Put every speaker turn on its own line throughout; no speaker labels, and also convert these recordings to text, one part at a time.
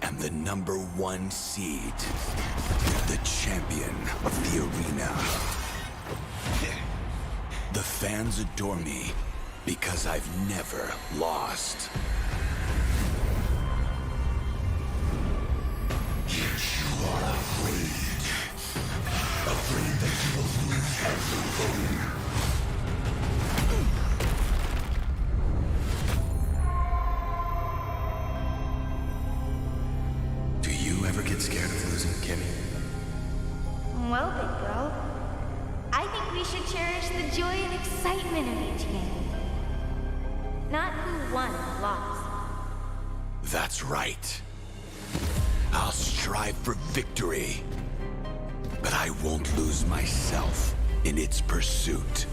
am the #1 seed, the champion of the arena. The fans adore me because I've never lost. Yet you are afraid. Afraid that you will lose everything. Do you ever get scared of losing, Kimmy?
Well, big girl, I think we should cherish the joy and excitement of each game. Not who won or lost.
That's right. I'll strive for victory, but I won't lose myself in its pursuit.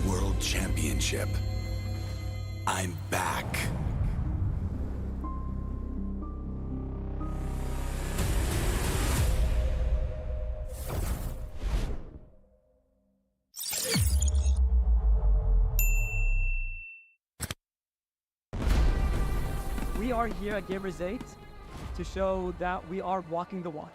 World Championship. I'm back.
We are here at Gamers 8 to show that we are walking the walk.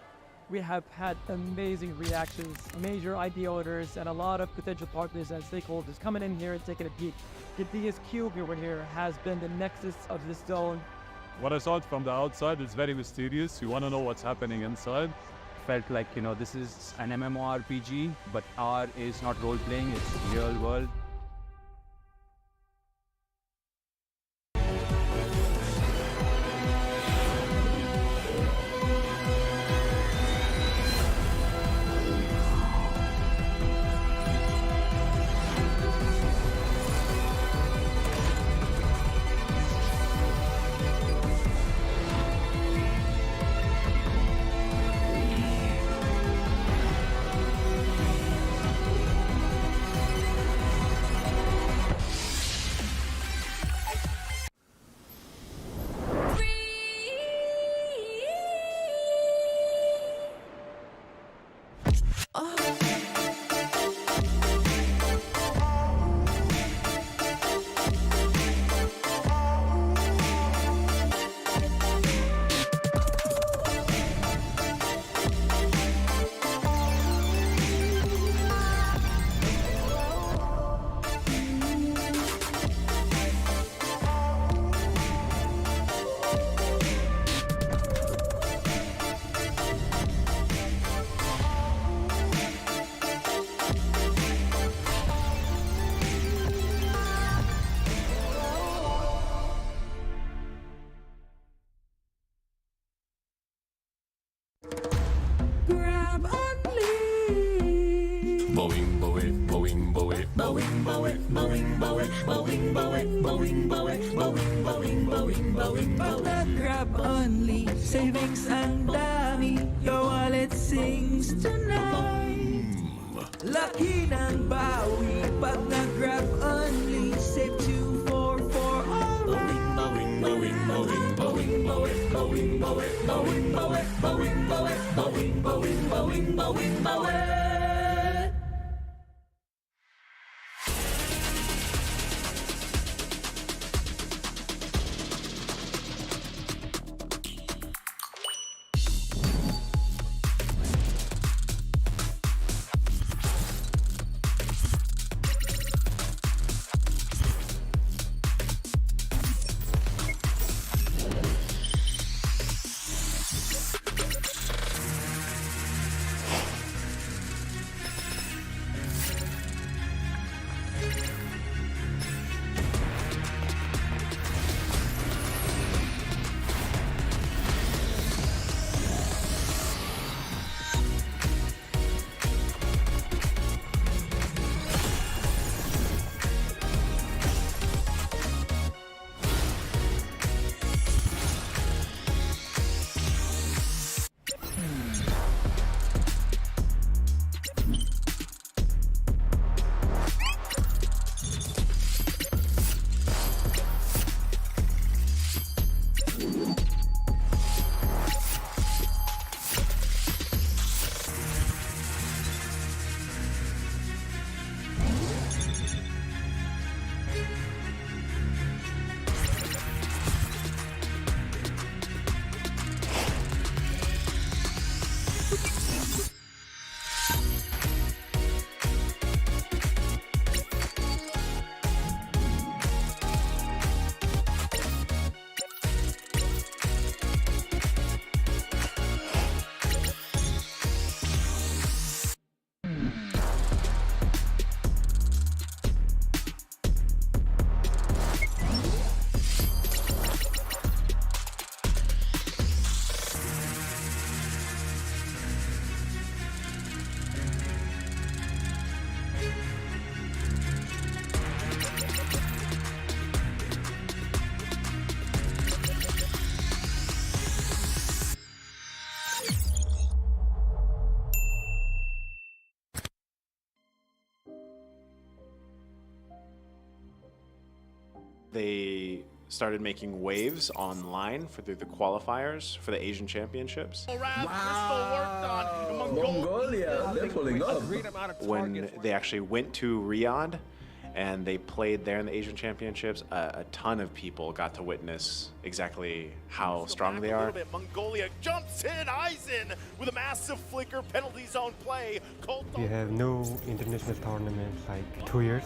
We have had amazing reactions, major IP owners, and a lot of potential partners and stakeholders coming in here and taking a peek. Gidea's Cube over here has been the nexus of this zone.
What I saw it from the outside is very mysterious. You want to know what's happening inside.
Felt like, you know, this is an MMORPG, but R is not role-playing, it's real world.
Grab only, savings ang dami, your wallet sings tonight. Laki ng bawi, pag nag-grab only, save 244 alright.
They started making waves online through the qualifiers for the Asian Championships.
Mongolia, they're pulling up.
When they actually went to Riyadh and they played there in the Asian Championships, a ton of people got to witness exactly how strong they are.
Mongolia jumps in, eyes in with a massive flicker penalty zone play.
We have no international tournament like 2 years.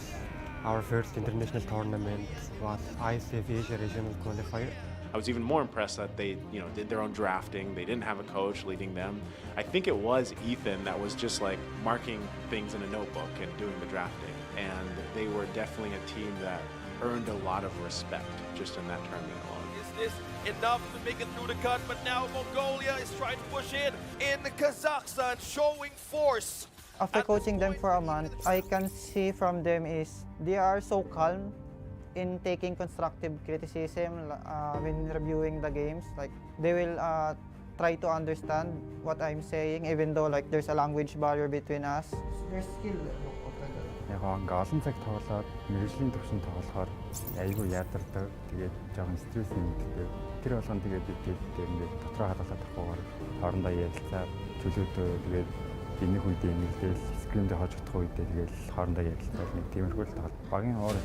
Our first international tournament was ICF Asia Regional Qualifier.
I was even more impressed that they, did their own drafting. They didn't have a coach leading them. I think it was Ethan that was just like marking things in a notebook and doing the drafting. And they were definitely a team that earned a lot of respect just in that tournament alone.
Is this enough to make it through the cut? But now Mongolia is trying to push in Kazakhstan, showing force.
After coaching them for a month, I can see from them is they are so calm in taking constructive criticism when reviewing the games. Like they will try to understand what I'm saying, even though like there's a language barrier between us. Their skill.
Яг ингээ олон цаг тоглоод мэрэгжлийн төвшин тоглохоор айгүй ядардаг. Тэгээд жоохон стресс нэмэгддэг. Тэр болгон тэгээд бид ингээд дотроо хадгалаад авахгүйгээр хоорондоо ярилцаад чөлөөдөө тэгээд энэг үедээ нэгдэл скримдээ хожигдох үедээ тэгээд хоорондоо ярилцаад нэг тиймэрхүү л тоглолт багийн оор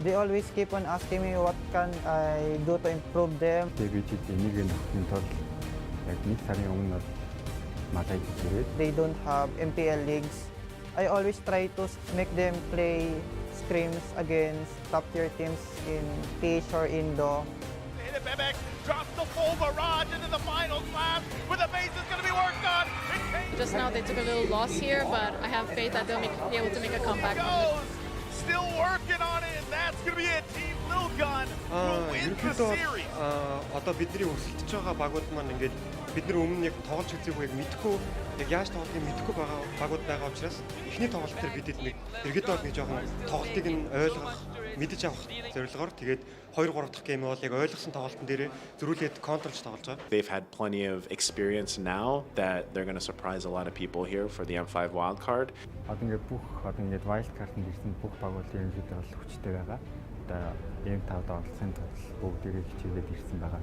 They always keep on asking me what can I do to improve them.
Тэгээд бид энийг нөхөн тул яг нэг сарын өмнө
They don't have MPL leagues. I always try to make them play scrims against top-tier teams in PH or Indo.
Bebek drops the full barrage into the final slam with the base is going to be worked on.
Just now they took a little loss here, but I have faith that they'll be able to make a comeback.
Still working on it, and that's going to be it. Team Lil Gun will win the series.
Одоо бидний өсөлтөж байгаа багууд маань ингээд бид нар өмнө яг тоглож үзээгүй мэдхгүй яг яаж тоглохыг мэдхгүй байгаа багууд байгаа учраас эхний тоглолт дээр бидэд нэг иргэд бол нэг жоохон тоглолтыг нь ойлгох мэдэж авах зорилгоор тэгээд 2-3 дахь гейм бол яг ойлгосон тоглолтын дээр зөрүүлээд контролж тоглож байгаа.
They've had plenty of experience now that they're going to surprise a lot of people here for the M5 wildcard.
Одоо ингээд wild card-д ирсэн бүх багууд ерөнхийдөө бол хүчтэй байгаа. Одоо M5-д оролцсон тул бүгдийг хичээгээд ирсэн байгаа.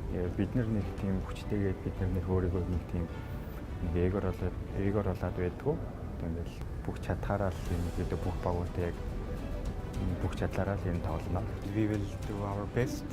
Бид нар нэг тийм хүчтэйгээд бид нар өөрийгөө нэг тийм эгор болоод байдгүй. Тэгэл бүх чадхаараа л ерөнхийдөө бүх багуудыг яг бүх чадлаараа л юм тоглоно. We will do our best,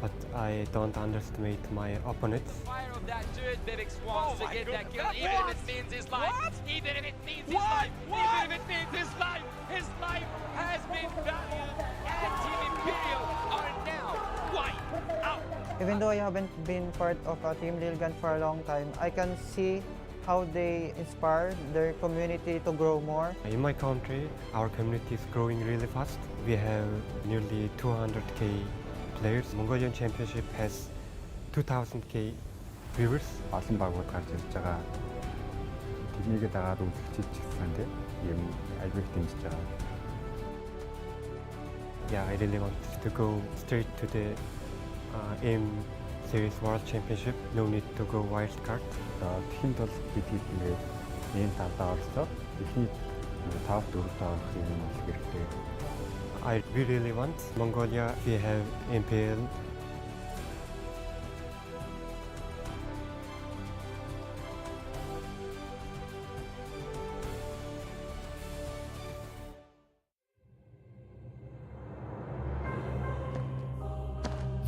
but I don't underestimate my opponents.
Fire of that dude, Vivix wants to get that kill, even if it means his life. Even if it means his life. Even if it means his life. His life has been valued, and Team Imperial are now wiped out.
Even though I haven't been part of Team Lilgan for a long time, I can see how they inspire their community to grow more.
In my country, our community is growing really fast. We have nearly 200k players. Mongolian Championship has 2000k viewers. Олон багууд гарч ирж байгаа. Тэднийг дагаад үзэгчид ч гэсэн тийм юм айгүй дэмжиж байгаа. Yeah, I really want to go straight to the M Series World Championship. No need to go wild card. Тэхийн тул бид ингээд энэ тавдаа орсоо эхний top 4-т орох юм бол хэрэгтэй. We really want Mongolia. We have MPL.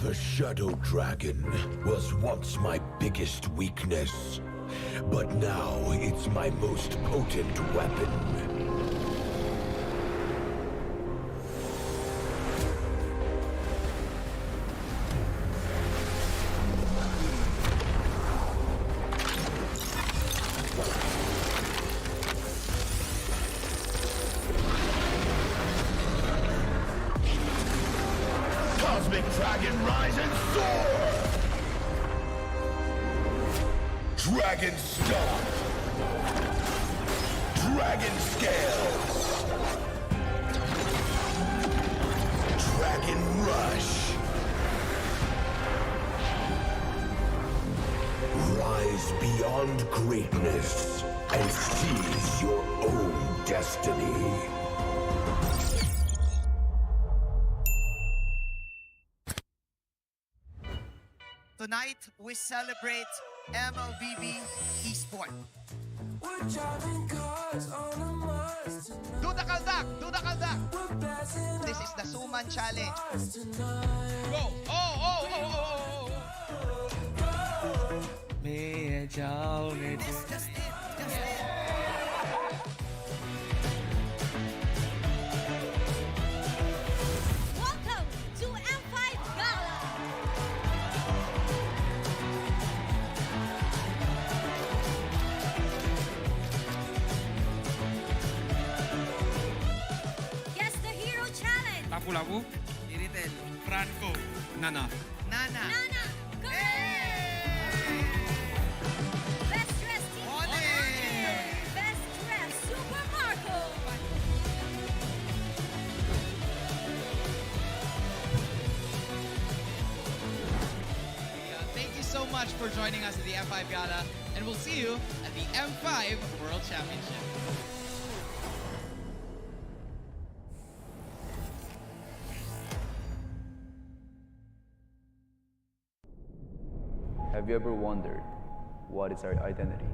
The Shadow Dragon was once my biggest weakness, but now it's my most potent weapon. Cosmic Dragon, rise and soar! Dragon Stomp! Dragon Scales! Dragon Rush! Rise beyond greatness and seize your own destiny.
Tonight, we celebrate MLBB Esport. Do the kaldak! Do the kaldak! This is the Suman Challenge. Go! Oh! This just it.
Welcome to M5 Gala! Guess the Hero Challenge!
Lapu-Lapu, Iritel, Franco, Nana.
Nana!
Best Dressed Team! Best Dressed Super Marco!
Thank you so much for joining us at the M5 Gala, and we'll see you at the M5 World Championship.
Have you ever wondered what is our identity?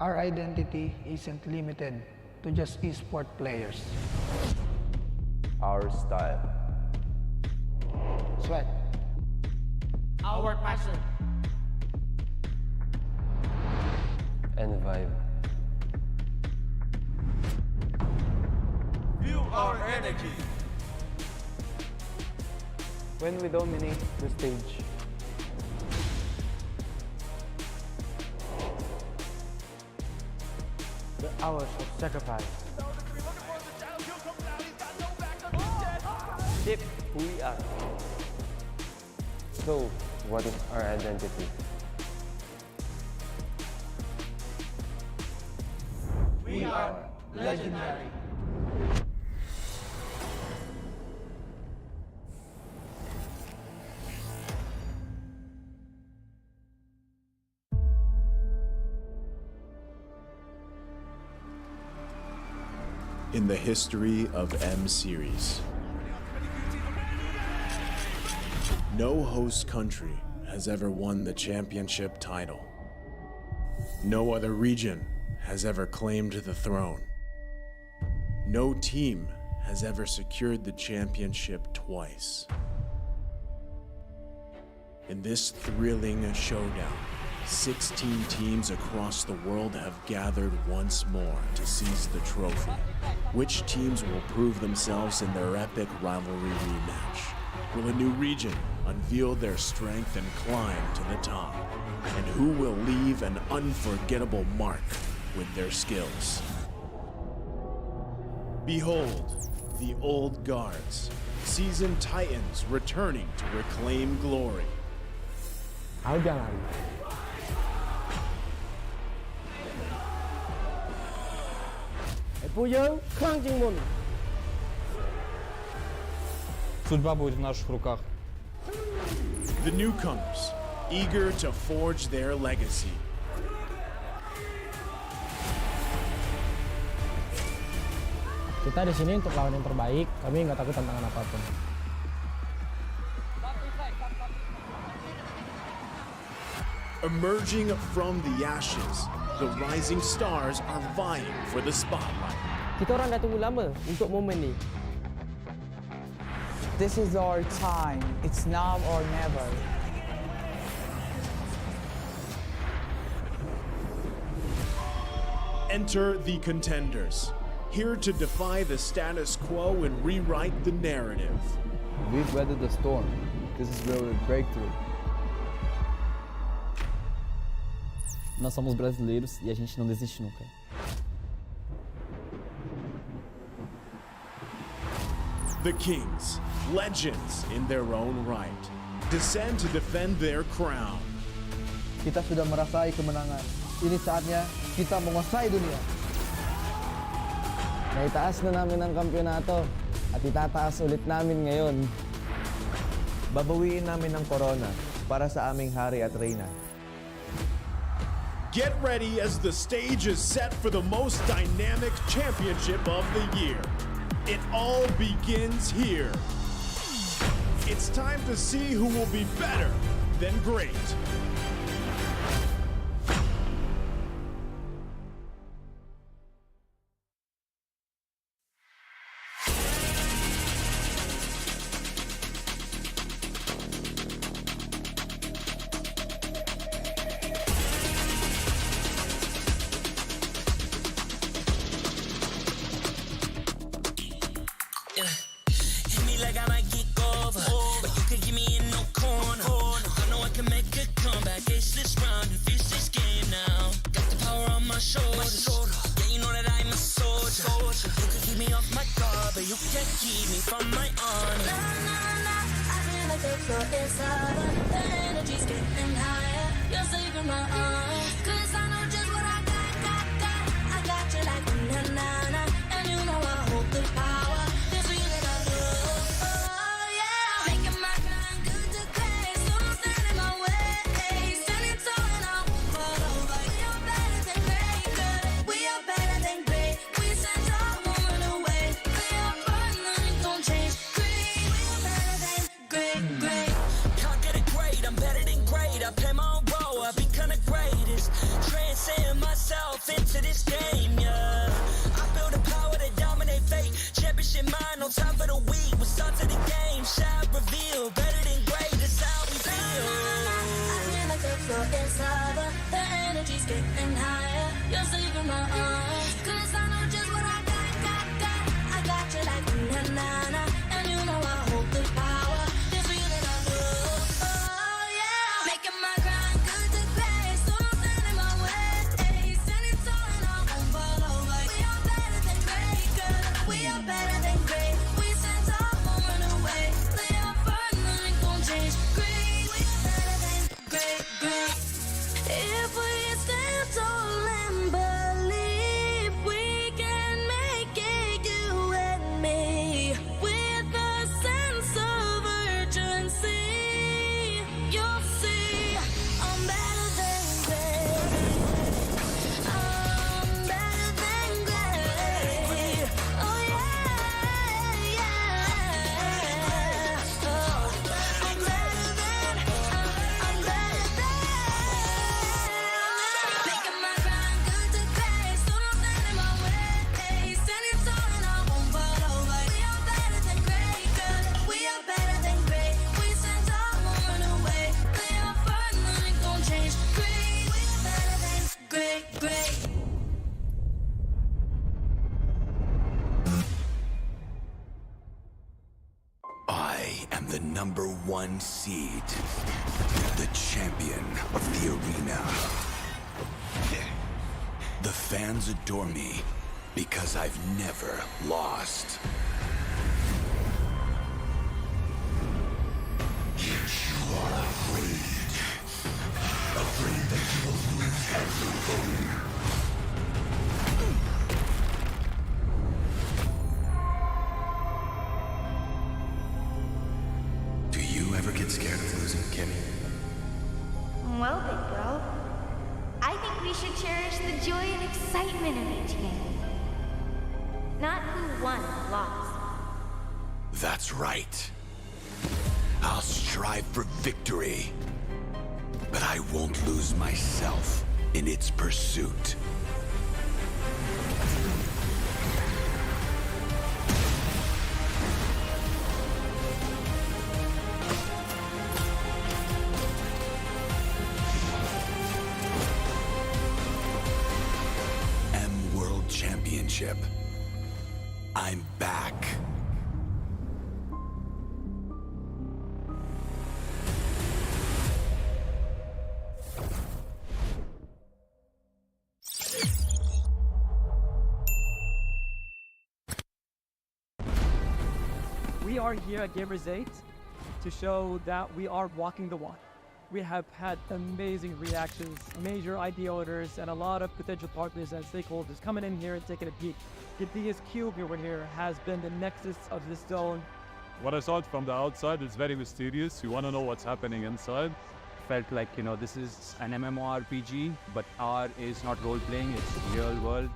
Our identity isn't limited to just esport players.
Our style.
Sweat.
Our passion.
And vibe.
Feel our energy.
When we dominate the stage,
The hours of sacrifice.
shape who we are. So, what is our identity?
We are legendary.
In the history of M Series, no host country has ever won the championship title. No other region has ever claimed the throne. No team has ever secured the championship twice. In this thrilling showdown, 16 teams across the world have gathered once more to seize the trophy. Which teams will prove themselves in their epic rivalry rematch? Will a new region unveil their strength and climb to the top? And who will leave an unforgettable mark with their skills? Behold, the old guards, seasoned titans returning to reclaim glory.
Судьба будет в наших руках.
The newcomers, eager to forge their legacy.
Kita di sini untuk lawan yang terbaik, kami nggak takut tantangan apapun.
Emerging from the ashes, the rising stars are vying for the spotlight.
Kita orang dah tunggu lama untuk momen ni.
This is our time. It's now or never.
Enter the contenders, here to defy the status quo and rewrite the narrative.
We've weathered the storm. This is where we break through.
Nós somos brasileiros e a gente não desiste nunca.
The Kings, legends in their own right, descend to defend their crown.
Kita sudah merasai kemenangan. Ini saatnya kita menguasai dunia.
Naitaas na namin ang kampyonato at itataas ulit namin ngayon.
Babawiin namin ang corona para sa aming hari at reyna.
Get ready as the stage is set for the most dynamic championship of the year. It all begins here. It's time to see who will be better than great.
Hit me like I might get over, but you can give me in no corner. I know I can make a comeback. Ace this round and finish this game now. Got the power on my shoulders. Yeah, you know that I'm a soldier. You can keep me off my guard, but you can't keep me from my honor. Nah, nah, nah. I feel like the floor is over. The energy's getting higher. You're saving my arm. 'Cause I know just what I got. I got you like na na na, and you know I hold the power. Into this game, yeah. I feel the power to dominate fate. Championship mind, no time for the weak. We start to the game, shall reveal. Better than great, that's how we feel. I feel like the floor is over. The energy's getting higher. You're saving my arms. 'Cause I know just what I got. I got you like na na na, and you know I hold the power. This feeling I feel. Oh yeah, making my grind good to great. So don't stand in my way. We are better than great. We stand tall, won't run away. Play our part, nothing gon' change. Great, we are better than great. If we stand tall and believe we can make it, you and me, with a sense of urgency, you'll see I'm better than great. I'm better than great. Oh yeah.
I am the #1 seed, the champion of the arena. The fans adore me because I've never lost. Yet you are afraid that you will lose everything. Do you ever get scared of losing, Kimmy?
Well, big girl, I think we should cherish the joy and excitement of each game. Not who won or lost.
That's right. I'll strive for victory, but I won't lose myself in its pursuit. World Championship. I'm back.
We are here at Gamers 8 to show that we are walking the walk. We have had amazing reactions, major idea owners, and a lot of potential partners and stakeholders coming in here and taking a peek. The DS Cube over here has been the nexus of this zone.
What I saw it from the outside is very mysterious. You want to know what's happening inside.
Felt like, you know, this is an MMORPG, but R is not role-playing, it's real world.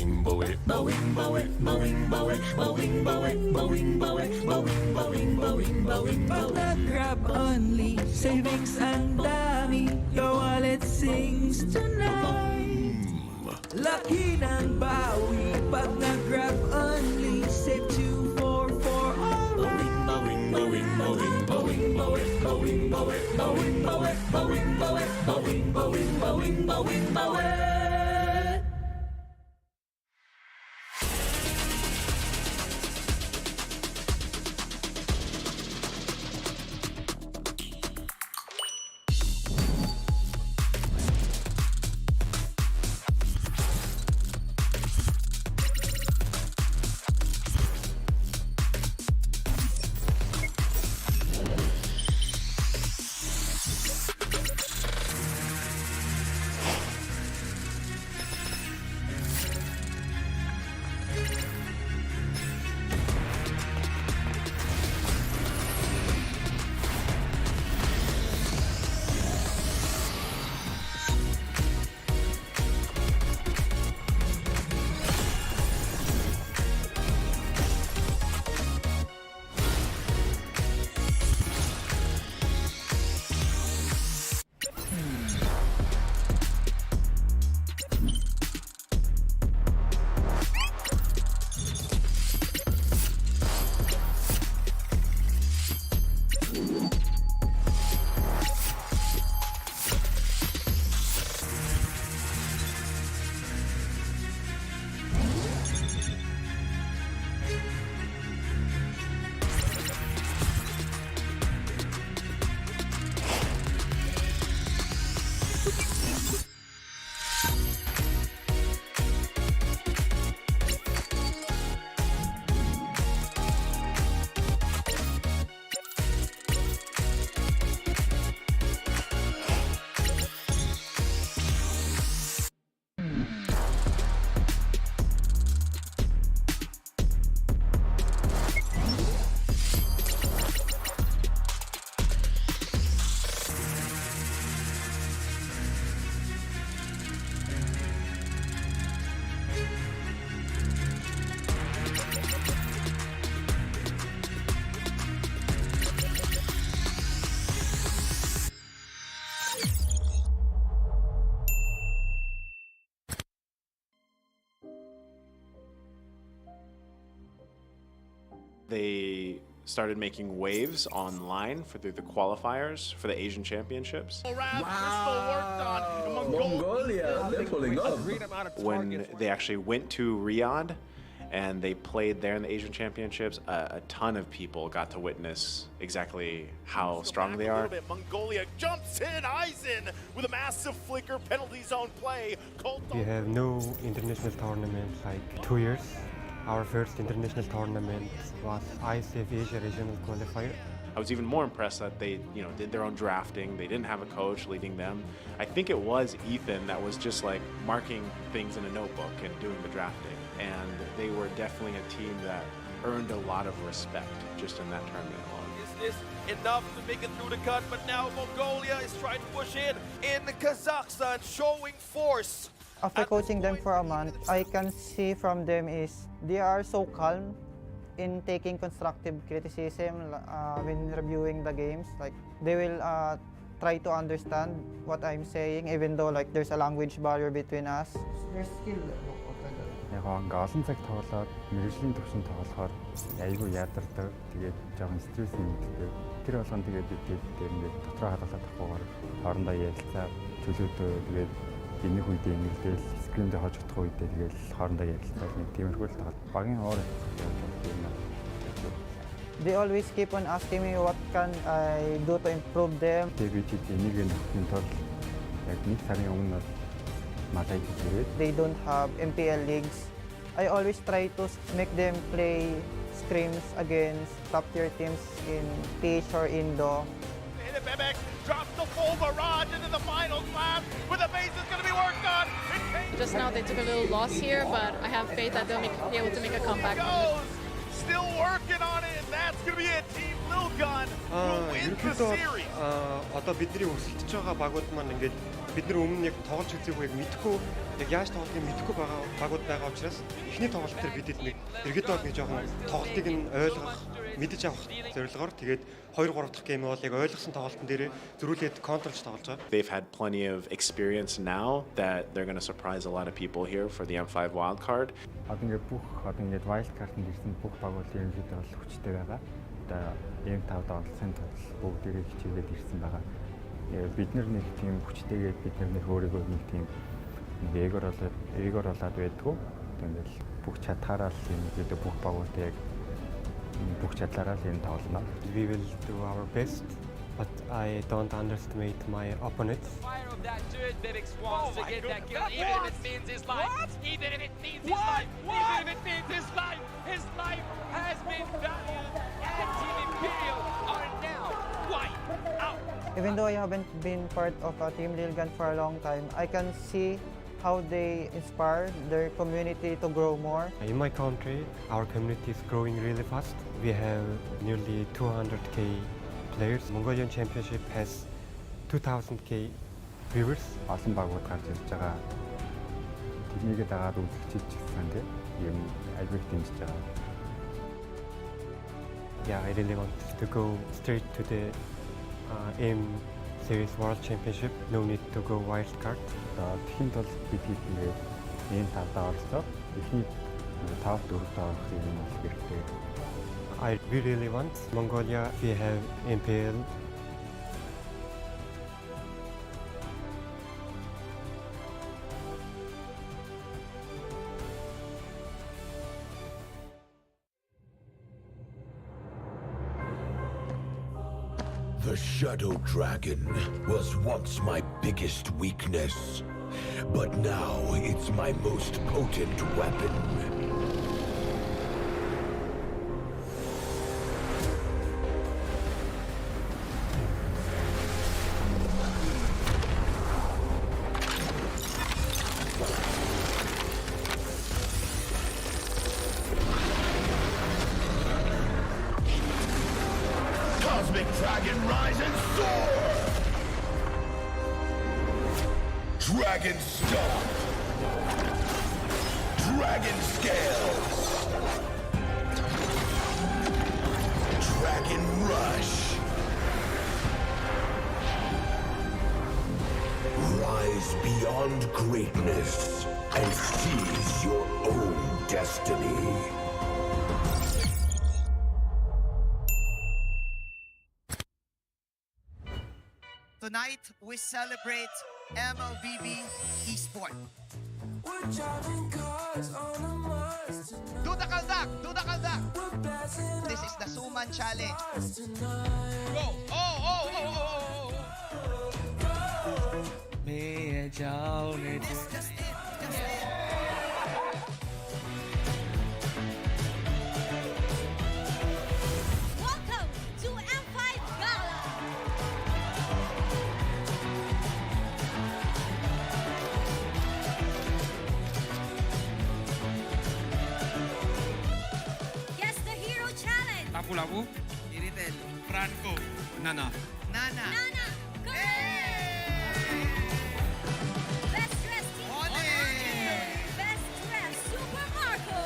Boing, boing, boing, boing, boing, boing, boing, boing, boing, boing, boing, boing, boing, boing.
Pag nag-grab only, savings ang dami, your wallet sings tonight. Laki ng bawi, pag nag-grab only, save 244 alright.
Boing, boing, boing, boing, boing, boing, boing, boing, boing, boing, boing, boing, boing, boing, boing, boing.
They started making waves online through the qualifiers for the Asian Championships.
Mongolia, they're pulling up.
When they actually went to Riyadh and they played there in the Asian Championships, a ton of people got to witness exactly how strong they are.
Mongolia jumps in, eyes in with a massive flicker, penalty zone play.
We have no international tournament like 2 years. Our first international tournament was ICF Asia Regional Qualifier.
I was even more impressed that they, did their own drafting. They didn't have a coach leading them. I think it was Ethan that was just like marking things in a notebook and doing the drafting. And they were definitely a team that earned a lot of respect just in that tournament alone.
Is this enough to make it through the cut? But now Mongolia is trying to push in Kazakhstan, showing force.
After coaching them for a month, I can see from them is they are so calm in taking constructive criticism when reviewing the games. Like they will try to understand what I'm saying, even though like there's a language barrier between us. Their skill.
Яг ингээ олон цаг тоглоод мэргэжлийн төвшин тоглохоор айгүй ядардаг. Тэгээд жоохон стресс нэгтэй. Тэр болгон тэгээд бид ингээд дотроо хадгалаад авахгүйгээр хоорондоо ярилцаа чөлөөдөө тэгээд энэ үедээ ингээл скриндээ хож утгах үедээ тэгээд хоорондоо ярилцаа нэг тиймэрхүү л тоглоод багийн уур
They always keep on asking me what can I do to improve them.
Тэгээд бид энийг нөхөхийн тулд яг нэг сарын өмнө
They don't have MPL leagues. I always try to make them play scrims against top-tier teams in PH or Indo.
Bebek drops the full barrage into the final lap with the base is going to be worked on.
Just now they took a little loss here, but I have faith that they'll be able to make a comeback.
Still working on it, and that's going to be it. Team Lil Gun will win the
ерөнхийдөө
series.
одоо бидний өрсөлдөж байгаа багууд маань ингээд бид нар өмнө яг тоглож үзээгүй яг мэдхгүй яг яаж тоглохыг мэдхгүй байгаа багууд байгаа учраас эхний тоглолт дээр бидэд нэг дэргэд нэг жоохон тоглолтыг нь ойлгох мэдэж авах зорилгоор тэгээд 2-3 дахь гейм бол яг ойлгосон тоглолтын дээр зөрүүлээд контролж тоглож байгаа.
They've had plenty of experience now that they're going to surprise a lot of people here for the M5 wildcard.
Одоо ингээд wild card-д ирсэн бүх багууд ерөнхийдөө бол хүчтэй байгаа. Одоо ENG-5-д оролцсон тул бүгдээрээ хичээгээд ирсэн байгаа. Бид нар нэг тийм хүчтэйгээд бид нар өөрийгөө нэг тийм эгор болоод байдгүй. Тэгэл бүх чадхаараа л ерөнхийдөө бүх багуудаа яг бүх чадлаараа л энэ тоглоно.
We will do our best, but I don't underestimate my opponents.
Fire of that dude, Bebix wants to get that kill, even if it means his life. Even if it means his life. Even if it means his life. His life has been valued, and Team Imperial are now wiped out.
Even though I haven't been part of Team Lilgan for a long time, I can see how they inspire their community to grow more.
In my country, our community is growing really fast. We have nearly 200k players. Mongolian Championship has 2000k viewers.
Олон багууд гарч ирж байгаа. Тэднийг дагаад үзэгчид ч гэсэн тийм юм айгүй дэмжиж байгаа.
Yeah, I really want to go straight to the ENG Series World Championship. No need to go wild card.
Тэхийн тул бид ингээд ENG-5-д оролцоод эхний 5-4-т орох юм бол хэрэгтэй.
We really want Mongolia. We have MPL.
The Shadow Dragon was once my biggest weakness, but now it's my most potent weapon. Cosmic Dragon, rise and soar! Dragon Stomp! Dragon Scales! Dragon Rush! Rise beyond greatness and seize your own destiny.
Tonight, we celebrate MLBB Esport. Do the kaldak! Do the kaldak! This is the Suman Challenge. Go! Oh! That's just it.
Welcome to M5 Gala! Guess the Hero Challenge!
Lapu-Lapu, Iritel, Franco, Nana.
Nana!
Go! Best dressed team! Best dressed Super Marco!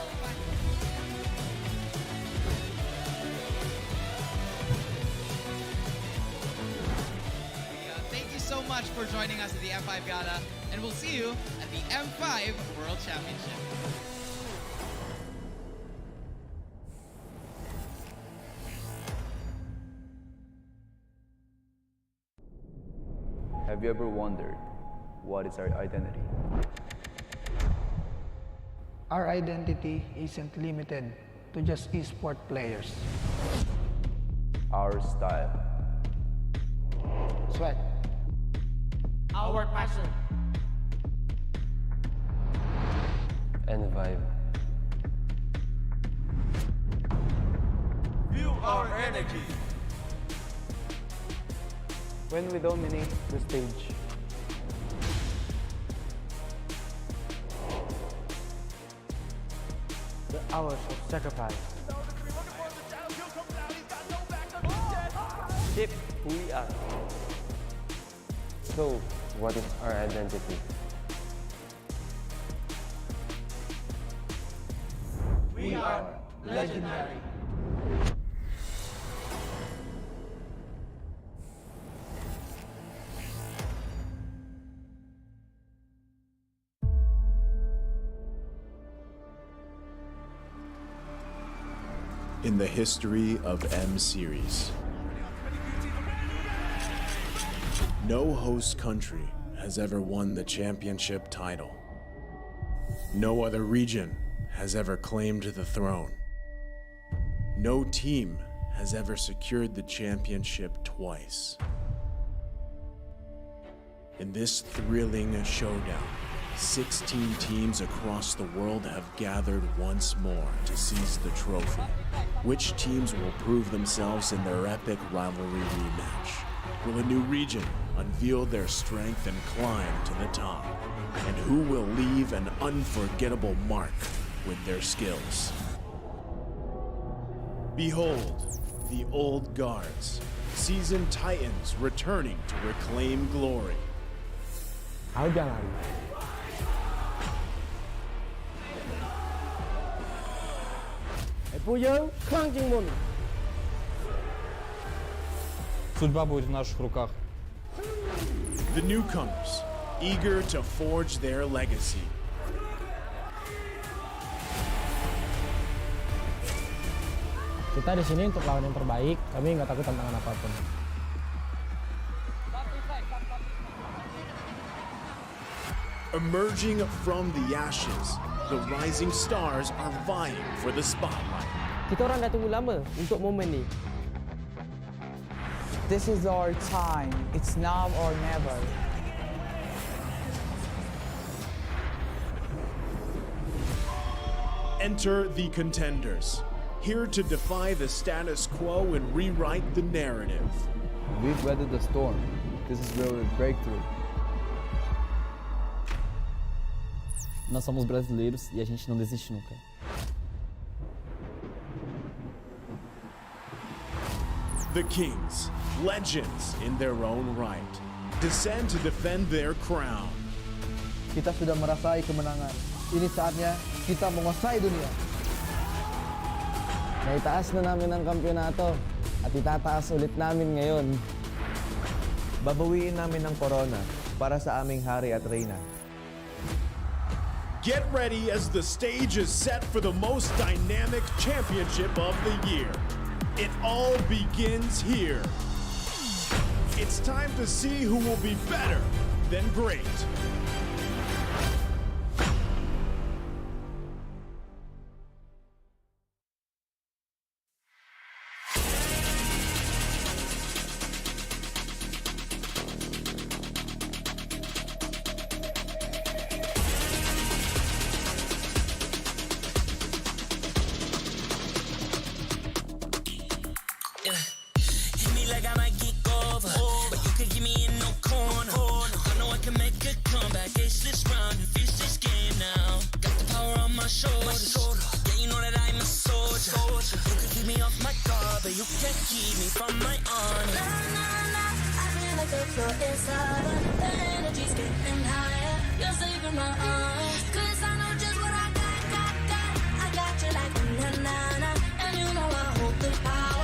Thank you so much for joining us at the M5 Gala, and we'll see you at the M5 World Championship.
Have you ever wondered what is our identity?
Our identity isn't limited to just esport players.
Our style.
Sweat.
Our passion.
And vibe.
Feel our energy.
When we dominate the stage, the hours of sacrifice.
shape who we are.
So, what is our identity?
We are legendary.
In the history of M Series, no host country has ever won the championship title. No other region has ever claimed the throne. No team has ever secured the championship twice. In this thrilling showdown, 16 teams across the world have gathered once more to seize the trophy. Which teams will prove themselves in their epic rivalry rematch? Will a new region unveil their strength and climb to the top? And who will leave an unforgettable mark with their skills? Behold, the old guards, seasoned titans returning to reclaim glory.
How jangan?
Судьба будет в наших руках.
The newcomers, eager to forge their legacy.
Kita di sini untuk lawan yang terbaik. Kami nggak takut tantangan apapun.
Emerging from the ashes, the rising stars are vying for the spotlight.
Kita orang dah tunggu lama untuk momen ni.
This is our time. It's now or never.
Enter the contenders, here to defy the status quo and rewrite the narrative.
We've weathered the storm. This is where we break through.
Nós somos brasileiros e a gente não desiste nunca.
The Kings, legends in their own right, descend to defend their crown.
Kita sudah merasai kemenangan. Ini saatnya kita menguasai dunia.
Naitaas na namin ang kampyonato at itataas ulit namin ngayon.
Babawiin namin ang korona para sa aming hari at reyna.
Get ready as the stage is set for the most dynamic championship of the year. It all begins here. It's time to see who will be better than great.
Hit me like I might get over, but you can give me in no corner. I know I can make a comeback. Ace this round and finish this game now. Got the power on my shoulders. Yeah, you know that I'm a soldier. You can keep me off my guard, but you can't keep me from my honor. Nah, nah, nah. I feel like the floor is over. The energy's getting higher. You're saving my arms, 'cause I know just what I got. I got you like na-na-na, and you know I hold the power.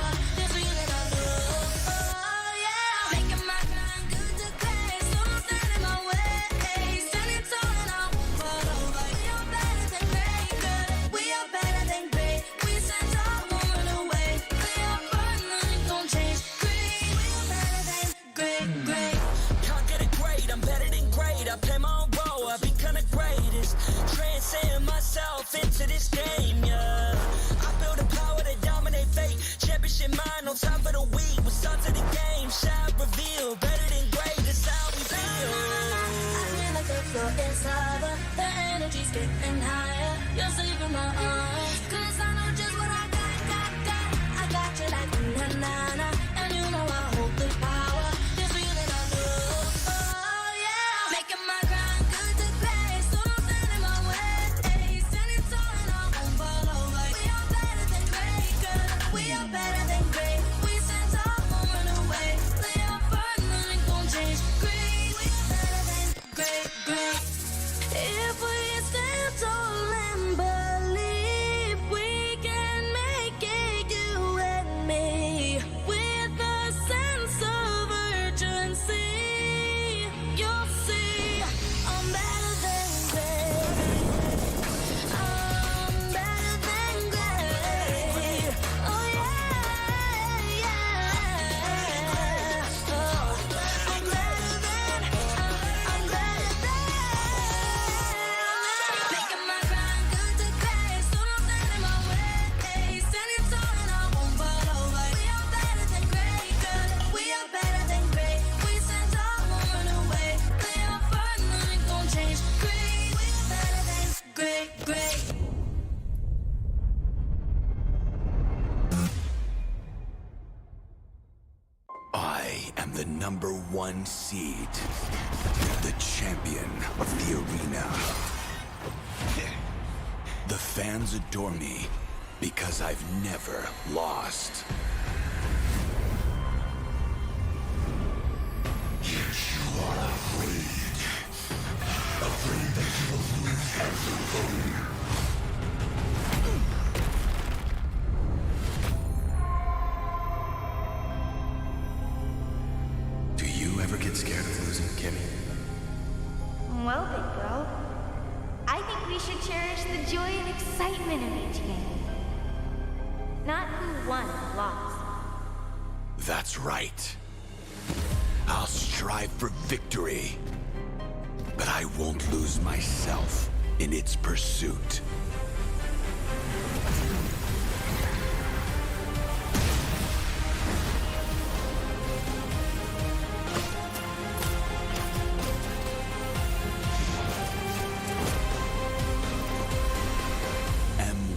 Into this game, yeah. I feel the power to dominate fate. Championship mind, no time for the weak. We start to the game, shall reveal. Better than great, that's how we feel. I feel like the floor is over. The energy's getting higher. You're saving my arms, 'cause I know just what I got. I got you like na-na-na, and you know I hold the power. This feeling I love, oh yeah. Making my grind good to pay, so don't stand in my way. We are better than great. We stand tall, won't run away.
1 seed, the champion of the arena. The fans adore me because I've never lost. Yet you are afraid. Afraid that you will lose everything. Do you ever get scared of losing, Kimmy?
Well, big girl, I think we should cherish the joy and excitement of each game. Not who won or lost.
That's right. I'll strive for victory, but I won't lose myself in its pursuit.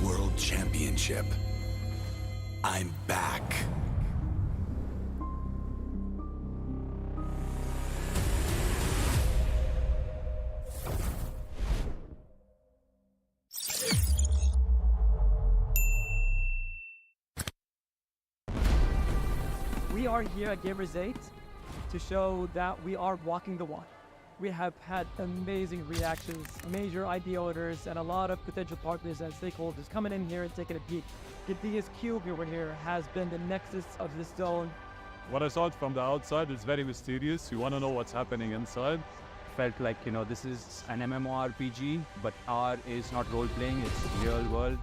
World Championship. I'm back.
We are here at Gamers 8 to show that we are walking the walk. We have had amazing reactions, major idea owners, and a lot of potential partners and stakeholders coming in here and taking a peek. The DS Cube over here has been the nexus of this zone.
What I saw from the outside is very mysterious. You want to know what's happening inside.
Felt like, you know, this is an MMORPG, but R is not role-playing, it's real world.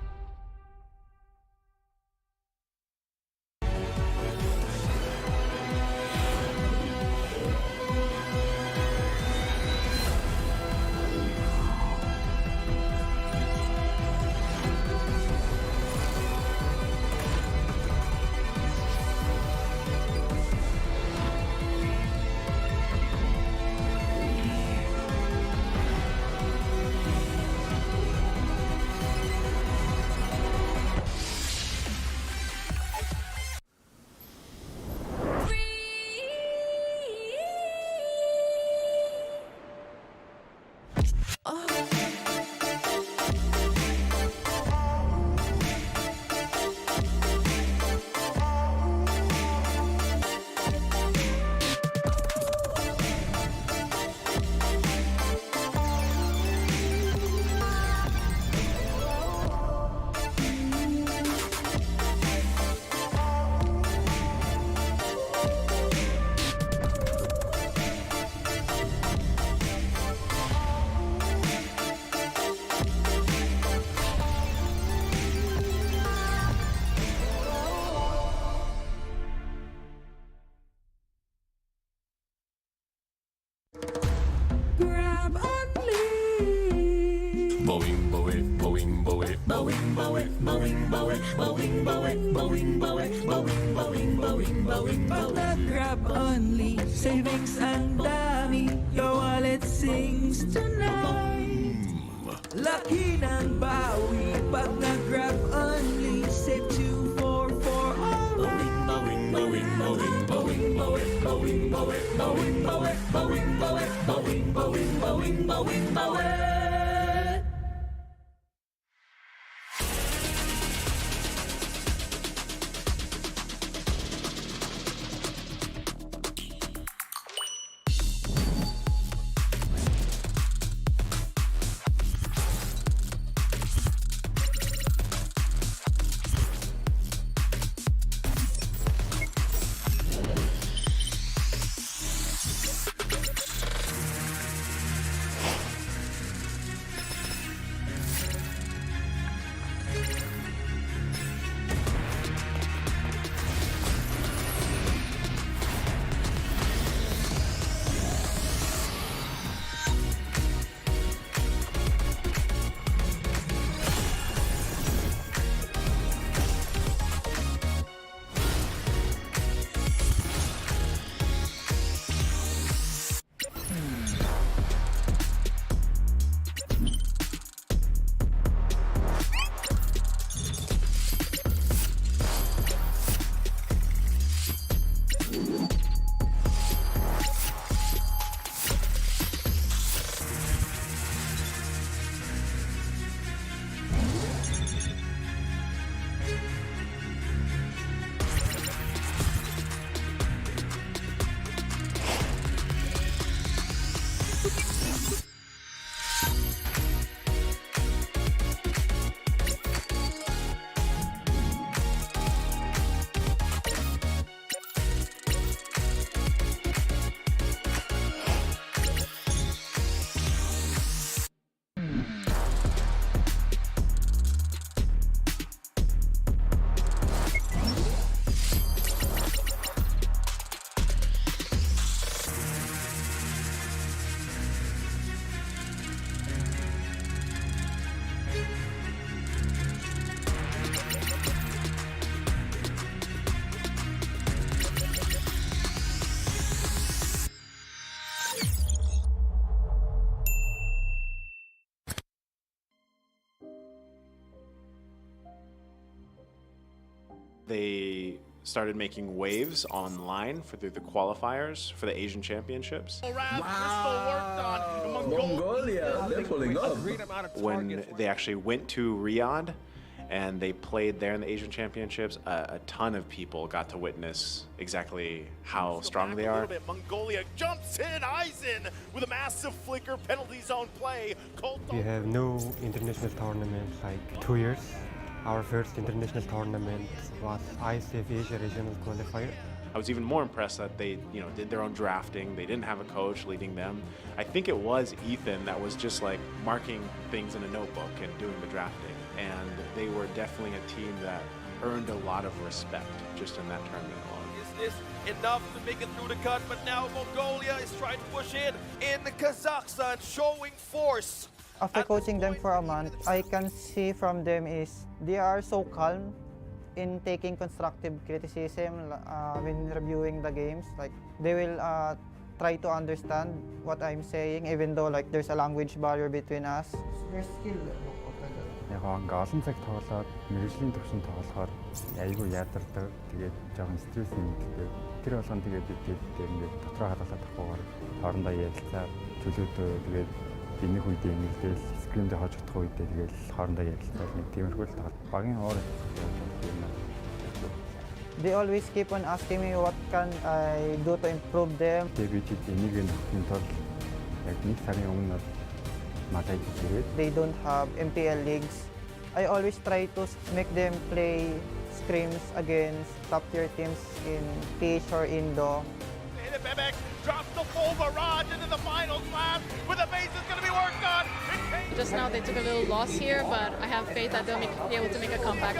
Grab only, savings ang dami, your wallet sings tonight. Laki ng bawi, pag nag-grab only, save 244 alright.
they started making waves online through the qualifiers for the Asian Championships.
Mongolia, they're pulling up.
When they actually went to Riyadh and they played there in the Asian Championships, a ton of people got to witness exactly how strong they are.
Mongolia jumps in, eyes in with a massive flicker penalty zone play.
We have no international tournament like 2 years. Our first international tournament was ICF Asia Regional Qualifier.
I was even more impressed that they, did their own drafting. They didn't have a coach leading them. I think it was Ethan that was just like marking things in a notebook and doing the drafting. And they were definitely a team that earned a lot of respect just in that tournament alone.
Is this enough to make it through the cut? But now Mongolia is trying to push in Kazakhstan, showing force.
After coaching them for a month, I can see from them is they are so calm in taking constructive criticism when reviewing the games. Like they will try to understand what I'm saying, even though like there's a language barrier between us. Their skill.
Яг ингээ олон цаг тоглоод мэргэжлийн төвшин тоглохоор айгүй ядардаг. Тэгээд жоохон стресс нэгддэг. Тэр болгон тэгээд бид ингээ дотроо хадгалаад авахгүйгээр хоорондоо ярилцаа чөлөөдөө тэгээд биний хүнтэй ингээл скриндээ хожигдох үедээ тэгээд хоорондоо ярилцаад нэг тиймэрхүү л тоглоод багийн хоор
They always keep on asking me what can I do to improve them.
Тэгээд бид энийг нөхөхийн тулд яг нэг сарын өмнө
They don't have MPL leagues. I always try to make them play scrims against top-tier teams in PH or Indo.
Bebek drops the full barrage into the final slam, but the base is going to be worked on.
Just now they took a little loss here, but I have faith that they'll be able to make a comeback.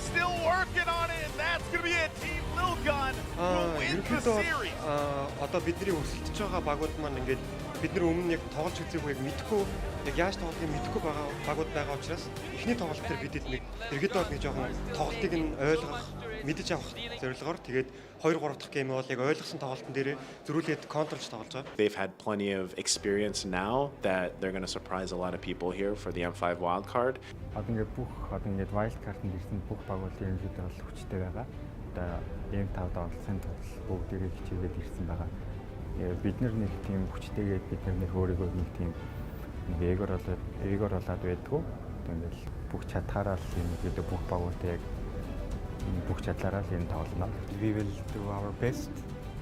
Still working on it, and that's going to be it. Team Lil Gun will win the series.
Одоо бидний өсөлтөж байгаа багууд маань ингээд бид нар өмнө яг тоглож үзээгүй мэдэхгүй яг яаж тоглохыг мэдэхгүй байгаа багууд байгаа учраас эхний тоглолт дээр бид нэг дэргэд бол нэг жоохон тоглолтыг нь ойлгох мэдэж авах зорилгоор тэгээд 2-3 дахь гейм бол яг ойлгосон тоглолтын дээр зөрүүлээд контролж тоглож байгаа.
They've had plenty of experience now that they're going to surprise a lot of people here for the M5 wildcard.
Одоо ингээд ингээд wild card-д ирсэн бүх багуудын ерөнхийдөө бол хүчтэй байгаа. Одоо M5 оролцооны тул бүгдээрээ хичээгээд ирсэн байгаа. Бид нар нэг тийм хүчтэйгээд бид нар өөрийгөө нэг тийм эгор болоод байдгүй. Тэгэл бүх чадхаараа л юм гэдэг бүх багуудаа яг бүх чадлаараа л юм тоглоно.
We will do our best,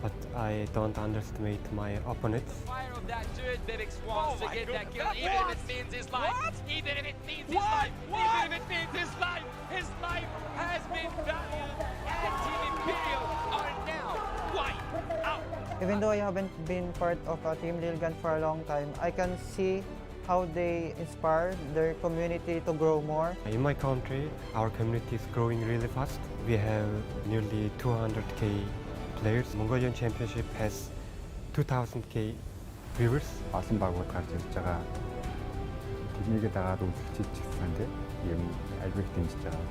but I don't underestimate my opponents.
Fire of that dude, Bebek wants to get that kill, even if it means his life. Even if it means his life. Even if it means his life. His life has been valued, and Team Imperial are now wiped out.
Even though I haven't been part of Team Lil Gun for a long time, I can see how they inspire their community to grow more.
In my country, our community is growing really fast. We have nearly 200k players. Mongolian Championship has 2000k viewers.
Олон багууд гарч ирж байгаа. Тэрнийг дагаад үзэлцэж гисэн тийм юм айгүй дэмжиж байгаа.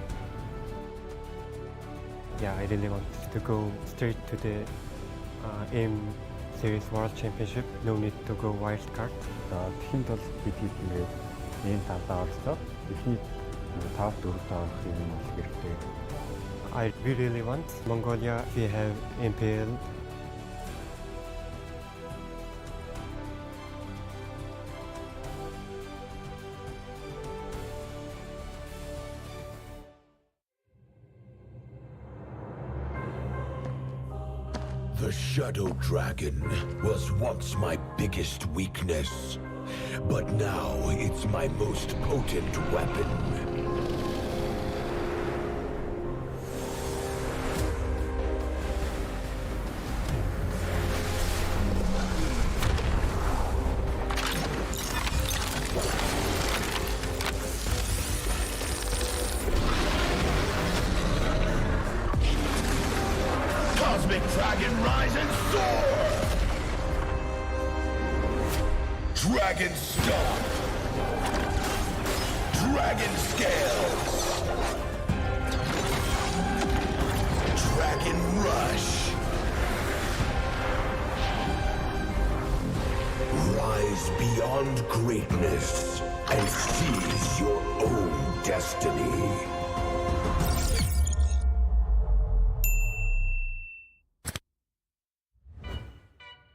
Yeah, I really want to go straight to the M Series World Championship. No need to go wild card.
Тэхийн тул бид ингээд энэ тавдаа орсоо эхний 5-4-т орох юм бол хэрэгтэй.
We really want Mongolia. We have MPL.
The Shadow Dragon was once my biggest weakness, but now it's my most potent weapon. Cosmic Dragon, rise and soar! Dragon Stomp! Dragon Scales! Dragon Rush! Rise beyond greatness and seize your own destiny.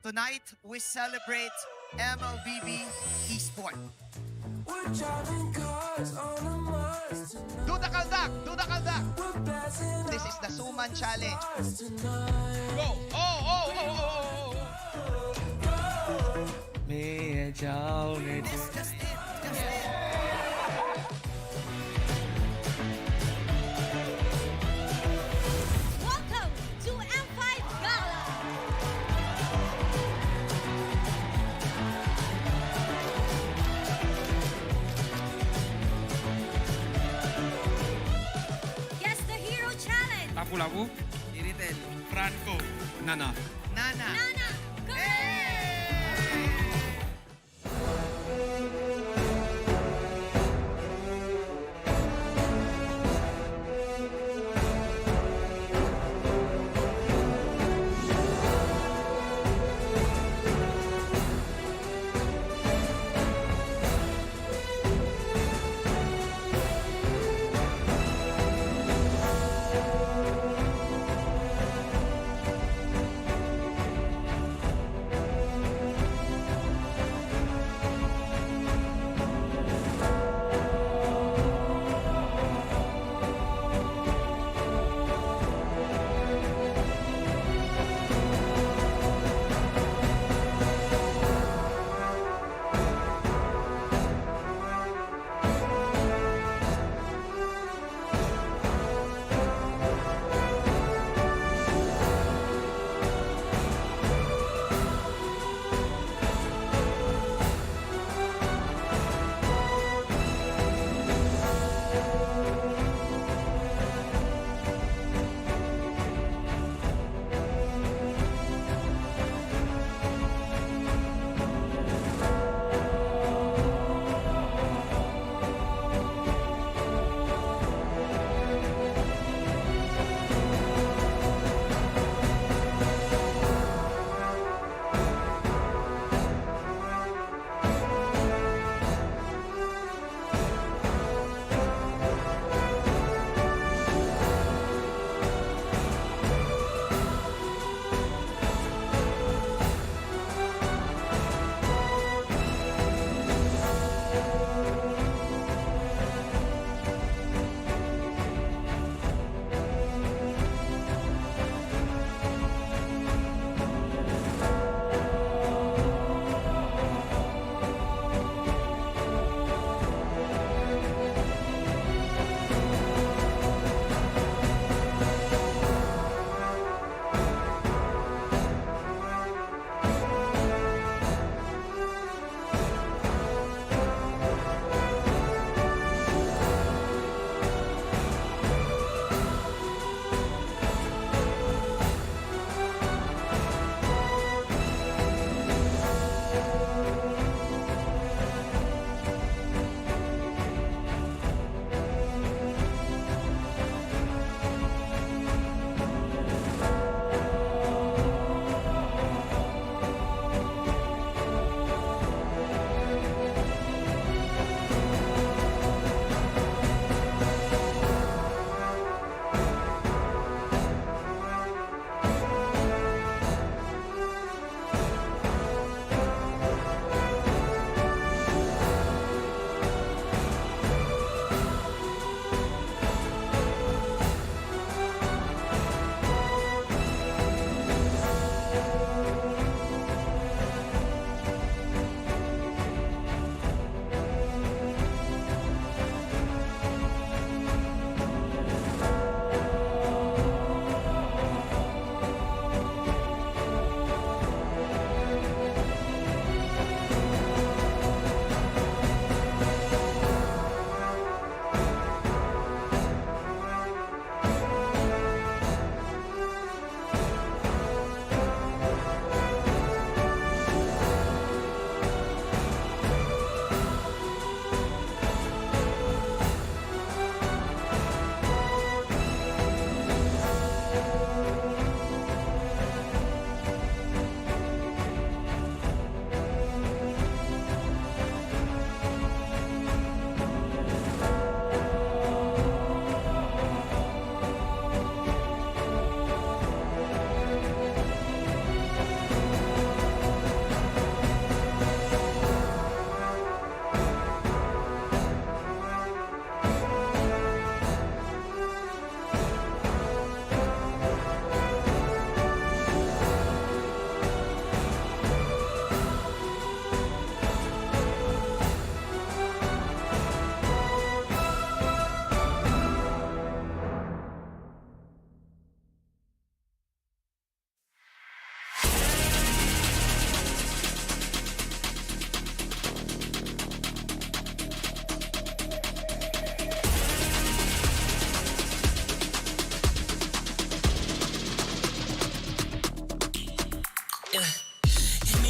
Tonight, we celebrate MLBB Esport.
Duda Kaldak! Duda Kaldak!
This is the Suman Challenge.
Go! Oh!
Just it.
Welcome to M5 Gala! Guess the Hero Challenge!
Lapu-lapu. Iritel. Franco. Nana.
Nana.
Go!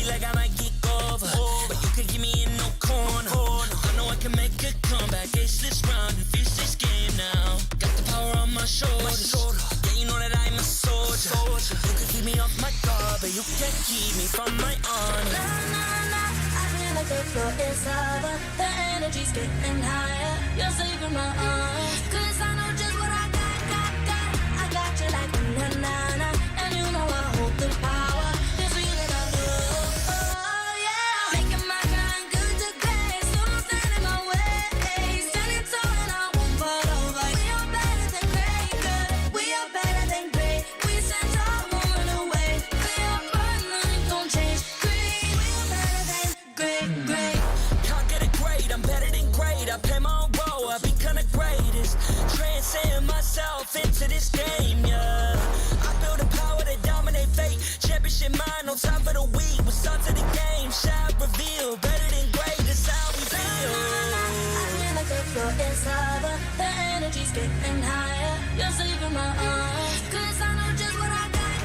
me like I might kick over. But you can give me in no corner. I know I can make a comeback. Ace this round and finish this game now. Got the power on my shoulders. Yeah, you know that I'm a soldier. You can keep me off my guard, but you can't keep me from my honor.
I feel like the floor is lava. The energy's getting higher. You're saving my arms. 'Cause I know just what I got. I got you like na-na-na. And you know I hold the power. This feeling I love. Oh yeah. Making my grind good to great. So don't stand in my way. Standing tall and I won't fall over. We are better than great. Good. We are better than great. We stand tall, won't run away. We are burn, nothing gon' change. Great. We are better than great.
Can't get it great, I'm better than great. I play my own role, I become the greatest. Transcend myself into this game, yeah. I build a power to dominate fate. Championship mind, no time for the weak. We're start to the game, shall reveal. Better than great, that's how we feel.
I feel like the floor is lava. The energy's getting higher. You're saving my arms. 'Cause I know just what I got.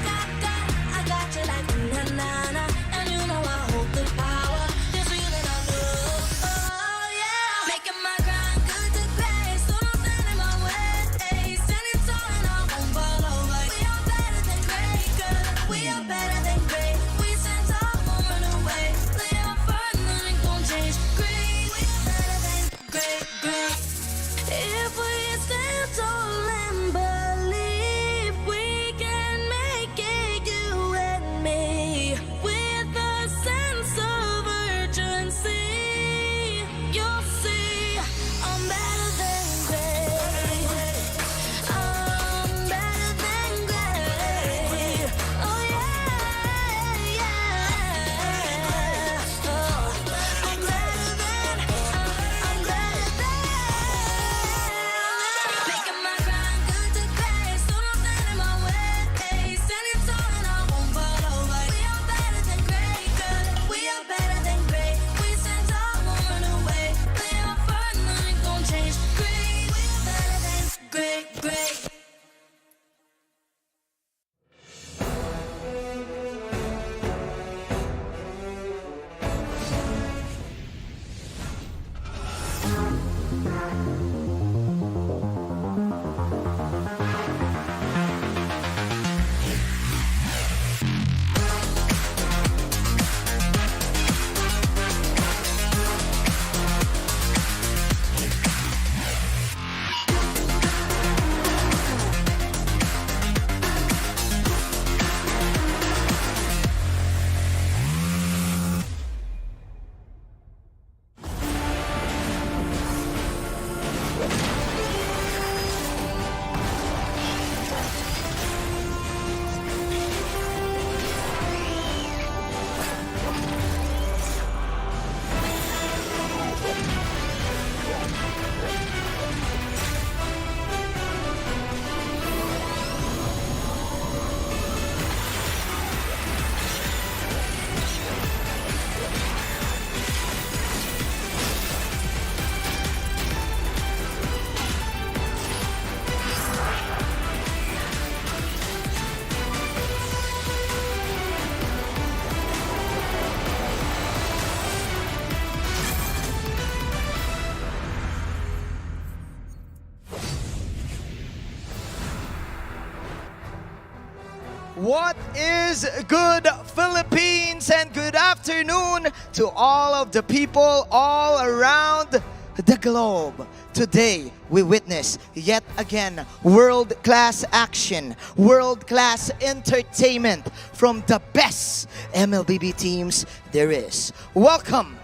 I got you like na-na-na. And you know I hold the power. This feeling I love. Oh yeah. Making my grind good to great. So don't stand in my way. Standing tall and I won't fall over. We are better than great. Good. We are better than great. We stand tall, won't run away. We are burn, nothing gon' change. Great. We are better than great. If we stand tall and believe we can make it, you and me, with a sense of urgency, you'll see I'm better than great. I'm better than great. Oh yeah. Oh, I'm better than. Making my grind good to great. So don't stand in my way. Standing tall and I won't fall over. We are better than great. Good. We are better than great. We stand tall, won't run away. We are burn, nothing gon' change. Great. We are better than great.
What is good, Philippines, and good afternoon to all of the people all around the globe. Today, we witness yet again world-class action, world-class entertainment from the best MLBB teams there is. Welcome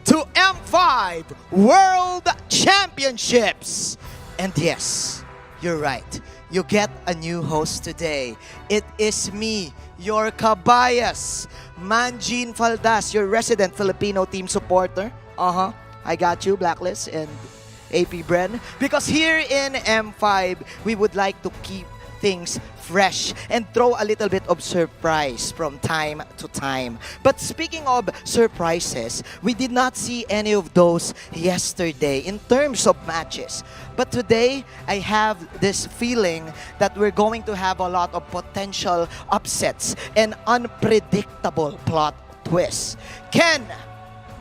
to M5 World Championships. And yes, you're right. You get a new host today. It is me, your kabayas, Manjin Faldas, your resident Filipino team supporter. I got you, Blacklist and AP Bren. Because here in M5, we would like to keep things fresh and throw a little bit of surprise from time to time. But speaking of surprises, we did not see any of those yesterday in terms of matches. But today, I have this feeling that we're going to have a lot of potential upsets and unpredictable plot quiz. Can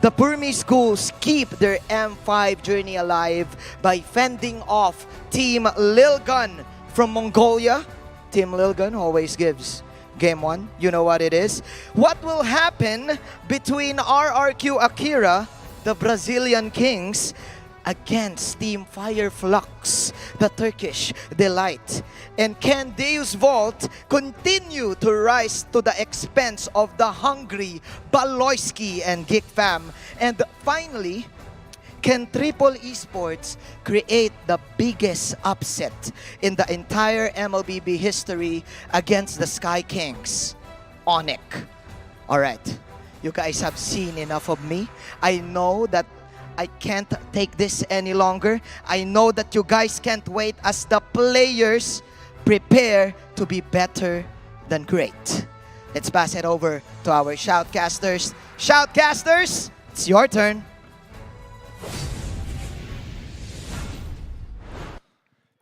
the Burmese schools keep their M5 journey alive by fending off Team Lil Gun from Mongolia? Team Lil Gun always gives game 1. You know what it is. What will happen between RRQ Akira, the Brazilian Kings, against Team Fireflux, the Turkish Delight? And can Deus Vault continue to rise to the expense of the hungry Baloyski and Geek Fam? And finally, can Triple Esports create the biggest upset in the entire MLBB history against the Sky Kings? Onic. Alright, you guys have seen enough of me. I know that I can't take this any longer. I know that you guys can't wait as the players prepare to be better than great. Let's pass it over to our Shoutcasters. Shoutcasters, it's your turn.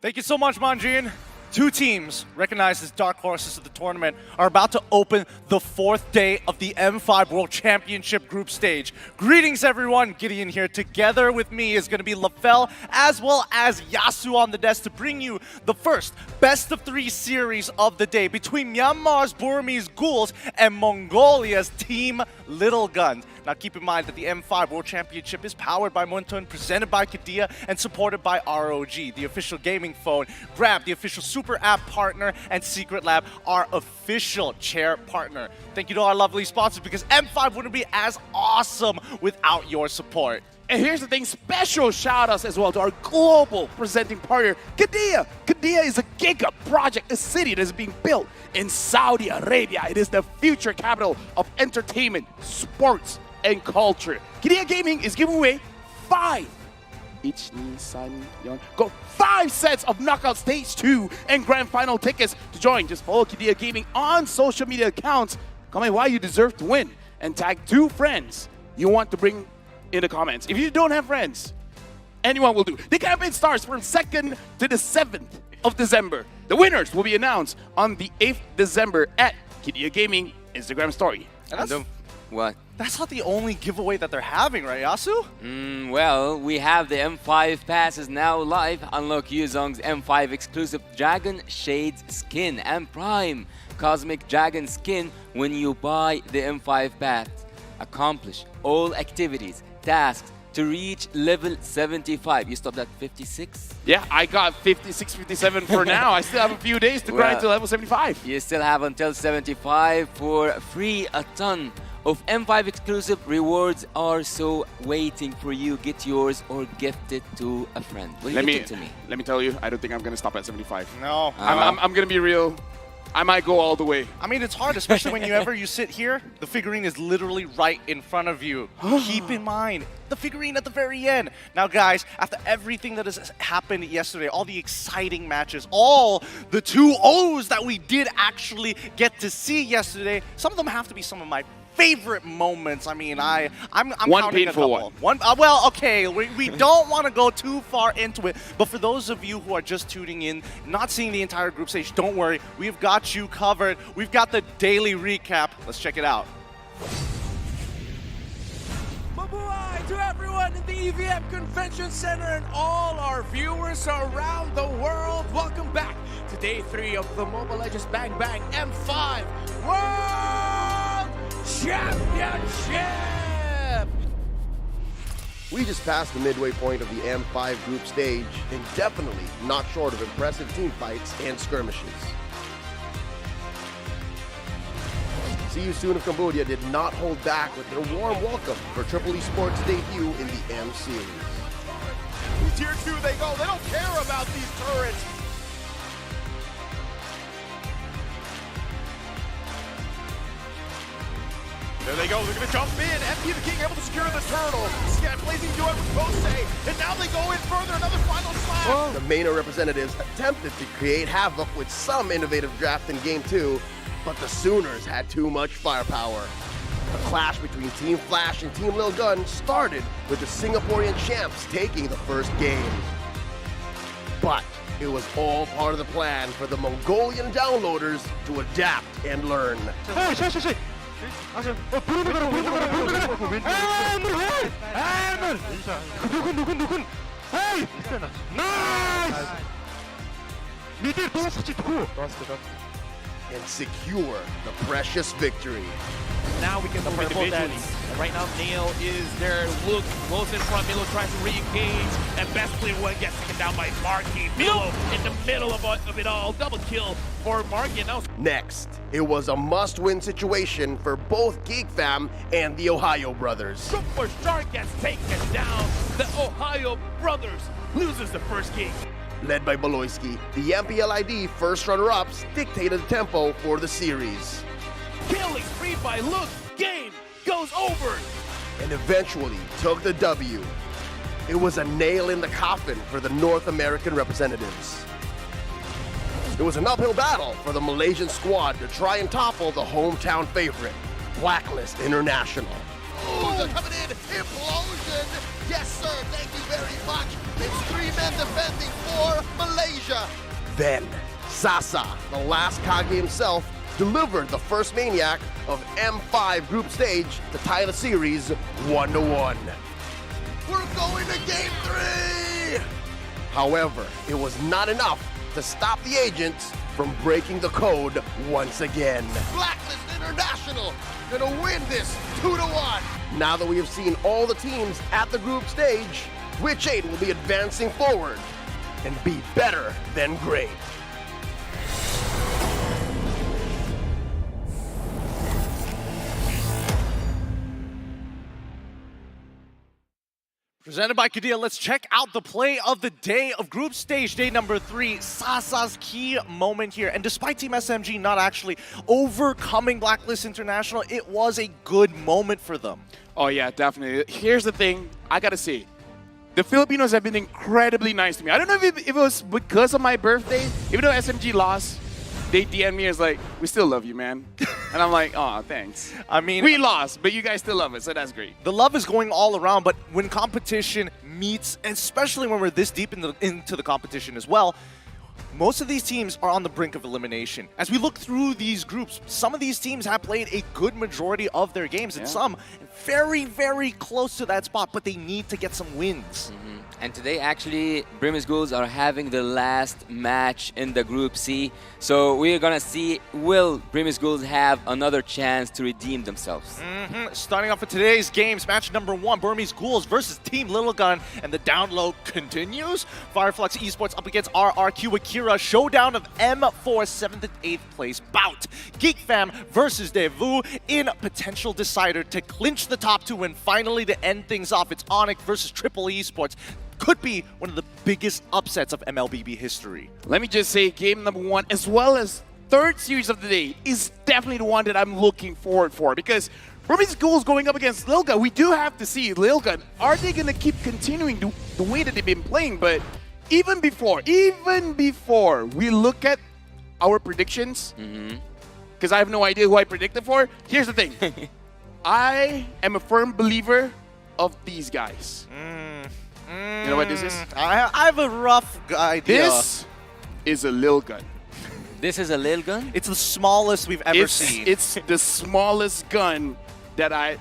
Thank you so much, Manjin. 2 teams recognized as dark horses of the tournament are about to open the 4th day of the M5 World Championship group stage. Greetings, everyone. Gideon here. Together with me is going to be LaFell as well as Yasu on the desk to bring you the first best of 3 series of the day between Myanmar's Burmese Ghouls and Mongolia's Team Little Guns. Now keep in mind that the M5 World Championship is powered by Muntun, presented by Kadia, and supported by ROG, the official gaming phone, Grab, the official super app partner, and Secret Lab, our official chair partner. Thank you to our lovely sponsors, because M5 wouldn't be as awesome without your support.
And here's the thing, special shout outs as well to our global presenting partner, Kadia. Kadia is a giga project, a city that is being built in Saudi Arabia. It is the future capital of entertainment, sports, and culture. Kadia Gaming is giving away 5 sets of Knockout Stage 2 and Grand Final tickets to join. Just follow Kadia Gaming on social media accounts. Comment why you deserve to win and tag 2 friends you want to bring in the comments. If you don't have friends, anyone will do. The campaign starts from 2nd to the 7th of December. The winners will be announced on the 8th December at Kadia Gaming Instagram story.
What?
That's not the only giveaway that they're having, right, Yasu?
Well, we have the M5 passes now live. Unlock Yuzong's M5 exclusive Dragon Shades skin and Prime Cosmic Dragon skin when you buy the M5 pass. Accomplish all activities, tasks to reach level 75. You stopped at 56?
Yeah, I got 56, 57 for now. I still have a few days to grind to level 75.
You still have until 75 for free. A ton of M5 exclusive rewards are so waiting for you. Get yours or gift it to a friend. Will you gift it to me?
Let me tell you, I don't think I'm going to stop at 75.
No.
I'm going to be real. I might go all the way.
I mean, it's hard, especially whenever you sit here. The figurine is literally right in front of you. Keep in mind, the figurine at the very end. Now, guys, after everything that has happened yesterday, all the exciting matches, all the 2-0s that we did actually get to see yesterday, some of them have to be some of my favorite moments. I mean, I'm
one
counting a
painful
couple. Well, okay, we don't want to go too far into it, but for those of you who are just tuning in, not seeing the entire group stage, don't worry, we've got you covered. We've got the daily recap. Let's check it out.
Mabuhay to everyone in the EVM Convention Center and all our viewers around the world. Welcome back to Day 3 of the Mobile Legends Bang Bang M5 World Championship!
We just passed the midway point of the M5 group stage and definitely not short of impressive team fights and skirmishes. See You Soon of Cambodia did not hold back with their warm welcome for Triple Esports' debut in the M Series.
Tier 2 they go, they don't care about these turrets. There they go, they're going to jump in. FP the King able to secure the turtle. Scan Blazing Duet with Kosei. And now they go in further, another final slap.
The MENA representatives attempted to create havoc with some innovative draft in Game 2, but the Sooners had too much firepower. The clash between Team Flash and Team Lil Gun started with the Singaporean champs taking the first game. But it was all part of the plan for the Mongolian downloaders to adapt and learn. And secure the precious victory.
Now we can move individually. Right now, Nail is there. Look, close in front. Milo tries to re-engage. And best player one gets taken down by Marky. Milo in the middle of it all. Double kill for Marky. Now
Next, it was a must-win situation for both Geek Fam and the Ohio brothers.
Superstar gets taken down. The Ohio brothers loses the first game.
Led by Baloyski, the MPLID first runner-ups dictated the tempo for the series.
Killing free by Look. Game goes over.
And eventually took the W. It was a nail in the coffin for the North American representatives. It was an uphill battle for the Malaysian squad to try and topple the hometown favorite, Blacklist International.
Oh, coming in, implosion. Yes, sir. Thank you very much. It's 3 men defending for Malaysia.
Then, Sasa, the last Kage himself, delivered the first Maniac of M5 group stage to tie the series 1-1.
We're going to game 3.
However, it was not enough to stop the agents from breaking the code once again.
Blacklist International gonna win this 2-1.
Now that we have seen all the teams at the group stage, which 8 will be advancing forward and be better than great?
Presented by Kadia, let's check out the play of the day of group stage, day number 3. Sasa's key moment here. And despite Team SMG not actually overcoming Blacklist International, it was a good moment for them.
Oh yeah, definitely. Here's the thing, I gotta say, the Filipinos have been incredibly nice to me. I don't know if it was because of my birthday, even though SMG lost, they DM me as like, we still love you, man. And I'm like, oh, thanks.
I mean,
we lost, but you guys still love us, so that's great.
The love is going all around, but when competition meets, especially when we're this deep into the competition as well, most of these teams are on the brink of elimination. As we look through these groups, some of these teams have played a good majority of their games, and some very, very close to that spot, but they need to get some wins.
And today, actually, Brimis Ghouls are having the last match in the Group C. So we're gonna see, will Brimis Ghouls have another chance to redeem themselves?
Starting off with today's games, match number 1, Burmese Ghouls versus Team Little Gun, and the download continues. Fireflux Esports up against RRQ Akira, showdown of M4 7th and 8th place bout. Geek Fam versus Devu in potential decider to clinch the top 2 and finally to end things off. It's Onyx versus Triple Esports. Could be one of the biggest upsets of MLBB history.
Let me just say, game number 1, as well as third series of the day, is definitely the one that I'm looking forward for, because Burmese Ghouls going up against Lil Gun, we do have to see Lil Gun, are they going to keep continuing the way that they've been playing? But even before we look at our predictions, because I have no idea who I predicted for, here's the thing. I am a firm believer of these guys. You know what this is?
I have a rough idea.
This is a Lil Gun.
This is a Lil Gun?
It's the smallest we've ever seen.
It's the smallest gun that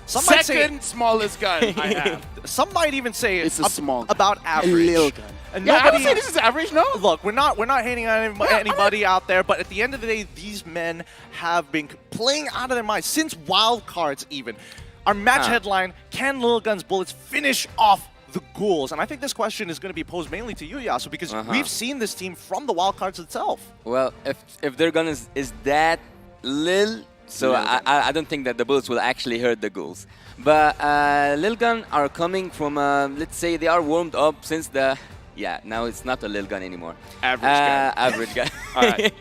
Second
smallest gun I have.
Some might even say
it's a small gun.
About average.
A Lil Gun.
And
yeah, I would say this is average, no?
Look, we're not hating on anybody out there, but at the end of the day, these men have been playing out of their minds since wildcards even. Our match headline, can Lil Gun's bullets finish off the Ghouls? And I think this question is going to be posed mainly to you, Yasu, because we've seen this team from the wildcards itself.
Well, if their gun is that Lil, so I don't think that the bullets will actually hurt the Ghouls. But Lil Gun are coming from, let's say they are warmed up since the... Yeah, now it's not a Lil Gun anymore.
Average guy.
Average guy.
All right.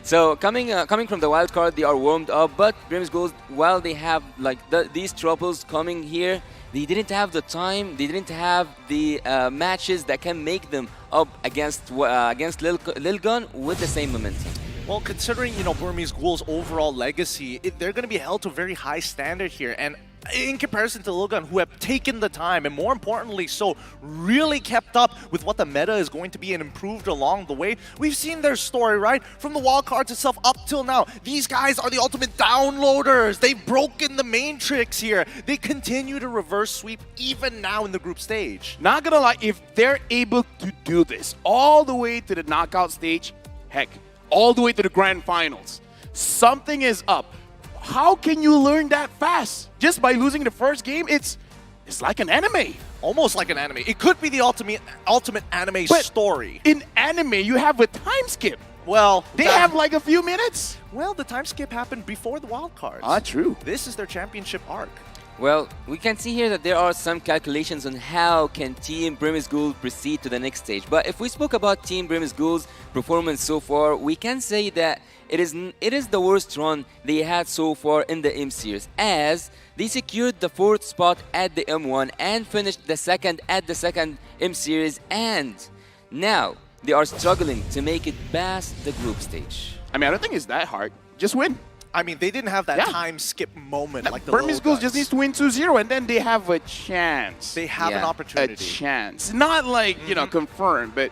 So coming from the wild card, they are warmed up. But Brimis Ghouls, while they have like these troubles coming here, they didn't have the time. They didn't have the matches that can make them up against Lil Gun with the same momentum.
Well, considering Burmese Ghouls' overall legacy, they're going to be held to a very high standard here, and in comparison to Lil Gun, who have taken the time and more importantly so really kept up with what the meta is going to be and improved along the way. We've seen their story, right? From the wildcards itself up till now. These guys are the ultimate downloaders. They've broken the matrix here. They continue to reverse sweep even now in the group stage.
Not gonna lie, if they're able to do this all the way to the knockout stage, heck, all the way to the grand finals, something is up. How can you learn that fast? Just by losing the first game? It's like an anime.
Almost like an anime. It could be the ultimate anime story.
In anime, you have a time skip.
Well,
they have like a few minutes.
Well, the time skip happened before the wildcards.
True.
This is their championship arc.
Well, we can see here that there are some calculations on how can Team Brimis Gould proceed to the next stage. But if we spoke about Team Brimis Gould's performance so far, we can say that it is the worst run they had so far in the M Series, as they secured the 4th spot at the M1 and finished the 2nd at the 2nd M Series, and now they are struggling to make it past the group stage.
I mean, I don't think it's that hard. Just win.
I mean, they didn't have that time skip moment like the
Brimis Gould just needs to win 2-0 and then they have a chance.
They have an opportunity.
A chance. Not like, you know, confirmed, but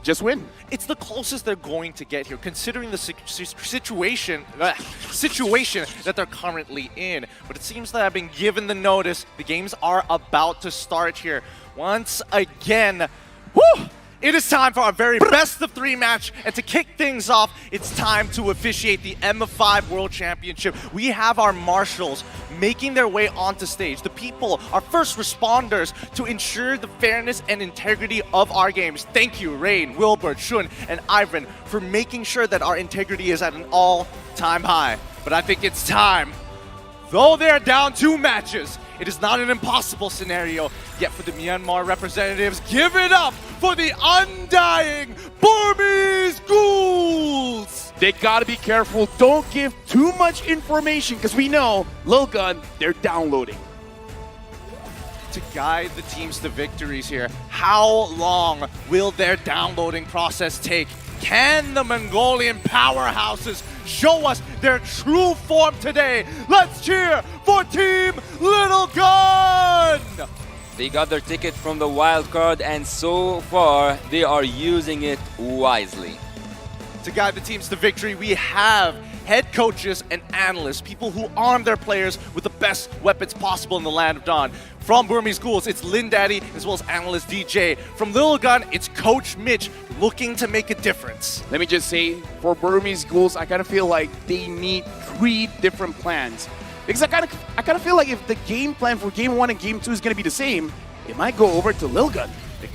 just win.
It's the closest they're going to get here, considering the situation that they're currently in. But it seems that I've been given the notice. The games are about to start here. Once again, whew! It is time for our very best of 3 match, and to kick things off, it's time to officiate the M5 World Championship. We have our marshals making their way onto stage. The people, our first responders, to ensure the fairness and integrity of our games. Thank you, Rain, Wilbert, Shun, and Ivan, for making sure that our integrity is at an all-time high. But I think it's time. Though they're down 2 matches, it is not an impossible scenario. Yet for the Myanmar representatives, give it up for the undying Burmese Ghouls!
They gotta be careful. Don't give too much information, because we know, Lil Gun, they're downloading.
To guide the teams to victories here, how long will their downloading process take? Can the Mongolian powerhouses show us their true form today? Let's cheer for Team Little Gun!
They got their ticket from the wild card, and so far they are using it wisely.
To guide the teams to victory, we have head coaches and analysts, people who arm their players with the best weapons possible in the Land of Dawn. From Burmese Ghouls, it's Lin Daddy, as well as analyst DJ. From Little Gun, it's Coach Mitch, looking to make a difference.
Let me just say, for Burmese Ghouls, I kind of feel like they need 3 different plans. Because I kind of feel like if the game plan for Game 1 and Game 2 is going to be the same, it might go over to Lil Gun.
It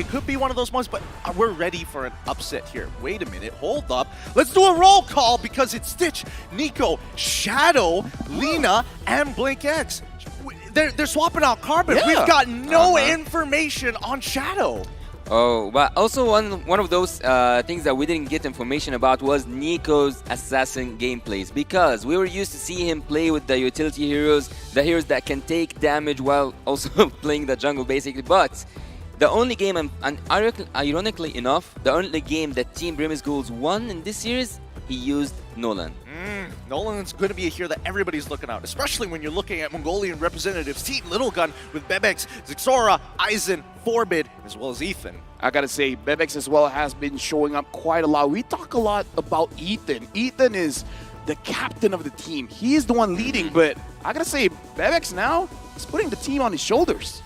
could be one of those moments, but we're ready for an upset here. Wait a minute, hold up. Let's do a roll call, because it's Stitch, Nico, Shadow, Lena, and Blink X. They're swapping out Carbon.
Yeah.
We've got no information on Shadow.
Oh, but also one of those things that we didn't get information about was Nico's assassin gameplays, because we were used to see him play with the utility heroes, the heroes that can take damage while also playing the jungle basically. But the only game, and ironically enough, the only game that Team Brimis Ghouls won in this series, he used Nolan.
Nolan's going to be a hero that everybody's looking out, especially when you're looking at Mongolian representatives. Team Little Gun with Bebex, Zixora, Aizen, Forbid, as well as Ethan.
I gotta say, Bebex as well has been showing up quite a lot. We talk a lot about Ethan. Ethan is the captain of the team. He is the one leading, but I gotta say, Bebex now is putting the team on his shoulders.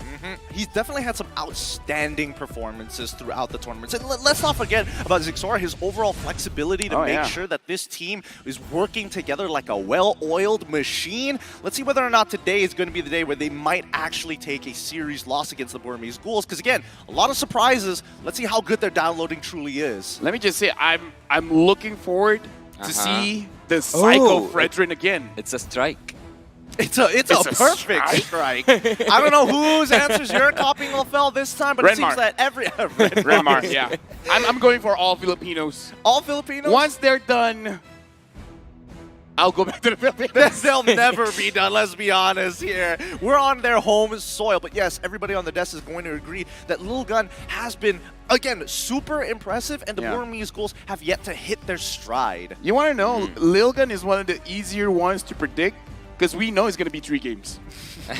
He's definitely had some outstanding performances throughout the tournaments. And let's not forget about Zixora, his overall flexibility to make sure that this team is working together like a well-oiled machine. Let's see whether or not today is going to be the day where they might actually take a series loss against the Burmese Ghouls. Because again, a lot of surprises. Let's see how good their downloading truly is.
Let me just say, I'm looking forward to see the Psycho Fredrin again.
It's a strike.
It's a perfect strike. I don't know whose answers you're copying, Lafell, this time, but it seems that every...
Renmar, yeah. I'm going for all Filipinos.
All Filipinos?
Once they're done, I'll go back to the Philippines.
They'll never be done, let's be honest here. We're on their home soil, but yes, everybody on the desk is going to agree that Lil Gun has been, again, super impressive, and the Burmese Ghouls have yet to hit their stride.
You want to know, Lil Gun is one of the easier ones to predict because we know it's going to be 3 games.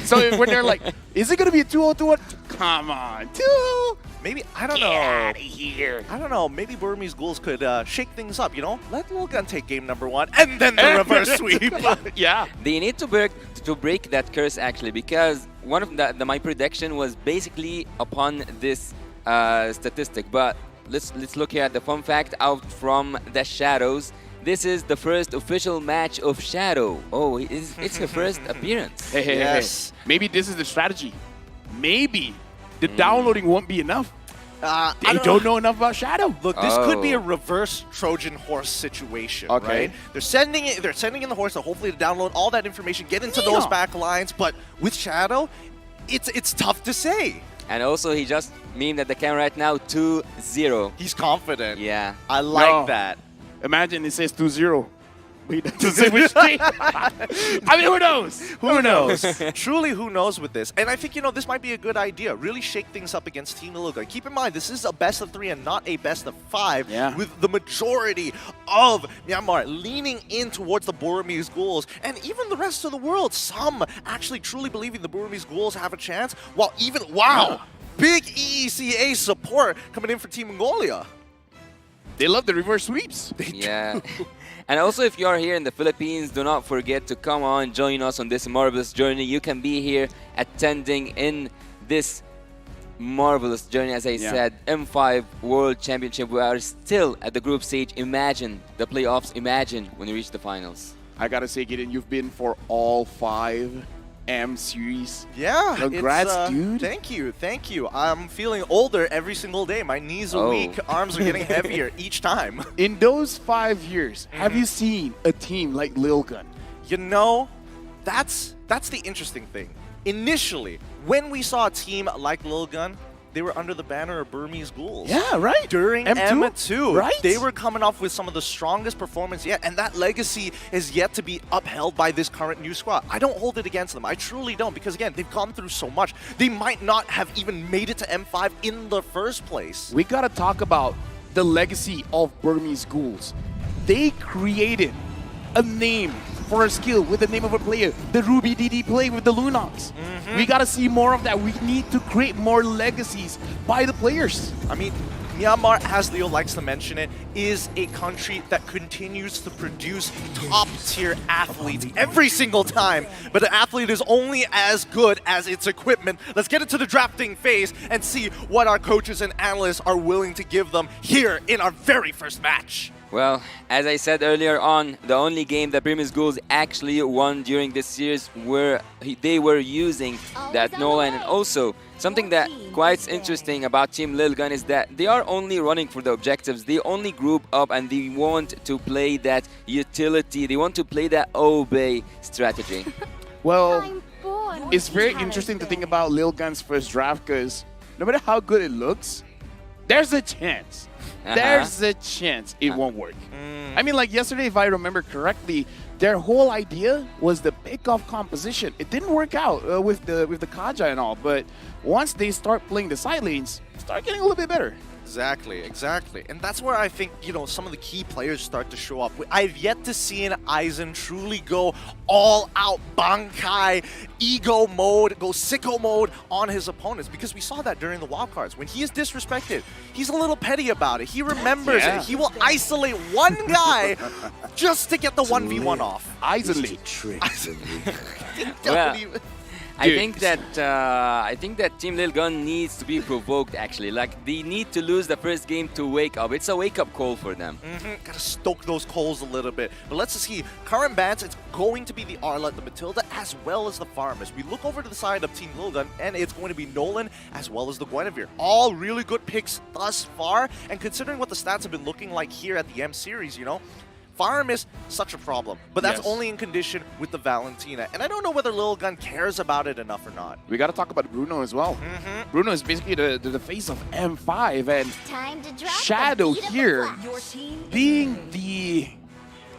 So when they're like, is it going to be a 2-0-2-1? Come on, 2.
Maybe, I don't
Get
know.
outta here.
I don't know. Maybe Burmese Ghouls could shake things up, you know? Let Lil Gun take game number 1 and then the reverse sweep.
Yeah.
They need to break that curse actually, because one of my prediction was basically upon this statistic. But let's look here at the fun fact out from the Shadows. This is the first official match of Shadow. Oh, it's her first appearance.
Hey, yes. Maybe this is the strategy. Maybe the downloading won't be enough. They don't know enough about Shadow.
Look, this could be a reverse Trojan horse situation, right? They're sending in the horse to hopefully to download all that information, get into those back lines, but with Shadow, it's tough to say.
And also, he just memed at the camera right now, 2-0.
He's confident.
Yeah.
I like that.
Imagine it says 2-0. He doesn't say which team. I mean, who knows? Who knows?
Truly, who knows with this? And I think, this might be a good idea. Really shake things up against Team Lil Gun. Keep in mind, this is a best of 3 and not a best of 5.
Yeah.
With the majority of Myanmar leaning in towards the Burmese Ghouls. And even the rest of the world, some actually truly believing the Burmese Ghouls have a chance. While even, big EECA support coming in for Team Mongolia.
They love the reverse sweeps.
Yeah. And also, if you are here in the Philippines, do not forget to come on, join us on this marvelous journey. You can be here attending in this marvelous journey. As I said, M5 World Championship. We are still at the group stage. Imagine the playoffs. Imagine when we reach the finals.
I gotta say, Gideon, you've been for all 5 M series.
Yeah.
Congrats, dude.
Thank you. I'm feeling older every single day. My knees are weak, arms are getting heavier each time.
In those 5 years, have you seen a team like Lil Gun?
That's the interesting thing. Initially, when we saw a team like Lil Gun, they were under the banner of Burmese Ghouls.
Yeah, right.
During M2,
right?
They were coming off with some of the strongest performance yet, and that legacy is yet to be upheld by this current new squad. I don't hold it against them. I truly don't, because again, they've gone through so much. They might not have even made it to M5 in the first place.
We gotta talk about the legacy of Burmese Ghouls. They created a name for a skill with the name of a player, the Ruby DD play with the Lunox. We gotta see more of that. We need to create more legacies by the players.
I mean, Myanmar, as Leo likes to mention it, is a country that continues to produce top-tier athletes every single time. But an athlete is only as good as its equipment. Let's get into the drafting phase and see what our coaches and analysts are willing to give them here in our very first match.
Well, as I said earlier on, the only game that Burmese Ghouls actually won during this series they were using that Nolan. And also, something that quite interesting about Team Lil Gun is that they are only running for the objectives. They only group up and they want to play that utility. They want to play that obey strategy.
Well, it's very interesting to think about Lil Gun's first draft, because no matter how good it looks, there's a chance. There's a chance it won't work. I mean, like yesterday, if I remember correctly, their whole idea was the pick-off composition. It didn't work out with the Kaja and all, but once they start playing the side lanes, start getting a little bit better.
Exactly. And that's where I think, some of the key players start to show up. I've yet to see an Aizen truly go all out Bankai, ego mode, go sicko mode on his opponents, because we saw that during the wildcards. When he is disrespected, he's a little petty about it. He remembers it. He will isolate one guy just to get the 1v1 off.
Isolate.
I think that Team Lil Gun needs to be provoked, actually. Like, they need to lose the first game to wake up. It's a wake-up call for them.
Gotta stoke those coals a little bit. But let's see. Current bans, it's going to be the Arlet, the Matilda, as well as the Farmers. We look over to the side of Team Lil Gun, and it's going to be Nolan, as well as the Guinevere. All really good picks thus far. And considering what the stats have been looking like here at the M Series, Farm is such a problem, but that's only in condition with the Valentina. And I don't know whether Lil Gun cares about it enough or not.
We got to talk about Bruno as well. Bruno is basically the face of M5, and Shadow here, being the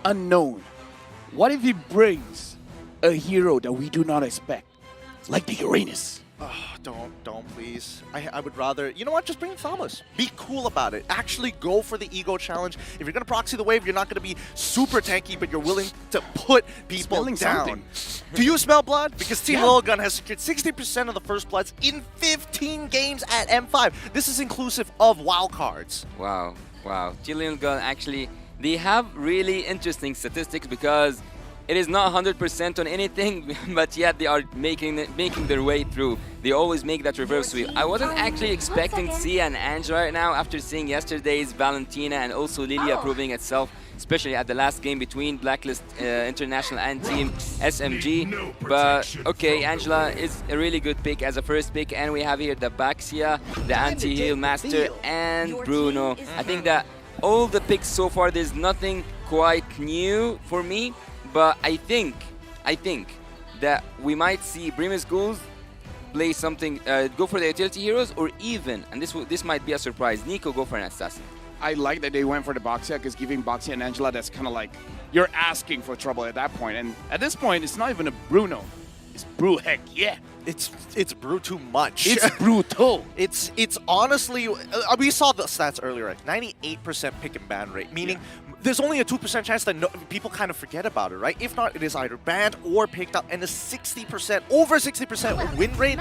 unknown. What if he brings a hero that we do not expect? like the Uranus.
Oh, don't please. I would rather, you know what, just bring in Thomas. Be cool about it. Actually go for the ego challenge. If you're going to proxy the wave, you're not going to be super tanky, but you're willing to put people
Smelling
down.
something.
Do you smell blood? Because Team Lilgun has secured 60% of the first bloods in 15 games at M5. This is inclusive of wildcards.
Wow, wow. Team Lilgun actually, they have really interesting statistics because it is not 100% on anything, but yet they are making their way through. They always make that reverse sweep. I wasn't actually expecting Sia and ENG right now after seeing yesterday's Valentina and also Lilia proving itself, especially at the last game between Blacklist International and Team SMG. But okay, Angela is a really good pick as a first pick, and we have here the Baxia, the anti-heal master, and Bruno. I think that all the picks so far, there's nothing quite new for me. But I think that we might see Brimus Ghouls play something, go for the utility heroes, or even, and this might be a surprise, Nico go for an assassin.
I like that they went for the Baxia, because giving Baxia and Angela, that's kind of like, you're asking for trouble at that point. And at this point, it's not even a Bruno. It's Brew, heck yeah.
It's Brew too much.
It's brutal.
It's honestly, we saw the stats earlier, right? 98% pick and ban rate, meaning there's only a 2% chance that people kind of forget about it, right? If not, it is either banned or picked up, and a 60%, over 60% win rate,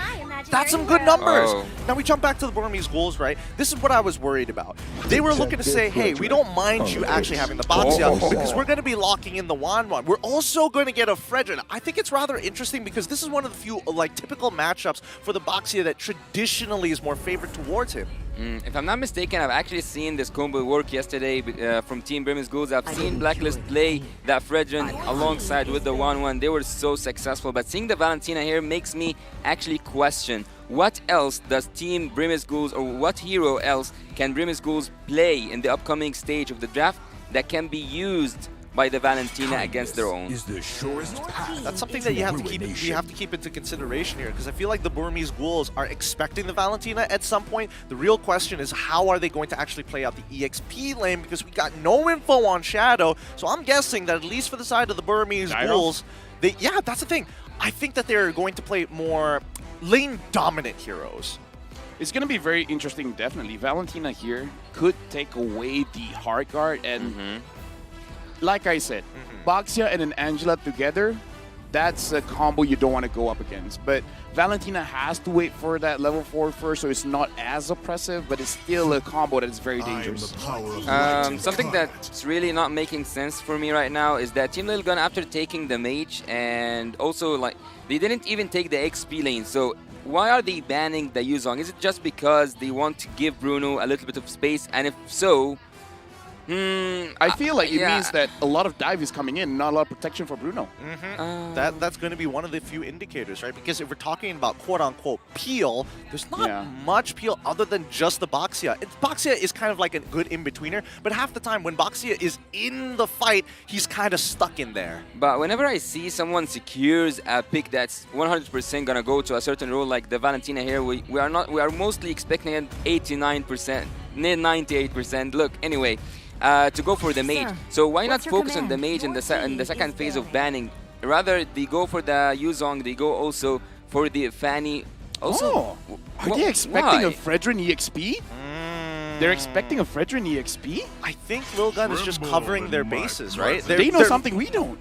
that's some good numbers.
Oh.
Now we jump back to the Burmese goals, right? This is what I was worried about. They were looking to say, hey, we don't mind you actually having the Baxia because we're going to be locking in the Wanwan. We're also going to get a Fredrin. I think it's rather interesting because this is one of the few like typical matchups for the Baxia that traditionally is more favored towards him.
If I'm not mistaken, I've actually seen this combo work yesterday from Team Brimus Ghouls. I've seen Blacklist play that Fredrin alongside with the 1-1. They were so successful, but seeing the Valentina here makes me actually question what else does Team Brimus Ghouls, or what hero else can Brimus Ghouls play in the upcoming stage of the draft that can be used by the Valentina against their own.
Is the surest path.
That's something that you have to keep into consideration here, because I feel like the Burmese Ghouls are expecting the Valentina at some point. The real question is, how are they going to actually play out the EXP lane, because we got no info on Shadow. So I'm guessing that at least for the side of the Burmese Ghouls, yeah, that's the thing. I think that they're going to play more lane dominant heroes.
It's going to be very interesting, definitely. Valentina here could take away the hard guard, and like I said, Baxia and an Angela together, that's a combo you don't want to go up against. But Valentina has to wait for that level 4 first, so it's not as oppressive, but it's still a combo that is very dangerous.
Something that's really not making sense for me right now is that Team Lilgun, after taking the mage, and also like they didn't even take the XP lane, so why are they banning the Yuzong? Is it just because they want to give Bruno a little bit of space? And if so,
I feel like it means that a lot of dive is coming in, not a lot of protection for Bruno.
That's going to be one of the few indicators, right? Because if we're talking about quote-unquote peel, there's not much peel other than just the Baxia. Baxia is kind of like a good in-betweener, but half the time when Baxia is in the fight, he's kind of stuck in there.
But whenever I see someone secures a pick that's 100% gonna go to a certain role, like the Valentina here, we are mostly expecting an 89%, near 98%. Look, anyway. To go for the mage. So why not focus on the mage in the second phase of banning? Rather, they go for the Yuzong, they go also for the Fanny. Also,
are they expecting a Fredrin EXP? They're expecting a Fredrin EXP?
I think Lilgun is just covering their bases, right?
They know something we don't.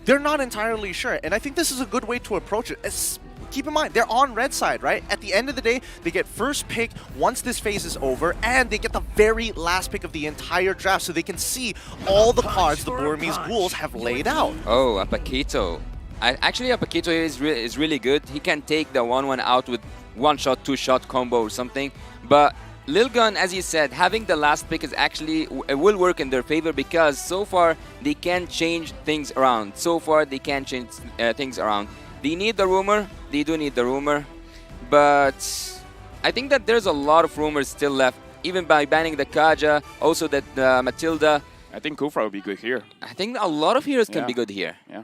They're not entirely sure, and I think this is a good way to approach it. Keep in mind, they're on red side, right? At the end of the day, they get first pick once this phase is over, and they get the very last pick of the entire draft, so they can see all the cards the Burmese Ghouls have laid out.
Oh, a Paquito. Actually, a Paquito is really good. He can take the 1-1 out with 1-shot, 2-shot combo or something. But Lilgun, as you said, having the last pick is actually will work in their favor, because so far they can change things around. They need the rumor. They do need the rumor. But I think that there's a lot of rumors still left, even by banning the Kaja, also that Matilda.
I think Kufra would be good here.
I think a lot of heroes can be good here.
Yeah.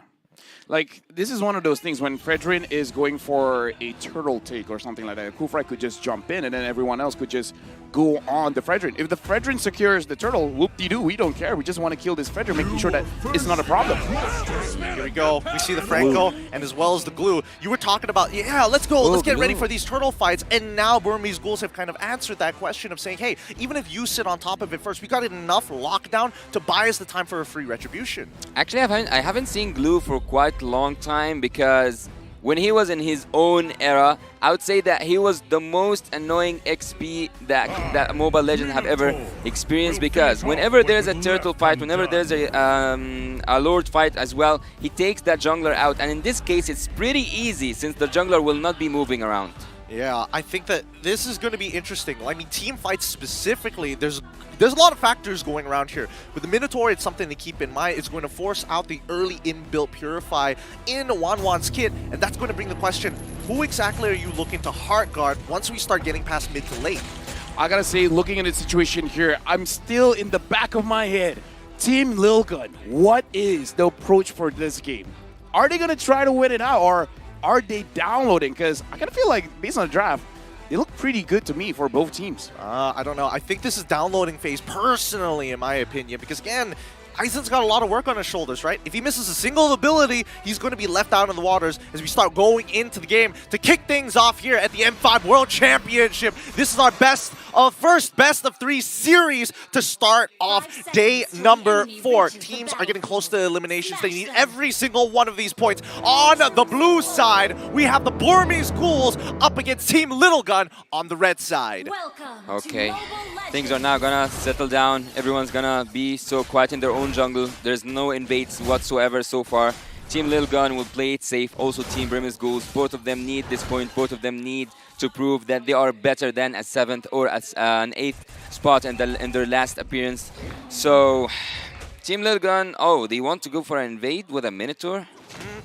Like, this is one of those things when Fredrin is going for a turtle take or something like that. Kufra could just jump in, and then everyone else could just go on the Fredrin. If the Fredrin secures the turtle, whoop-de-doo, we don't care. We just want to kill this Fredrin, making sure that it's not a problem.
Here we go. We see the Franco and as well as the glue. You were talking about, yeah, let's go. Let's get ready for these turtle fights. And now Burmese Ghouls have kind of answered that question of saying, hey, even if you sit on top of it first, we got enough lockdown to buy us the time for a free retribution.
Actually, I haven't seen Glue for quite a long time because when he was in his own era, I would say that he was the most annoying XP that Mobile Legends have ever experienced, because whenever there's a turtle fight, whenever there's a Lord fight as well, he takes that jungler out, and in this case it's pretty easy since the jungler will not be moving around.
Yeah, I think that this is going to be interesting. I mean, team fights specifically, there's a lot of factors going around here. With the Minotaur, it's something to keep in mind. It's going to force out the early inbuilt Purify in Wanwan's kit, and that's going to bring the question, who exactly are you looking to hard guard once we start getting past mid to late?
I gotta say, looking at the situation here, I'm still in the back of my head. Team Lil Gun, what is the approach for this game? Are they gonna try to win it out, or are they downloading? Because I kind of feel like, based on the draft, they look pretty good to me for both teams.
I don't know. I think this is downloading phase, personally, in my opinion, because again, Aizen's got a lot of work on his shoulders, right? If he misses a single ability, he's going to be left out in the waters as we start going into the game to kick things off here at the M5 World Championship. This is our first best of 3 series to start off day number 4. Teams are getting close to eliminations. They need every single one of these points. On the blue side, we have the Burmese Ghouls up against Team Little Gun on the red side.
Okay, things are now gonna settle down. Everyone's gonna be so quiet in their own jungle. There's no invades whatsoever so far. Team Lil Gun will play it safe. Also Team Burmese Ghouls. Both of them need this point. Both of them need to prove that they are better than a 7th or an 8th spot in their last appearance. So Team Lil Gun, they want to go for an invade with a Minotaur?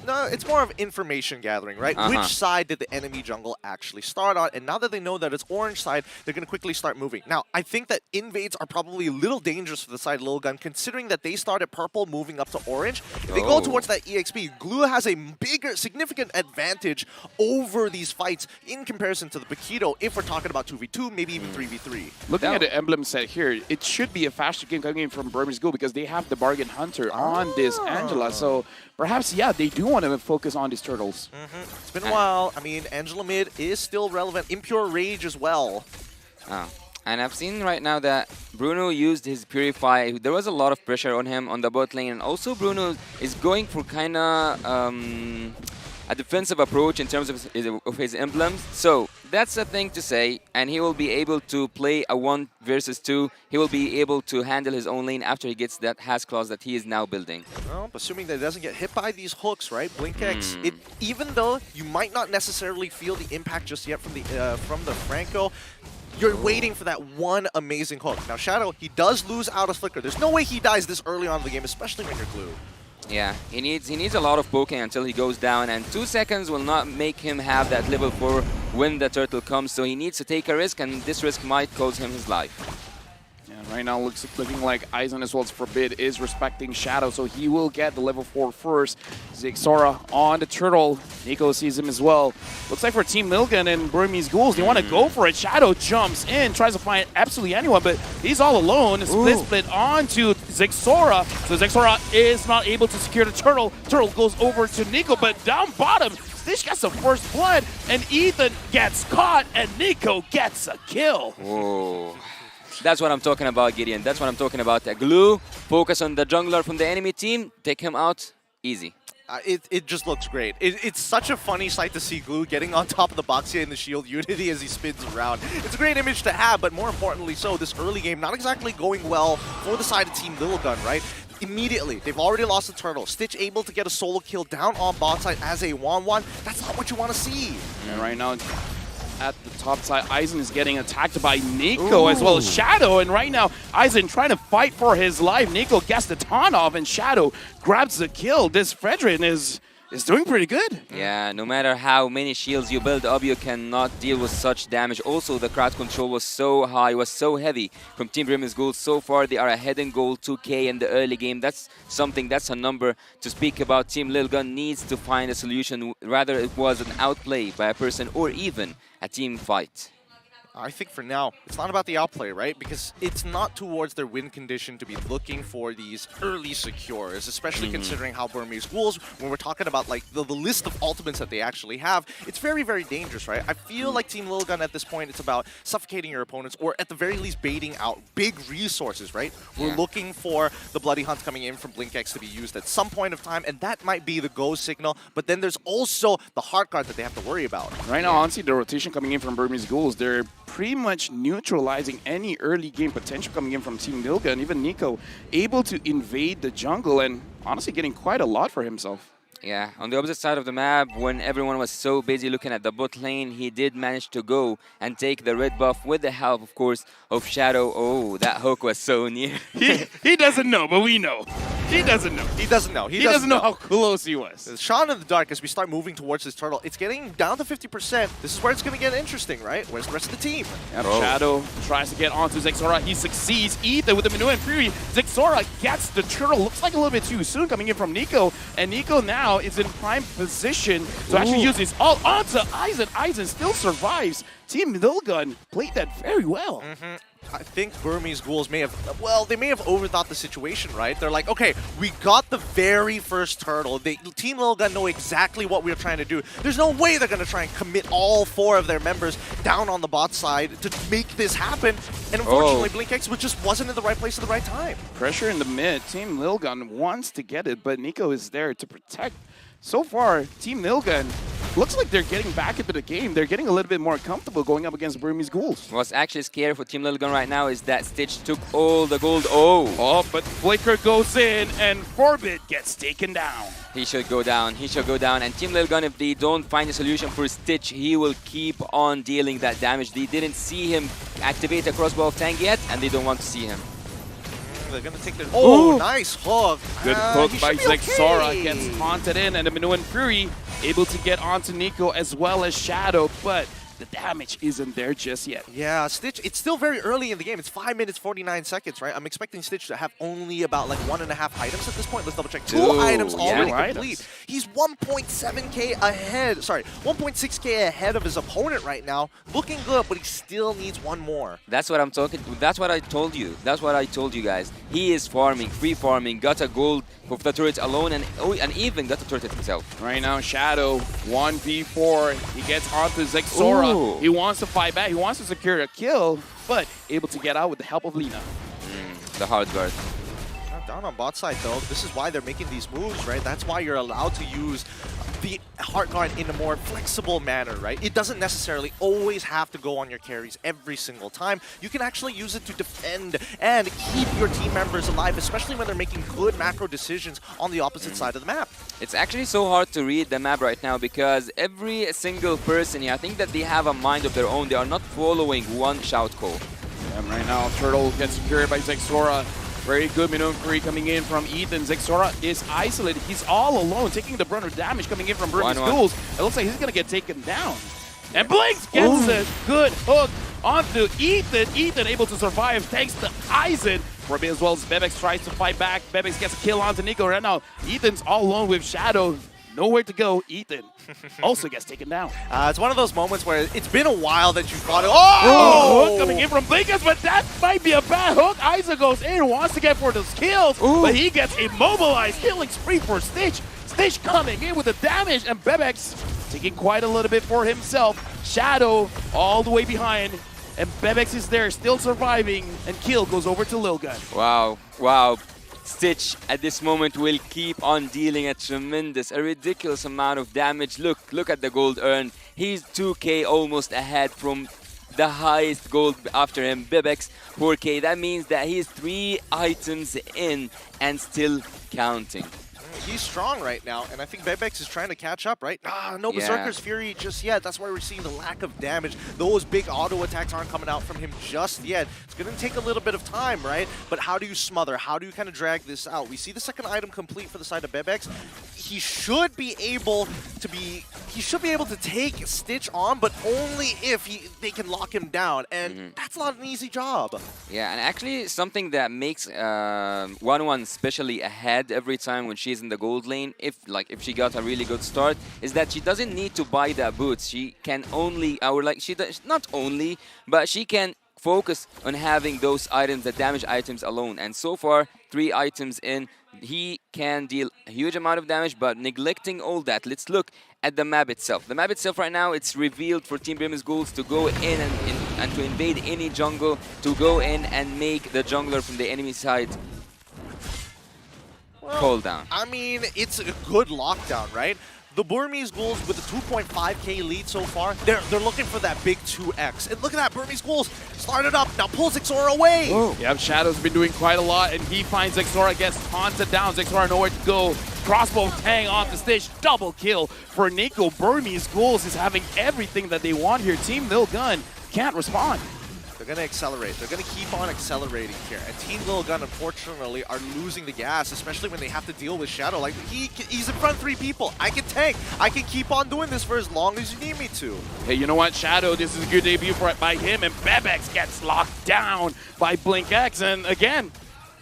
No, it's more of information gathering, right? Which side did the enemy jungle actually start on? And now that they know that it's orange side, they're going to quickly start moving. Now, I think that invades are probably a little dangerous for the side of Lil Gun, considering that they started purple moving up to orange. If they go towards that EXP, Glue has a bigger, significant advantage over these fights in comparison to the Paquito, if we're talking about 2v2, maybe even 3v3.
Looking at the emblem set here, it should be a faster game coming in from Burmese Ghouls because they have the Bargain Hunter on this Angela. So perhaps, yeah, they do want to focus on these turtles.
It's been a while. I mean, Angela mid is still relevant. Impure Rage as well.
And I've seen right now that Bruno used his Purify. There was a lot of pressure on him on the bot lane. And also Bruno is going for kind of a defensive approach in terms of his emblems. So that's a thing to say. And he will be able to play a 1 versus 2. He will be able to handle his own lane after he gets that Has Claws that he is now building.
Well, assuming that it doesn't get hit by these hooks, right? Blink X, even though you might not necessarily feel the impact just yet from the Franco, you're waiting for that one amazing hook. Now, Shadow, he does lose out a Flicker. There's no way he dies this early on in the game, especially when you're Glue.
Yeah, he needs a lot of poking until he goes down, and 2 seconds will not make him have that level 4 when the turtle comes, so he needs to take a risk, and this risk might cost him his life.
Right now, looking like Aizen as well as Forbid is respecting Shadow, so he will get the level 4 first. Zixora on the turtle. Nico sees him as well. Looks like for Team Lilgan and Burmese Ghouls, they want to go for it. Shadow jumps in, tries to find absolutely anyone, but he's all alone. Split onto Zixora. So Zixora is not able to secure the turtle. Turtle goes over to Nico, but down bottom, Stitch gets the first blood, and Ethan gets caught, and Nico gets a kill.
Whoa. That's what I'm talking about, Gideon. That's what I'm talking about. Glue, focus on the jungler from the enemy team, take him out, easy.
It just looks great. It's such a funny sight to see Glue getting on top of the Boxia in the shield Unity as he spins around. It's a great image to have, but more importantly so, this early game not exactly going well for the side of Team Little Gun, right? Immediately, they've already lost the turtle. Stitch able to get a solo kill down on bot side as a 1-1. That's not what you want to see.
And right now, at the top side, Aizen is getting attacked by Nico as well as Shadow, and right now Aizen trying to fight for his life. Nico gets the taunt off and Shadow grabs the kill. This Fredrin is doing pretty good.
Yeah, no matter how many shields you build up, you cannot deal with such damage. Also, the crowd control was so high, was so heavy from Team Burmese Ghouls. So far, they are ahead in goal 2K in the early game. That's something, that's a number to speak about. Team Lil Gun needs to find a solution. Rather, it was an outplay by a person or even a team fight.
I think for now, it's not about the outplay, right? Because it's not towards their win condition to be looking for these early secures, especially considering how Burmese Ghouls, when we're talking about like the list of ultimates that they actually have, it's very, very dangerous, right? I feel like Team Lilgun at this point, it's about suffocating your opponents or at the very least baiting out big resources, right? We're looking for the Bloody Hunt coming in from BlinkX to be used at some point of time, and that might be the go signal, but then there's also the Heart Guard that they have to worry about.
Right now, honestly, the rotation coming in from Burmese Ghouls, they're pretty much neutralizing any early game potential coming in from Team Nilga, and even Nico able to invade the jungle and honestly getting quite a lot for himself.
Yeah, on the opposite side of the map, when everyone was so busy looking at the bot lane, he did manage to go and take the red buff with the help, of course, of Shadow. Oh, that hook was so near.
He doesn't know, but we know. He doesn't know.
He doesn't know.
He doesn't know how close he was.
Sean in the dark, as we start moving towards this turtle, it's getting down to 50%. This is where it's going to get interesting, right? Where's the rest of the team?
Yep, Shadow tries to get onto Zexora. He succeeds. Ethan with the Minuan Fury. Zexora gets the turtle. Looks like a little bit too soon coming in from Nico. And Nico now is in prime position to actually use his ult onto Aizen. Aizen still survives. Team Nilgun played that very well.
I think Burmese Ghouls may have, well, they may have overthought the situation, right? They're like, okay, we got the very first turtle. Team Lilgun know exactly what we're trying to do. There's no way they're going to try and commit all 4 of their members down on the bot side to make this happen. And unfortunately, BlinkX just wasn't in the right place at the right time.
Pressure in the mid. Team Lilgun wants to get it, but Nico is there to protect. So far, Team Nilgun looks like they're getting back into the game. They're getting a little bit more comfortable going up against Burmese Ghouls.
What's actually scary for Team Lilgun right now is that Stitch took all the gold. Oh,
but Flicker goes in and Forbid gets taken down.
He should go down. He should go down. And Team Lilgun, if they don't find a solution for Stitch, he will keep on dealing that damage. They didn't see him activate a crossbow of Tang yet, and they don't want to see him.
They're going to take their... Oh, nice hook.
Good hook by Zexora. Gets haunted in, and the Minuan Fury able to get onto Nico as well as Shadow, but the damage isn't there just yet.
Yeah, Stitch, it's still very early in the game. It's 5 minutes, 49 seconds, right? I'm expecting Stitch to have only about like 1.5 items at this point. Let's double check. 2 items already complete. He's 1.7k ahead, sorry, 1.6k ahead of his opponent right now. Looking good, but he still needs 1 more.
That's what I'm talking, that's what I told you. That's what I told you guys. He is farming, free farming, got a gold for the turret alone, and even got the turret himself.
Right now, Shadow, 1v4. He gets onto Zexora. He wants to fight back. He wants to secure a kill, but able to get out with the help of Lina.
The hard guard.
Down on bot side, though. This is why they're making these moves, right? That's why you're allowed to use the Heart Guard in a more flexible manner, right? It doesn't necessarily always have to go on your carries every single time. You can actually use it to defend and keep your team members alive, especially when they're making good macro decisions on the opposite side of the map.
It's actually so hard to read the map right now because every single person here, I think that they have a mind of their own. They are not following one shout call.
And right now, Turtle gets secured by Zexora. Very good Minuan Fury coming in from Ethan. Zexora is isolated. He's all alone, taking the brunt of damage coming in from Burmese Ghouls. It looks like he's going to get taken down. And Blinks gets a good hook onto Ethan. Ethan able to survive thanks to Aizen. Forbid as well as Bebex tries to fight back. Bebex gets a kill onto Nico. Right now, Ethan's all alone with Shadow. Nowhere to go. Ethan also gets taken down.
It's one of those moments where it's been a while that you've got it.
Hook coming in from Blinkus, but that might be a bad hook. Isaac goes in, wants to get for those kills, but he gets immobilized. Killing spree for Stitch. Stitch coming in with the damage, and Bebex taking quite a little bit for himself. Shadow all the way behind, and Bebex is there, still surviving, and kill goes over to Lilgun.
Wow. Stitch at this moment will keep on dealing a ridiculous amount of damage. Look at the gold earned. He's 2k almost ahead from the highest gold after him, Bebex, 4k. That means that he's 3 items in and still counting.
He's strong right now, and I think Bebex is trying to catch up, right? No Berserker's Fury just yet. That's why we're seeing the lack of damage. Those big auto attacks aren't coming out from him just yet. It's going to take a little bit of time, right? But how do you smother? How do you kind of drag this out? We see the second item complete for the side of Bebex. he should be able to take Stitch on, but only if they can lock him down, and that's not an easy job.
Yeah, and actually something that makes 1-1 especially ahead every time when she's in the gold lane, if she got a really good start, is that she doesn't need to buy the boots. She can only, not only, but she can focus on having those items, the damage items alone. And so far, 3 items in, he can deal a huge amount of damage, but neglecting all that, let's look at the map itself. The map itself right now, it's revealed for Team Brim's Ghouls to go in and to invade any jungle, to go in and make the jungler from the enemy side fall down.
I mean, it's a good lockdown, right? The Burmese Ghouls with a 2.5k lead so far, they're looking for that big 2x. And look at that, Burmese Ghouls started up, now pulls Xora away.
Whoa. Yep, Shadow's been doing quite a lot, and he finds Xora, gets taunted down. Xora nowhere to go. Crossbow Tang off the stage, double kill for Nico. Burmese Ghouls is having everything that they want here. Team Lil Gun can't respond.
They're going to accelerate. They're going to keep on accelerating here. And Team Lil Gun, unfortunately, are losing the gas, especially when they have to deal with Shadow. Like, he's in front of 3 people. I can tank. I can keep on doing this for as long as you need me to.
Hey, you know what? Shadow, this is a good debut by him, and Bebex gets locked down by BlinkX. And again,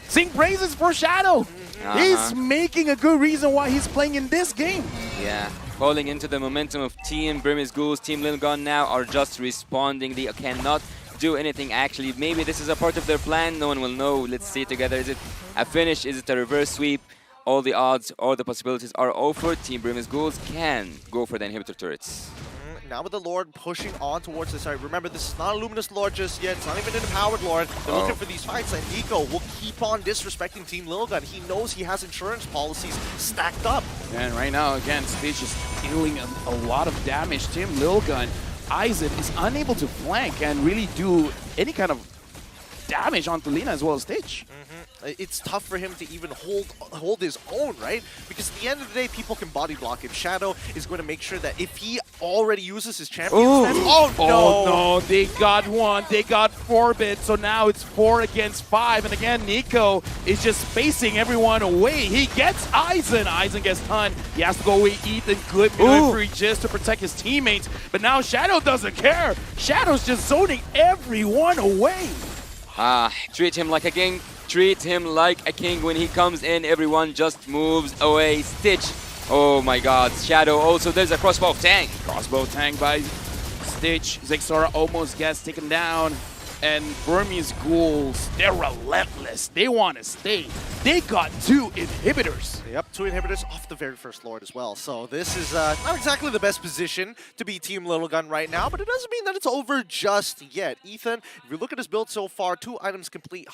sing praises for Shadow. He's making a good reason why he's playing in this game.
Yeah. Falling into the momentum of Team Burmese Ghouls, Team Lil Gun now are just responding. They cannot do anything actually. Maybe this is a part of their plan, no one will know. Let's see together. Is it a finish? Is it a reverse sweep? All the odds, all the possibilities are offered. Team Burmese Ghouls can go for the inhibitor turrets.
Now with the Lord pushing on towards this side. Remember, this is not a Luminous Lord just yet. It's not even an empowered Lord. They're looking for these fights, and Nico will keep on disrespecting Team Lil Gun. He knows he has insurance policies stacked up.
And right now, again, Stitch is dealing a lot of damage. Team Lil Gun, Aizen is unable to flank and really do any kind of damage onto Lina as well as Stitch.
It's tough for him to even hold his own, right? Because at the end of the day, people can body block him. Shadow is going to make sure that if he already uses his champion stats, oh no,
they got one, they got 4-bit, so now it's 4 against 5, and again, Nico is just spacing everyone away. He gets Aizen, Aizen gets Hun, he has to go away, Ethan, good maneuver just to protect his teammates, but now Shadow doesn't care. Shadow's just zoning everyone away.
Treat him like a king. Treat him like a king. When he comes in, everyone just moves away. Stitch. Oh my god. Shadow also. There's a crossbow Tang.
Crossbow Tang by Stitch. Xora almost gets taken down. And Burmese Ghouls, they're relentless. They want to stay. They got 2 inhibitors.
Yep, 2 inhibitors off the very first Lord as well. So this is not exactly the best position to be Team Little Gun right now, but it doesn't mean that it's over just yet. Ethan, if you look at his build so far, 2 items complete.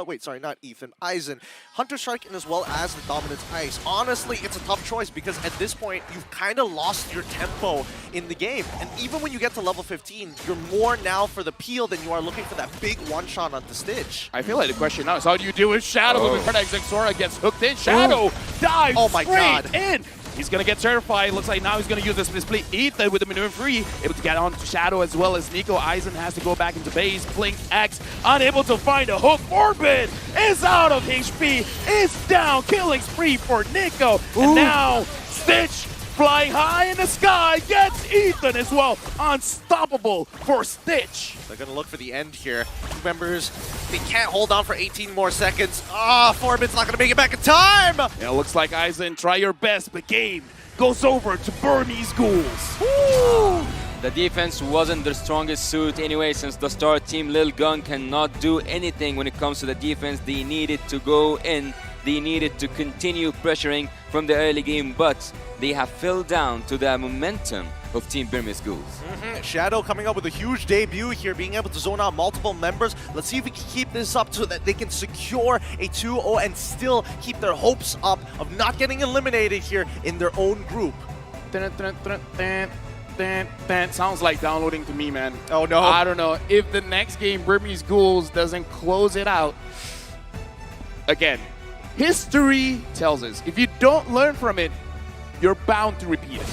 Wait, sorry, not Ethan. Aizen. Hunter Strike and as well as the Dominance Ice. Honestly, it's a tough choice because at this point, you've kind of lost your tempo in the game. And even when you get to level 15, you're more now for the peel than you are looking for that big one-shot on the Stitch.
I feel like the question now is how do you deal with Shadow? Moving for next, Xora gets hooked in. Shadow dives straight in. He's going to get certified. Looks like now he's going to use this split. Ethan with the maneuver free, able to get on to Shadow as well as Nico. Aizen has to go back into base. BlinkX unable to find a hook. Orbit is out of HP. Is down. Killing spree for Nico. And now Stitch flying high in the sky, gets Ethan as well. Unstoppable for Stitch.
They're going to look for the end here. Two members, they can't hold on for 18 more seconds. Ah, 4-bit's not going to make it back in time.
Yeah, looks like Aizen, try your best, but game goes over to Burmese Ghouls.
The defense wasn't their strongest suit anyway since the start. Team Lil Gun cannot do anything when it comes to the defense. They needed to go in. They needed to continue pressuring from the early game, but they have fell down to the momentum of Team Burmese Ghouls.
Shadow coming up with a huge debut here, being able to zone out multiple members. Let's see if we can keep this up so that they can secure a 2-0 and still keep their hopes up of not getting eliminated here in their own group.
Sounds like downloading to me, man.
Oh no.
I don't know. If the next game Burmese Ghouls doesn't close it out, again, history tells us if you don't learn from it, you're bound to repeat it.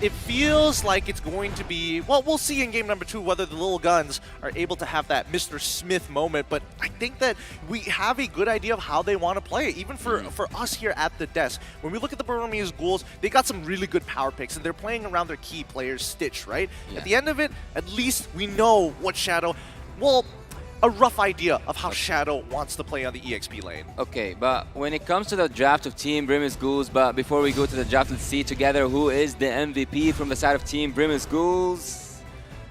it feels like it's going to be, well, we'll see in game number 2 whether the Little Guns are able to have that Mr. Smith moment, but I think that we have a good idea of how they want to play it, even for us here at the desk. When we look at the Burmese Ghouls, they got some really good power picks, and they're playing around their key players, Stitch, right?
Yeah.
At the end of it, at least we know what Shadow, well, a rough idea of how Shadow wants to play on the EXP lane.
Okay, but when it comes to the draft of Team Brimmis Ghouls, but before we go to the draft, let's see together who is the MVP from the side of Team Brimmis Ghouls.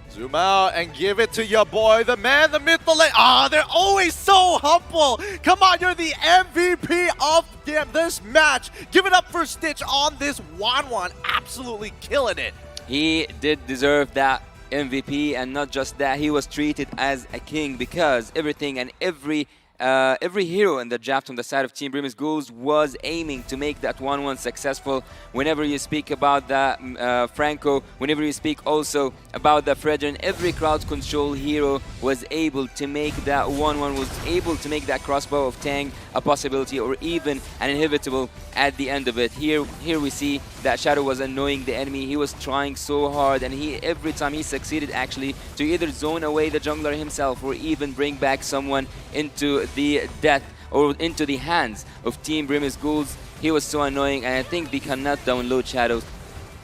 Zoom out and give it to your boy, the man, the myth, the legend. Ah, they're always so humble. Come on, you're the MVP of this match. Give it up for Stitch on this 1-1. Absolutely killing it.
He did deserve that MVP, and not just that, he was treated as a king because everything and every hero in the draft on the side of Team Brimmis Ghouls was aiming to make that 1-1 successful. Whenever you speak about the Franco, whenever you speak also about the Fredrin, every crowd control hero was able to make that 1-1, was able to make that crossbow of Tang a possibility or even an inevitable at the end of it. Here we see that Shadow was annoying the enemy. He was trying so hard, and every time he succeeded actually to either zone away the jungler himself or even bring back someone into the death or into the hands of Team Brimmis Ghouls. He was so annoying, and I think they cannot download Shadow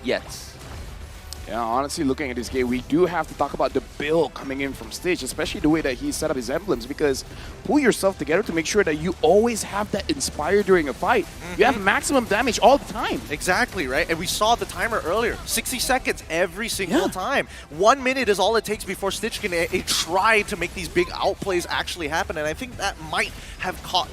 yet.
Yeah, honestly, looking at this game, we do have to talk about the build coming in from Stitch, especially the way that he set up his emblems, because pull yourself together to make sure that you always have that inspire during a fight. You have maximum damage all the time.
Exactly, right? And we saw the timer earlier, 60 seconds every single time. 1 minute is all it takes before Stitch can try to make these big outplays actually happen, and I think that might have caught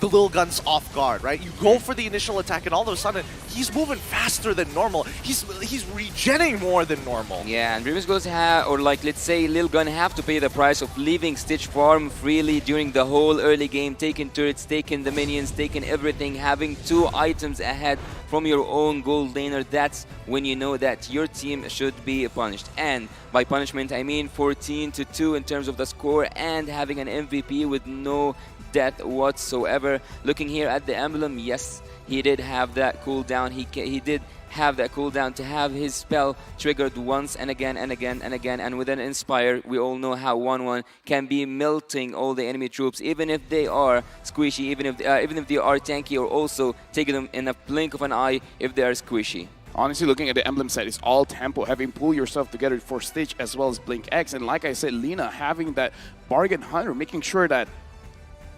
the Little Guns off guard, right? You go for the initial attack, and all of a sudden, he's moving faster than normal. He's regenning more than normal.
Yeah, and Brimmis Ghouls have, or like let's say Lil Gun have to pay the price of leaving Stitch farm freely during the whole early game, taking turrets, taking the minions, taking everything, having 2 items ahead from your own gold laner. That's when you know that your team should be punished. And by punishment, I mean 14-2 in terms of the score and having an MVP with no death whatsoever. Looking here at the emblem, yes, he did have that cooldown. He did have that cooldown to have his spell triggered once and again and again and again. And with an Inspire, we all know how 1-1 can be melting all the enemy troops, even if they are squishy, even if they are tanky, or also taking them in a blink of an eye if they are squishy.
Honestly, looking at the emblem set, it's all tempo, having pull yourself together for Stitch as well as Blink X. And like I said, Lina having that bargain hunter, making sure that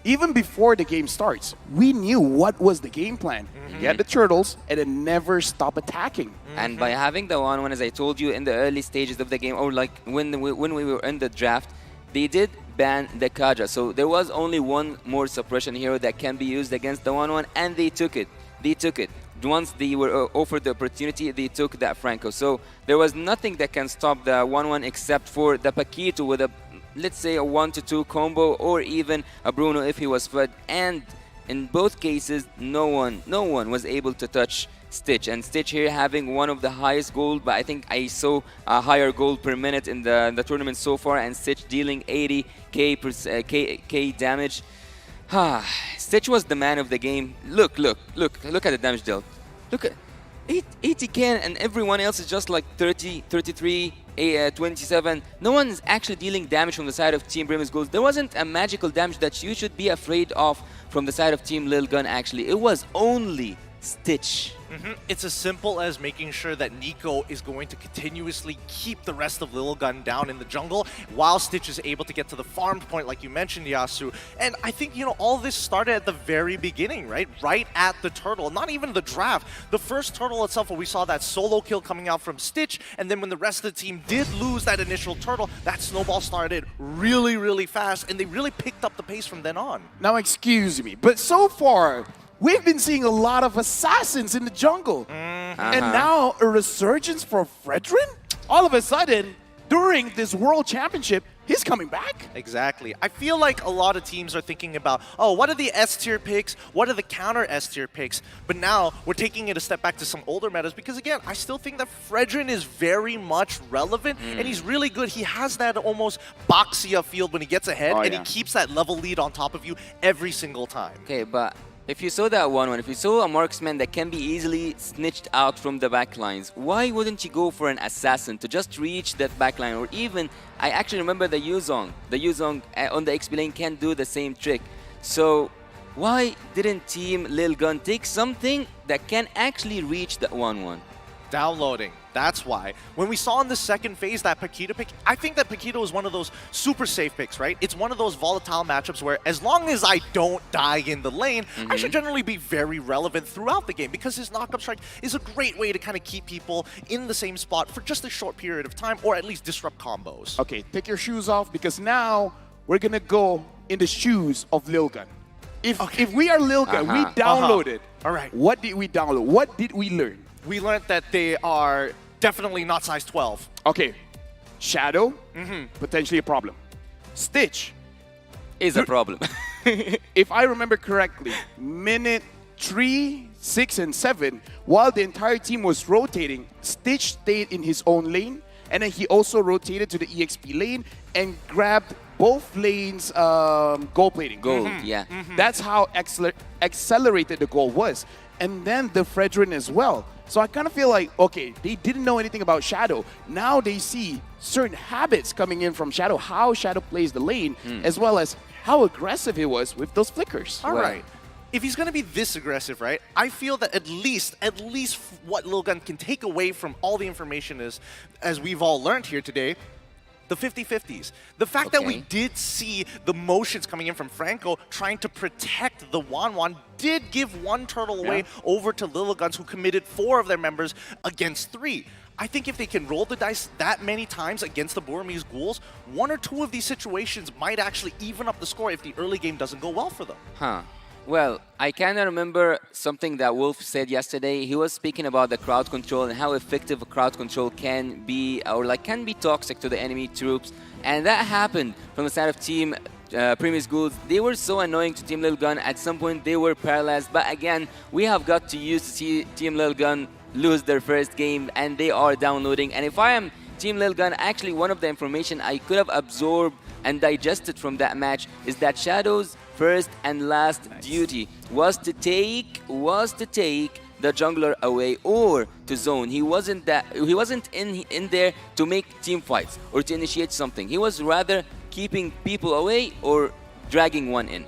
even before the game starts, we knew what was the game plan. Get the turtles and then never stop attacking.
And by having the 1-1, as I told you in the early stages of the game, or like when we were in the draft, they did ban the Kaja. So there was only one more suppression hero that can be used against the 1-1, and they took it. They took it. Once they were offered the opportunity, they took that Franco. So there was nothing that can stop the 1-1 except for the Paquito with a, let's say, a 1-2 combo, or even a Bruno if he was fed. And in both cases, no one was able to touch Stitch. And Stitch here having one of the highest gold, but I think I saw a higher gold per minute in the tournament so far, and Stitch dealing 80k damage. Stitch was the man of the game. Look at the damage dealt. Look at 80k, and everyone else is just like 30, 33, 27. No one is actually dealing damage from the side of Team Brimmis Ghouls. There wasn't a magical damage that you should be afraid of from the side of Team Lil Gun, actually. It was only Stitch.
It's as simple as making sure that Nico is going to continuously keep the rest of Lil Gun down in the jungle while Stitch is able to get to the farm point, like you mentioned, Yasu. And I think, all this started at the very beginning, right? Right at the turtle, not even the draft. The first turtle itself, where we saw that solo kill coming out from Stitch, and then when the rest of the team did lose that initial turtle, that snowball started really, really fast, and they really picked up the pace from then on.
Now, excuse me, but so far, we've been seeing a lot of assassins in the jungle. And now a resurgence for Fredrin? All of a sudden, during this World Championship, he's coming back.
Exactly. I feel like a lot of teams are thinking about, oh, what are the S-tier picks? What are the counter S-tier picks? But now we're taking it a step back to some older metas, because again, I still think that Fredrin is very much relevant, and he's really good. He has that almost Boxia field when he gets ahead, and he keeps that level lead on top of you every single time.
Okay, but If you saw that 1-1, if you saw a marksman that can be easily snitched out from the backlines, why wouldn't you go for an assassin to just reach that backline? Or even, I actually remember the Yuzong. The Yuzong on the XP lane can do the same trick. So why didn't Team Lil Gun take something that can actually reach that 1-1?
Downloading. That's why. When we saw in the second phase that Paquito pick, I think that Paquito is one of those super safe picks, right? It's one of those volatile matchups where as long as I don't die in the lane, I should generally be very relevant throughout the game because his knock-up strike is a great way to kind of keep people in the same spot for just a short period of time or at least disrupt combos.
Okay, take your shoes off because now we're going to go in the shoes of Lil Gun. If we are Lil Gun, we downloaded.
All right.
What did we download? What did we learn?
We learned that they are definitely not size 12.
Okay. Shadow, potentially a problem. Stitch
is a problem.
If I remember correctly, minute 3, 6, and 7, while the entire team was rotating, Stitch stayed in his own lane, and then he also rotated to the EXP lane and grabbed both lanes gold plating.
Yeah.
That's how accelerated the goal was. And then the Fredrin as well. So I kind of feel like, okay, they didn't know anything about Shadow. Now they see certain habits coming in from Shadow, how Shadow plays the lane, as well as how aggressive he was with those flickers.
All right. If he's going to be this aggressive, right, I feel that at least what Lil Gun can take away from all the information is, as we've all learned here today, the 50-50s. The fact that we did see the motions coming in from Franco trying to protect the Wanwan did give one turtle away over to Lil Guns, who committed 4 of their members against 3. I think if they can roll the dice that many times against the Burmese ghouls, 1 or 2 of these situations might actually even up the score if the early game doesn't go well for them.
Well, I kind of remember something that Wolf said yesterday. He was speaking about the crowd control and how effective crowd control can be, or like can be toxic to the enemy troops. And that happened from the side of Team Previous Ghouls. They were so annoying to Team Lil Gun. At some point, they were paralyzed. But again, we have got to use to see Team Lil Gun lose their first game, and they are downloading. And if I am Team Lil Gun, actually one of the information I could have absorbed and digested from that match is that Shadow's first and last duty was to take the jungler away or to zone. He wasn't in there to make team fights or to initiate something. He was rather keeping people away or dragging one in.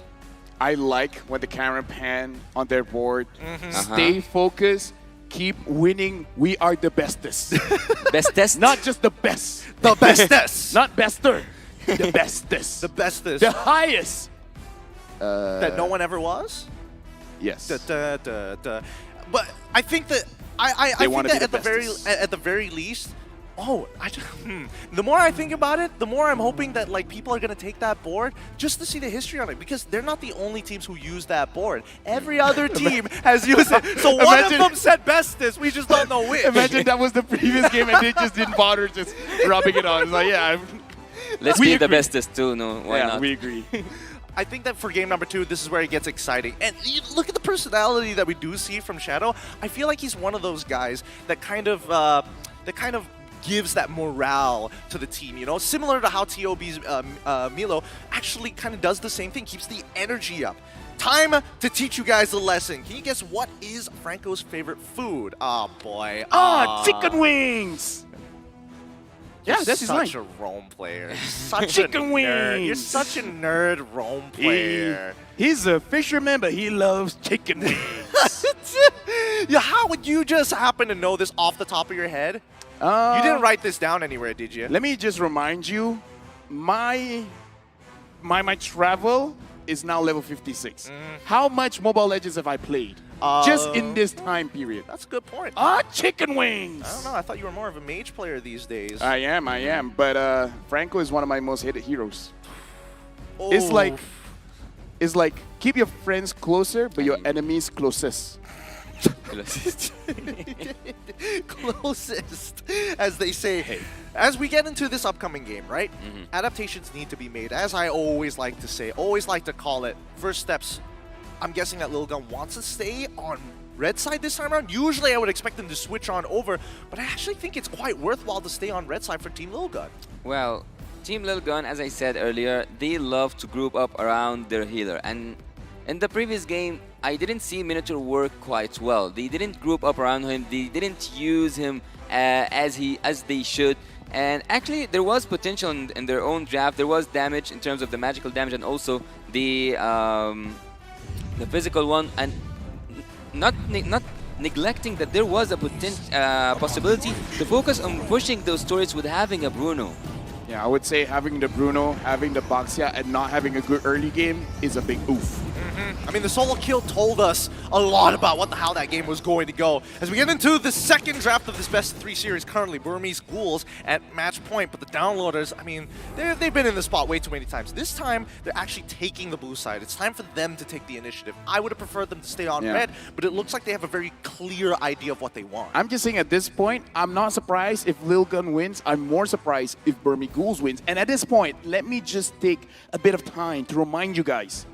I like when the camera pan on their board. Stay focused. Keep winning. We are the bestest.
Bestest?
Not just the best.
The bestest.
Not bester. The bestest.
The bestest.
The highest.
That no one ever was?
Yes.
But I think that I think that at the very least, the more I think about it, the more I'm hoping that like people are gonna take that board just to see the history on it, because they're not the only teams who use that board. Every other team has used it. So one of them said bestest. We just don't know which.
Imagine that was the previous game and they just didn't bother just rubbing it on. It's like, yeah.
Let's be the bestest too. No, why not?
We agree.
I think that for game number 2, this is where it gets exciting. And you look at the personality that we do see from Shadow. I feel like he's one of those guys that kind of gives that morale to the team, you know? Similar to how TOB's Milo actually kind of does the same thing, keeps the energy up. Time to teach you guys a lesson. Can you guess what is Franco's favorite food? Oh, boy.
Chicken wings! Yeah, that's his line.
Such a Rome player. Such
Chicken
a nerd.
wings.
You're such a nerd Rome player.
He's a fisherman, but he loves chicken wings.
Yeah, how would you just happen to know this off the top of your head? You didn't write this down anywhere, did you?
Let me just remind you, my travel is now level 56. How much Mobile Legends have I played? Just in this time period.
That's a good point.
Chicken wings!
I don't know. I thought you were more of a mage player these days.
I am. But Franco is one of my most hated heroes. It's like keep your friends closer, but your enemies closest.
Closest, as they say. Hey, as we get into this upcoming game, right? Adaptations need to be made. As I always like to say, always like to call it, first steps. I'm guessing that Lil Gun wants to stay on red side this time around. Usually I would expect them to switch on over, but I actually think it's quite worthwhile to stay on red side for Team Lil Gun.
Well, Team Lil Gun, as I said earlier, they love to group up around their healer. And In the previous game, I didn't see Minotaur work quite well. They didn't group up around him. They didn't use him as they should. And actually, there was potential in their own draft. There was damage in terms of the magical damage and also the physical one. And not neglecting that there was a possibility to focus on pushing those turrets with having a Bruno.
Yeah, I would say having the Bruno, having the Baxia, and not having a good early game is a big oof.
I mean, the solo kill told us a lot about how that game was going to go. As we get into the second draft of this best of 3 series currently, Burmese Ghouls at match point, but the downloaders, I mean, they've been in the spot way too many times. This time, they're actually taking the blue side. It's time for them to take the initiative. I would have preferred them to stay on red, but it looks like they have a very clear idea of what they want.
I'm just saying at this point, I'm not surprised if Lil Gun wins. I'm more surprised if Burmese Ghouls wins. And at this point, let me just take a bit of time to remind you guys.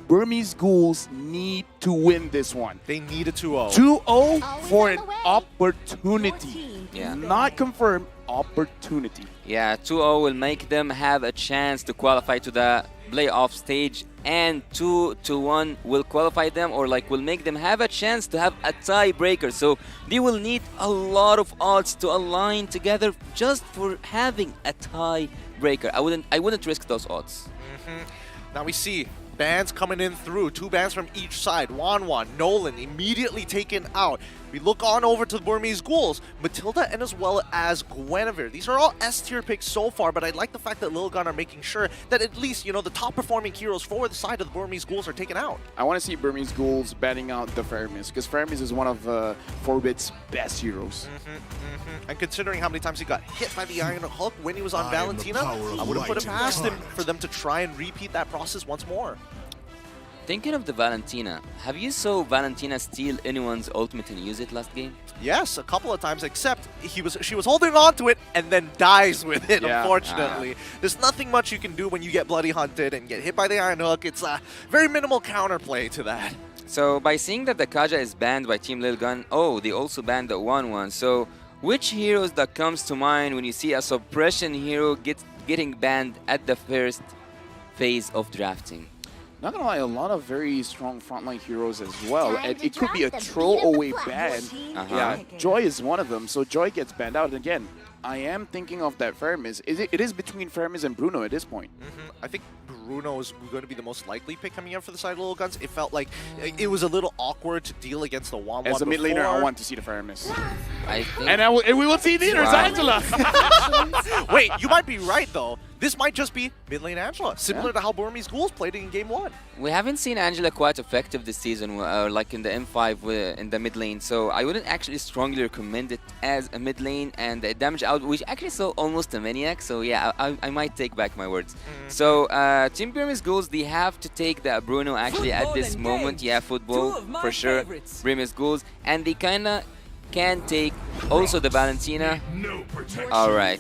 Burmese Ghouls need to win this one.
They need a 2-0.
2-0 for an opportunity.
Yeah.
Not confirmed, opportunity.
Yeah, 2-0 will make them have a chance to qualify to the playoff stage, and 2-1 will qualify them, or like will make them have a chance to have a tiebreaker. So they will need a lot of odds to align together just for having a tiebreaker. I wouldn't risk those odds.
Now we see bans coming in through. 2 bans from each side. Wanwan, Nolan immediately taken out. We look on over to the Burmese Ghouls, Matilda and as well as Guinevere. These are all S-tier picks so far, but I like the fact that Lil Gun are making sure that at least, the top performing heroes for the side of the Burmese Ghouls are taken out.
I want to see Burmese Ghouls banning out the Faramis, because Faramis is one of 4-bit's best heroes.
And considering how many times he got hit by the Iron Hook when he was on Valentina, I wouldn't put it past him for them to try and repeat that process once more.
Thinking of the Valentina, have you saw Valentina steal anyone's ultimate and use it last game?
Yes, a couple of times, except she was holding on to it and then dies with it, unfortunately. There's nothing much you can do when you get bloody hunted and get hit by the Iron Hook. It's a very minimal counterplay to that.
So by seeing that the Kaja is banned by Team Lil Gun, they also banned the 1-1. So which heroes that comes to mind when you see a suppression hero getting banned at the first phase of drafting?
Not gonna lie, a lot of very strong frontline heroes as well. And it could be a throwaway ban. Yeah, Joy is one of them, so Joy gets banned out. And again, I am thinking of that Faramis. It is between Faramis and Bruno at this point.
I think Bruno is going to be the most likely pick coming out for the side of Lil Guns. It felt like it was a little awkward to deal against the Wanwan.
As a mid laner, I want to see the Faramis.
And
we will see leaders, Angela.
Wait, you might be right though. This might just be mid lane Angela, similar to how Burmese Ghouls played it in Game 1.
We haven't seen Angela quite effective this season, like in the M5 in the mid lane, so I wouldn't actually strongly recommend it as a mid lane, and the damage out, which actually saw almost a maniac, so yeah, I might take back my words. So Team Burmese Ghouls, they have to take the Bruno actually at this moment. Yeah, football for sure, Burmese Ghouls, and they kinda can take also the Valentina. Alright.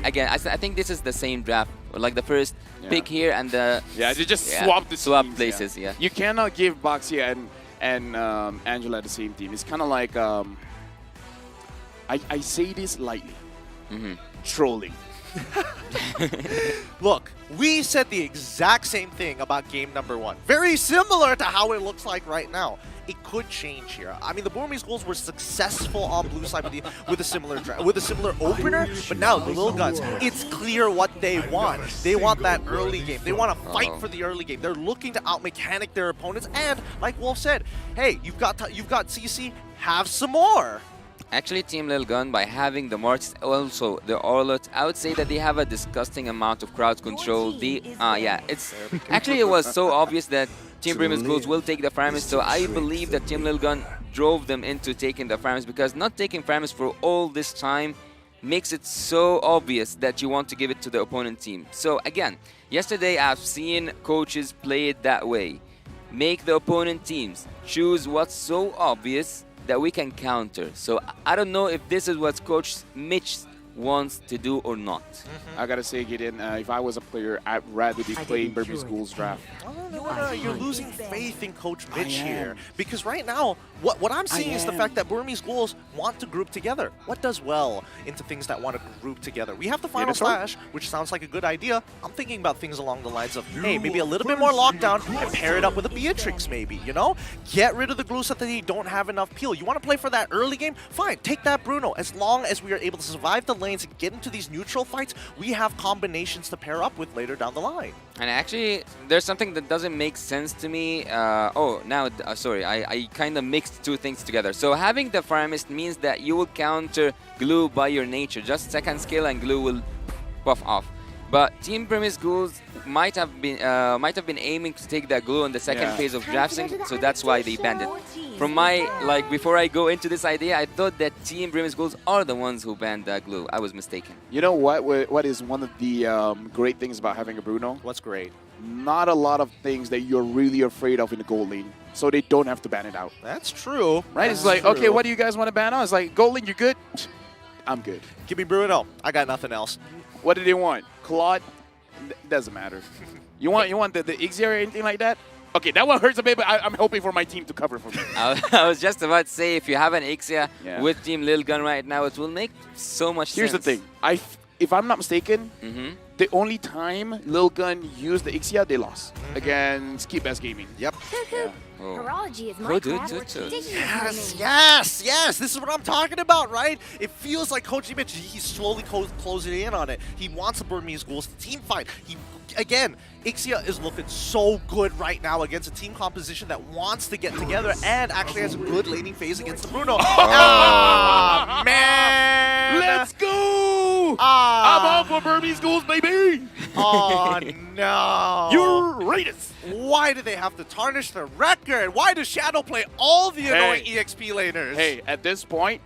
Again, I think this is the same draft, like the first pick here and the...
Yeah, they just swap
places, yeah.
You cannot give Baxia and Angela the same team. It's kind of like, I say this lightly, trolling.
Look, we said the exact same thing about game number 1. Very similar to how it looks like right now. It could change here. I mean, the Burmese Ghouls were successful on blue side with a similar opener, but now the Lil Guns, it's clear what they want. They want that early game. They want to fight for the early game. They're looking to out-mechanic their opponents, and like Wolf said, hey, you've got CC, have some more.
Actually, Team Lil Gun, by having the Mortis, also the Orlot, I would say that they have a disgusting amount of crowd control. Actually, it was so obvious that Team Burmese Ghouls will take the Faramis, so I believe that Team Lil Gun drove them into taking the Faramis, because not taking Faramis for all this time makes it so obvious that you want to give it to the opponent team. So again, yesterday I've seen coaches play it that way. Make the opponent teams choose what's so obvious that we can counter. So I don't know if this is what Coach Mitch wants to do or not.
I gotta say, Gideon, if I was a player, I'd rather be playing Burmese Ghouls draft.
You're losing faith in Coach Mitch here. Because right now, what I'm seeing is the fact that Burmese Ghouls want to group together. What does well into things that want to group together? We have the Final Slash, which sounds like a good idea. I'm thinking about things along the lines of, hey, maybe a little bit more lockdown and pair it up with a Beatrix maybe, you know? Get rid of the glue set that they don't have enough peel. You want to play for that early game? Fine, take that Bruno. As long as we are able to survive the lanes and get into these neutral fights, we have combinations to pair up with later down the line.
And actually, there's something that doesn't make sense to me. Sorry, I kind of mixed two things together. So having the Faramist means that you will counter glue by your nature. Just second skill and glue will buff off. But Team Burmese Ghouls might have been aiming to take that glue on the second phase of drafting, so that's why they banned it. From my, before I go into this idea, I thought that Team Burmese Ghouls are the ones who banned that glue. I was mistaken.
You know what? What is one of the great things about having a Bruno?
What's great?
Not a lot of things that you're really afraid of in the gold lane, so they don't have to ban it out.
That's true.
Right? It's like, okay, what do you guys want to ban out? It's like, gold lane, you're good? I'm good.
Give me Bruno. I got nothing else.
What do they want? Claude? Doesn't matter. You want the Ixia or anything like that? Okay, that one hurts a bit, but I'm hoping for my team to cover for me.
I was just about to say, if you have an Ixia with Team Lil Gun right now, it will make so much sense.
Here's the thing. If I'm not mistaken, the only time Lil Gun used the Ixia, they lost against Keep Best Gaming.
Yep.
Horology is my
Yes. This is what I'm talking about, right? It feels like Coach Mitch, he's slowly closing in on it. He wants the Burmese Ghouls to team fight. Again, Ixia is looking so good right now against a team composition that wants to get together and actually has a good laning phase against the Bruno. Oh, man!
Let's go! I'm all for Burmese Ghouls, baby!
Oh, no.
Uranus!
Why do they have to tarnish the record? Why does Shadow play all the annoying EXP laners?
Hey, at this point,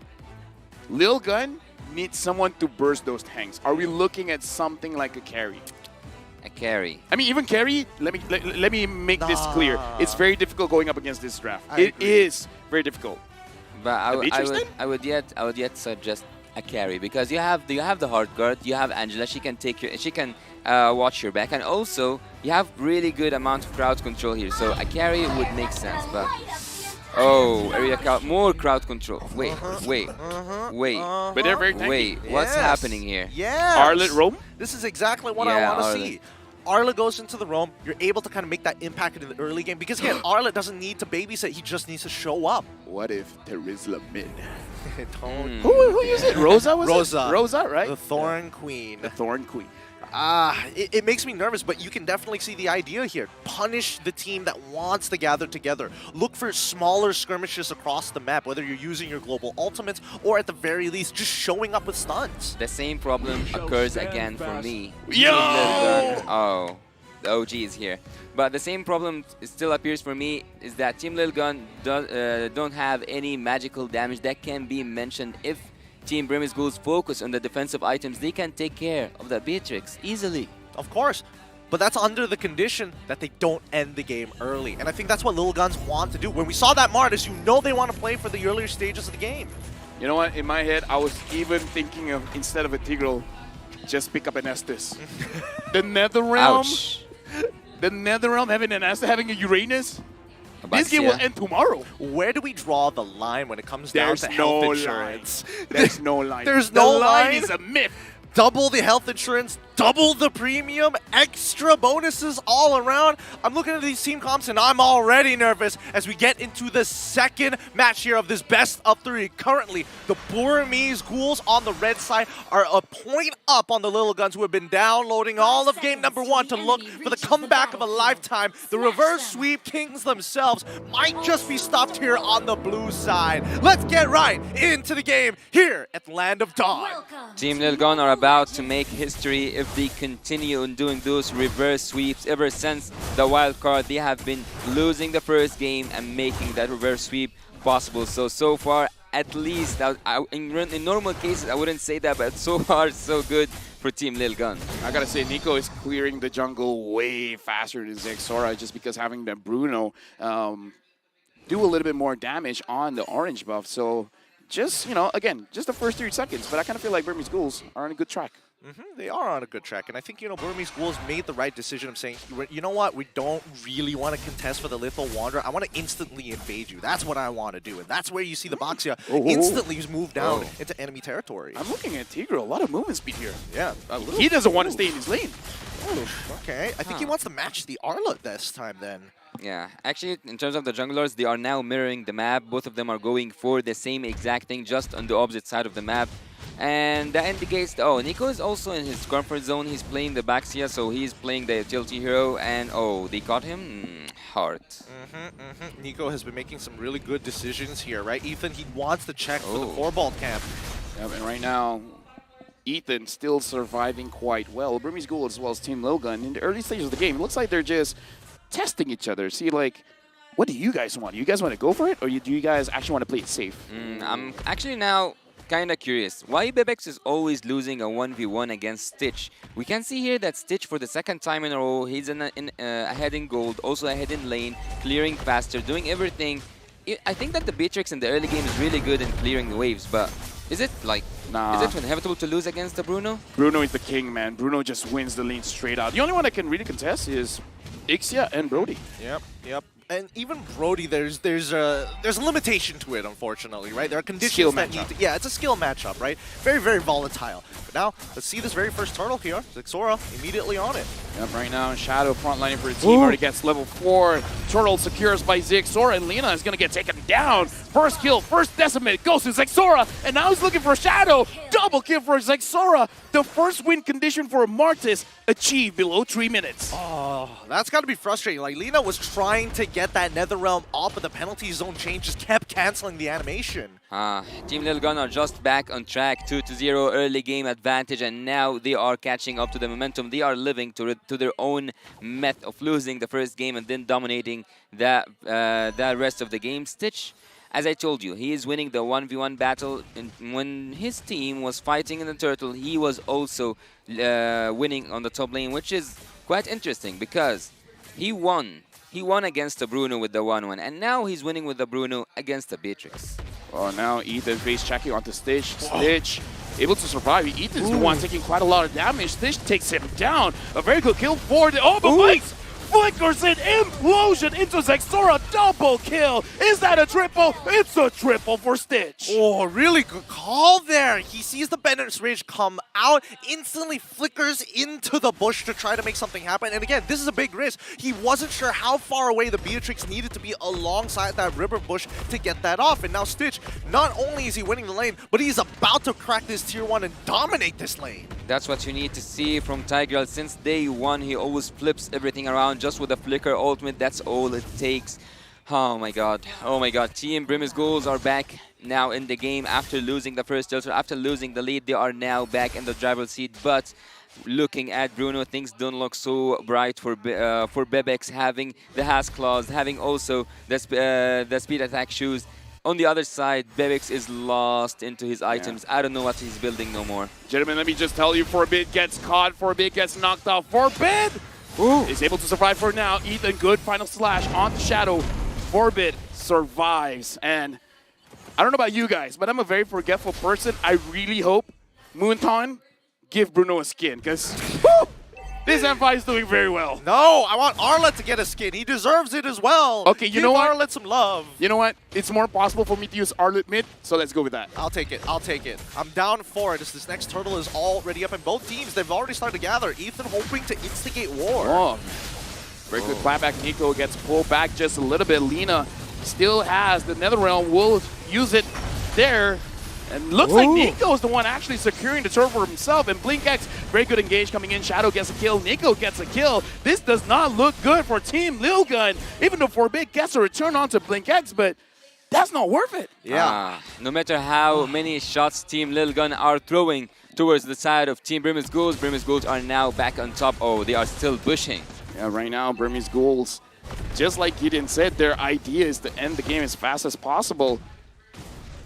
Lil Gun needs someone to burst those tanks. Are we looking at something like a carry?
A carry.
I mean, even carry, let me make this clear. It's very difficult going up against this draft. It is very difficult.
But I would yet suggest a carry because you have the hard guard, you have Angela, she can watch your back, and also you have really good amount of crowd control here. So a carry would make sense, but more crowd control. Wait.
But they're very tanky.
What's happening here?
Yes.
Arlet roam?
This is exactly what I want to see. Arla goes into the roam, you're able to kind of make that impact in the early game. Because again, Arla doesn't need to babysit, he just needs to show up.
What if there is Lamid?
Who
is it? Rosa was
Rosa.
it? Rosa, right?
The Thorn Queen.
The Thorn Queen.
It makes me nervous, but you can definitely see the idea here. Punish the team that wants to gather together. Look for smaller skirmishes across the map, whether you're using your global ultimates or at the very least just showing up with stuns.
The same problem occurs again for me.
Yo!
Oh, the OG is here. But the same problem still appears for me is that Team Lil Gun don't have any magical damage that can be mentioned. If Team Burmese Ghouls focus on the defensive items, they can take care of the Beatrix easily.
Of course, but that's under the condition that they don't end the game early. And I think that's what Lil Guns want to do. When we saw that Martis, you know they want to play for the earlier stages of the game.
You know what? In my head, I was even thinking of, instead of a Tigreal, just pick up an Estes. The Netherrealm?
Ouch.
The Netherrealm having an Estes, having a Uranus? This game will end tomorrow.
Where do we draw the line when it comes down to health insurance?
There's no line.
There's no line.
The line is a myth.
Double the health insurance, double the premium, extra bonuses all around. I'm looking at these team comps and I'm already nervous as we get into the second match here of this best of three. Currently, the Burmese Ghouls on the red side are a point up on the Little Guns, who have been downloading all of game number one to look for the comeback of a lifetime. The reverse sweep kings themselves might just be stopped here on the blue side. Let's get right into the game here at the Land of Dawn.
Team Lil Gun are about to make history if they continue on doing those reverse sweeps. Ever since the wild card, they have been losing the first game and making that reverse sweep possible. So far, at least, in normal cases, I wouldn't say that, but so far, so good for Team Lil Gun.
I gotta say, Nico is clearing the jungle way faster than Zexora just because having the Bruno do a little bit more damage on the orange buff. So just, again, just the first 30 seconds. But I kind of feel like Burmese Ghouls are on a good track.
They are on a good track, and I think, Burmese Ghouls made the right decision of saying, you know what, we don't really want to contest for the Lethal Wanderer. I want to instantly invade you. That's what I want to do, and that's where you see the Baxia instantly move down into enemy territory.
I'm looking at Tigro, a lot of movement speed here.
Yeah.
He doesn't want to stay in his lane.
Okay, I think he wants to match the Arla this time then.
Yeah, actually, in terms of the junglers, they are now mirroring the map. Both of them are going for the same exact thing, just on the opposite side of the map. And that indicates, Nico is also in his comfort zone. He's playing the Baxia, so he's playing the utility hero. And, they caught him? Hard.
Nico has been making some really good decisions here, right? Ethan, he wants to check for the 4-ball camp.
And right now, Ethan still surviving quite well. Burmese Ghoul as well as Team Lilgun. In the early stages of the game, it looks like they're just testing each other. See, like, what do you guys want? Do you guys want to go for it, or do you guys actually want to play it safe?
I'm actually now kind of curious. Why Bebex is always losing a 1v1 against Stitch? We can see here that Stitch, for the second time in a row, he's ahead in gold, also ahead in lane, clearing faster, doing everything. I think that the Beatrix in the early game is really good in clearing the waves, but is it like, is it inevitable to lose against the Bruno?
Bruno is the king, man. Bruno just wins the lane straight out. The only one that can really contest is Ixia and Brody.
Yep. And even Brody, there's a limitation to it, unfortunately, right? There are conditions that need to, it's a skill matchup, right? Very, very volatile. But now, let's see this very first turtle here. Zixora immediately on it.
Yep, right now, Shadow frontlining for the team already gets level 4. Turtle secures by Zixora, and Lena is going to get taken down. First kill, first decimate, goes to Zixora, and now he's looking for Shadow. Double kill for Zixora. The first win condition for Martis achieved below 3 minutes.
Oh, that's got to be frustrating. Like, Lena was trying to get that Netherrealm off, but the penalty zone change just kept canceling the animation.
Team Lilgun are just back on track, 2-0 early game advantage, and now they are catching up to the momentum. They are living to their own myth of losing the first game and then dominating that rest of the game. Stitch, as I told you, he is winning the 1v1 battle, and when his team was fighting in the turtle, he was also winning on the top lane, which is quite interesting because he won. He won against the Bruno with the 1-1, and now he's winning with the Bruno against the Beatrix.
Oh, now Ethan face checking onto Stitch. Stitch able to survive. Ethan's the one taking quite a lot of damage. Stitch takes him down. A very good kill for the... Oh, but Mike's flickers an implosion into Zixora. Double kill. Is that a triple? It's a triple for Stitch.
Oh, really good call there. He sees the Bennett's Rage come out, instantly flickers into the bush to try to make something happen. And again, this is a big risk. He wasn't sure how far away the Beatrix needed to be alongside that river bush to get that off. And now Stitch, not only is he winning the lane, but he's about to crack this tier 1 and dominate this lane.
That's what you need to see from Tigreal. Since day one, he always flips everything around just with a flicker ultimate. That's all it takes. Oh my god. Oh my god. Team Burmese Ghouls are back now in the game after losing the first tilter. After losing the lead, they are now back in the driver's seat. But looking at Bruno, things don't look so bright for Bebex, having the Has Claws, having also the speed attack shoes. On the other side, Bebex is lost into his items. I don't know what he's building no more.
Gentlemen, let me just tell you, Forbid gets caught. Forbid gets knocked off. Forbid is able to survive for now. Ethan, good final slash on the Shadow. Forbid survives. And I don't know about you guys, but I'm a very forgetful person. I really hope Moonton give Bruno a skin, because this M5 is doing very well.
No, I want Arlet to get a skin. He deserves it as well.
Okay, you know what?
Arlet some love.
You know what? It's more possible for me to use Arlet mid, so let's go with that.
I'll take it. I'll take it. I'm down for it. This next turtle is already up, and both teams, they've already started to gather. Ethan hoping to instigate war.
Oh, very good clapback. Nico gets pulled back just a little bit. Lena still has the Netherrealm. Will use it there. And looks like Nico is the one actually securing the turret for himself. And BlinkX, very good engage coming in. Shadow gets a kill. Nico gets a kill. This does not look good for Team Lilgun. Even though Forbid gets a return onto BlinkX, but that's not worth it.
Yeah. No matter how many shots Team Lilgun are throwing towards the side of Team Burmese Ghouls are now back on top. Oh, they are still pushing.
Yeah, right now, Burmese Ghouls, just like Gideon said, their idea is to end the game as fast as possible.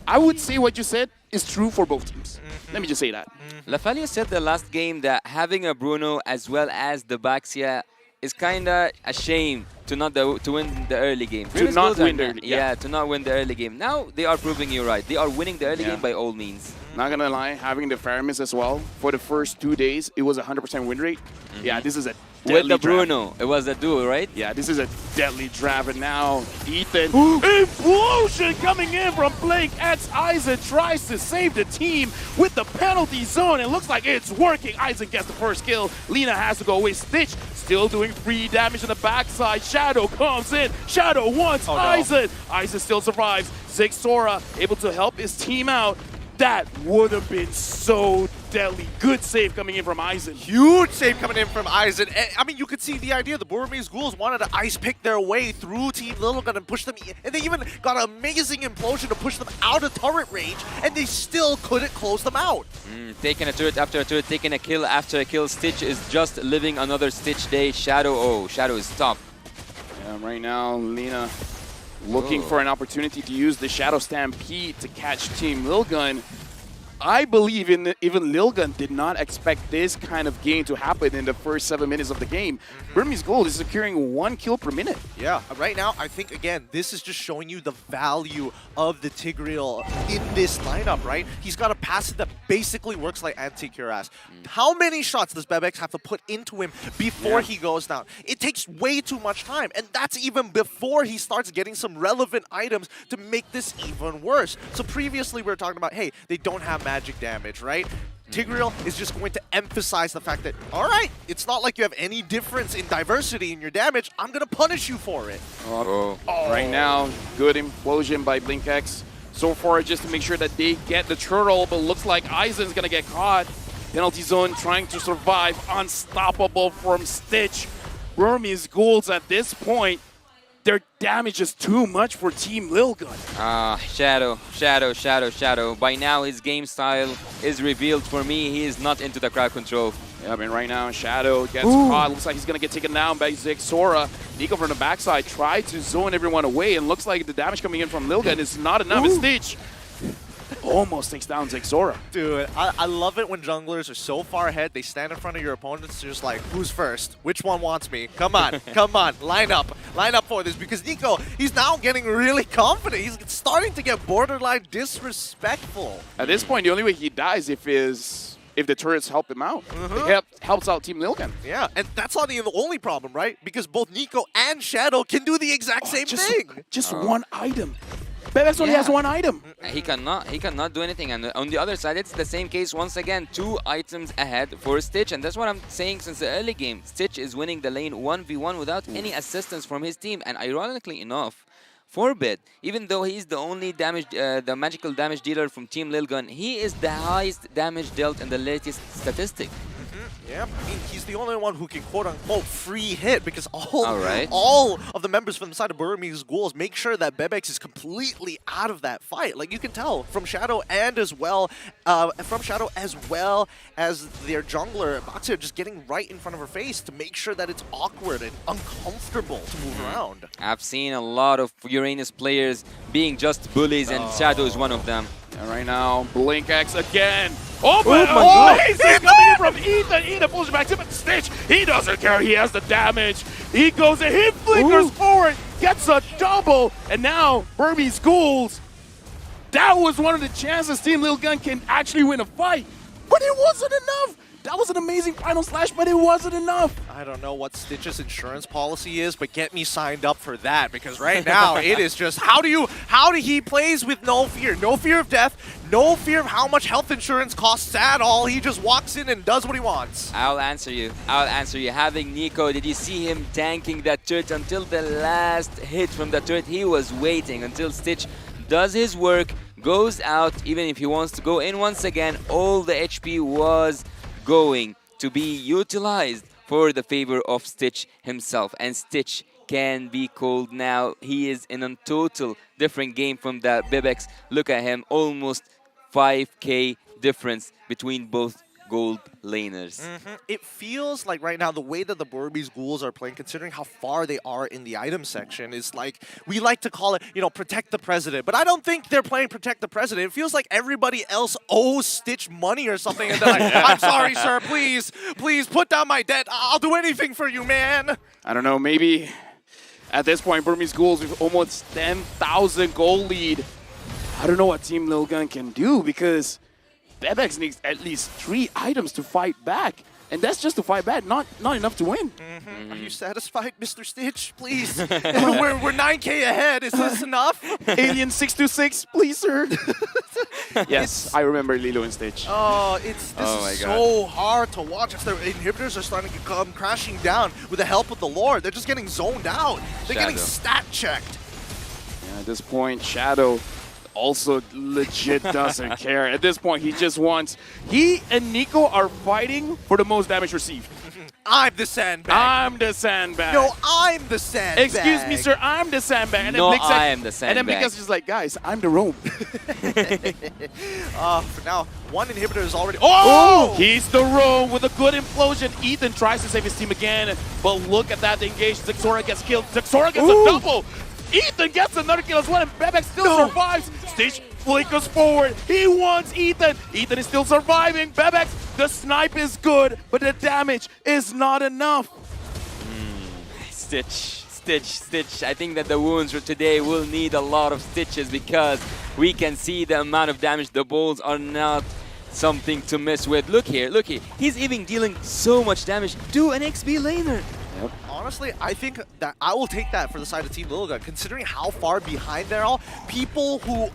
I would say what you said is true for both teams. Let me just say that.
Lafalia said the last game that having a Bruno as well as the Baxia it's kind of a shame to not to win the early game.
To not win the early,
yeah, to not win the early game. Now they are proving you right. They are winning the early game by all means.
Not gonna lie, having the Faramis as well for the first 2 days, it was 100% win rate. Yeah, this is a deadly
with the
draft.
Bruno, it was a duo, right?
Yeah, this is a deadly draft, and now Ethan implosion coming in from Blink X. Aizen tries to save the team with the penalty zone. It looks like it's working. Aizen gets the first kill. Lina has to go away. Stitch still doing free damage on the backside. Shadow comes in. Shadow wants Aizen. Aizen still survives. Zigzora able to help his team out. That would have been so deadly. Good save coming in from Aizen.
Huge save coming in from Aizen. I mean, you could see the idea. The Burmese Ghouls wanted to ice pick their way through Team Littlegun and push them. And they even got an amazing implosion to push them out of turret range. And they still couldn't close them out.
Taking a turret after a turret, taking a kill after a kill. Stitch is just living another Stitch day. Shadow, Shadow is top.
Yeah, right now, Lina looking for an opportunity to use the Shadow Stampede to catch Team Lilgun. I believe even Lilgun did not expect this kind of game to happen in the first 7 minutes of the game. Burmese Gold is securing 1 kill per minute.
Yeah, right now, I think, again, this is just showing you the value of the Tigreal in this lineup, right? He's got a passive that basically works like anti-cuirass. How many shots does Bebex have to put into him before he goes down? It takes way too much time, and that's even before he starts getting some relevant items to make this even worse. So previously, we were talking about, hey, they don't have magic damage, right? Tigreal is just going to emphasize the fact that, all right, it's not like you have any difference in diversity in your damage. I'm going to punish you for it.
Right now, good implosion by BlinkX. So far, just to make sure that they get the turtle, but looks like Aizen's going to get caught. Penalty zone trying to survive. Unstoppable from Stitch. Burmese Ghouls at this point, their damage is too much for Team Lilgun.
Shadow. By now, his game style is revealed for me. He is not into the crowd control.
Yeah, I mean, right now, Shadow gets caught. Looks like he's going to get taken down by Zigzora. Nico from the backside tried to zone everyone away, and looks like the damage coming in from Lilgun is not enough. And Stitch almost takes down Zigzora.
Dude, I love it when junglers are so far ahead, they stand in front of your opponents, just like, who's first? Which one wants me? Come on, come on, line up for this. Because Nico, he's now getting really confident. He's starting to get borderline disrespectful.
At this point, the only way he dies if the turrets help him out. It helps out Team Lilgun.
Yeah, and that's not even the only problem, right? Because both Nico and Shadow can do the exact same thing.
Just one item. Bebex only has one item.
He cannot do anything. And on the other side, it's the same case once again. 2 items ahead for Stitch. And that's what I'm saying since the early game. Stitch is winning the lane 1v1 without any assistance from his team. And ironically enough, Forbid, even though he's the only the magical damage dealer from Team Lilgun, he is the highest damage dealt in the latest statistic.
Yeah, I mean, he's the only one who can quote-unquote free hit because all of the members from the side of Burmese Ghouls make sure that Bebex is completely out of that fight. Like, you can tell from Shadow and as well as their jungler, Baxia, just getting right in front of her face to make sure that it's awkward and uncomfortable to move around.
I've seen a lot of Uranus players being just bullies, and Shadow is one of them.
And right now, BlinkX again. Amazing coming in from Ethan. Ethan pulls it back to Stitch. He doesn't care. He has the damage. He goes and he flickers forward, gets a double, and now Burmese Ghouls. That was one of the chances Team Lilgun can actually win a fight, but it wasn't enough. That was an amazing final slash, but it wasn't enough.
I don't know what Stitch's insurance policy is, but get me signed up for that, because right now it is just how do he plays with no fear of death, no fear of how much health insurance costs at all. He just walks in and does what he wants.
I'll answer you. Having Nico, did you see him tanking that turret until the last hit from the turret? He was waiting until Stitch does his work, goes out, even if he wants to go in once again. All the HP was going to be utilized for the favor of Stitch himself, and Stitch can be called now. He is in a total different game from the Bebex. Look at him, almost 5k difference between both gold laners.
It feels like right now the way that the Burmese ghouls are playing, considering how far they are in the item section, is like, we like to call it, protect the president. But I don't think they're playing protect the president. It feels like everybody else owes Stitch money or something. And they're like, I'm sorry, sir, please put down my debt. I'll do anything for you, man.
I don't know, maybe at this point, Burmese Ghouls with almost 10,000 gold lead. I don't know what Team Lil Gun can do because Bebex needs at least 3 items to fight back. And that's just to fight back, not enough to win.
Are you satisfied, Mr. Stitch? Please. we're 9K ahead. Is this enough?
Alien 626, please, sir. Yes, I remember Lilo and Stitch.
Oh, this is so hard to watch. As their inhibitors are starting to come crashing down with the help of the Lord. They're just getting zoned out. They're getting stat checked.
Yeah, at this point, Shadow also legit doesn't care. At this point, he just wants... He and Nico are fighting for the most damage received.
I'm the sandbag.
I'm the sandbag.
No, I'm the sandbag.
Excuse me, sir. I'm the sandbag. And
no,
then
I am the sandbag.
And then Blix is just like, guys, I'm the roam.
For now, one inhibitor is already... Oh!
He's the roam with a good implosion. Ethan tries to save his team again. But look at that engage. Zexora gets killed. Zexora gets a double. Ethan gets another kill as well, and Bebex still survives. Stitch flickers forward. He wants Ethan. Ethan is still surviving. Bebex, the snipe is good, but the damage is not enough.
Stitch. I think that the wounds for today will need a lot of stitches because we can see the amount of damage. The balls are not something to mess with. Look here. He's even dealing so much damage to an XP laner.
Yep. Honestly, I think that I will take that for the side of Team Lil Gun. Considering how far behind they're all, people who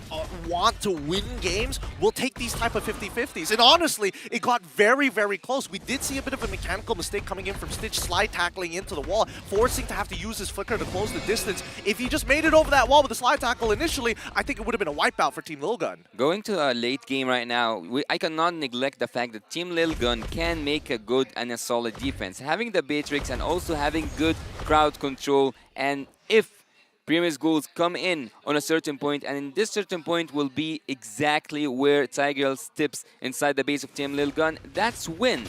want to win games will take these type of 50-50s. And honestly, it got very, very close. We did see a bit of a mechanical mistake coming in from Stitch, slide tackling into the wall, forcing to have to use his flicker to close the distance. If he just made it over that wall with the slide tackle initially, I think it would have been a wipeout for Team Lil Gun.
Going to a late game right now, I cannot neglect the fact that Team Lil Gun can make a good and a solid defense. Having the Beatrix and also having good crowd control, and if Burmese Ghouls come in on a certain point, and in this certain point will be exactly where Tiger steps inside the base of Team Lil Gun, that's when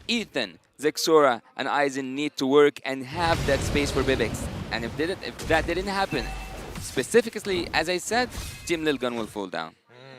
Ethan, Zexora, and Aizen need to work and have that space for Bebex. And if that didn't happen, specifically, as I said, Team Lil Gun will fall down.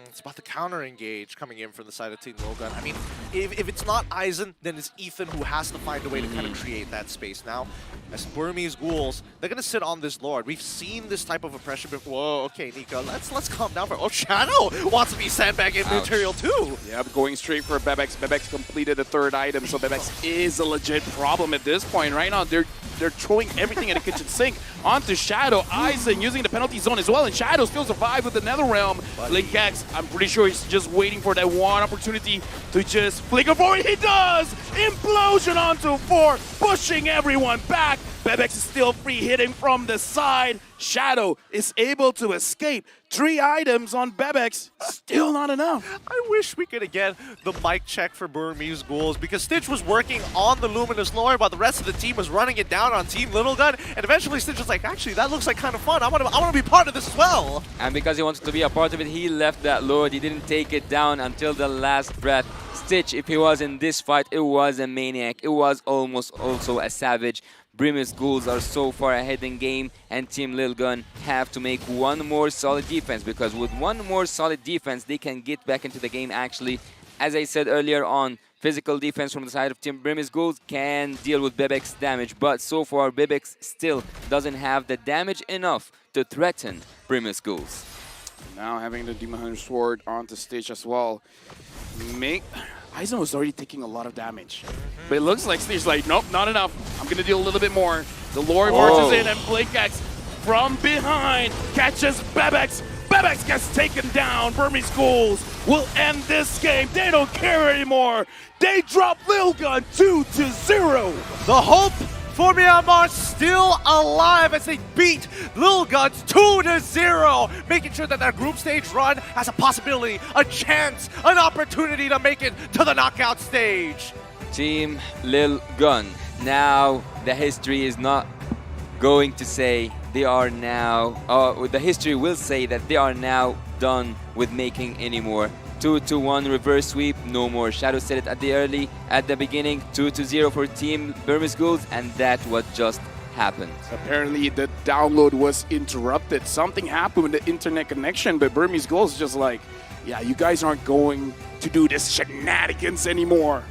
It's about the counter engage coming in from the side of Team Lil Gun. I mean, if it's not Aizen, then it's Ethan who has to find a way to kind of create that space. Now, as Burmese Ghouls, they're going to sit on this Lord. We've seen this type of oppression before. Whoa, okay, Nico, let's calm down for... Oh, Shadow wants to be sandbagging material too.
Yep, going straight for Bebex. Bebex completed the 3rd item, so Bebex is a legit problem at this point. Right now, they're throwing everything in the kitchen sink onto Shadow. Aizen using the penalty zone as well, and Shadow still survived with the Netherrealm. Link X, I'm pretty sure he's just waiting for that one opportunity to just flicker forward. He does! Implosion onto 4, pushing everyone back. Bebex is still free, hitting from the side. Shadow is able to escape. 3 items on Bebex, still not enough.
I wish we could get the mic check for Burmese Ghouls because Stitch was working on the Luminous Lord while the rest of the team was running it down on Team Little Gun, and eventually Stitch was like, actually, that looks like kind of fun. I want to be part of this as well.
And because he wanted to be a part of it, he left that Lord. He didn't take it down until the last breath. Stitch, if he was in this fight, it was a maniac. It was almost also a savage. Burmese Ghouls are so far ahead in game, and Team Lil Gun have to make one more solid defense, because with one more solid defense, they can get back into the game actually. As I said earlier on, physical defense from the side of Team Burmese Ghouls can deal with Bebek's damage, but so far Bebek still doesn't have the damage enough to threaten Burmese Ghouls.
Now having the Demon Hunter Sword onto stage as well. Aizen was already taking a lot of damage. But it looks like Stage's like, nope, not enough. I'm going to deal a little bit more. The Lord marches in, and Blinkax from behind catches Bebex. Bebex gets taken down. Burmese Ghouls will end this game. They don't care anymore. They drop Lil Gun 2-0.
The hope for Myanmar still alive as they beat Lil Guns 2-0, making sure that their group stage run has a possibility, a chance, an opportunity to make it to the knockout stage.
Team Lil Gun. Now the history is not going to say they are now, the history will say that they are now done with making any more 2-1 reverse sweep. No more. Shadow said it at the beginning. 2-0 for Team Burmese Ghouls, and that's what just happened.
Apparently, the download was interrupted. Something happened with the internet connection, but Burmese Ghouls is just like, yeah, you guys aren't going to do this shenanigans anymore.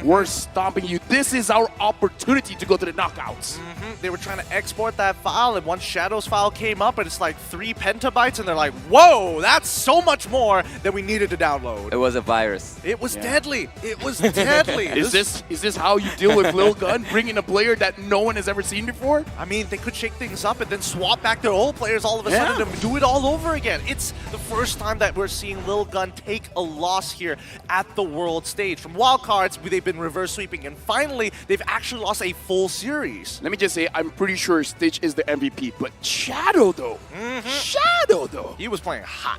We're stopping you. This is our opportunity to go to the knockouts.
They were trying to export that file, and once Shadow's file came up, and it's like 3 petabytes, and they're like, whoa, that's so much more than we needed to download.
It was a virus.
It was deadly. It was deadly.
Is this how you deal with Lil Gun, bringing a player that no one has ever seen before?
I mean, they could shake things up and then swap back their old players all of a sudden and do it all over again. It's the first time that we're seeing Lil Gun take a loss here at the world stage. From wildcards, they've been reverse sweeping, and finally, they've actually lost a full series.
Let me just say, I'm pretty sure Stitch is the MVP, but Shadow though. Shadow though.
He was playing hot.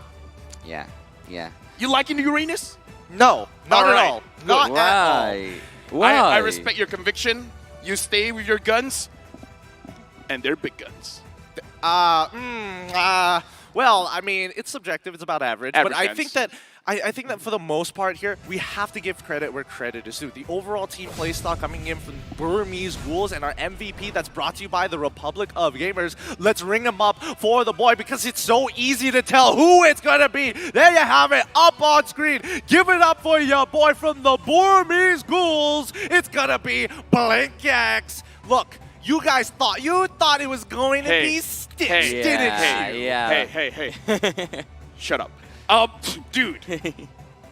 Yeah.
You liking the Uranus?
No, not at all. Not
Why?
at all.
Why?
I respect your conviction. You stay with your guns, and they're big guns.
Well, I mean, it's subjective. It's about average. But I
guns.
think that for the most part here, we have to give credit where credit is due. The overall team playstyle coming in from Burmese Ghouls and our MVP that's brought to you by the Republic of Gamers. Let's ring him up for the boy because it's so easy to tell who it's going to be. There you have it, up on screen. Give it up for your boy from the Burmese Ghouls. It's going to be BlinkX. Look, you guys thought it was going to be Stitch, didn't you?
Yeah.
Hey. Shut up. Dude,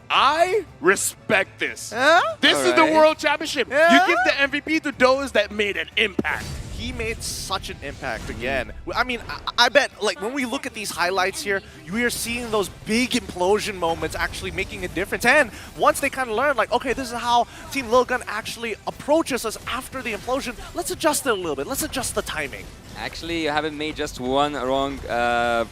I respect this. This is the World Championship. You give the MVP to those that made an impact.
He made such an impact again. I mean, I bet, like, when we look at these highlights here, we are seeing those big implosion moments actually making a difference. And once they kind of learn, like, okay, this is how Team Lil Gun actually approaches us after the implosion, let's adjust it a little bit. Let's adjust the timing.
Actually, you haven't made just one wrong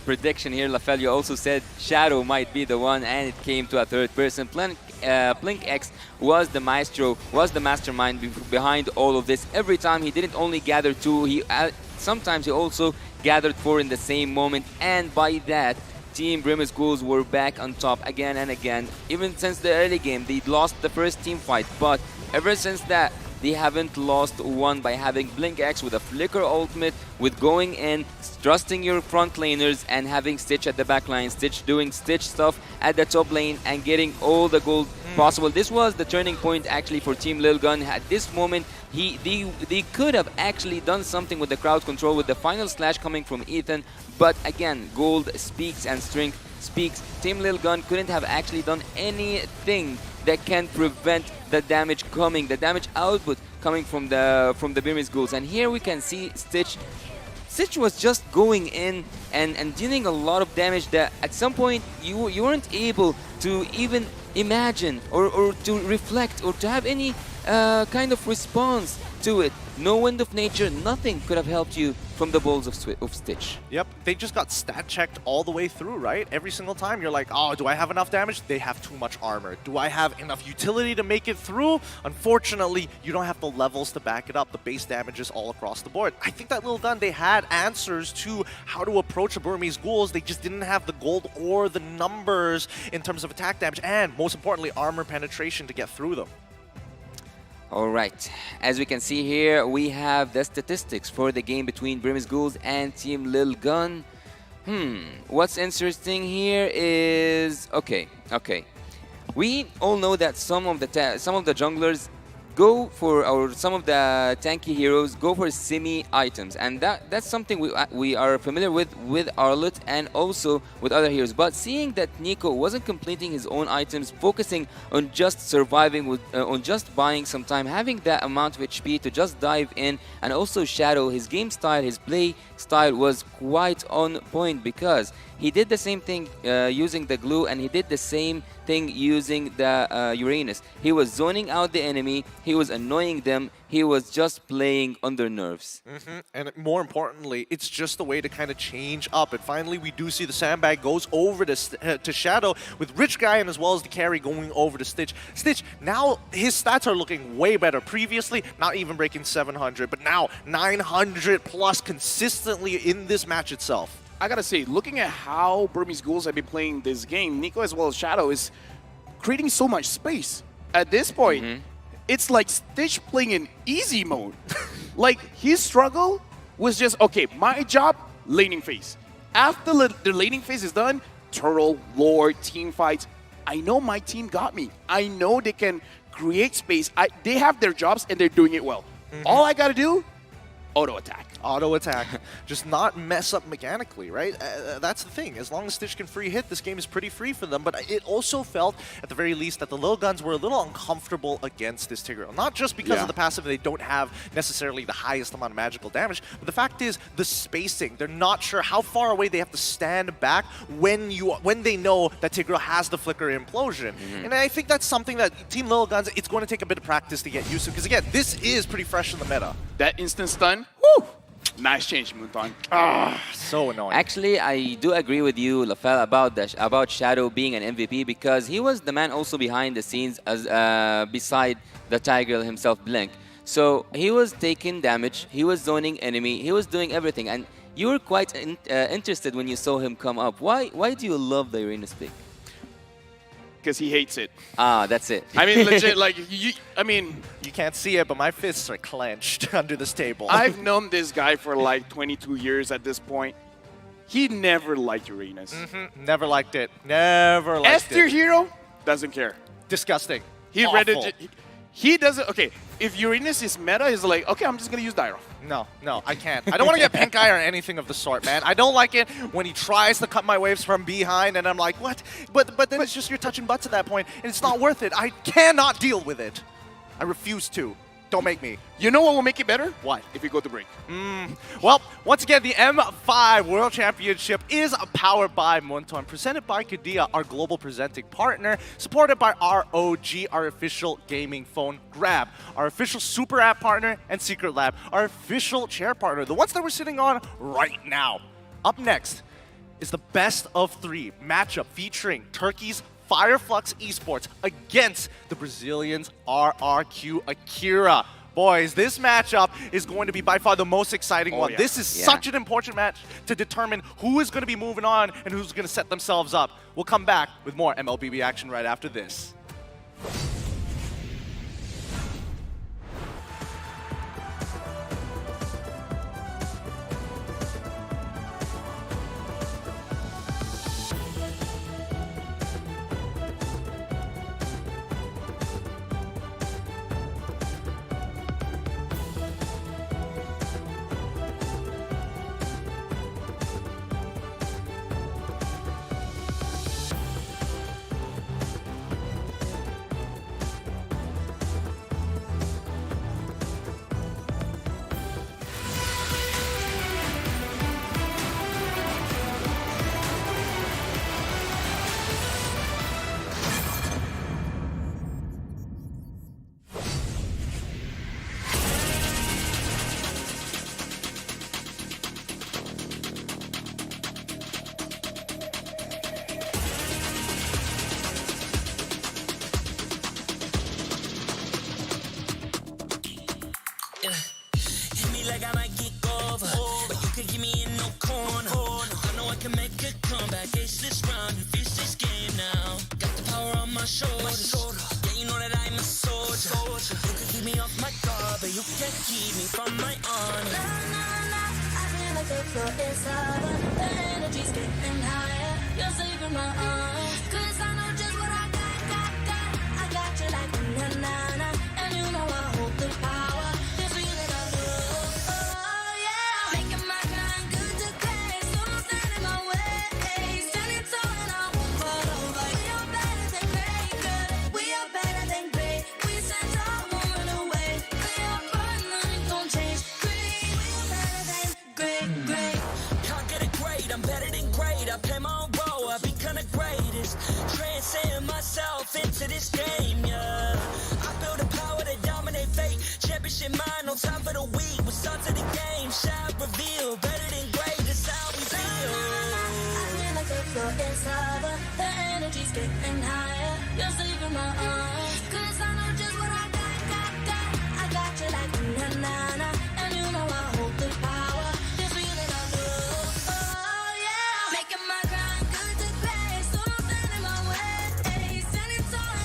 prediction here, Lafell. You also said Shadow might be the one, and it came to a third person. BlinkX was the maestro, was the mastermind behind all of this. Every time he didn't only gather 2, sometimes he also gathered 4 in the same moment, and by that, Team Burmese Ghouls were back on top again and again. Even since the early game, they lost the first team fight, but ever since that, they haven't lost one by having BlinkX with a flicker ultimate, with going in, trusting your front laners, and having Stitch at the back line, Stitch doing Stitch stuff at the top lane and getting all the gold possible. This was the turning point actually for Team Lil Gun. At this moment, they could have actually done something with the crowd control with the final slash coming from Ethan, but again, gold speaks and strength speaks. Team Lil Gun couldn't have actually done anything that can prevent the damage coming, the damage output coming from the Burmese Ghouls. And here we can see Stitch was just going in and dealing a lot of damage that at some point you weren't able to even imagine or to reflect or to have any kind of response to it. No Wind of Nature, nothing could have helped you from the balls of Stitch.
Yep, they just got stat checked all the way through, right? Every single time you're like, oh, do I have enough damage? They have too much armor. Do I have enough utility to make it through? Unfortunately, you don't have the levels to back it up. The base damage is all across the board. I think that Lil Gun, they had answers to how to approach the Burmese Ghouls. They just didn't have the gold or the numbers in terms of attack damage and, most importantly, armor penetration to get through them.
Alright, as we can see here, we have the statistics for the game between Burmese Ghouls and Team Lil Gun. What's interesting here is... Okay. We all know that some of the junglers go for, or some of the tanky heroes go for semi items, and that's something we are familiar with Arlet and also with other heroes. But seeing that Nico wasn't completing his own items, focusing on just surviving, on just buying some time, having that amount of HP to just dive in, and also Shadow, his game style, his play style was quite on point because he did the same thing using the glue, and he did the same thing using the Uranus. He was zoning out the enemy, he was annoying them, he was just playing on their nerves.
And more importantly, it's just a way to kind of change up. And finally, we do see the sandbag goes over to Shadow with Rich Guy and as well as the carry going over to Stitch. Stitch, now his stats are looking way better. Previously, not even breaking 700, but now 900 plus consistently in this match itself.
I gotta say, looking at how Burmese Ghouls have been playing this game, Nico as well as Shadow is creating so much space. At this point, it's like Stitch playing in easy mode. Like, his struggle was just, okay, my job, laning phase. After the laning phase is done, turtle, lord, team fights, I know my team got me. I know they can create space. They have their jobs and they're doing it well. All I gotta do, auto attack.
Auto attack. Just not mess up mechanically, right? That's the thing. As long as Stitch can free hit, this game is pretty free for them. But it also felt, at the very least, that the Lil Guns were a little uncomfortable against this Tigreal. Not just because of the passive, they don't have necessarily the highest amount of magical damage, but the fact is the spacing. They're not sure how far away they have to stand back when they know that Tigreal has the Flicker Implosion. And I think that's something that Team Lil Guns, it's going to take a bit of practice to get used to. Because again, this is pretty fresh in the meta.
That instant stun, woo! Nice change, Moonton.
So annoying.
Actually, I do agree with you, Lafel, about Shadow being an MVP because he was the man also behind the scenes as beside the Tigreal himself, Blink. So he was taking damage, he was zoning enemy, he was doing everything, and you were quite interested when you saw him come up. Why do you love the Arenas pick?
Because he hates it.
Ah, that's it.
I mean, legit, like,
you can't see it, but my fists are clenched under this table.
I've known this guy for like 22 years at this point. He never liked Arenas.
Never liked it. Never liked
S-tier
it.
hero, doesn't care.
Disgusting.
He
Awful.
read it. He doesn't. Okay, if Uranus is meta, he's like, okay, I'm just gonna use Dyro.
No, I can't. I don't want to get pink eye or anything of the sort, man. I don't like it when he tries to cut my waves from behind, and I'm like, what? But then it's just you're touching butts at that point, and it's not worth it. I cannot deal with it. I refuse to. Don't make me.
You know what will make it better?
What?
If we go to break.
Well, once again, the M5 World Championship is powered by Monton, presented by Kadia, our global presenting partner, supported by ROG, our official gaming phone grab, our official super app partner, and Secret Lab, our official chair partner, the ones that we're sitting on right now. Up next is the best of 3 matchup featuring Turkey's Fireflux Esports against the Brazilians RRQ Akira. Boys, this matchup is going to be by far the most exciting one.
Yeah.
This is such an important match to determine who is going to be moving on and who's going to set themselves up. We'll come back with more MLBB action right after this.
Hit me like I might get over, but you can give me in no corner. I know I can make a comeback, ace this round and finish this game now. Got the power on my shoulders, yeah, you know that I'm a soldier. You can keep me off my guard, but you can't keep me from my honor.
I feel like the floor is lava, the energy's getting higher. You're saving my arms, 'cause I know just what I got. I got you like na-na-na, and you know I hold the power. This feeling I love, oh yeah. Making my grind good to great, so don't stand in my way. Standing tall and I won't fall over. We are better than great, good. We are better than great. We send our woman away. We are fun, nothing gon' change. Great, we are better than great.
Can't get it great, I'm better than great. I play my own role, I become the greatest. Transcend myself into this game, yeah. I build a power to dominate fate. Championship mind, no time for the weak. We start to the game, shout, reveal. Better than great, that's how we feel.
I feel like the floor is lava, the energy's getting higher. You're saving my arms, 'cause I know just what I got. I got you like na-na-na, and you know I hold the power. This feeling I love, oh yeah. Making my grind good to great, so don't stand in my way. Standing tall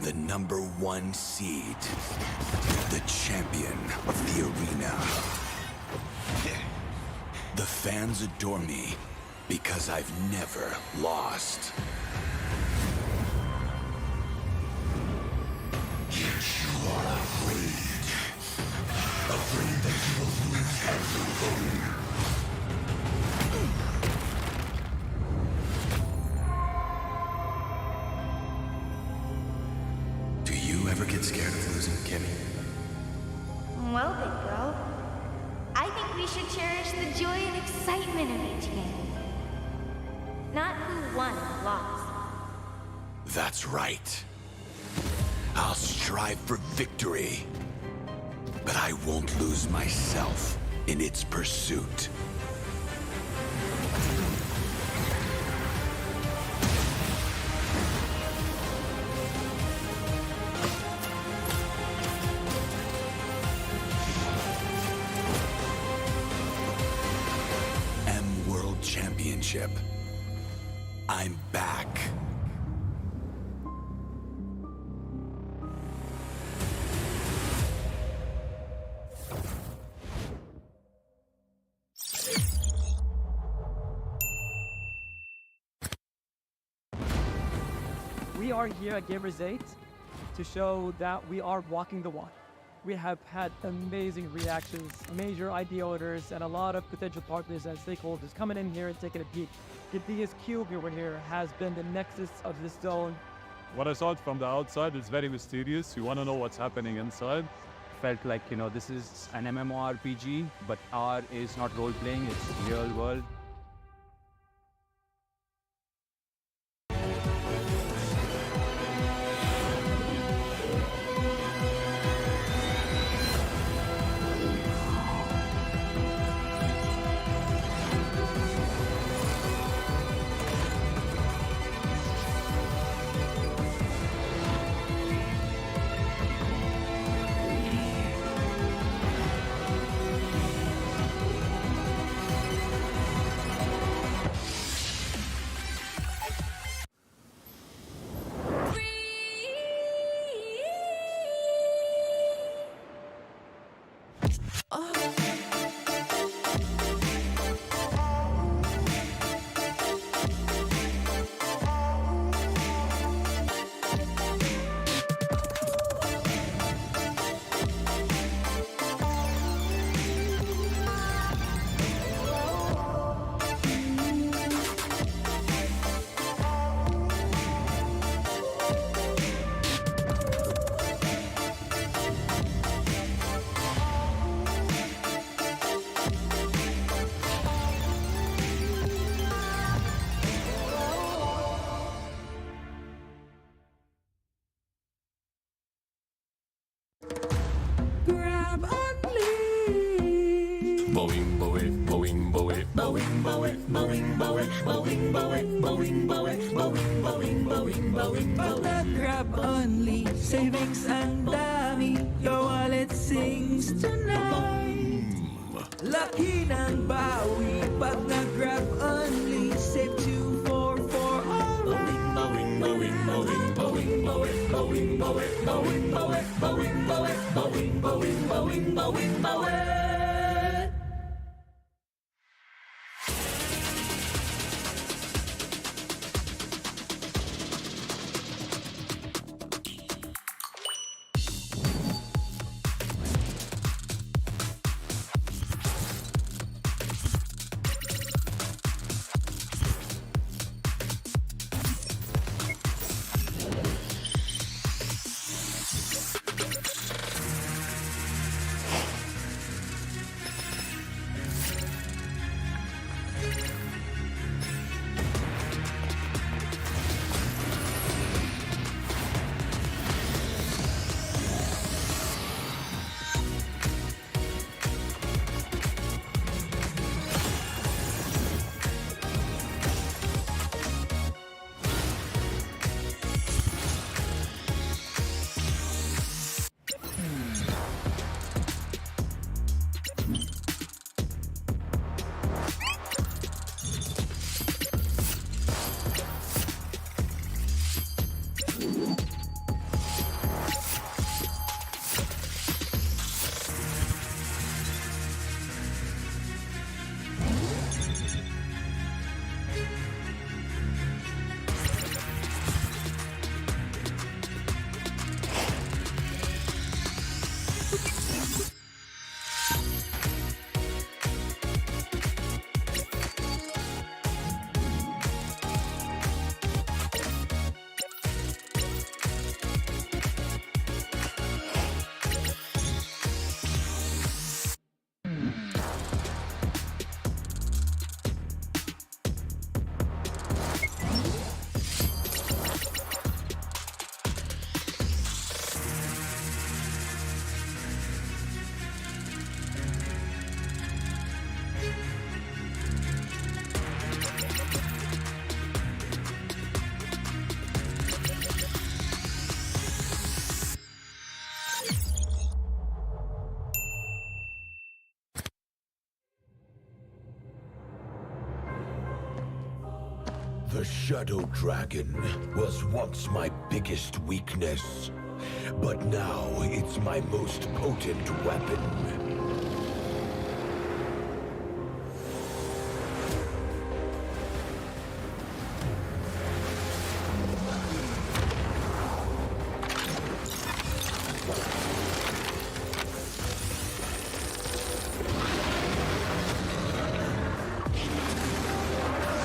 am the #1 seed, the champion of the arena. The fans adore me because I've never lost. Yet you are afraid. Afraid that you will lose everything. Do you ever get scared of losing, Kimmy?
Well, big girl, I think we should cherish the joy and excitement of each game. Not who won or lost.
That's right. I'll strive for victory, but I won't lose myself in its pursuit. World Championship. I'm back.
We are here at Gamers 8 to show that we are walking the walk. We have had amazing reactions, major idea owners, and a lot of potential partners and stakeholders coming in here and taking a peek. Gidea's cube over here has been the nexus of this zone.
What I saw it from the outside is very mysterious. You want to know what's happening inside.
Felt like, you know, this is an MMORPG, but R is not role-playing, it's real world.
Grab only, savings ang dami, your wallet sings tonight. Laki ng bawi, pag nag-grab only, save 2 4 for all. Bowing, bowing, bowing, bowing, bowing, bowing, bowing, bowing, bowing, bowing, bowing, bowing, bowing, bowing, bowing, bowing, bowing.
The Shadow Dragon was once my biggest weakness, but now it's my most potent weapon.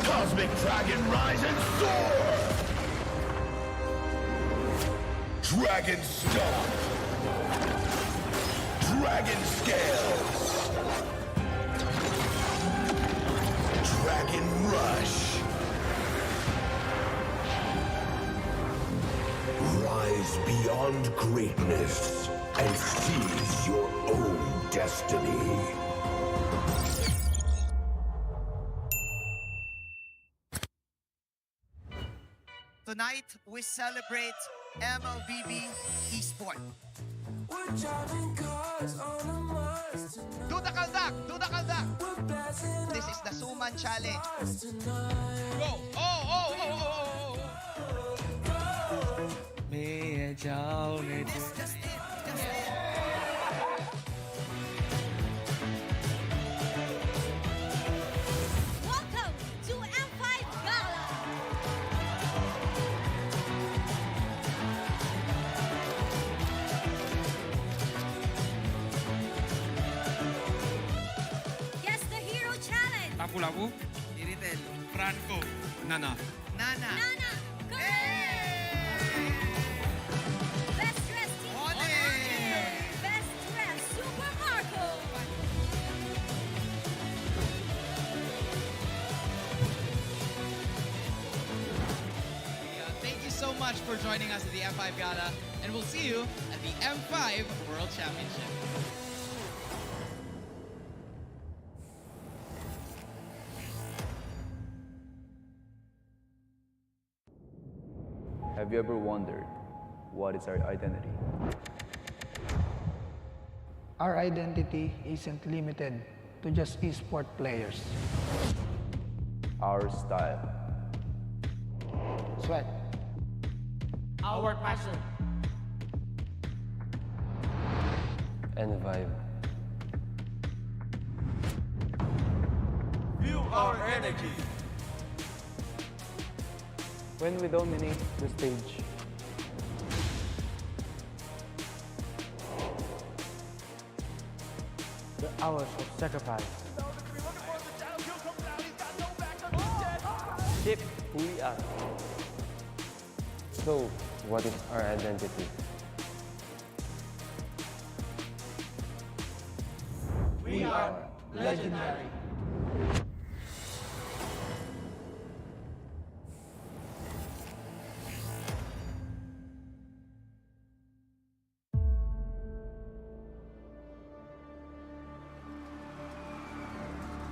Cosmic Dragon, rise and soar! Dragon Stomp! Dragon Scales! Dragon Rush! Rise beyond greatness and seize your own destiny.
Tonight, we celebrate MLBB Esport. Do the kaldak! Do the kaldak! This is the Suman Challenge. Go! Oh!
Welcome to M5 Gala! Guess the Hero Challenge!
Lapu-Lapu, Iritel, Franco, Nana.
Nana!
Go! Best Dressed Team!
Ole!
Best Dressed Super Marco!
Thank you so much for joining us at the M5 Gala, and we'll see you at the M5 World Championship.
Have you ever wondered what is our identity?
Our identity isn't limited to just esport players.
Our style.
Sweat.
Our passion.
And vibe.
Feel our energy.
When we dominate the stage.
The hours of sacrifice.
Shape who we are. So, what is our identity?
We are legendary.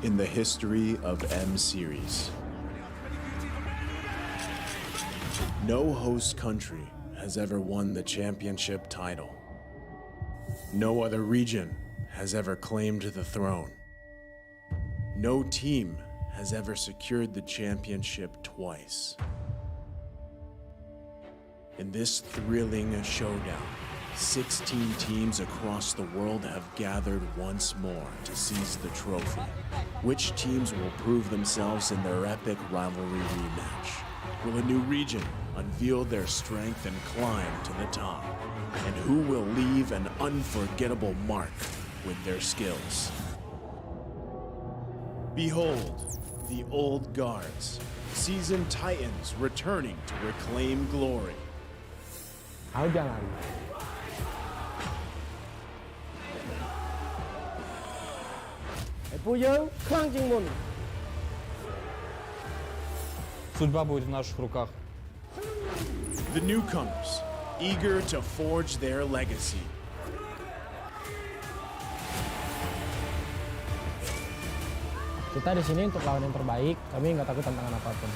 In the history of M Series, no host country has ever won the championship title. No other region has ever claimed the throne. No team has ever secured the championship twice. In this thrilling showdown, 16 teams across the world have gathered once more to seize the trophy. Which teams will prove themselves in their epic rivalry rematch? Will a new region unveil their strength and climb to the top? And who will leave an unforgettable mark with their skills? Behold, the old guards, seasoned titans returning to reclaim glory.
Судьба будет в наших руках.
The newcomers, eager to forge their legacy.
Kita di sini untuk lawan yang terbaik, kami nggak takut tantangan apapun.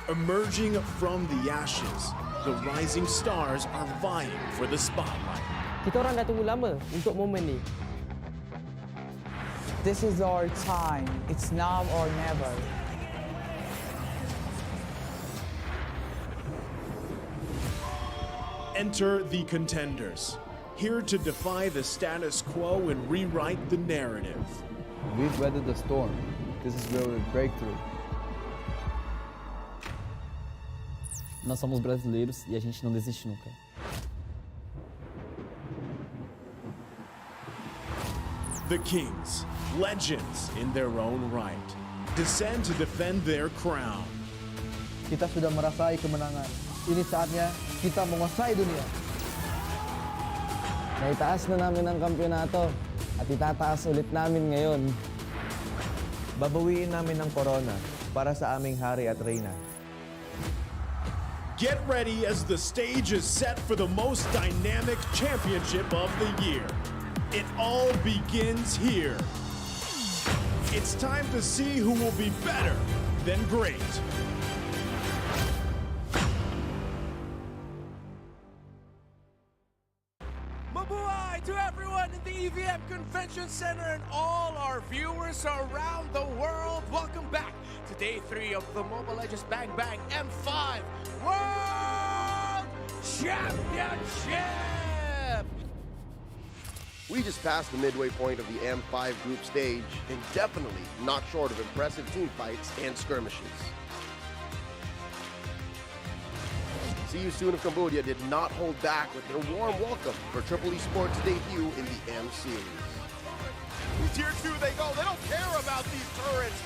Emerging from the ashes, the rising stars are vying for the spotlight.
Kita orang dah tunggu lama untuk momen ni.
This is our time. It's now or never.
Enter the contenders, here to defy the status quo and rewrite the narrative.
We've weathered the storm. This is where we break through.
Nós somos brasileiros e a gente não desiste nunca.
The Kings, legends in their own right, descend to defend their crown.
Kita sudah merasai kemenangan. Ini saatnya kita menguasai dunia.
Naitaas na namin ang kampyonato at itataas ulit namin ngayon.
Babawiin namin ang corona para sa aming hari at reyna.
Get ready as the stage is set for the most dynamic championship of the year. It all begins here. It's time to see who will be better than great.
Mabuhay to everyone in the EVM Convention Center and all our viewers around the world. Welcome back to Day 3 of the Mobile Legends Bang Bang M5 World Championship!
We just passed the midway point of the M5 group stage, and definitely not short of impressive team fights and skirmishes. See You Soon of Cambodia did not hold back with their warm welcome for Triple Esports' debut in the M Series.
Tier 2 they go. They don't care about these turrets.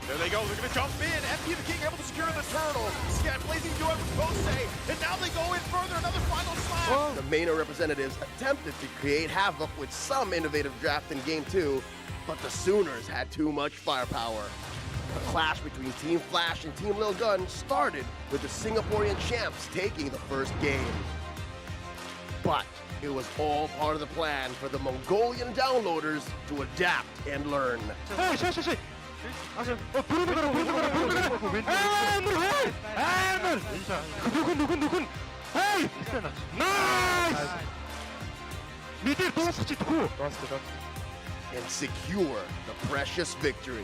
There they go. They're going to jump in. MP the King able to secure the turtle. Scan Blazing Duet with Bose. And now they go in further. Another final slap.
The Maino representatives attempted to create havoc with some innovative draft in Game 2, but the Sooners had too much firepower. The clash between Team Flash and Team Lil Gun started with the Singaporean champs taking the first game. But it was all part of the plan for the Mongolian downloaders to adapt and learn. And secure the precious victory.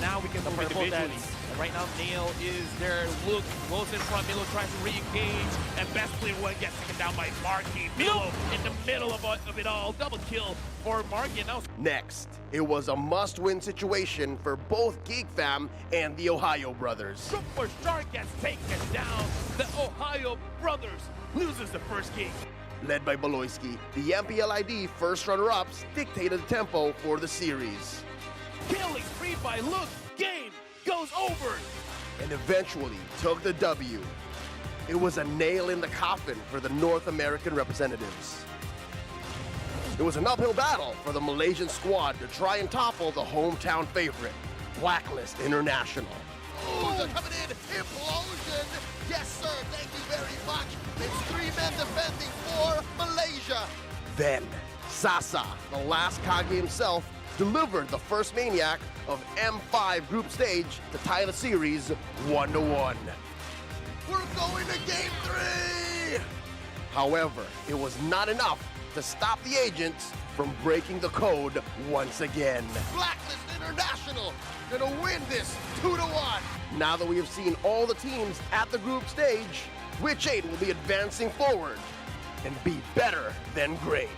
Now we can move individually. Right now, Nail is there. Luke goes in front. Milo tries to re-engage. And best player one gets taken down by Marky. Milo in the middle of it all. Double kill for Marky. Now
Next, it was a must-win situation for both Geek Fam and the Ohio brothers.
Superstar gets taken down. The Ohio brothers loses the first game.
Led by Baloyski, the MPLID first runner-ups dictated the tempo for the series.
Killing free by Luke. Game goes over.
And eventually took the W. It was a nail in the coffin for the North American representatives. It was an uphill battle for the Malaysian squad to try and topple the hometown favorite, Blacklist International.
Oh, they're coming in. Implosion. Yes, sir. Thank you very much. It's 3 men defending for Malaysia.
Then, Sasa, the last Kage himself, delivered the first Maniac of M5 group stage to tie the series 1-1.
We're going to Game 3!
However, it was not enough to stop the agents from breaking the code once again.
Blacklist International gonna win this 2-1.
Now that we have seen all the teams at the group stage, which 8 will be advancing forward and be better than great?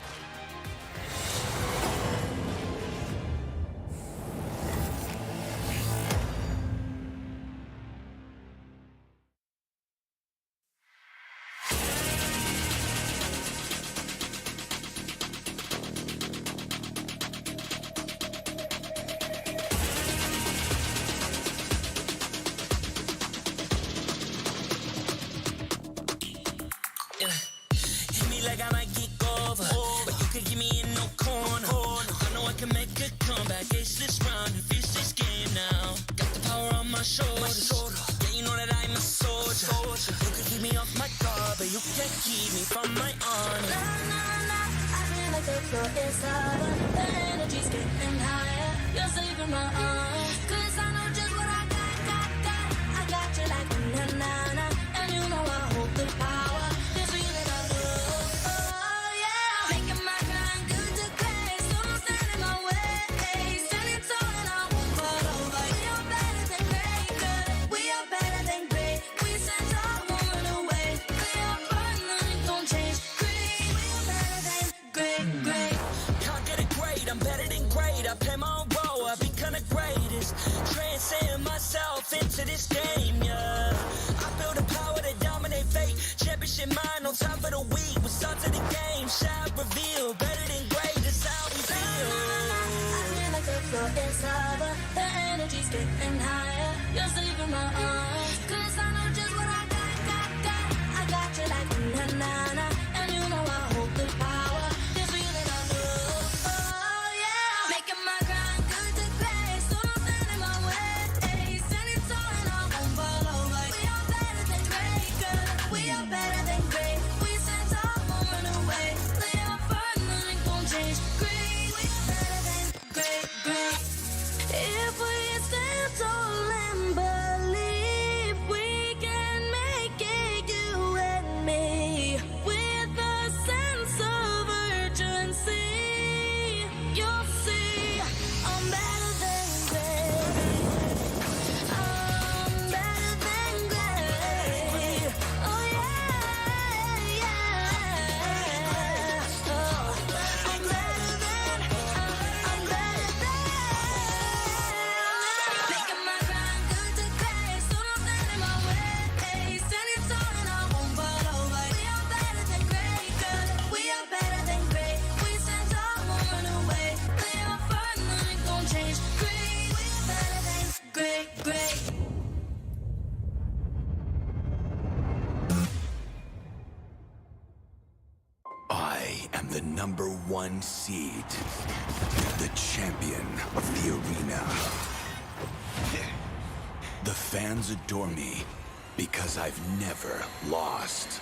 Hit me like I might kick over, but you could give me in no corner. I know I can make a comeback. Ace this round and finish this game now. Got the power on my shoulders. Yeah, you know that I'm a soldier. You could keep me off my guard, but you can't keep me from my honor.
I feel like the floor is lava. The energy's getting higher. You're saving my arms. 'Cause I know just what I got. I got you like na na na. And you know I hold the power. This feeling of
I play my own role, I become the greatest. Transcend myself into this game, yeah. I feel the power to dominate fate. Championship mind, no time for the weak. We're sons of the game, shall reveal. Better than great, that's how we feel.
I feel like the floor is lava. The energy's getting higher. You're saving my arms. 'Cause I know just what I got. I got you like na-na-na. And you know I hold the power. This feeling I know. Oh yeah. Making my grind good to great. So don't stand in my way. Standing tall and I won't fall over. We are better than great, girl. We are better than great. We stand tall, won't run away. Lay our firm, nothing gon' change. Great, we are better than great, great. If we stand tall and believe we can make it, you and me, with a sense of urgency, you'll see I'm better than great. I'm better than great. Oh yeah, yeah. Oh, I'm better than. Making my grind good to great, so don't stand in my way. Standing tall and I won't fall over. We are better than great, girl. We are better than great. We stand tall, won't run away. Lay our firm, nothing gon' change. Great, we are better than great, great.
I am the #1 seed, the champion of the arena. The fans adore me because I've never lost.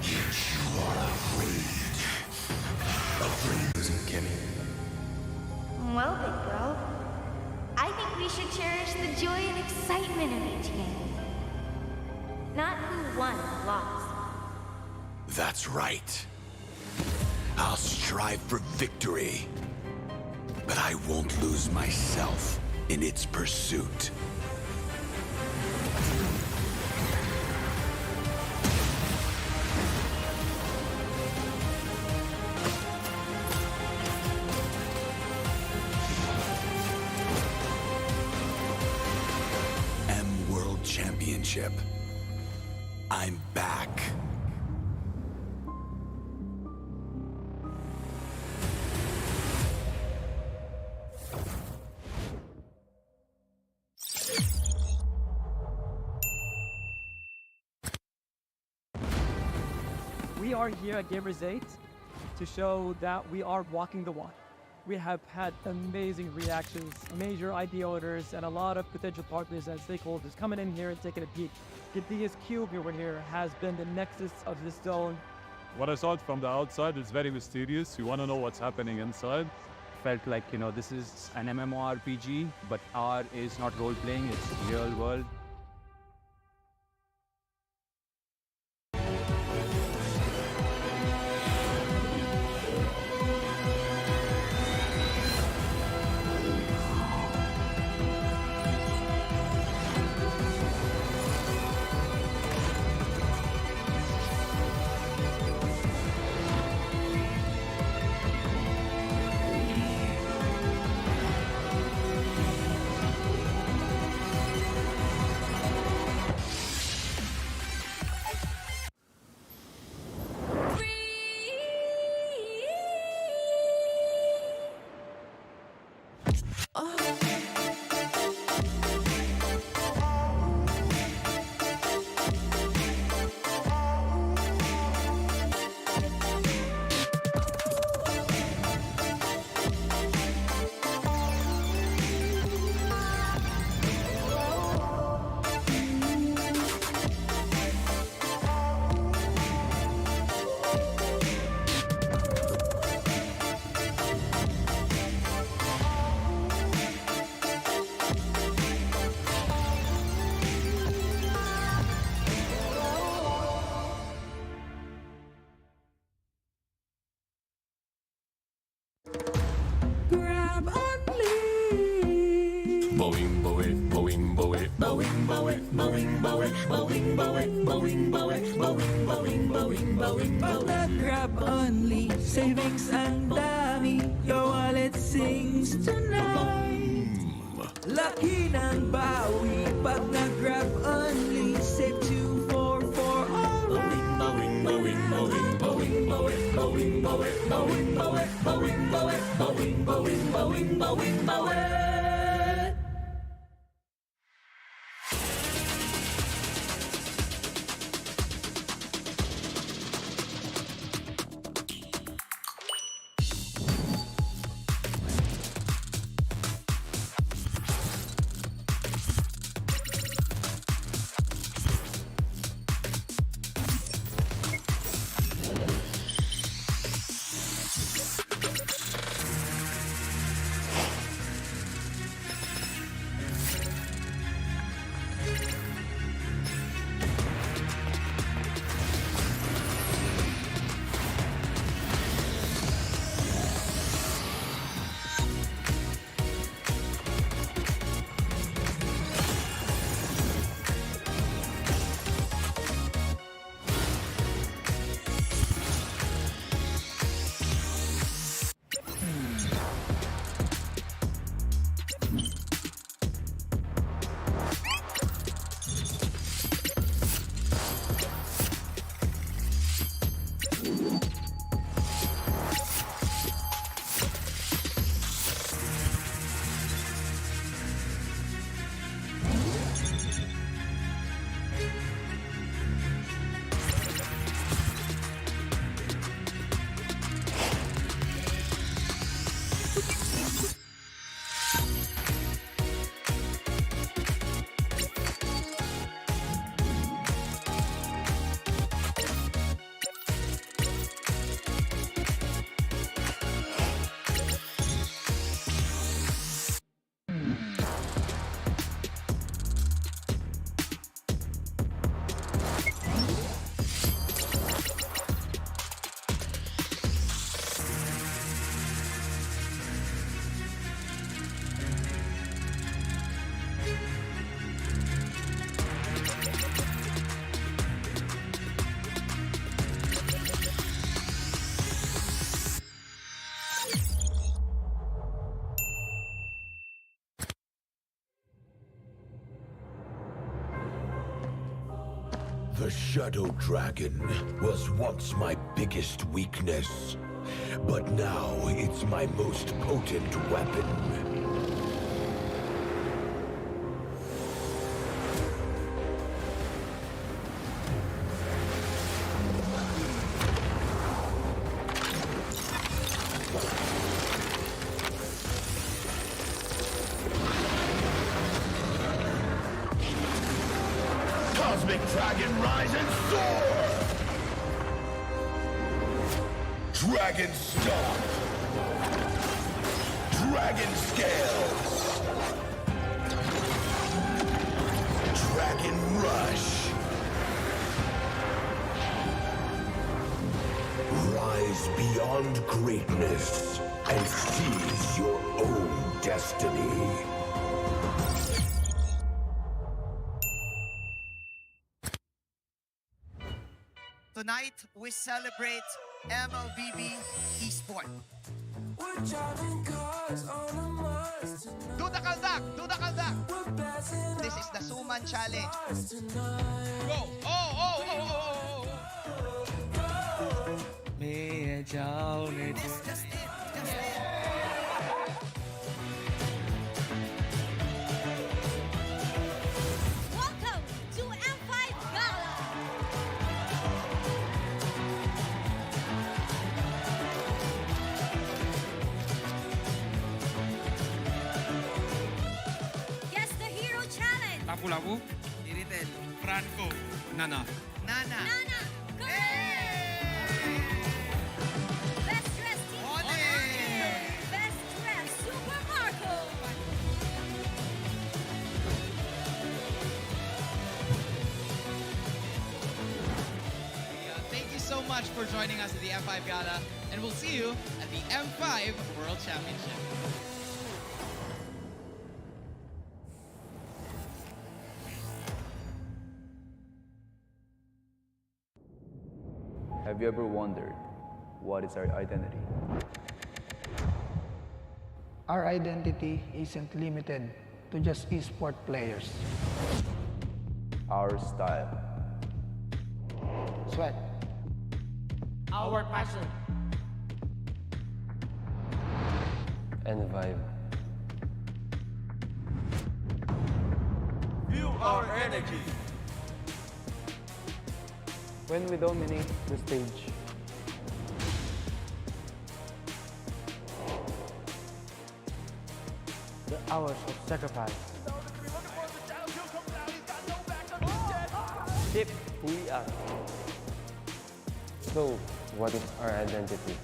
Yet you are afraid of losing, Kenny.
Well, big girl, I think we should cherish the joy and excitement of each game. Not who won or lost.
That's right. I'll strive for victory, but I won't lose myself in its pursuit. M World Championship. I'm back.
We are here at Gamers 8 to show that we are walking the walk. We have had amazing reactions, major idea owners, and a lot of potential partners and stakeholders coming in here and taking a peek. The DSQ over here has been the nexus of this zone.
What I saw it from the outside is very mysterious. You want to know what's happening inside.
Felt like, this is an MMORPG, but R is not role-playing, it's real world.
Grab only, savings ang dami, your wallet sings tonight. Laki ng bawi, pag nag-grab only, save 244 alright.
The Shadow Dragon was once my biggest weakness, but now it's my most potent weapon.
Cosmic Dragon, rise and soar! Dragon Stomp! Dragon Scales! Dragon Rush! Rise beyond greatness and seize your own destiny.
Tonight, we celebrate MLBB Esport. Do the kaldak! Do the kaldak! This is the Suman Challenge.
Go! Oh!
May jao ne
Welcome to M5 Gala! Guess the Hero Challenge!
Lapu-lapu. Iritel. Franco. Nana.
Nana.
Nana! Best dressed team! Best dressed Super Marco!
Thank you so much for joining us at the M5 Gala, and we'll see you at the M5 World Championship.
Have you ever wondered what is our identity?
Our identity isn't limited to just esport players.
Our style.
Sweat.
Our passion.
And vibe.
Feel our energy.
When we dominate the stage.
The hours of sacrifice.
Shape who we are. So, what is our identity?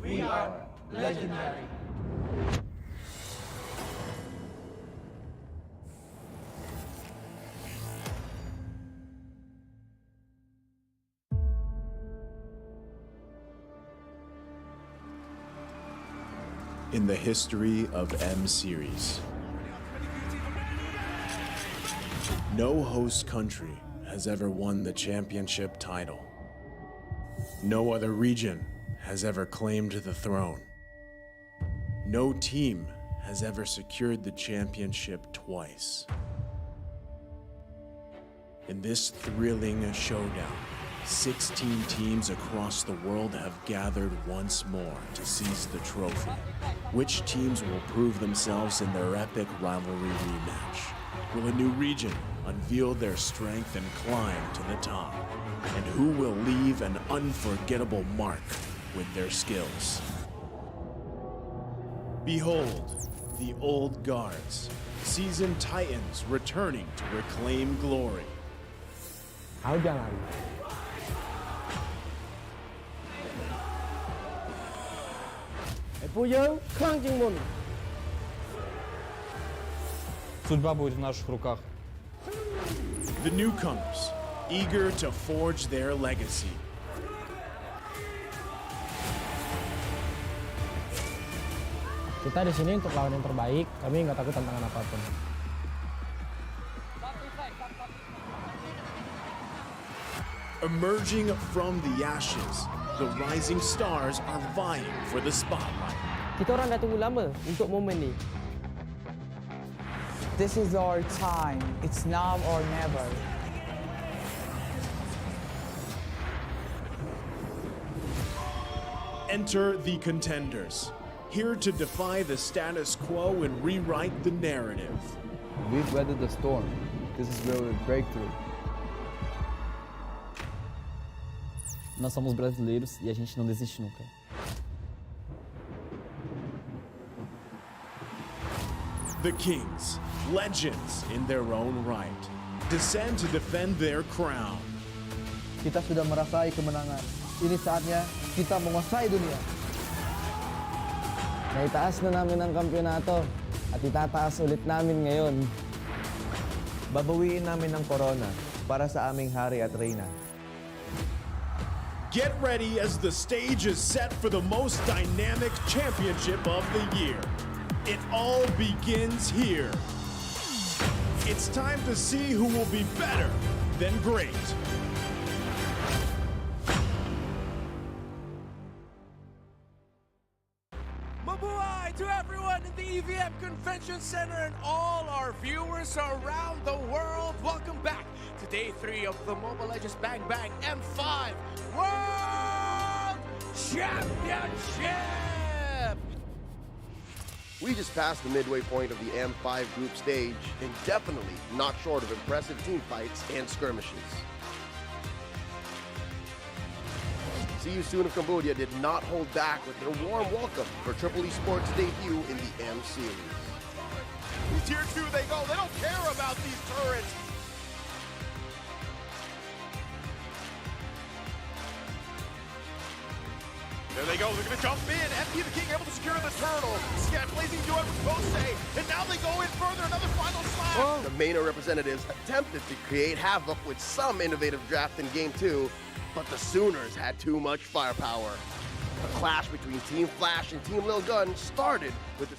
We are legendary.
In the history of M Series, no host country has ever won the championship title. No other region has ever claimed the throne. No team has ever secured the championship twice. In this thrilling showdown, 16 teams across the world have gathered once more to seize the trophy. Which teams will prove themselves in their epic rivalry rematch? Will a new region unveil their strength and climb to the top? And who will leave an unforgettable mark with their skills? Behold, the old guards, seasoned titans returning to reclaim glory.
Aku jangan. Пуел, Хантингмон.
Судьба будет в наших руках.
The newcomers, eager to forge their legacy.
Kita di sini untuk lawan yang terbaik. Kami nggak takut tantangan apapun.
Emerging from the ashes, the rising stars are vying for the spotlight.
Kita orang dah tunggu lama untuk momen ni.
This is our time. It's now or never.
Enter the contenders, here to defy the status quo and rewrite the narrative.
We've weathered the storm. This is where we break through.
Nós somos brasileiros e a gente não desiste nunca.
The kings, legends in their own right, descend to defend their crown.
Kita sudah merasai kemenangan. Ini saatnya kita menguasai dunia.
Naitaas na namin ang kampyonato at itataas ulit namin ngayon.
Babawiin namin ang korona para sa aming hari at reyna.
Get ready as the stage is set for the most dynamic championship of the year. It all begins here. It's time to see who will be better than great.
Mabuhay to everyone in the EVM Convention Center and all our viewers around the world. Welcome back to Day 3 of the Mobile Legends Bang Bang M5 World Championship!
We just passed the midway point of the M5 group stage and definitely not short of impressive team fights and skirmishes. See You Soon of Cambodia did not hold back with their warm welcome for Triple Esports' debut in the M Series.
Tier 2 they go, they don't care about these turrets. There they go, they're gonna jump in. FP the King able to secure the turtle. Scat blazing to it with Kosei, and now they go in further, another final slap.
The MENA representatives attempted to create havoc with some innovative draft in Game 2, but the Sooners had too much firepower. The clash between Team Flash and Team Lil Gun started with a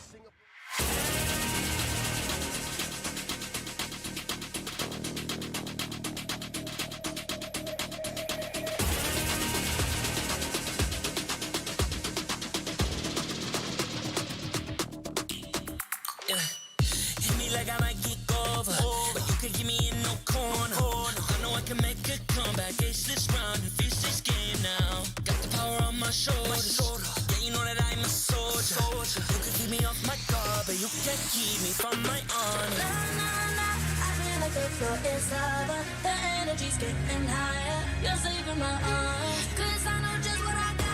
like I might get over. But you could give me in no corner. I know I can make a comeback. Ace this round and finish this game now. Got the power on my shoulders. Yeah, you know that I'm a soldier. You could keep me off my guard, but you can't keep me from my honor.
Nah, nah, nah, I feel like the floor is lava. The energy's getting higher. You're saving my arms. 'Cause I know just what I got.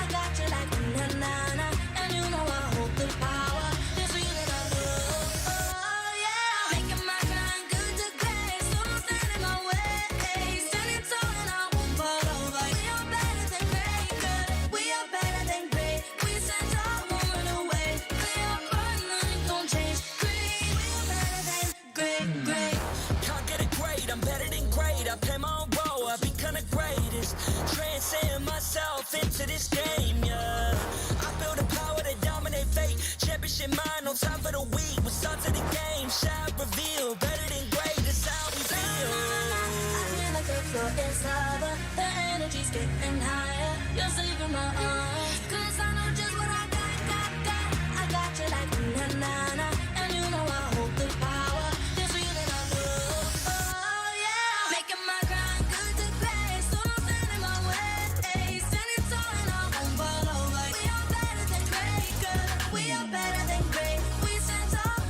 I got you like na-na-na. And you know I hold the power. This feeling I love. Oh, yeah. Making my grind good to great. So don't stand in my way. Standing tall and I won't fall over. We are better than great, good. We are better than great. We stand tall, won't run away. We are fun, nothing gon' change. Great, we are better than great.
Can't get it great, I'm better than great. I play my own role, I become the greatest. Transcend myself into this game, yeah. I build a power to dominate fate. Championship mind, no time for the weak. We start to the game, shout, reveal. Better than great, that's how we feel.
I feel like the floor is lava. The energy's getting higher. You're saving my arms. 'Cause I know just what I got. I got you like na-na-na. And you know I hold the power. This feeling I love. Oh, yeah. Making my grind good to great. So don't stand in my way. Standing tall and I won't fall over. We are better than great, good. We are better than great. We stand tall,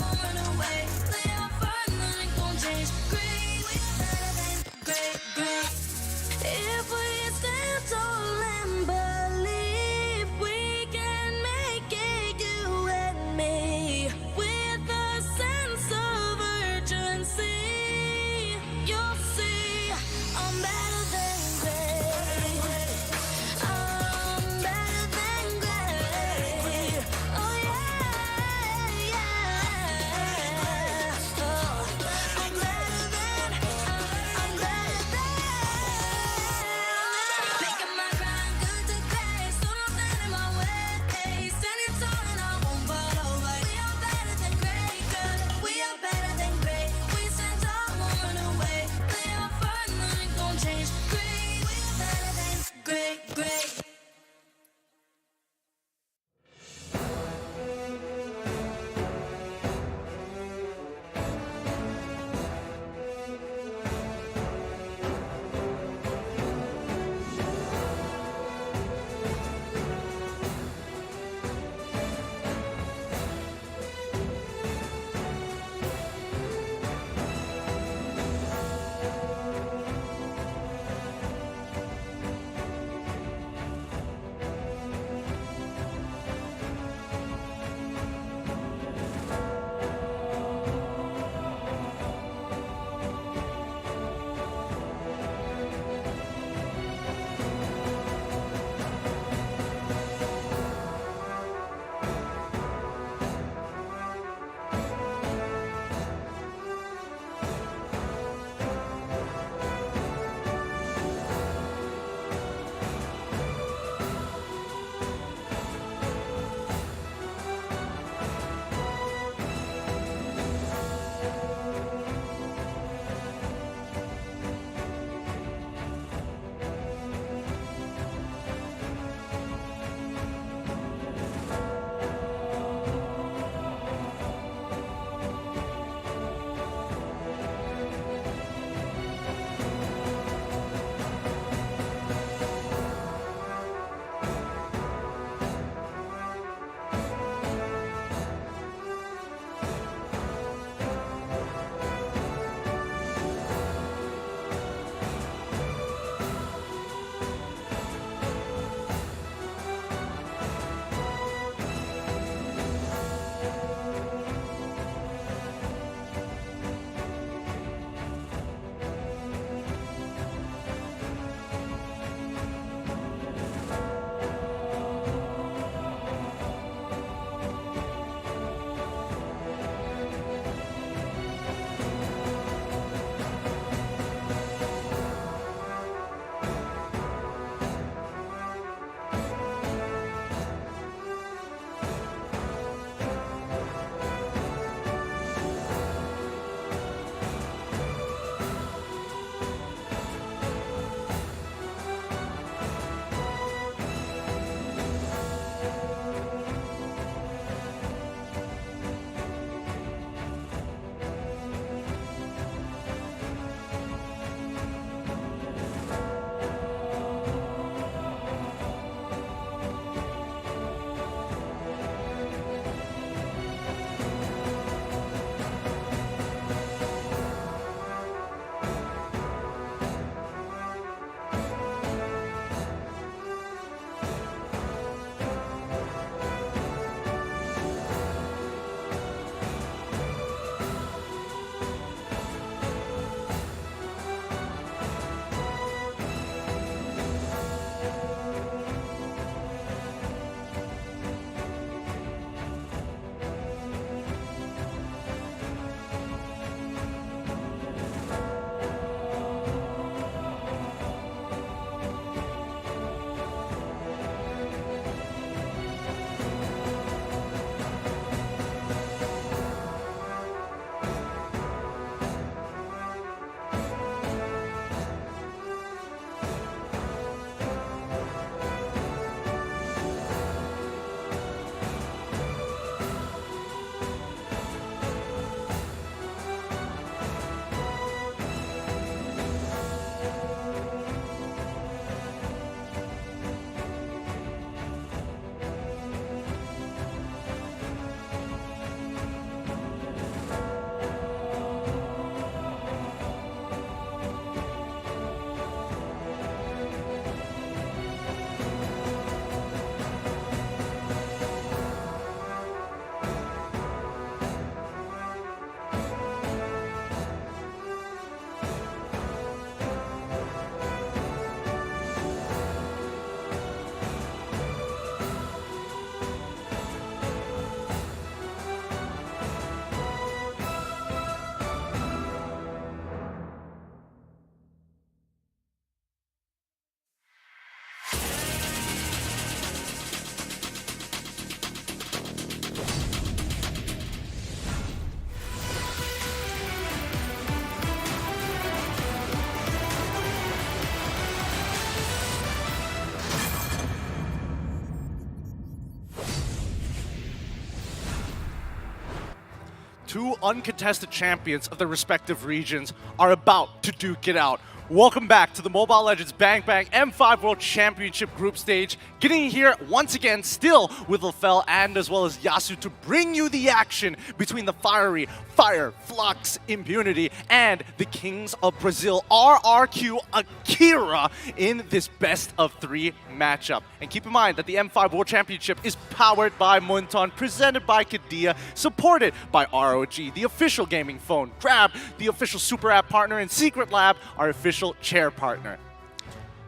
Two uncontested champions of their respective regions are about to duke it out. Welcome back to the Mobile Legends Bang Bang M5 World Championship group stage. Getting here once again, still with Lefel and as well as Yasu to bring you the action between the fiery Fire Flux Impunity and the Kings of Brazil, RRQ Akira, in this best of 3 matchup. And keep in mind that the M5 World Championship is powered by Munton, presented by Kadia, supported by ROG, the official gaming phone, Grab, the official super app partner, and Secret Lab, our official chair partner.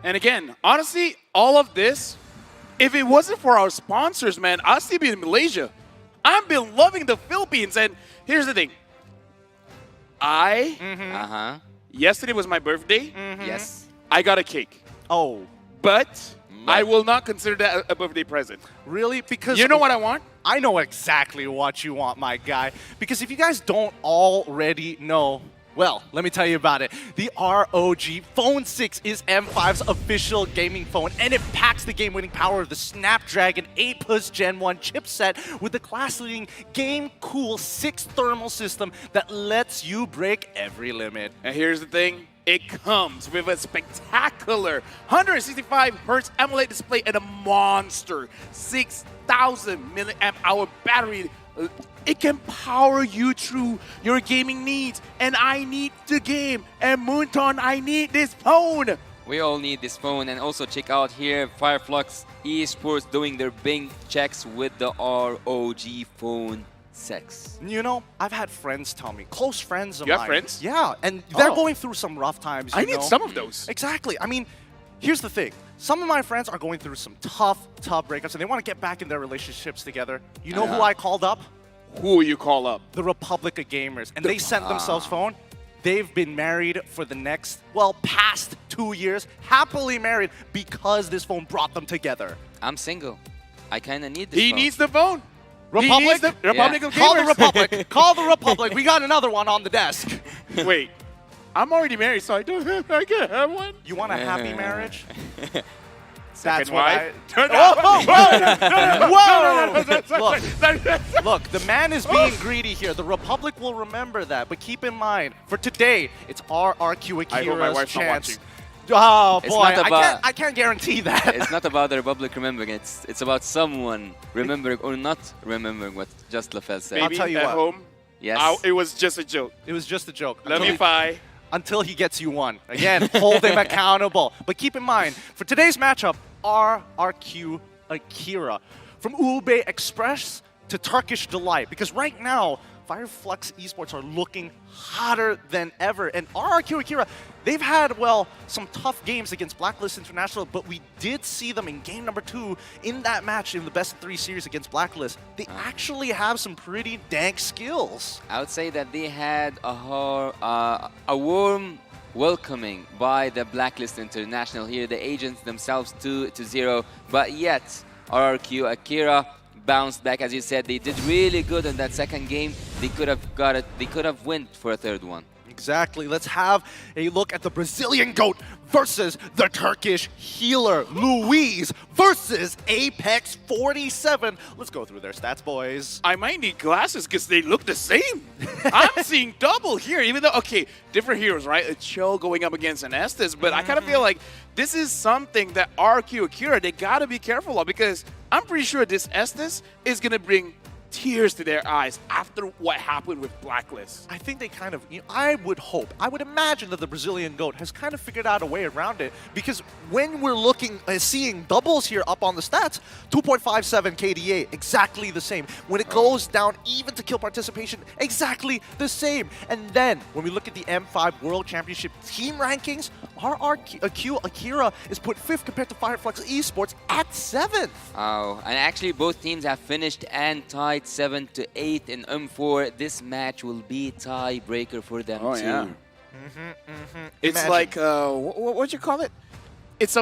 And again, honestly, all of this, if it wasn't for our sponsors, man, I'd still be in Malaysia. I've been loving the Philippines, and here's the thing. Yesterday was my birthday.
Yes.
I got a cake.
Oh.
But I will not consider that a birthday present.
Really? Because
you know what I want?
I know exactly what you want, my guy. Because if you guys don't already know, well, let me tell you about it. The ROG Phone 6 is M5's official gaming phone, and it packs the game-winning power of the Snapdragon 8 Plus Gen 1 chipset with the class-leading Game Cool 6 thermal system that lets you break every limit.
And here's the thing. It comes with a spectacular 165 Hz AMOLED display and a monster 6,000 milliamp hour battery. It can power you through your gaming needs, and I need the game. And Moonton, I need this phone.
We all need this phone, and also check out here Fireflux Esports doing their big checks with the ROG Phone 6.
You know, I've had friends tell me, close friends of
You
mine.
have friends?
Yeah, and they're going through some rough times.
I
you
need
know?
some of those.
Exactly. I mean, here's the thing. Some of my friends are going through some tough breakups, and they want to get back in their relationships together. You know who I called up?
Who will you call up?
The Republic of Gamers. And they sent themselves phone. They've been married for the next, well, past 2 years, happily married because this phone brought them together.
I'm single. I kind of need this
He
phone.
needs the phone.
Republic?
He needs the Republic of Gamers.
Call the Republic. Call the Republic. We got another one on the desk.
Wait. I'm already married, so I can't have one.
You want a happy marriage?
That's
why. Look, the man is being greedy here. The Republic will remember that. But keep in mind, for today, it's RRQ
I hope my
Akira's
wife's not
chance.
watching.
Oh
It's
boy,
not about-
I can't guarantee that.
It's not about the Republic remembering. It's about someone remembering or not remembering what just Lefel said.
Maybe
I'll tell you
at
what.
home.
Yes.
It was just a joke.
It was just a joke.
Let me buy.
Until he gets you one. Again, hold him accountable. But keep in mind, for today's matchup, RRQ Akira. From Ube Express to Turkish Delight. Because right now, Fireflux Esports are looking hotter than ever. And RRQ Akira, they've had, well, some tough games against Blacklist International, but we did see them in game number 2 in that match in the best of 3 series against Blacklist. They actually have some pretty dank skills.
I would say that they had a warm welcoming by the Blacklist International here, the agents themselves 2-0, but yet RRQ Akira bounced back. As you said, they did really good in that second game. They could have got it. They could have went for a third one.
Exactly. Let's have a look at the Brazilian GOAT versus the Turkish healer, Luis, versus Apex 47. Let's go through their stats, boys.
I might need glasses because they look the same. I'm seeing double here, even though, okay, different heroes, right? A Cho going up against an Estes, but I kind of feel like this is something that RQ Akira, they got to be careful of, because I'm pretty sure this Estes is going to bring tears to their eyes after what happened with Blacklist.
I think they kind of, I would hope, I would imagine that the Brazilian GOAT has kind of figured out a way around it, because when we're looking, seeing doubles here up on the stats, 2.57 KDA, exactly the same. When it goes down even to kill participation, exactly the same. And then when we look at the M5 World Championship team rankings, RRQ Akira is put 5th compared to Fireflux Esports at 7th.
Oh, and actually both teams have finished and tied 7-8 in M4. This match will be tiebreaker for them too.
Yeah. It's like what you call it? It's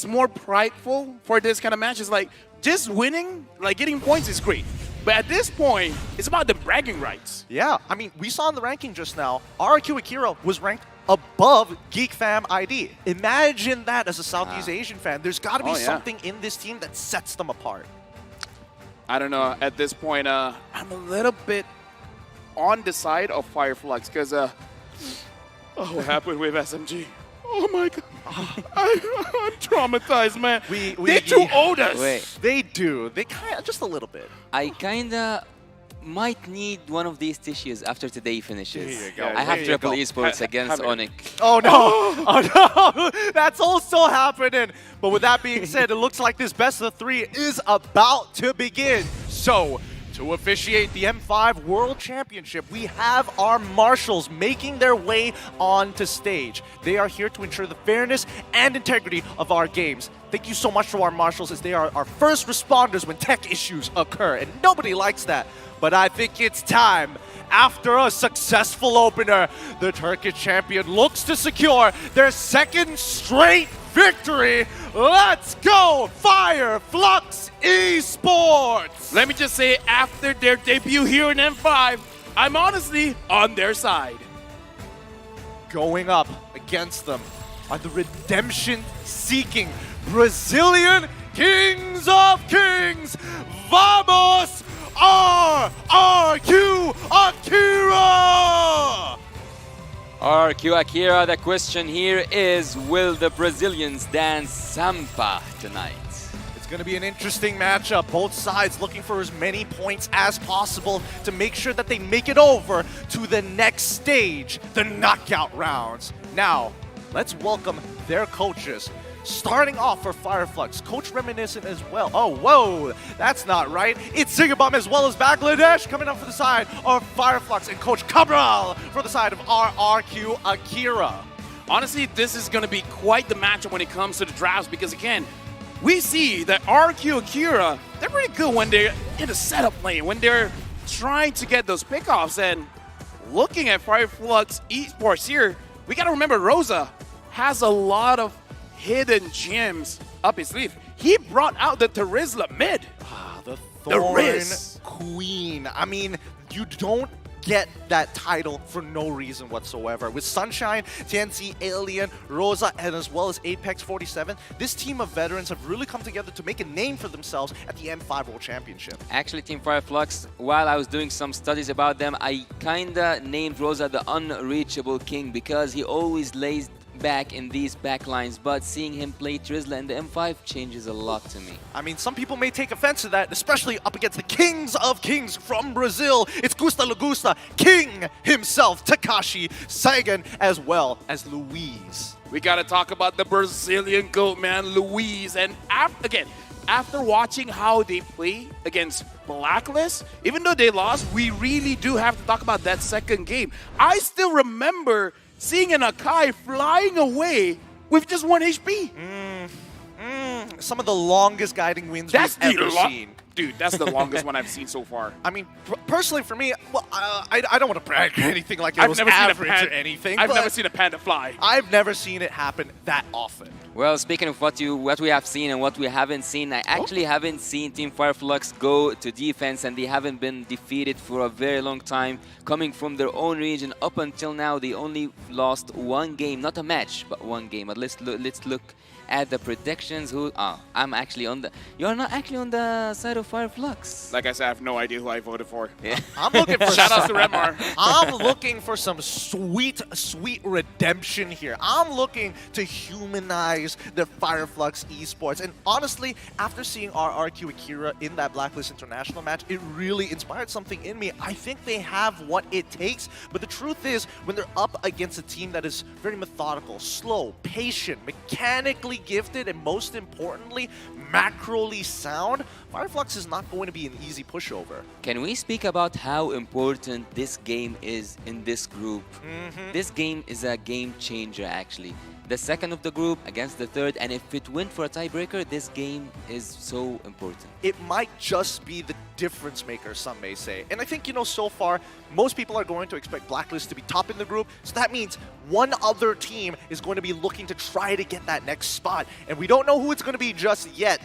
more prideful for this kind of match. It's like just winning, like getting points is great. But at this point, it's about the bragging rights.
Yeah, I mean, we saw in the ranking just now, RRQ Akira was ranked above Geek Fam ID. Imagine that as a Southeast Asian fan. There's got to be something in this team that sets them apart.
I don't know. At this point, I'm a little bit
on the side of Fireflux because what happened with SMG? Oh my god. I'm traumatized, man. They too owed us.
Wait.
They do. They kind of, just a little bit.
I kinda might need one of these tissues after today finishes.
There you go.
I have
There you
triple
go.
esports against Onyx.
Oh no! Oh no! That's also happening. But with that being said, it looks like this best of 3 is about to begin. So, to officiate the M5 World Championship, we have our marshals making their way onto stage. They are here to ensure the fairness and integrity of our games. Thank you so much to our marshals, as they are our first responders when tech issues occur, and nobody likes that. But I think it's time. After a successful opener, the Turkish champion looks to secure their second straight victory. Let's go, Fireflux Esports!
Let me just say, after their debut here in M5, I'm honestly on their side.
Going up against them are the redemption-seeking Brazilian Kings of Kings. Vamos, RRQ Akira!
RQ Akira, the question here is, will the Brazilians dance Sampa tonight?
It's going to be an interesting matchup. Both sides looking for as many points as possible to make sure that they make it over to the next stage, the knockout rounds. Now, let's welcome their coaches. Starting off for Fireflux, Coach Reminiscent as well. Oh, whoa, that's not right. It's Zigabum as well as Bangladesh coming up for the side of Fireflux, and Coach Cabral for the side of RRQ Akira.
Honestly, this is going to be quite the matchup when it comes to the drafts because, again, we see that RQ Akira, they're pretty good when they're in a setup lane, when they're trying to get those pickoffs. And looking at Fireflux Esports here, we got to remember Rosa has a lot of hidden gems up his sleeve. He brought out the Terizla mid.
The
The
Riz Queen. I mean, you don't get that title for no reason whatsoever. With Sunshine, TNC, Alien, Rosa, and as well as Apex 47, this team of veterans have really come together to make a name for themselves at the M5 World Championship.
Actually, Team Fireflux, while I was doing some studies about them, I kinda named Rosa the unreachable king because he always lays back in these backlines, but seeing him play Trizla in the M5 changes a lot to me.
I mean, some people may take offense to that, especially up against the Kings of Kings from Brazil. It's Gusta Lagusta, King himself, Takashi, Sagan, as well as Luis.
We got to talk about the Brazilian GOAT, man, Luis. And after watching how they play against Blacklist, even though they lost, we really do have to talk about that second game. I still remember seeing an Akai flying away with just 1 HP.
Some of the longest guiding wins we've ever seen.
Dude, that's the longest one I've seen so far.
I mean, personally for me, well, I don't want to brag or anything like it was average or anything.
I've never seen a panda fly.
I've never seen it happen that often.
Well, speaking of what we have seen and what we haven't seen, I actually haven't seen Team Fireflux go to defense, and they haven't been defeated for a very long time. Coming from their own region, up until now, they only lost 1 game, not a match, but 1 game. But let's look at the predictions. I'm actually on the. You're not actually on the side of Fireflux.
Like I said, I have no idea who I voted for.
Yeah.
I'm looking for
shout outs to Remar.
I'm looking for some sweet redemption here. I'm looking to humanize the Fireflux Esports. And honestly, after seeing RRQ Akira in that Blacklist International match, it really inspired something in me. I think they have what it takes, but the truth is, when they're up against a team that is very methodical, slow, patient, mechanically gifted, and most importantly, macroly sound, Fireflux is not going to be an easy pushover.
Can we speak about how important this game is in this group? This game is a game changer, actually. The second of the group against the third, and if it went for a tiebreaker, this game is so important.
It might just be the difference maker, some may say. And I think, so far, most people are going to expect Blacklist to be top in the group, so that means one other team is going to be looking to try to get that next spot. And we don't know who it's going to be just yet.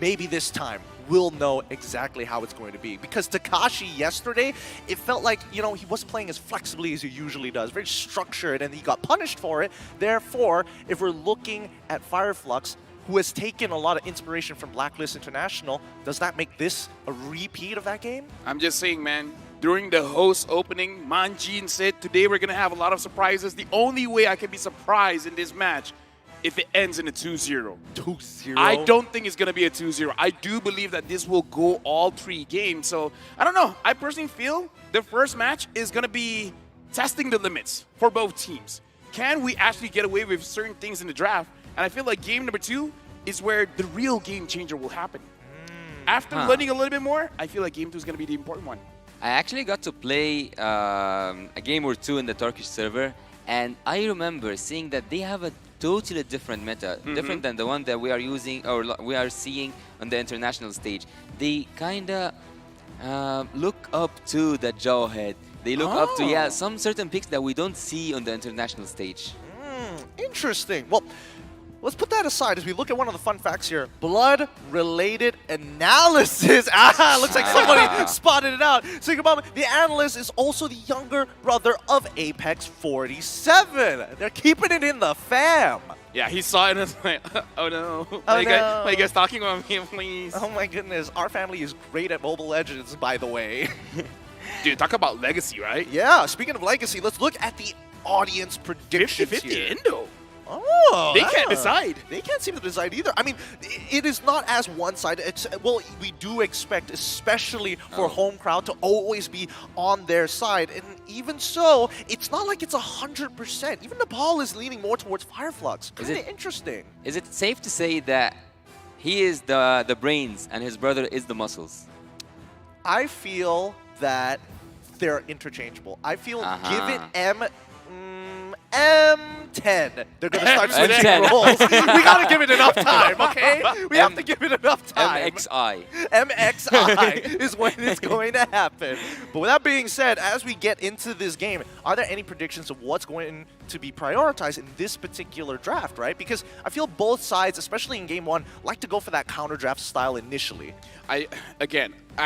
Maybe this time we'll know exactly how it's going to be. Because Takashi yesterday, it felt like, he wasn't playing as flexibly as he usually does. Very structured, and he got punished for it. Therefore, if we're looking at Fireflux, who has taken a lot of inspiration from Blacklist International, does that make this a repeat of that game?
I'm just saying, man, during the host opening, Manjin said, today we're going to have a lot of surprises. The only way I can be surprised in this match if it ends in a 2-0.
2-0?
I don't think it's going to be a 2-0. I do believe that this will go all 3 games. So, I don't know. I personally feel the first match is going to be testing the limits for both teams. Can we actually get away with certain things in the draft? And I feel like game number 2 is where the real game changer will happen. After learning a little bit more, I feel like game 2 is going to be the important one.
I actually got to play a game or 2 in the Turkish server, and I remember seeing that they have a totally different meta, different than the one that we are using or we are seeing on the international stage. They kind of look up to the Jawhead. They look up to some certain picks that we don't see on the international stage.
Interesting. Well, let's put that aside as we look at one of the fun facts here. Blood-related analysis. Looks like somebody spotted it out. So the analyst is also the younger brother of Apex 47. They're keeping it in the fam.
Yeah, he saw it and was like, oh no.
Oh,
Why you guys talking about me, please?
Oh my goodness. Our family is great at Mobile Legends, by the way.
Dude, talk about legacy, right?
Yeah, speaking of legacy, let's look at the audience predictions
50-50
here.
Indo.
Oh,
they can't decide.
They can't seem to decide either. I mean, it is not as one-sided. Well, we do expect, especially for home crowd, to always be on their side. And even so, it's not like it's 100%. Even Nepal is leaning more towards Fireflux. Kind of interesting.
Is it safe to say that he is the brains and his brother is the muscles?
I feel that they're interchangeable. I feel give it M10. They're going to start switching roles. We got to give it enough time, okay? We have to give it enough time.
MXI.
MXI is when it's going to happen. But with that being said, as we get into this game, are there any predictions of what's going to be prioritized in this particular draft, right? Because I feel both sides, especially in game 1, like to go for that counter draft style initially.
I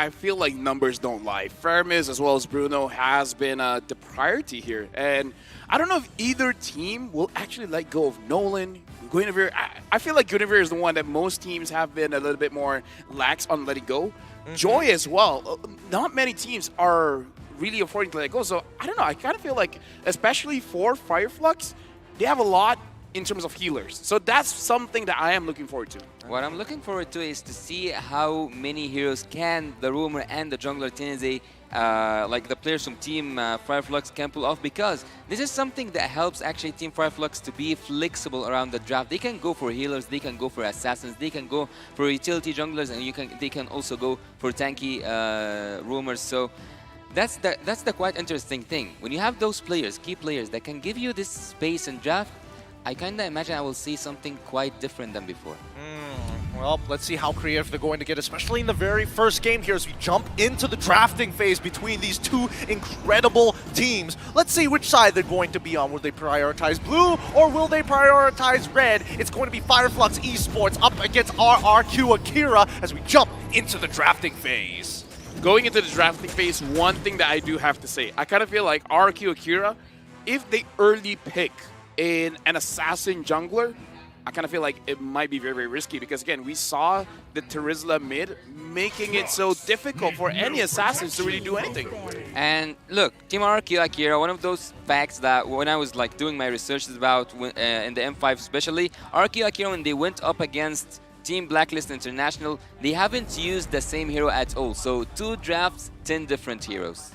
feel like numbers don't lie. Fermis as well as Bruno has been the priority here. And I don't know if either team will actually let go of Nolan. Guinevere, I feel like Guinevere is the one that most teams have been a little bit more lax on letting go. Joy as well. Not many teams are really affording to let go. So I don't know. I kind of feel like, especially for Fireflux, they have a lot in terms of healers. So that's something that I am looking forward to.
What I'm looking forward to is to see how many heroes can the Rumor and the jungler Tennessee, like the players from Team Fireflux, can pull off, because this is something that helps actually Team Fireflux to be flexible around the draft. They can go for healers, they can go for assassins, they can go for utility junglers, and they can also go for tanky Rumors. So that's the quite interesting thing. When you have those players, key players, that can give you this space in draft, I kind of imagine I will see something quite different than before.
Well, let's see how creative they're going to get, especially in the very first game here as we jump into the drafting phase between these two incredible teams. Let's see which side they're going to be on. Will they prioritize blue or will they prioritize red? It's going to be Fireflux Esports up against RRQ Akira as we jump into the drafting phase.
Going into the drafting phase, one thing that I do have to say, I kind of feel like RRQ Akira, if they early pick in an assassin jungler, I kind of feel like it might be very, very risky, because again, we saw the Terizla mid making it so difficult for any assassins to really do anything.
And look, Team RRQ Akira, one of those facts that when I was like doing my researches about in the M5 especially, RRQ Akira, when they went up against Team Blacklist International, they haven't used the same hero at all. So 2 drafts, 10 different heroes.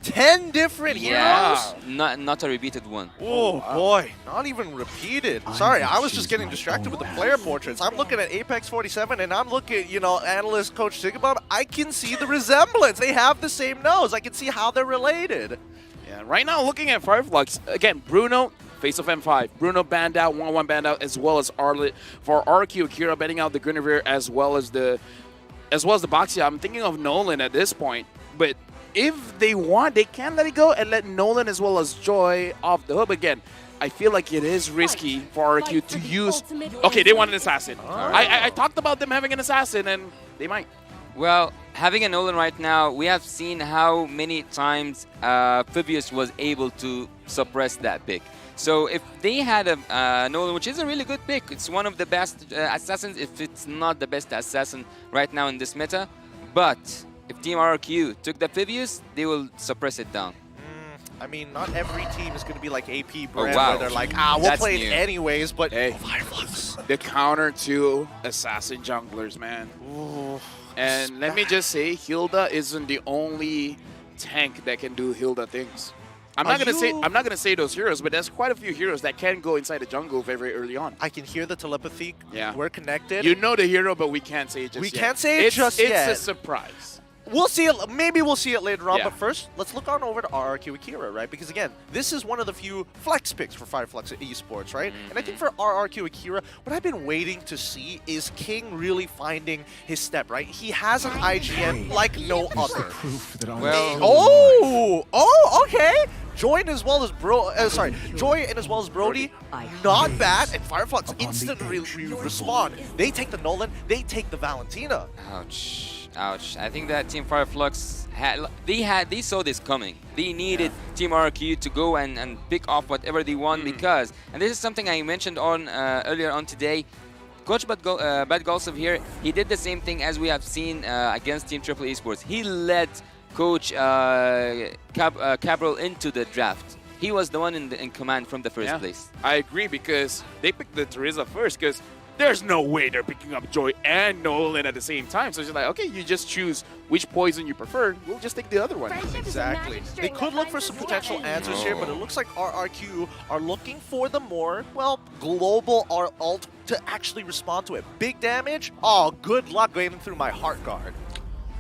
10 different heroes?
Not a repeated one.
Oh boy, not even repeated. Sorry, I was just getting distracted with the player portraits. I'm looking at Apex 47 and I'm looking at, analyst Coach Sigabum. I can see the resemblance. They have the same nose. I can see how they're related.
Yeah, right now looking at Fireflux, again, Bruno, face of M5. Bruno banned out, 1-1 banned out, as well as Arlet. For RQ Akira banning out the Guinevere as well as the Boxia. I'm thinking of Nolan at this point, but if they want, they can let it go and let Nolan as well as Joy off the hook. Again, I feel like it is risky for RQ to use... Okay, they want an assassin. I talked about them having an assassin, and they might.
Well, having a Nolan right now, we have seen how many times Phoebus was able to suppress that pick. So if they had a Nolan, which is a really good pick, it's one of the best assassins, if it's not the best assassin right now in this meta, but if Team RRQ took the previous, they will suppress it down.
I mean, not every team is going to be like AP
Oh,
brand
wow.
where they're like, we'll
That's
play
new.
it anyways, but
Hey,
Fireflux.
the counter to assassin junglers, man.
Ooh,
And let me just say, Hilda isn't the only tank that can do Hilda things. I'm not gonna say those heroes, but there's quite a few heroes that can go inside the jungle very, very early on.
I can hear the telepathy.
Yeah.
We're connected.
You know the hero, but we can't say it just
We
yet.
can't say it just yet.
It's a surprise.
We'll see it. Maybe we'll see it later on.
Yeah.
But first, let's look on over to RRQ Akira, right? Because again, this is one of the few flex picks for Fireflux Esports, right? And I think for RRQ Akira, what I've been waiting to see is King really finding his step, right? He has an IGN like no other.
Well,
Okay. Joy and as well as Joy and as well as Brody, not bad. And Fireflux instantly respond. They take the Nolan, they take the Valentina.
ouch. Ouch. I think that Team Fireflux they saw this coming. They needed Team RRQ to go and pick off whatever they want because, and this is something I mentioned on earlier on today, Coach Bad Golsov here, he did the same thing as we have seen against Team Triple Esports. He led Coach Cabral into the draft. He was the one in command from the first place.
I agree because they picked the Teresa first because there's no way they're picking up Joy and Nolan at the same time. So it's just like, okay, you just choose which poison you prefer. We'll just take the other one.
Exactly. They could look for some potential answers here, but it looks like RRQ are looking for the more, well, global ult to actually respond to it. Big damage? Oh, good luck getting through my heart guard.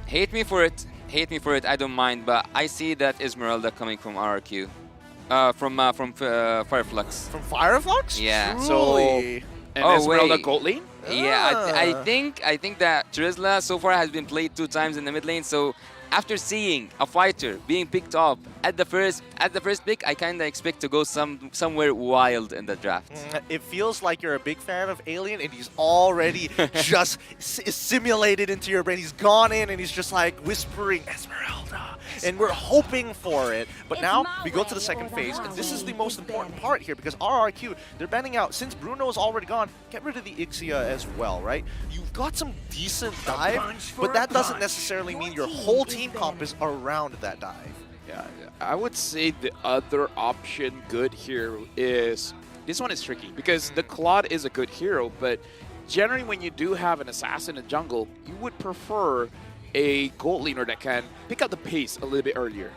Hate me for it. Hate me for it. I don't mind, but I see that Esmeralda coming from RRQ. From Fireflux.
From Fireflux?
Yeah.
Truly.
And Esmeralda gold lane?
Yeah, I think that Trizla so far has been played 2 times in the mid lane. So after seeing a fighter being picked up at the first pick, I kind of expect to go somewhere wild in the draft.
It feels like you're a big fan of Alien, and he's already just simulated into your brain. He's gone in, and he's just like whispering Esmeralda, and we're hoping for it. But now we go to the second phase, and this is the most important part here because RRQ, they're banning out. Since Bruno's already gone, get rid of the Ixia as well, right? You've got some decent dive, but that doesn't necessarily mean your whole team comp is around that dive.
Yeah, I would say the other option good here is, this one is tricky because the Claude is a good hero, but generally when you do have an assassin in jungle, you would prefer a gold laner that can pick up the pace a little bit earlier.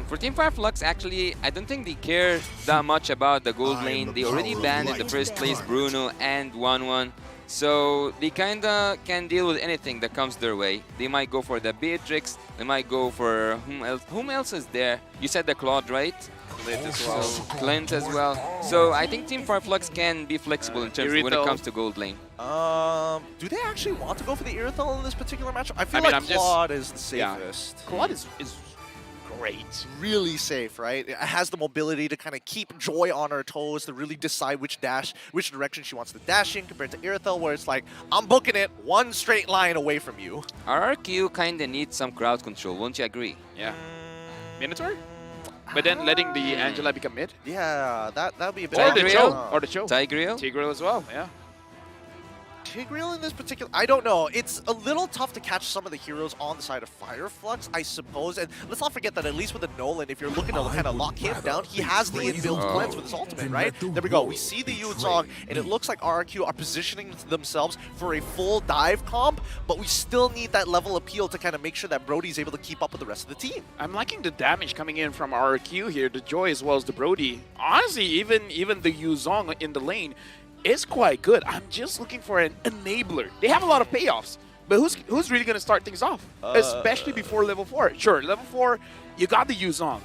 For Team Fireflux, actually, I don't think they care that much about the gold lane. They already banned in the first place Bruno and 1-1. So they kinda can deal with anything that comes their way. They might go for the Beatrix, they might go for whom else is there? You said the Claude, right?
Clint as well.
So, Clint as well. So I think Team Fireflux can be flexible in terms of when it comes to gold lane.
Do they actually want to go for the Irithel in this particular matchup? I feel
mean,
like
I'm
Claude is the safest.
Yeah. Claude is great.
Really safe, right? It has the mobility to kind of keep Joy on her toes, to really decide which direction she wants to dash in compared to Irithel, where it's like, I'm booking it one straight line away from you.
RRQ kind of needs some crowd control, won't you agree?
Yeah. Minotaur? But then letting the Angela become mid?
Yeah, that would be a bit...
Or the Cho. Or the Cho.
Tigreal?
Tigreal as well, yeah.
Tigreal in this particular... I don't know. It's a little tough to catch some of the heroes on the side of Fireflux, I suppose. And let's not forget that at least with the Nolan, if you're looking to kind of lock him down, he has the inbuilt cleanse with his ultimate, right? There we go. We see the Yuzong, and it looks like RRQ are positioning themselves for a full dive comp, but we still need that level appeal to kind of make sure that Brody's able to keep up with the rest of the team.
I'm liking the damage coming in from RRQ here, the Joy as well as the Brody. Honestly, even the Yuzong in the lane is quite good. I'm just looking for an enabler. They have a lot of payoffs, but who's really going to start things off? Especially before level 4. Sure, level 4, you got the Yuzong.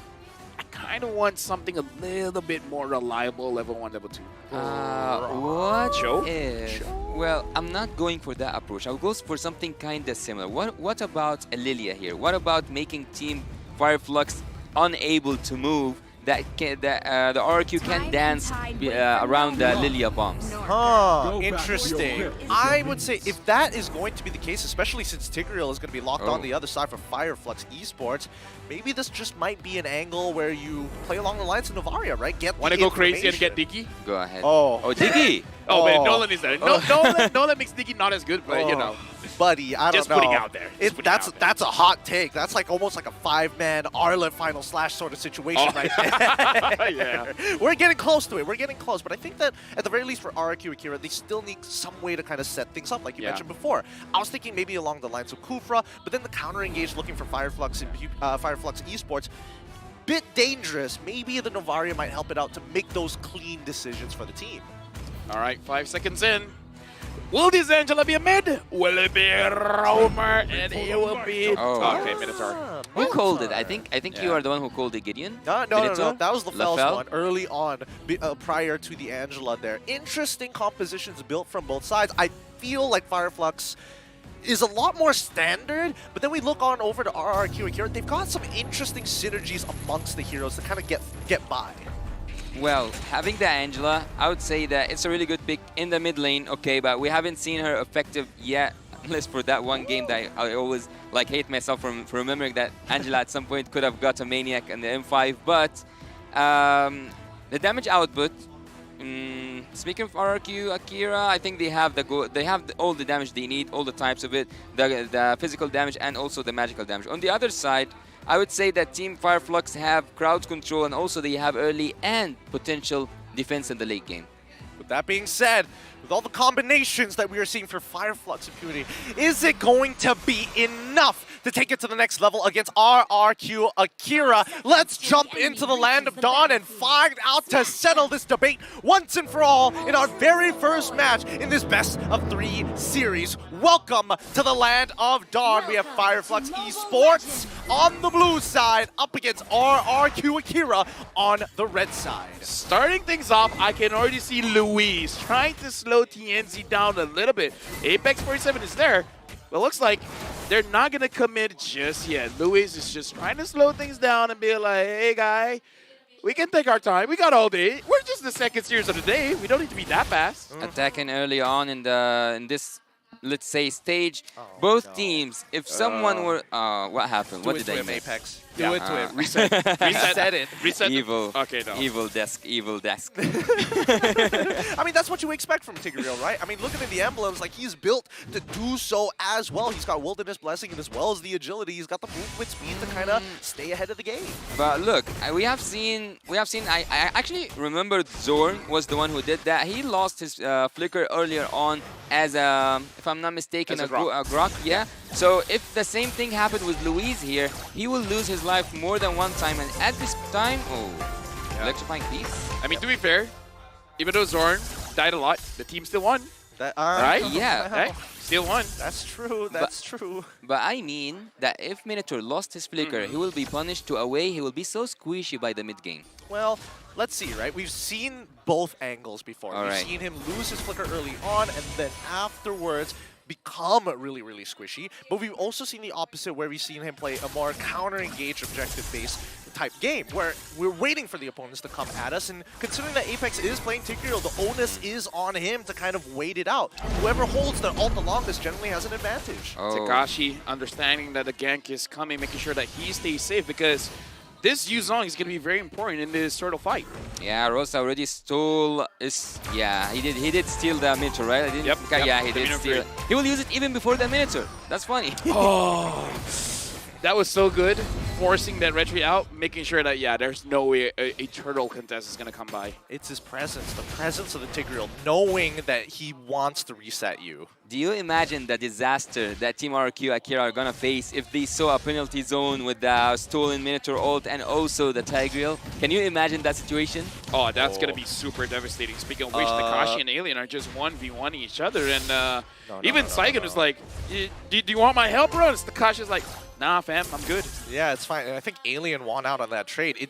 I kind of want something a little bit more reliable, level 1, level 2.
What
Cho?
if... Well, I'm not going for that approach. I'll go for something kind of similar. What about a Lilia here? What about making Team Fireflux unable to move, that the RQ can dance around the Lilia bombs?
Huh, interesting. I would say if that is going to be the case, especially since Tigreal is going to be locked on the other side for Fireflux Esports, maybe this just might be an angle where you play along the lines of Novaria, right?
Want to go crazy and get Diggy?
Go ahead.
Oh,
Diggy!
But Nolan is there. Nolan makes Diggy not as good, but you know.
buddy, I don't
Just
know.
putting out there. Just putting out there.
That's a hot take. That's like almost like a 5-man Arlet final slash sort of situation right there.
Yeah.
We're getting close to it. We're getting close. But I think that at the very least for RRQ Akira, they still need some way to kind of set things up, like you mentioned before. I was thinking maybe along the lines of Kufra, but then the counter engage looking for Fireflux and Fireflux Esports. Bit dangerous. Maybe the Novaria might help it out to make those clean decisions for the team.
All right, 5 seconds in. Will this Angela be a mid? Will it be Romer? And it will be...
Oh.
Okay, Minotaur.
Who called it? I think you are the one who called it, Gideon.
No. That was LaFell's one early on, prior to the Angela there. Interesting compositions built from both sides. I feel like Fireflux is a lot more standard, but then we look on over to RRQ Akira. They've got some interesting synergies amongst the heroes to kind of get by.
Well, having the Angela, I would say that it's a really good pick in the mid lane, okay, but we haven't seen her effective yet, unless for that one game that I always like hate myself for remembering that Angela at some point could have got a Maniac in the M5, but the damage output, speaking of RRQ Akira, I think they have all the damage they need, all the types of it, the physical damage and also the magical damage. On the other side, I would say that Team Fireflux have crowd control and also they have early and potential defense in the late game.
With that being said, with all the combinations that we are seeing for Fireflux and Purity, is it going to be enough to take it to the next level against RRQ Akira? Let's jump into the Land of Dawn and find out to settle this debate once and for all in our very first match in this best of 3 series. Welcome to the Land of Dawn. We have Fireflux Esports on the blue side up against RRQ Akira on the red side.
Starting things off, I can already see Luis trying to slow TNZ down a little bit. Apex 47 is there, but looks like they're not going to commit just yet. Luis is just trying to slow things down and be like, hey, guy, we can take our time. We got all day. We're just the second series of the day. We don't need to be that fast.
Attacking early on in this, let's say, stage. Both teams, if someone were... what happened? What did I miss?
Apex. Do it to him.
Reset.
Reset it.
Reset.
Evil.
Okay, no.
Evil desk. Evil desk.
I mean, that's what you expect from Tigreal, right? I mean, looking at the emblems, like he's built to do so as well. He's got Wilderness Blessing and as well as the agility. He's got the movement speed to kind of stay ahead of the game.
But look, we have seen. I actually remembered Zorn was the one who did that. He lost his flicker earlier on as a, if I'm not mistaken, a Grok. Yeah. So if the same thing happened with Luis here, he will lose his life more than one time. And at this time, electrifying piece.
I mean, to be fair, even though Zorn died a lot, the team still won. Right?
Yeah.
Right? Still won.
That's true. That's true.
But I mean that if Minotaur lost his flicker, he will be punished to away. He will be so squishy by the mid game.
Well, let's see, right? We've seen both angles before. We've seen him lose his flicker early on and then afterwards become really, really squishy. But we've also seen the opposite where we've seen him play a more counter-engaged, objective-based type game where we're waiting for the opponents to come at us. And considering that Apex is playing Tigreal, the onus is on him to kind of wait it out. Whoever holds the ult the longest generally has an advantage.
Takashi understanding that the gank is coming, making sure that he stays safe because this Yuzong is going to be very important in this sort of fight.
Yeah, Rosa already stole he did steal the Minotaur, right? Yeah, he did steal. He will use it even before the Minotaur. That's funny.
That was so good, forcing that retreat out, making sure that, there's no way a turtle contest is going to come by.
It's his presence, the presence of the Tigreal, knowing that he wants to reset you.
Do you imagine the disaster that Team RRQ Akira are going to face if they saw a penalty zone with the stolen Minotaur ult and also the Tigreal? Can you imagine that situation?
Oh, that's going to be super devastating. Speaking of which, Takashi and Alien are just 1v1 each other, and even Saigon was like, do you want my help, bro? And Takashi's like, nah, fam, I'm good.
Yeah, it's fine. And I think Alien won out on that trade. He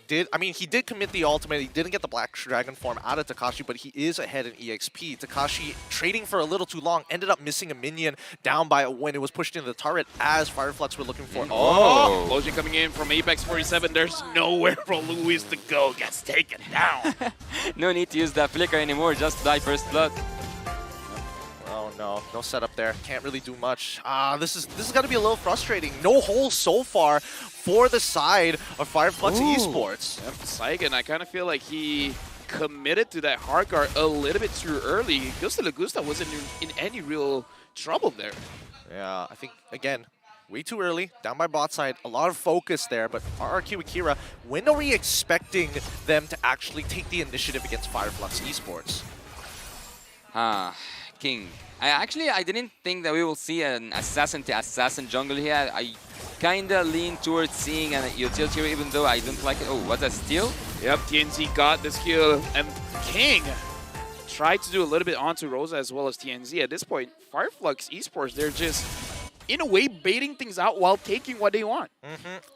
did commit the ultimate. He didn't get the Black Dragon form out of Takashi, but he is ahead in EXP. Takashi trading for a little too long, ended up missing a minion down by when it was pushed into the turret as Fireflux were looking for.
Explosion coming in from Apex 47. There's nowhere for Luis to go. Gets taken down.
No need to use that flicker anymore. Just die first blood.
Oh no setup there. Can't really do much. This is going to be a little frustrating. No hole so far for the side of Fireflux Esports.
Yep, Saigon, I kind of feel like he committed to that hard guard a little bit too early. Gusta Lagusta wasn't in any real trouble there.
Yeah, I think, again, way too early, down by bot side, a lot of focus there, but RRQ Akira, when are we expecting them to actually take the initiative against Fireflux Esports?
King. I didn't think that we will see an assassin to assassin jungle here. I kinda lean towards seeing an utility hero, even though I don't like it. Oh, what's that, steal?
Yep, TNZ got this kill, and King tried to do a little bit onto Rosa as well as TNZ. At this point, Fireflux Esports, they're just, in a way, baiting things out while taking what they want.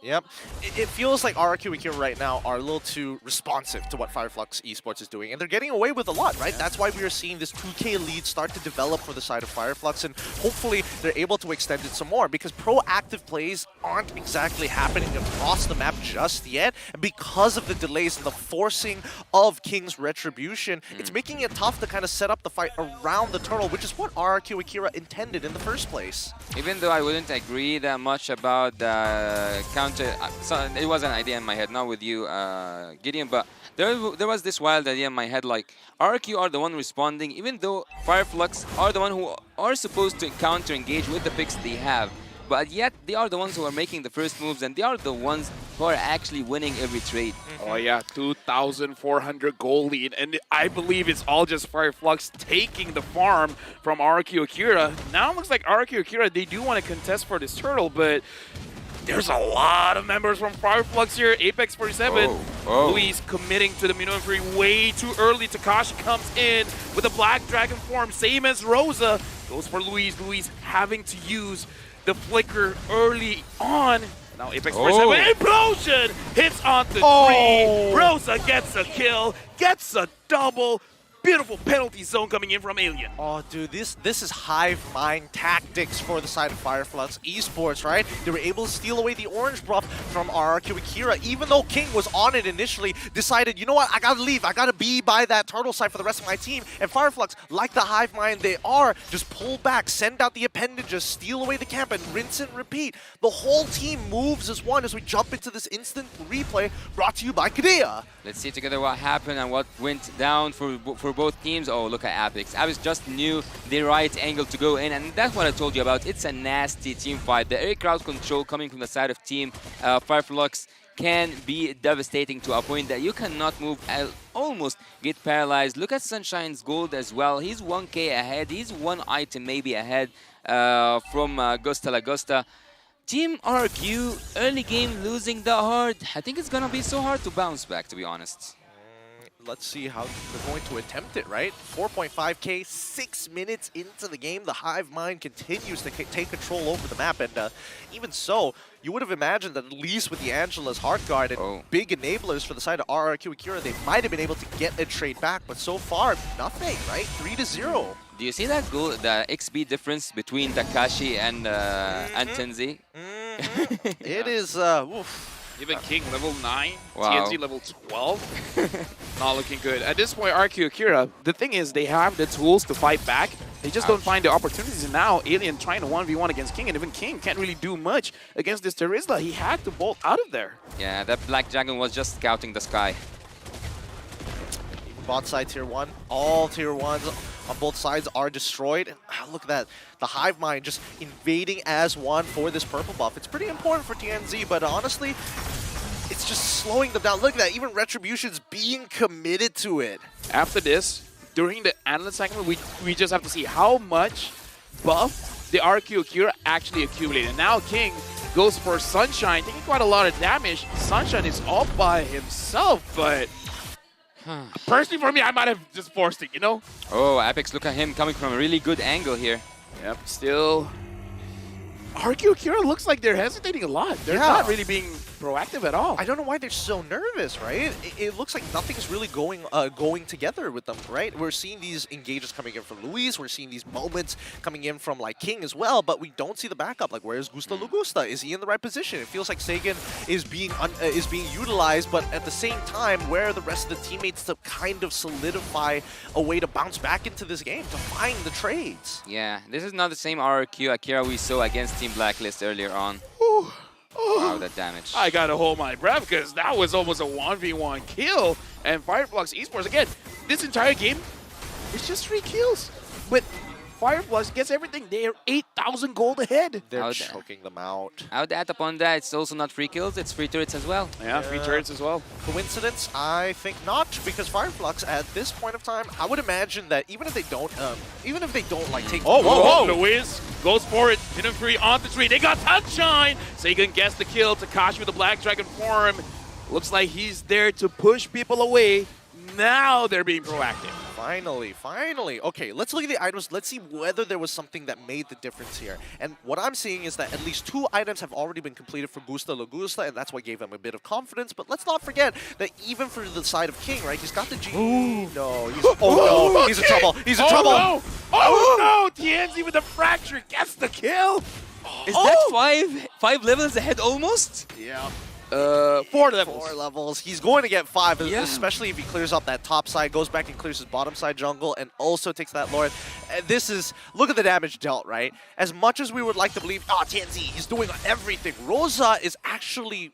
Yep. It feels like RRQ Akira right now are a little too responsive to what Fireflux Esports is doing, and they're getting away with a lot, right? That's why we are seeing this 2K lead start to develop for the side of Fireflux, and hopefully they're able to extend it some more, because proactive plays aren't exactly happening across the map just yet, and because of the delays and the forcing of King's Retribution, it's making it tough to kind of set up the fight around the turtle, which is what RRQ Akira intended in the first place.
Even though I wouldn't agree that much about the counter, so it was an idea in my head, not with you, Gideon, but there was this wild idea in my head, like RQ are the one responding, even though Fireflux are the one who are supposed to counter engage with the picks they have. But yet, they are the ones who are making the first moves, and they are the ones who are actually winning every trade.
Oh yeah, 2,400 goal lead, and I believe it's all just Fireflux taking the farm from RQ Akira. Now it looks like RQ Akira, they do want to contest for this turtle, but there's a lot of members from Fireflux here. Apex 47, Luis committing to the maneuver way too early. Takashi comes in with a Black Dragon form, same as Rosa. Goes for Luis. Luis having to use the flicker early on. Now Apex 47, implosion! Hits on the tree. Rosa gets a kill, gets a double. Beautiful penalty zone coming in from Alien.
Oh, dude, this is hive mind tactics for the side of Fireflux Esports, right? They were able to steal away the orange buff from RRQ Akira, even though King was on it initially, decided, you know what, I gotta leave. I gotta be by that turtle side for the rest of my team. And Fireflux, like the hive mind they are, just pull back, send out the appendages, steal away the camp, and rinse and repeat. The whole team moves as one as we jump into this instant replay brought to you by Kadea.
Let's see together what happened and what went down for both teams. Oh, look at Apex. Apex just knew the right angle to go in, and that's what I told you about. It's a nasty team fight. The air crowd control coming from the side of team Fireflux can be devastating to a point that you cannot move, almost get paralyzed. Look at Sunshine's gold as well. He's 1k ahead. He's one item maybe ahead from Gusta Lagusta. Team RQ, early game losing that hard. I think it's gonna be so hard to bounce back, to be honest.
Let's see how they're going to attempt it, right? 4.5k, 6 minutes into the game. The hive mind continues to take control over the map, and even so, you would have imagined that at least with the Angela's Heart Guard and big enablers for the side of RRQ Akira, they might have been able to get a trade back, but so far, nothing, right? 3-0.
Do you see that goal, the XP difference between Takashi and Tenzi?
It is, oof.
Even King level 9,
Wow.
TNZ level 12. Not looking good. At this point, RQ Akira, the thing is they have the tools to fight back. They just don't find the opportunities. And now Alien trying to 1v1 against King, and even King can't really do much against this Terizla. He had to bolt out of there.
Yeah, that Black Dragon was just scouting the sky.
Bot side tier 1, all tier 1s on both sides are destroyed. Look at that, the hive mind just invading as one for this purple buff. It's pretty important for TNZ, but honestly, it's just slowing them down. Look at that, even Retribution's being committed to it.
After this, during the analyst segment, we just have to see how much buff the RQ Akira actually accumulated. Now King goes for Sunshine, taking quite a lot of damage. Sunshine is all by himself, but personally for me, I might have just forced it, you know?
Oh, Apex, look at him coming from a really good angle here.
Yep, still. RQ Akira looks like they're hesitating a lot. They're not really being proactive at all.
I don't know why they're so nervous, right? It looks like nothing's really going together with them, right? We're seeing these engages coming in from Luis. We're seeing these moments coming in from like King as well, but we don't see the backup. Like, where's Gusta Lugusta? Is he in the right position? It feels like Sagan is being utilized, but at the same time, where are the rest of the teammates to kind of solidify a way to bounce back into this game, to find the trades?
Yeah, this is not the same RQ Akira we saw against Team Blacklist earlier on. Wow, that damage.
I gotta hold my breath because that was almost a 1v1 kill. And Fireflux Esports, again, this entire game, it's just 3 kills. But Fireflies gets everything. They're 8,000 gold ahead.
They're choking them out.
I would add upon that, it's also not free kills, it's free turrets as well.
Yeah, free turrets as well.
Coincidence? I think not, because Fireflux at this point of time, I would imagine that even if they don't like take.
Oh, whoa! Luis goes for it. Hidden Fury on the tree. They got Sunshine. Sagan gets the kill. Takashi with the Black Dragon form. Looks like he's there to push people away. Now they're being proactive.
Finally. Okay, let's look at the items. Let's see whether there was something that made the difference here. And what I'm seeing is that at least 2 items have already been completed for Gusta Lagusta, and that's what gave them a bit of confidence. But let's not forget that even for the side of King, right, he's got the G. No, he's in trouble. He's in trouble.
No. Oh no! TNZ with the fracture gets the kill.
Is that five levels ahead almost?
Yeah.
4 levels.
4 levels. He's going to get 5,
Yeah.
especially if he clears up that top side, goes back and clears his bottom side jungle, and also takes that Lord. This is, look at the damage dealt, right? As much as we would like to believe, TNZ, he's doing everything. Rosa is actually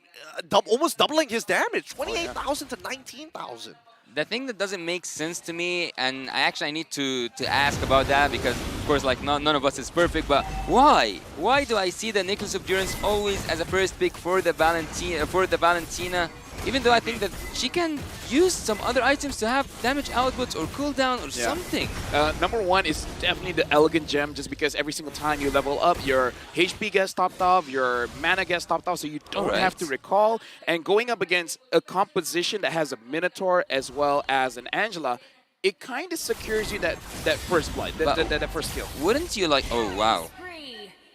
almost doubling his damage, 28,000 to 19,000.
The thing that doesn't make sense to me, and I need to ask about that because, of course, like none of us is perfect, but why? Why do I see the Necklace of Durance always as a first pick for the Valentina? Even though I think that she can use some other items to have damage outputs or cooldown or something.
Number 1 is definitely the Elegant Gem, just because every single time you level up, your HP gets topped off, your mana gets topped off, so you don't have to recall. And going up against a composition that has a Minotaur as well as an Angela, it kind of secures you that first blood, that first kill.
Wouldn't you like? Oh wow!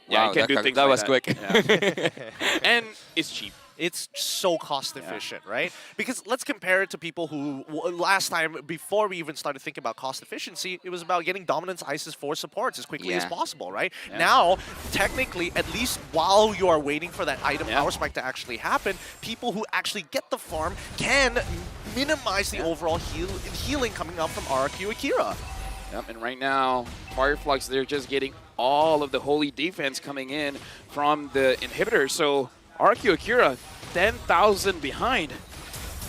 Yeah,
wow,
you can do things
that
like
was
that.
quick.
Yeah. And it's cheap.
It's so cost efficient, right? Because let's compare it to people who, last time, before we even started thinking about cost efficiency, it was about getting Dominance Ices for supports as quickly as possible, right?
Yeah.
Now, technically, at least while you are waiting for that item power spike to actually happen, people who actually get the farm can minimize the overall healing coming up from RRQ Akira.
Yep, and right now, Fireflux, they're just getting all of the holy defense coming in from the inhibitor. So RQ Akira, 10,000 behind.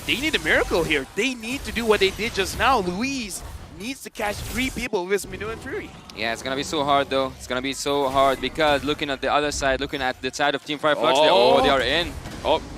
They need a miracle here. They need to do what they did just now. Luis needs to catch 3 people with his Minu and Fury.
Yeah, it's gonna be so hard though. It's gonna be so hard because looking at the other side, looking at the side of Team Fireflux, they are in.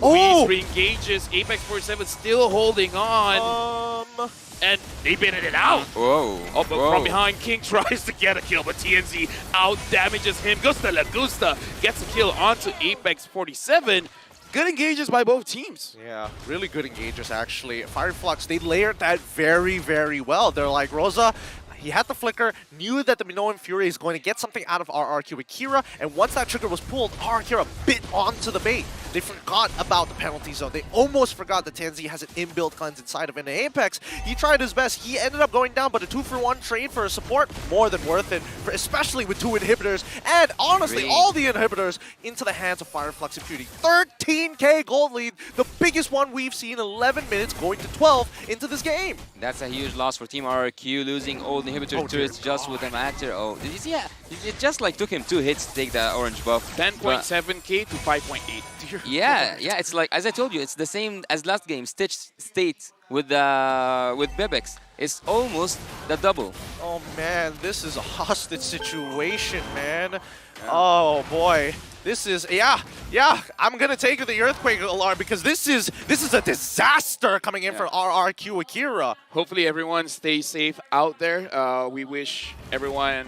Luis re-engages. Apex 47 still holding on. And they baited it out.
Whoa.
But from behind, King tries to get a kill, but TNZ out damages him. Gusta Lagusta gets a kill onto Apex 47. Good engages by both teams.
Yeah, really good engages, actually. Fireflux, they layered that very, very well. They're like, Rosa, he had the flicker, knew that the Minoan Fury is going to get something out of RRQ Akira, and once that trigger was pulled, RRQ Akira bit onto the bait. They forgot about the penalty zone. They almost forgot that Tanzi has an inbuilt cleanse inside of an Apex. He tried his best. He ended up going down, but a 2-for-1 trade for a support, more than worth it, especially with 2 inhibitors. And honestly, all the inhibitors into the hands of Fireflux and Fury. 13k gold lead, the biggest one we've seen in 11 minutes, going to 12 into this game.
That's a huge loss for Team RRQ, losing all the inhibitor turrets just with a matter. Oh, did you see? Yeah, it just like took him 2 hits to take the orange buff.
10.7k to 5.8.
Yeah, it's like, as I told you, it's the same as last game. Stitch State with Bebex. It's almost the double.
Oh man, this is a hostage situation, man. Oh boy. This is, I'm gonna take the earthquake alarm because this is a disaster coming in for RRQ Akira.
Hopefully everyone stays safe out there. We wish everyone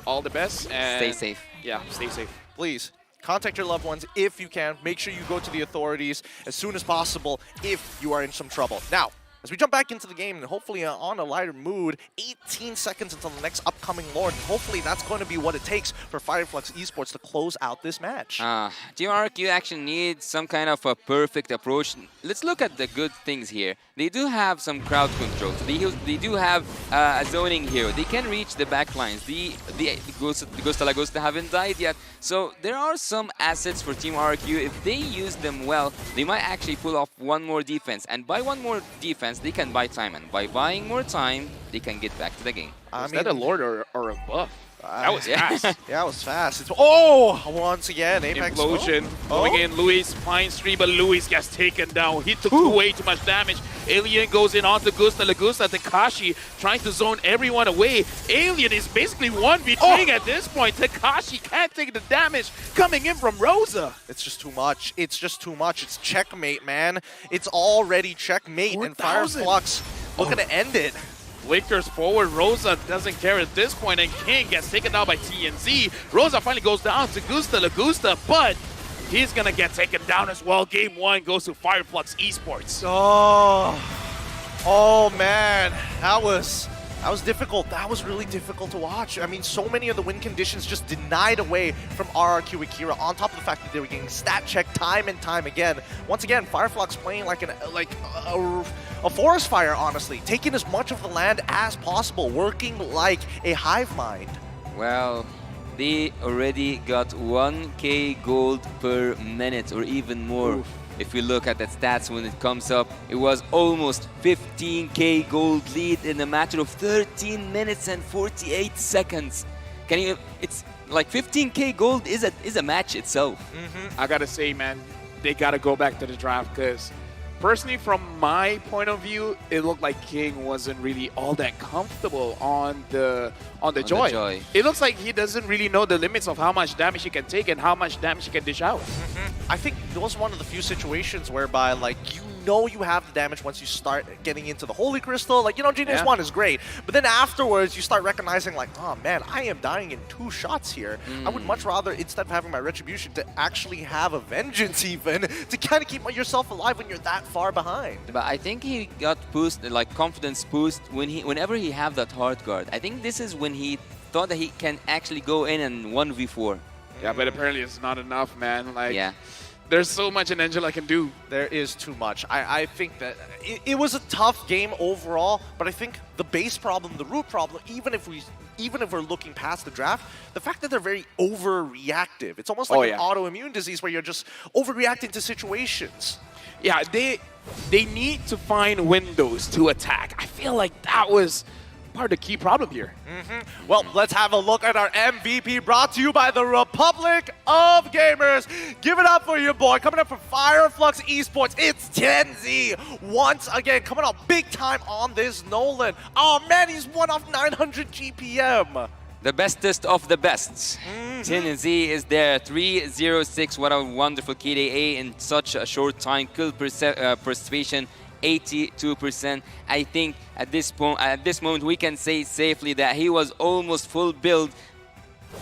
all the best. And
stay safe.
Yeah, stay safe.
Please. Contact your loved ones if you can. Make sure you go to the authorities as soon as possible if you are in some trouble. Now, as we jump back into the game and hopefully on a lighter mood, 18 seconds until the next upcoming Lord. And hopefully that's going to be what it takes for Fireflux Esports to close out this match.
Team RQ actually needs some kind of a perfect approach. Let's look at the good things here. They do have some crowd control. They do have a zoning hero. They can reach the back lines. The Gusta Lagusta haven't died yet. So there are some assets for Team RQ. If they use them well, they might actually pull off one more defense. And by one more defense, they can buy time. And by buying more time, they can get back to the game.
Is that a Lord or a buff? That was fast.
Yeah, it was fast. Oh, once again, Apex.
Implosion
Oh.
going in. Luis finds 3, but Luis gets taken down. He took way too much damage. Alien goes in onto Gusta. Lagusta, Takashi trying to zone everyone away. Alien is basically 1v3 at this point. Takashi can't take the damage coming in from Rosa.
It's just too much. It's just too much. It's checkmate, man. It's already checkmate, and
4,000.
Fireflux looking to end it.
Flickers forward. Rosa doesn't care at this point, and King gets taken down by TNZ. Rosa finally goes down to Gusta Lagusta, but he's gonna get taken down as well. Game 1 goes to Fireflux Esports.
Oh man, that was difficult. That was really difficult to watch. I mean, so many of the win conditions just denied away from RRQ Akira, on top of the fact that they were getting stat checked time and time again. Once again, Fireflux playing like a forest fire, honestly, taking as much of the land as possible, working like a hive mind.
Well, they already got 1k gold per minute or even more.
Oof.
If we look at the stats when it comes up, it was almost 15k gold lead in a matter of 13 minutes and 48 seconds. Can you? It's like 15k gold is a match itself.
I gotta say, man, they gotta go back to the draft, because personally, from my point of view, it looked like King wasn't really all that comfortable on the Joy. It looks like he doesn't really know the limits of how much damage he can take and how much damage he can dish out.
I think it was one of the few situations whereby, like, you know you have the damage once you start getting into the Holy Crystal. Like, you know, Genius 1 is great, but then afterwards you start recognizing, like, oh man, I am dying in 2 shots here. I would much rather, instead of having my Retribution, to actually have a Vengeance even, to kind of keep yourself alive when you're that far behind.
But I think he got boosted, like confidence boost, whenever he have that hard guard. I think this is when he thought that he can actually go in and 1v4.
Yeah, but apparently it's not enough, man. Like,
yeah.
There's so much an Angela can do.
There is too much. I think that it was a tough game overall, but I think the base problem, the root problem, even if we're looking past the draft, the fact that they're very overreactive. It's almost like an autoimmune disease where you're just overreacting to situations.
Yeah, they need to find windows to attack. I feel like that was part of the key problem here.
Well, let's have a look at our MVP, brought to you by the Republic of Gamers. Give it up for your boy, coming up from Fireflux Esports. It's TenZ once again, coming up big time on this Nolan. Oh man, he's 1 off 900 GPM.
The bestest of the best. TenZ is there, 306. What a wonderful KDA in such a short time. Kill participation, 82%. I think at this moment we can say safely that he was almost full build,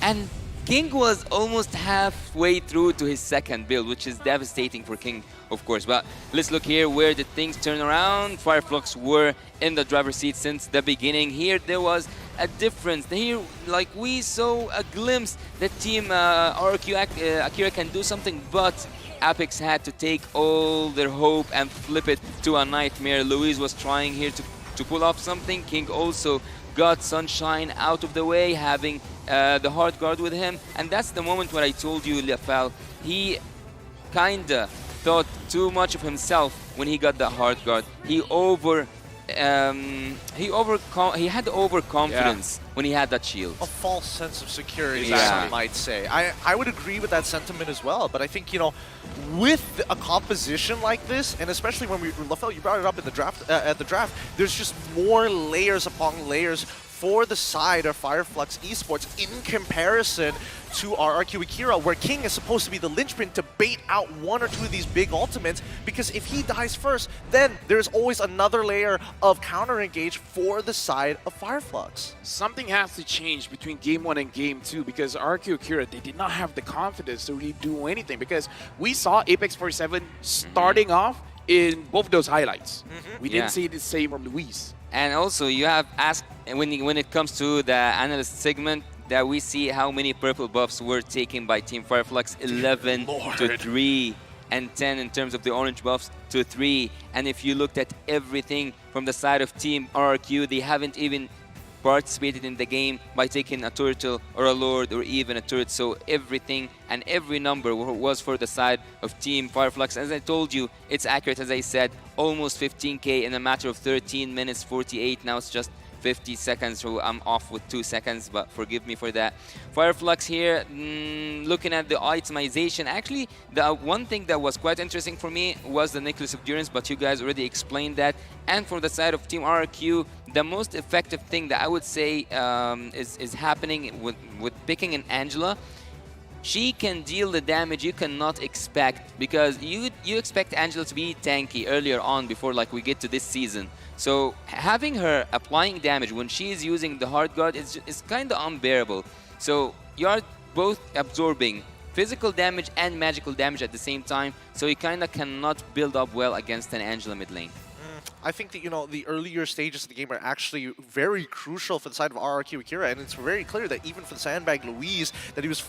and King was almost halfway through to his second build, which is devastating for King, of course. But let's look here where did things turn around. Fireflux were in the driver's seat since the beginning. Here there was a difference. Here, like, we saw a glimpse that Team RRQ Akira can do something, but Apex had to take all their hope and flip it to a nightmare. Luis was trying here to pull off something. King also got Sunshine out of the way, having the hard guard with him. And that's the moment where I told you, Lefal, he kinda thought too much of himself when he got the hard guard. He had overconfidence when he had that shield.
A false sense of security, some might say. I would agree with that sentiment as well, but I think, you know, with a composition like this, and especially when Lefel, you brought it up in the draft, at the draft, there's just more layers upon layers for the side of Fireflux Esports in comparison to RRQ Akira, where King is supposed to be the linchpin to bait out 1 or 2 of these big ultimates, because if he dies first, then there's always another layer of counter-engage for the side of Fireflux.
Something has to change between Game 1 and Game 2, because RRQ Akira, they did not have the confidence to really do anything, because we saw Apex 47 starting off in both of those highlights. We didn't see the same from Luis.
And also, you have asked, when it comes to the analyst segment, that we see how many purple buffs were taken by Team Fireflux, 11 to 3, and 10 in terms of the orange buffs to 3. And if you looked at everything from the side of Team RRQ, they haven't even participated in the game by taking a turtle or a lord or even a turret. So everything and every number was for the side of Team Fireflux. As I told you, it's accurate, as I said, almost 15k in a matter of 13 minutes 48. Now it's just 50 seconds, so I'm off with 2 seconds, but forgive me for that. Fireflux here, looking at the itemization, actually, the one thing that was quite interesting for me was the Necklace of Endurance, but you guys already explained that. And for the side of Team RRQ, the most effective thing that I would say is happening with picking an Angela. She can deal the damage you cannot expect, because you expect Angela to be tanky earlier on before like we get to this season. So having her applying damage when she is using the hard guard is kind of unbearable. So you are both absorbing physical damage and magical damage at the same time, so you kind of cannot build up well against an Angela mid lane.
I think that, you know, the earlier stages of the game are actually very crucial for the side of RRQ Akira, and it's very clear that even for the Sandbag Louise, that he was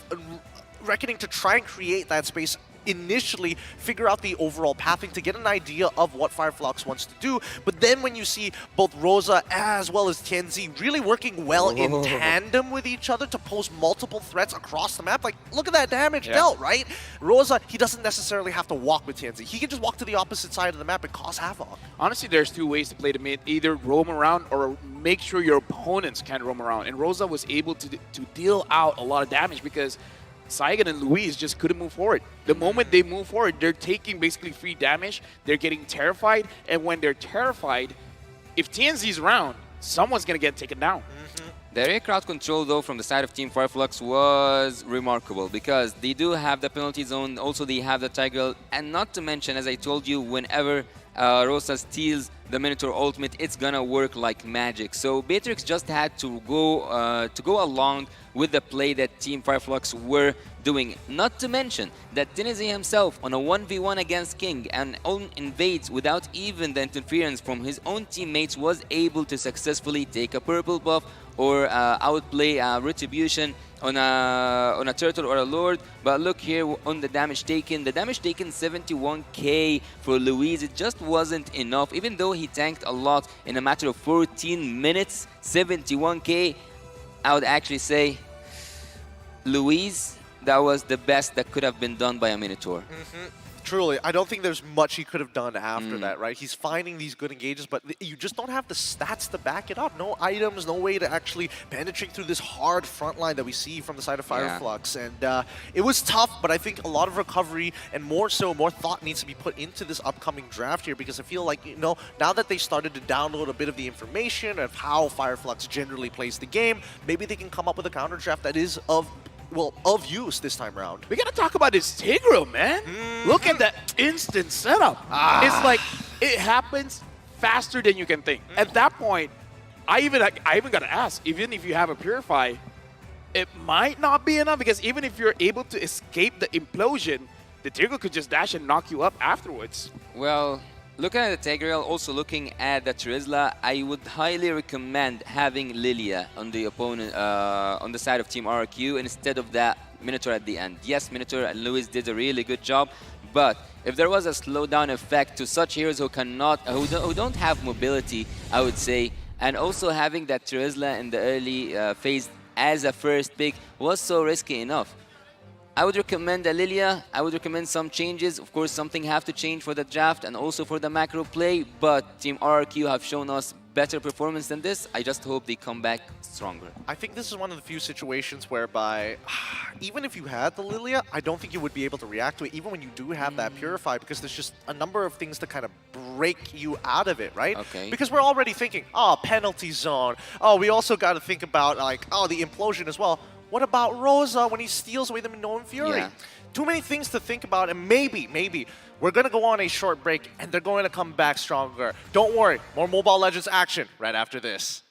reckoning to try and create that space initially, figure out the overall pathing to get an idea of what Fireflux wants to do. But then when you see both Rosa as well as Tianzi really working well in tandem with each other to pose multiple threats across the map, like, look at that damage dealt, right? Rosa, he doesn't necessarily have to walk with Tianzi. He can just walk to the opposite side of the map and cause havoc.
Honestly, there's two ways to play the mid. Either roam around or make sure your opponents can roam around. And Rosa was able to deal out a lot of damage because Saigon and Louise just couldn't move forward. The moment they move forward, they're taking basically free damage. They're getting terrified. And when they're terrified, if TNZ's around, someone's going to get taken down.
The area crowd control, though, from the side of Team Fireflux was remarkable, because they do have the penalty zone, also they have the Tiger, and not to mention, as I told you, whenever Rosa steals the Minotaur ultimate, it's gonna work like magic. So Beatrix just had to go along with the play that Team Fireflux were doing. Not to mention that Tennessee himself on a 1v1 against King and invades without even the interference from his own teammates was able to successfully take a purple buff or outplay Retribution on a turtle or a lord. But look here on the damage taken. The damage taken 71k for Louise. It just wasn't enough, even though he tanked a lot in a matter of 14 minutes. 71k. I would actually say, Louise, that was the best that could have been done by a Minotaur.
Truly, I don't think there's much he could have done after that, right? He's finding these good engages, but you just don't have the stats to back it up. No items, no way to actually penetrate through this hard front line that we see from the side of Fireflux. And it was tough, but I think a lot of recovery and more thought needs to be put into this upcoming draft here, because I feel like, you know, now that they started to download a bit of the information of how Fireflux generally plays the game, maybe they can come up with a counter draft that is of use this time around.
We gotta talk about this Tigreal, man. Look at that instant setup. It's like, it happens faster than you can think. At that point, I even gotta ask, even if you have a Purify, it might not be enough, because even if you're able to escape the implosion, the Tigreal could just dash and knock you up afterwards.
Well, looking at the Tigreal, also looking at the Trizla, I would highly recommend having Lilia on the opponent, on the side of Team RRQ, instead of that Minotaur at the end. Yes, Minotaur and Lewis did a really good job, but if there was a slowdown effect to such heroes who who don't have mobility, I would say, and also having that Trizla in the early phase as a first pick was so risky enough. I would recommend a Lilia. I would recommend some changes. Of course, something have to change for the draft and also for the macro play, but Team RRQ have shown us better performance than this. I just hope they come back stronger.
I think this is one of the few situations whereby, even if you had the Lilia, I don't think you would be able to react to it, even when you do have that Purify, because there's just a number of things to kind of break you out of it, right?
Okay.
Because we're already thinking, oh, penalty zone. Oh, we also got to think about, like, oh, the implosion as well. What about Rosa when he steals away the Minoan Fury?
Yeah.
Too many things to think about, and maybe we're going to go on a short break, and they're going to come back stronger. Don't worry, more Mobile Legends action right after this.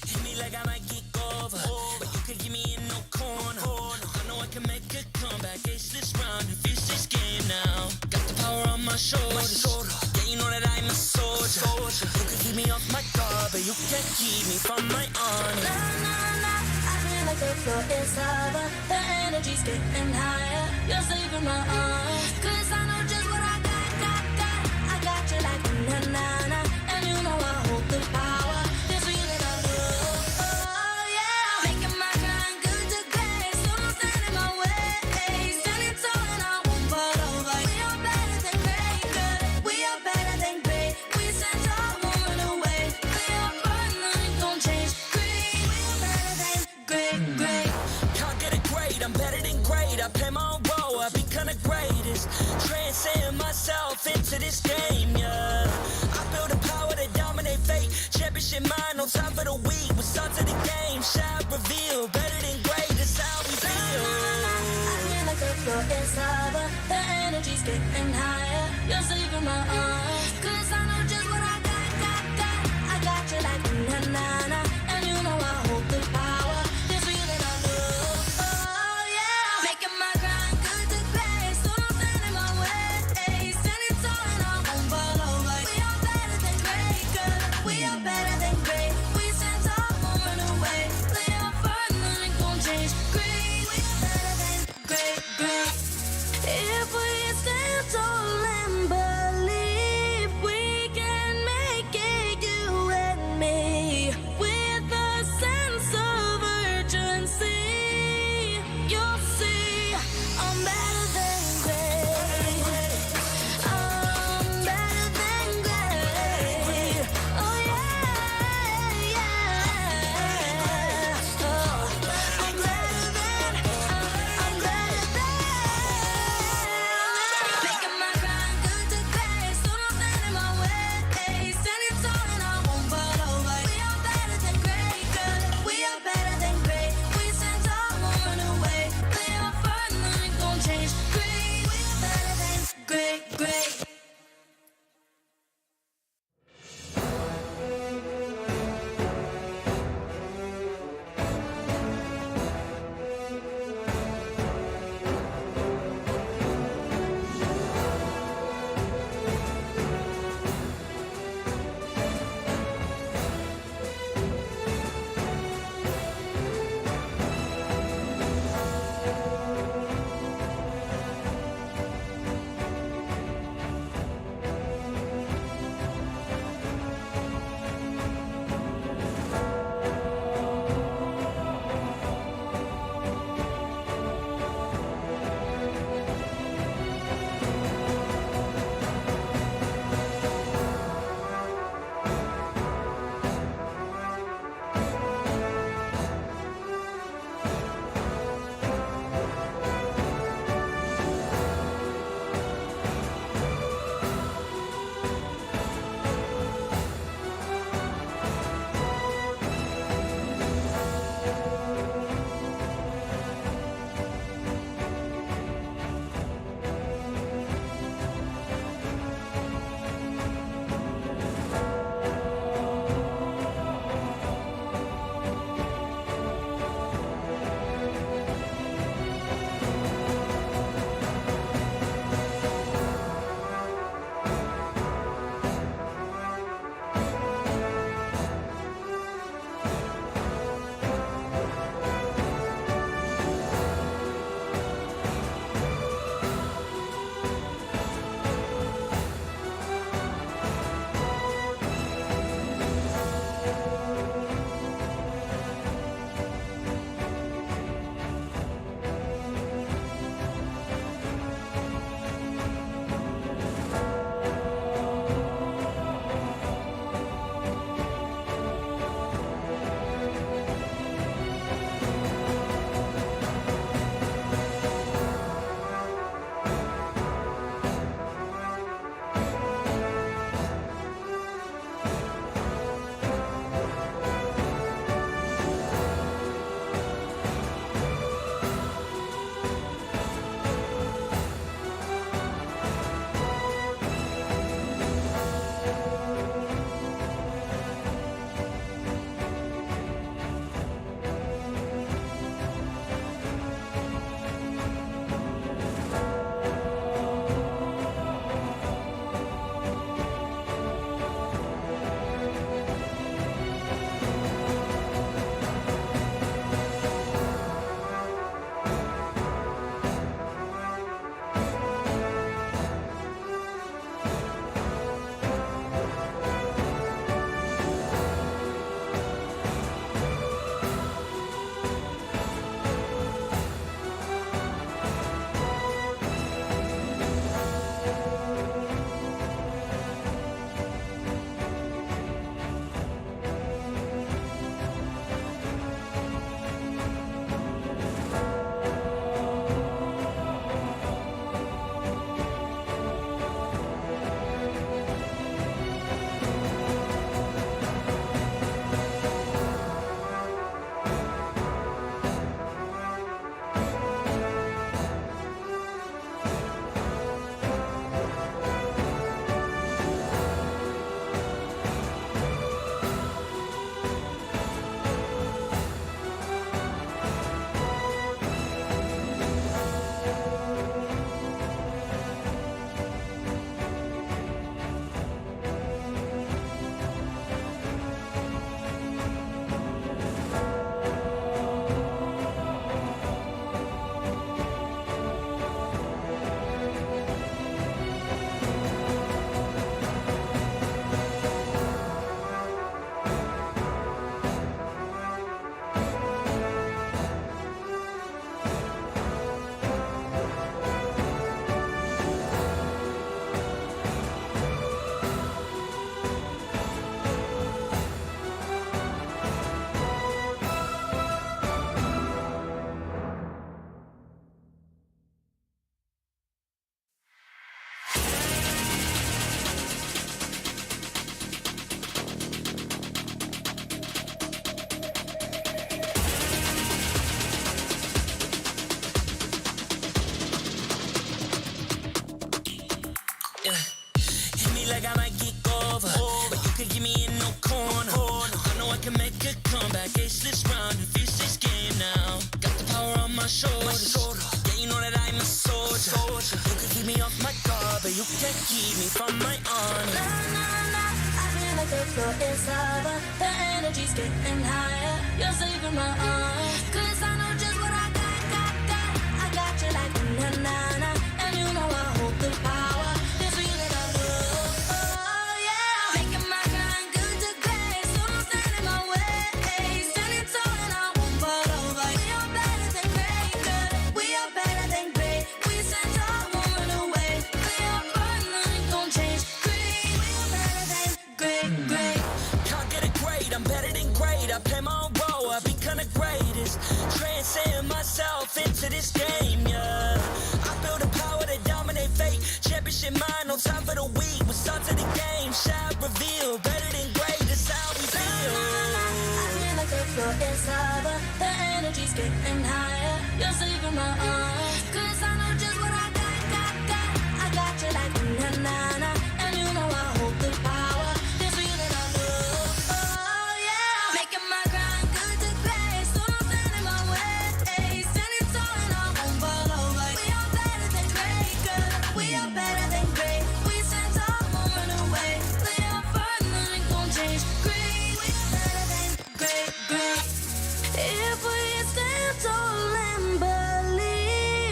Hit me like I might kick over, but you can give me in no corner. I know I can make a comeback, ace this round and finish this game now. Got the power on my shoulders, yeah, you know that I'm a soldier. You can keep me off my guard, but you can't keep me from my honor.
Nah, nah, nah, I feel like the floor is lava. The energy's getting higher. You're saving my heart. 'Cause I know just what I got. I got you like na-na-na. And you know I hold the power. This feeling I love. Oh, yeah. Making my grind good to great. So don't stand in my way. Standing tall and I won't fall over. We are better than great, good. We are better than great. We send our woman away. We are burning, nothing gon' change. Great. We are better than great.
Can't get it great, I'm better than great. I play my own role, I've been kinda greatest. me in no corner. I know I can make a comeback. Ace this round and finish this game now. Got the power on my shoulders. Yeah, you know that I'm a soldier. You can keep me off my guard, but you can't keep me from my honor.
Nah, nah, nah. I feel like the floor is lava. The energy's getting higher. You're saving my arm. 'Cause I know just what I got. I got you like na na na. And you know I hold the power. This feeling I love. Oh yeah. Making my grind good to great. So don't stand in my way. Standing tall and I won't fall over. We are better than great, good. We are better than great. We stand tall, won't run away. We are burning, nothing gon' change. Great. We are better than great.
Can't get it great, I'm better than great. I play my own role, I've been kinda greatest. Transcend myself into this game, yeah. I build a power to dominate fate. Championship mind, no time for the weak. We start to the game, shout, reveal. Better than great, that's how we feel.
I feel like the floor is lava. The energy's getting higher. You're saving my arm. 'Cause I know just what I got. I got you like na na na. And you know I hold the power. This feeling I love. Oh yeah. Making my grind good to great. So don't stand in my way. Standing tall and I won't fall over. We are better than great, good. We are better than great. We stand tall, won't run away. We are burning, nothing gon' change. Great. We are better than great. If we stand tall and believe.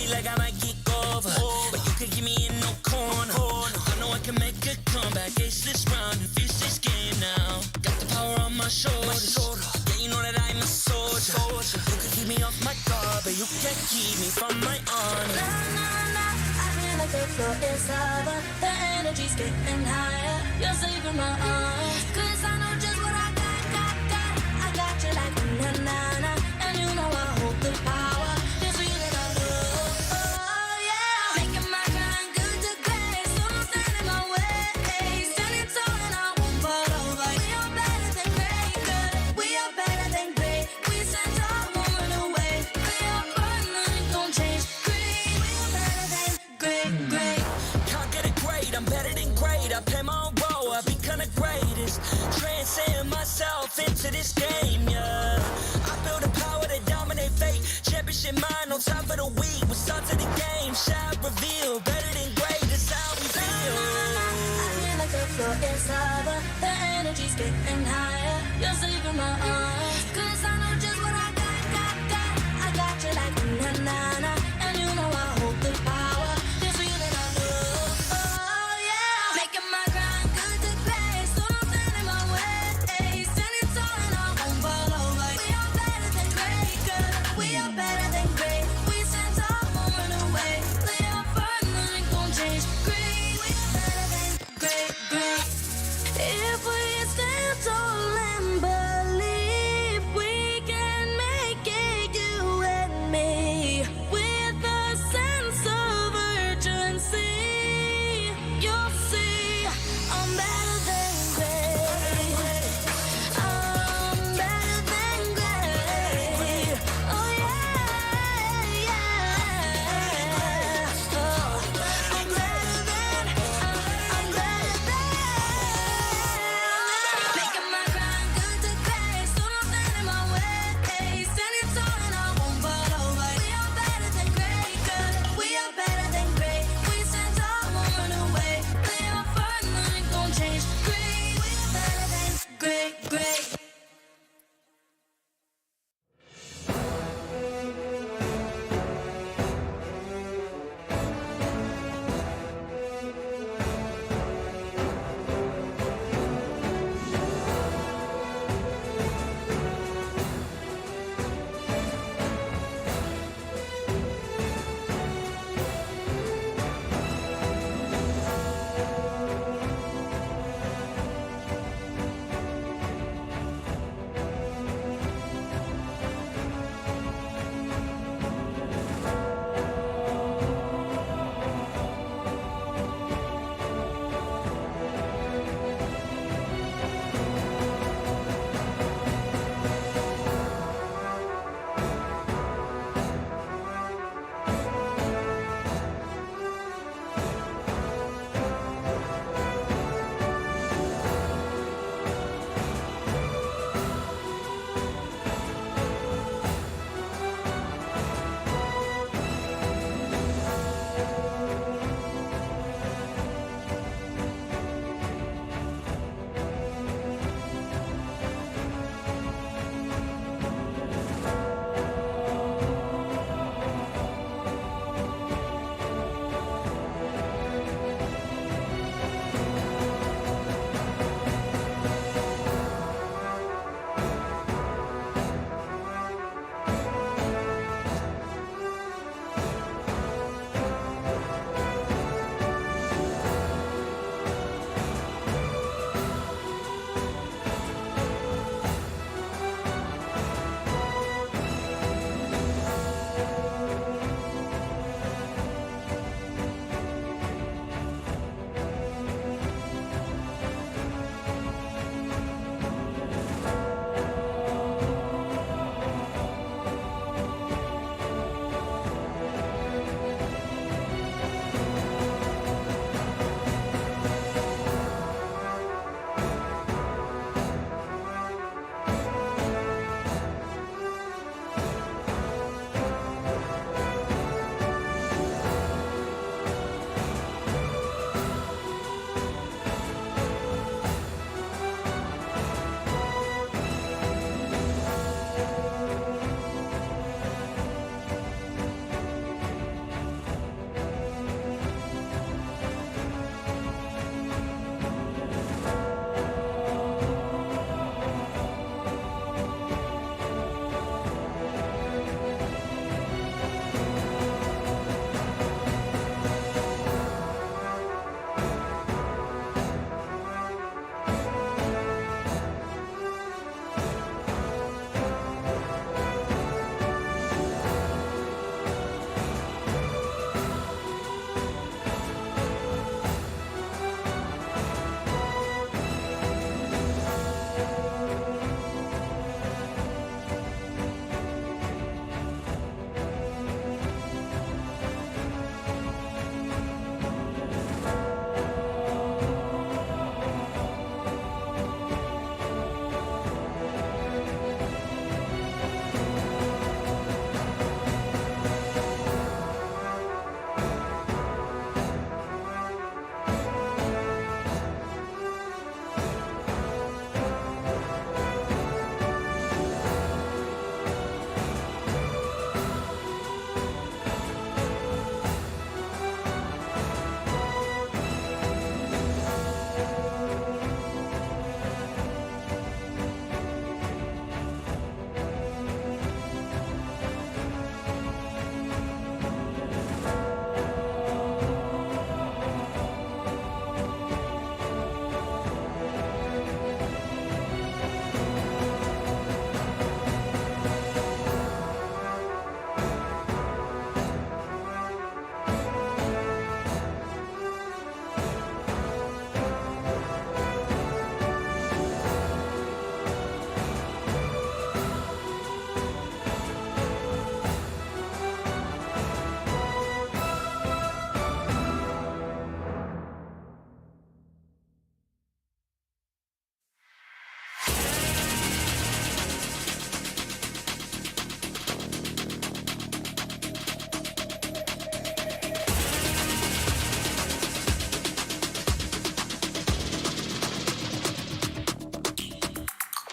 me like I might get over. But you can give me in no corner. I know I can make a comeback. Ace this round and finish this game now. Got the power on my shoulders. Yeah, you know that I'm a soldier. You can keep me off my guard, but you can't keep me from my honor.
Nah, nah, nah. I feel like the floor is lava. The energy's getting higher. You're saving my arms. 'Cause I know just what I got. I got you like na na na. And you know I hold the power. This feeling I love. Oh yeah. Making my grind good to great. So don't stand in my way. Standing tall and I won't fall over. We are better than great, good. We are better than great. We stand tall, won't run away. We are born, nothing gon' change. Great. We are better than great.
Can't get it great, I'm better than great. I play my own role, I become the greatest. Transcend myself into this game, yeah. I build a power to dominate fate. Championship mind, no time for the weak. We start to the game, shout, reveal. Better than great, that's how we feel.
I feel like the floor is lava. The energy's getting higher. You're saving my arms. 'Cause I know just what I got. I got you like na na na. And you know I hold the power. This feeling I love. Oh yeah. Making my grind good to great. So don't stand in my way. Standing tall and I won't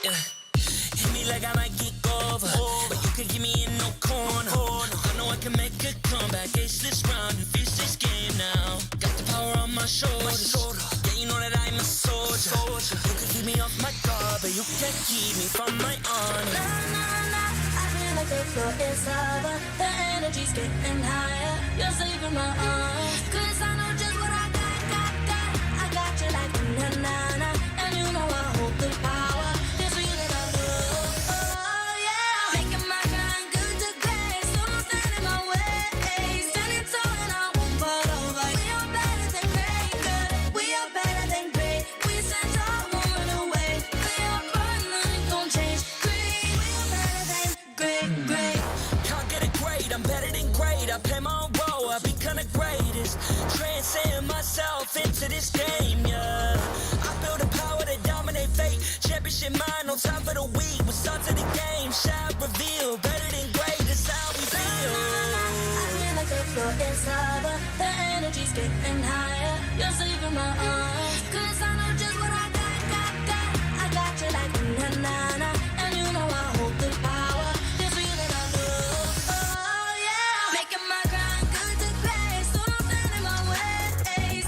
Yeah. Hit me like I might get over, but you can give me in no corner. I know I can make a comeback, ace this round and finish this game now. Got the power on my shoulders. Yeah, you know that I'm a soldier. You can keep me off my guard, but you can't keep me from my honor.
Nah, nah, nah. I feel like the floor is lava. The energy's getting higher. You're saving my arms. 'Cause I know just what I got. I got you like na-na-na. And you know I hold the power. This feeling I love. Oh, yeah. Making my grind good to great. So don't stand in my way. Standing tall and I won't fall over. We are better than great, good. We are better than great. We stand tall, won't run away. We are burning, nothing gon' change. Great. We are better than great.
Can't get it great, I'm better than great. I play my own role, I become the greatest. Transcend myself into this game, yeah. I build a power to dominate fate. Championship mind, no time for the weak. We start to the game, shout, reveal. Better than great, that's how we feel.
I feel like the floor is lava. The energy's getting higher. You're saving my arms. 'Cause I know just what I got. I got you like na-na-na. And you know I hold the power. This feeling I love. Oh, yeah. Making my grind good to great. So don't stand in my way.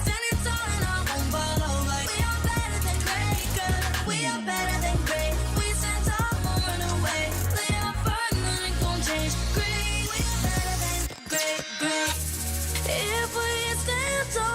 Standing tall and I won't fall over. We are better than great, good. We are better than great. We stand tall, won't run away. We are firm, nothing gon' change. Great. We are better than great. If we stand tall.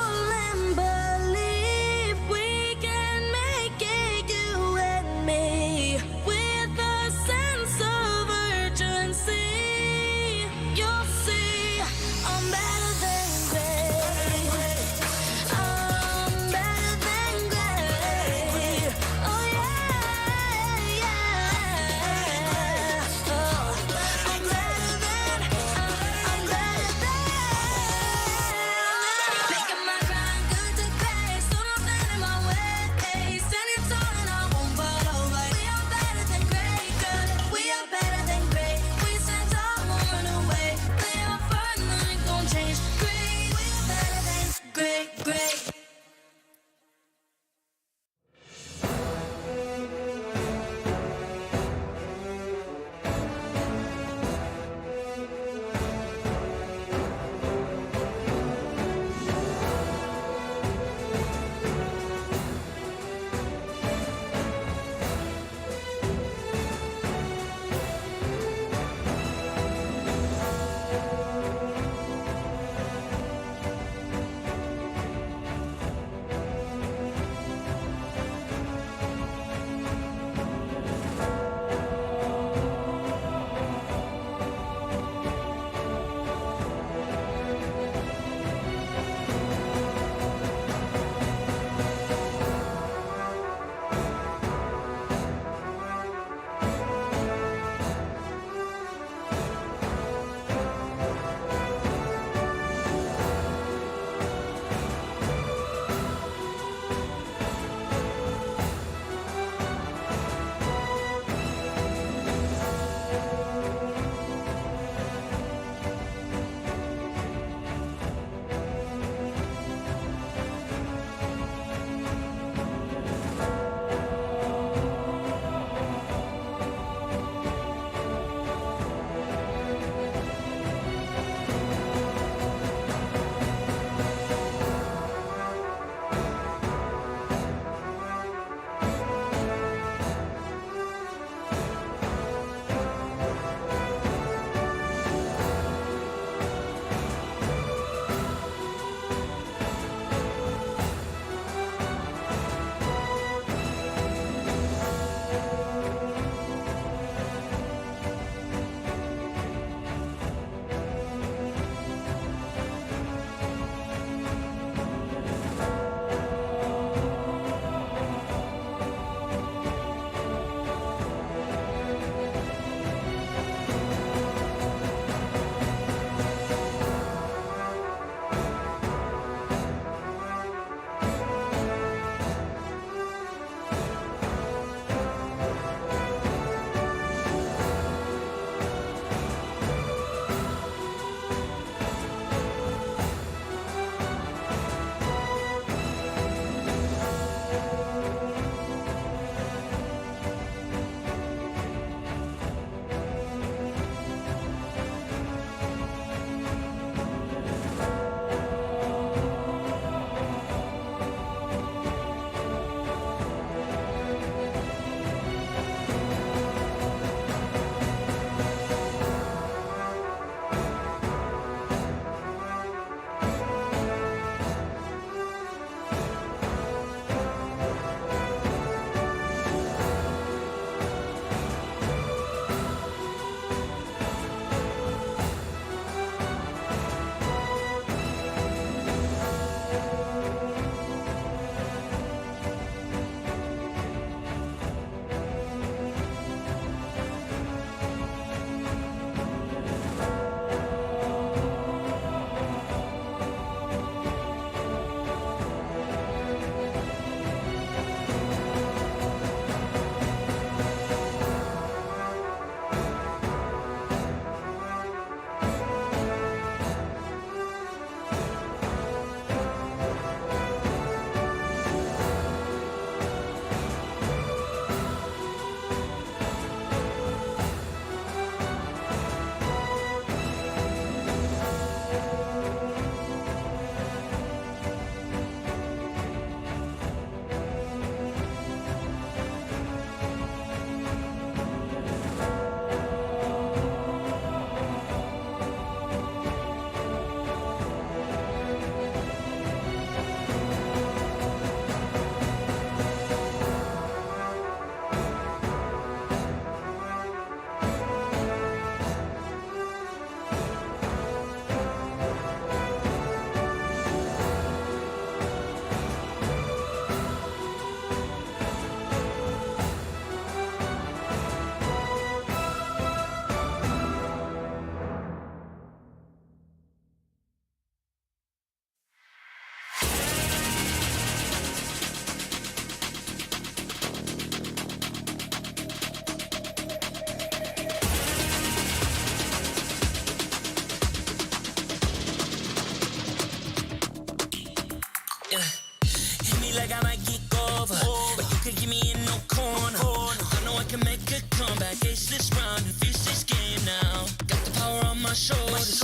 like I might get over. But you could give me in no corner. I know I can make a comeback, ace this round and finish this game now. Got the power on my shoulders.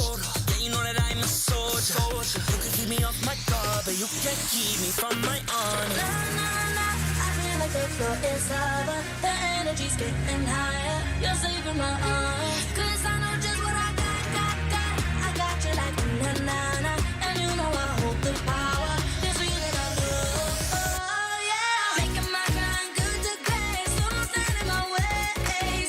Yeah, you know that I'm a soldier. You could keep me off my guard, but you can't keep me from my honor.
Nah, nah, nah. I feel like the floor is lava. The energy's getting higher. You're saving my arm. 'Cause I know just what I got. I got you like na-na-na. And you know I hold the power. This feeling I love. Oh, yeah. Making my grind good to great. So don't stand in my way.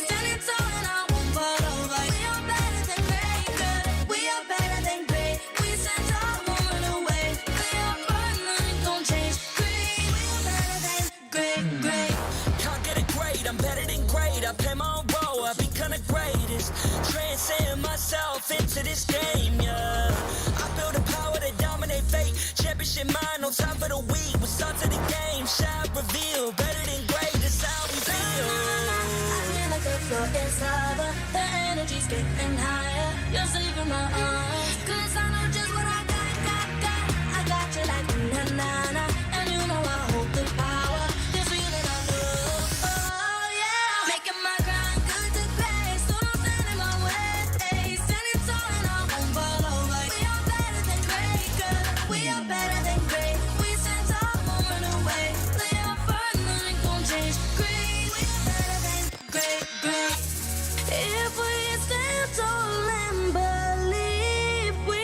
Standing tall and I won't fall over. We are better than great, good. We are better than great. We stand tall, won't run away. We are fun, nothing gon' change. Great, we are better than great.
Can't get it great, I'm better than great. I play my own role, I become the greatest. Transcend myself into this game, yeah. I build a power to dominate fate. Championship mind, no time for the weak. We start to the game, shout, reveal. Better than great, that's how we feel.
I feel like the floor is lava. The energy's getting higher. You're saving my arm. 'Cause I know just what I got. I got you like na-na-na. And you know I hold the power. This feeling I love. Oh, yeah. Making my grind good to great. So don't stand in my way. Standing tall and I won't fall over. We are better than great, good. We are better than great. We stand tall, won't run away. Play our fun, nothing gon' change. Great, we are better than great. If we stand tall and believe, we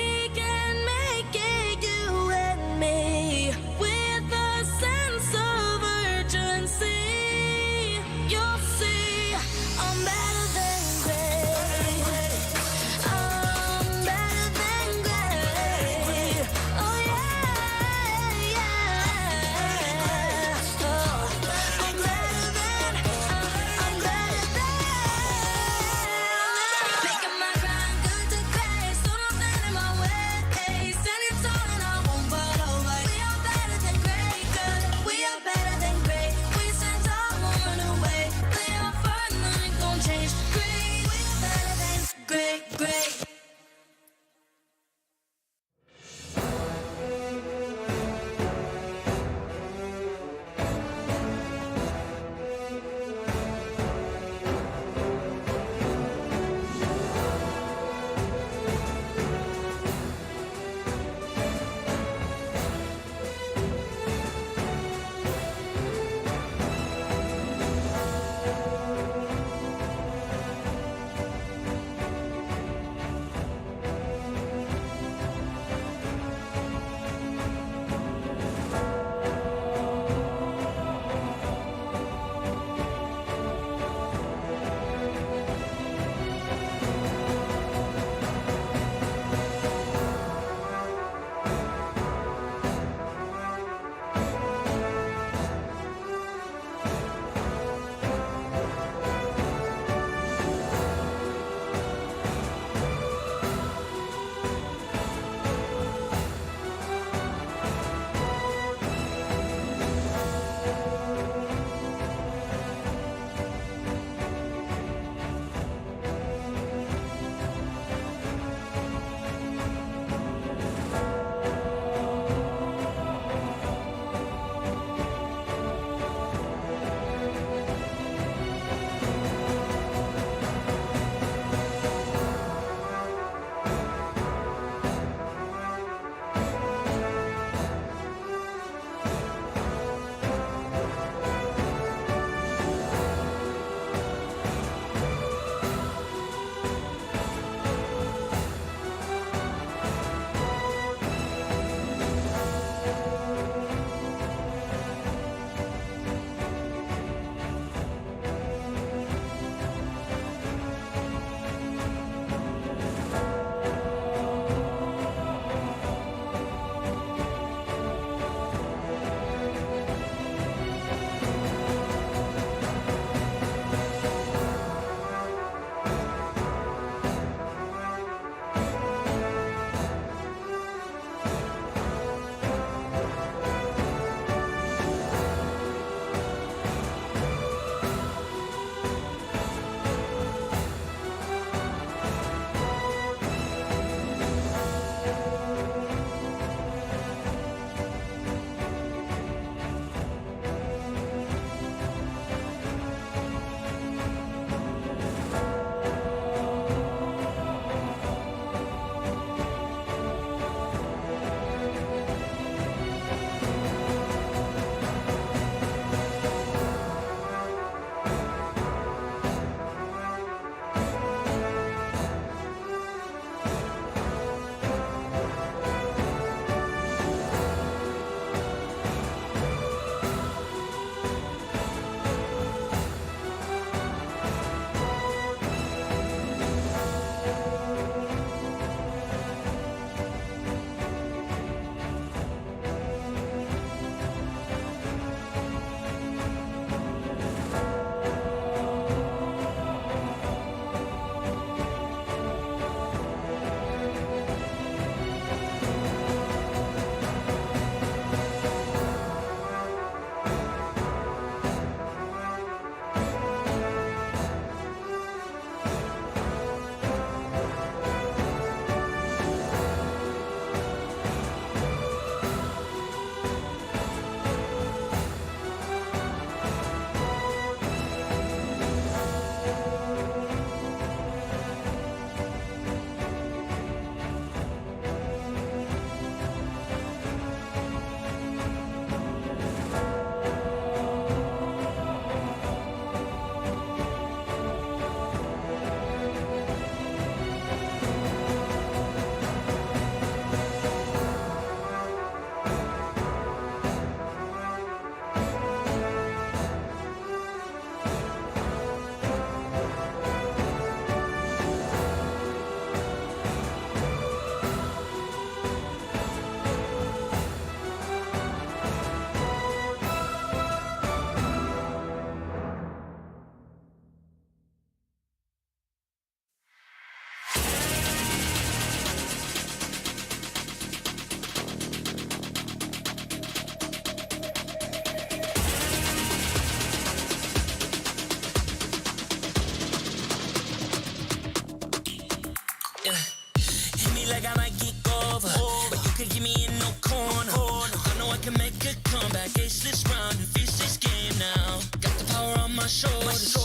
shoulders.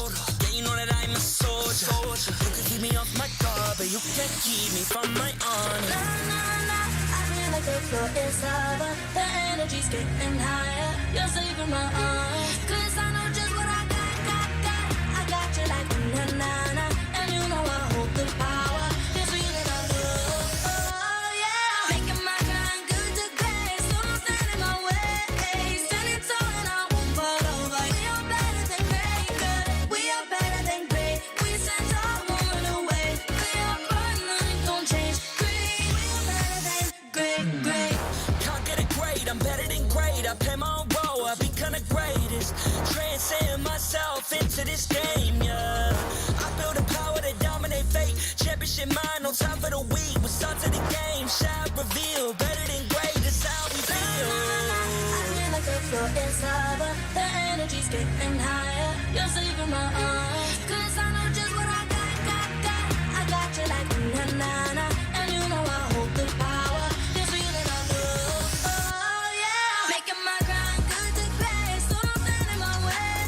Yeah, you know that I'm a soldier. You can keep me off my guard, but you can't keep me from my honor.
Nah, nah, nah, I feel like the floor is lava. The energy's getting higher. You're saving my arms. 'Cause I know just what I got. I got you like na-na-na. And you know I hold the power. This feeling I love. Oh, yeah. Making my grind good to great. So don't stand in my way. Standing tall and I won't fall over. We are better than great, good. We are better than great. We stand tall, won't run away. We are burning, nothing gon' change. Great. We are better than great.
Can't get it great, I'm better than great. I play my own role, I become the greatest. Transcend myself into this game, yeah. I build a power to dominate fate. Championship mind, no time for the weak. We start to the game, shout, reveal. Better than great, that's how we feel.
I feel like the floor is lava. The energy's getting higher. You're saving my arms. 'Cause I know just what I got. I got you like na-na-na. And you know I hold the power. This feeling I love. Oh, yeah. Making my grind good to great. So don't stand in my way.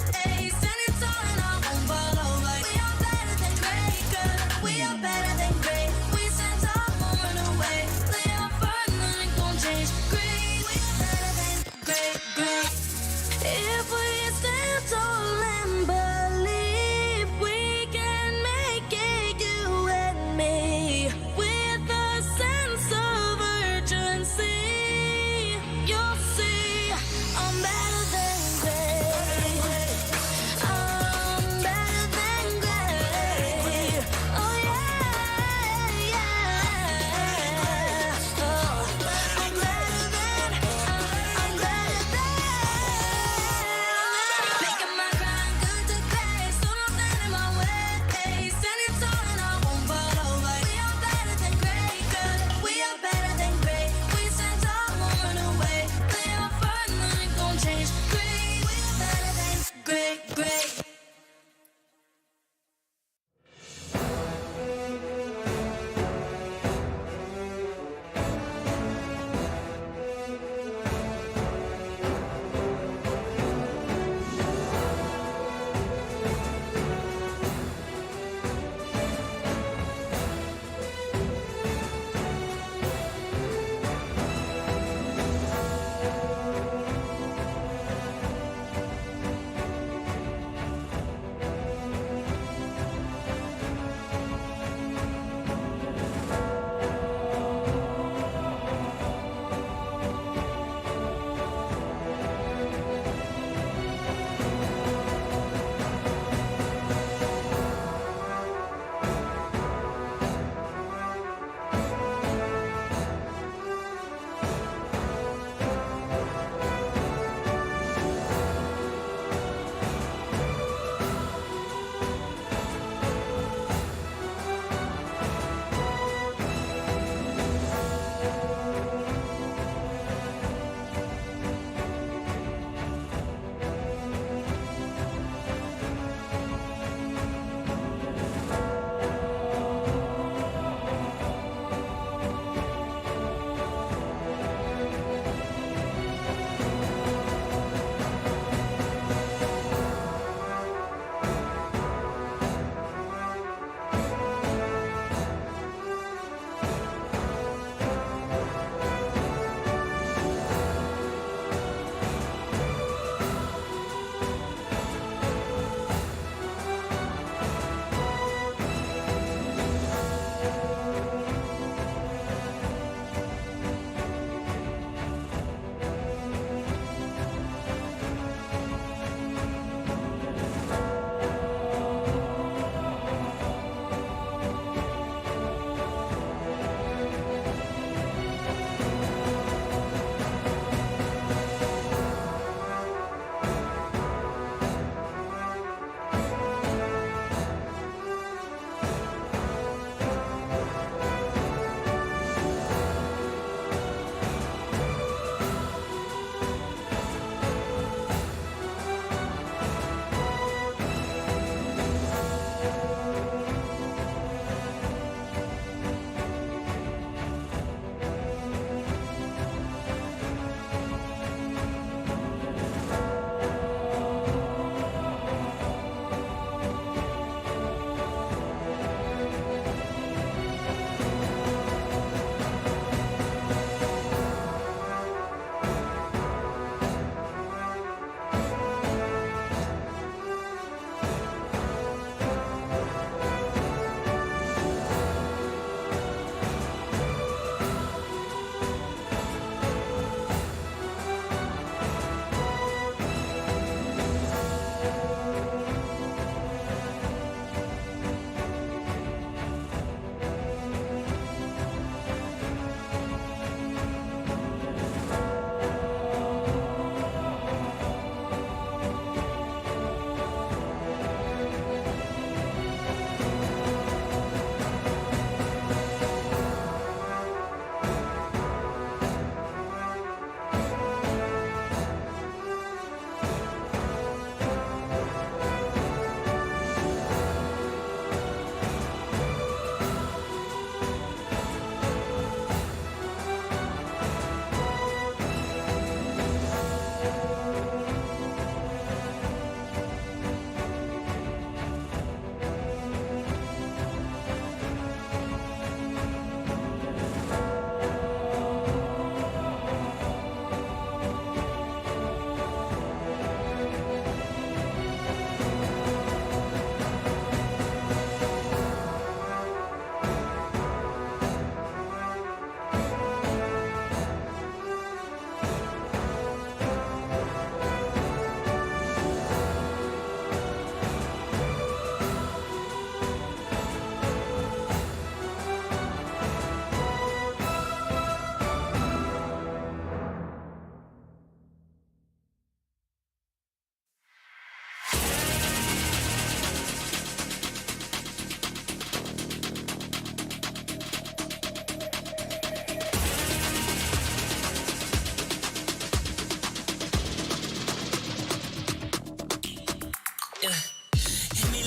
Standing tall and I won't fall over. We are better than great, good. We are better than great. We stand tall, won't run away. We are burning, nothing gon' change. Great. We are better than great. If we stand tall and believe.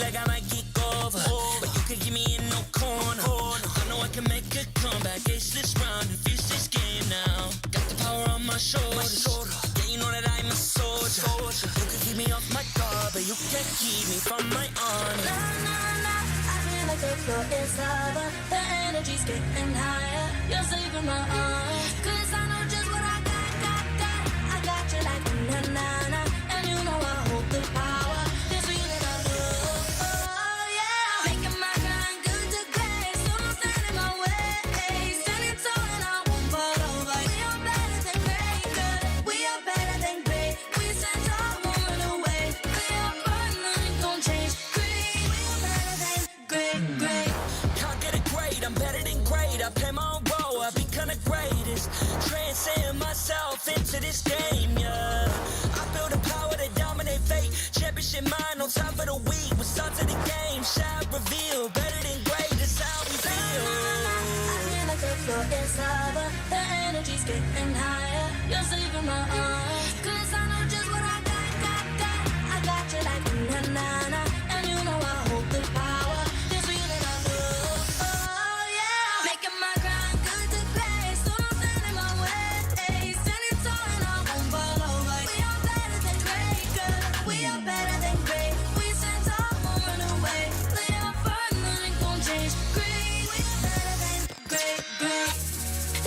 like I might get over. But you can give me in no corner. I know I can make a comeback. Ace this round and finish this game now. Got the power on my shoulders. Yeah, you know that I'm a soldier. You can keep me off my guard, but you can't keep me from my honor.
Nah, nah, nah. I feel like the floor is lava. The energy's getting higher. You're saving my arms. 'Cause I know just what I got. I got you like na-na-na. And you know I hold the power. This feeling I love. Oh, yeah. Making my grind good to great. So don't stand in my way. Standing tall and I won't fall over. We are better than great. Good. We are better than great. We stand tall, won't run away. We are fun, nothing gon' change. Great. We are better than great.
Can't get it great, I'm better than great. I play my own role, I become the greatest. Transcend myself into this game, yeah. I feel the power to dominate fate. Championship mind, no time for the weak. We start to the game, shout, reveal. Better than great, that's how we feel.
I feel like the floor is lava. The energy's getting higher. You're saving my arms. 'Cause I know just what I got. I got you like na-na-na. And you know I hold the power. This feeling I love. Oh, yeah. Making my grind good to great. So don't stand in my way. Standing tall and I won't fall over. We are better than great, good. We are better than great. We stand tall, won't run away. We are fun, nothing gon' change. Great. We are better than great.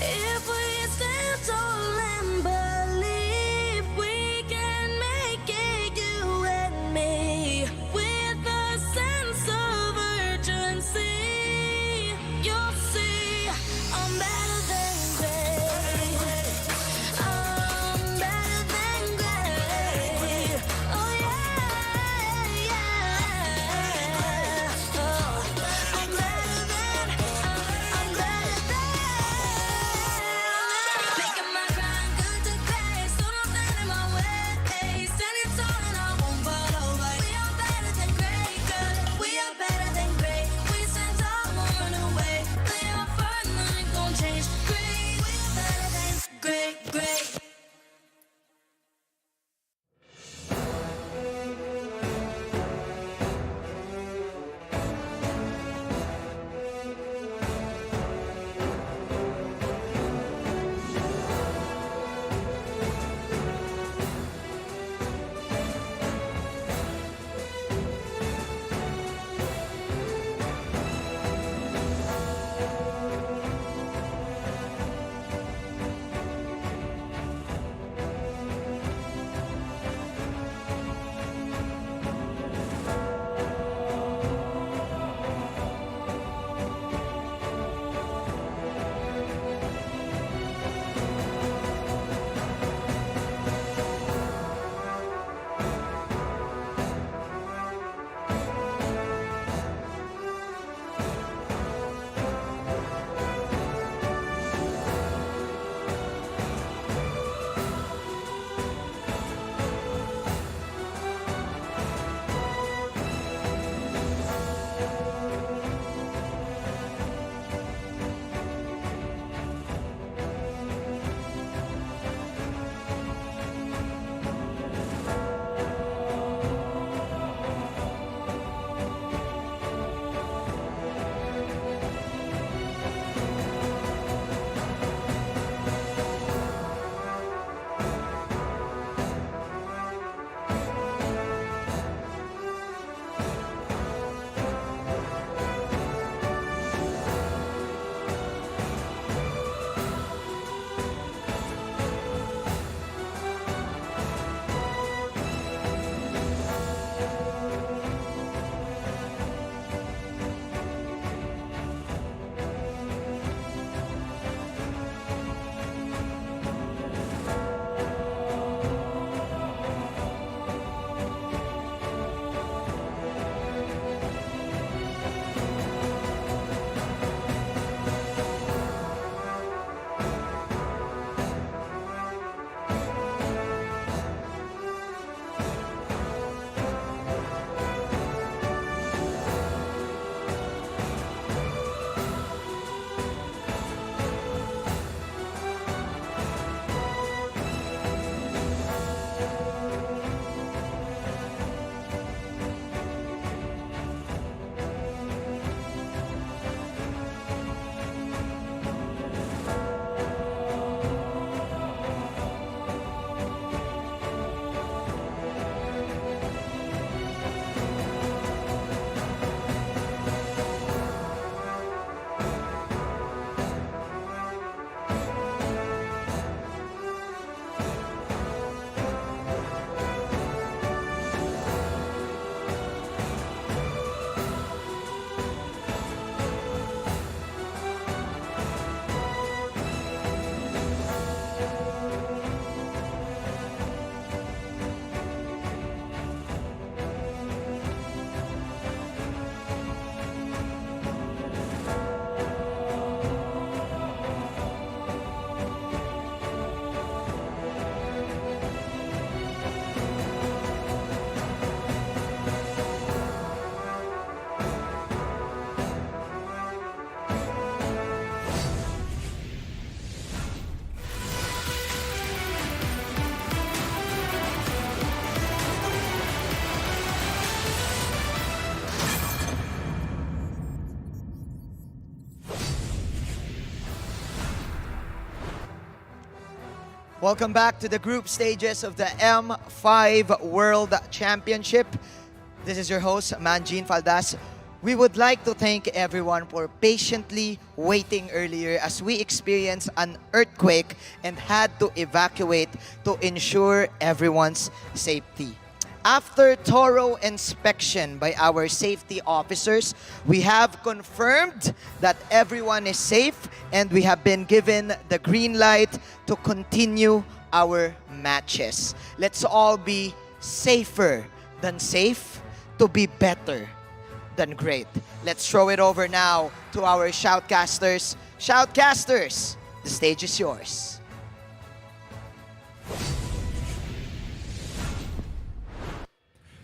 If we stand tall and believe.
Welcome back to the group stages of the M5 World Championship. This is your host, Manjin Faldas. We would like to thank everyone for patiently waiting earlier as we experienced an earthquake and had to evacuate to ensure everyone's safety. After thorough inspection by our safety officers, we have confirmed that everyone is safe and we have been given the green light to continue our matches. Let's all be safer than safe to be better than great. Let's throw it over now to our shoutcasters. Shoutcasters, the stage is yours.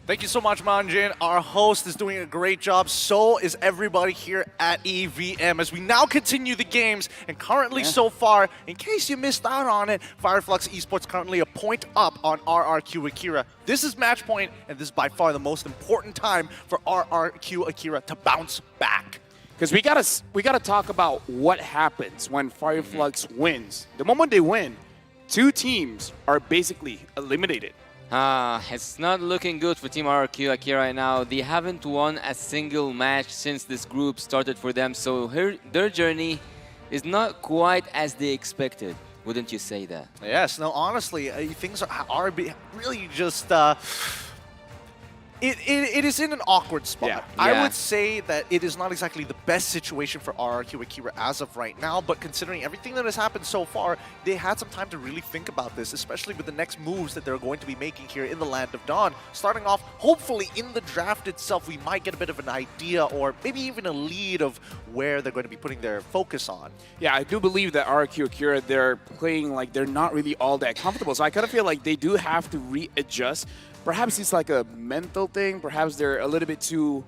Thank you so much, Manjin. Our host is doing a great job. So is everybody here at EVM as we now continue the games. And currently, so far, in case you missed out on it, Fireflux Esports currently a point up on RRQ Akira. This is match point, and this is by far the most important time for RRQ Akira to bounce back.
Because we gotta talk about what happens when Fireflux wins. The moment they win, two teams are basically eliminated.
It's not looking good for Team RRQ Akira right now. They haven't won a single match since this group started for them, so their journey is not quite as they expected. Wouldn't you say that?
Yes, no, honestly, things are really just... It is in an awkward spot.
Yeah.
I would say that it is not exactly the best situation for RRQ Akira as of right now, but considering everything that has happened so far, they had some time to really think about this, especially with the next moves that they're going to be making here in the Land of Dawn. Starting off, hopefully in the draft itself, we might get a bit of an idea or maybe even a lead of where they're going to be putting their focus on.
Yeah, I do believe that RRQ Akira, they're playing like they're not really all that comfortable, so I kind of feel like they do have to readjust. Perhaps it's like a mental thing. Perhaps they're a little bit too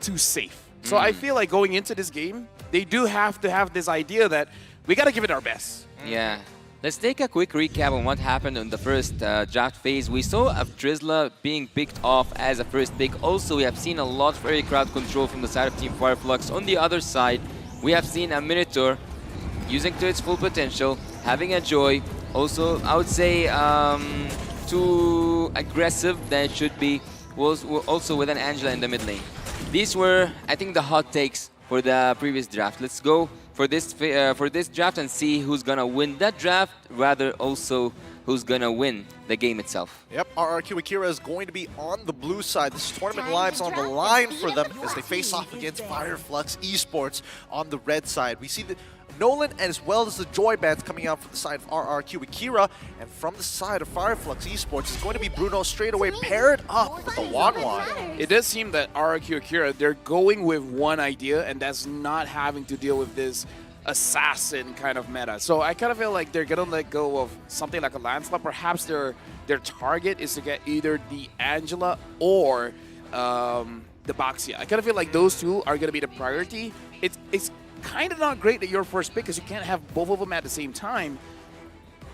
safe. So I feel like going into this game, they do have to have this idea that we got to give it our best.
Yeah. Let's take a quick recap on what happened in the first draft phase. We saw Drizzler being picked off as a first pick. Also, we have seen a lot of early crowd control from the side of Team Fireflux. On the other side, we have seen a Minotaur using to its full potential, having a Joy. Also, I would say too aggressive than it should be, was also with an Angela in the mid lane. These were, I think, the hot takes for the previous draft. Let's go for this draft and see who's gonna win that draft, rather also who's gonna win the game itself.
Yep, RRQ Akira is going to be on the blue side. This tournament lives on the line for them as they face off against Fireflux Esports on the red side. We see that Nolan as well as the Joy Bands coming out from the side of RRQ Akira, and from the side of Fireflux Esports is going to be Bruno straight away paired up with the Wanwan.
It does seem that RRQ Akira, they're going with one idea, and that's not having to deal with this assassin kind of meta. So I kind of feel like they're gonna let go of something like a Lancelot. Perhaps their target is to get either the Angela or the Baxia. I kind of feel like those two are gonna be the priority. It's kind of not great that you're first pick because you can't have both of them at the same time.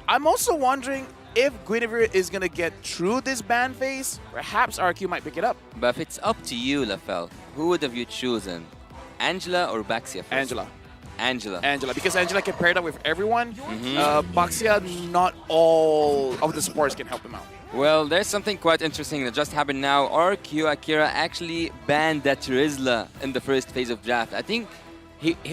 I'm also wondering if Guinevere is going to get through this ban phase. Perhaps RQ might pick it up.
But if it's up to you, Lafel, who would have you chosen? Angela or Baxia first?
Angela.
Angela,
because Angela can pair it up with everyone. Baxia, not all of the supports can help him out.
Well, there's something quite interesting that just happened now. RQ Akira actually banned that Rizla in the first phase of draft. I think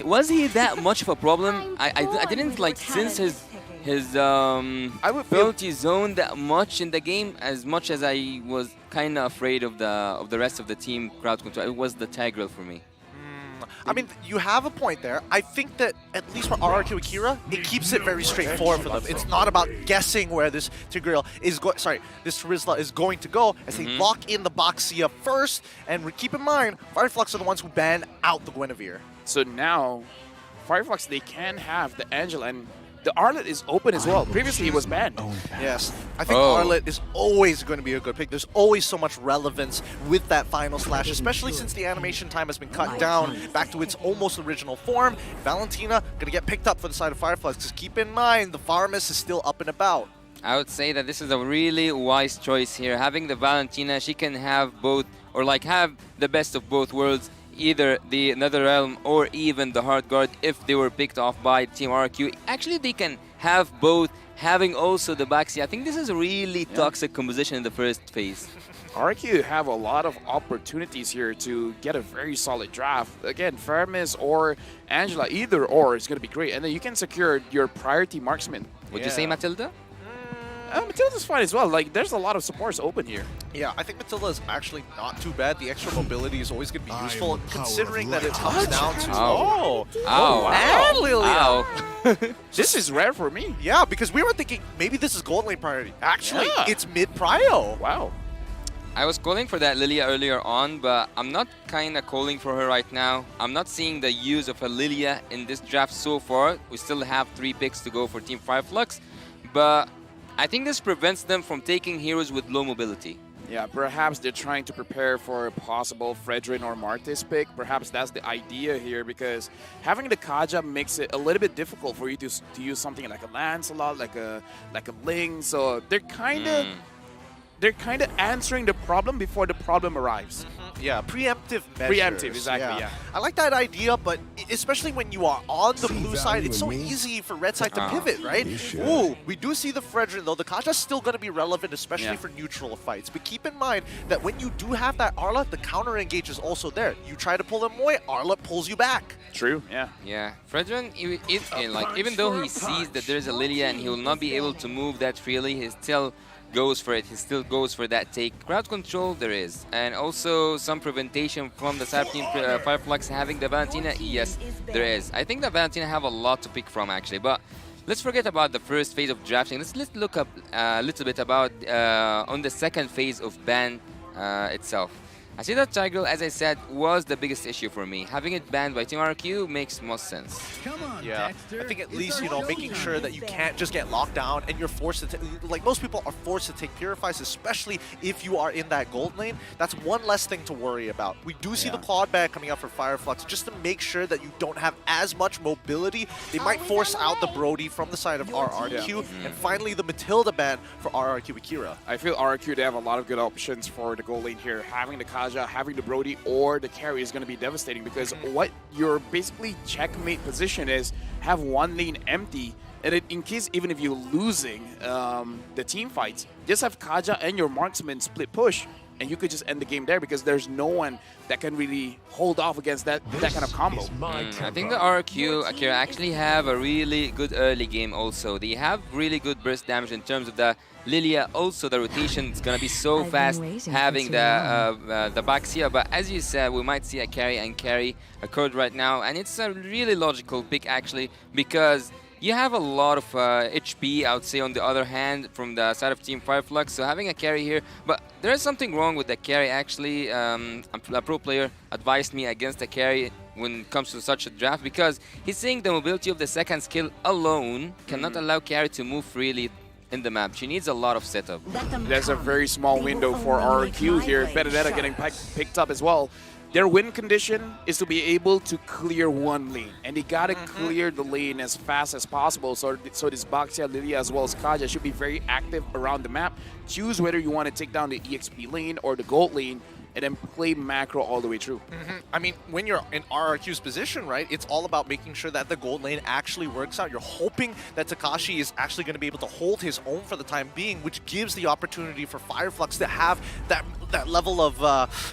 was he that much of a problem? I didn't like sense his penalty zone that much in the game, as much as I was kind of afraid of the rest of the team crowd control. It was the Tigreal for me.
I mean, you have a point there. I think that, at least for RRQ Akira, it keeps it very straightforward for them. It's not about guessing where this Tigreal is going, this Rizla is going to go, as they lock in the Baxia first, and keep in mind, Fireflux are the ones who ban out the Guinevere.
So now, Fireflux, they can have the Angela, and the Arlet is open as well. Previously, it was banned.
Yes, I think Arlet is always going to be a good pick. There's always so much relevance with that final slash, especially since the animation time has been cut down back to its almost original form. Valentina going to get picked up for the side of Fireflux. Just keep in mind, the Farmus is still up and about.
I would say that this is a really wise choice here. Having the Valentina, she can have both, or like have the best of both worlds. either the Nether Realm or even the Hard Guard if they were picked off by Team RQ. Actually, they can have both, having also the Baxi. I think this is a really toxic composition in the first phase.
RQ have a lot of opportunities here to get a very solid draft. Again, Fermis or Angela, either or is going to be great. And then you can secure your priority marksman.
Would you say Matilda?
Matilda's fine as well. Like, there's a lot of supports open here.
Yeah, I think Matilda is actually not too bad. The extra mobility is always going to be useful, considering that it comes down to...
Ow.
Oh, and Lilia!
This is rare for me.
Yeah, because we were thinking maybe this is gold lane priority. Actually, it's mid-prio.
Wow.
I was calling for that Lilia earlier on, but I'm not kind of calling for her right now. I'm not seeing the use of a Lilia in this draft so far. We still have 3 picks to go for Team Fireflux, but I think this prevents them from taking heroes with low mobility.
Yeah, perhaps they're trying to prepare for a possible Fredrin or Martis pick. Perhaps that's the idea here, because having the Kaja makes it a little bit difficult for you to use something like a Lancelot, like a Ling. So they're kind of answering the problem before the problem arrives.
Yeah, preemptive measures.
Preemptive, exactly, yeah.
I like that idea, but especially when you are on the blue side, it's so easy for red side to pivot, right? Ooh, we do see the Fredrin, though. The Kaja's still going to be relevant, especially for neutral fights. But keep in mind that when you do have that Arla, the counter engage is also there. You try to pull them away, Arla pulls you back.
True, yeah.
Yeah, Fredrin, even though he sees that there's a Lilia and he will not be able to move that freely, he still goes for it. He still goes for that take. Crowd control there is, and also some preventation from the side of Team Fireflux having the Valentina. Yes, there is. I think the Valentina have a lot to pick from actually, but let's forget about the first phase of drafting. Let's look up a little bit about on the second phase of ban itself. I see that Tigreal, as I said, was the biggest issue for me. Having it banned by Team RQ makes most sense.
Come on, yeah, I think at least, you know, making sure that you can't just get locked down and you're forced to, like most people are forced to take Purifies, especially if you are in that gold lane. That's one less thing to worry about. We do see the Claude ban coming out for Fireflux just to make sure that you don't have as much mobility. They might force out the Brody from the side of RRQ, and finally the Matilda ban for RRQ Akira.
I feel RRQ, they have a lot of good options for the gold lane here. Having the Kaja, having the Brody or the carry is going to be devastating, because what your basically checkmate position is, have one lane empty, and in case even if you're losing the team fights, just have Kaja and your marksman split push, and you could just end the game there, because there's no one that can really hold off against that kind of combo.
I think the RQ Akira actually have a really good early game also. They have really good burst damage in terms of the Lilia. Also, the rotation is going to be so fast having the Baxia. But as you said, we might see a carry occurred right now. And it's a really logical pick actually, because you have a lot of HP, I would say, on the other hand, from the side of Team Fireflux. So having a carry here, but there is something wrong with the carry actually. A pro player advised me against the carry when it comes to such a draft, because he's saying the mobility of the second skill alone cannot allow carry to move freely in the map. She needs a lot of setup.
There's a very small window for RQ here. Benedetta getting picked up as well. Their win condition is to be able to clear one lane, and they gotta clear the lane as fast as possible. So this Baxia, Lilia, as well as Kaja should be very active around the map. Choose whether you want to take down the EXP lane or the gold lane, and then play macro all the way through.
I mean, when you're in RRQ's position, right, it's all about making sure that the gold lane actually works out. You're hoping that Takashi is actually going to be able to hold his own for the time being, which gives the opportunity for Fireflux to have that level of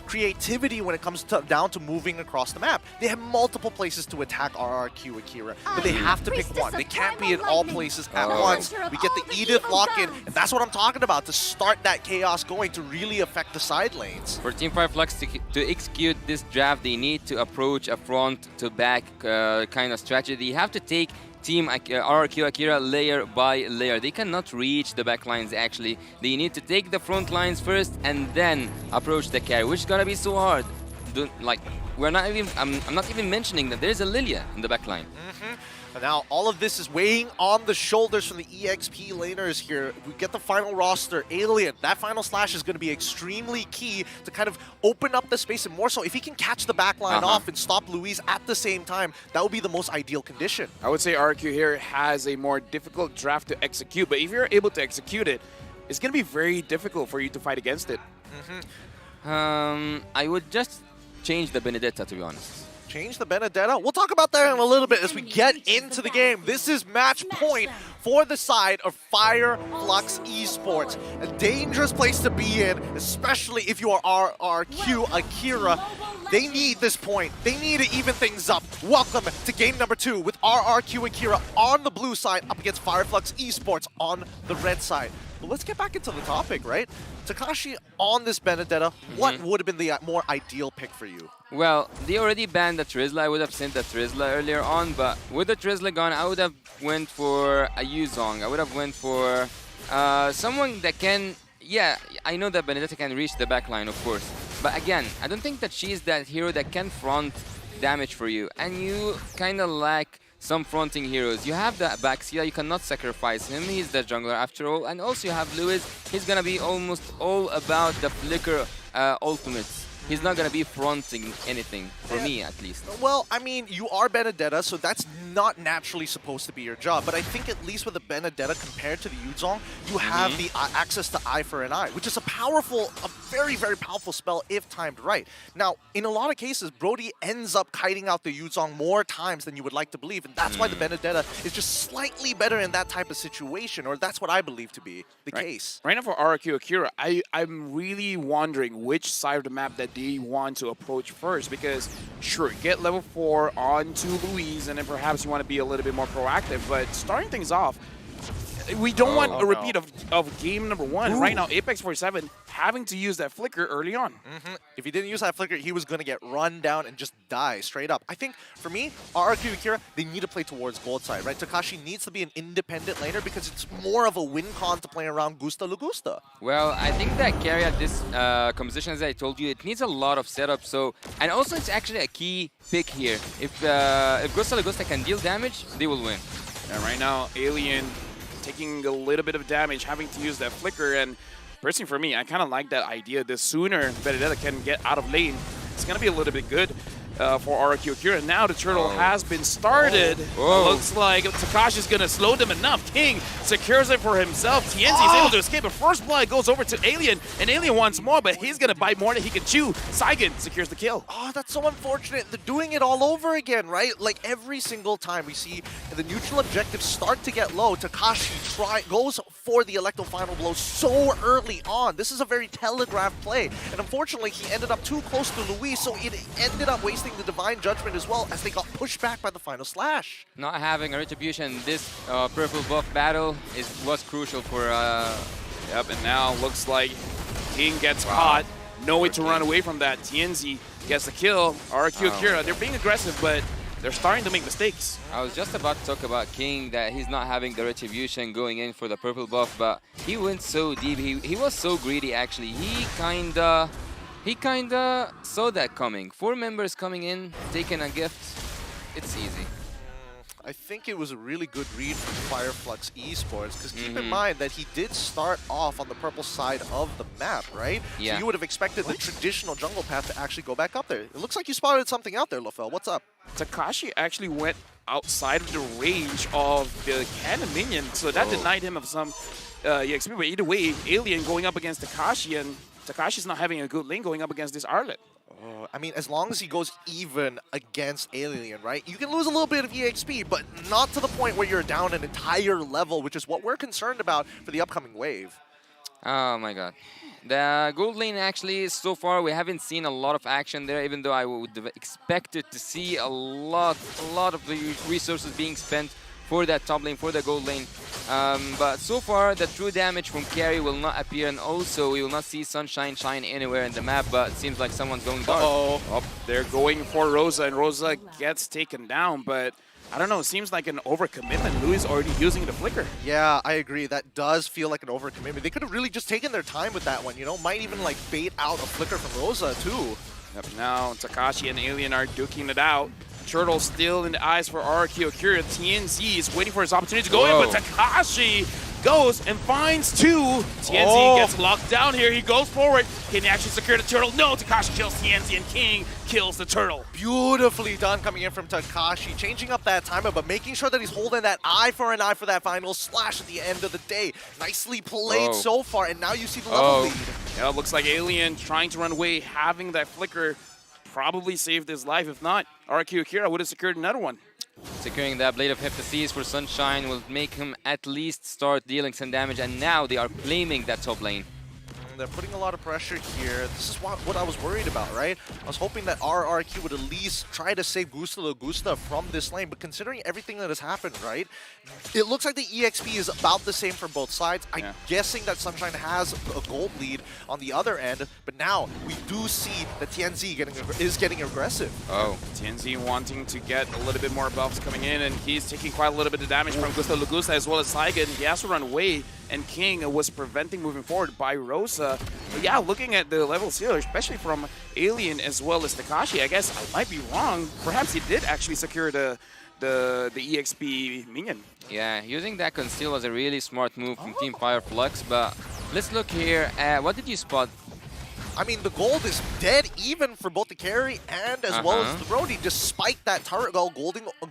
creativity when it comes down to moving across the map. They have multiple places to attack RRQ Akira, but they have to pick one. They can't be in all places at once. We get the Edith lock-in, and that's what I'm talking about, to start that chaos going, to really affect the side lanes.
For Team Fireflux to execute this draft, they need to approach a front-to-back kind of strategy. You have to take Team RRQ Akira layer by layer. They cannot reach the back lines actually. They need to take the front lines first and then approach the carry, which is gonna be so hard. I'm not even mentioning that there's a Lilia in the back line.
And now all of this is weighing on the shoulders from the EXP laners here. We get the final roster, Alien. That final slash is going to be extremely key to kind of open up the space, and more so if he can catch the back line off and stop Louise at the same time, that would be the most ideal condition.
I would say RQ here has a more difficult draft to execute, but if you're able to execute it, it's going to be very difficult for you to fight against it.
I would just change the Benedetta, to be honest.
Change the Benedetta? We'll talk about that in a little bit as we get into the game. This is match point for the side of Fire Flux Esports. A dangerous place to be in, especially if you are RRQ Akira. They need this point. They need to even things up. Welcome to game number 2 with RRQ Akira on the blue side up against Fire Flux Esports on the red side. But let's get back into the topic, right? Takashi on this Benedetta, what would have been the more ideal pick for you?
Well, they already banned the Trizla. I would have sent the Trizla earlier on, but with the Trizla gone, I would have went for a Yuzong. I would have went for someone that can... Yeah, I know that Benedetta can reach the backline, of course. But again, I don't think that she's that hero that can front damage for you. And you kind of lack some fronting heroes. You have the Baxia, you cannot sacrifice him. He's the jungler after all. And also you have Lewis. He's going to be almost all about the flicker ultimates. He's not going to be fronting anything, for me at least.
Well, I mean, you are Benedetta, so that's not naturally supposed to be your job. But I think at least with the Benedetta compared to the Yuzong, you have the access to Eye for an Eye, which is a very, very powerful spell if timed right. Now, in a lot of cases, Brody ends up kiting out the Yuzong more times than you would like to believe, and that's why the Benedetta is just slightly better in that type of situation, or that's what I believe to be the case.
Right now for RRQ Akira, I'm really wondering which side of the map that they want to approach first, because sure, get level 4 onto Louise and then perhaps you want to be a little bit more proactive, but starting things off, we don't want a repeat of game number 1. Right now, Apex 47 having to use that flicker early on.
If he didn't use that flicker, he was going to get run down and just die straight up. I think, for me, RRQ Akira, they need to play towards gold side, right? Takashi needs to be an independent laner because it's more of a win con to play around Gusta Lugusta.
Well, I think that carry at this composition, as I told you, it needs a lot of setup. So, and also it's actually a key pick here. If Gusta Lugusta can deal damage, they will win.
And right now, Alien taking a little bit of damage, having to use that flicker, and personally for me, I kind of like that idea. The sooner Benedetta can get out of lane, it's going to be a little bit good for RRQ Akira. Now the turtle has been started. Looks like Takashi's going to slow them enough. King secures it for himself. TNZ is able to escape, but first blood goes over to Alien, and Alien wants more, but he's going to bite more than he can chew. Saigon secures the kill.
Oh, that's so unfortunate. They're doing it all over again, right? Like every single time we see the neutral objectives start to get low, Takashi goes for the Electro final blow so early on. This is a very telegraphed play, and unfortunately he ended up too close to Luis, so it ended up wasting the Divine Judgment as well as they got pushed back by the final slash.
Not having a retribution this purple buff battle was crucial for...
Yep, and now looks like King gets caught. No way to run away from that. TNZ gets the kill. RRQ Akira, they're being aggressive, but they're starting to make mistakes.
I was just about to talk about King, that he's not having the retribution going in for the purple buff, but he went so deep. He was so greedy, actually. He kinda saw that coming. 4 members coming in, taking a gift. It's easy.
I think it was a really good read from Fire Flux Esports, because keep in mind that he did start off on the purple side of the map, right?
Yeah.
So you would have expected the traditional jungle path to actually go back up there. It looks like you spotted something out there, Lofel. What's up?
Takashi actually went outside of the range of the cannon minion, so that denied him of some XP. But either way, Alien going up against Takashi, and Takashi's not having a good lane going up against this Arlet.
I mean, as long as he goes even against Alien, right? You can lose a little bit of EXP, but not to the point where you're down an entire level, which is what we're concerned about for the upcoming wave.
Oh my god. The gold lane, actually, so far we haven't seen a lot of action there, even though I would have expected to see a lot of the resources being spent for that top lane, for the gold lane. But so far, the true damage from carry will not appear, and also we will not see Sunshine shine anywhere in the map, but it seems like someone's going dark.
They're going for Rosa, and Rosa gets taken down, but I don't know, it seems like an overcommitment. Louis already using the flicker.
Yeah, I agree. That does feel like an overcommitment. They could have really just taken their time with that one, you know? Might even like bait out a flicker from Rosa too.
Yep, now Takashi and Alien are duking it out. Turtle still in the eyes for RRQ Akira. TNZ is waiting for his opportunity to go in, but Takashi goes and finds 2. TNZ gets locked down here. He goes forward. Can he actually secure the turtle? No, Takashi kills TNZ, and King kills the turtle.
Beautifully done coming in from Takashi, changing up that timer, but making sure that he's holding that eye for an eye for that final slash at the end of the day. Nicely played so far, and now you see the level lead.
Yeah, it looks like Alien trying to run away, having that flicker probably saved his life. If not, RQ Akira would have secured another one.
Securing that Blade of Hephaestus for Sunshine will make him at least start dealing some damage, and now they are claiming that top lane.
They're putting a lot of pressure here. This is what I was worried about, right? I was hoping that RRQ would at least try to save Gusta Logusta from this lane, but considering everything that has happened, right? It looks like the EXP is about the same for both sides. I'm guessing that Sunshine has a gold lead on the other end, but now we do see that TNZ is getting aggressive.
Oh, TNZ wanting to get a little bit more buffs coming in, and he's taking quite a little bit of damage from Gusta Logusta as well as Saigon. He has to run away, and King was preventing moving forward by Rosa. But yeah, looking at the levels here, especially from Alien as well as Takashi, I guess I might be wrong. Perhaps he did actually secure the EXP minion.
Yeah, using that conceal was a really smart move from Team Fireflux, but let's look here. What did you spot?
I mean, the gold is dead even for both the carry and as well as the Brody, despite that turret goal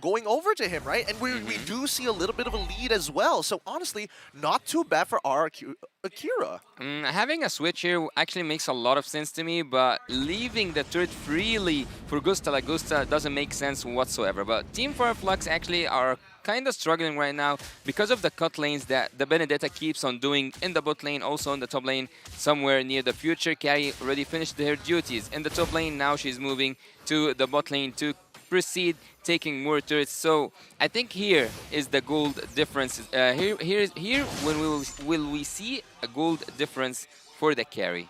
going over to him, right? And we do see a little bit of a lead as well. So honestly, not too bad for Akira.
Having a switch here actually makes a lot of sense to me, but leaving the turret freely for Gusta Lagusta doesn't make sense whatsoever. But Team Fireflux actually are kind of struggling right now because of the cut lanes that the Benedetta keeps on doing in the bot lane, also in the top lane, somewhere near the future. Carry already finished her duties in the top lane. Now she's moving to the bot lane to proceed taking more turrets. So I think here is the gold difference. Here when will we see a gold difference for the carry?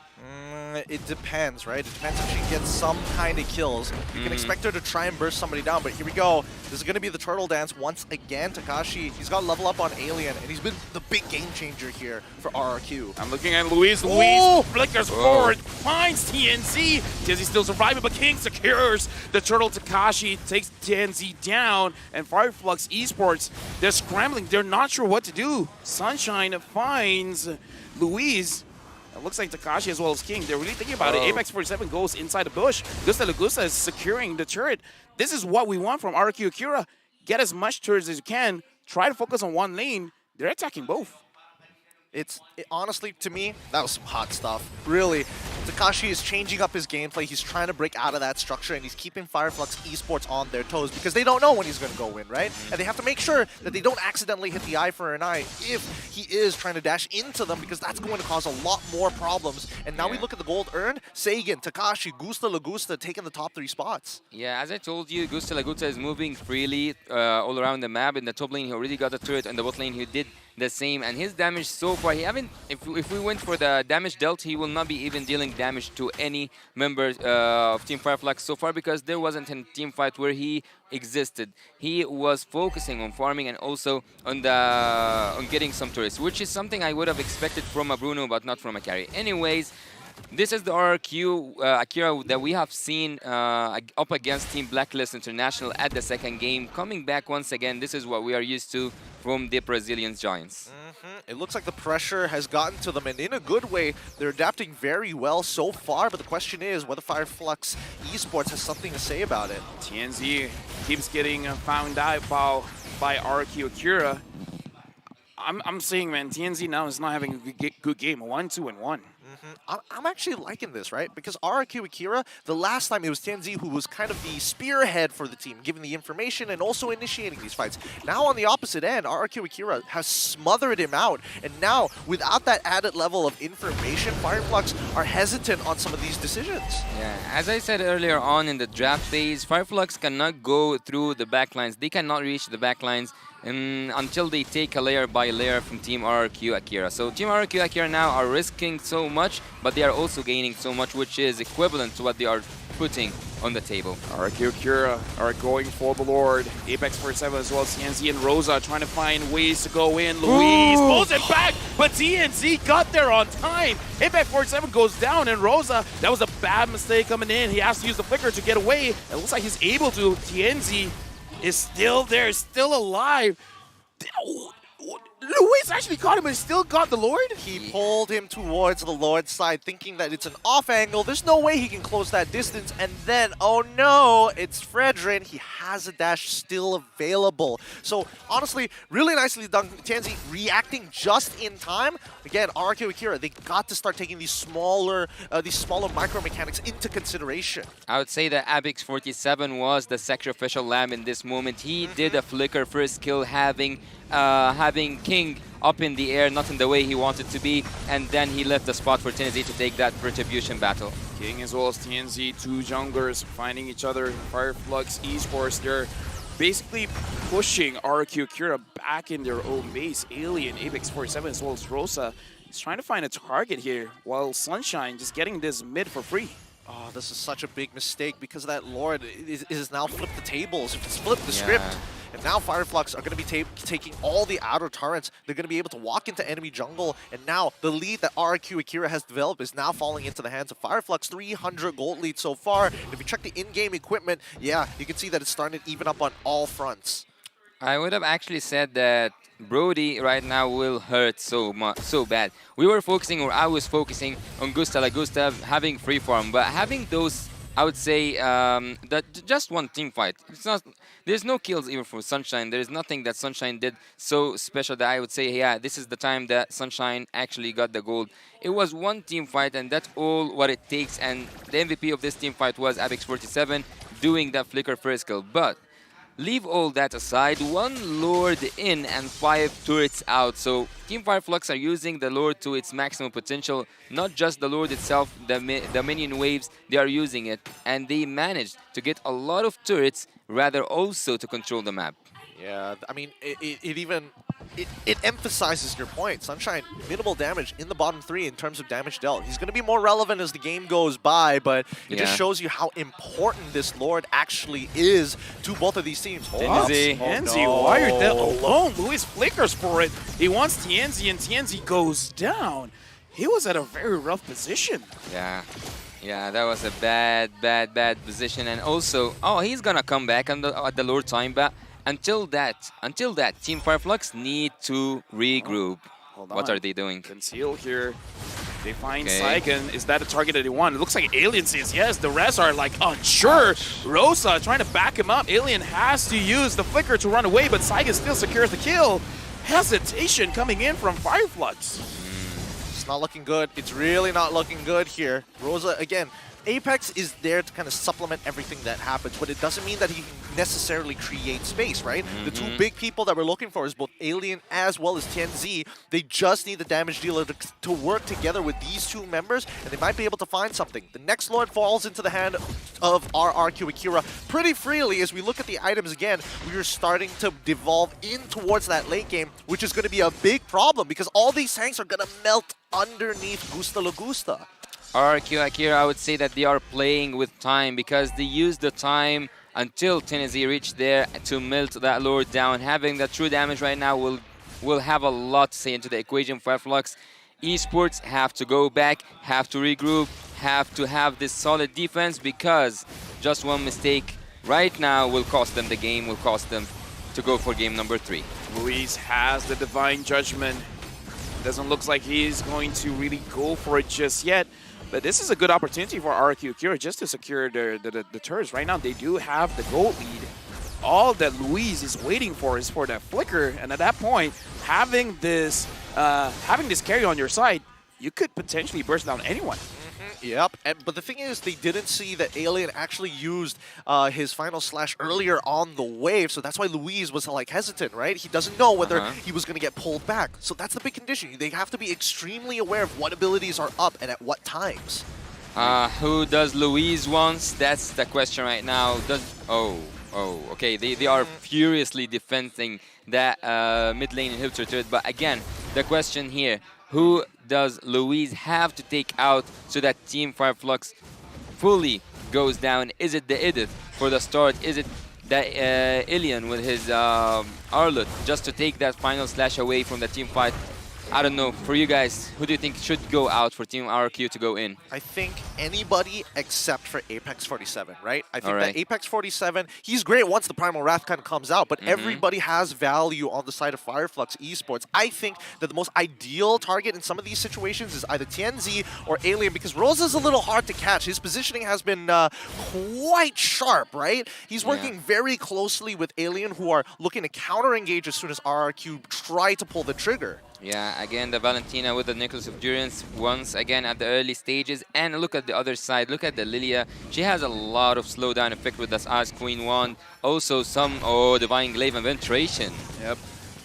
It depends, right? It depends if she gets some kind of kills. You can expect her to try and burst somebody down, but here we go. This is going to be the turtle dance once again. Takashi, he's got to level up on Alien, and he's been the big game changer here for RRQ.
I'm looking at Luis. Luis flickers forward, finds TNZ. TNZ still surviving, but King secures the turtle. Takashi takes TNZ down, and Fireflux Esports, they're scrambling. They're not sure what to do. Sunshine finds Luis. It looks like Takashi as well as King. They're really thinking about it. Apex 47 goes inside the bush. Gusta Lagusta is securing the turret. This is what we want from RQ Akira. Get as much turrets as you can. Try to focus on one lane. They're attacking both.
Honestly, to me, that was some hot stuff. Really, Takashi is changing up his gameplay. He's trying to break out of that structure, and he's keeping Fireflux Esports on their toes because they don't know when he's going to go in, right? And they have to make sure that they don't accidentally hit the eye for an eye if he is trying to dash into them, because that's going to cause a lot more problems. And now we look at the gold earned. Sagan, Takashi, Gusta Lagusta taking the top 3 spots.
Yeah, as I told you, Gusta Lagusta is moving freely all around the map. In the top lane, he already got a turret. In the bot lane, he did the same, and his damage so far, he haven't, if we went for the damage dealt, he will not be even dealing damage to any member of Team Fireflux so far, because there wasn't a team fight where he existed. He was focusing on farming and also on getting some turrets, which is something I would have expected from a Bruno, but not from a carry. Anyways, this is the RQ Akira that we have seen up against Team Blacklist International at the second game. Coming back once again, this is what we are used to from the Brazilian Giants.
It looks like the pressure has gotten to them, and in a good way. They're adapting very well so far, but the question is whether Fireflux Esports has something to say about it.
TNZ keeps getting found out by RQ Akira. I'm saying, man, TNZ now is not having a good game. 1-2-1.
I'm actually liking this, right? Because RRQ Akira, the last time it was TNZ who was kind of the spearhead for the team, giving the information and also initiating these fights. Now on the opposite end, RRQ Akira has smothered him out. And now, without that added level of information, Fireflux are hesitant on some of these decisions.
Yeah, as I said earlier on in the draft phase, Fireflux cannot go through the backlines. They cannot reach the backlines until they take a layer by layer from Team RRQ Akira. So Team RRQ Akira now are risking so much, but they are also gaining so much, which is equivalent to what they are putting on the table.
RRQ Akira are going for the Lord. Apex 47 as well as TNZ and Rosa trying to find ways to go in. Luis pulls it back, but TNZ got there on time. Apex 47 goes down, and Rosa, that was a bad mistake coming in. He has to use the flicker to get away. It looks like he's able to. TNZ is still there, still alive. Luis actually caught him and still got the Lord?
He pulled him towards the Lord's side, thinking that it's an off angle. There's no way he can close that distance. And then, oh no, it's Fredrin. He has a dash still available. So honestly, really nicely done. Tianzi reacting just in time. Again, RRQ Akira, they got to start taking these smaller micro mechanics into consideration.
I would say that Abix47 was the sacrificial lamb in this moment. He did a flicker first kill, having King up in the air, not in the way he wanted to be, and then he left the spot for TNZ to take that retribution battle.
King as well as TNZ, two junglers finding each other. Fireflux Esports, they're basically pushing RQ Akira back in their own base. Alien, Abix47 as well as Rosa is trying to find a target here, while Sunshine just getting this mid for free.
Oh, this is such a big mistake because that Lord is now flipped the tables. It's flipped the script. And now Fireflux are going to be taking all the outer turrets. They're going to be able to walk into enemy jungle. And now the lead that RQ Akira has developed is now falling into the hands of Fireflux. 300 gold lead so far. And if you check the in-game equipment, yeah, you can see that it's starting to even up on all fronts.
I would have actually said that Brody right now will hurt so bad. We were focusing, or I was focusing on Gustav having free farm, but having those, I would say, that just one team fight. It's not. There's no kills even for Sunshine. There is nothing that Sunshine did so special that I would say, yeah, this is the time that Sunshine actually got the gold. It was one team fight, and that's all what it takes. And the MVP of this team fight was Abix47 doing that flicker first kill. But leave all that aside, one Lord in and 5 turrets out. So Team Fireflux are using the Lord to its maximum potential. Not just the Lord itself, the minion waves, they are using it. And they managed to get a lot of turrets, rather also to control the map.
Yeah, I mean, it emphasizes your point. Sunshine, minimal damage in the bottom 3 in terms of damage dealt. He's going to be more relevant as the game goes by, but it just shows you how important this Lord actually is to both of these teams.
Tianzi, why are you there alone? Luis flickers for it. He wants Tianzi, and Tianzi goes down. He was at a very rough position.
Yeah, that was a bad position. And also, he's gonna come back at the Lord time, but until that, Team Fireflux need to regroup. What are they doing?
Conceal here. They find Saigon. Is that a target that they want? It looks like Alien says yes. The rest are like unsure. Rosa trying to back him up. Alien has to use the flicker to run away, but Saigon still secures the kill. Hesitation coming in from Fireflux.
It's not looking good. It's really not looking good here. Rosa, again, Apex is there to kind of supplement everything that happens, but it doesn't mean that he can necessarily create space, right? The two big people that we're looking for is both Alien as well as Tianzi. They just need the damage dealer to work together with these two members, and they might be able to find something. The next Lord falls into the hand of RRQ Akira pretty freely. As we look at the items again, we are starting to devolve in towards that late game, which is going to be a big problem because all these tanks are going to melt underneath Gusta Lagusta.
RQ Akira, I would say that they are playing with time because they used the time until Tennessee reached there to melt that Lord down. Having that true damage right now will have a lot to say into the equation. Fireflux Esports have to go back, have to regroup, have to have this solid defense because just one mistake right now will cost them the game, will cost them to go for game number 3.
Luis has the Divine Judgment. Doesn't look like he's going to really go for it just yet. But this is a good opportunity for RQ Akira just to secure the turrets. Right now, they do have the gold lead. All that Luis is waiting for is for that flicker. And at that point, having this carry on your side, you could potentially burst down anyone.
Yep, but the thing is, they didn't see that Alien actually used his final slash earlier on the wave, so that's why Luis was like hesitant, right? He doesn't know whether he was going to get pulled back. So that's the big condition. They have to be extremely aware of what abilities are up and at what times.
Who does Luis wants? That's the question right now. Okay, they are furiously defending that mid lane inhibitor turret, but again, the question here, who does Luis have to take out so that Team Fireflux fully goes down? Is it the Edith for the start? Is it the Alien with his Arlut just to take that final slash away from the team fight? I don't know. For you guys, who do you think should go out for Team RRQ to go in?
I think anybody except for Apex 47, right? I think
Alright.
that Apex 47, he's great once the Primal Wrath kind of comes out, but everybody has value on the side of Fireflux Esports. I think that the most ideal target in some of these situations is either TNZ or Alien, because Rosa's a little hard to catch. His positioning has been quite sharp, right? He's working very closely with Alien, who are looking to counter-engage as soon as RRQ try to pull the trigger.
Yeah, again, the Valentina with the Nicholas of Durance once again at the early stages. And look at the other side. Look at the Lilia. She has a lot of slowdown effect with this Ice Queen wand. Also some, Divine Glaive and Penetration.
Yep.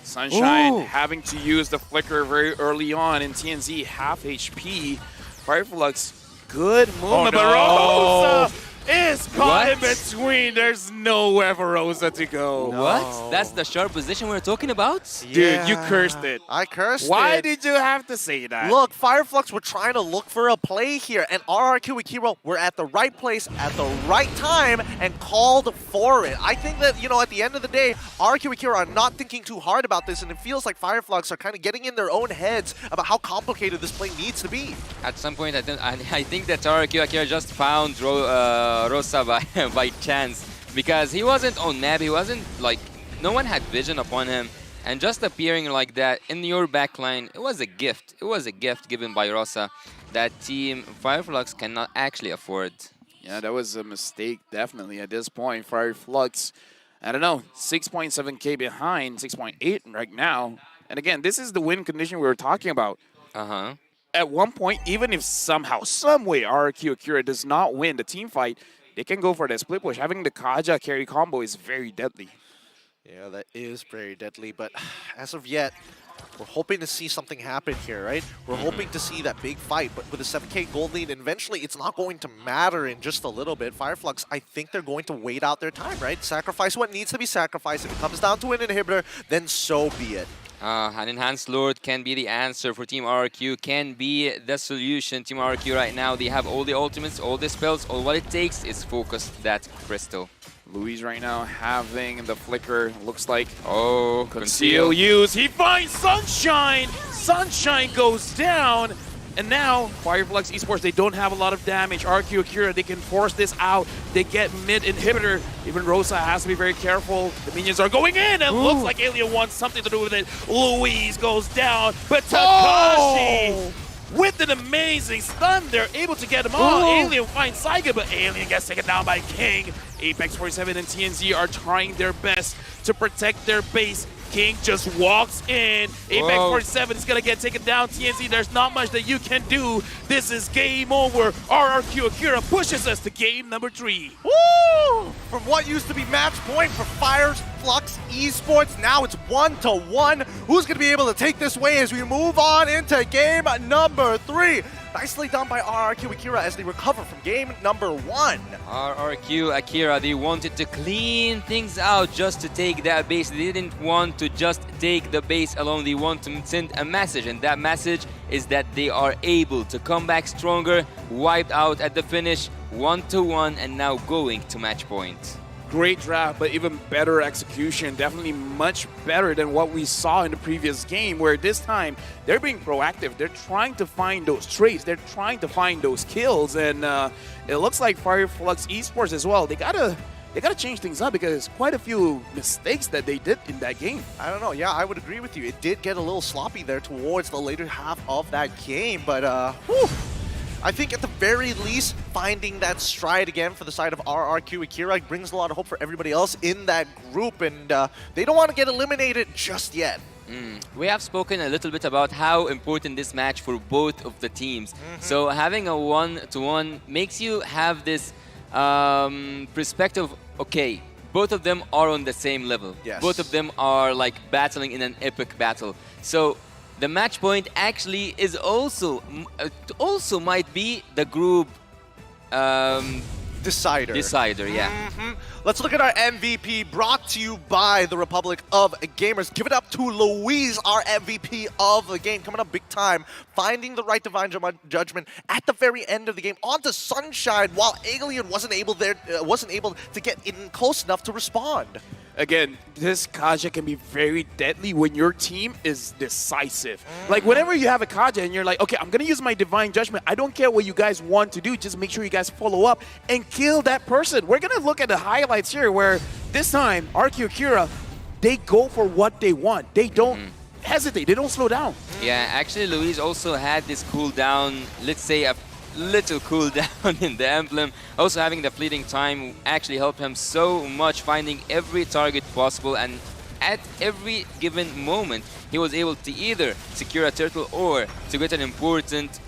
Sunshine having to use the Flicker very early on, and TNZ half HP. Fireflux, good movement, but Rosa is caught in between. There's nowhere for Rosa to go.
What? That's the sharp position we're talking about?
Dude, you cursed it.
I cursed it.
Why did you have to say that?
Look, Fireflux were trying to look for a play here, and RRQ Akira were at the right place at the right time and called for it. I think that, you know, at the end of the day, RRQ Akira are not thinking too hard about this, and it feels like Fireflux are kind of getting in their own heads about how complicated this play needs to be.
At some point, I think that RRQ Akira just found Rosa by chance, because he wasn't on map, he wasn't like, no one had vision upon him, and just appearing like that in your backline, it was a gift. It was a gift given by Rosa that Team Fireflux cannot actually afford.
Yeah, that was a mistake, definitely, at this point. Fireflux, I don't know, 6.7k behind, 6.8 right now. And again, this is the win condition we were talking about. At one point, even if somehow, some way, RRQ Akira does not win the team fight, they can go for the split push. Having the Kaja carry combo is very deadly.
Yeah, that is very deadly, but as of yet, we're hoping to see something happen here, right? We're hoping to see that big fight, but with a 7k gold lead, eventually it's not going to matter in just a little bit. Fireflux, I think they're going to wait out their time, right? Sacrifice what needs to be sacrificed. If it comes down to an inhibitor, then so be it.
An Enhanced Lord can be the answer for Team RRQ, can be the solution. Team RRQ right now, they have all the ultimates, all the spells, all what it takes is focus that crystal.
Louise right now having the Flicker, looks like,
conceal
use. He finds Sunshine! Sunshine goes down! And now, Fireflux Esports, they don't have a lot of damage. RQ Akira, they can force this out. They get mid-inhibitor. Even Rosa has to be very careful. The minions are going in, and looks like Alien wants something to do with it. Louise goes down, but Takashi, with an amazing stun, they're able to get him on. Alien finds Saiga, but Alien gets taken down by King. Apex 47 and TNZ are trying their best to protect their base. King just walks in. Apex 47 is going to get taken down. TNZ, there's not much that you can do. This is game over. RRQ Akira pushes us to game number 3.
Woo! From what used to be match point for Fireflux Esports, now it's 1-1. Who's going to be able to take this away as we move on into game number 3? Nicely done by RRQ Akira as they recover from game number 1.
RRQ Akira, they wanted to clean things out just to take that base. They didn't want to just take the base alone. They want to send a message, and that message is that they are able to come back stronger, wiped out at the finish, 1-1, and now going to match point.
Great draft, but even better execution. Definitely much better than what we saw in the previous game, where this time they're being proactive. They're trying to find those trades. They're trying to find those kills, and it looks like Fireflux Esports as well. They gotta change things up, because quite a few mistakes that they did in that game.
I don't know. Yeah, I would agree with you. It did get a little sloppy there towards the later half of that game, but I think at the very least, finding that stride again for the side of RRQ Akira brings a lot of hope for everybody else in that group, and they don't want to get eliminated just yet.
We have spoken a little bit about how important this match for both of the teams. So having a 1-1 makes you have this perspective, okay, both of them are on the same level.
Yes.
Both of them are like battling in an epic battle. So the match point actually is also might be the group
decider.
Yeah.
Let's look at our MVP, brought to you by the Republic of Gamers. Give it up to Louise, our MVP of the game, coming up big time, finding the right divine judgment at the very end of the game onto Sunshine, while Alien wasn't able to get in close enough to respond.
again, this Kaja can be very deadly when your team is decisive. Like, whenever you have a Kaja and you're like, okay, I'm going to use my Divine Judgment. I don't care what you guys want to do. Just make sure you guys follow up and kill that person. We're going to look at the highlights here where this time, RQ Akira, they go for what they want. They don't hesitate. They don't slow down.
Yeah, actually, Luis also had this cooldown, let's say a little cooldown in the emblem. Also having the fleeting time actually helped him so much, finding every target possible, and at every given moment he was able to either secure a turtle or to get an important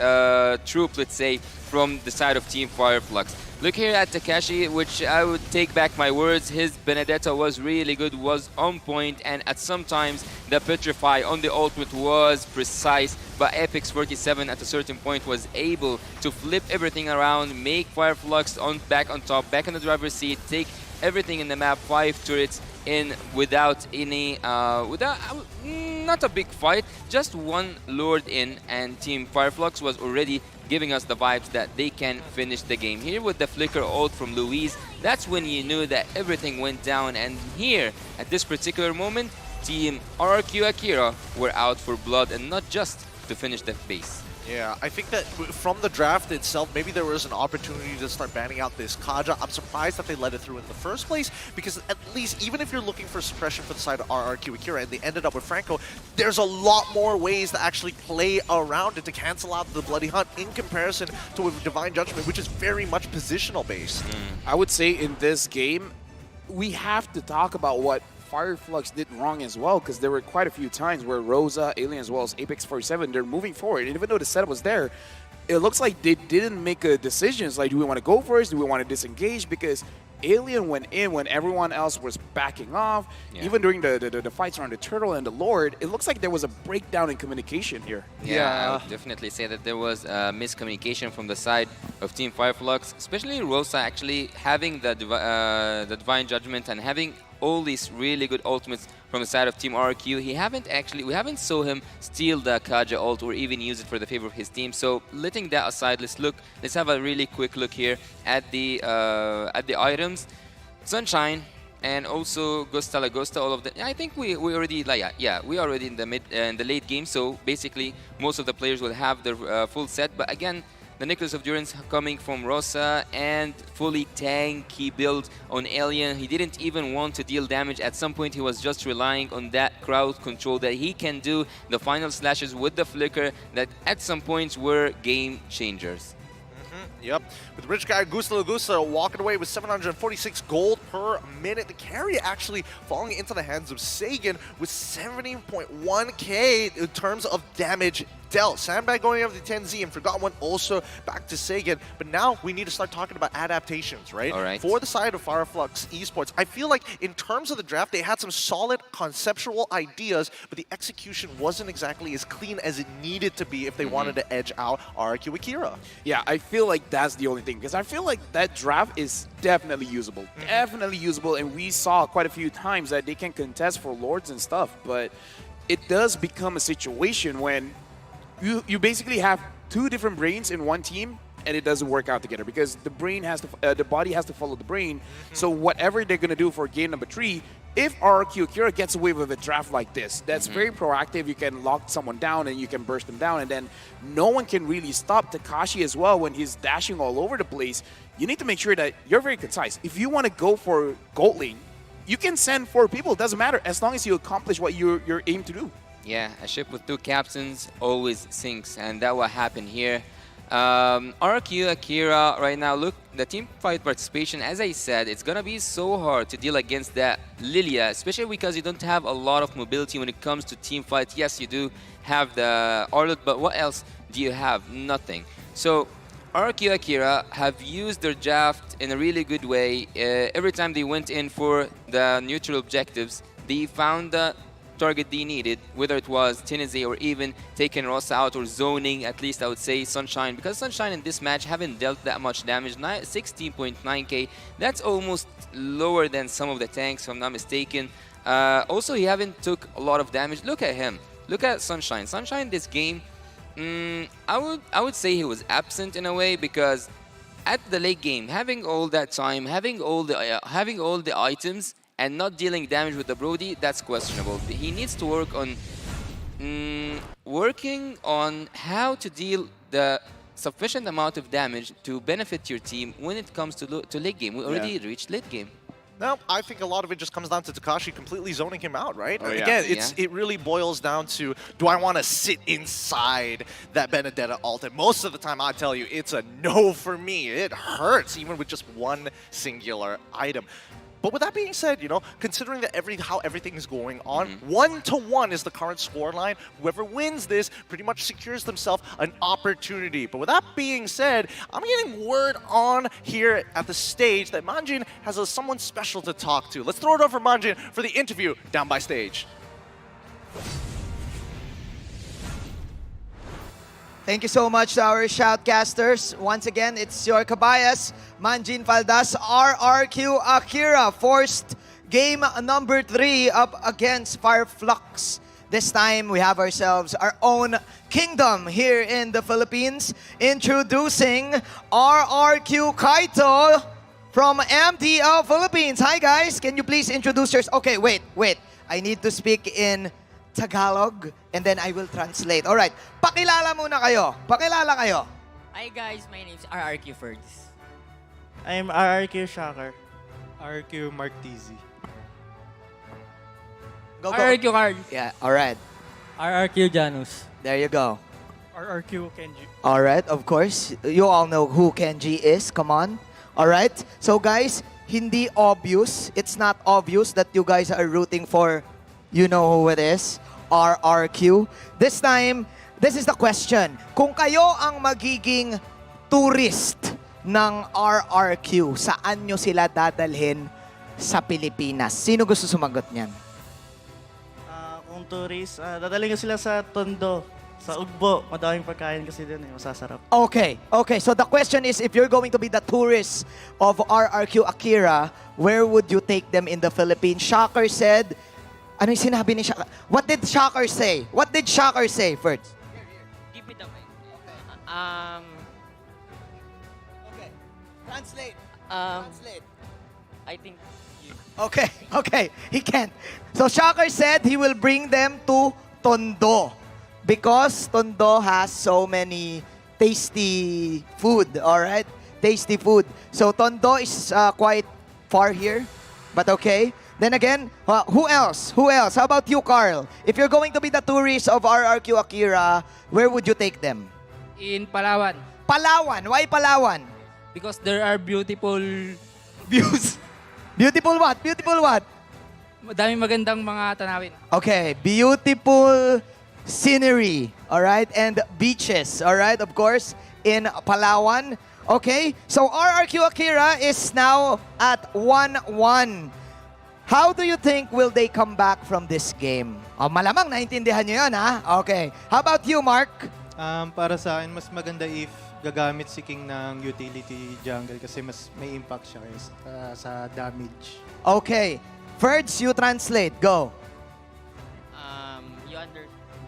troop, let's say, from the side of Team Fireflux. Look here at Takashi, which I would take back my words. His Benedetta was really good, was on point, and at some times the Petrify on the ultimate was precise, but Epix 47 at a certain point was able to flip everything around, make Fireflux back on top, back in the driver's seat, take everything in the map, 5 turrets in without any, not a big fight, just one Lord in, and Team Fireflux was already giving us the vibes that they can finish the game. Here with the flicker ult from Luis, that's when you knew that everything went down, and here, at this particular moment, Team RQ Akira were out for blood and not just to finish the base.
Yeah, I think that from the draft itself, maybe there was an opportunity to start banning out this Kaja. I'm surprised that they let it through in the first place, because at least even if you're looking for suppression for the side of RRQ Akira and they ended up with Franco, there's a lot more ways to actually play around it to cancel out the Bloody Hunt in comparison to with Divine Judgment, which is very much positional based.
I would say in this game, we have to talk about what Fireflux did wrong as well, because there were quite a few times where Rosa, Alien, as well as Apex 47, they're moving forward. And even though the setup was there, it looks like they didn't make a decision. It's like, do we want to go first? Do we want to disengage? Because Alien went in when everyone else was backing off. Yeah. Even during the fights around the Turtle and the Lord, it looks like there was a breakdown in communication here.
Yeah, I would definitely say that there was miscommunication from the side of Team Fireflux, especially Rosa actually having the Divine Judgment and having all these really good ultimates from the side of Team RQ. We haven't saw him steal the Kaja ult or even use it for the favor of his team. So letting that aside, let's have a really quick look here at the items. Sunshine and also Gusta Lagosta, all of them. I think we already we already in the late game. So basically most of the players will have their full set. But again, the Necklace of Durance coming from Rosa and fully tanky build on Alien. He didn't even want to deal damage. At some point, he was just relying on that crowd control that he can do. The final slashes with the flicker that at some points were game changers.
Yep, with rich guy Gusta Lagusa walking away with 746 gold per minute. The carry actually falling into the hands of Sagan with 70.1k in terms of damage dealt. Sandbag going over the 10Z and Forgotten One also back to Sagan. But now we need to start talking about adaptations, right?
All right.
For the side of Fireflux Esports, I feel like in terms of the draft, they had some solid conceptual ideas, but the execution wasn't exactly as clean as it needed to be if they wanted to edge out RQ Akira.
Yeah, I feel like that's the only thing, because I feel like that draft is definitely usable. Definitely usable, and we saw quite a few times that they can contest for Lords and stuff, but it does become a situation when you basically have two different brains in one team, and it doesn't work out together because the brain has to, the body has to follow the brain. So whatever they're gonna do for game number 3, if RQ Akira gets away with a draft like this, that's very proactive. You can lock someone down and you can burst them down, and then no one can really stop Takashi as well when he's dashing all over the place. You need to make sure that you're very concise. If you want to go for gold lane, you can send 4 people. It doesn't matter as long as you accomplish what you're aimed to do.
Yeah, a ship with 2 captains always sinks, and that what happened here. RQ Akira right now, look, the team fight participation, as I said, it's gonna be so hard to deal against that Lilia, especially because you don't have a lot of mobility when it comes to team fight. Yes, you do have the Arlot, but what else do you have? Nothing. So RQ Akira have used their draft in a really good way. Every time they went in for the neutral objectives, they found the target they needed, whether it was Tennessee or even taking Rosa out or zoning, at least I would say Sunshine, because Sunshine in this match haven't dealt that much damage. 16.9k, that's almost lower than some of the tanks, if I'm not mistaken. Also, he haven't took a lot of damage. Look at him. Look at Sunshine. Sunshine this game, I would say he was absent in a way, because at the late game, having all that time, having all the items, and not dealing damage with the Brody, that's questionable. He needs to work on how to deal the sufficient amount of damage to benefit your team when it comes to late game. We already reached late game.
No, I think a lot of it just comes down to Takashi completely zoning him out, right?
Oh, yeah.
Again, it really boils down to, do I want to sit inside that Benedetta ult? And most of the time, I tell you, it's a no for me. It hurts, even with just one singular item. But with that being said, you know, considering that how everything is going on, 1-1 is the current scoreline. Whoever wins this pretty much secures themselves an opportunity. But with that being said, I'm getting word on here at the stage that Manjin has someone special to talk to. Let's throw it over Manjin for the interview down by stage.
Thank you so much to our shoutcasters. Once again, it's your kabayas, Manjin Faldas, RRQ Akira, forced game number 3 up against Fireflux. This time, we have ourselves our own kingdom here in the Philippines. Introducing RRQ Kaito from MTL Philippines. Hi guys, can you please introduce yourself? Okay, wait. I need to speak in Tagalog, and then I will translate. Alright, pakilala muna kayo. Pakilala kayo.
Hi guys, my name is RRQ Ferds.
I'm RRQ Shocker. RRQ Mark TZ.
Go.
RRQ Card.
Yeah, alright.
RRQ Janus.
There you go.
RRQ Kenji.
Alright, of course. You all know who Kenji is. Come on. Alright, so guys, hindi obvious. It's not obvious that you guys are rooting for, you know who it is, RRQ. This time, this is the question. Kung kayo ang magiging tourist ng RRQ, saan nyo sila dadalhin sa Pilipinas? Sino gusto sumagot niyan?
Kung tourist, dadalhin ko sila sa Tondo. Sa Ugbo. Madaming pagkain kasi din masasarap.
Okay. So the question is, if you're going to be the tourist of RRQ Akira, where would you take them in the Philippines? Shocker said, ano yung sinabi ni Shocker? What did Shocker say? What did Shocker say first?
Give me the mic.
Okay. Translate.
Translate. I think you.
Okay. He can't. So Shocker said he will bring them to Tondo because Tondo has so many tasty food, all right? Tasty food. So Tondo is quite far here, but okay. Then again, who else? How about you, Carl? If you're going to be the tourist of RRQ Akira, where would you take them?
In Palawan.
Palawan. Why Palawan?
Because there are beautiful
views. Beautiful what?
Madaming magandang mga tanawin.
Okay, beautiful scenery, all right? And beaches, all right? Of course, in Palawan. Okay, so RRQ Akira is now at 1-1. How do you think will they come back from this game? Malamang naintindihan nyo yun, ha? Okay. How about you, Mark?
Para sa akin, mas maganda if gagamit si King ng utility jungle kasi mas may impact siya sa damage.
Okay. Ferds, you translate. Go.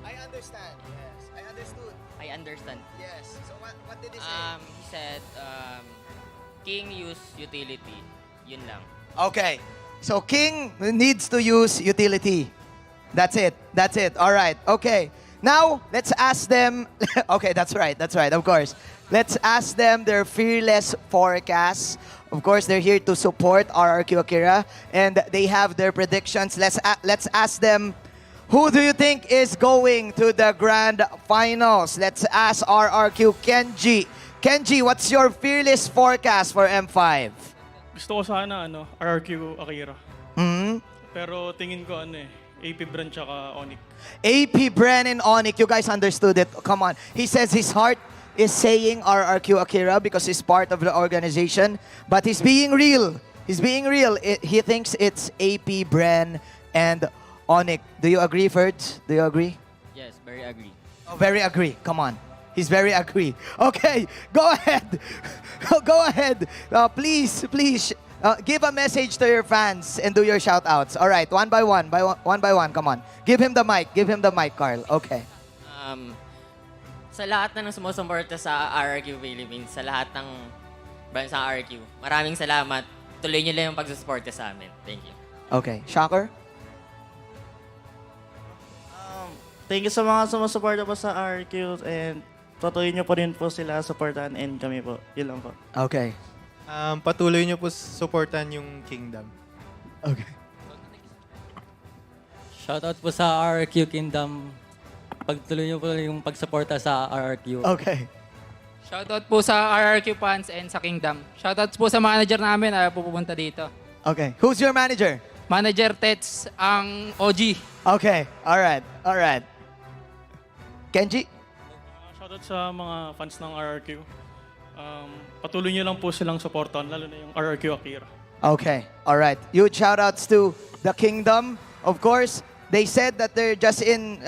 I
understand. Yes. I understood.
I understand.
Yes. So what did he say?
He said, King use utility. Yun lang.
Okay. So King needs to use utility. That's it. All right. Okay. Now, let's ask them. Okay, that's right. Of course. Let's ask them their fearless forecast. Of course, they're here to support RRQ Akira, and they have their predictions. Let's ask them, who do you think is going to the grand finals? Let's ask RRQ Kenji. Kenji, what's your fearless forecast for M5?
Gusto ko sana RRQ Akira. Pero tingin ko AP Brand tsaka Onyx.
AP Bren and Onyx, you guys understood it. Come on. He says his heart is saying RRQ Akira because he's part of the organization, but he's being real. He thinks it's AP Bren and Onyx. Do you agree, Ferds? Do you agree?
Yes, very agree.
Oh, very agree. Come on. He's very agree. Okay, go ahead. Please, give a message to your fans and do your shout-outs. All right, one by one. Come on. Give him the mic, Carl. Okay.
Sa lahat ng sumusuporta sa RRQ Philippines, sa lahat ng bansa RRQ, maraming salamat. Tuloy niyo lang yung pagsusuporta sa amin. Thank you.
Okay, Shocker?
Thank you sa mga sumusuporta po sa RQ and patuloy nyo po rin po sila supportan and kami po. Yun lang po.
Okay.
Patuloy nyo po supportan yung Kingdom.
Okay.
Shoutout po sa RRQ Kingdom. Pagtuloy niyo po yung pagsuporta sa RRQ.
Okay.
Shoutout po sa RRQ fans and sa Kingdom. Shoutout po sa manager namin na pupunta dito.
Okay. Who's your manager?
Manager Tets, ang OG.
Okay. Alright. Alright. Kenji?
Shoutout sa mga fans ng RRQ. Patuloy niyo lang po silang supportan, lalo na yung RRQ Akira.
Okay. Alright. Huge shoutouts to the Kingdom. Of course, they said that they're just in,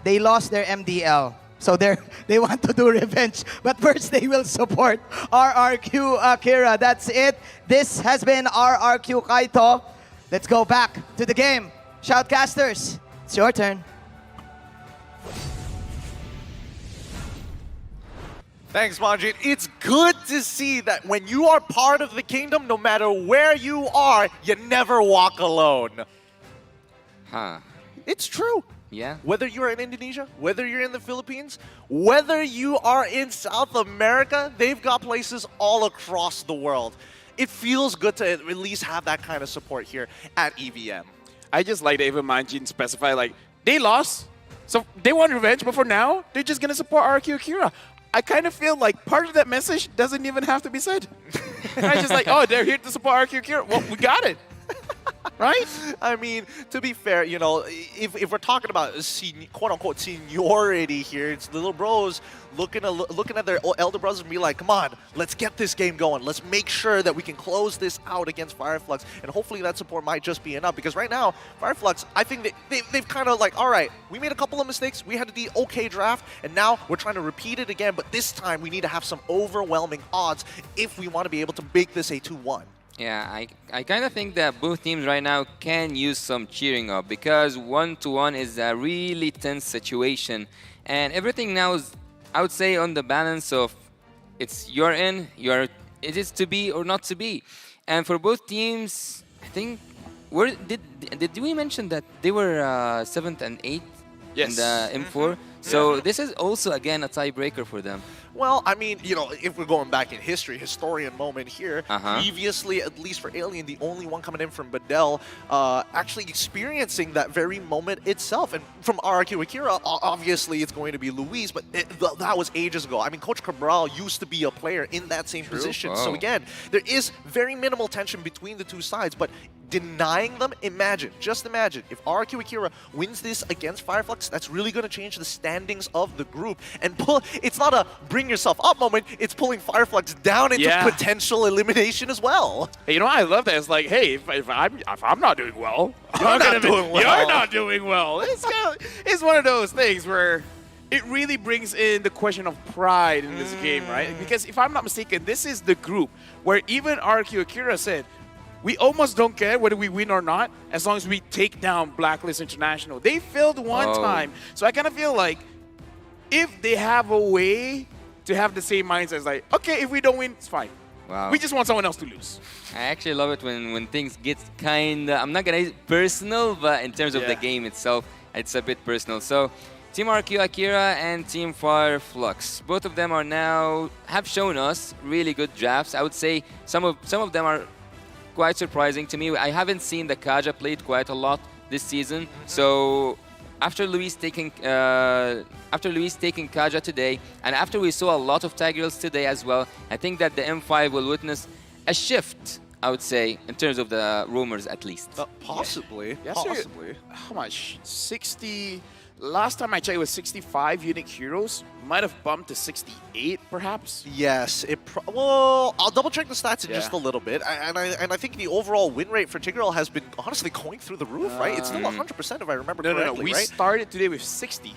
they lost their MDL. So they want to do revenge. But first, they will support RRQ Akira. That's it. This has been RRQ Kaito. Let's go back to the game. Shoutcasters, it's your turn.
Thanks, Manjit. It's good to see that when you are part of the Kingdom, no matter where you are, you never walk alone.
Huh.
It's true.
Yeah.
Whether you're in Indonesia, whether you're in the Philippines, whether you are in South America, they've got places all across the world. It feels good to at least have that kind of support here at EVM.
I just like that even Manjin specify, like, they lost, so they want revenge, but for now, they're just going to support RQ Akira. I kind of feel like part of that message doesn't even have to be said. I just like, oh, they're here to support RQ Akira. Well, we got it. Right?
I mean, to be fair, you know, if we're talking about quote-unquote seniority here, it's the little bros looking at their elder brothers and be like, come on, let's get this game going. Let's make sure that we can close this out against Fireflux. And hopefully that support might just be enough. Because right now, Fireflux, I think they've kind of like, all right, we made a couple of mistakes. We had the okay draft. And now we're trying to repeat it again. But this time, we need to have some overwhelming odds if we want to be able to make this a 2-1.
Yeah, I kind of think that both teams right now can use some cheering up because 1-1 is a really tense situation. And everything now is, I would say, on the balance of it's you're in, it is to be or not to be. And for both teams, I think, did we mention that they were 7th and 8th in the M4? So this is also, again, a tiebreaker for them.
Well, I mean, you know, if we're going back in history, historian moment here, previously, at least for Alien, the only one coming in from Badel, actually experiencing that very moment itself. And from RRQ Akira, obviously it's going to be Luis, but that was ages ago. I mean, Coach Cabral used to be a player in that same position. So again, there is very minimal tension between the two sides, but denying them, just imagine, if RRQ Akira wins this against Fireflux, that's really going to change the standings of the group. And it's not a bring yourself up moment, it's pulling Fireflux down into potential elimination as well.
Hey, you know, I love that. It's like, hey, if I'm not doing well,
you're not doing well.
You're not doing well. It's one of those things where it really brings in the question of pride in this game, right? Because if I'm not mistaken, this is the group where even RQ Akira said, we almost don't care whether we win or not as long as we take down Blacklist International. They failed one time. So I kind of feel like if they have a way to have the same mindset as like, okay, if we don't win, it's fine.
Wow.
We just want someone else to lose.
I actually love it when things get kind of, I'm not going to say personal, but in terms of the game itself, it's a bit personal. So Team RQ Akira and Team Fireflux, both of them have shown us really good drafts. I would say some of them are quite surprising to me. I haven't seen the Kaja played quite a lot this season. So after Luis taking Kaja today, and after we saw a lot of tag girls today as well, I think that the M5 will witness a shift, I would say, in terms of the rumors at least.
Possibly.
Possibly. How much? 60. Last time I checked, it was 65 unique heroes. Might have bumped to 68, perhaps.
Yes, well, I'll double check the stats in just a little bit, and I think the overall win rate for Tigreal has been honestly going through the roof, right? It's still 100% if I remember correctly.
No. We started today with 60.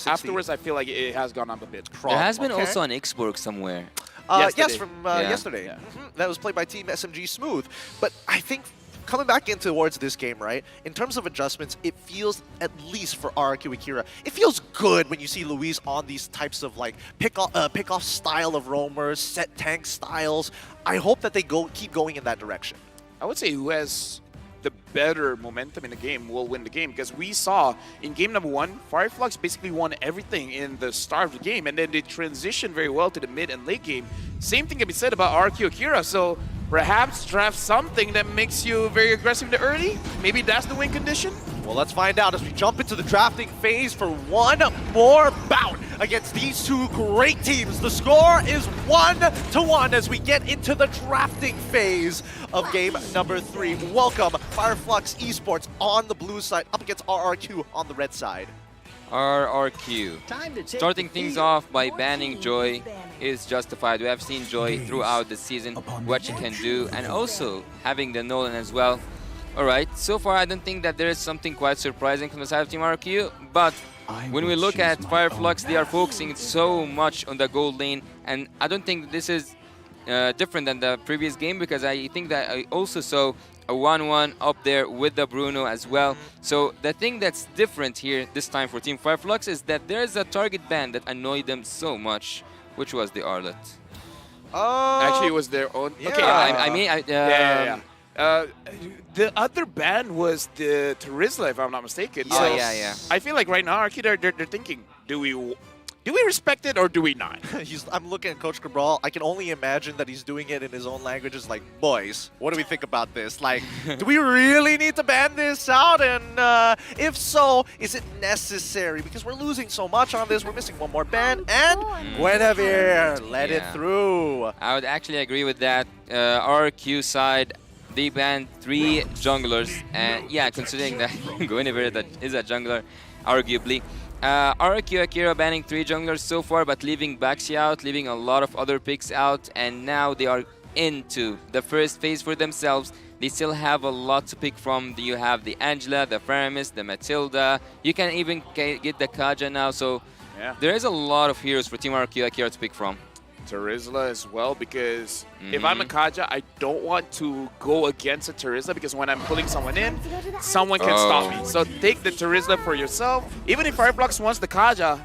Afterwards, I feel like it has gone up a bit.
There has been also an Xborg somewhere.
Yes, from yesterday. Yeah. That was played by Team SMG Smooth. But I think coming back in towards this game, right, in terms of adjustments, it feels, at least for RQ Akira, it feels good when you see Luis on these types of like pick-off style of roamers, set tank styles. I hope that they keep going in that direction.
I would say who has the better momentum in the game will win the game. Because we saw in game number 1, Fireflux basically won everything in the start of the game, and then they transitioned very well to the mid and late game. Same thing can be said about RQ Akira, so perhaps draft something that makes you very aggressive in the early. Maybe that's the win condition.
Well, let's find out as we jump into the drafting phase for one more bout against these two great teams. The score is 1-1 as we get into the drafting phase of game number 3. Welcome, Fireflux Esports on the blue side up against RRQ on the red side.
RRQ. Starting things off by banning Joy is justified. We have seen Joy throughout the season, what she can do, and also having the Nolan as well. Alright, so far I don't think that there is something quite surprising from the side of Team RRQ, but when we look at Fireflux, they are focusing so much on the gold lane, and I don't think this is different than the previous game, because I think that I also saw a 1-1 up there with the Bruno as well. So the thing that's different here this time for Team Fireflux is that there's a target ban that annoyed them so much, which was the Arlet.
Actually, it was their own.
Yeah.
Okay,
I mean,
the other ban was the Terizla, if I'm not mistaken.
Oh,
So
yeah.
I feel like right now, Arki, they're thinking, do we respect it or do we not?
I'm looking at Coach Cabral. I can only imagine that he's doing it in his own language. It's like, boys, what do we think about this? Like, do we really need to ban this out? And if so, is it necessary? Because we're losing so much on this. We're missing one more ban. And Guinevere, let it through.
I would actually agree with that. RQ side, they banned 3 junglers. And yeah, considering that Guinevere that is a jungler, arguably. RQ Akira banning 3 junglers so far, but leaving Baxi out, leaving a lot of other picks out, and now they are into the first phase for themselves. They still have a lot to pick from. You have the Angela, the Faramis, the Matilda. You can even get the Kaja now, so there is a lot of heroes for Team RQ Akira to pick from.
Terizla as well, because if I'm a Kaja, I don't want to go against a Terizla, because when I'm pulling someone in, someone can stop me. So take the Terizla for yourself. Even if Fireflux wants the Kaja,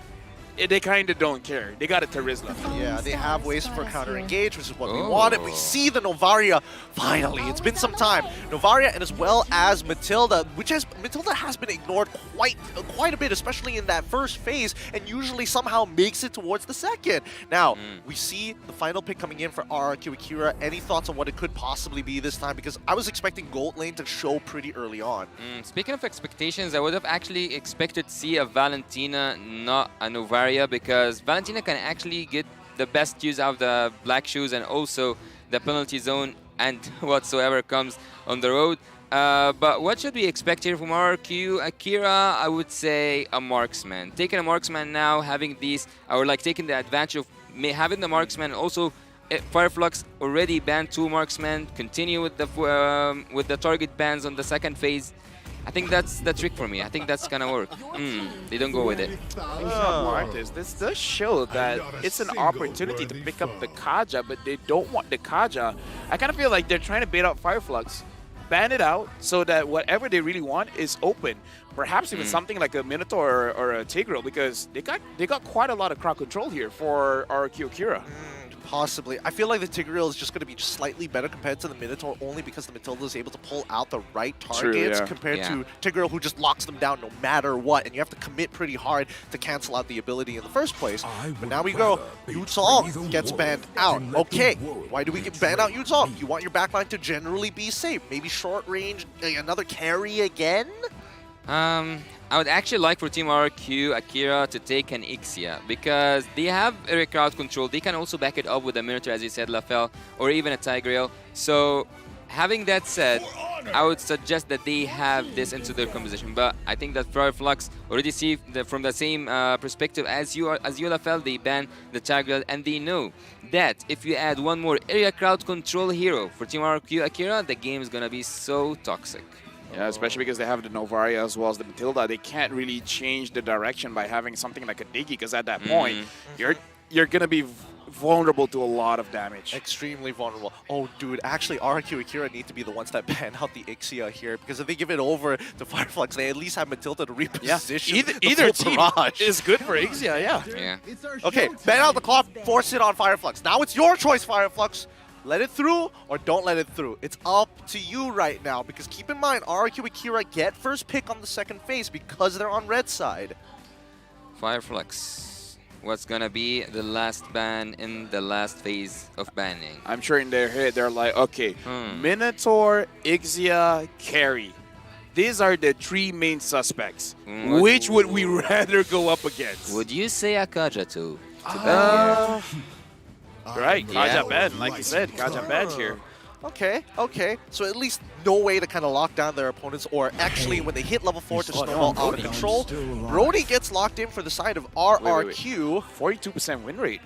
they kind of don't care. They got a Terizla.
Yeah, they have ways for counter-engage, which is what we wanted. We see the Novaria, finally. It's been some time. Novaria and as well as Matilda, Matilda has been ignored quite a bit, especially in that first phase, and usually somehow makes it towards the second. Now, we see the final pick coming in for RRQ Akira. Any thoughts on what it could possibly be this time? Because I was expecting Gold Lane to show pretty early on.
Speaking of expectations, I would have actually expected to see a Valentina, not a Novaria, because Valentina can actually get the best use out of the black shoes and also the penalty zone and whatsoever comes on the road. But what should we expect here from RQ Akira? I would say a marksman. Taking a marksman now, having these, or like taking the advantage of having the marksman. Also, Fireflux already banned 2 marksmen. Continue with the target bans on the second phase. I think that's the trick for me. I think that's gonna work. They don't go with it.
Martis, this does show that it's an opportunity to pick up the Kaja, but they don't want the Kaja. I kind of feel like they're trying to bait out Fireflux, ban it out so that whatever they really want is open. Perhaps even something like a Minotaur or a Tigreal, because they got quite a lot of crowd control here for RQ Akira.
Possibly. I feel like the Tigreal is just going to be slightly better compared to the Minotaur, only because the Matilda is able to pull out the right targets compared to Tigreal, who just locks them down no matter what, and you have to commit pretty hard to cancel out the ability in the first place. But now we go, Yutsong gets banned out. Okay, why do we get banned out Yutsong? You want your backline to generally be safe. Maybe short range, another carry again?
I would actually like for Team RQ Akira to take an Ixia, because they have area crowd control. They can also back it up with a Minotaur, as you said, Lafel, or even a Tigreal. So having that said, I would suggest that they have this into their composition. But I think that Fireflux already see from the same perspective as you, Lafel, they ban the Tigreal, and they know that if you add one more area crowd control hero for Team RQ Akira, the game is gonna be so toxic.
Yeah, especially because they have the Novaria as well as the Matilda. They can't really change the direction by having something like a Diggy, because at that point, you're going to be vulnerable to a lot of damage.
Extremely vulnerable. Oh, dude, actually, RQ Akira need to be the ones that ban out the Ixia here, because if they give it over to Fireflux, they at least have Matilda to reposition.
Either team is good for Ixia,
Okay, ban out the clock, force it on Fireflux. Now it's your choice, Fireflux. let it through or don't let it through. It's up to you right now, because keep in mind, RRQ Akira get first pick on the second phase because they're on red side.
Fireflux, what's gonna be the last ban in the last phase of banning?
I'm sure in their head they're like, okay, Minotaur, Ixia, Carry. These are the three main suspects. Which would we rather go up against?
Would you say Akaja too?
Right,
Yeah.
Kaja Ben, like you said, Kaja Ben here.
Okay, okay. So at least no way to kind of lock down their opponents, or actually when they hit level 4 to snowball out of control, Brody gets locked in for the side of RRQ.
42% win rate.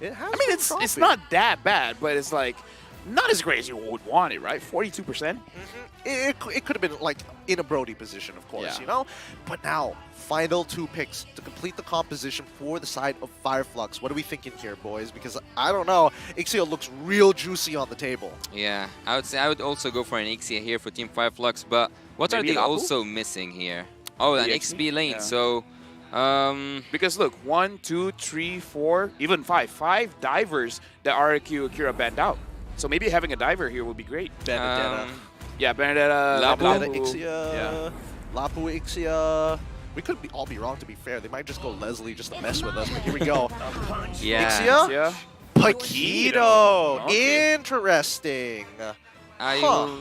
It has
I mean, it's not that bad, but it's like not as great as you would want it, right? 42%.
It could have been like in a Brody position, of course,
Yeah.
you know? But now, final 2 picks to complete the composition for the side of Fireflux. What are we thinking here, boys? Because I don't know, Ixia looks real juicy on the table.
Yeah, I would say I would also go for an Ixia here for Team Fireflux, but what
Maybe
are they
Lapu?
also missing here? Oh, an
EXP?
XP lane,
Yeah.
so...
Because look, 1, 2, 3, 4, even 5. 5 divers that RRQ Akira banned out. So maybe having a diver here would be great.
Benedetta.
Yeah, Benedetta,
Benedetta,
Lapu.
Ixia,
Yeah.
Lapu, Ixia. We could all be wrong, to be fair. They might just go Leslie just to mess with us, but here we go.
Yeah.
Ixia? Paquito.
Okay.
Interesting.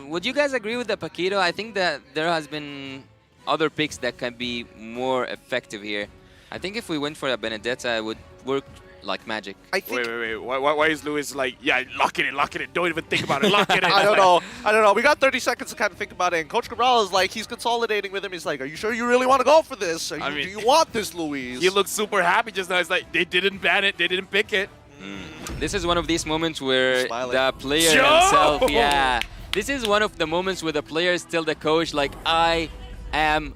Would you guys agree with the Paquito? I think that there has been other picks that can be more effective here. I think if we went for a Benedetta, it would work like magic.
Wait. Why is Lewis like, yeah, lock it in. Don't even think about it. Lock it in.
I don't know. We got 30 seconds to kind of think about it. And Coach Cabral is like, he's consolidating with him. He's like, are you sure you really want to go for this? Do you want this, Luis?
He looks super happy just now. It's like, they didn't ban it. They didn't pick it.
This is one of these moments where
Smiling.
the player
Joe!
himself, yeah. This is one of the moments where the player is still the coach, like, I am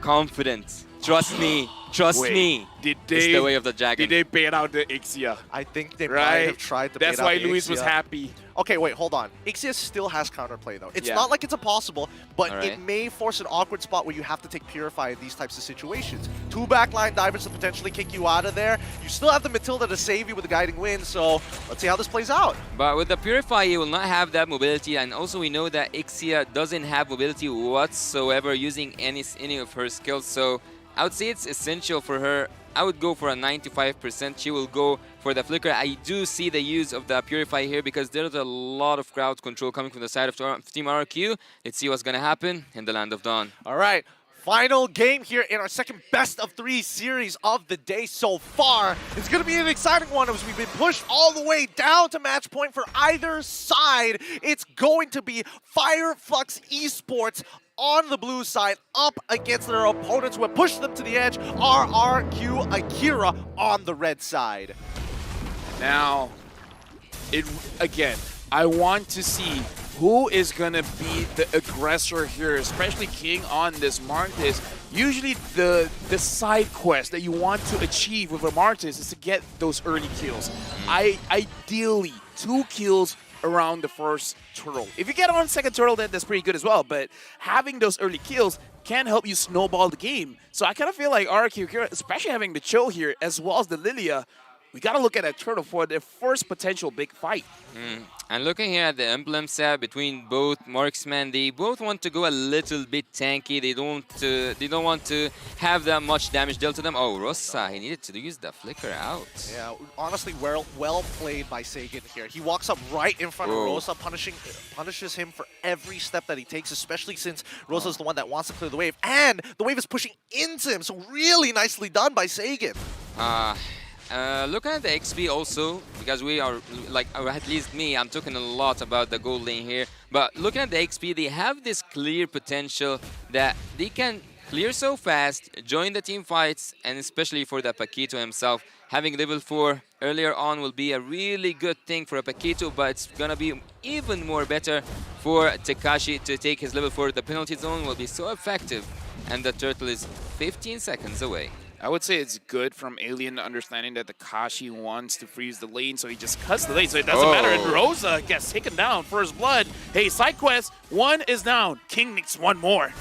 confident. Trust me. Trust
Wait,
me.
Did
It's
they,
the way of the dragon.
Did they bait out the Ixia?
I think they might
Right?
have tried to
That's
bait out
why
the
Luis was
Ixia.
happy.
Okay, wait, hold on. Ixia still has counterplay, though. It's
Yeah.
not like it's impossible, but
Alright.
it may force an awkward spot where you have to take Purify in these types of situations. 2 backline divers to potentially kick you out of there. You still have the Matilda to save you with the guiding wind, so let's see how this plays out.
But with the Purify, you will not have that mobility, and also we know that Ixia doesn't have mobility whatsoever using any of her skills, so I would say it's essential for her. I would go for a 95%. She will go for the Flicker. I do see the use of the Purify here because there's a lot of crowd control coming from the side of Team RRQ. Let's see what's going to happen in the Land of Dawn.
All right, final game here in our second best of 3 series of the day so far. It's going to be an exciting one as we've been pushed all the way down to match point for either side. It's going to be Fireflux Esports on the blue side up against their opponents who have pushed them to the edge, RRQ Akira on the red side.
Now, again, I want to see who is going to be the aggressor here, especially King on this Martis. Usually the side quest that you want to achieve with a Martis is to get those early kills. Ideally, 2 kills around the first turtle. If you get on second turtle, then that's pretty good as well, but having those early kills can help you snowball the game. So I kind of feel like RRQ, especially having the Cho here as well as the Lilia, we got to look at that turtle for their first potential big fight.
And looking here at the emblem set between both marksmen, they both want to go a little bit tanky. They don't want to have that much damage dealt to them. Oh, Rosa, he needed to use the flicker out.
Yeah, honestly, well played by Sagan here. He walks up right in front of Rosa, punishes him for every step that he takes, especially since Rosa's the one that wants to clear the wave. And the wave is pushing into him, so really nicely done by Sagan.
Looking at the XP also, because we are, like, or at least me, I'm talking a lot about the gold lane here, but looking at the XP, they have this clear potential that they can clear so fast, join the team fights, and especially for the Paquito himself, having level 4 earlier on will be a really good thing for a Paquito, but it's gonna be even more better for Tekashi to take his level 4. The penalty zone will be so effective, and the turtle is 15 seconds away.
I would say it's good from Alien understanding that the Kashi wants to freeze the lane, so he just cuts the lane, so it doesn't matter. And Rosa gets taken down, first blood. Hey, side quest, 1 is down. King needs 1 more.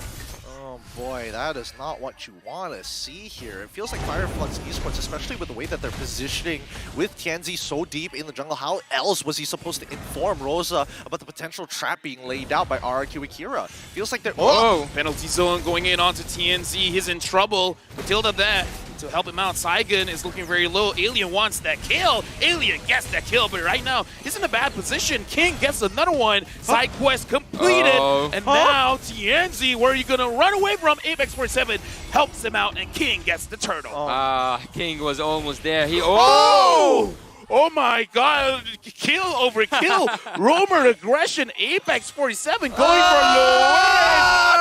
Oh boy, that is not what you want to see here. It feels like Fireflux Esports, especially with the way that they're positioning with Tianzi so deep in the jungle. How else was he supposed to inform Rosa about the potential trap being laid out by RRQ Akira? Feels like they're...
Oh! Penalty zone going in onto TNZ. He's in trouble. Matilda there to help him out. Saigon is looking very low. Alien wants that kill. Alien gets that kill, but right now he's in a bad position. King gets another one. Side quest completed. And now TNZ, where are you going to run away from? Apex 47 helps him out, and King gets the turtle.
King was almost there. He
Oh my god, kill over kill. Roamer aggression, Apex 47 going for Luis.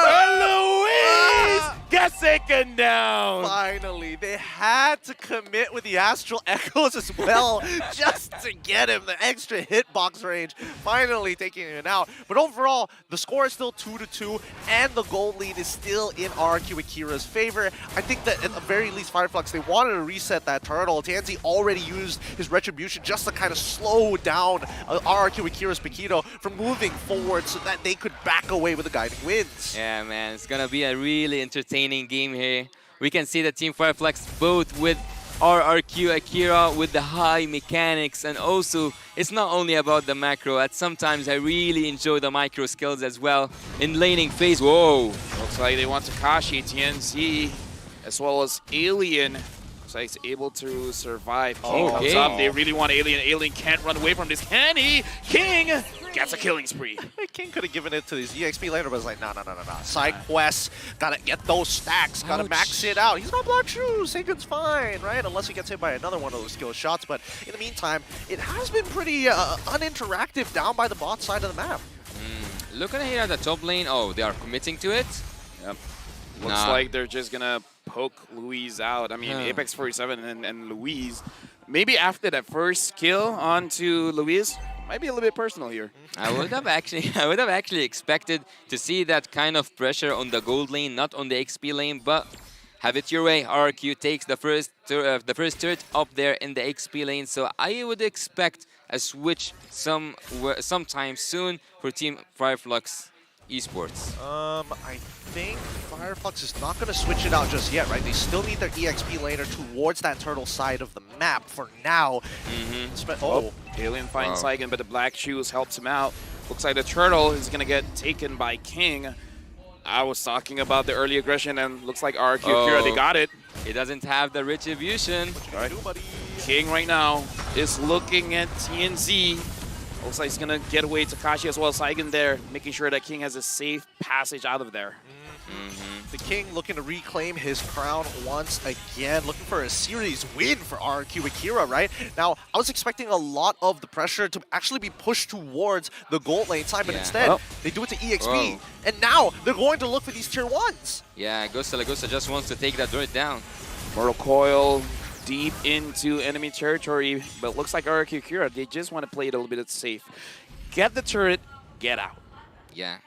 And Luis gets taken down.
Finally, they had to commit with the Astral Echoes as well just to get him the extra hitbox range. Finally taking it out. But overall, the score is still 2-2, and the goal lead is still in RQ Akira's favor. I think that at the very least, Fireflux, they wanted to reset that turtle. Tianzi already used his Retribution just to kind of slow down RQ Akira's Paquito from moving forward so that they could back away with the guiding winds.
Yeah, man, it's gonna be a really entertaining game here. We can see that Team Fireflux both with RRQ Akira with the high mechanics, and also it's not only about the macro. At sometimes I really enjoy the micro skills as well in laning phase. Whoa!
Looks like they want Takashi, TNZ, as well as Alien. Looks like he's able to survive. King comes up. They really want Alien. Alien can't run away from this. Can he? King gets a killing spree.
King could have given it to his EXP later, but it's like, no. Side quests, gotta get those stacks, gotta max it out. He's got block shoes, Sagan's fine, right? Unless he gets hit by another one of those skill shots. But in the meantime, it has been pretty uninteractive down by the bot side of the map.
Looking here at the top lane, they are committing to it.
Yep. Looks like they're just gonna poke Louise out. I mean, Apex 47 and Louise. Maybe after that first kill onto Louise, might be a little bit personal here.
I would have actually expected to see that kind of pressure on the gold lane, not on the XP lane, but have it your way. RQ takes the first turret up there in the XP lane, so I would expect a switch sometime soon for Team Fireflux Esports.
I think Fireflux is not going to switch it out just yet, right? They still need their EXP laner towards that turtle side of the map for now.
Alien finds Saigon, but the black shoes helps him out. Looks like the turtle is going to get taken by King. I was talking about the early aggression, and looks like RQ Akira, they got it.
He doesn't have the retribution.
King right now is looking at TNZ. Looks like he's going to get away Takashi as well as Saigon there, making sure that King has a safe passage out of there.
The King looking to reclaim his crown once again, looking for a series win for RQ Akira, right? Now, I was expecting a lot of the pressure to actually be pushed towards the gold lane side, but instead, they do it to EXP. And now, they're going to look for these tier 1s.
Yeah, Gusta just wants to take that dirt down.
Mortal Coil deep into enemy territory, but looks like RQ Akira, they just want to play it a little bit safe. Get the turret, get out.
Yeah,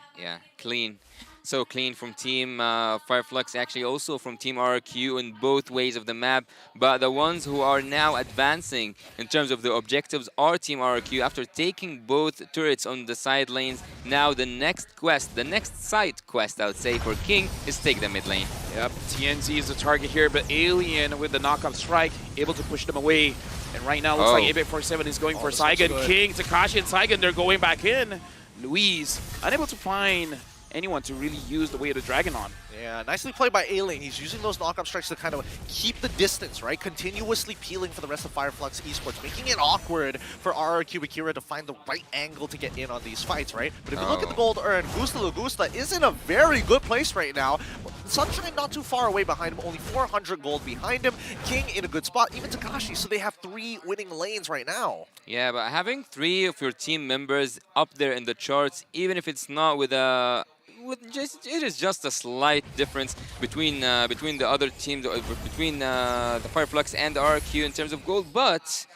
clean. So clean from Team Fireflux, actually also from Team RQ in both ways of the map. But the ones who are now advancing in terms of the objectives are Team RQ after taking both turrets on the side lanes. Now the next quest, the next side quest, I would say, for King is take the mid lane.
Yep, TNZ is the target here, but Alien with the knockoff strike, able to push them away. And right now, looks like Apex 47 is going for Saigon. King, Takashi, and Saigon, they're going back in. Louise, unable to find anyone to really use the Way of the Dragon on.
Yeah, nicely played by Alien. He's using those knockup strikes to kind of keep the distance, right? Continuously peeling for the rest of Fireflux Esports, making it awkward for RRQ Akira to find the right angle to get in on these fights, right? But if you look at the gold earned, Gusta Lagusta is in a very good place right now. Sunshine not too far away behind him, only 400 gold behind him. King in a good spot, even Takashi, so they have 3 winning lanes right now.
Yeah, but having 3 of your team members up there in the charts, even if it's not with a... it is just a slight difference between the other teams, between the Fireflux and the RQ in terms of gold, but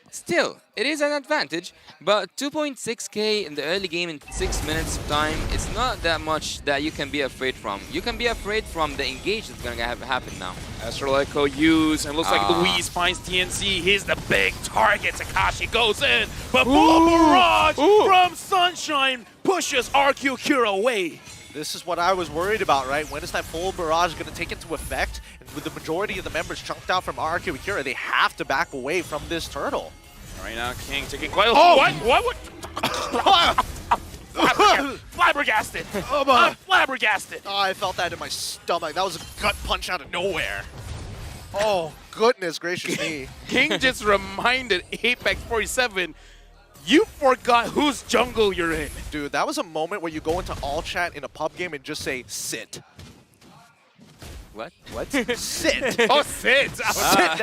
still, it is an advantage. But 2.6k in the early game in 6 minutes of time, it's not that much that you can be afraid from. You can be afraid from the engage that's going to happen now.
Astral Echo used, and looks like Louise finds TNC. Here's the big target. Takashi goes in, but Barrage from Sunshine pushes RQ Akira away.
This is what I was worried about, right? When is that full barrage going to take into effect? And with the majority of the members chunked out from RRQ Akira, they have to back away from this turtle.
Right now, King taking quite a... Oh! What? Flabbergasted! I'm flabbergasted!
Oh, I felt that in my stomach. That was a gut punch out of nowhere. Oh, goodness gracious me.
King just reminded Apex 47, you forgot whose jungle you're in.
Dude, that was a moment where you go into all chat in a pub game and just say, sit.
What?
Sit.
Oh, sit.
Sit.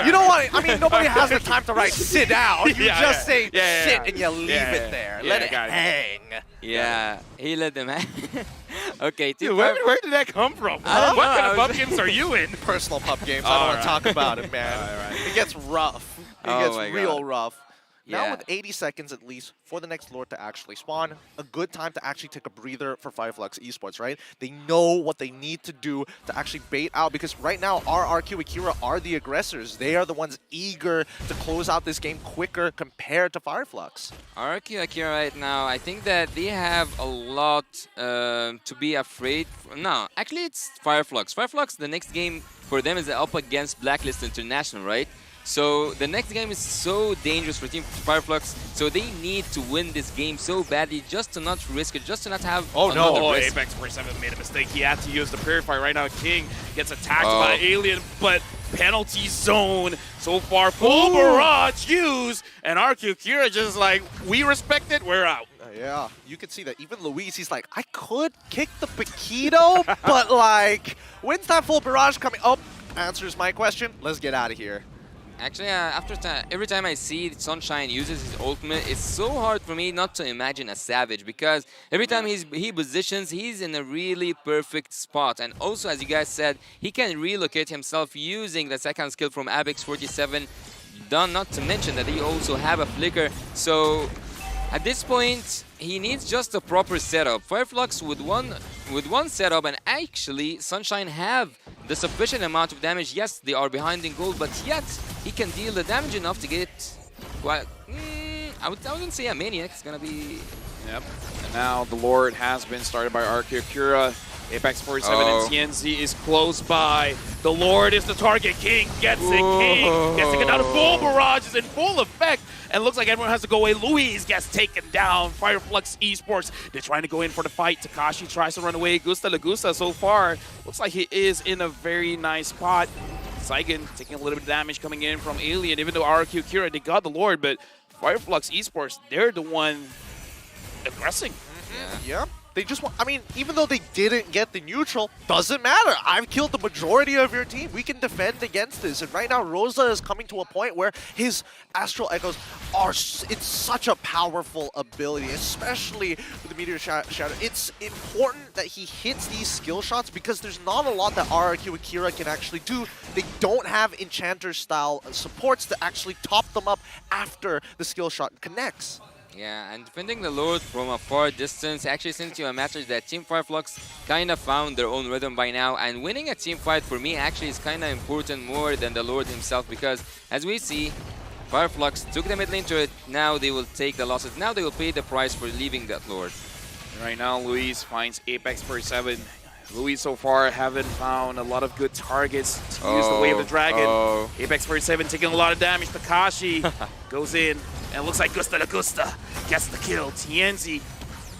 You know what? I mean, nobody has the time to write sit down. You just say sit and you leave it there. Let it hang.
Yeah, he let them hang. Okay,
Dude, where did that come from?
I don't
what
know.
kind of pub games are you in?
Personal pub games. I don't want to talk about it, man. It gets rough. It gets real rough. Now with 80 seconds at least for the next Lord to actually spawn, a good time to actually take a breather for Fireflux Esports, right? They know what they need to do to actually bait out, because right now RRQ Akira are the aggressors. They are the ones eager to close out this game quicker compared to Fireflux.
RRQ Akira right now, I think that they have a lot to be afraid. No, actually it's Fireflux. Fireflux, the next game for them is up against Blacklist International, right? So the next game is so dangerous for Team Fireflux, so they need to win this game so badly just to not risk it, just to not have another risk.
Apex 47 made a mistake. He had to use the Purify. Right now, King gets attacked by Alien, but penalty zone so far. Full barrage used, and RQ Kira just like, we respect it, we're out.
Yeah, you can see that even Luis, he's like, I could kick the Paquito, but like, when's that full barrage coming? Oh, answers my question. Let's get out of here.
Actually, every time I see Sunshine uses his ultimate, it's so hard for me not to imagine a Savage, because every time he positions, he's in a really perfect spot. And also, as you guys said, he can relocate himself using the second skill from Apex 47. Not to mention that he also have a flicker. So at this point, he needs just a proper setup. Fireflux with one setup, and actually Sunshine have the sufficient amount of damage. Yes, they are behind in gold, but yet he can deal the damage enough to get quite... I wouldn't say a maniac. It's gonna be...
Yep. And now the Lord has been started by RQ Akira. Apex 47 and TNZ is close by. The Lord is the target. King gets it. King gets taken down. Full barrage is in full effect. And looks like everyone has to go away. Luis gets taken down. Fireflux Esports, they're trying to go in for the fight. Takashi tries to run away. Gusta Lagusta so far looks like he is in a very nice spot. Saigon taking a little bit of damage coming in from Alien. Even though RQ Kira, they got the Lord, but Fireflux Esports, they're the one aggressing.
Yeah. They just want, I mean, even though they didn't get the neutral, doesn't matter. I've killed the majority of your team. We can defend against this. And right now, Rosa is coming to a point where his Astral Echoes are, it's such a powerful ability, especially with the Meteor Shadow. It's important that he hits these skill shots because there's not a lot that RRQ Akira can actually do. They don't have Enchanter-style supports to actually top them up after the skill shot connects.
Yeah, and defending the Lord from a far distance actually sends you a message that Team Fireflux kind of found their own rhythm by now, and winning a team fight for me actually is kind of important more than the Lord himself, because as we see, Fireflux took the mid lane to it, now they will take the losses, now they will pay the price for leaving that Lord.
Right now, Luis finds Apex 47. Luis so far haven't found a lot of good targets to use the Way of the Dragon. Apex 47 taking a lot of damage. Takashi goes in, and it looks like Gusta Lagusta gets the kill. TNZ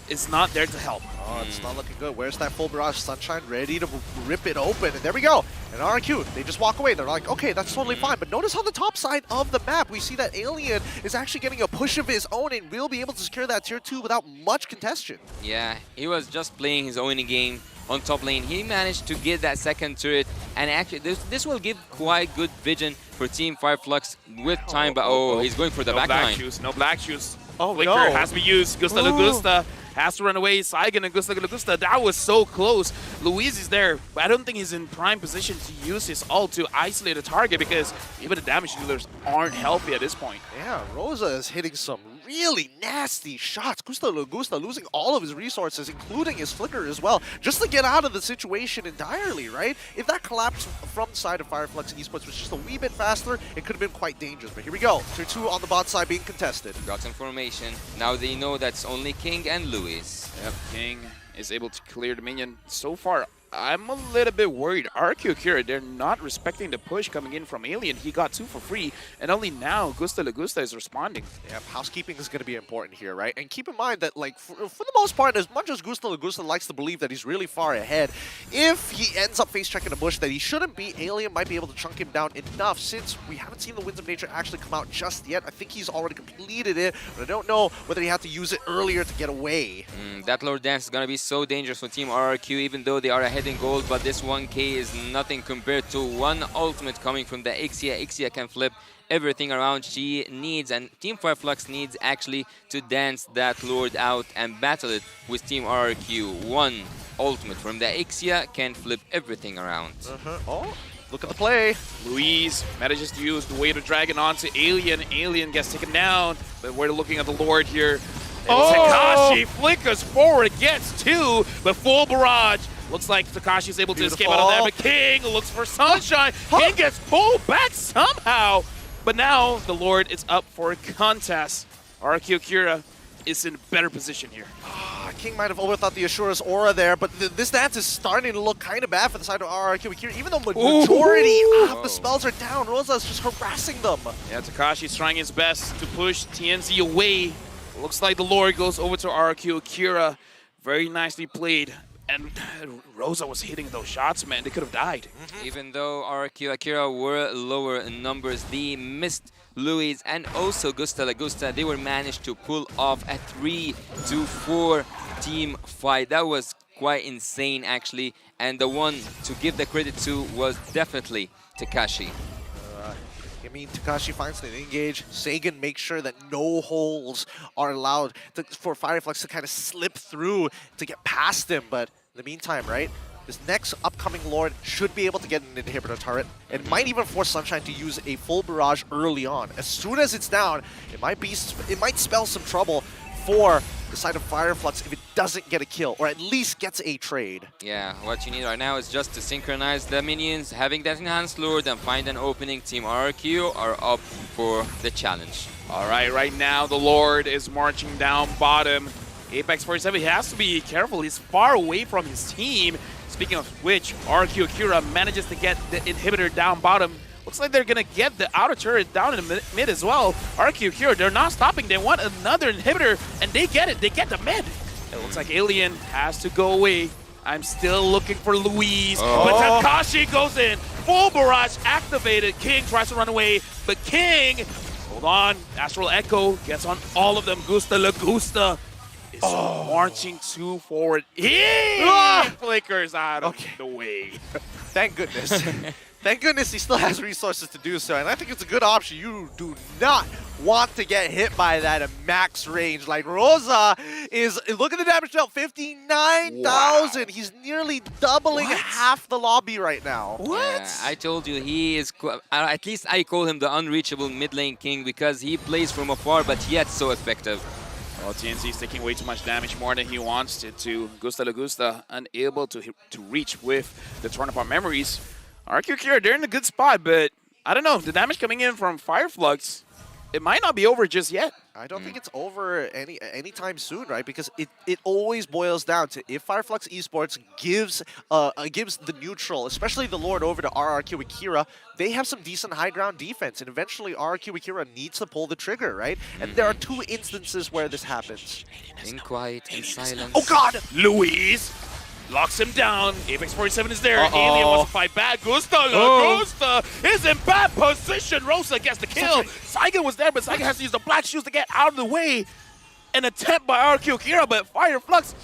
is not there to help.
Oh, it's not looking good. Where's that full barrage? Sunshine ready to rip it open. And there we go. And RQ, they just walk away. They're like, okay, that's totally fine. But notice on the top side of the map, we see that Alien is actually getting a push of his own and will be able to secure that tier 2 without much contention.
Yeah, he was just playing his own game on top lane. He managed to get that second turret, and actually this will give quite good vision for Team Fireflux with time, but he's going for the back line.
No black shoes. Flicker has to be used. Gusta Lagusta has to run away. Saigon and Gusta Lagusta, that was so close. Luis is there, but I don't think he's in prime position to use his ult to isolate a target, because even the damage dealers aren't healthy at this point.
Yeah, Rosa is hitting some really nasty shots. Gusta Lagusta losing all of his resources, including his flicker as well, just to get out of the situation entirely, right? If that collapse from the side of Fireflux Esports was just a wee bit faster, it could have been quite dangerous. But here we go. Tier 2 on the bot side being contested.
Got some formation. Now they know that's only King and Luis.
Yep, King is able to clear the minion. So far, I'm a little bit worried. RQ Akira, they're not respecting the push coming in from Alien. He got 2 for free, and only now Gusta Lagusta is responding.
Yeah, housekeeping is going to be important here, right? And keep in mind that, like, for the most part, as much as Gusta Lagusta likes to believe that he's really far ahead, if he ends up face-checking a bush that he shouldn't be, Alien might be able to chunk him down enough. Since we haven't seen the Winds of Nature actually come out just yet, I think he's already completed it, but I don't know whether he had to use it earlier to get away.
That Lord Dance is going to be so dangerous for Team RRQ, even though they are ahead in gold, but this 1k is nothing compared to one ultimate coming from the Ixia. Ixia can flip everything around. She needs, and Team Fireflux needs actually to dance that Lord out and battle it with Team RRQ. One ultimate from the Ixia can flip everything around.
Oh, look at the play.
Louise manages to use the Weight of Dragon onto Alien. Alien gets taken down, but we're looking at the Lord here. Takashi flickers forward, gets 2, but full barrage. Looks like Takashi's able to escape out of there, but King looks for Sunshine. King gets pulled back somehow. But now the Lord is up for a contest. RQ Akira is in a better position here.
King might have overthought the Ashura's aura there, but this dance is starting to look kind of bad for the side of RRQ Akira. Even though majority of the spells are down, Rosa's just harassing them.
Yeah, Takashi's trying his best to push TNZ away. Looks like the Lord goes over to RQ Akira. Very nicely played. And Rosa was hitting those shots, man. They could have died.
Even though RQ Akira were lower in numbers, they missed Louis and also Gusta Lagusta. They were managed to pull off a 3-4 team fight. That was quite insane, actually. And the one to give the credit to was definitely Takashi.
I mean, Takashi finds an engage. Sagan makes sure that no holes are allowed for Fireflux to kind of slip through to get past him. But in the meantime, right, this next upcoming Lord should be able to get an inhibitor turret. It might even force Sunshine to use a full barrage early on. As soon as it's down, it might spell some trouble for the side of Fireflux if it doesn't get a kill, or at least gets a trade.
Yeah, what you need right now is just to synchronize the minions, having that enhanced Lord, and find an opening. Team RQ are up for the challenge.
All right now the Lord is marching down bottom. Apex 47, he has to be careful. He's far away from his team. Speaking of which, RQ Akira manages to get the inhibitor down bottom. Looks like they're going to get the outer turret down in the mid as well. RQ Akira, they're not stopping. They want another inhibitor, and they get it. They get the mid. It looks like Alien has to go away. I'm still looking for Louise, but Takashi goes in. Full barrage activated. King tries to run away, but King, hold on. Astral Echo gets on all of them. Gusta Lagusta is marching 2 forward. He flickers out of the way.
Thank goodness. Thank goodness he still has resources to do so, and I think it's a good option. You do not want to get hit by that at max range. Like, Rosa is, look at the damage dealt, 59,000. Wow. He's nearly doubling half the lobby right now.
Yeah, I told you, he is, at least I call him the unreachable mid lane king because he plays from afar, but yet so effective.
Well, TNC is taking way too much damage, more than he wants it to. Gusta Lagusta unable to reach with the Torn Apart Memories. RQ Akira, they're in a good spot, but I don't know. The damage coming in from Fireflux, it might not be over just yet.
I don't think it's over anytime soon, right? Because it always boils down to if Fireflux Esports gives the neutral, especially the Lord, over to RRQ Akira, they have some decent high ground defense, and eventually RRQ Akira needs to pull the trigger, right? And there are 2 instances where this happens.
In quiet, in silence.
Oh God! Louise locks him down. Apex 47 is there. Alien wants to fight back. Gusta Lagusta is in bad position. Rosa gets the kill. Saigon was there, but Saigon has to use the black shoes to get out of the way. An attempt by RQ Akira, but Fireflux,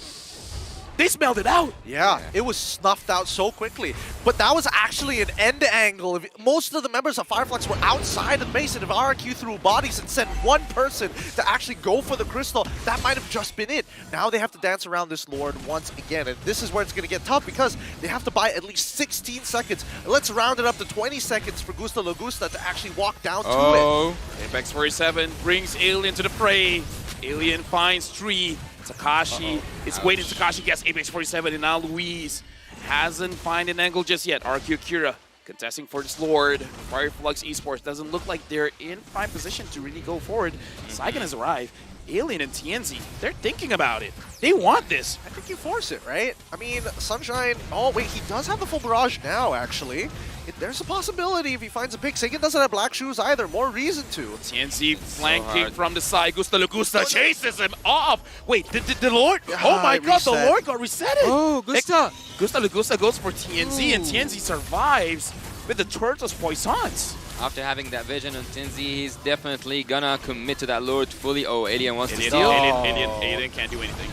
they smelled it out.
Yeah, it was snuffed out so quickly. But that was actually an end angle. Most of the members of Fireflux were outside of the base, and if RQ threw bodies and sent one person to actually go for the crystal, that might have just been it. Now they have to dance around this Lord once again, and this is where it's going to get tough because they have to buy at least 16 seconds. Let's round it up to 20 seconds for Gusta Lagusta to actually walk down to it.
Apex 47 brings Alien to the fray. Alien finds 3. Takashi is waiting. Takashi gets Apex 47, and now Louise hasn't found an angle just yet. RQ Akira contesting for this Lord. Fireflux Esports doesn't look like they're in prime position to really go forward. Saigon has arrived. Alien and TNZ, they're thinking about it. They want this.
I think you force it, right? I mean, Sunshine, oh wait, he does have the full barrage now, actually. There's a possibility if he finds a pick. Seiken doesn't have black shoes either, more reason to.
TNZ flanking from the side. Gusta Lagusta chases him off. Wait, the Lord? Oh my god, the Lord got resetted.
Oh, Gusta.
Gusta Lagusta goes for TNZ, and TNZ survives with the Turtles Poissons.
After having that vision on Tinzy, he's definitely gonna commit to that Lord fully. Oh, Alien wants to steal.
Alien can't do anything.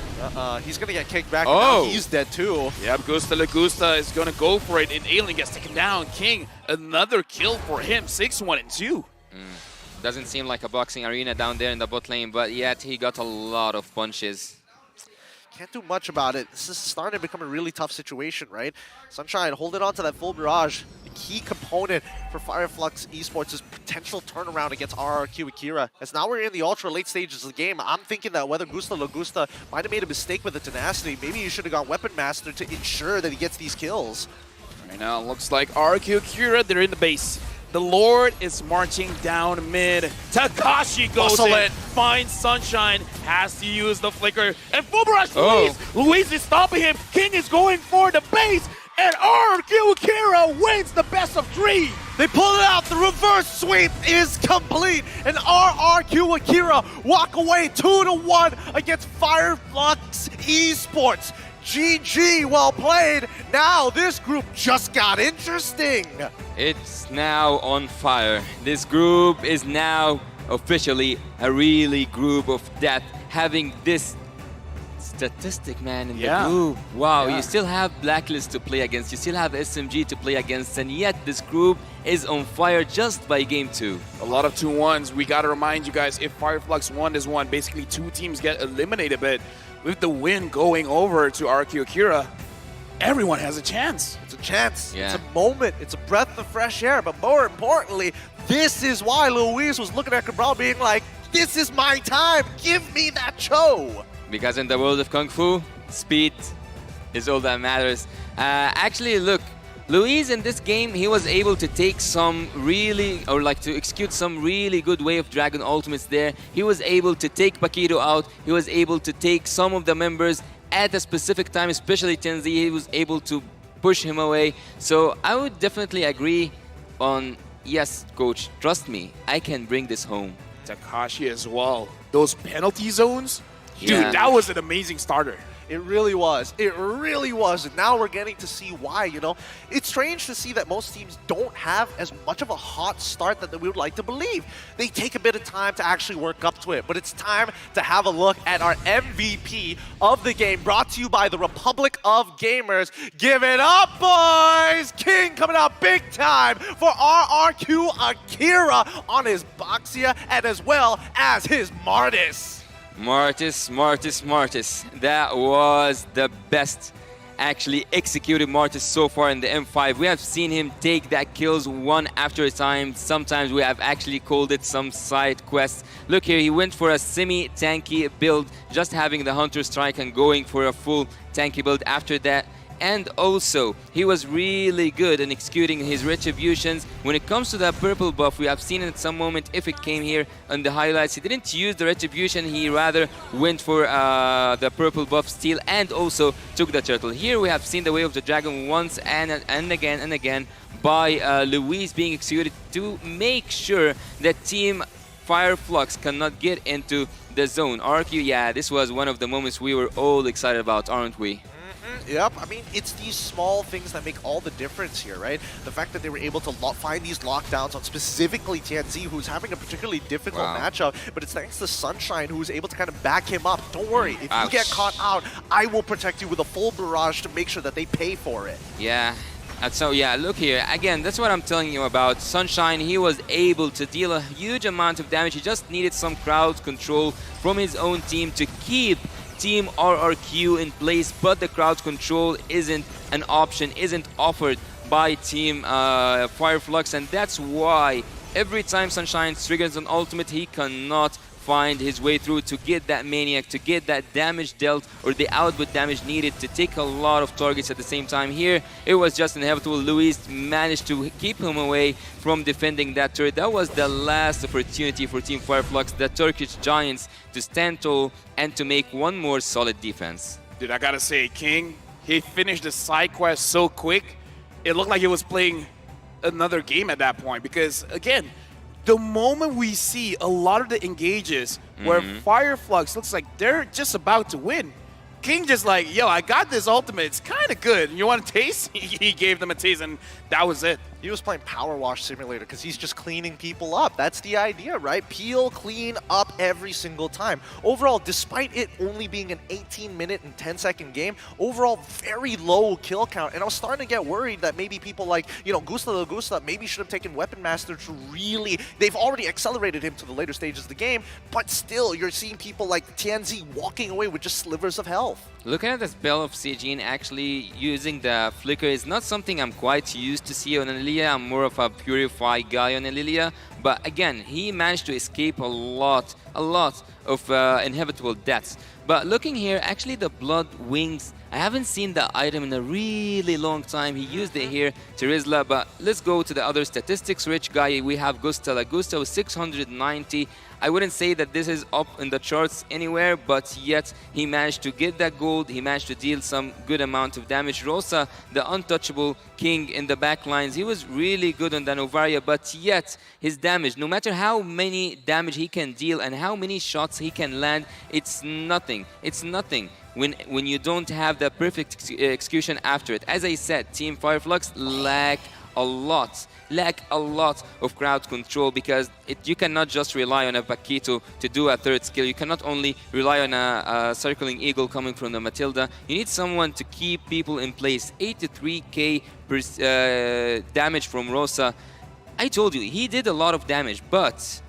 He's gonna get kicked back, and now he's dead too.
Yep, Gusta Lagusta is gonna go for it, and Alien gets taken down. King, another kill for him, 6-1 and 2.
Doesn't seem like a boxing arena down there in the bot lane, but yet he got a lot of punches.
Can't do much about it. This is starting to become a really tough situation, right? Sunshine holding on to that full barrage. The key component for Fireflux Esports' potential turnaround against RRQ Akira. As now we're in the ultra late stages of the game, I'm thinking that whether Gusta Lagusta might have made a mistake with the tenacity, maybe he should have gone Weapon Master to ensure that he gets these kills.
Right now, it looks like RRQ Akira, they're in the base. The Lord is marching down mid. Takashi goes in, finds Sunshine, has to use the flicker, and full barrage Luis! Luis is stopping him, King is going for the base, and RRQ Akira wins the best of 3!
They pull it out, the reverse sweep is complete, and RRQ Akira walk away 2-1 against Fireflux Esports. GG, well played. Now this group just got interesting.
It's now on fire. This group is now officially a really group of death. Having this statistic, man, in the group. Wow, you still have Blacklist to play against. You still have SMG to play against. And yet this group is on fire just by game 2.
A lot of 2-1s. We got to remind you guys, if Fireflux 1 is 1, basically 2 teams get eliminated. But with the win going over to RQ Akira, everyone has a chance.
It's a chance. It's a moment. It's a breath of fresh air. But more importantly, this is why Luis was looking at Cabral being like, this is my time. Give me that Cho.
Because in the world of Kung Fu, speed is all that matters. Actually, look, Luis in this game, he was able to take some really, or like to execute some really good way of Dragon Ultimates there. He was able to take Paquito out. He was able to take some of the members at a specific time, especially Tenzi. He was able to push him away. So I would definitely agree on, yes, coach, trust me, I can bring this home.
Takashi as well. Those penalty zones, dude, that was an amazing starter.
It really was. It really was. And now we're getting to see why, you know. It's strange to see that most teams don't have as much of a hot start that we would like to believe. They take a bit of time to actually work up to it. But it's time to have a look at our MVP of the game, brought to you by the Republic of Gamers. Give it up, boys! King coming out big time for RRQ Akira on his Boxia and as well as his Martis.
Martis. That was the best actually executed Martis so far in the M5. We have seen him take that kills one after a time. Sometimes we have actually called it some side quests. Look here, he went for a semi-tanky build, just having the Hunter Strike and going for a full tanky build after that. And also, he was really good in executing his retributions. When it comes to that purple buff, we have seen it at some moment, if it came here on the highlights, he didn't use the retribution, he rather went for the purple buff steal and also took the turtle. Here we have seen the Way of the Dragon once and again by Luis being executed to make sure that Team Fireflux cannot get into the zone. RQ, yeah, this was one of the moments we were all excited about, aren't we?
Yep, I mean, it's these small things that make all the difference here, right? The fact that they were able to find these lockdowns on specifically Tianzi, who's having a particularly difficult matchup, but it's thanks to Sunshine, who was able to kind of back him up. Don't worry, if you get caught out, I will protect you with a full barrage to make sure that they pay for it.
Yeah. So yeah, look here, again, that's what I'm telling you about. Sunshine, he was able to deal a huge amount of damage. He just needed some crowd control from his own team to keep Team RRQ in place, but the crowd control isn't an option, isn't offered by Team Fireflux, and that's why every time Sunshine triggers an ultimate, he cannot find his way through to get that Maniac, to get that damage dealt or the output damage needed to take a lot of targets at the same time. Here, it was just inevitable. Luis managed to keep him away from defending that turret. That was the last opportunity for Team Fireflux, the Turkish Giants, to stand tall and to make one more solid defense.
Dude, I gotta say, King, he finished the side quest so quick, it looked like he was playing another game at that point. Because, again, the moment we see a lot of the engages where Fireflux looks like they're just about to win, King just like, yo, I got this ultimate. It's kind of good. You want a taste? He gave them a taste, and that was it.
He was playing Power Wash Simulator because he's just cleaning people up. That's the idea, right? Peel, clean up every single time. Overall, despite it only being an 18-minute and 10-second game, overall very low kill count. And I was starting to get worried that maybe people like, you know, Gusta maybe should have taken Weapon Master to really... They've already accelerated him to the later stages of the game, but still, you're seeing people like Tianzi walking away with just slivers of health.
Looking at the spell of Seijin actually using the Flicker is not something I'm quite used to see on Lilia. I'm more of a Purify guy on Lilia. But again, he managed to escape a lot of inevitable deaths. But looking here, actually the Blood Wings, I haven't seen the item in a really long time. He used it here, Terizla, but let's go to the other statistics. Rich guy, we have Gusta. Gusta was 690. I wouldn't say that this is up in the charts anywhere, but yet he managed to get that gold. He managed to deal some good amount of damage. Rosa, the untouchable king in the back lines, he was really good on the Novaria, but yet his damage, no matter how many damage he can deal and how many shots he can land, it's nothing. It's nothing when you don't have the perfect execution after it. As I said, Team Fireflux lack a lot of crowd control because you cannot just rely on a Paquito to do a third skill. You cannot only rely on a circling eagle coming from the Matilda. You need someone to keep people in place. 83k damage from Rosa. I told you, he did a lot of damage, but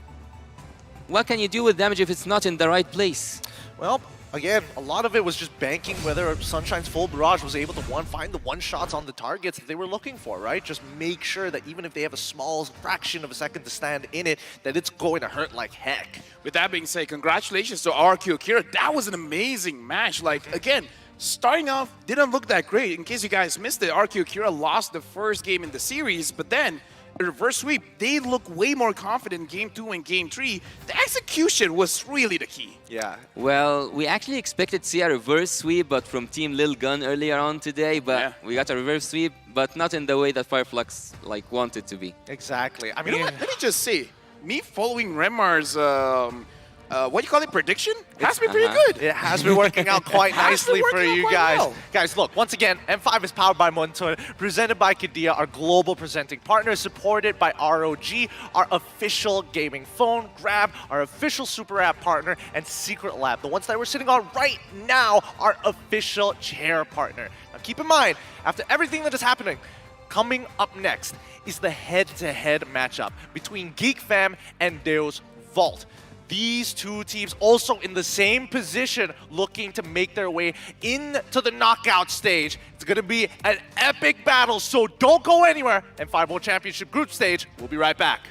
what can you do with damage if it's not in the right place?
Well, again, a lot of it was just banking whether Sunshine's full barrage was able to find the one-shots on the targets that they were looking for, right? Just make sure that even if they have a small fraction of a second to stand in it, that it's going to hurt like heck.
With that being said, congratulations to RQ Akira. That was an amazing match. Like, again, starting off didn't look that great. In case you guys missed it, RQ Akira lost the first game in the series, but then the reverse sweep, they look way more confident in Game 2 and Game 3. The execution was really the key.
Yeah.
Well, we actually expected to see a reverse sweep, but from Team Lil Gun earlier on today, but we got a reverse sweep, but not in the way that Fireflux wanted to be.
Exactly. I mean,
You know what? Let me just say, me following Remar's what do you call it, prediction? Has been pretty good.
It has been working out quite nicely for you guys. Guys, look, once again, M5 is powered by Montoya, presented by Kadia, our global presenting partner, supported by ROG, our official gaming phone, Grab, our official Super App partner, and Secret Lab, the ones that we're sitting on right now, our official chair partner. Now keep in mind, after everything that is happening, coming up next is the head-to-head matchup between Geek Fam and Deus Vault. These two teams also in the same position, looking to make their way into the knockout stage. It's going to be an epic battle, so don't go anywhere. And 5 World Championship group stage, we'll be right back.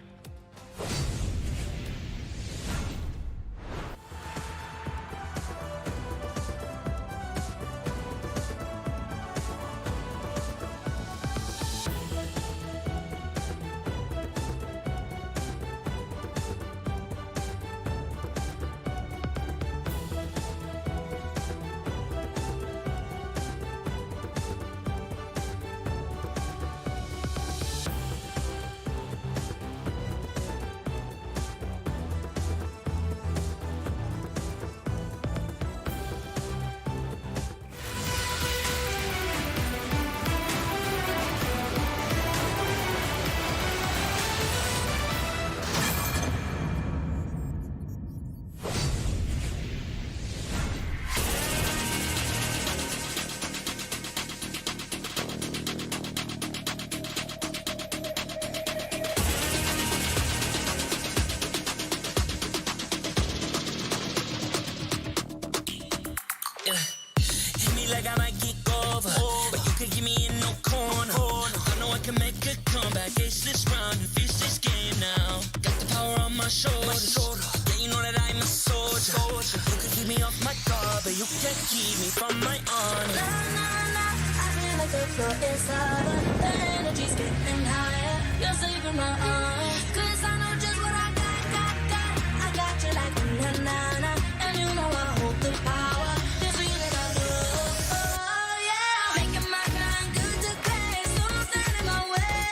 to keep me from my honor.
Nah, nah, nah, I feel like the floor is lava. The energy's getting higher. You're saving my arm. 'Cause I know just what I got. I got you like na na na, and you know I hold the power. This feeling I love. Oh yeah, making my grind good to great. So don't stand in my way.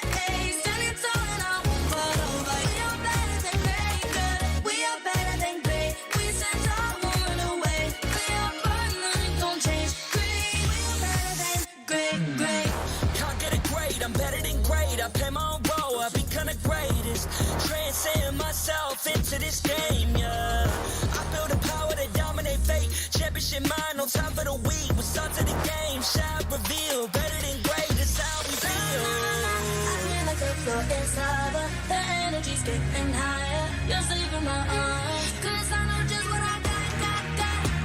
Standing tall and I won't fall over. We are better than great, good. We are better than great. We stand tall, won't run away. We are fun, nothing gon' change. Great, we are better than great.
Can't get it great, I'm better than great. I play my own role, I become the greatest. Transcend myself into this game, yeah. I feel the power to dominate fate. Championship mind, no time for the weak. We start to the game, shine, reveal. Better than great, that's how we feel.
I feel like the floor is lava. The energy's getting higher. You're saving my arm. 'Cause I know just what I got.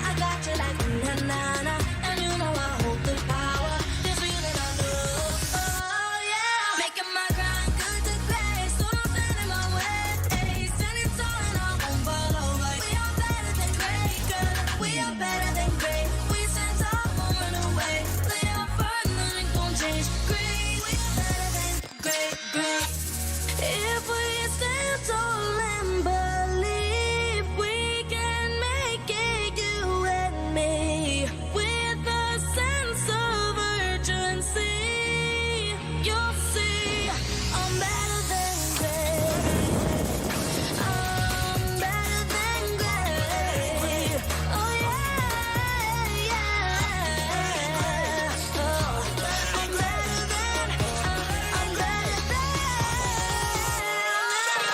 I got you like na na na, and you know I hold the power. This feeling I love. Oh yeah, making my grind good to great. So don't stand in my way. Standing tall and I won't fall over. We are better than great, good. We are better than great. We stand tall, won't run away. We are fun, nothing gon' change. Great, we are better than great. If we stand tall and believe we can make it, you and me, with a sense of urgency, you'll see I'm better than great. I'm better than great. Oh yeah, yeah. Oh, I'm better than.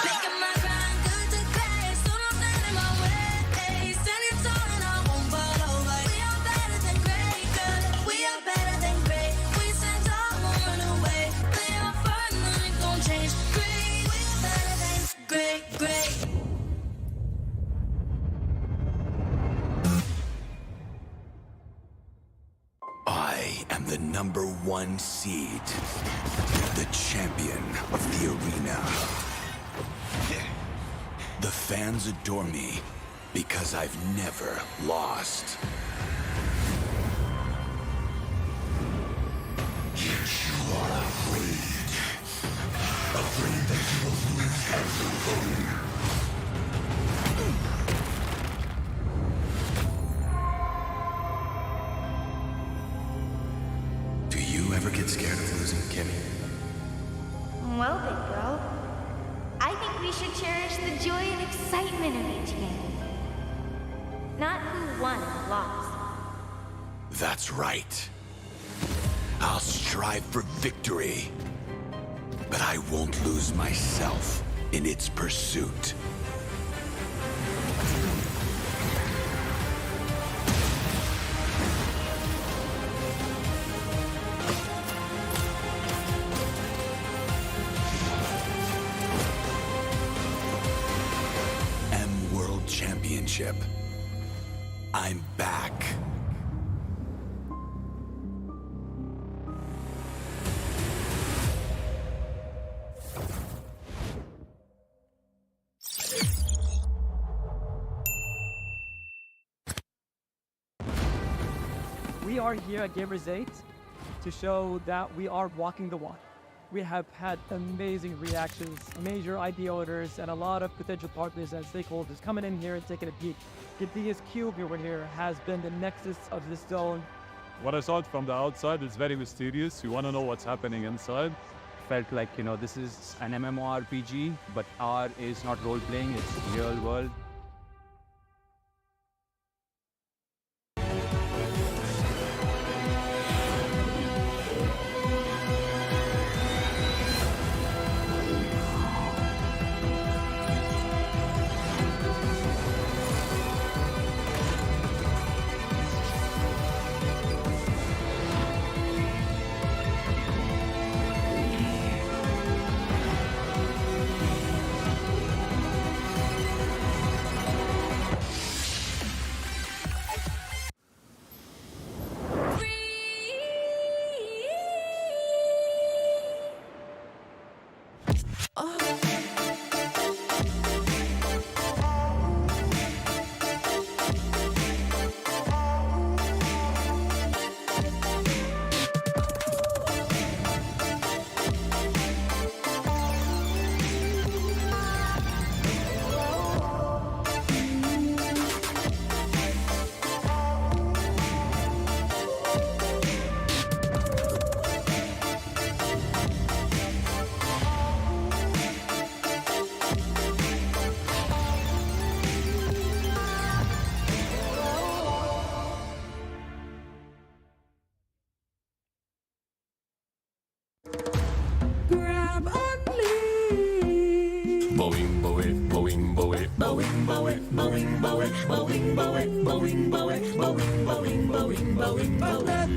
Making my grind good to great, so don't stand in my way. Standing tall and I won't fall over. We are better than great, good. We are better than great. We stand tall, won't run away. We are fun, nothing gon' change. Great, we are better than great.
I am the #1 seed, the champion of the arena. The fans adore me because I've never lost. Yet you are afraid that you will lose everything. Do you ever get scared of losing, Kimmy?
Well, big girl, I think we should cherish the joy and excitement of each game. Not who won or lost.
That's right. I'll strive for victory, but I won't lose myself in its pursuit. World Championship. I'm back.
We are here at Gamers 8 to show that we are walking the walk. We have had amazing reactions, major IP owners, and a lot of potential partners and stakeholders coming in here and taking a peek. Giddia's Cube over here has been the nexus of this zone.
What I saw it from the outside is very mysterious. You want to know what's happening inside.
Felt like, this is an MMORPG, but R is not role-playing, it's real world.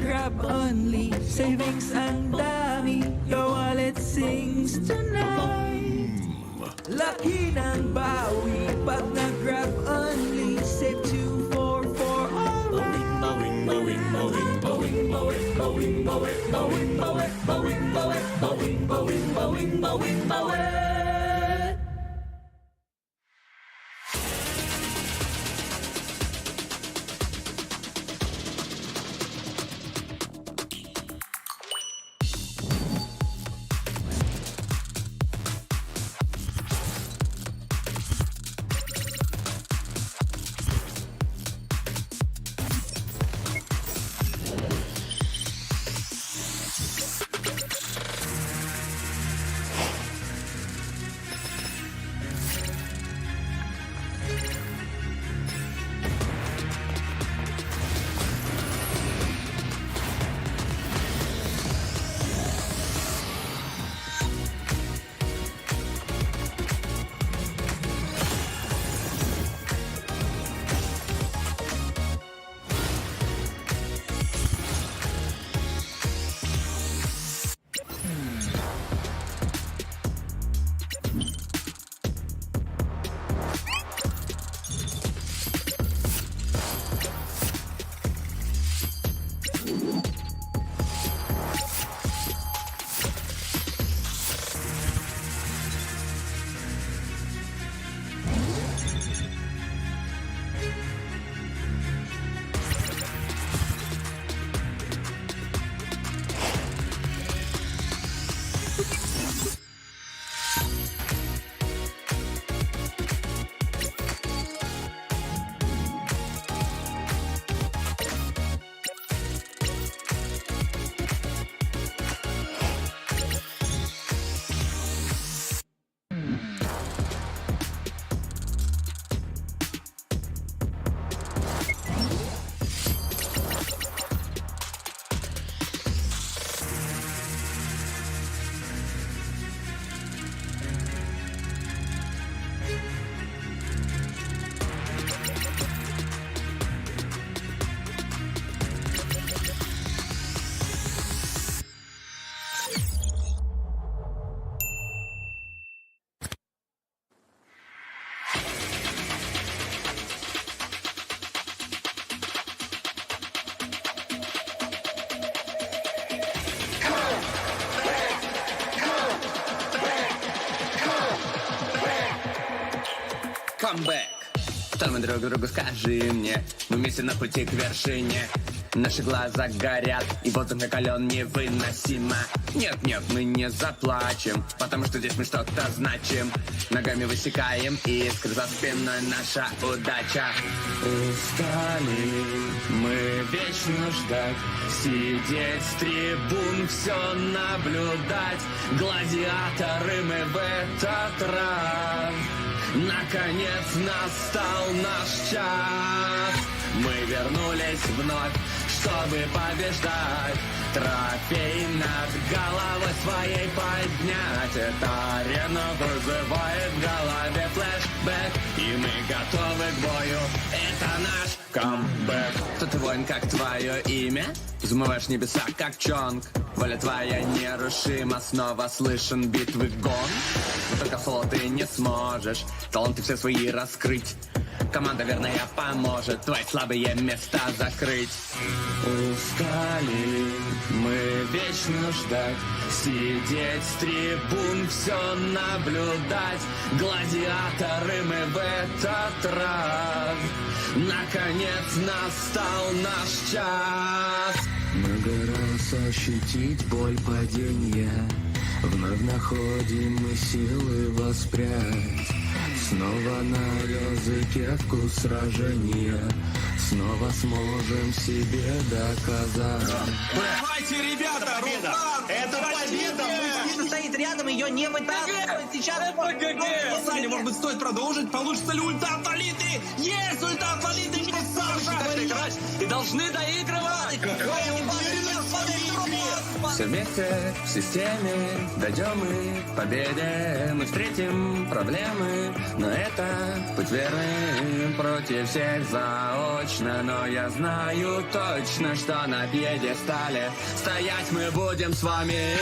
Grab only, savings ang dami, your wallet sings tonight. Laki ng bawi, pag nag-grab only, save 2 for alright.
Камбэк. Что мы друг другу скажи мне? Мы вместе на пути к вершине. Наши глаза горят, и воздух накален невыносимо. Нет, мы не заплачем, потому что здесь мы что-то значим. Ногами высекаем искры, за спиной наша удача. Устали мы вечно ждать, сидеть с трибун, все наблюдать. Гладиаторы мы в этот раз. Наконец настал наш час. Мы вернулись вновь, чтобы побеждать. Трофей над головой своей поднять. Эта арена вызывает в голове флешбэк, и мы готовы к бою. Это наш камбэк. Кто ты, воин, как твое имя? Взмываешь небеса, как Чонг. Воля твоя нерушима, снова слышен битвы гон. Но только в соло ты не сможешь таланты все свои раскрыть. Команда верная поможет твои слабые места закрыть. Устали мы вечно ждать, сидеть с трибун, все наблюдать. Гладиаторы мы в этот раз. Наконец настал наш час.
Много раз ощутить боль падения, вновь находим мы силы воспрять. Снова на языке вкус сражения, снова сможем себе доказать.
Давайте, ребята, это победа! Мужчина стоит рядом, ее не вытаскивает. Сейчас Саня, может быть, стоит продолжить? Получится ли ульта от Лолиты? Есть ульта от Лолиты! Играть и должны доигрывать!
Все вместе в системе дойдем мы к победе. Мы встретим проблемы, но это путь верный. Против всех заочно, но я знаю точно, что на пьедестале стоять мы будем с вами.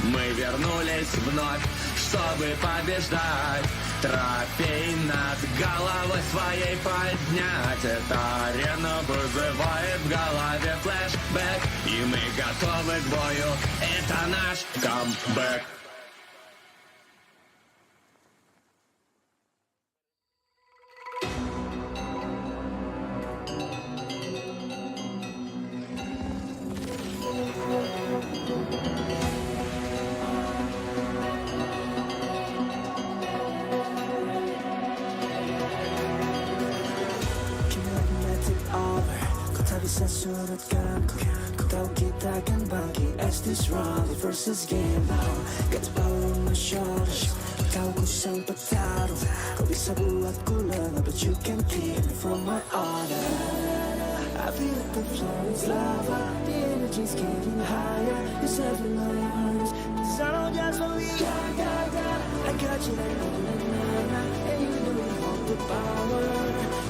Мы вернулись вновь, чтобы побеждать. Трофей над головой своей поднять. Эта арена вызывает в голове флешбэк. И мы готовы к бою, это наш камбэк.
Surut kanku Ku tahu kita akan bangkit as this round versus game now. Got the power on my shoulders. Kau ku sang petarung. Kau bisa buatku lengah, but you can keep me from my honor. I feel like the floor is lava. The energy's getting higher. You're serving my arms. Cause I know just what we got. I got you like na-na-na-na. And you know we hold the power.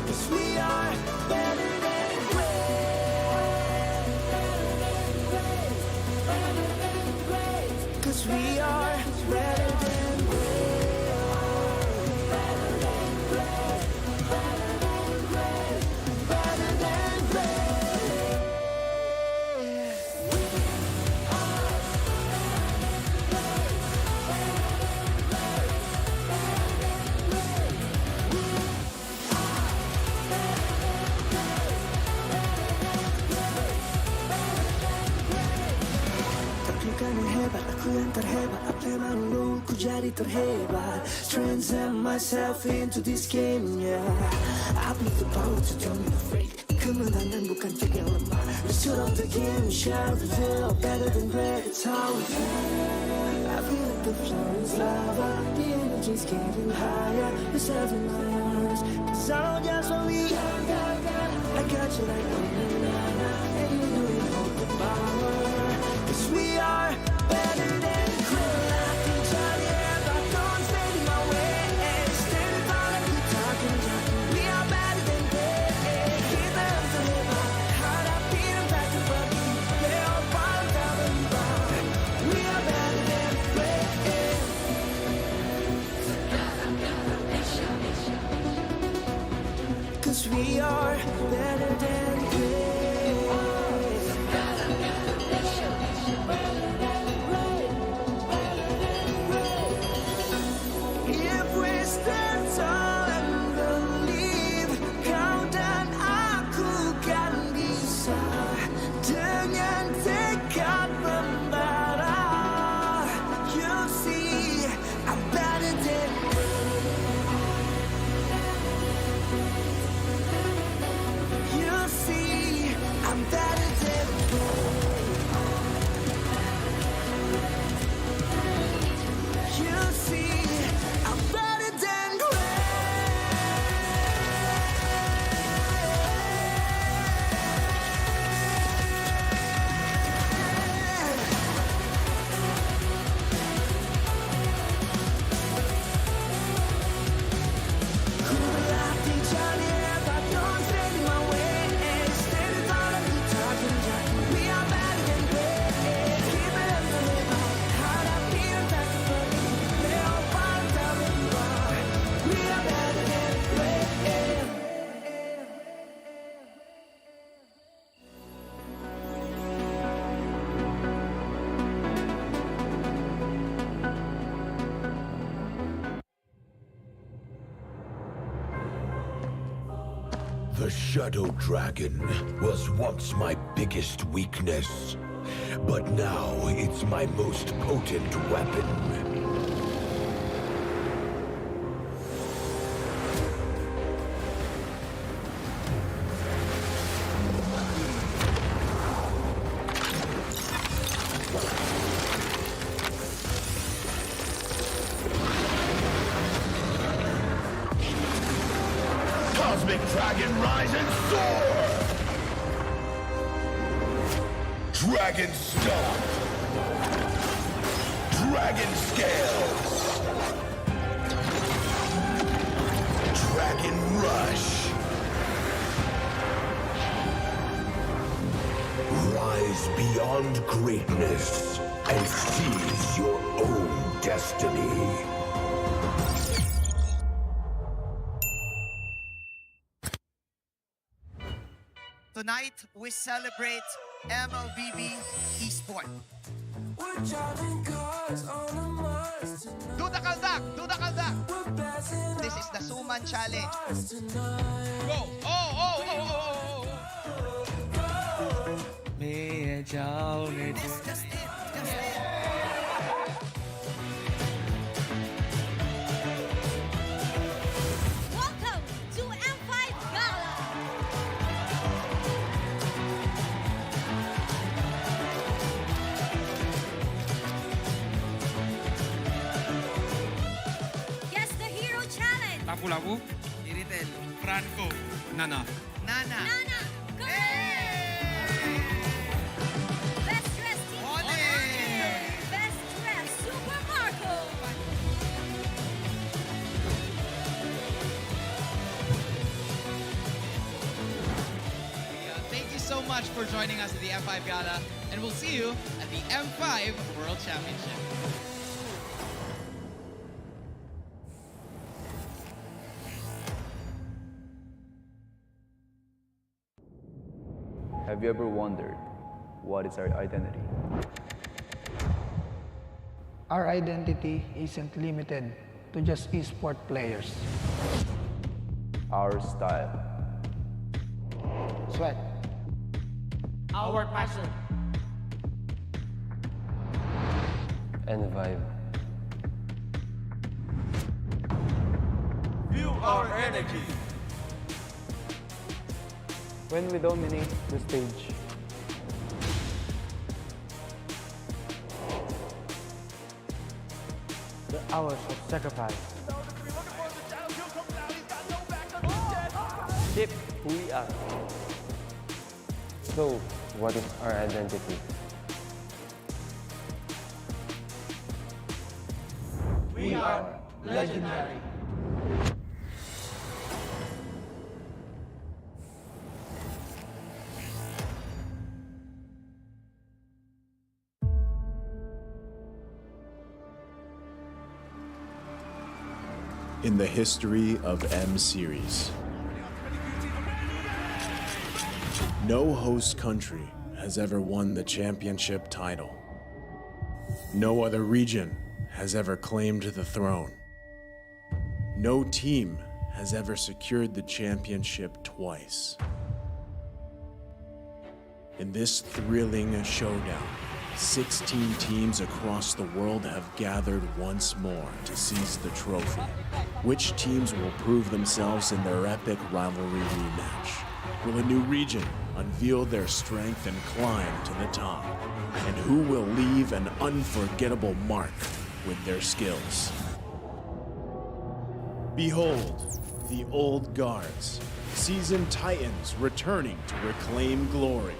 Cause we are better than great. Cause we are better than great. Better than great. Better than great. Better than great. We are Takkan hebat, aku yang terhebat. Apa yang malu, ku jadi terhebat. Transcend myself into this game, yeah. I need the power to tell me afraid. Kemenangan bukan tik yang lemah. The suit of the game, shall reveal. Better than great, it's how we feel. I feel like the floor is lava. The energy's getting higher. You're serving my arms. Cause I know just what we got. I got you like na-na-na-na. And you know you hold the power. Cause we are better than great. I can tell you if I don't stand in my way. Stand in front of you talking. We are better than great. Keep it up to him. Heart up, beating back to back. They all fall down and down. We are better than great. Cause we are better than great. If we stand tall and believe, kau dan aku kan bisa dengan tekad membara. You see, I'm better than you see, I'm better than you see, I'm better than
The Shadow Dragon was once my biggest weakness, but now it's my most potent weapon. Cosmic Dragon, rise and soar! Dragon Stomp! Dragon Scales. Dragon Rush. Rise beyond greatness and seize your own destiny.
Tonight, we celebrate MLBB Esport. Do the kaldak! Do the kaldak! This is the Suman Challenge. Go! Oh! That's just it.
Welcome to M5 Gala. Guess the Hero Challenge.
Lapu-lapu. Iritel. Franco. Nana.
Nana.
Go! Best dressed team. Best dressed Super Marco.
Thank you so much for joining us at the M5 Gala, and we'll see you at the M5 World Championship.
Have you ever wondered what is our identity?
Our identity isn't limited to just esport players.
Our style.
Sweat.
Our passion.
And vibe.
Feel our energy.
When we dominate the stage,
The hours of sacrifice.
shape who we are. So, what is our identity?
We are legendary.
In the history of M Series, no host country has ever won the championship title. No other region has ever claimed the throne. No team has ever secured the championship twice. In this thrilling showdown, 16 teams across the world have gathered once more to seize the trophy. Which teams will prove themselves in their epic rivalry rematch? Will a new region unveil their strength and climb to the top? And who will leave an unforgettable mark with their skills? Behold, the old guards, seasoned titans returning to reclaim glory.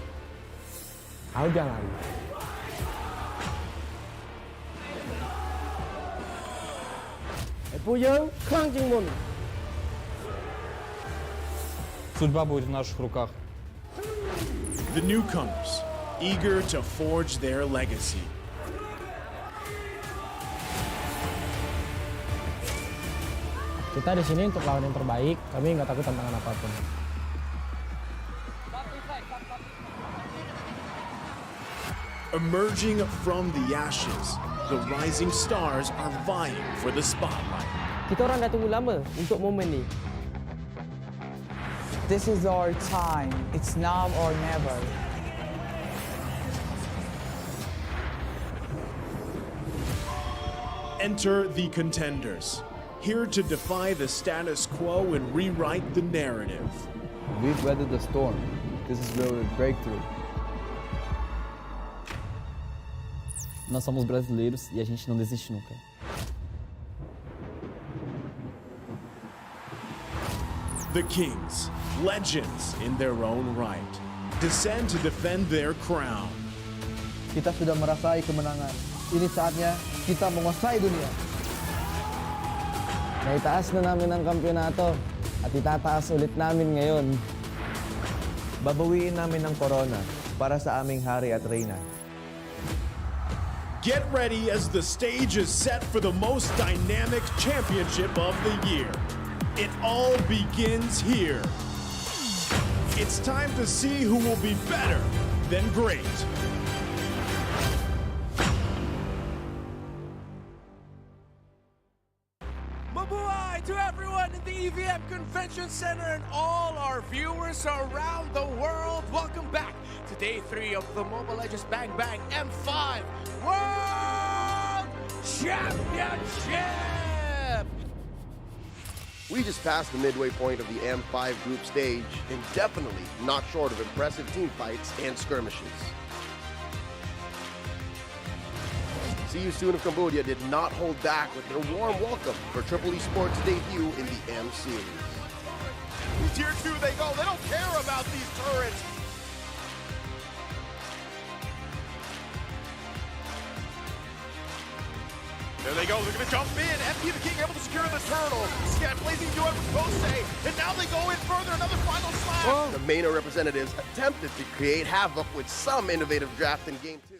Судьба будет в наших руках.
The newcomers, eager to forge their legacy.
Kita di sini untuk lawan yang terbaik, kami nggak takut tantangan apapun.
Emerging from the ashes, the rising stars are vying for the spotlight.
Kita orang dah tunggu lama untuk momen ni.
This is our time. It's now or never.
Enter the contenders, here to defy the status quo and rewrite the narrative.
We've weathered the storm. This is where we break through. Nós somos brasileiros e a gente não desiste nunca.
The Kings, legends in their own right, descend to defend their crown.
Kita sudah merasai kemenangan.
Ini saatnya kita menguasai dunia.
Naitaas na namin ang kampyonato at itataas ulit namin ngayon.
Babawiin namin ang corona para sa aming hari at reyna.
Get ready as the stage is set for the most dynamic championship of the year. It all begins here. It's time to see who will be better than great.
Mabuhay to everyone in the EVM Convention Center and all our viewers around the world. Welcome back to Day 3 of the Mobile Legends Bang Bang M5 World Championship!
We just passed the midway point of the M5 group stage and definitely not short of impressive team fights and skirmishes. See You Soon of Cambodia did not hold back with their warm welcome for Triple Esports' debut in the M Series.
Tier 2 they go, they don't care about these turrets. There they go, they're gonna jump in. MP the King able to secure the turtle. Scan Blazing Duet with Kose, and now they go in further, another final slash.
The Mano representatives attempted to create havoc with some innovative draft in Game 2.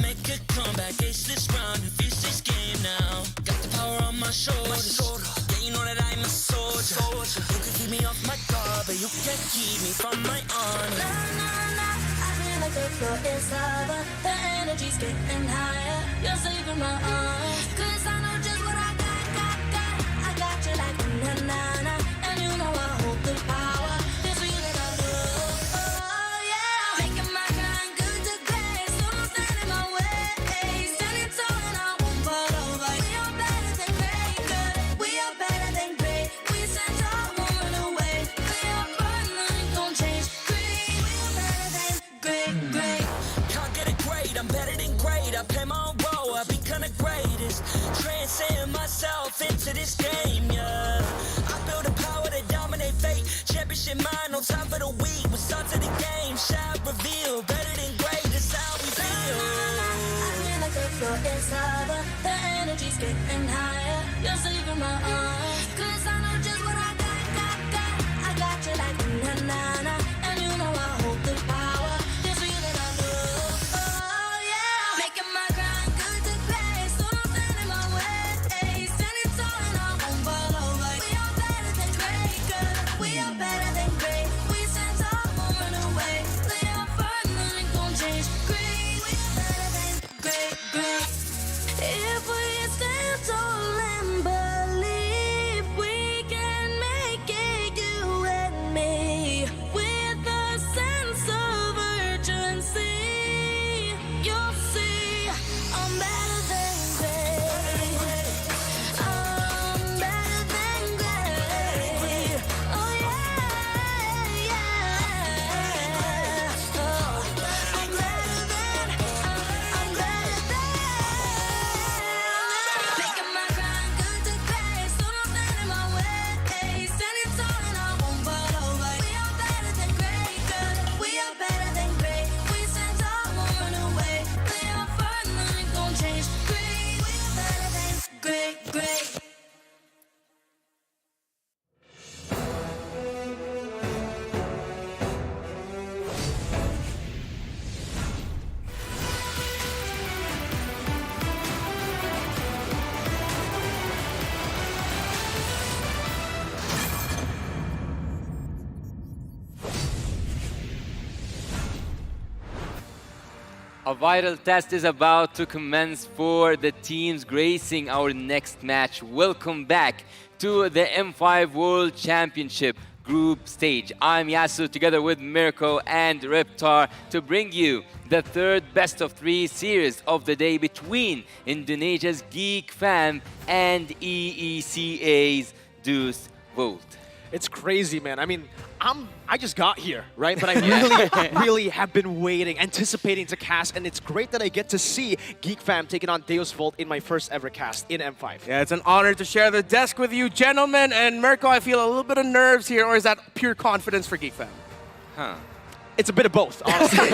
make a comeback, ace this round, and fierce this game now. Got the power on my shoulders. Yeah, you know that I'm a soldier. You can keep me off my guard, but you can't keep me from my honor.
Nah, nah, nah, I feel like the floor is lava. The energy's getting higher. You're saving my arms. 'Cause I know just what I got. I got you like na na na. And you know I hold the power. This feeling I love. Oh yeah. Making my grind good to great. So don't stand in my way. Standing tall and I won't fall over. We are better than great. Good. We are better than great. We stand tall, won't run away. We are fun, nothing gon' change. Great. We are better than great.
Can't get it great, I'm better than great. I play my own role, I become the greatest. Transcend myself into this game, yeah. I build a power to dominate fate. Championship mind, no time for the weak. We start to the game, shall reveal. Better than great, that's how we feel.
I feel like the floor is lava. The energy's getting higher. You're saving my arms. 'Cause I know just what I got. I got you like na na na. And you know I hold the power. This feeling I love. Oh yeah. Making my grind good to great. So don't stand in my way. Standing tall and I won't fall over. We are better than great. Good. We are better than great. We stand tall, won't run away. Play our fun, nothing gon' change. Great. We are better than great. If we stand tall and believe we can make it, you and me, with a sense of urgency, you'll see I'm better than great. I'm better than great. Oh yeah, yeah. Oh, I'm better than. Making my grind good to great, so don't stand in my way. Standing tall and I won't fall over. We are better than great, good. We are better than great. We stand tall, won't run away. Play our fun, nothing gon' change. Great, we are better than great.
A vital test is about to commence for the teams gracing our next match. Welcome back to the M5 World Championship group stage. I'm Yasu together with Mirko and Reptar to bring you the third best of 3 series of the day between Indonesia's Geek Fam and EECA's Deuce Volt.
It's crazy, man. I mean, I just got here, right? But I really have been waiting, anticipating to cast, and it's great that I get to see Geek Fam taking on Deus Volt in my first ever cast in M5.
Yeah, it's an honor to share the desk with you, gentlemen. And Mirko, I feel a little bit of nerves here, or is that pure confidence for Geek Fam?
Huh.
It's a bit of both, honestly.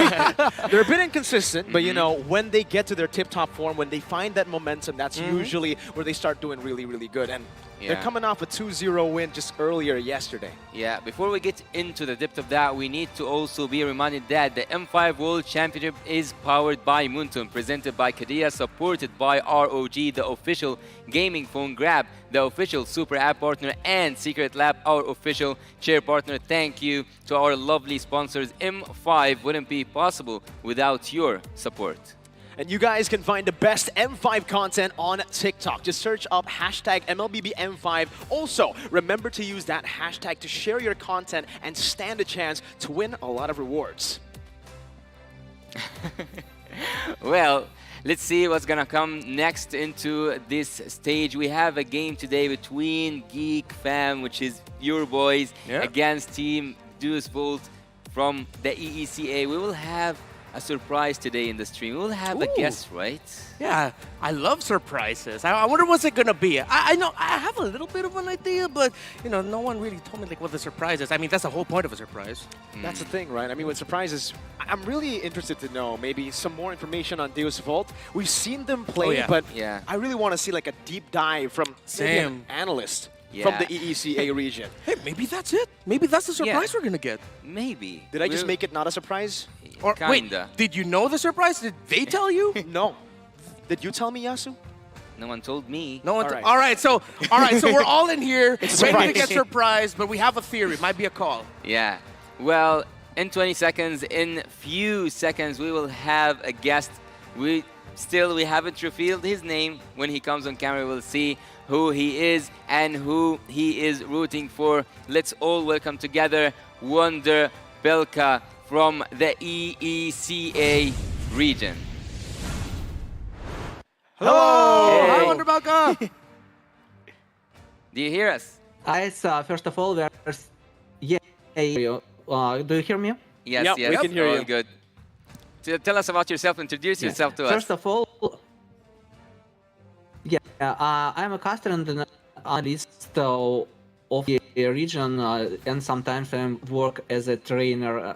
They're a bit inconsistent, but you know, when they get to their tip-top form, when they find that momentum, that's usually where they start doing really, really good. And they're coming off a 2-0 win just earlier yesterday.
Yeah, before we get into the depth of that, we need to also be reminded that the M5 World Championship is powered by Muntum, presented by Kadia, supported by ROG, the official gaming phone grab, the official super app partner, and Secret Lab, our official chair partner. Thank you to our lovely sponsors. M5 wouldn't be possible without your support.
And you guys can find the best M5 content on TikTok. Just search up hashtag MLBBM5. Also, remember to use that hashtag to share your content and stand a chance to win a lot of rewards.
Well, let's see what's gonna come next into this stage. We have a game today between Geek Fam, which is your boys, against Team Deuce Volt from the EECA. We will have a surprise today in the stream. We'll have a guest, right?
Yeah, I love surprises. I wonder what's it gonna be. I know I have a little bit of an idea, but you know, no one really told me like what the surprise is. I mean, that's the whole point of a surprise.
That's the thing, right? I mean, with surprises, I'm really interested to know maybe some more information on Deus Volt. We've seen them play, but I really want to see like a deep dive from maybe an analyst. from the EECA region.
Hey, maybe that's it. Maybe that's the surprise we're gonna get.
Maybe.
Did I just make it not a surprise?
Or wait,
Kinda.
did you know the surprise? Did they tell you?
No. Did you tell me, Yasu?
No one told me.
No one.
All right.
All right. So we're all in here
It's a
ready to
surprise.
get surprised, but we have a theory. Might be a call.
Yeah. Well, in 20 seconds, in few seconds, we will have a guest. We haven't revealed his name. When he comes on camera, we'll see who he is and who he is rooting for. Let's all welcome together Wonder Belka from the EECA region.
Hello. Hi,
Hey.
Wonder Belka.
Do you hear us?
First of all, do you hear me?
Yes,
Yep,
yes.
we can hear
all
you.
good. Tell us about yourself. Introduce yourself to us.
First of all, I'm a caster and an analyst of the region, and sometimes I work as a trainer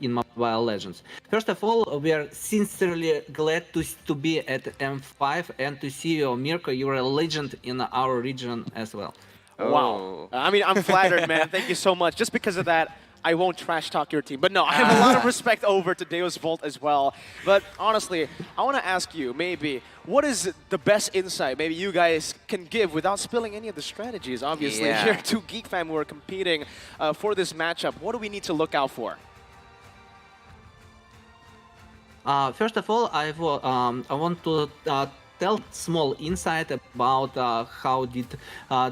in Mobile Legends. First of all, we are sincerely glad to be at M5 and to see you, Mirko. You're a legend in our region as well.
Wow. I mean, I'm flattered, man. Thank you so much. Just because of that, I won't trash talk your team. But no, I have a lot of respect over to Deus Volt as well. But honestly, I want to ask you, maybe, what is the best insight maybe you guys can give without spilling any of the strategies? Obviously,
Yeah.
here are two Geek fam who are competing for this matchup. What do we need to look out for?
First of all, I want to tell small insight about how did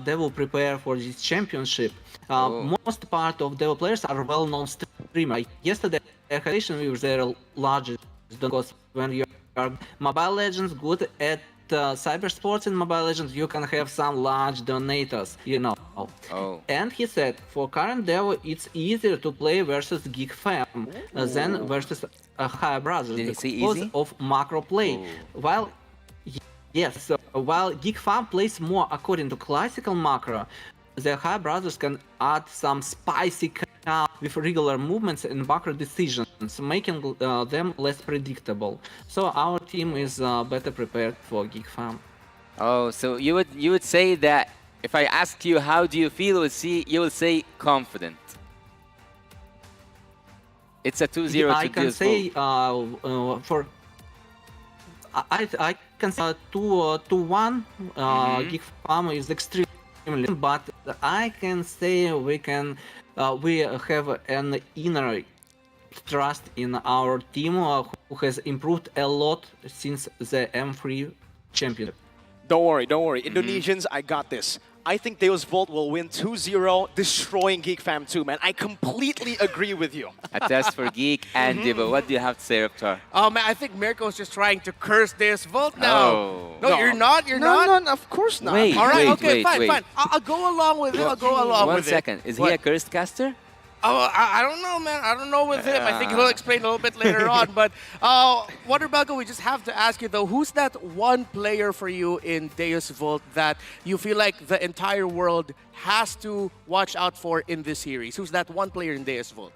Devil prepare for this championship. Most part of Devil players are well-known streamers. Yesterday, I had a with their largest, because when you are Mobile Legends good at cyber sports in Mobile Legends, you can have some large donators, you know.
Oh.
And he said, for current Devil, it's easier to play versus Geek Fam than versus High Brothers
Did he say
because
easy?
of macro play. While while Geek Farm plays more according to classical macro, the High Brothers can add some spicy with regular movements and macro decisions, making them less predictable. So our team is better prepared for Geek Farm.
Oh, so you would say that if I ask you how do you feel, you will say confident. It's a 2-0
I
to
can
Deus
say
Volt.
for I can say 2-1. Geek Farm is extremely, but I can say we have an inner trust in our team who has improved a lot since the M3 championship.
Don't worry, don't worry. Indonesians, I got this. I think Deus Volt will win 2-0, destroying Geek Fam 2, man. I completely agree with you.
A test for Geek and Divo. What do you have to say, Reptar?
Oh man, I think Mirko's just trying to curse Deus Volt now.
Oh.
No, you're not. You're not.
No, of course not.
Wait,
All right.
wait,
Okay.
wait,
Fine.
wait.
Fine. I'll go along with it. I'll go along
One
with
second.
it.
Is he a cursed caster?
Oh, I don't know, man. I don't know with him. I think he'll explain a little bit later on. But Wonder Belka, we just have to ask you though, who's that one player for you in Deus Volt that you feel like the entire world has to watch out for in this series? Who's that one player in Deus Volt?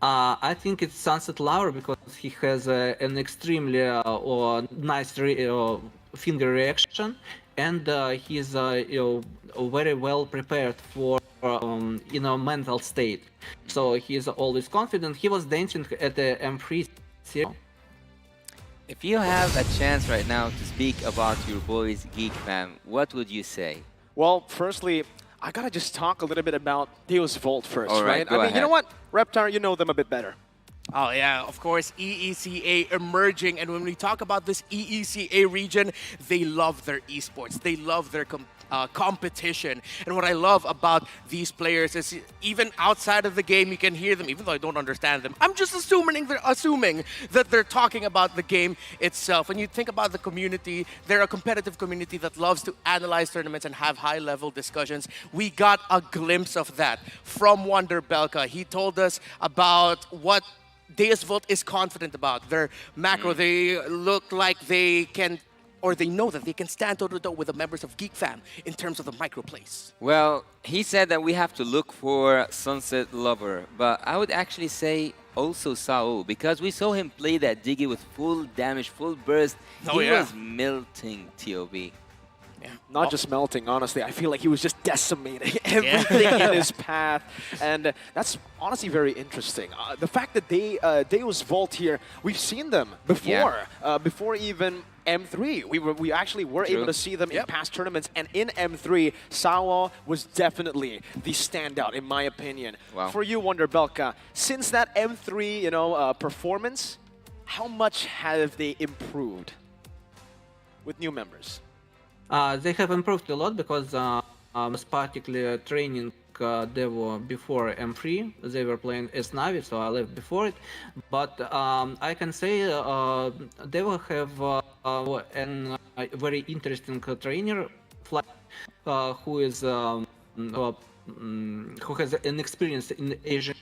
I think it's Sunset Lover because he has an extremely nice finger reaction, and he's very well prepared for mental state. So he's always confident. He was dancing at the M3 series.
If you have a chance right now to speak about your boys Geek Fam, what would you say?
Well, firstly, I gotta just talk a little bit about Deus Volt first,
All right, go
I mean,
ahead.
you know what? Reptar, you know them a bit better.
Oh yeah, of course, EECA emerging. And when we talk about this EECA region, they love their esports. They love their competition. And what I love about these players is even outside of the game, you can hear them, even though I don't understand them. I'm just assuming that they're talking about the game itself. When you think about the community, they're a competitive community that loves to analyze tournaments and have high-level discussions. We got a glimpse of that from Wonder Belka. He told us about what Deus Volt is confident about. Their macro, they look like they can, or they know that they can stand toe-to-toe with the members of Geek Fam in terms of the micro plays.
Well, he said that we have to look for Sunset Lover, but I would actually say also Sao, because we saw him play that Diggy with full damage, full burst.
Oh,
He
yeah.
was melting TOB.
Not just melting, honestly. I feel like he was just decimating everything in his path. And that's honestly very interesting. The fact that Deus Volt here, we've seen them before, before even M3. We actually were able to see them in past tournaments. And in M3, Sawa was definitely the standout, in my opinion.
Wow.
For you, Wonder Belka, since that M3 performance, how much have they improved with new members?
They have improved a lot because particularly training they were before M3. They were playing as Navi, so I left before it. But I can say they will have a very interesting trainer, who is who has an experience in Asian.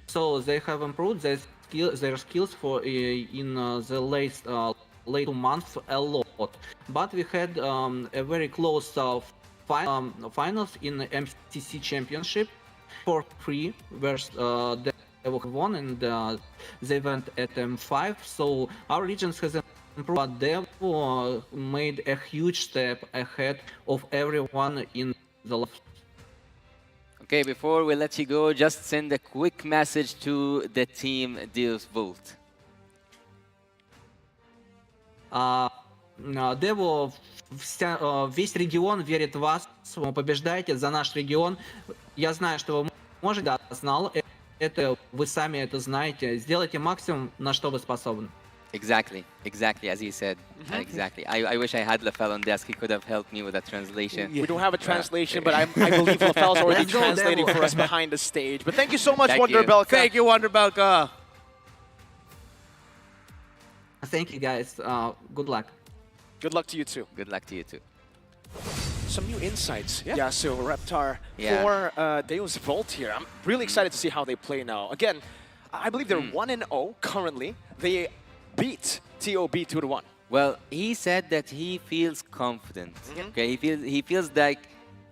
So they have improved their skills for in the late 2 months a lot. But we had a very close finals in the MCC Championship for 3 versus they won, and they went at M5. So our regions has improved, but they made a huge step ahead of everyone in the left.
Okay, before we let you go, just send a quick message to the team Deus Volt.
Дево, весь регион верит в вас, вы побеждаете за наш регион. Я знаю, что вы можете, да, знал это, вы сами это знаете. Сделайте максимум, на что вы способны.
Exactly, as you said. Exactly. I wish I had Lafel on desk. He could have helped me with that translation.
We don't have a translation, but I believe Lafel's already translating for us behind the stage. But thank you so much, Wonder Belka.
Thank you, Wonder Belka.
Thank you, guys. Good luck.
Good luck to you too.
Good luck to you too.
Some new insights. Yeah, so Reptar for Deus Volt here. I'm really excited to see how they play now. Again, I believe they're 1-0 currently. They beat TOB 2-1.
Well, he said that he feels confident. Okay, he feels like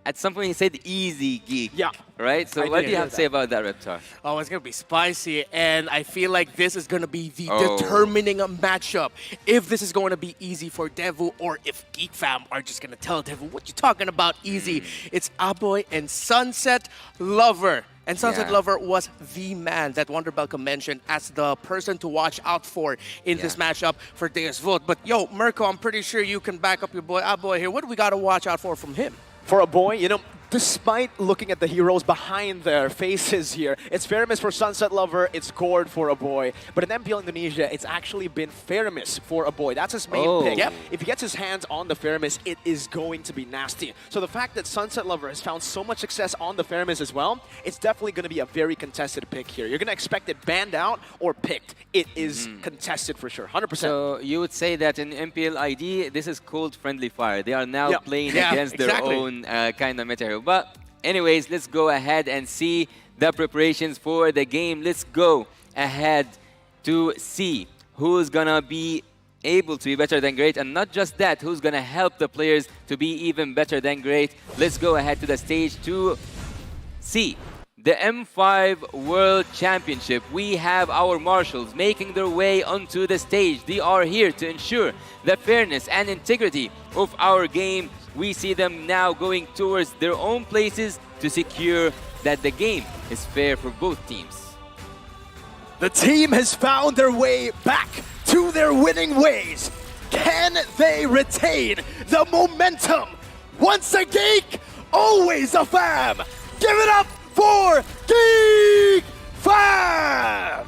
at some point he said easy geek.
Yeah.
Right? So what do you have to say about that, Reptar?
Oh, it's going to be spicy, and I feel like this is going to be the determining matchup. If this is going to be easy for Devu, or if Geek Fam are just going to tell Devu, what you talking about easy? It's Aboy and Sunset Lover. And Sunset Lover was the man that Wonder Belka mentioned as the person to watch out for in this matchup for Deus Volt. But yo, Mirko, I'm pretty sure you can back up your boy Aboy here. What do we got to watch out for from him?
For a boy, you know, despite looking at the heroes behind their faces here, it's Feramis for Sunset Lover, it's Gord for a boy. But in MPL Indonesia, it's actually been Feramis for a boy. That's his main pick. If he gets his hands on the Feramis, it is going to be nasty. So the fact that Sunset Lover has found so much success on the Feramis as well, it's definitely going to be a very contested pick here. You're going to expect it banned out or picked. It is contested for sure, 100%.
So you would say that in MPL ID, this is called friendly fire. They are now playing against their own kind of meta hero. But anyways, let's go ahead and see the preparations for the game. Let's go ahead to see who's gonna be able to be better than great, and not just that, who's gonna help the players to be even better than great. Let's go ahead to the stage to see the M5 World Championship. We have our marshals making their way onto the stage. They are here to ensure the fairness and integrity of our game. We see them now going towards their own places to secure that the game is fair for both teams.
The team has found their way back to their winning ways. Can they retain the momentum? Once a geek, always a fam. Give it up for Geek Fam!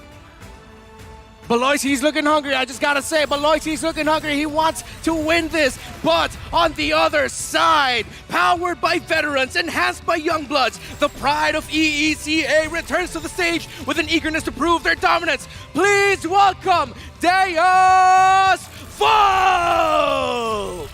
Beloit, he's looking hungry. I just gotta say, Beloit, he's looking hungry. He wants to win this. But on the other side, powered by veterans, enhanced by young bloods, the pride of EECA returns to the stage with an eagerness to prove their dominance. Please welcome Deus Volt!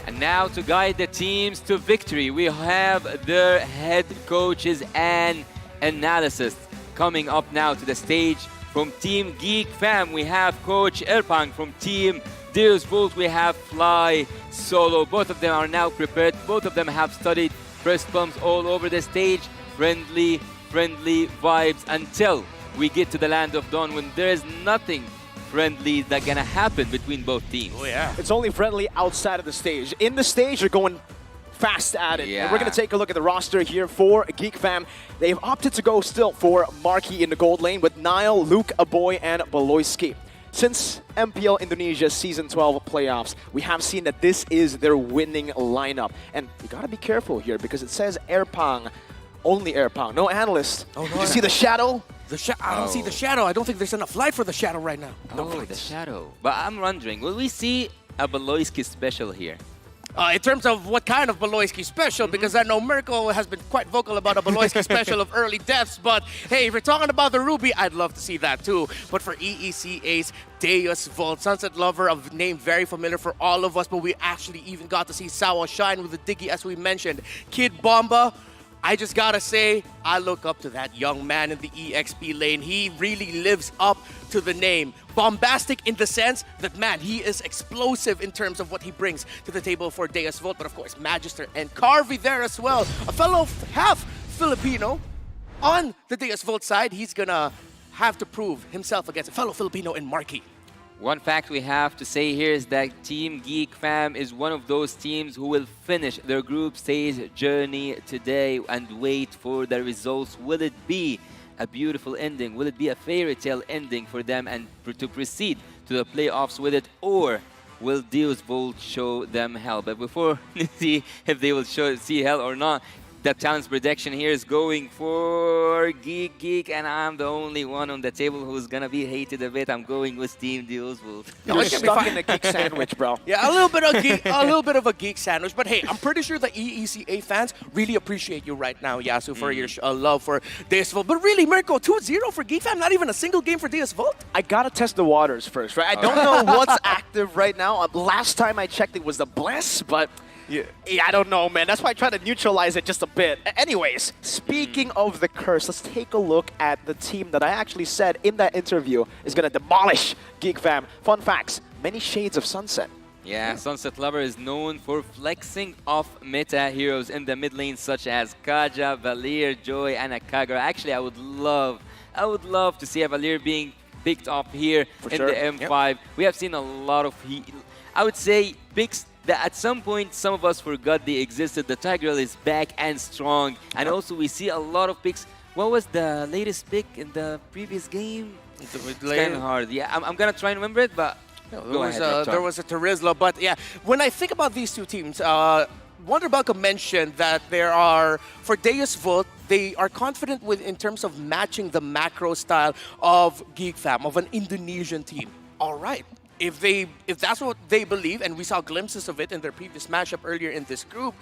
And now to guide the teams to victory, we have their head coaches and analysis coming up now to the stage. From Team Geek Fam, we have Coach Erpang. From Team Deus Volt, we have Fly Solo. Both of them are now prepared. Both of them have studied press bumps all over the stage. Friendly vibes until we get to the Land of Dawn, when there is nothing friendly that's gonna happen between both teams.
Oh yeah.
It's only friendly outside of the stage. In the stage, they're going fast at it.
Yeah.
And we're going to take a look at the roster here for Geek Fam. They've opted to go still for Marky in the gold lane with Niall, Luke, Aboy, and Baloyski. Since MPL Indonesia Season 12 playoffs, we have seen that this is their winning lineup. And you gotta be careful here because it says Airpang, only Airpang, no analyst.
Oh, no,
Did you see the shadow?
I don't see the shadow. I don't think there's enough light for the shadow right now. No
Oh,
light.
the shadow. But I'm wondering, will we see a Baloyski special here?
In terms of what kind of Baloyski special, because I know Mirko has been quite vocal about a Baloyski special of early deaths, but hey, if you're talking about the Ruby, I'd love to see that too. But for EECA's Deus Volt, Sunset Lover, a name very familiar for all of us, but we actually even got to see Sawa shine with the Diggy, as we mentioned. Kid Bomba, I just gotta say, I look up to that young man in the EXP lane. He really lives up to the name. Bombastic in the sense that, man, he is explosive in terms of what he brings to the table for Deus Volt. But of course, Magister and Carvey there as well. A fellow half Filipino on the Deus Volt side. He's gonna have to prove himself against a fellow Filipino in Marky.
One fact we have to say here is that Team Geek Fam is one of those teams who will finish their group stage journey today and wait for the results. Will it be a beautiful ending? Will it be a fairy tale ending for them and to proceed to the playoffs with it? Or will Deus Volt show them hell? But before we see if they will see hell or not, the challenge prediction here is going for Geek, and I'm the only one on the table who's gonna be hated a bit. I'm going with Team Deus Volt.
You're stuck in a geek sandwich, bro.
Yeah, a little bit of geek, a little bit of a geek sandwich. But hey, I'm pretty sure the EECA fans really appreciate you right now, Yasu, for your love for Deus Volt. But really, Mirko, 2-0 for Geek Fam, not even a single game for Deus Volt.
I gotta test the waters first, right? I don't know what's active right now. Last time I checked, it was the Bless, but yeah, I don't know, man. That's why I try to neutralize it just a bit. Anyways, speaking of the curse, let's take a look at the team that I actually said in that interview is gonna demolish Geek Fam. Fun facts, many shades of Sunset.
Yeah, Sunset Lover is known for flexing off meta heroes in the mid lane such as Kaja, Valir, Joy, and Akagura. Actually, I would love to see a Valir being picked up here in the M5. Yep. We have seen a lot of, I would say, picks that at some point some of us forgot they existed. The Tigreal is back and strong. And also we see a lot of picks. What was the latest pick in the previous game? It's kind of hard. Yeah, I'm going to try and remember it, but
there was a Terizla. But yeah, when I think about these two teams, Wonderbelka mentioned that there are, for Deus Volt, they are confident with in terms of matching the macro style of Geek Fam, of an Indonesian team. All right. If that's what they believe, and we saw glimpses of it in their previous matchup earlier in this group,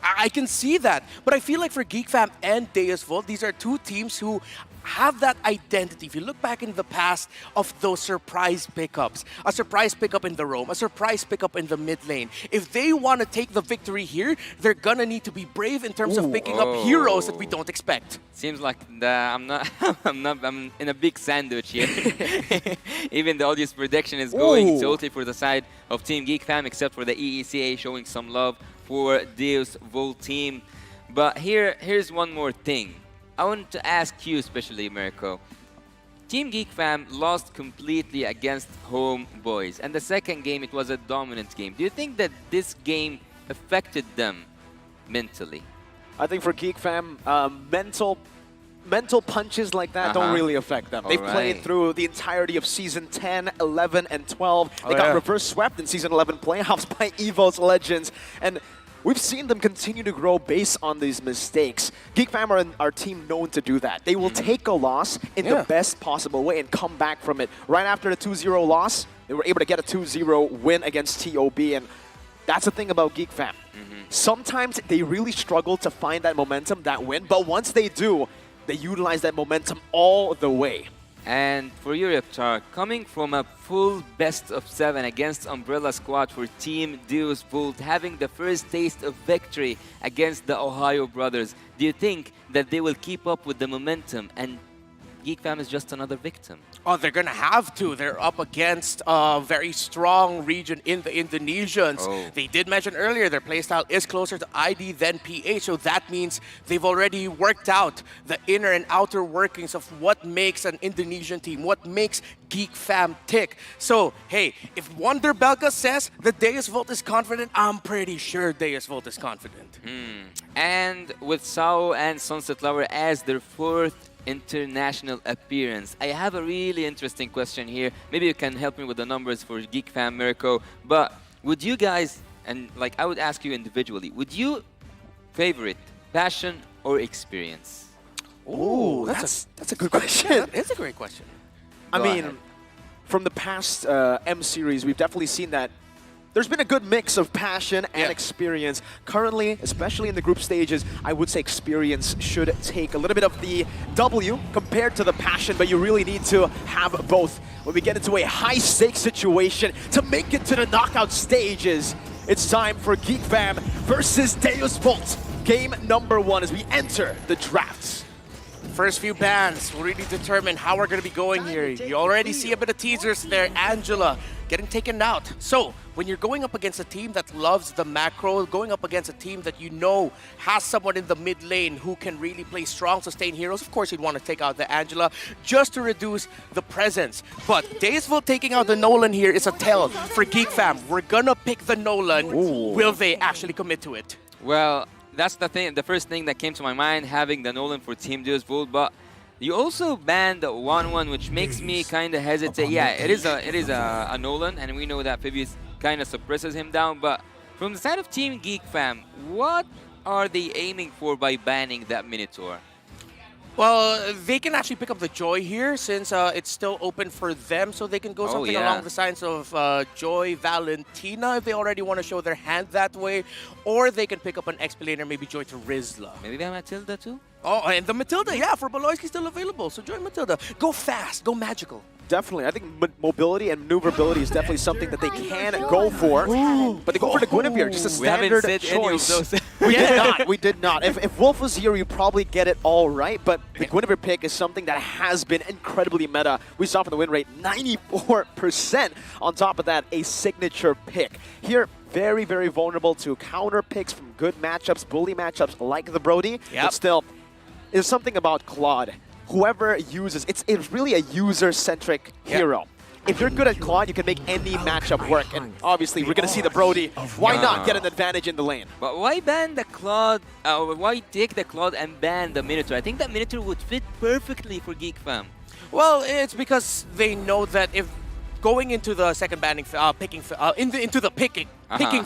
I can see that. But I feel like for Geek Fam and Deus Volt, these are two teams who have that identity. If you look back in the past of those surprise pickups, a surprise pickup in the roam, a surprise pickup in the mid lane, if they want to take the victory here, they're gonna need to be brave in terms of picking up heroes that we don't expect.
Seems like I'm in a big sandwich here. Even the audience prediction is going totally for the side of Team Geek Fam, except for the EECA showing some love for Deus Volt team. But here's one more thing. I want to ask you, especially Mirko. Team Geek Fam lost completely against Homeboys, and the second game it was a dominant game. Do you think that this game affected them mentally?
I think for Geek Fam, mental punches like that don't really affect them. They've played through the entirety of Season 10, 11, and 12. They got reverse swept in Season 11 playoffs by EVO's Legends. And we've seen them continue to grow based on these mistakes. Geek Fam are our team known to do that. They will take a loss in the best possible way and come back from it. Right after the 2-0 loss, they were able to get a 2-0 win against TOB. And that's the thing about Geek Fam. Sometimes they really struggle to find that momentum, that win. But once they do, they utilize that momentum all the way.
And for you, Reptar, coming from a full best-of-7 against Umbrella Squad for Team Deus Volt, having the first taste of victory against the Ohio Brothers, do you think that they will keep up with the momentum and Geek Fam is just another victim?
Oh, they're going to have to. They're up against a very strong region in the Indonesians.
Oh.
They did mention earlier their playstyle is closer to ID than PH, so that means they've already worked out the inner and outer workings of what makes an Indonesian team, what makes Geek Fam tick. So, hey, if Wonder Belka says that Deus Volt is confident, I'm pretty sure Deus Volt is confident.
And with Sao and Sunset Lover as their fourth international appearance, I have a really interesting question here. Maybe you can help me with the numbers for Geek Fam, Mirko. But would you guys, and like I would ask you individually, would you favorite passion or experience?
Ooh, that's a good question.
It's a great question.
I
Go
mean,
ahead.
from the past M series, we've definitely seen that there's been a good mix of passion and experience. Currently, especially in the group stages, I would say experience should take a little bit of the W compared to the passion, but you really need to have both. When we get into a high-stakes situation to make it to the knockout stages, it's time for Geek Fam versus Deus Volt. Game number 1 as we enter the drafts.
First few bans will really determine how we're going to be going here. You already see a bit of teasers there. Angela getting taken out. So, when you're going up against a team that loves the macro, going up against a team that you know has someone in the mid lane who can really play strong, sustain heroes, of course you'd want to take out the Angela just to reduce the presence. But Deus Volt taking out the Nolan here is a tell for Geek Fam. We're gonna pick the Nolan. Will they actually commit to it?
Well, that's the thing. The first thing that came to my mind, having the Nolan for Team Deus Volt, but you also banned the 1-1, which makes me kind of hesitate. Yeah, it is a Nolan, and we know that Phoebus kind of suppresses him down. But from the side of Team Geek Fam, what are they aiming for by banning that Minotaur?
Well, they can actually pick up the Joy here since it's still open for them, so they can go something along the lines of Joy Valentina if they already want to show their hand that way, or they can pick up an Expilator, maybe Joy to Rizla.
Maybe a Matilda too?
Oh, and the Matilda, yeah, for Baloyski still available, so Joy Matilda. Go fast, go magical.
Definitely. I think mobility and maneuverability is definitely something that they can go for. But they go for the Guinevere, just a standard choice. We did not. We did not. If Wolf was here, you probably get it all right. But the Guinevere pick is something that has been incredibly meta. We saw from the win rate, 94%. On top of that, a signature pick. Here, very, very vulnerable to counter picks from good matchups, bully matchups like the Brody. But still, there's something about Claude. Whoever uses, it's really a user-centric hero. If you're good at Claude, you can make any matchup work. And obviously, we're going to see the Brody. Why not get an advantage in the lane?
But why ban the Claude? Why take the Claude and ban the Minotaur? I think that Minotaur would fit perfectly for Geek Fam.
Well, it's because they know that if going into the second banning, into the picking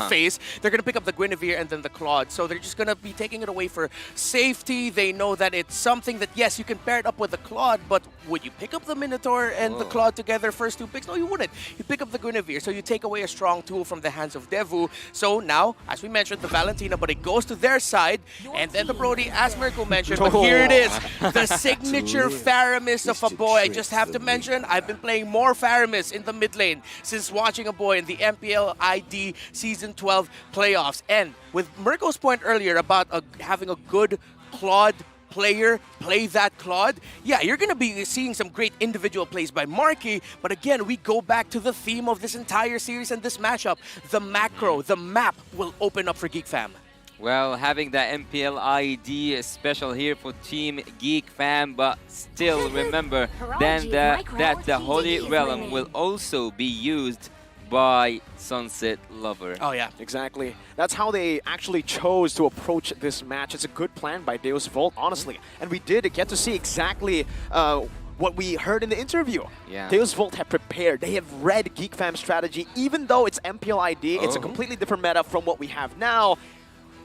phase, they're going to pick up the Guinevere and then the Claude. So they're just going to be taking it away for safety. They know that it's something that, yes, you can pair it up with the Claude, but would you pick up the Minotaur and the Claude together first 2 picks? No, you wouldn't. You pick up the Guinevere, so you take away a strong tool from the hands of Devu. So now, as we mentioned, the Valentina, but it goes to their side, and then the Brody, as Mirko mentioned, but here it is, the signature Faramis of a boy. I just have to mention, I've been playing more Faramis in the mid lane since watching a boy in the MPL ID Season 12 playoffs. And with Mirko's point earlier about having a good Claude player play that Claude, yeah, you're going to be seeing some great individual plays by Marky, but again, we go back to the theme of this entire series and this matchup. The macro, the map will open up for Geek Fam.
Well, having the MPL ID is special here for Team Geek Fam, but still remember then that the Holy Realm will also be used by Sunset Lover.
Oh yeah, exactly. That's how they actually chose to approach this match. It's a good plan by Deus Volt, honestly. And we did get to see exactly what we heard in the interview.
Yeah.
Deus Volt have prepared. They have read Geek Fam's strategy. Even though it's MPL ID, it's a completely different meta from what we have now.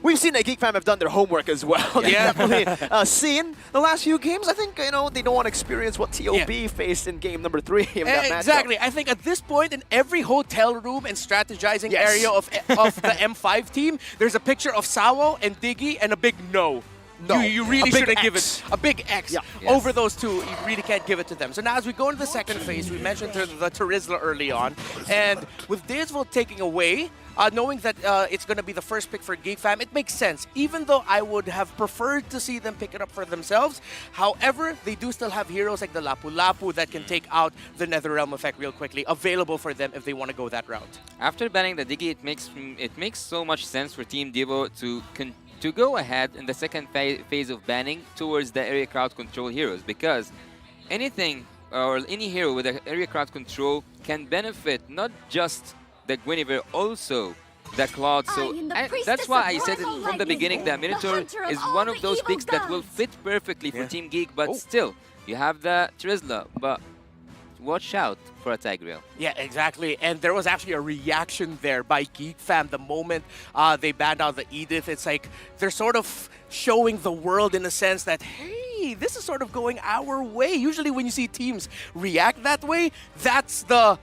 We've seen that Geek Fam have done their homework as well. They've definitely seen the last few games. I think, you know, they don't want to experience what TOB faced in game number 3 of that matchup.
Exactly. I think at this point, in every hotel room and strategizing area of the M5 team, there's a picture of Sawo and Diggy and a big no.
No,
you really
a big
shouldn't give
X.
it a big X
Yeah.
over those two. You really can't give it to them. So now as we go into the second phase, we mentioned the Terizla early on, and with Daysville taking away, knowing that it's going to be the first pick for Geek Fam, it makes sense. Even though I would have preferred to see them pick it up for themselves, however, they do still have heroes like the Lapu Lapu that can take out the NetherRealm effect real quickly, available for them if they want to go that route.
After banning the Diggy, it makes so much sense for Team Devo to go ahead in the second phase of banning towards the area crowd control heroes, because anything or any hero with an area crowd control can benefit not just the Guinevere, also the Cloud. So that's why I said it from the beginning that Minotaur is one of those picks that will fit perfectly for Team Geek, but still, you have the Terizla, but watch out for a Tigreal.
Yeah, exactly. And there was actually a reaction there by Geek Fam the moment they banned out the Edith. It's like they're sort of showing the world in a sense that, hey, this is sort of going our way. Usually when you see teams react that way, that's the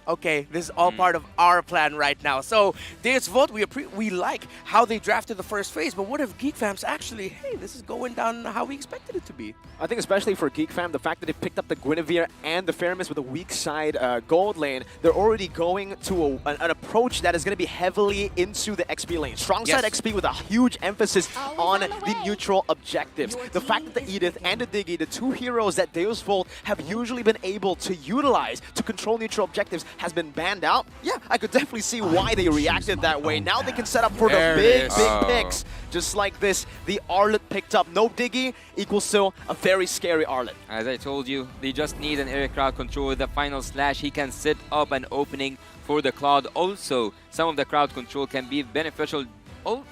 okay, this is all part of our plan right now. So, Deus Vote, we like how they drafted the first phase, but what if Geek Fam's actually, hey, this is going down how we expected it to be?
I think especially for Geek Fam, the fact that they picked up the Guinevere and the Feramis with a weak side gold lane, they're already going to an approach that is going to be heavily into the XP lane. Strong side XP with a huge emphasis on the neutral objectives. The fact that the Edith and the Diggy, the two heroes that Deus Volt have usually been able to utilize to control neutral objectives, has been banned out. Yeah, I could definitely see why they reacted that way. Now they can set up for the big picks. Just like this, the Arlet picked up no Diggy equals to a very scary Arlet.
As I told you, they just need an area crowd control with the final slash. He can set up an opening for the Cloud. Also, some of the crowd control can be beneficial. Oh,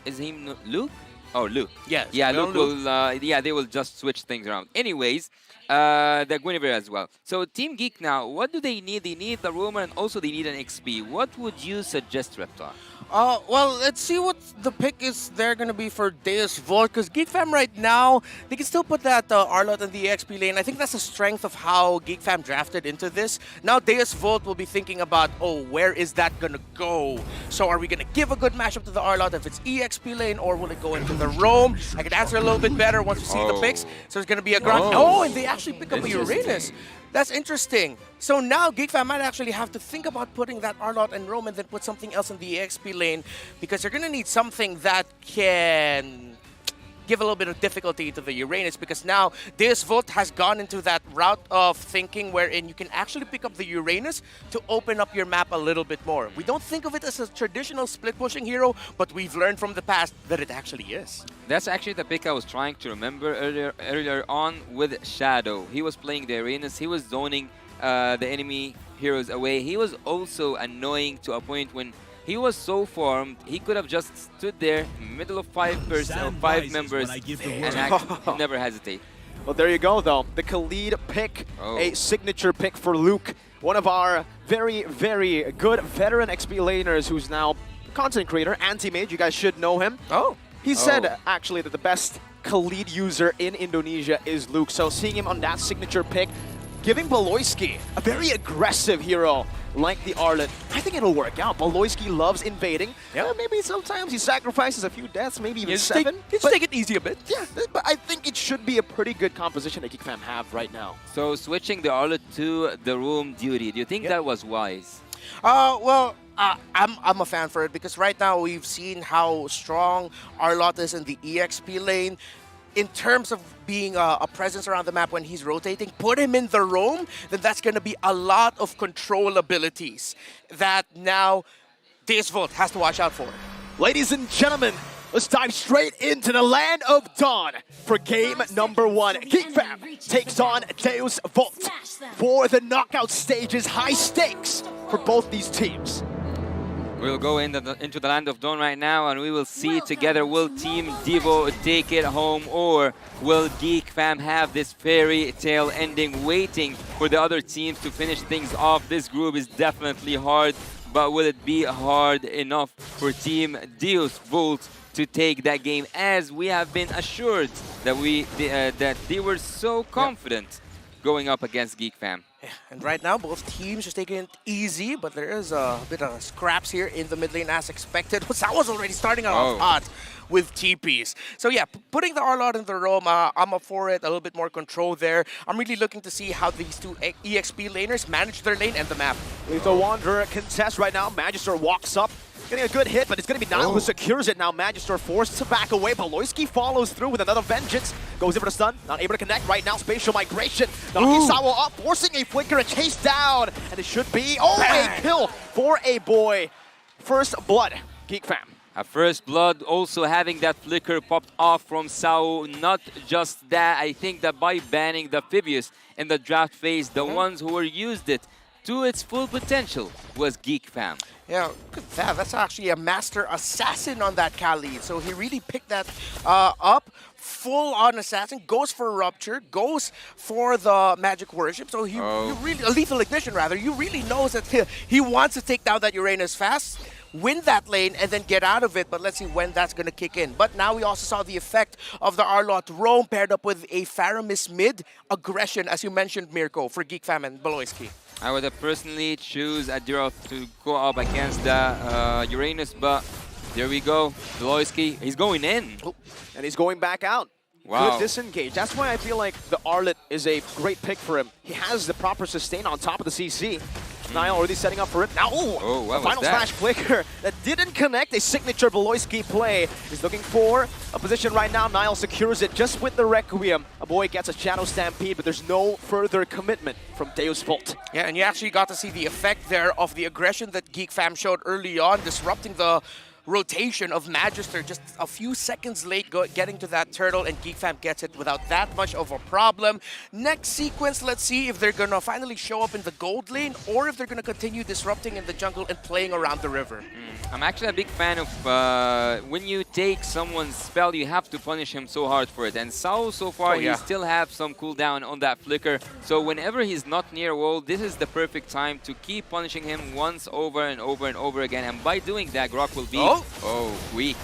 is he Luke? Oh, Luke.
Yes.
Yeah, Luke will. Yeah, they will just switch things around. Anyways, the Guinevere as well. So Team Geek now, what do they need? They need the Roamer and also they need an XP. What would you suggest, Reptar?
Well, let's see what the pick is there going to be for Deus Volt, because Geek Fam right now, they can still put that Arlot in the XP lane. I think that's the strength of how Geek Fam drafted into this. Now Deus Volt will be thinking about, oh, where is that going to go? So are we going to give a good matchup to the Arlot if it's EXP lane, or will it go into the Roam? I can answer a little bit better once we see the picks. So there's going to be a ground. Oh, and they actually pick up a Uranus. That's interesting. So now Geek Fam might actually have to think about putting that Arlot and Roam and then put something else in the EXP lane, because you're going to need something that can give a little bit of difficulty to the Uranus, because now Deus Volt has gone into that route of thinking wherein you can actually pick up the Uranus to open up your map a little bit more. We don't think of it as a traditional split-pushing hero, but we've learned from the past that it actually is.
That's actually the pick I was trying to remember earlier on with Shadow. He was playing the Uranus, he was zoning the enemy heroes away. He was also annoying to a point when he was so formed, he could have just stood there, middle of five members, and never hesitate.
Well, there you go, though. The Khalid pick, a signature pick for Luke. One of our very, very good veteran XP laners who's now content creator, Anti-Mage. You guys should know him. He said, actually, that the best Khalid user in Indonesia is Luke. So seeing him on that signature pick, giving Baloyski, a very aggressive hero like the Arlet, I think it'll work out. Baloyski loves invading. Yeah, maybe sometimes he sacrifices a few deaths, maybe even 7.
Just take it easy a bit.
Yeah, but I think it should be a pretty good composition that Geek Fam have right now.
So switching the Arlet to the Roam duty, do you think that was wise?
Well, I'm a fan for it, because right now we've seen how strong Arlot is in the EXP lane. In terms of being a presence around the map when he's rotating, put him in the Roam, then that's going to be a lot of control abilities that now Deus Volt has to watch out for.
Ladies and gentlemen, let's dive straight into the land of Dawn for game number 1. Geek Fam takes on Deus Volt for the knockout stages. High stakes for both these teams.
We'll go into the land of Dawn right now, and we will see together, will Team Devo take it home, or will Geek Fam have this fairy tale ending, waiting for the other teams to finish things off? This group is definitely hard, but will it be hard enough for Team Deus Volt to take that game, as we have been assured that that they were so confident going up against Geek Fam.
Yeah, and right now, both teams just taking it easy, but there is a bit of scraps here in the mid lane as expected. That was already starting off hot with TPs. So yeah, putting the Arlott in the roam, I'm up for it. A little bit more control there. I'm really looking to see how these two EXP laners manage their lane and the map.
Lethal Wanderer contest right now. Magister walks up. Getting a good hit, but it's going to be Nile who secures it now. Magister forced to back away. Beloyski follows through with another Vengeance. Goes in for the stun. Not able to connect right now. Spatial Migration. Nakisawa up, forcing a flicker, a chase down. And it should be, a kill for a boy. First blood, Geek Fam.
A first blood, also having that flicker popped off from Sao. Not just that, I think that by banning the Phoebus in the draft phase, the ones who used it to its full potential was Geek Fam.
Yeah, look at that. That's actually a master assassin on that Khalid. So he really picked that up. Full-on assassin, goes for Rupture, goes for the Magic Worship. So he really, a Lethal Ignition rather, you really knows that he wants to take down that Uranus fast, win that lane, and then get out of it. But let's see when that's going to kick in. But now we also saw the effect of the Arlott roam paired up with a Faramis mid aggression, as you mentioned, Mirko, for Geek Fam and Beloyski.
I would have personally choose Adira to go up against the Uranus, but there we go. Beloyski, he's going in.
And he's going back out.
Wow.
Good disengage. That's why I feel like the Arlott is a great pick for him. He has the proper sustain on top of the CC. Nile already setting up for it. Now,
what
a final
was that?
slash flicker that didn't connect. A signature Beloyski play. He's looking for a position right now. Nile secures it just with the Requiem. A boy gets a Shadow Stampede, but there's no further commitment from Deus Vult.
Yeah, and you actually got to see the effect there of the aggression that Geek Fam showed early on, disrupting the rotation of Magister just a few seconds late getting to that turtle, and Geek Fam gets it without that much of a problem. Next sequence, let's see if they're gonna finally show up in the gold lane or if they're gonna continue disrupting in the jungle and playing around the river.
I'm actually a big fan of when you take someone's spell, you have to punish him so hard for it. And Sao, so far, he still have some cooldown on that flicker. So whenever he's not near wall, this is the perfect time to keep punishing him once over and over and over again. And by doing that, Grok will be weak.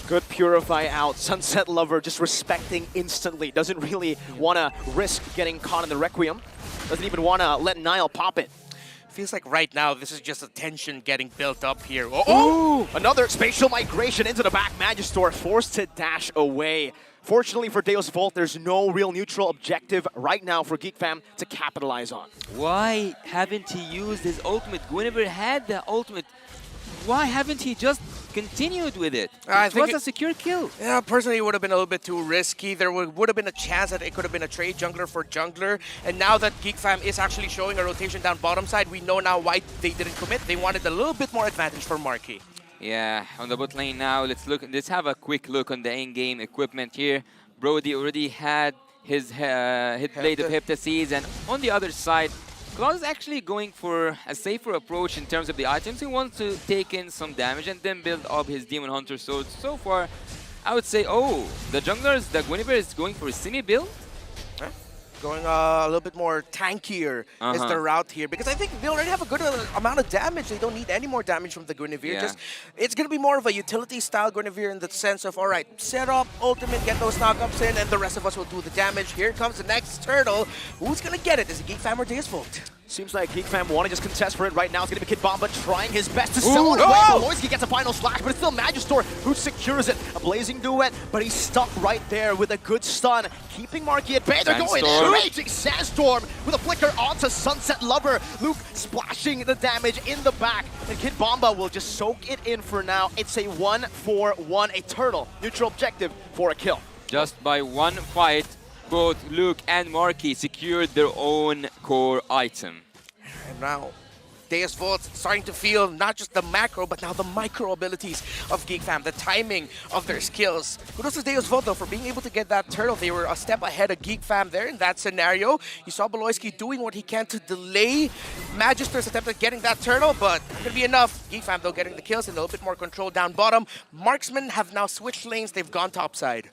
Good Purify out. Sunset Lover just respecting instantly. Doesn't really want to risk getting caught in the Requiem. Doesn't even want to let Nile pop it.
Feels like right now this is just a tension getting built up here.
Another Spatial Migration into the back. Magister forced to dash away. Fortunately for Deus Vult, there's no real neutral objective right now for Geek Fam to capitalize on.
Why haven't he used his ultimate? Guinevere had the ultimate. Why haven't he just continued with it? It was a secure kill.
Yeah, personally, it would have been a little bit too risky. There would have been a chance that it could have been a trade jungler for jungler. And now that Geek Fam is actually showing a rotation down bottom side, we know now why they didn't commit. They wanted a little bit more advantage for Marquee.
Yeah, on the bot lane now, let's have a quick look on the in-game equipment here. Brody already had his hit Blade of Hypnosis, and on the other side, Claude is actually going for a safer approach in terms of the items. He wants to take in some damage and then build up his Demon Hunter sword. So far, I would say, the junglers, the Guinevere is going for a semi-build.
Going a little bit more tankier is the route here, because I think they already have a good amount of damage. They don't need any more damage from the Guinevere.
Yeah.
It's going to be more of a utility style Guinevere in the sense of, all right, set up, ultimate, get those knockups in, and the rest of us will do the damage. Here comes the next turtle. Who's going to get it? Is it Geek Fam or Deus Vult?
Seems like Geek Fam want to just contest for it right now. It's going to be Kid Bomba trying his best to sell it away. Beloyski gets a final slash, but it's still Magister who secures it. A blazing duet, but he's stuck right there with a good stun. Keeping Marquee at bay. They're going in. Raging Sandstorm with a flicker onto Sunset Lover. Luke splashing the damage in the back. And Kid Bomba will just soak it in for now. It's a 1-for-1, a turtle. Neutral objective for a kill.
Just by one fight, both Luke and Marquee secured their own core item.
And now, Deus Vult starting to feel not just the macro, but now the micro abilities of Geek Fam, the timing of their skills. Kudos to Deus Vult, though, for being able to get that turtle. They were a step ahead of Geek Fam there in that scenario. You saw Beloyski doing what he can to delay Magister's attempt at getting that turtle, but not going to be enough. Geek Fam, though, getting the kills and a little bit more control down bottom. Marksmen have now switched lanes. They've gone topside.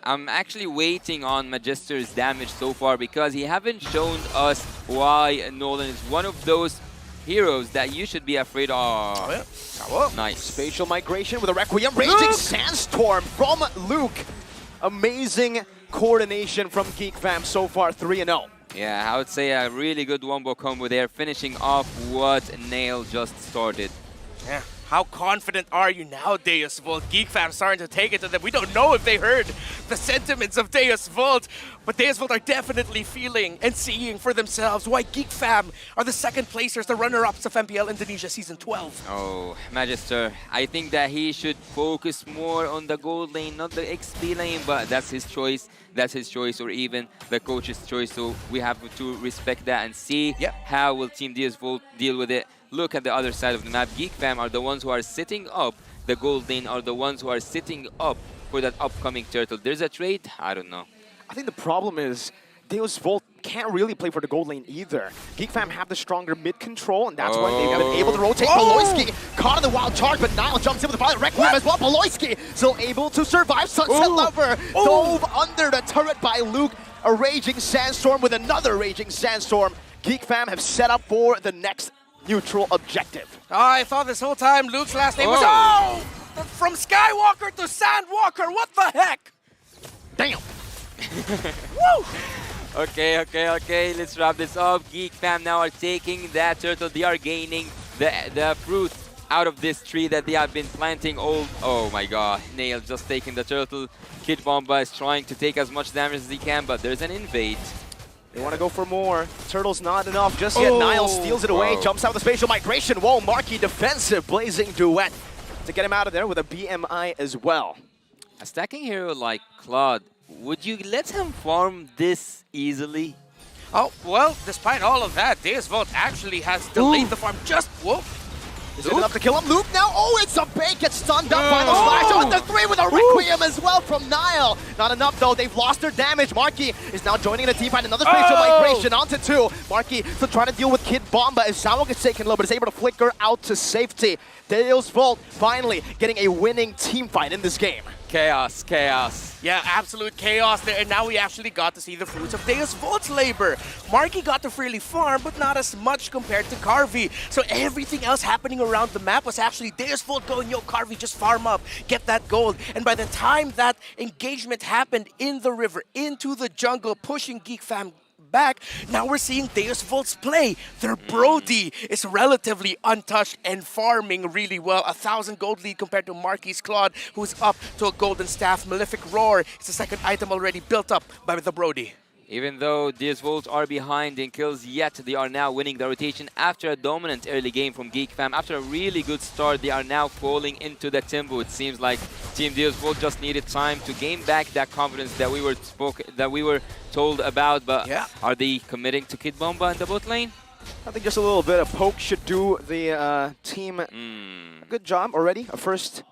I'm actually waiting on Magister's damage so far because he haven't shown us why Nolan is one of those heroes that you should be afraid of. Nice.
Spatial Migration with a Requiem. Raging Sandstorm from Luke. Amazing coordination from Geek Fam so far, 3-0.
Yeah, I would say a really good wombo combo there, finishing off what Nail just started.
Yeah. How confident are you now, Deus Vult? Geek fam starting to take it to them. We don't know if they heard the sentiments of Deus Vult, but Deus Vult are definitely feeling and seeing for themselves why Geek fam are the second placers, the runner-ups of MPL Indonesia Season 12.
Oh, Magister, I think that he should focus more on the gold lane, not the XP lane, but that's his choice. That's his choice, or even the coach's choice. So we have to respect that and see how will Team Deus Vult deal with it. Look at the other side of the map. Geek fam are the ones who are sitting up. The gold lane are the ones who are sitting up for that upcoming turtle. There's a trade? I don't know.
I think the problem is Deus Vult can't really play for the gold lane either. Geek fam have the stronger mid control, and that's why they've been able to rotate. Baloyski caught in the wild charge, but Nile jumps in with the fire Requiem as well. Baloyski still able to survive. Sunset Lover dove under the turret by Luke. A Raging Sandstorm with another Raging Sandstorm. Geek fam have set up for the next neutral objective.
Oh, I thought this whole time Luke's last name was from Skywalker to Sandwalker. What the heck?
Damn.
Woo!
Okay. Let's wrap this up. Geek fam now are taking that turtle. They are gaining the fruit out of this tree that they have been planting. Oh my god. Nail just taking the turtle. Kid Bomba is trying to take as much damage as he can, but there's an invade.
They want to go for more. Turtle's not enough just yet. Nile steals it away, jumps out of the spatial migration. Whoa, Marky defensive, blazing duet to get him out of there with a BMI as well.
A stacking hero like Claude, would you let him farm this easily?
Oh, well, despite all of that, Deus Vult actually has delayed the farm just... Whoa.
Is it enough to kill him? Luke now, it's a bait, gets stunned up by the splash. Oh, and the 3 with a Requiem as well from Nile. Not enough though, they've lost their damage. Marky is now joining in a team fight, another spatial migration onto 2. Marky still trying to deal with Kid Bomba as Sao gets taken low, but is able to flicker out to safety. Deus Vult finally getting a winning team fight in this game.
Chaos.
Yeah, absolute chaos there, and now we actually got to see the fruits of Deus Vult's labor. Marky got to freely farm, but not as much compared to Carvey. So everything else happening around the map was actually Deus Vult going, yo, Carvey, just farm up, get that gold. And by the time that engagement happened in the river, into the jungle, pushing Geek fam back, now we're seeing Deus Vult's play. Their Brody is relatively untouched and farming really well. 1,000 gold lead compared to Marky's Claude, who's up to a golden staff. Malefic Roar is the second item already built up by the Brody.
Even though Deus Vult are behind in kills, yet they are now winning the rotation after a dominant early game from Geek fam. After a really good start, they are now falling into the tempo. It seems like Team Deus Vult just needed time to gain back that confidence that we were told about. But are they committing to Kid Bomba in the bot lane?
I think just a little bit of poke should do the team a good job already. A first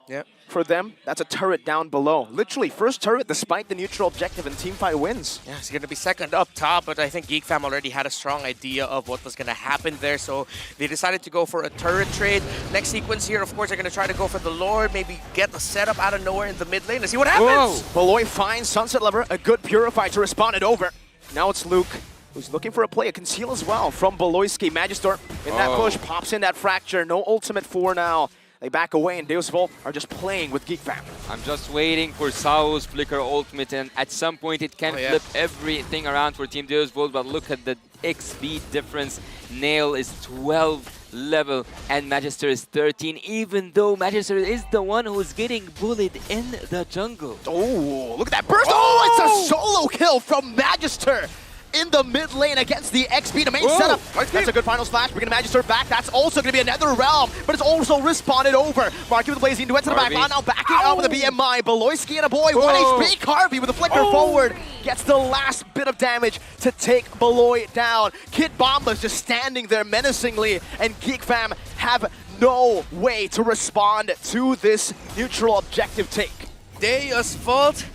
for them. That's a turret down below. Literally, first turret despite the neutral objective, and team fight wins.
Yeah, it's going to be second up top, but I think Geek fam already had a strong idea of what was going to happen there, so they decided to go for a turret trade. Next sequence here, of course, they're going to try to go for the Lord, maybe get the setup out of nowhere in the mid lane. Let's see what happens!
Baloy finds Sunset Lover, a good Purify to respond it over. Now it's Luke, who's looking for a play, a conceal as well from Baloyski. Magister in that push, pops in that fracture. No ultimate for now. They back away, and Deus Vult are just playing with Geek fam.
I'm just waiting for Sao's Flicker ultimate, and at some point it can flip everything around for Team Deus Vult, but look at the XP difference. Nail is 12 level, and Magister is 13, even though Magister is the one who's getting bullied in the jungle.
Oh, look at that burst! Oh, it's a solo kill from Magister in the mid lane against the XP, the main setup. That's a good final splash, bringing Magister back. That's also going to be another realm, but it's also respawned over. Marky with the blazing duet to the back line, now backing out with a BMI. Baloyski and a boy, 1 HP. Carvey with a flicker forward gets the last bit of damage to take Baloy down. Kid Bomba's just standing there menacingly, and Geek fam have no way to respond to this neutral objective take.
Deus Vult,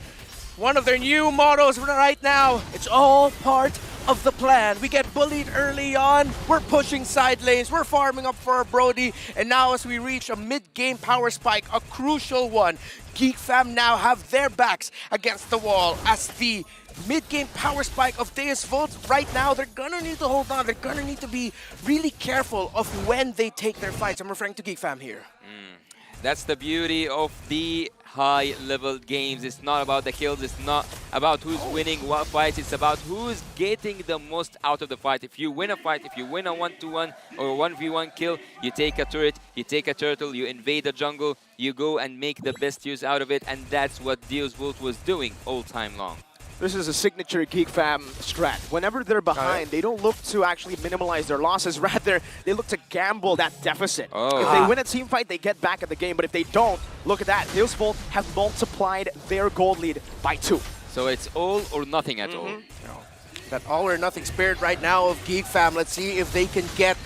one of their new mottos right now, it's all part of the plan. We get bullied early on, we're pushing side lanes, we're farming up for our Brody, and now as we reach a mid-game power spike, a crucial one, Geek fam now have their backs against the wall as the mid-game power spike of Deus Vult. Right now, they're gonna need to hold on, they're gonna need to be really careful of when they take their fights. I'm referring to Geek fam here.
That's the beauty of the high-level games. It's not about the kills. It's not about who's winning what fights. It's about who's getting the most out of the fight. If you win a fight, if you win a 1-1 or 1v1 kill, you take a turret, you take a turtle, you invade the jungle, you go and make the best use out of it, and that's what Deus Vult was doing all time long.
This is a signature Geek Fam strat. Whenever they're behind, they don't look to actually minimize their losses. Rather, they look to gamble that deficit. If they win a team fight, they get back at the game. But if they don't, look at that. Deus Vult have multiplied their gold lead by 2.
So it's all or nothing at all.
That all or nothing spirit right now of Geek Fam. Let's see if they can get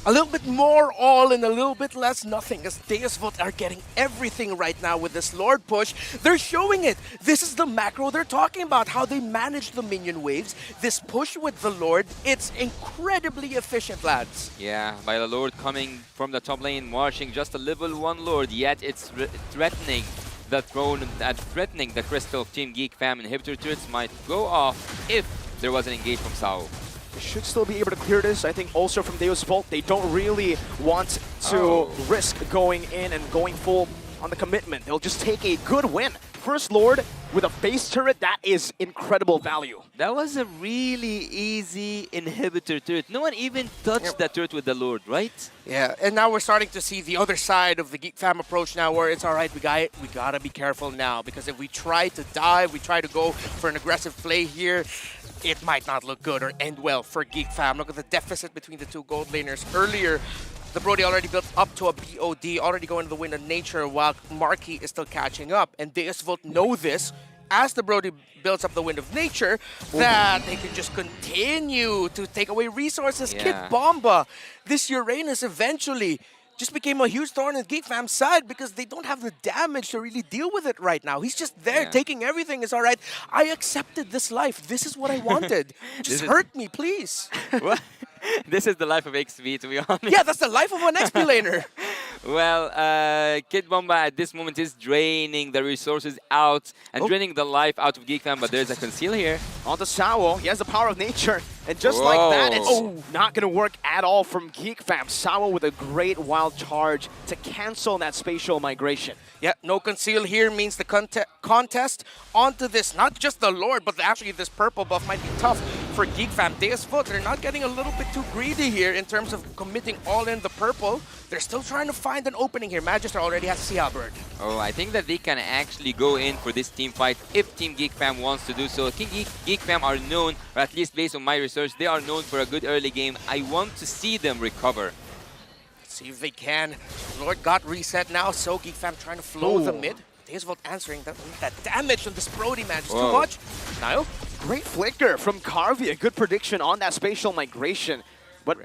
a little bit more all and a little bit less nothing, as Deus Vult are getting everything right now with this Lord push. They're showing it. This is the macro they're talking about, how they manage the minion waves. This push with the Lord, it's incredibly efficient, lads.
Yeah, by the Lord coming from the top lane, marching just a level 1 Lord, yet it's threatening the throne and threatening the crystal of Team Geek Fam. Inhibitor turrets might go off if there was an engage from Sao.
They should still be able to clear this. I think also from Deus Vult, they don't really want to risk going in and going full on the commitment. They'll just take a good win. First Lord with a base turret, that is incredible value.
That was a really easy inhibitor turret. No one even touched that turret with the Lord, right?
Yeah, and now we're starting to see the other side of the Geek Fam approach now, where it's all right, we gotta be careful now, because if we try to dive, we try to go for an aggressive play here, it might not look good or end well for Geek Fam. Look at the deficit between the two gold laners. Earlier, the Brody already built up to a BOD, already going to the Wind of Nature, while Marquis is still catching up. And Deus Vult know this, as the Brody builds up the Wind of Nature, that they can just continue to take away resources.
Yeah.
Kid Bomba, this Uranus eventually just became a huge thorn in Geek Fam's side because they don't have the damage to really deal with it right now. He's just there taking everything. It's all right. I accepted this life. This is what I wanted. Just hurt me, please.
What? This is the life of XP, to be honest.
Yeah, that's the life of an XP laner.
Well, Kid Bomba at this moment is draining the resources out and draining the life out of Geek Fam, but there's a conceal here.
On to Sao, he has the power of nature. And just like that, it's not going to work at all from Geek Fam. Sao with a great wild charge to cancel that spatial migration.
Yeah, no conceal here means the contest onto this, not just the Lord, but actually this purple buff might be tough for Geek Fam. Deus Vult, they're not getting a little bit too greedy here in terms of committing all in the purple. They're still trying to find an opening here. Magister already has Sea Halberd.
Oh, I think that they can actually go in for this team fight if Team Geek Fam wants to do so. Team Geek Fam are known, or at least based on my research, they are known for a good early game. I want to see them recover.
Let's see if they can. Lord got reset now, so Geek Fam trying to flow the mid. Deus Vult answering that damage from this Brody, man. Just too much. Niall?
Great flicker from Carvey. A good prediction on that spatial migration. But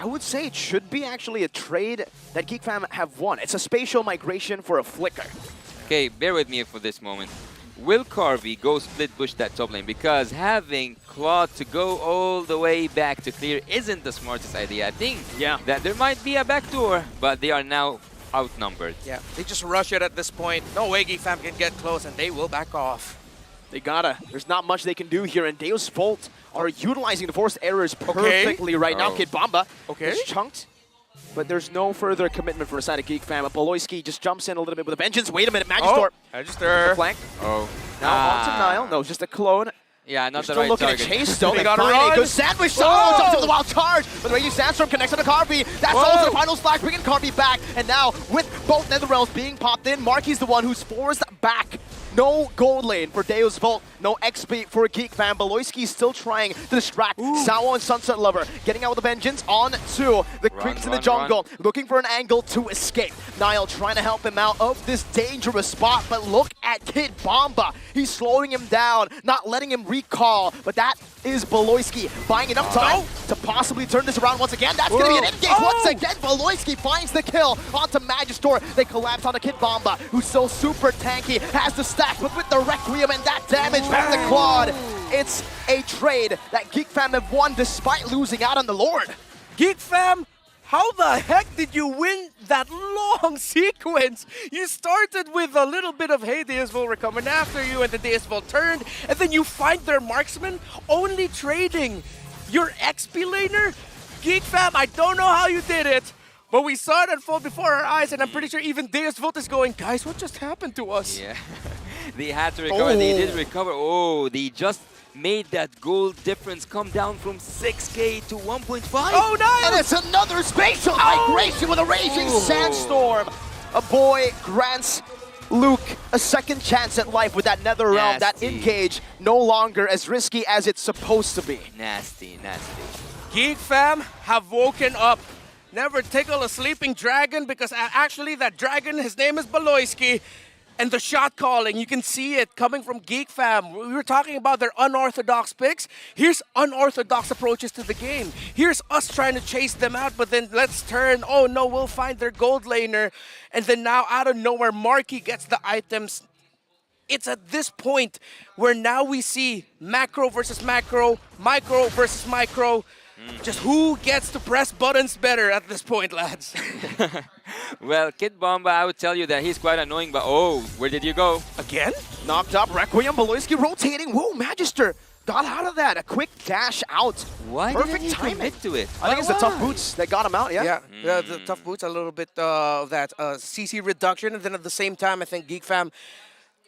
I would say it should be actually a trade that Geek Fam have won. It's a spatial migration for a flicker.
Okay, bear with me for this moment. Will Carvey go split push that top lane? Because having Claude to go all the way back to clear isn't the smartest idea. I think that there might be a backdoor, but they are now outnumbered.
Yeah, they just rush it at this point. No way Geek Fam can get close, and they will back off.
They gotta. There's not much they can do here, and Deus Vult are utilizing the forced errors perfectly right now. Kid Bomba is chunked, but there's no further commitment for a side of Geek Fam. Baloyski just jumps in a little bit with a vengeance. Wait a minute, Magister.
Magister.
Flank.
Oh.
Now on to Niall. No, just a clone.
Yeah, not the
still
right
looking
target.
at chase still.
They
They find a good sandwich. Oh, jumps into the wild charge. But the Raging Sandstorm connects to Carvey. That's also the final splash, bringing Carvey back. And now, with both Netherrealms being popped in, Marquis the one who's forced back. No gold lane for Deus Vult. No XP for Geek Fam. Baloyski still trying to distract Sao and Sunset Lover. Getting out with a vengeance on to the creeps in the jungle. Looking for an angle to escape. Niall trying to help him out of this dangerous spot. But look at Kid Bomba. He's slowing him down, not letting him recall. But that is Baloyski buying enough time to possibly turn this around once again. That's going to be an engage once again. Baloyski finds the kill onto Magister. They collapse onto Kid Bomba, who's still super tanky, has the stack, but with the Requiem and that damage from the Claude, it's a trade that Geek Fam have won despite losing out on the Lord.
Geek Fam, how the heck did you win that long sequence? You started with a little bit of, hey, Deus Vult, we're coming after you, and the Deus Vult turned, and then you find their marksman only trading your XP laner? Geek Fam, I don't know how you did it, But we saw it unfold before our eyes, and I'm pretty sure even Deus Vult is going, guys, what just happened to us?
Yeah. They had to recover. They did recover. Oh, they just made that goal difference come down from 6K to 1.5.
Oh, no! And it's another spatial migration with a raging sandstorm. A boy grants Luke a second chance at life with that nether realm. That engage no longer as risky as it's supposed to be.
Nasty, nasty.
Geek fam have woken up. Never tickle a sleeping dragon, because actually that dragon, his name is Baloyski. And the shot calling, you can see it coming from Geek Fam. We were talking about their unorthodox picks. Here's unorthodox approaches to the game. Here's us trying to chase them out, but then let's turn. Oh no, we'll find their gold laner. And then now out of nowhere, Marky gets the items. It's at this point where now we see macro versus macro, micro versus micro. Just who gets to press buttons better at this point, lads?
Well, Kid Bomba, I would tell you that he's quite annoying, but oh, where did you go?
Again?
Knocked up, Requiem, Baloyski rotating. Whoa, Magister got out of that. A quick dash out.
Why
Perfect
didn't he
timing.
commit to it?
I think it's the tough boots that got him out, yeah?
Yeah, the tough boots, a little bit of that CC reduction, and then at the same time, I think Geek Fam,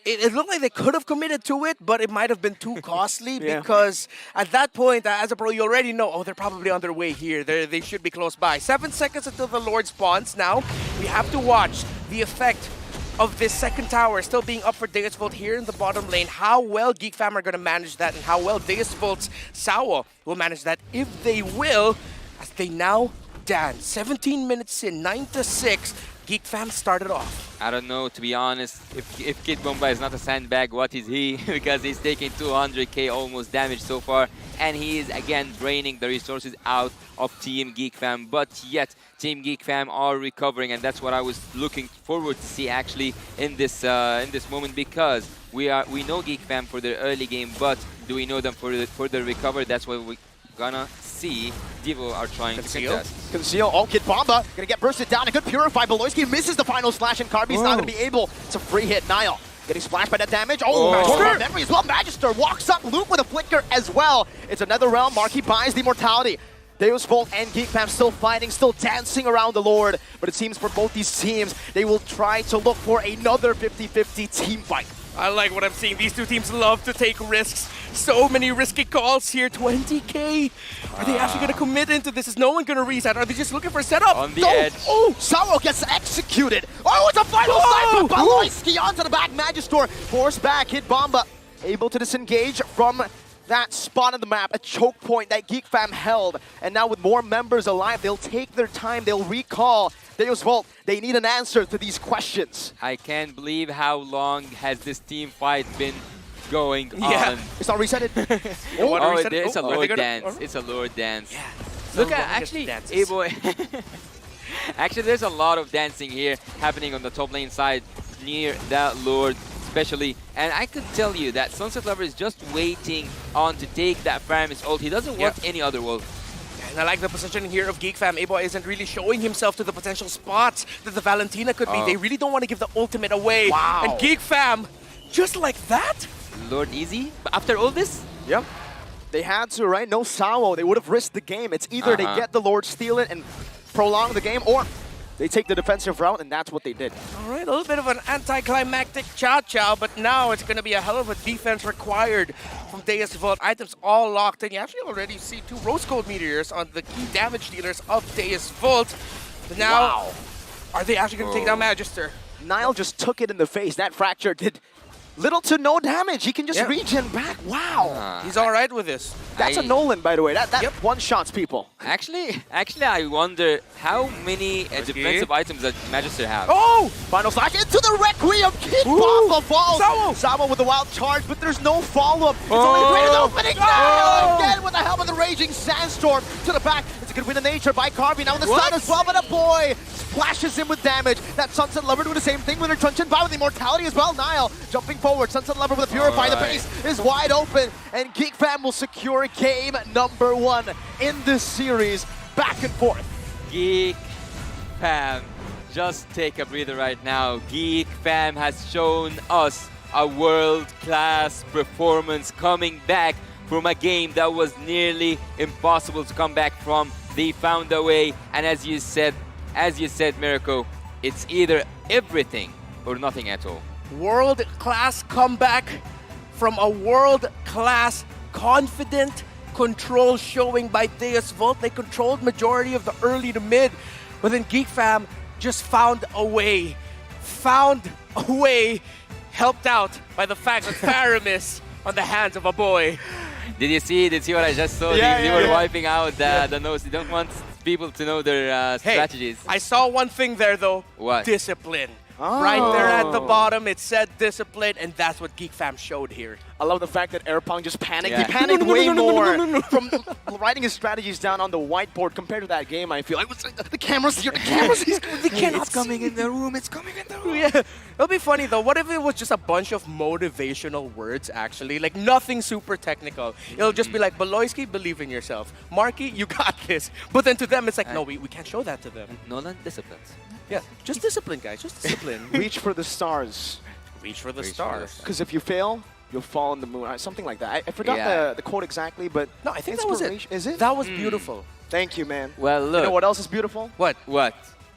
it looked like they could have committed to it, but it might have been too costly because at that point, as a pro, you already know, oh, they're probably on their way here. They should be close by. 7 seconds until the Lord spawns. Now, we have to watch the effect of this second tower still being up for Deus Vult here in the bottom lane. How well Geek Fam are going to manage that, and how well Deus Vult's Sawa will manage that, if they will, as they now dance. 17 minutes in, 9-6. Geek Fam started off.
I don't know, to be honest, if Kid Bomba is not a sandbag, what is he? Because he's taking 200k almost damage so far, and he is again draining the resources out of Team Geek Fam. But yet, Team Geek Fam are recovering, and that's what I was looking forward to see actually in this moment, because we know Geek Fam for their early game, but do we know them for the recovery? That's what we're gonna see. Devo are trying to contest.
Conceal. Oh, Kid Bomba gonna get bursted down. A good purify. Baloyski misses the final slash, and Karbi's not gonna be able to free hit Nile. Getting splashed by that damage. Oh, memory as well. Magister walks up. Luke with a flicker as well. It's another realm. Marky buys the immortality. Deus Vult and Geek Fam still fighting, still dancing around the Lord. But it seems for both these teams, they will try to look for another 50-50 team fight.
I like what I'm seeing. These two teams love to take risks. So many risky calls here. 20k. Are they actually going to commit into this? Is no one going to reset? Are they just looking for a setup?
On the edge.
Oh, Sauro gets executed. Oh, it's a final snipe from Baloyski onto the back. Magister forced back. Hit Bomba able to disengage from that spot on the map, a choke point that Geek Fam held. And now with more members alive, they'll take their time. They'll recall Deus Vult. They need an answer to these questions.
I can't believe how long has this team fight been going on.
It's not resetted.
It's a Lord dance. It's a Lord dance. Yeah. Look at actually, A-Boy. Actually, there's a lot of dancing here happening on the top lane side near that Lord especially. And I could tell you that Sunset Lover is just waiting on to take that Faramis ult. He doesn't want any other ult.
And I like the positioning here of Geek Fam. A-Boy isn't really showing himself to the potential spots that the Valentina could be. They really don't want to give the ultimate away.
Wow.
And Geek Fam, just like that?
Lord easy? But after all this?
Yep. They had to, right? No Sawo. They would have risked the game. It's either they get the Lord, steal it, and prolong the game, or they take the defensive route, and that's what they did.
All right, a little bit of an anticlimactic chow-chow, but now it's going to be a hell of a defense required from Deus Vult. Items all locked in. You actually already see 2 Rose Gold Meteors on the key damage dealers of Deus Vult. But now, are they actually going to take down Magister?
Nile just took it in the face. That fracture did little to no damage. He can just regen back. Wow.
He's all right with this.
That's a Nolan, by the way. That one-shots people.
Actually, I wonder how many defensive items that Magister have.
Oh! Final slash into the Requiem. Kid Bomba falls. Sawa with the wild charge, but there's no follow-up. It's only a great opening now. Again with the help of the Raging Sandstorm to the back. It's a good win of nature by Karbi. Now in the stun as well, but a boy splashes him with damage. That Sunset Lover doing the same thing with her Truncheon by with the immortality as well. Nile jumping forward. Sunset Lover with a Purify. The base is wide open, and Geek Fam will secure game number 1 in this series. Back and forth.
Geek Fam, just take a breather right now. Geek Fam has shown us a world-class performance coming back from a game that was nearly impossible to come back from. They found a way, and as you said, as you said, Mirko, it's either everything or nothing at all.
World-class comeback from a world-class confident control showing by Deus Vult. They controlled majority of the early to mid, but then Geek Fam just found a way, helped out by the fact that Faramis on the hands of a boy.
Did you see what I just saw? They were wiping out the nose. They don't want people to know their strategies.
I saw one thing there though.
What?
Discipline. Right there at the bottom, it said discipline, and that's what Geek Fam showed here.
I love the fact that Airpong just panicked.
Yeah.
He panicked way more
no.
from writing his strategies down on the whiteboard compared to that game. I feel like the cameras here, the cameras. They cannot.
It's coming in the room. It's coming in the room. Yeah, it'll be funny though. What if it was just a bunch of motivational words? Actually, like nothing super technical. It'll just be like, Baloyski, believe in yourself. Marky, you got this. But then to them, it's like, no, we can't show that to them.
Nolan disciplines.
Yeah, just discipline, guys. Just discipline.
Reach for the stars.
Reach for the stars.
Because if you fail, you'll fall in the moon. Something like that. I forgot the quote exactly, but
no, I think that was it.
Is it?
That was beautiful.
Thank you, man.
Well, look.
You know what else is beautiful?
What?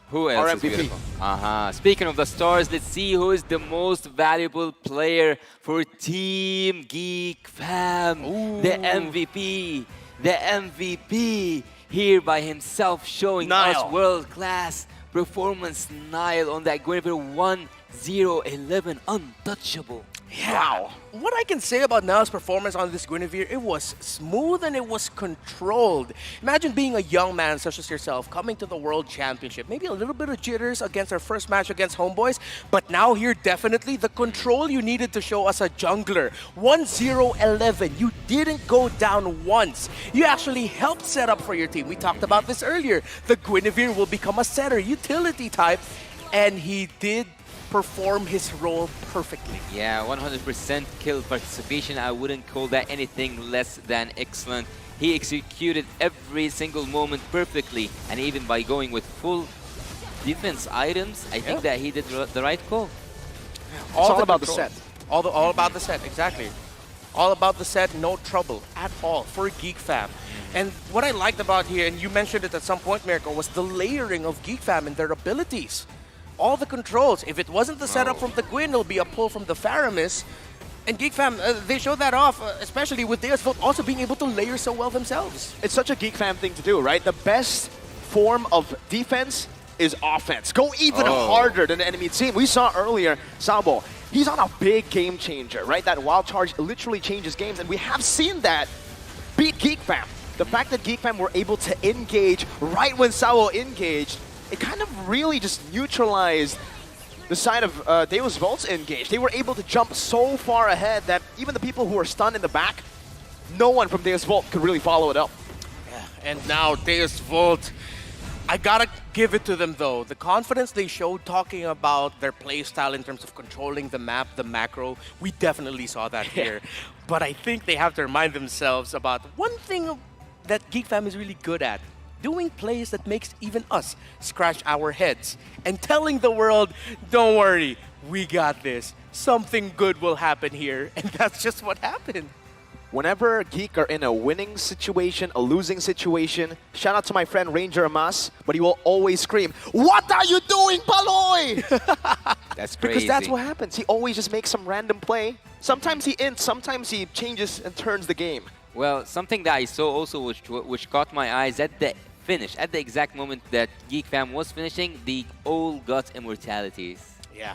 Who else
Our
is
MVP.
beautiful? Speaking of the stars, let's see who is the most valuable player for Team Geek Fam. The MVP. The MVP here by himself, showing us world-class performance. Nile on that Guinevere 1-0-11, untouchable.
Yeah. Wow. What I can say about Niall's performance on this Guinevere, it was smooth and it was controlled. Imagine being a young man such as yourself coming to the World Championship. Maybe a little bit of jitters against our first match against Homeboys, but now here definitely the control you needed to show as a jungler. 1-0-11, you didn't go down once. You actually helped set up for your team. We talked about this earlier. The Guinevere will become a setter, utility type, and he did perform his role perfectly.
Yeah, 100% kill participation. I wouldn't call that anything less than excellent. He executed every single moment perfectly, and even by going with full defense items, I think that he did the right call.
It's all about the set.
All about the set, exactly. All about the set, no trouble at all for Geek Fam. And what I liked about here, and you mentioned it at some point, Mirko, was the layering of Geek Fam and their abilities. All the controls. If it wasn't the setup from the Gwyn, it'll be a pull from the Faramis. And Geek Fam, they showed that off, especially with Deus Vult also being able to layer so well themselves.
It's such a Geek Fam thing to do, right? The best form of defense is offense. Go even harder than the enemy team. We saw earlier, Sabo, he's on a big game changer, right? That wild charge literally changes games, and we have seen that beat Geek Fam. The fact that Geek Fam were able to engage right when Sabo engaged, it kind of really just neutralized the side of Deus Vult's engage. They were able to jump so far ahead that even the people who were stunned in the back, no one from Deus Vult could really follow it up.
Yeah, and now Deus Vult, I gotta give it to them though. The confidence they showed talking about their playstyle in terms of controlling the map, the macro, we definitely saw that here. But I think they have to remind themselves about one thing that Geek Fam is really good at. Doing plays that makes even us scratch our heads and telling the world, don't worry, we got this. Something good will happen here. And that's just what happened.
Whenever Geek are in a winning situation, a losing situation, shout out to my friend Ranger Amas, but he will always scream, "What are you doing, Baloy?"
That's crazy.
Because that's what happens. He always just makes some random play. Sometimes he ints, sometimes he changes and turns the game.
Well, something that I saw also which caught my eyes at the finish, at the exact moment that Geek Fam was finishing, they all got immortalities.
Yeah.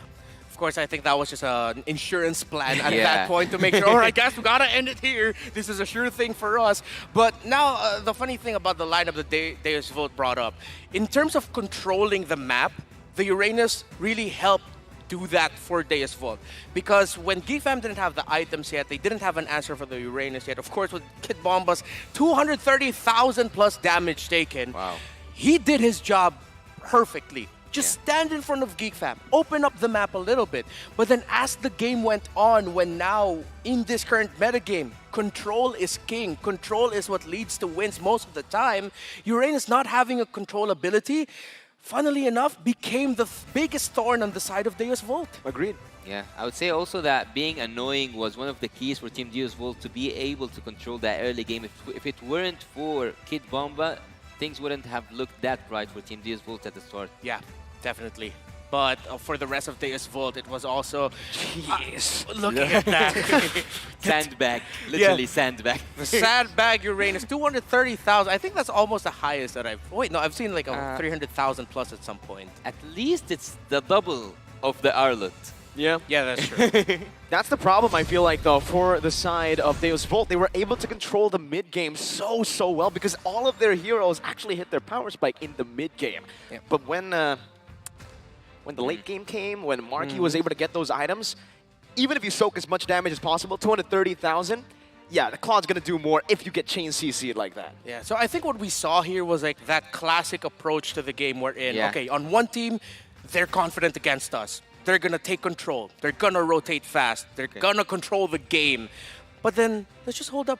Of course, I think that was just an insurance plan at that point to make sure, all right, guys, we gotta end it here. This is a sure thing for us. But now, the funny thing about the lineup that Deus Vult brought up, in terms of controlling the map, the Uranus really helped do that for Deus Vult. Because when Geek Fam didn't have the items yet, they didn't have an answer for the Uranus yet. Of course, with Kid Bomba's 230,000 plus damage taken, he did his job perfectly. Just stand in front of Geek Fam, open up the map a little bit. But then as the game went on, when now in this current metagame, control is king. Control is what leads to wins most of the time. Uranus not having a control ability, funnily enough, became the biggest thorn on the side of Deus Vult.
Agreed.
Yeah, I would say also that being annoying was one of the keys for Team Deus Vult to be able to control that early game. If it weren't for Kid Bomba, things wouldn't have looked that bright for Team Deus Volt at the start.
Yeah, definitely. But for the rest of Deus Volt, it was also... Jeez. Looking at that.
Sandbag. Literally sandbag.
The sandbag Uranus, 230,000. I think that's almost the highest that I've... Wait, no, I've seen like 300,000 plus at some point.
At least it's the double of the Arlet.
Yeah.
Yeah, that's true.
That's the problem, I feel like, though, for the side of Deus Volt. They were able to control the mid-game so well because all of their heroes actually hit their power spike in the mid-game.
Yeah.
But when the late game came, when Marky was able to get those items, even if you soak as much damage as possible, 230,000, yeah, the Claw's going to do more if you get chain CC'd like that.
Yeah, so I think what we saw here was like that classic approach to the game we're in.
Yeah.
Okay, on one team, they're confident against us. They're going to take control. They're going to rotate fast. They're going to control the game. But then, let's just hold up.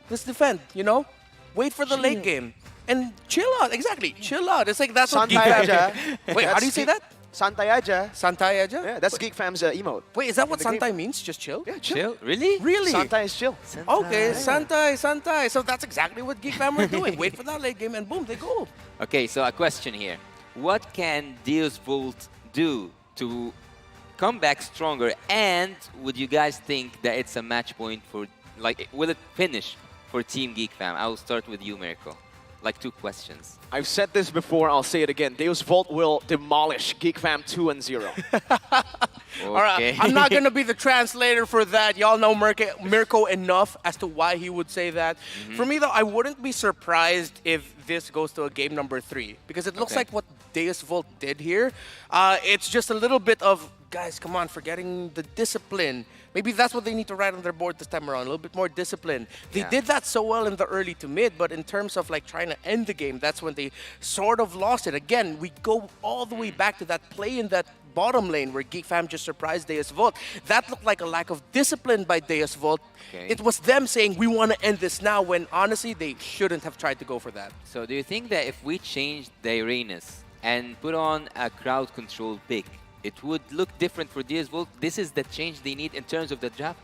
Let's defend, you know? Wait for the late game. And chill out. Exactly. Chill out. It's like that's what Geek Fam... Wait, how do you say that?
Santayaja.
Santayaja?
Yeah, that's Geek Fam's emote.
Wait, is that what Santai means? Just chill?
Yeah,
Chill? Really?
Really?
Santai is chill.
Okay, Santai. So that's exactly what Geek Fam were doing. Wait for that late game and boom, they go.
Okay, so a question here. What can Deus Volt do to come back stronger? And would you guys think that it's a match point for, like, will it finish for Team Geek Fam? I'll start with you, Miracle. Like 2 questions.
I've said this before, I'll say it again. Deus Volt will demolish Geek Fam 2-0.
Okay.
All right, I'm not going to be the translator for that. Y'all know Mirko enough as to why he would say that. For me, though, I wouldn't be surprised if this goes to a game number 3. Because it looks like what Deus Volt did here. It's just a little bit of, guys, come on, forgetting the discipline. Maybe that's what they need to write on their board this time around, a little bit more discipline. They did that so well in the early to mid, but in terms of like trying to end the game, that's when they sort of lost it. Again, we go all the way back to that play in that bottom lane where Geek Fam just surprised Deus Volt. That looked like a lack of discipline by Deus Volt. It was them saying, we want to end this now, when honestly, they shouldn't have tried to go for that.
So do you think that if we change the Uranus and put on a crowd control pick, it would look different for Deus Volt? This is the change they need in terms of the draft?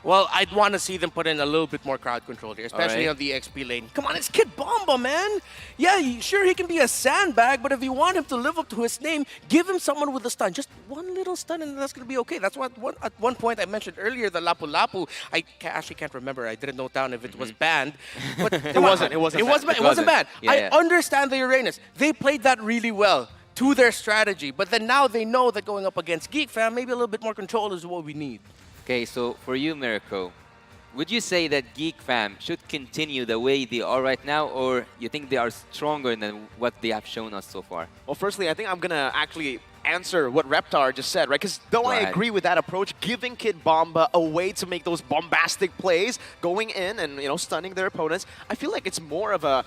Well, I'd want to see them put in a little bit more crowd control here, especially on the XP lane. Come on, it's Kid Bomba, man. Yeah, sure, he can be a sandbag, but if you want him to live up to his name, give him someone with a stun. Just one little stun, and that's going to be okay. That's what at one point I mentioned earlier, the Lapu Lapu. I actually can't remember. I didn't note down if it was banned. But it wasn't. It wasn't banned. I understand the Uranus. They played that really well to their strategy, but then now they know that going up against Geek Fam, maybe a little bit more control is what we need.
Okay, so for you, Mirko, would you say that Geek Fam should continue the way they are right now, or you think they are stronger than what they have shown us so far?
Well, firstly, I think I'm going to actually answer what Reptar just said, right? Because though I agree with that approach, giving Kid Bomba a way to make those bombastic plays, going in and, you know, stunning their opponents, I feel like it's more of a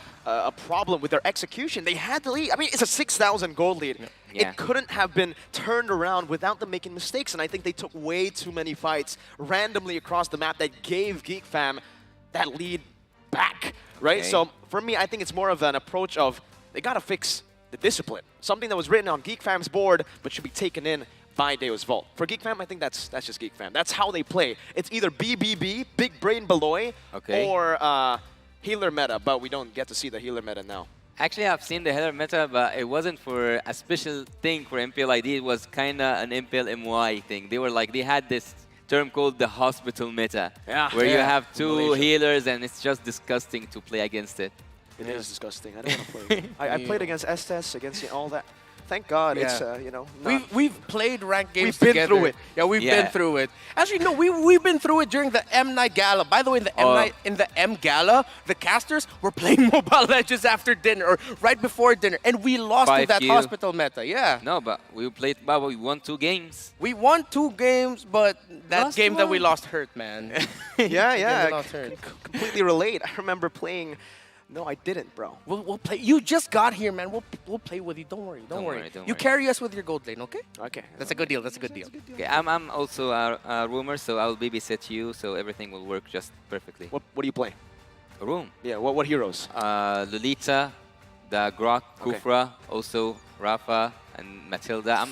problem with their execution. They had the lead. I mean, it's a 6,000 gold lead.
Yeah.
It couldn't have been turned around without them making mistakes, and I think they took way too many fights randomly across the map that gave Geek Fam that lead back, right? So for me, I think it's more of an approach of they got to fix the discipline. Something that was written on Geek Fam's board, but should be taken in by Deus Volt. For Geek Fam, I think that's just Geek Fam. That's how they play. It's either BBB, Big Brain Beloy, or healer meta, but we don't get to see the healer meta now.
Actually, I've seen the healer meta, but it wasn't for a special thing for MPL ID. It was kind of an MPL MY thing. They were like, they had this term called the hospital meta, where you have 2 healers, and it's just disgusting to play against it.
It is disgusting. I don't want to play. I played against Estes, against all that. Thank God it's, you know,
We've played ranked games
together.
We've been through it. Yeah, we've been through it. Actually, no, we've been through it during the M Night Gala. By the way, in the M Gala, the casters were playing Mobile Legends after dinner or right before dinner, and we lost to that hospital meta. Yeah.
No, but we played. But we won 2 games.
We won 2 games, but that game that we lost hurt, man.
yeah. Completely relate. I remember playing. No, I didn't, bro.
We'll play. You just got here, man. We'll play with you. Don't worry. Don't worry. You carry us with your gold lane, okay?
Okay.
That's a good deal. That's a good deal.
Okay, I'm also a roamer, so I'll babysit you, so everything will work just perfectly.
What do you play?
A room.
Yeah. What heroes?
Lolita, the Grok, Kufra, also Rafa and Matilda.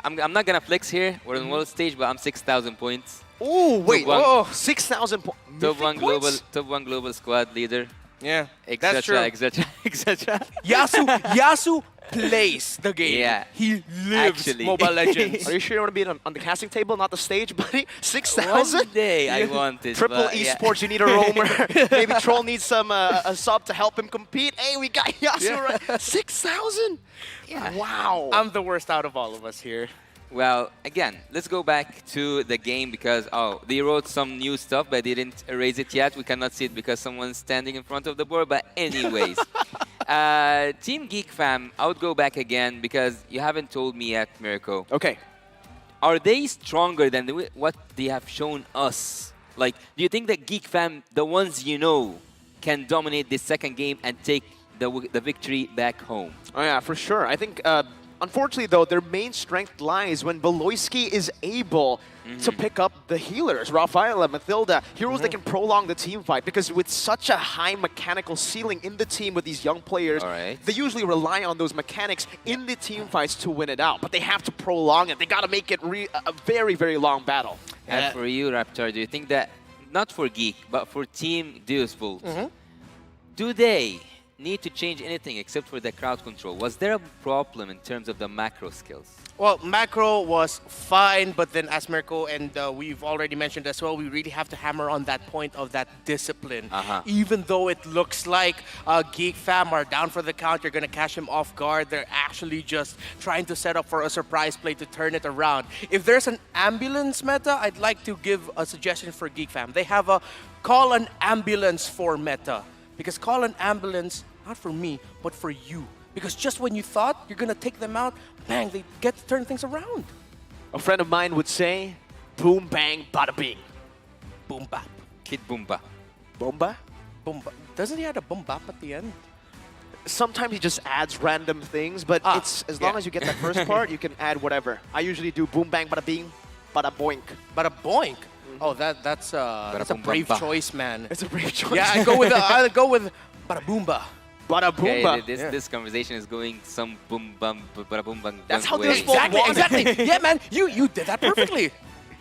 I'm not gonna flex here. We're on world stage, but I'm 6,000 points.
Oh wait! 6,000 points.
Top one global squad leader.
Yeah,
etc.
that's true.
etc. etc.
Yasu plays the game.
Yeah.
He lives
Actually.
Mobile Legends.
Are you sure you want to be on the casting table, not the stage, buddy? 6,000?
One day I want it.
Triple
but yeah.
esports, you need a roamer. Maybe Troll needs some a sub to help him compete. Hey, we got Yasu right. 6,000?
Yeah.
Wow.
I'm the worst out of all of us here.
Well, again, let's go back to the game because, they wrote some new stuff, but they didn't erase it yet. We cannot see it because someone's standing in front of the board. But anyways, Team Geek Fam, I would go back again because you haven't told me yet, Mirko.
Okay.
Are they stronger than what they have shown us? Like, do you think that Geek Fam, the ones you know, can dominate this second game and take the victory back home?
Oh, yeah, for sure. I think... unfortunately, though, their main strength lies when Beloyski is able to pick up the healers, Rafaela, Mathilda, heroes that can prolong the team fight. Because with such a high mechanical ceiling in the team with these young players, they usually rely on those mechanics in the team fights to win it out. But they have to prolong it. They got to make it a very, very long battle.
And for you, Raptor, do you think that, not for Geek, but for Team Deus Vult, do they need to change anything except for the crowd control? Was there a problem in terms of the macro skills?
Well, macro was fine, but then as Mirko and we've already mentioned as well, we really have to hammer on that point of that discipline. Even though it looks like Geek Fam are down for the count, you're going to catch him off guard. They're actually just trying to set up for a surprise play to turn it around. If there's an ambulance meta, I'd like to give a suggestion for Geek Fam. They have a call an ambulance for meta. Because call an ambulance, not for me, but for you. Because just when you thought you're going to take them out, bang, they get to turn things around.
A friend of mine would say, boom, bang, bada bing.
Boom bap.
Kid Boomba.
Boomba?
Boomba. Doesn't he have a boom bap at the end?
Sometimes he just adds random things, but it's as long as you get that first part, you can add whatever. I usually do boom, bang, bada bing, bada boink.
Bada boink? Oh, that's a brave choice, man.
It's a brave choice.
Yeah, I go with bada boomba.
Bada boomba.
Okay, this conversation is going some boom bum bada boom bang.
That's how
way.
exactly. Yeah, man, you did that perfectly.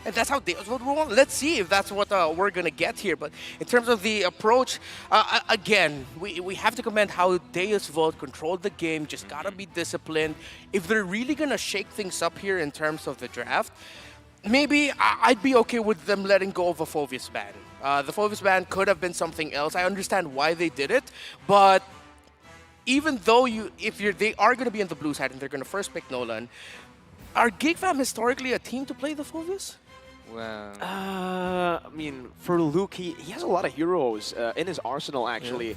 And that's how Deus Vult want. Let's see if that's what we're gonna get here. But in terms of the approach, again, we have to commend how Deus Vult controlled the game. Just gotta be disciplined. If they're really gonna shake things up here in terms of the draft, maybe I'd be okay with them letting go of a Phoveus ban. The Phoveus ban could have been something else. I understand why they did it, but even though they are going to be on the blue side and they're going to first pick Nolan, are Geek Fam historically a team to play the Phoveus?
Well,
I mean, for Luke, he has a lot of heroes in his arsenal, actually.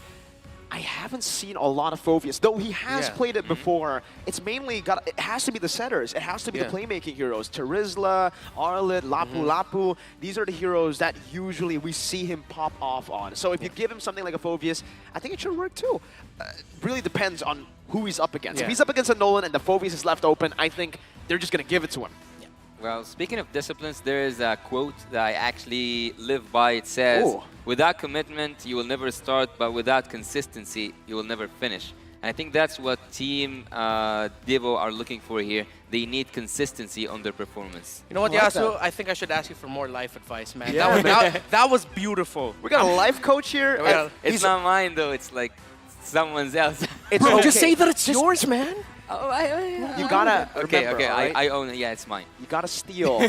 I haven't seen a lot of Phoveus, though he has played it before. It's mainly it has to be the setters. It has to be the playmaking heroes. Terizla, Arlet, Lapu Lapu. These are the heroes that usually we see him pop off on. So if you give him something like a Phoveus, I think it should work too. Really depends on who he's up against. If he's up against a Nolan and the Phoveus is left open, I think they're just going to give it to him.
Well, speaking of disciplines, there is a quote that I actually live by. It says, without commitment, you will never start, but without consistency, you will never finish. And I think that's what Team Devo are looking for here. They need consistency on their performance.
You know what, Yasu? I think I should ask you for more life advice, man. That was beautiful.
We got a life coach here.
Well, it's not mine, though. It's like someone's else.
Bro, just say that it's yours, man.
You gotta remember,
okay.
right?
I own it. Yeah, it's mine.
You gotta steal,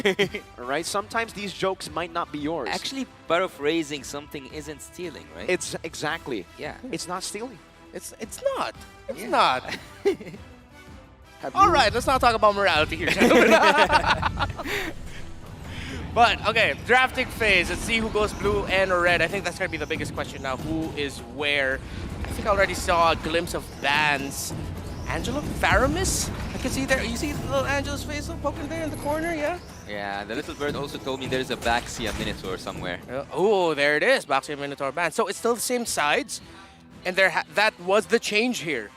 all right? Sometimes these jokes might not be yours.
Actually, paraphrasing something isn't stealing, right?
It's exactly.
Yeah.
It's not stealing.
It's not. It's not. All right, let's not talk about morality here, gentlemen. But, okay, drafting phase. Let's see who goes blue and red. I think that's going to be the biggest question now. Who is where? I think I already saw a glimpse of bans. Angelo? Faramis? I can see there. You see little Angelo's face poking there in the corner, yeah?
Yeah, the little bird also told me there's a Baxia Minotaur somewhere.
Oh, there it is. Baxia Minotaur ban. So it's still the same sides. And that was the change here.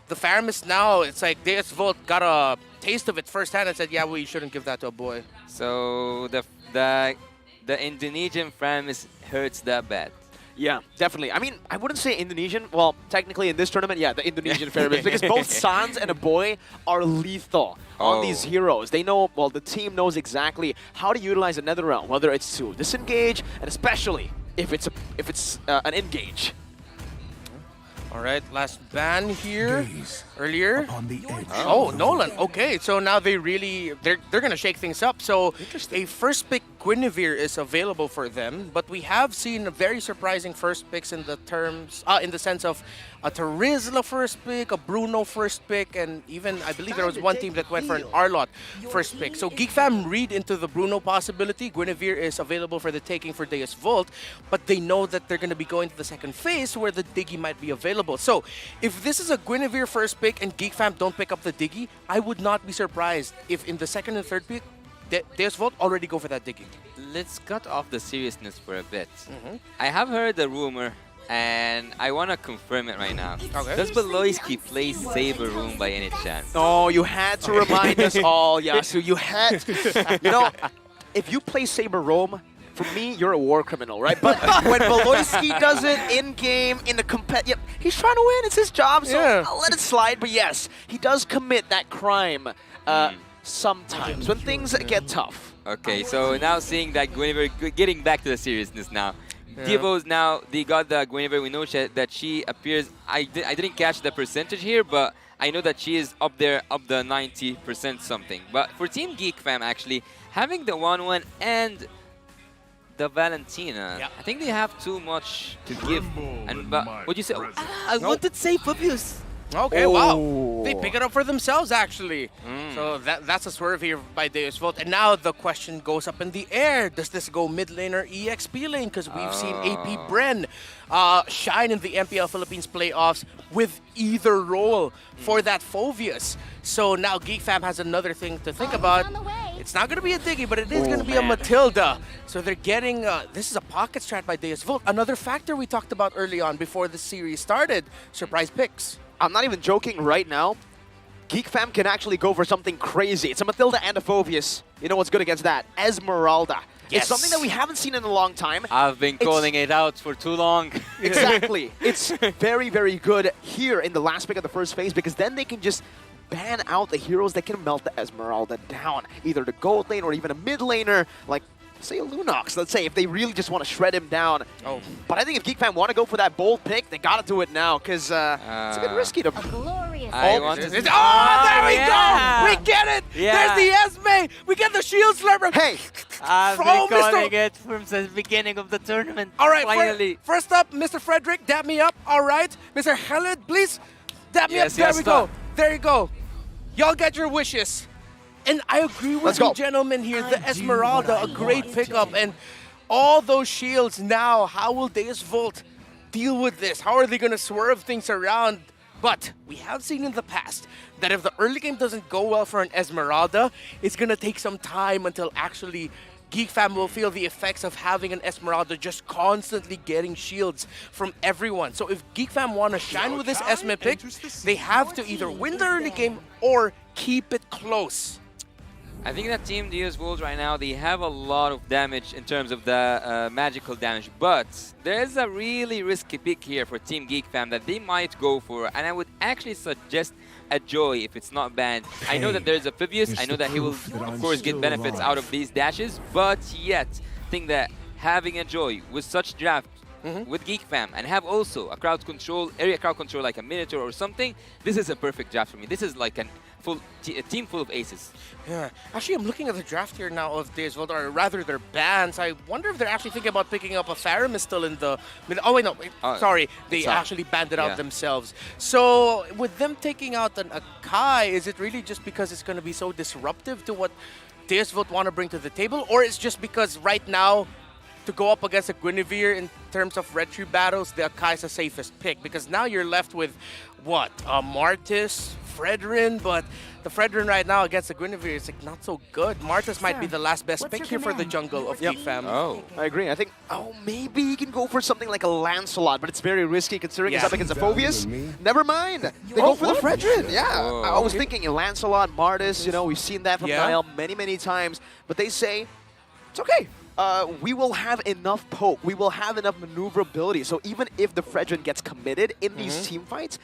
The Faramis now, it's like Deus Vult got a taste of it firsthand and said, yeah, we shouldn't give that to a boy.
So the Indonesian Faramis hurts that bad.
Yeah, definitely. I mean, I wouldn't say Indonesian. Well, technically in this tournament, yeah, the Indonesian Faramis. Because both Sans and a boy are lethal on these heroes. They know, well, the team knows exactly how to utilize a Nether Realm, whether it's to disengage, and especially if it's an engage.
All right, last ban here earlier. Oh, Nolan. Okay, so now they're gonna shake things up. So a first pick Guinevere is available for them, but we have seen very surprising first picks in the sense of a Terizla first pick, a Bruno first pick, and even I believe there was one team that went for an Arlott first pick. So Geek Fam read into the Bruno possibility. Guinevere is available for the taking for Deus Volt, but they know that they're going to be going to the second phase where the Diggy might be available. So if this is a Guinevere first pick and Geek Fam don't pick up the Diggy, I would not be surprised if in the second and third pick, Deus Volt already go for that Diggy.
Let's cut off the seriousness for a bit. I have heard a rumor, and I want to confirm it right now.
Okay.
Does Beloyski play Saber Room by any chance?
Oh, you had to remind us all, Yasu. You had to. You know, if you play Saber Rome, for me, you're a war criminal, right? But when Beloyski does it in-game, in the competitive, he's trying to win. It's his job, so I'll let it slide. But yes, he does commit that crime sometimes when things get tough.
Okay, so now seeing that Guinevere, getting back to the seriousness now. Devos now, they got the Guinevere. We know that she appears, I didn't catch the percentage here, but I know that she is up there, up the 90% something. But for Team Geek Fam, actually, having the 1-1 and the Valentina, I think they have too much to give. And what you say? Oh, I wanted to say Fabius.
Okay, wow. They pick it up for themselves, actually. So that's a swerve here by Deus Volt. And now the question goes up in the air. Does this go mid lane or EXP lane? Because we've seen AP Bren shine in the MPL Philippines playoffs with either role for that Phoveus. So now Geek Fam has another thing to think about. It's not going to be a Diggy, but it is going to be a Matilda. So they're getting, this is a pocket strat by Deus Volt. Another factor we talked about early on before the series started, surprise picks.
I'm not even joking right now. Geek Fam can actually go for something crazy. It's a Matilda and a Phoveus. You know what's good against that? Esmeralda.
Yes.
It's something that we haven't seen in a long time.
I've been calling it out for too long.
Exactly. It's very, very good here in the last pick of the first phase because then they can just ban out the heroes that can melt the Esmeralda down. Either the gold lane or even a mid laner like say a Lunox, let's say, if they really just want to shred him down. But I think if Geek Fam want to go for that bold pick, they got to do it now, because it's a bit risky to...
Glorious.
There we go! We get it! There's the Esme! We get the Shield Slurper!
Hey!
I've been calling it from the beginning of the tournament.
All right,
finally.
First up, Mr. Frederick, dab me up. All right. Mr. Khaled, please dab me up. There we go. There you go. Y'all get your wishes. And I agree with you gentlemen here, the Esmeralda, a great pickup, and all those shields now, how will Deus Volt deal with this? How are they going to swerve things around? But we have seen in the past that if the early game doesn't go well for an Esmeralda, it's going to take some time until actually Geek Fam will feel the effects of having an Esmeralda just constantly getting shields from everyone. So if Geek Fam want to shine with this Esme pick, they have to either win the early game or keep it close.
I think that Team Deus Volt right now, they have a lot of damage in terms of the magical damage, but there's a really risky pick here for Team Geek Fam that they might go for, and I would actually suggest a Joy if it's not banned. I know that there's a Phoveus, I know that he will of course get benefits out of these dashes, but yet, I think that having a Joy with such draft with Geek Fam and have also a crowd control, area crowd control like a Minotaur or something, this is a perfect draft for me. This is like a team full of aces.
Yeah, actually I'm looking at the draft here now of Deus Volt, or rather their bans. I wonder if they're actually thinking about picking up a Farum still in the middle. Oh wait, no, sorry, they actually banned it out themselves. So with them taking out an Akai, is it really just because it's going to be so disruptive to what Deus Volt want to bring to the table, or it's just because right now to go up against a Guinevere in terms of red tree battles, the Akai is the safest pick, because now you're left with what, Martis, Fredrin, but the Fredrin right now against the Guinevere is like not so good. Martis might be the last best pick here for the jungle of Geek Fam.
Oh, I agree. I think, maybe you can go for something like a Lancelot, but it's very risky considering it's up against a Phoveus. Never mind. They go for the Fredrin. Yeah, I was thinking Lancelot, Martis, you know, we've seen that from Niall many, many times, but they say, it's okay. We will have enough poke. We will have enough maneuverability. So even if the Fredrin gets committed in these team fights,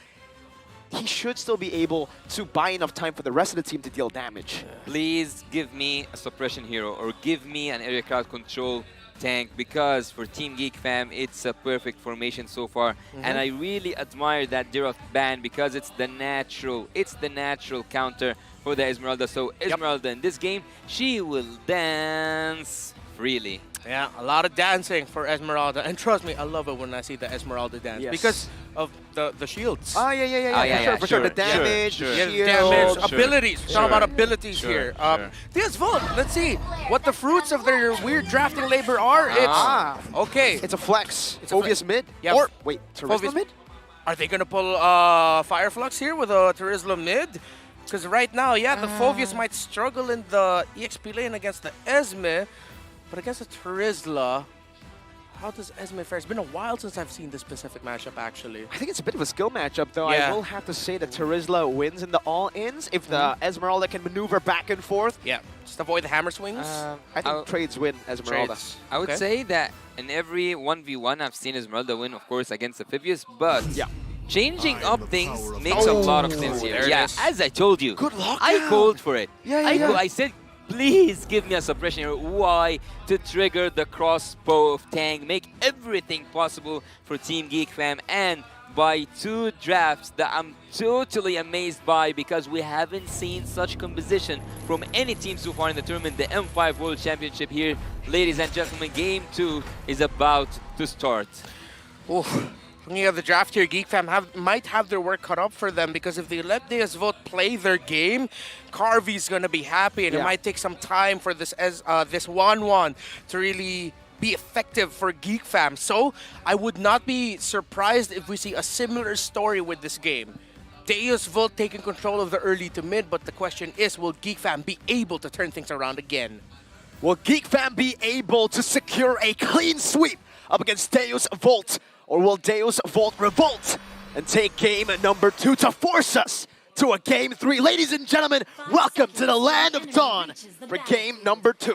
he should still be able to buy enough time for the rest of the team to deal damage.
Please give me a suppression hero or give me an area crowd control tank because for Team Geek Fam, it's a perfect formation so far. And I really admire that Diroth ban because it's the natural counter for the Esmeralda. So Esmeralda in this game, she will dance freely.
Yeah, a lot of dancing for Esmeralda. And trust me, I love it when I see the Esmeralda dance because of the shields.
Oh, yeah, for sure. The damage, the shield.
Damage, abilities. We're talking about abilities here. DS Volt, let's see what the fruits of their weird drafting labor are. Okay.
It's a flex.
It's
Phoveus mid?
Yep.
Or, wait, Terizla
Phoveus
mid?
Are they going to pull Fire Flux here with a Terizla mid? Because right now, the Phoveus might struggle in the EXP lane against the Esme. But against the Terizla, how does Esme fare? It's been a while since I've seen this specific matchup, actually.
I think it's a bit of a skill matchup, though.
Yeah.
I will have to say that Terizla wins in the all-ins if the Esmeralda can maneuver back and forth.
Yeah, just avoid the hammer swings.
I think trades win Esmeralda.
I would say that in every 1v1, I've seen Esmeralda win, of course, against the Phoveus, but changing up things makes a lot of sense here.
There it is.
As I told you,
good luck.
I called for it.
I
said, please give me a suppression here. Why? To trigger the crossbow of Tang, make everything possible for Team Geek Fam, and by 2 drafts that I'm totally amazed by because we haven't seen such composition from any team so far in the tournament. The M5 World Championship here, ladies and gentlemen, Game 2 is about to start.
Looking at the draft here, Geek Fam might have their work cut up for them because if they let DS Volt play their game, Carvy's going to be happy, and it might take some time for this 1-1 to really be effective for Geek Fam. So I would not be surprised if we see a similar story with this game. Deus Volt taking control of the early to mid, but the question is, will Geek Fam be able to turn things around again?
Will Geek Fam be able to secure a clean sweep up against Deus Volt? Or will Deus Volt revolt and take game number 2 to force us to a game 3? Ladies and gentlemen, welcome to the Land of Dawn for game number 2.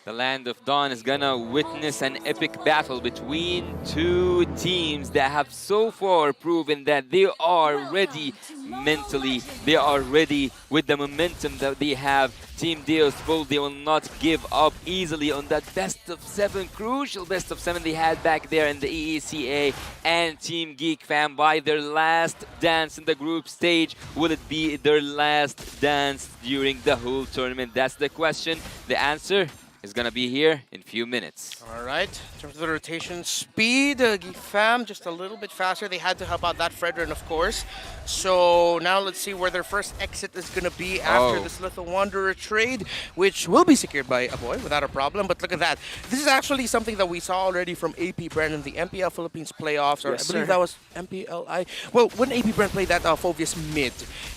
The Land of Dawn is gonna witness an epic battle between 2 teams that have so far proven that they are ready mentally. They are ready with the momentum that they have. Team Deus Volt, they will not give up easily on that best of 7, crucial best of 7 they had back there in the EECA. And Team Geek Fam, by their last dance in the group stage, will it be their last dance during the whole tournament? That's the question. The answer is gonna be here in a few minutes.
All right, in terms of the rotation speed, Geek Fam just a little bit faster. They had to help out that Fredrin, of course. So now let's see where their first exit is gonna be after this Little Wanderer trade, which will be secured by a boy without a problem. But look at that. This is actually something that we saw already from AP Brand in the MPL Philippines playoffs, or I believe that was MPLI. Well, when AP Brand played that Phoveus mid,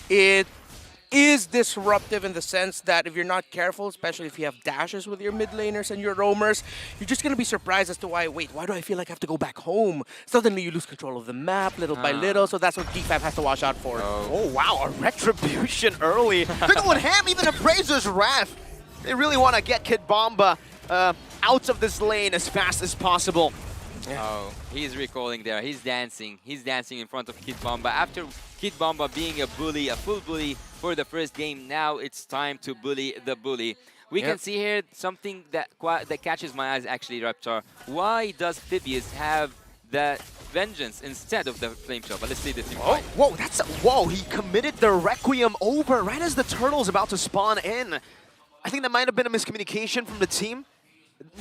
it is disruptive in the sense that if you're not careful, especially if you have dashes with your mid laners and your roamers, you're just going to be surprised as to why do I feel like I have to go back home? Suddenly you lose control of the map little by little, so that's what Geek Fam has to watch out for.
Oh wow, a retribution early. They're going ham, even Appraiser's Wrath. They really want to get Kid Bomba out of this lane as fast as possible.
Oh, he's recalling there. He's dancing. He's dancing in front of Kid Bomba. After Kid Bomba being a bully, a full bully for the first game, now it's time to bully the bully. We can see here something that catches my eyes actually, Raptor. Why does Phoveus have the Vengeance instead of the Flame Shot? But let's see the team fight.
Whoa, he committed the Requiem over right as the Turtle's about to spawn in. I think that might have been a miscommunication from the team.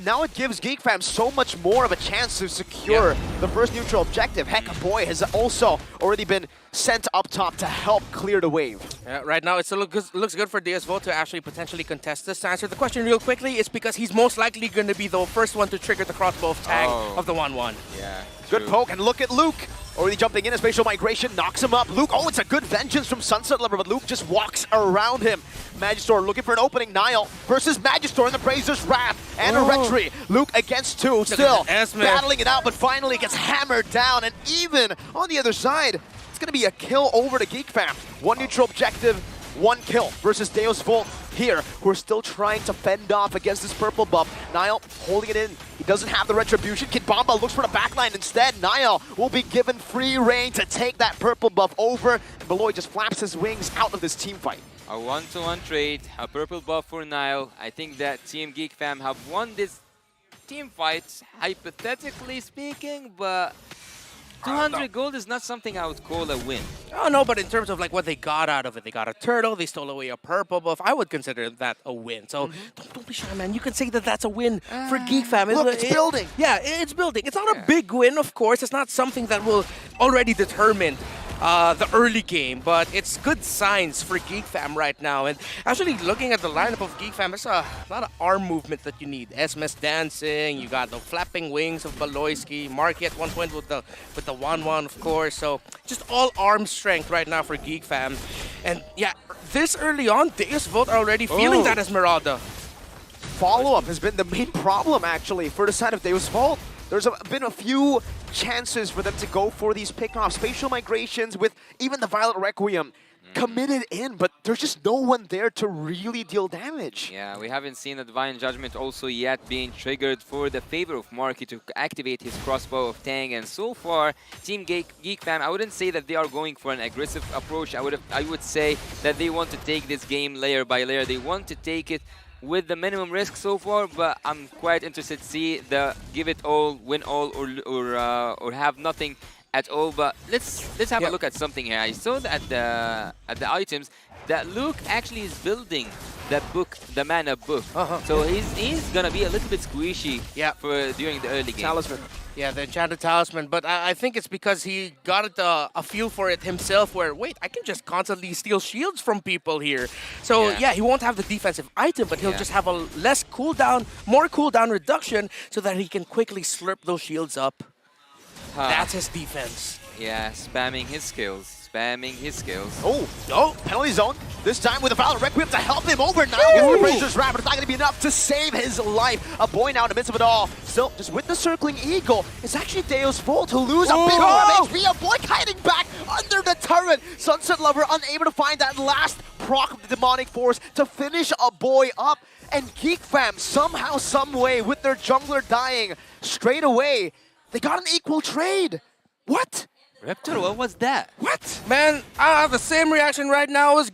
Now it gives Geek Fam so much more of a chance to secure the first neutral objective. Heck, a boy has also already been sent up top to help clear the wave.
Yeah, right now it still looks good for DS Volt to actually potentially contest this. To answer the question real quickly, it's because he's most likely going to be the first one to trigger the crossbow of Tang of the 1-1.
Yeah.
Good poke, and look at Luke. Already jumping in, a spatial migration knocks him up. Luke, it's a good Vengeance from Sunset Lover, but Luke just walks around him. Magister looking for an opening. Nile versus Magister in the Appraiser's Wrath and a Retry. Luke against 2, still battling it out, but finally gets hammered down. And even on the other side, it's going to be a kill over to Geek Fam. 1 neutral objective, 1 kill versus Deus Volt here, who are still trying to fend off against this purple buff. Nile holding it in. He doesn't have the retribution. Kid Bomba looks for the backline instead. Nile will be given free reign to take that purple buff over. And Beloy just flaps his wings out of this team fight.
A 1-to-1 trade, a purple buff for Nile. I think that Team Geek Fam have won this team fights, hypothetically speaking, but 200 gold is not something I would call a win.
Oh, no, but in terms of like what they got out of it, they got a turtle, they stole away a purple buff. I would consider that a win. So don't be shy, man. You can say that that's a win for Geek Fam.
Look, it's building.
Yeah, it's building. It's not a big win, of course. It's not something that will already determine the early game, but it's good signs for Geek Fam right now. And actually, looking at the lineup of Geek Fam, there's a lot of arm movement that you need. Esmes dancing, you got the flapping wings of Baloyski, Marky at one point with the 1-1, of course. So just all arm strength right now for Geek Fam. And yeah, this early on, Deus Vult are already feeling that Esmeralda.
Follow-up has been the main problem, actually, for the side of Deus Vult. There's been a few chances for them to go for these pick-offs, spatial migrations with even the Violet Requiem committed in, but there's just no one there to really deal damage.
Yeah, we haven't seen the Divine Judgment also yet being triggered for the favor of Marky to activate his crossbow of Tang, and so far, Team Geek Fam, I wouldn't say that they are going for an aggressive approach. I would say that they want to take this game layer by layer. They want to take it with the minimum risk so far, but I'm quite interested to see the give it all, win all, or have nothing at all. But let's have a look at something here. I saw that at the items that Luke actually is building that book, the mana book. So he's gonna be a little bit squishy for during the early game.
Talisman. Yeah, the enchanted talisman, but I think it's because he got a feel for it himself where, wait, I can just constantly steal shields from people here. So yeah, he won't have the defensive item, but he'll just have a less cooldown, more cooldown reduction so that he can quickly slurp those shields up. That's his defense.
Yeah, spamming his skills.
Oh, penalty zone. This time with a Violet Requiem to help him over now. The Razor's Wrap, but it's not going to be enough to save his life. A boy now in the midst of it all. Still, just with the circling eagle, it's actually Deus Vult to lose a bit more HP. A boy hiding back under the turret. Sunset Lover unable to find that last proc of the demonic force to finish a boy up. And Geek Fam, somehow, some way, with their jungler dying straight away, they got an equal trade. What?
Raptor, what was that?
What? Man, I have the same reaction right now as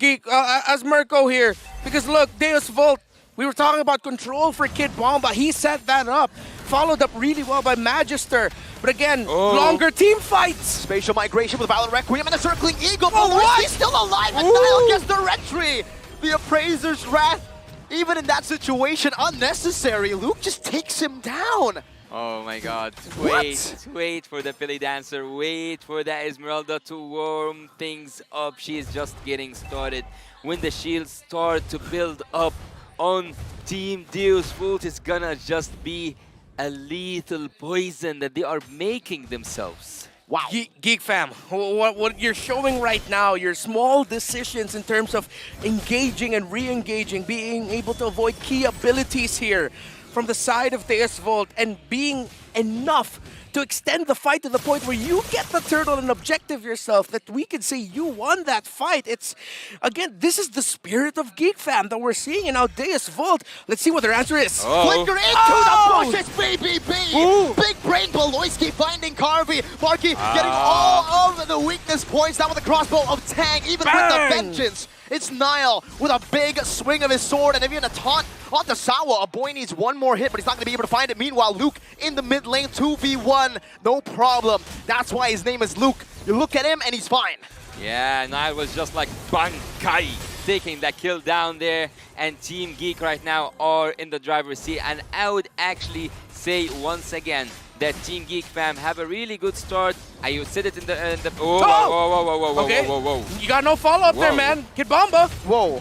as Mirko here. Because look, Deus Vult, we were talking about control for Kid Bomba. He set that up. Followed up really well by Magister. But again, longer team fights.
Spatial migration with Violet Requiem and a circling eagle. He's still alive, and Niall gets the retry. The Appraiser's Wrath, even in that situation, unnecessary. Luke just takes him down.
Oh my god, wait for the Philly Dancer, wait for the Esmeralda to warm things up. She is just getting started. When the shields start to build up on Team Deus Vult, it's gonna just be a lethal poison that they are making themselves.
Wow. Geek Fam, what you're showing right now, your small decisions in terms of engaging and re-engaging, being able to avoid key abilities here from the side of Deus Vult and being enough to extend the fight to the point where you get the turtle and objective yourself, that we can say you won that fight. It's, again, this is the spirit of Geek Fam that we're seeing in our Deus Vult. Let's see what their answer is.
Flicker into the bushes, BBB! Big brain Baloyski finding Carvey. Marky getting all of the weakness points down with the crossbow of Tang, even with the vengeance. It's Niall with a big swing of his sword and even a taunt onto Sawa. A boy needs one more hit, but he's not going to be able to find it. Meanwhile, Luke in the mid lane, 2v1, no problem. That's why his name is Luke. You look at him and he's fine.
Yeah, Niall was just like Bankai, taking that kill down there. And Team Geek right now are in the driver's seat. And I would actually say once again that Team Geek Fam have a really good start. I said it in the whoa.
You got no follow-up there, man. Kid Bomba.
Whoa.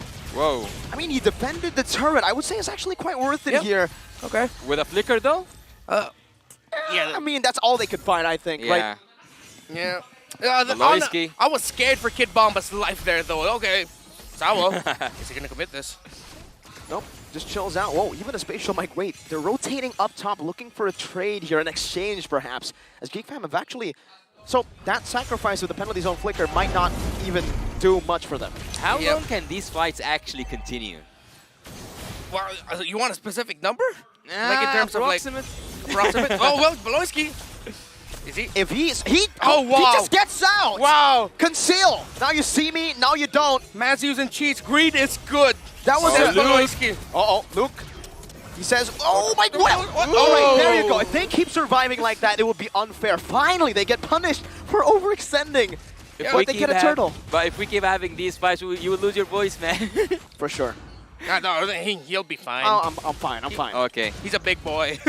I mean, he defended the turret. I would say it's actually quite worth it here.
Okay.
With a flicker, though?
Yeah. I mean, that's all they could find, I think.
Yeah.
Yeah.
I
was scared for Kid Bomba's life there, though. Okay. Sawa. Is he going to commit this?
Nope. Just chills out. Whoa, even a spatial mic. Wait, they're rotating up top, looking for a trade here, an exchange perhaps, as Geek Fam have actually... So that sacrifice of the penalty zone flicker might not even do much for them.
How long can these fights actually continue?
Well, you want a specific number? Like in terms
approximate.
of approximate? Oh, well, Baloyski. Is he?
If he
wow.
He just gets out.
Wow.
Conceal. Now you see me, now you don't.
Man's using cheats. Greed is good.
That was
Baloyski.
Luke. Luke. He says, oh my god! All right, there you go. If they keep surviving like that, it would be unfair. Finally, they get punished for overextending. But they get a turtle.
But if we keep having these fights, you will lose your voice, man.
For sure.
No, he'll be fine.
Oh, I'm fine. I'm fine.
Okay.
He's a big boy.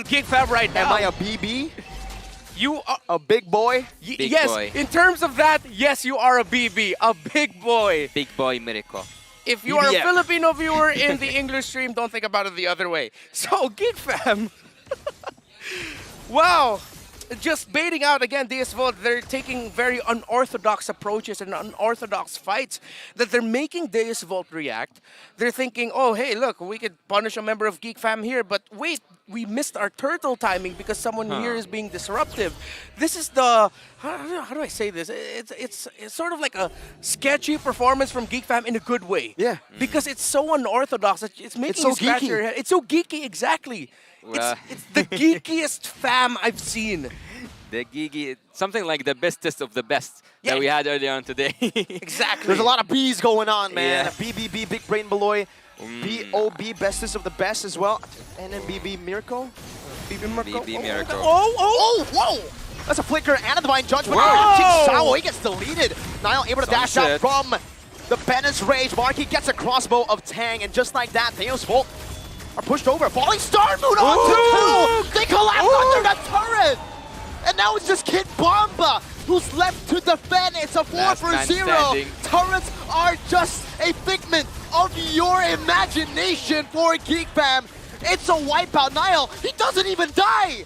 Geek Fam right now.
Am I a BB?
You are
a big boy?
Yes,
boy.
in terms of that, yes, you are a BB, a big boy.
Big boy miracle.
If you are a Filipino viewer in the English stream, don't think about it the other way. So, Geek Fam. Wow. Just baiting out again, DS Volt. They're taking very unorthodox approaches and unorthodox fights that they're making DS Volt react. They're thinking, oh, hey, look, we could punish a member of Geek Fam here, but wait, we missed our turtle timing because someone here is being disruptive. This is the, how do I say this? It's sort of like a sketchy performance from Geek Fam in a good way.
Yeah.
Because it's so unorthodox. It's making you scratch your head. It's so geeky, exactly.
Well.
It's the geekiest fam I've seen.
The geeky, something like the bestest of the best that we had earlier on today.
Exactly.
There's a lot of B's going on, man.
Yeah.
BBB, Big Brain Beloy. BOB, bestest of the best as well. And then BB Miracle. BB Miracle.
BB Miracle.
Oh, whoa! That's a flicker and a divine judgment. Jigsaw, he gets deleted. Niall able to dash out from the Bennett's Rage. Marky gets a crossbow of Tang, and just like that, Theos Volt are pushed over. Falling Star Moon on 2-2. They collapse under the turret. And now it's just Kid Bomba who's left to defend. It's a 4-for-0. Turrets are just a figment of your imagination for Geek Fam. It's a wipeout. Niall, he doesn't even die.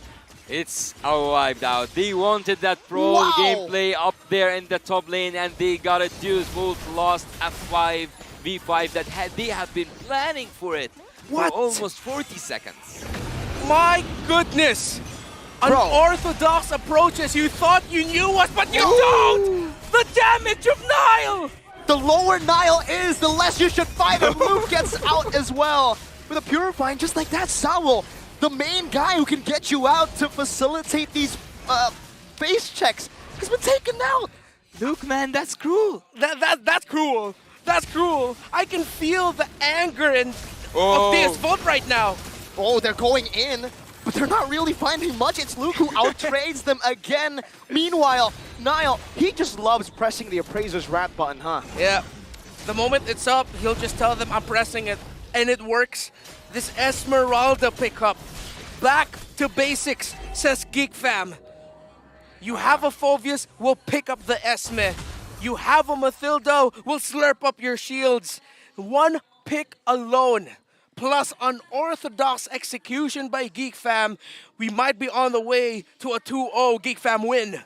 It's a wiped out. They wanted that pro gameplay up there in the top lane, and they got it. Deuce Volt lost a 5v5 that they have been planning for it for almost 40 seconds.
My goodness! Unorthodox approaches. You thought you knew us, but you don't! The damage of Niall!
The lower Niall is, the less you should fight, and Luke gets out as well. With a Purifying, just like that, Saul, the main guy who can get you out to facilitate these face checks, has been taken out.
Luke, man, that's cruel.
That's cruel. That's cruel. I can feel the anger of DS Volt right now.
Oh, they're going in. But they're not really finding much. It's Luke who outtrades them again. Meanwhile, Niall, he just loves pressing the Appraiser's Rat button, huh?
Yeah. The moment it's up, he'll just tell them, I'm pressing it. And it works. This Esmeralda pickup. Back to basics, says Geek Fam. You have a Phoveus, we'll pick up the Esme. You have a Mathildo, we'll slurp up your shields. One pick alone, plus unorthodox execution by Geek Fam, we might be on the way to a 2-0 Geek Fam win.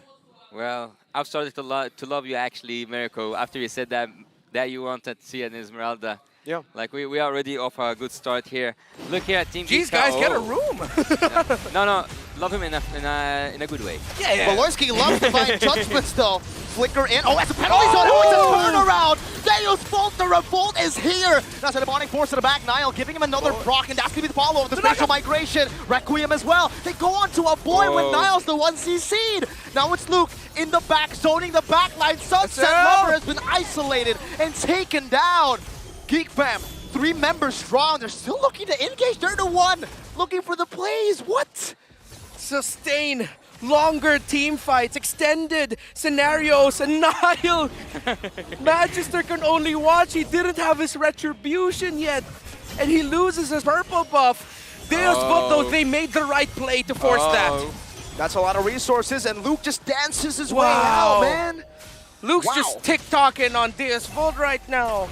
Well, I've started to love you actually, Mirko, after you said that you wanted to see an Esmeralda.
Yeah.
Like we are already off a good start here. Look here at Team
Jeez, guys, get a room.
No, love him in a good way.
Yeah.
Walorski loves Divine Judgments though. Flicker in. Oh, that's a penalty zone. Oh, it's a turnaround. Theos Volt, the revolt is here. That's a demonic force to the back. Niall giving him another proc, and that's gonna be the follow of the spatial migration. Requiem as well. They go on to a boy when Niall's the one CC'd. Now it's Luke in the back, zoning the back line. Sunset Lover has been isolated and taken down. Geek Fam, 3 members strong. They're still looking to engage. They're the one looking for the plays. What?
Sustain longer team fights, extended scenarios, and Niall. Magister can only watch. He didn't have his retribution yet, and he loses his purple buff. Theos Volt, though, they made the right play to force that.
That's a lot of resources, and Luke just dances his way out, man.
Luke's just tick-tocking on Theos Volt right now.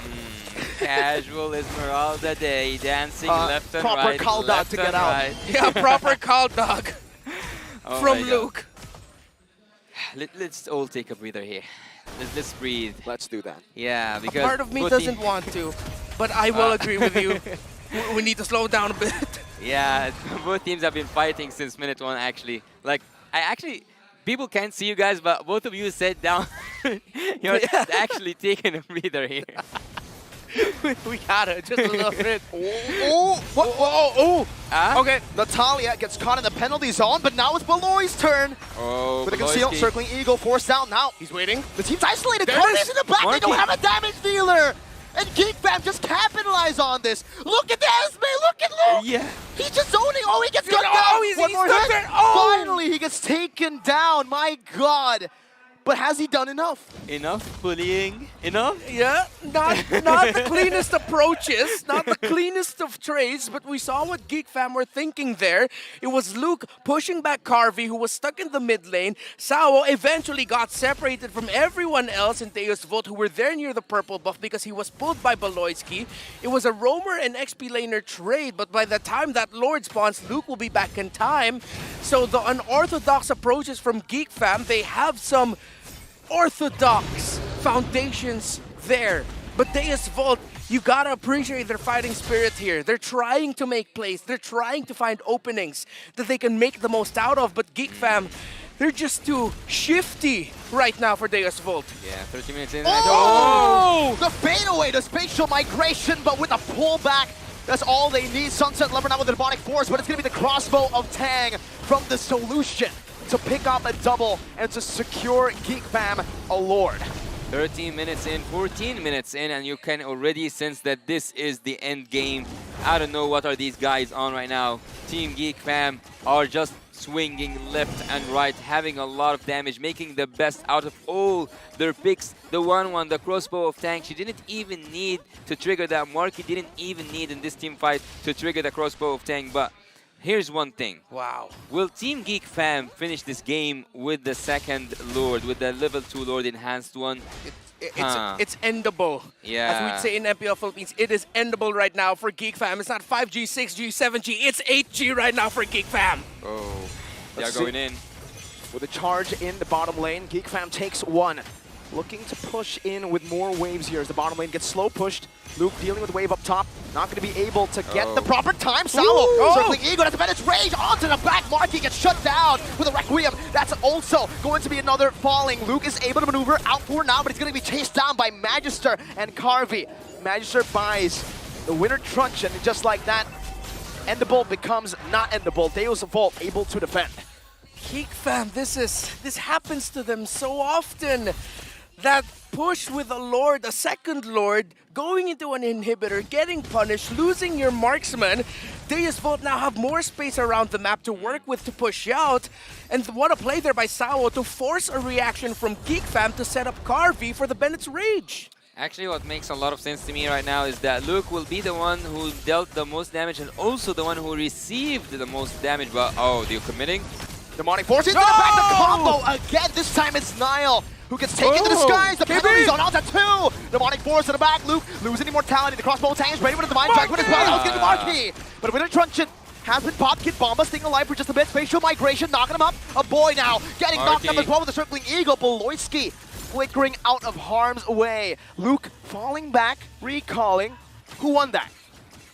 Casual Esmeralda day, dancing left and
proper
right.
Proper call dog to get out.
Right.
Yeah, proper call dog from Luke.
Let's all take a breather here. Let's breathe.
Let's do that.
Yeah, because
a part of me doesn't want to, but I will agree with you. We need to slow down a bit.
Yeah, both teams have been fighting since minute 1 actually. Like, people can't see you guys, but both of you sat down. You're actually taking a breather here.
We gotta, just a little bit.
Okay, Natalia gets caught in the penalty zone, but now it's Beloy's turn.
Oh,
with a conceal, circling Eagle, forced out now.
He's waiting.
The team's isolated.
There
Carnage in the back.
Marky.
They don't have a damage dealer. And Geek Fam just capitalize on this. Look at Esme, look at Luke!
Yeah.
He's just zoning. Oh, he gets
Good.
gunned down.
He's
One more
stuck
hit.
there. Oh!
Finally, he gets taken down. My God. But has he done enough?
Enough bullying? Enough?
Yeah, not the cleanest approaches, not the cleanest of trades, but we saw what Geek Fam were thinking there. It was Luke pushing back Carvey, who was stuck in the mid lane. Sao eventually got separated from everyone else in Deus Vult, who were there near the purple buff because he was pulled by Baloyski. It was a roamer and XP laner trade, but by the time that Lord spawns, Luke will be back in time. So the unorthodox approaches from Geek Fam, they have some orthodox foundations there. But Deus Vult, you gotta appreciate their fighting spirit here. They're trying to make plays. They're trying to find openings that they can make the most out of. But Geek Fam, they're just too shifty right now for Deus Vult.
Yeah, 30 minutes in.
Oh! The fadeaway, the spatial migration, but with a pullback. That's all they need. Sunset Lover now with the demonic force, but it's gonna be the crossbow of Tang from the solution to pick up a double and to secure Geek Fam a Lord.
13 minutes in, 14 minutes in, and you can already sense that this is the end game. I don't know what are these guys on right now. Team Geek Fam are just swinging left and right, having a lot of damage, making the best out of all their picks. The 1-1, the crossbow of Tank, she didn't even need to trigger that mark. He didn't even need in this team fight to trigger the crossbow of Tank, but here's one thing.
Wow.
Will Team Geek Fam finish this game with the second Lord, with the level 2 Lord enhanced one?
It's endable.
Yeah.
As we'd say in MPL Philippines, it is endable right now for Geek Fam. It's not 5G, 6G, 7G, it's 8G right now for Geek Fam.
Oh, they are
Let's
going
see.
in.
With a charge in the bottom lane, Geek Fam takes one. Looking to push in with more waves here as the bottom lane gets slow pushed. Luke dealing with wave up top. Not going to be able to get the proper time. Salo circling Ego. That's a Venice Rage onto the back. Marky gets shut down with a Requiem. That's also going to be another falling. Luke is able to maneuver out for now, but he's going to be chased down by Magister and Carvey. Magister buys the winner truncheon, and just like that, endable becomes not endable. Deus Vult able to defend.
Geek Fam, this happens to them so often. That push with a Lord, a second Lord, going into an inhibitor, getting punished, losing your marksman. Deus Vult now have more space around the map to work with to push out. And what a play there by Sao to force a reaction from Geek Fam to set up Carvey for the Bennett's Rage.
Actually, what makes a lot of sense to me right now is that Luke will be the one who dealt the most damage and also the one who received the most damage. But, oh, they're committing?
Demonic Force into the back, the combo again. This time it's Niall who gets taken to the skies. The penalties on out at 2. Demonic Force in the back. Luke losing immortality. The crossbow Tang is ready with the Divine Dragon as well. That was going to be Marquee. But Winter Truncheon has been popped. Kid Bomba staying alive for just a bit. Spatial migration knocking him up. A boy now getting knocked up as well with the circling Eagle. Baloyski flickering out of harm's way. Luke falling back, recalling. Who won that?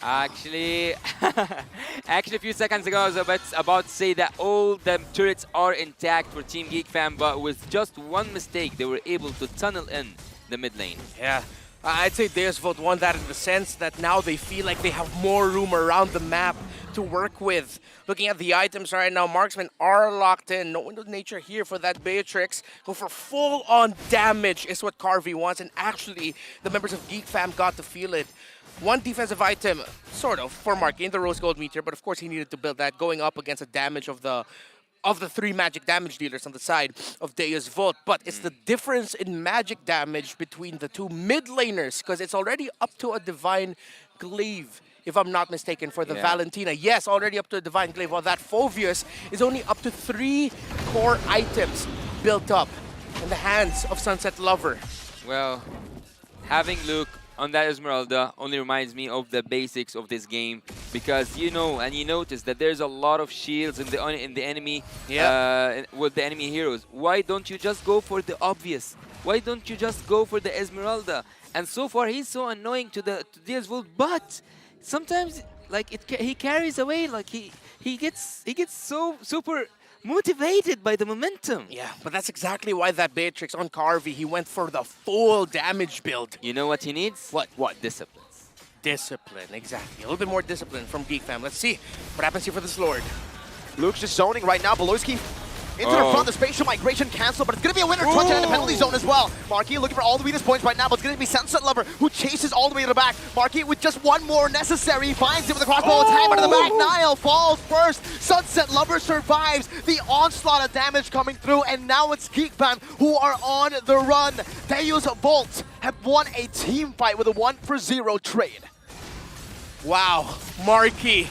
Actually, a few seconds ago, I was about to say that all the turrets are intact for Team Geek Fam, but with just one mistake, they were able to tunnel in the mid lane.
Yeah, I'd say Deus Vult won that in the sense that now they feel like they have more room around the map to work with. Looking at the items right now, marksmen are locked in. No Window Nature here for that Beatrix. Go for full-on damage is what Carvey wants, and actually, the members of Geek Fam got to feel it. One defensive item, sort of, for Marky in the Rose Gold Meteor, but of course he needed to build that, going up against the damage of the 3 magic damage dealers on the side of Deus Vult. But it's the difference in magic damage between the 2 mid laners, because it's already up to a Divine Glaive, if I'm not mistaken, for the Valentina. Yes, already up to a Divine Glaive, while that Phoveus is only up to 3 core items built up in the hands of Sunset Lover.
Well, having Luke on that Esmeralda only reminds me of the basics of this game, because you know and you notice that there's a lot of shields in the enemy with the enemy heroes. Why don't you just go for the obvious? Why don't you just go for the Esmeralda? And so far he's so annoying to Deus Vult, but sometimes like he carries away, like he gets so super motivated by the momentum.
Yeah, but that's exactly why that Beatrix on Carvey, he went for the full damage build.
You know what he needs?
What?
Disciplines.
Discipline, exactly. A little bit more discipline from Geek Fam. Let's see what happens here for this Lord.
Luke's just zoning right now. Baloyski Into the front, the spatial migration cancel, but it's going to be a winner truncheon in the penalty zone as well. Marky looking for all the weakest points right now, but it's going to be Sunset Lover who chases all the way to the back. Marky with just one more necessary, he finds it with a crossbow attack, but to the back, Niall falls first. Sunset Lover survives the onslaught of damage coming through, and now it's GeekFam who are on the run. Deus Volt have won a team fight with a 1-for-0 trade.
Wow, Marky.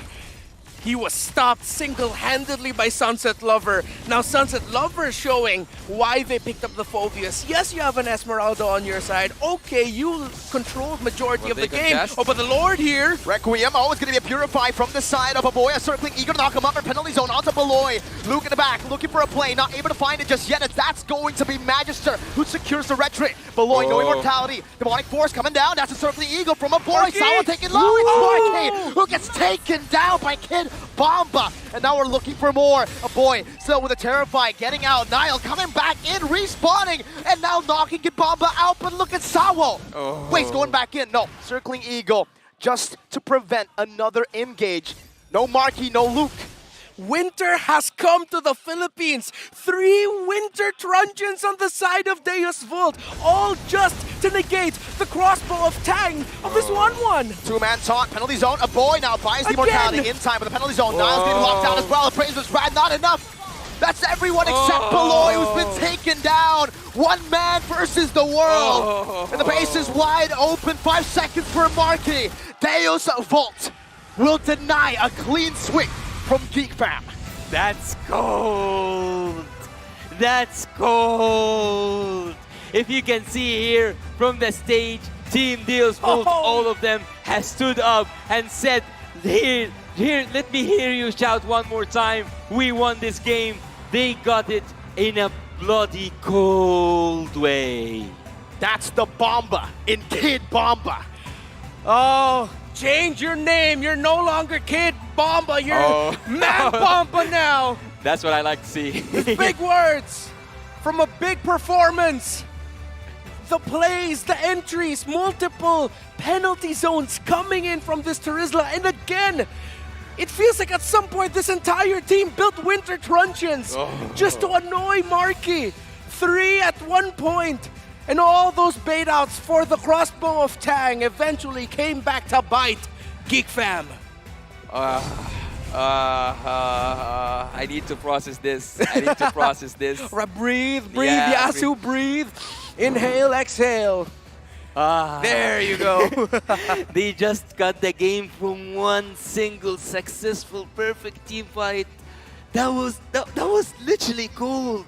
He was stopped single-handedly by Sunset Lover. Now Sunset Lover is showing why they picked up the Phobius. Yes, you have an Esmeralda on your side. Okay, you controlled majority of the game. Oh, but the Lord here.
Requiem, oh, it's going to be a Purify from the side of Aboya. Circling, eager to knock him up in penalty zone onto Beloy. Luke in the back, looking for a play. Not able to find it just yet. That's going to be Magister who secures the red trait. Beloy, no immortality. Demonic Force coming down. That's a Circling Eagle from Aboy. Sawa taking low. It's Marky who gets taken down by Kid Bomba, and now we're looking for more. A boy still with a Terrify getting out. Niall coming back in, respawning, and now knocking Kid Bomba out. But look at Sawo. Wait, he's going back in. No, Circling Eagle just to prevent another engage. No Marky, no Luke.
Winter has come to the Philippines. 3 Winter Truncheons on the side of Deus Volt, all just to negate the crossbow of Tang of this 1-1.
Two-man taunt, penalty zone. A boy now buys the immortality in time with the penalty zone. Niall's getting locked down as well. The praise was rad, not enough. That's everyone except Beloy who's been taken down. One man versus the world. And the base is wide open. 5 seconds for Marky. Deus Volt will deny a clean sweep from GeekFam.
That's cold. That's cold. If you can see here from the stage, Team Deus Volt, all of them have stood up and said, here, let me hear you shout one more time. We won this game. They got it in a bloody cold way.
That's the Bomba in Kid Bomba.
Oh, change your name. You're no longer Kid Bomba. You're Man Bomba now.
That's what I like to see.
Big words from a big performance. The plays, the entries, multiple penalty zones coming in from this Terizla. And again, it feels like at some point this entire team built Winter Truncheons just to annoy Marky. 3 at one point. And all those bait outs for the crossbow of Tang eventually came back to bite GeekFam.
I need to process this.
Breathe, Yasu, breathe. Inhale, exhale. There you go.
They just got the game from one single successful perfect team fight. That was literally cold.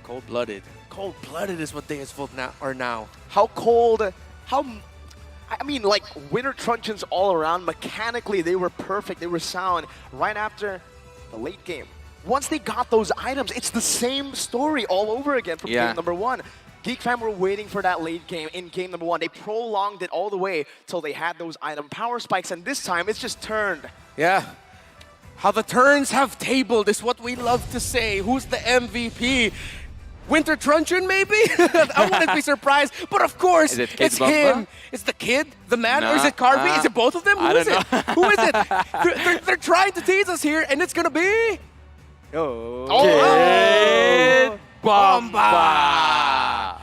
Cold-blooded. Cold-blooded is what Deus Volt are now.
How cold, I mean, like, Winter Truncheons all around. Mechanically, they were perfect. They were sound right after the late game. Once they got those items, it's the same story all over again from game number 1. GeekFam were waiting for that late game in game number 1. They prolonged it all the way till they had those item power spikes, and this time it's just turned.
Yeah. How the turns have tabled is what we love to say. Who's the MVP? Winter Truncheon, maybe? I wouldn't be surprised. But of course, it's him. It's the kid, the man, or is it Carby? Is it both of them? Who is it? Who is it? They're trying to tease us here, and it's gonna be...
Kid Bomba!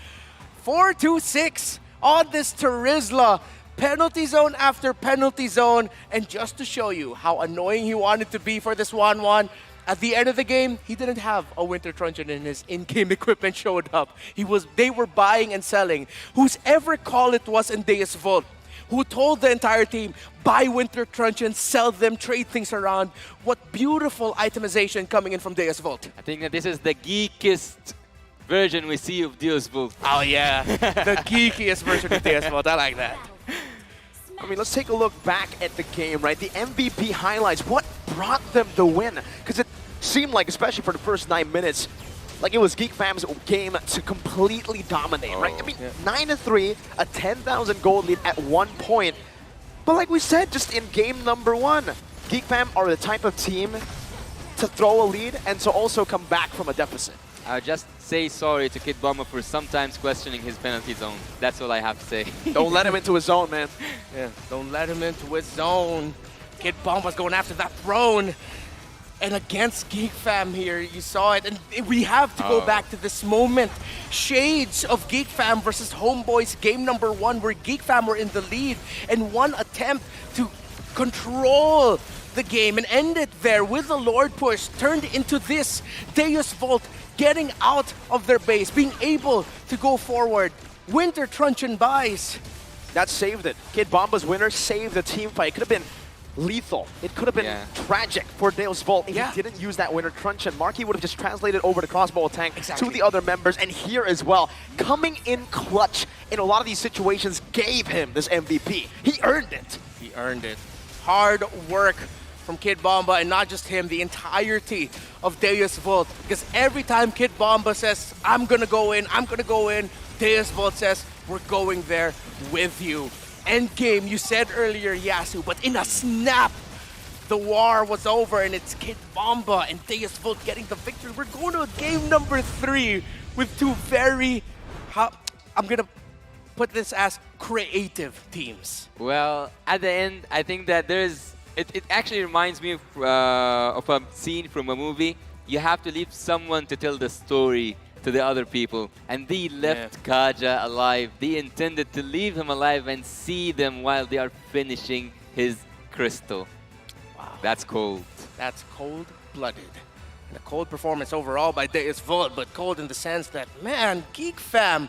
4-2-6 on this Terizla. Penalty zone after penalty zone. And just to show you how annoying he wanted to be for this 1-1, at the end of the game, he didn't have a Winter Truncheon in his in-game equipment showed up. They were buying and selling. Whoever call it was in Deus Volt, who told the entire team, buy Winter Truncheons, sell them, trade things around. What beautiful itemization coming in from Deus Volt.
I think that this is the geekiest version we see of Deus Volt.
Oh yeah, the geekiest version of Deus Volt. I like that.
I mean, let's take a look back at the game, right? The MVP highlights, what brought them the win? Because it seemed like, especially for the first 9 minutes, like it was GeekFam's game to completely dominate, right? I mean, 9-3, a 10,000 gold lead at one point. But like we said, just in game number 1, GeekFam are the type of team to throw a lead and to also come back from a deficit.
I'll just say sorry to Kid Bomba for sometimes questioning his penalty zone. That's all I have to say.
Don't let him into his zone, man.
Yeah, don't let him into his zone. Kid Bomba's going after that throne. And against Geek Fam here, you saw it. And we have to go back to this moment. Shades of Geek Fam versus Homeboys game number 1, where Geek Fam were in the lead. And one attempt to control the game and end it there with the Lord push turned into this. Deus Volt getting out of their base, being able to go forward. Winter Truncheon buys.
That saved it. Kid Bomba's winner saved the team fight. It could have been lethal. It could have been tragic for Deus Volt if he didn't use that Winter Truncheon. Marky would have just translated over the crossbow tank to the other members, and here as well. Coming in clutch in a lot of these situations gave him this MVP. He earned it.
He earned it. Hard work from Kid Bomba, and not just him, the entirety of Deus Volt. Because every time Kid Bomba says, I'm gonna go in, Deus Volt says, we're going there with you. Endgame, you said earlier, Yasu, but in a snap, the war was over, and it's Kid Bomba and Deus Volt getting the victory. We're going to game number 3 with two very, I'm gonna put this as creative teams.
Well, at the end, I think that it actually reminds me of a scene from a movie. You have to leave someone to tell the story to the other people. And they left Kaja alive. They intended to leave him alive and see them while they are finishing his crystal. Wow. That's cold.
That's cold-blooded. And a cold performance overall by Deus Volt, but cold in the sense that, man, Geek Fam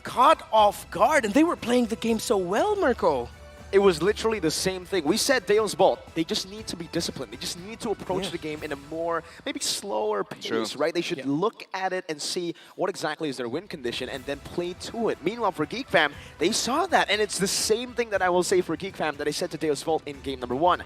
caught off guard, and they were playing the game so well, Mirko.
It was literally the same thing. We said Deus Volt, they just need to be disciplined. They just need to approach the game in a more, maybe slower pace, right? They should look at it and see what exactly is their win condition and then play to it. Meanwhile, for Geek Fam, they saw that, and it's the same thing that I will say for Geek Fam that I said to Deus Volt in game number 1.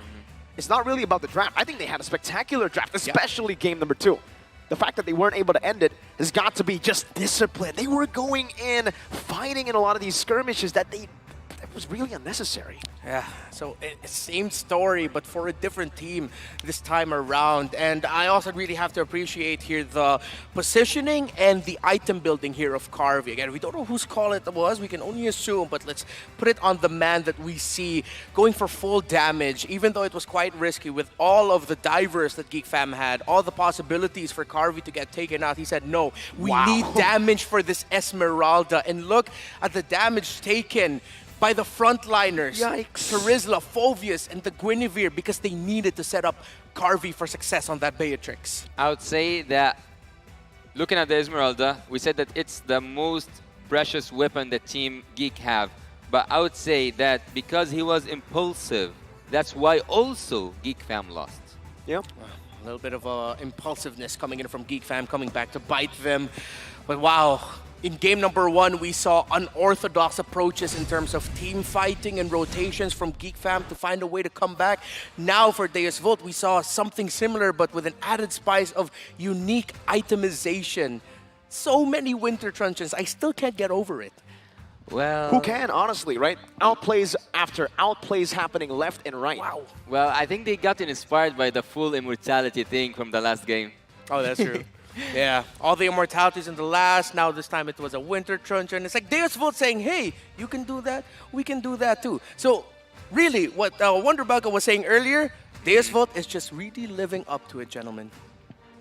It's not really about the draft. I think they had a spectacular draft, especially game number 2. The fact that they weren't able to end it has got to be just discipline. They were going in, fighting in a lot of these skirmishes that was really unnecessary.
Yeah, so same story, but for a different team this time around. And I also really have to appreciate here the positioning and the item building here of Carvey. Again, we don't know whose call it was. We can only assume, but let's put it on the man that we see going for full damage, even though it was quite risky with all of the divers that Geek Fam had, all the possibilities for Carvey to get taken out. He said, no, we need damage for this Esmeralda. And look at the damage taken by the frontliners, Terizla, Phovius, and the Guinevere, because they needed to set up Carvey for success on that Beatrix.
I would say that, looking at the Esmeralda, we said that it's the most precious weapon that Team Geek have. But I would say that because he was impulsive, that's why also Geek Fam lost.
Yep. A little bit of impulsiveness coming in from Geek Fam, coming back to bite them. But wow. In game number 1, we saw unorthodox approaches in terms of team fighting and rotations from Geek Fam to find a way to come back. Now for Deus Volt, we saw something similar, but with an added spice of unique itemization. So many Winter Truncheons, I still can't get over it.
Well,
who can, honestly, right? Outplays after outplays happening left and right.
Wow.
Well, I think they got inspired by the full immortality thing from the last game.
Oh, that's true. Yeah, all the immortalities in the last, now this time it was a Winter Truncheon. It's like Deus Volt saying, hey, you can do that, we can do that too. So really, what Wonderbugger was saying earlier, Deus Volt is just really living up to it, gentlemen.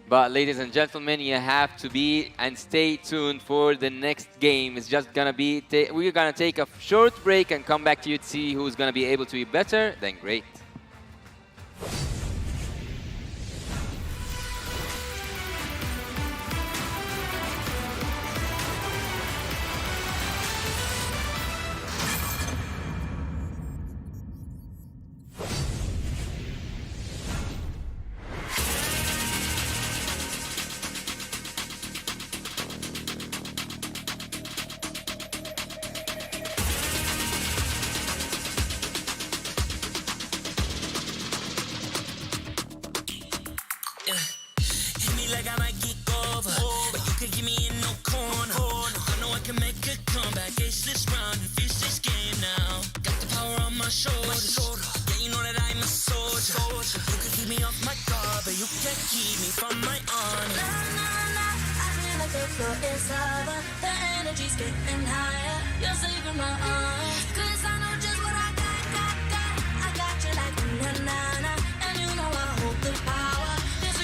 But ladies and gentlemen, you have to be and stay tuned for the next game. It's just gonna be, we're gonna take a short break and come back to you to see who's gonna be able to be better than great.
Hit me like I might geek over, but you can give me in no corner. I know I can make a comeback, ace this round and finish this game now. Got the power on my shoulders, yeah, you know that I'm a soldier. You can keep me off my guard, but you can't keep me from my honor.
I feel like the floor is over, the energy's getting higher. You're saving my arms, 'cause I know just what I got. I got you like na-na-na, and you know I hold the power. This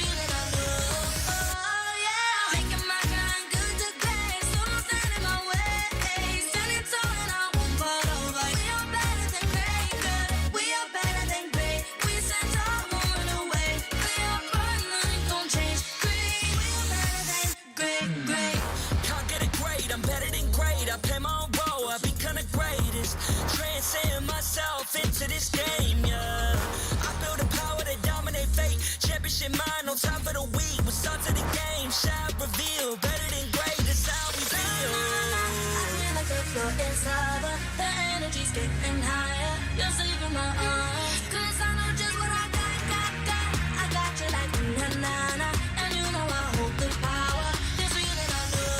your mind, no time for the weak. What's up to the game? Shall reveal. Better than great, that's how we feel.
I feel like the floor is lava. The energy's getting higher. You're saving my arms. 'Cause I know just what I got. I got you like na-na-na. And you know I hold the power. This feeling I know.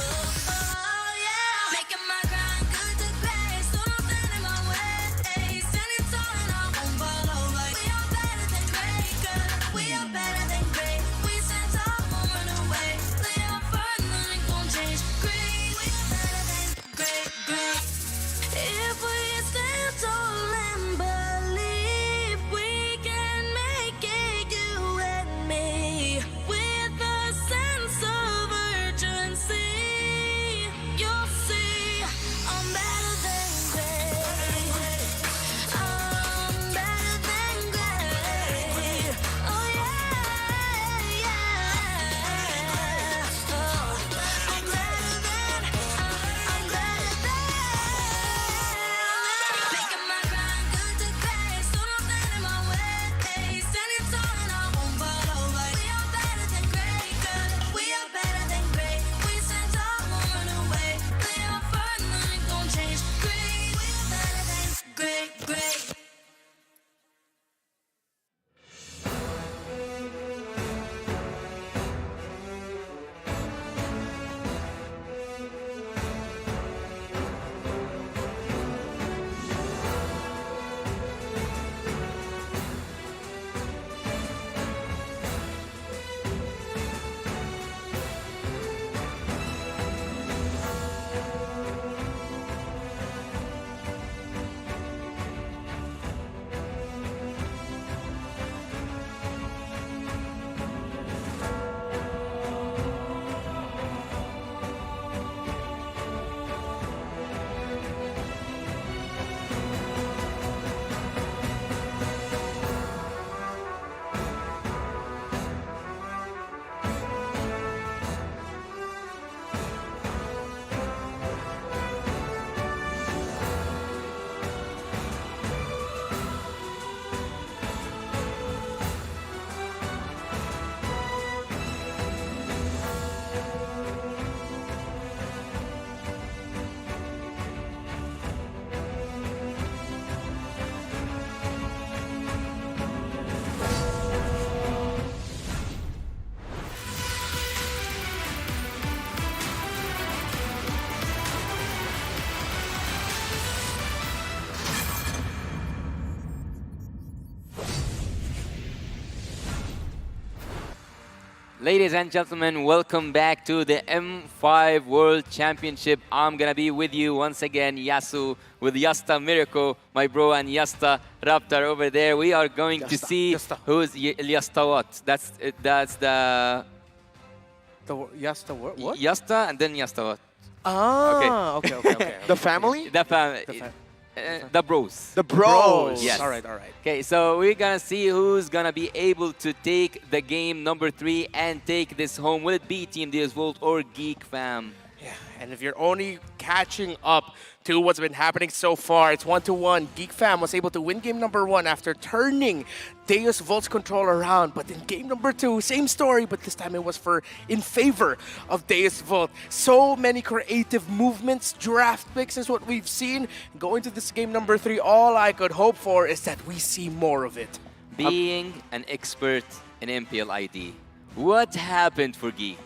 Oh yeah. Making my grind good to great. So don't stand in my way. Standing tall and I won't fall over. We are better than great, girl. We are better than great. We stand tall, won't run away. Lay out firm, nothing gon' change. Great, we are better than great. If we stand tall and believe we can make it, you and me, with a sense of urgency, you'll see I'm better than great. I'm better than great. Oh yeah, yeah. Oh, I'm better than. Making my grind good to great, so don't stand in my way. Standing tall and I won't fall over. We are better than great, girl. We are better than great. We stand tall, won't run away. Lay out firm, nothing gon' change. Great, we are better than great.
Ladies and gentlemen, welcome back to the M5 World Championship. I'm gonna be with you once again, Yasu, with Yasta Miracle, my bro, and Yasta Raptor over there. We are going to see who's Yasta what? That's the
The Yasta what?
Yasta and then Yasta what?
Ah, okay.
The family?
The family. The bros.
The bros.
Yes.
All right.
Okay, so we're gonna see who's gonna be able to take the game number 3 and take this home. Will it be Team Deus Volt or Geek Fam?
Yeah, and if you're only catching up to what's been happening so far, it's 1-1. Geek Fam was able to win game number 1 after turning Deus Volt's control around. But in game number 2, same story, but this time it was in favor of Deus Volt. So many creative movements, draft picks is what we've seen. Going to this game number 3, all I could hope for is that we see more of it.
Being an expert in MPL ID, what happened for Geek?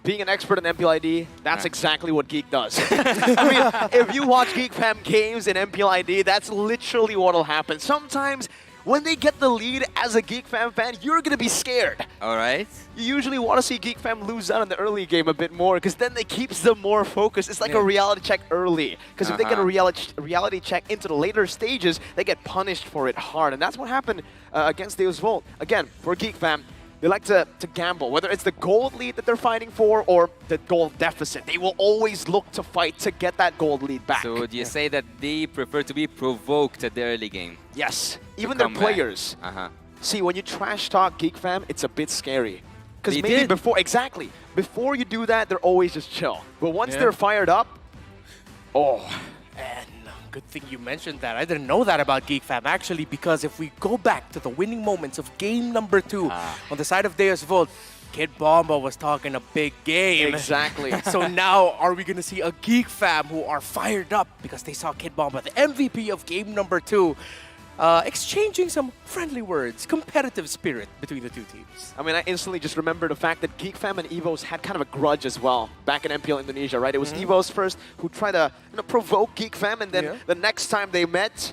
Being an expert in MPLID, that's exactly what Geek does. I mean, if you watch Geek Fam games in MPLID, that's literally what'll happen. Sometimes, when they get the lead as a Geek Fam fan, you're gonna be scared.
All right.
You usually want to see Geek Fam lose out in the early game a bit more, because then it keeps them more focused. It's like a reality check early, because if they get a reality check into the later stages, they get punished for it hard, and that's what happened against Deus Volt. Again, for Geek Fam, they like to gamble, whether it's the gold lead that they're fighting for or the gold deficit. They will always look to fight to get that gold lead back.
So would you say that they prefer to be provoked at the early game?
Yes, even their players. See, when you trash talk Geek Fam, it's a bit scary. Because maybe before you do that, they're always just chill. But once they're fired up,
good thing you mentioned that. I didn't know that about Geek Fam, actually, because if we go back to the winning moments of game number 2 on the side of Deus Vult, Kid Bomba was talking a big game.
Exactly.
So now, are we going to see a Geek Fam who are fired up because they saw Kid Bomba, the MVP of game number 2, exchanging some friendly words, competitive spirit between the two teams?
I mean, I instantly just remember the fact that Geek Fam and EVOS had kind of a grudge as well back in MPL Indonesia, right? It was EVOS first who tried to provoke Geek Fam, and then the next time they met,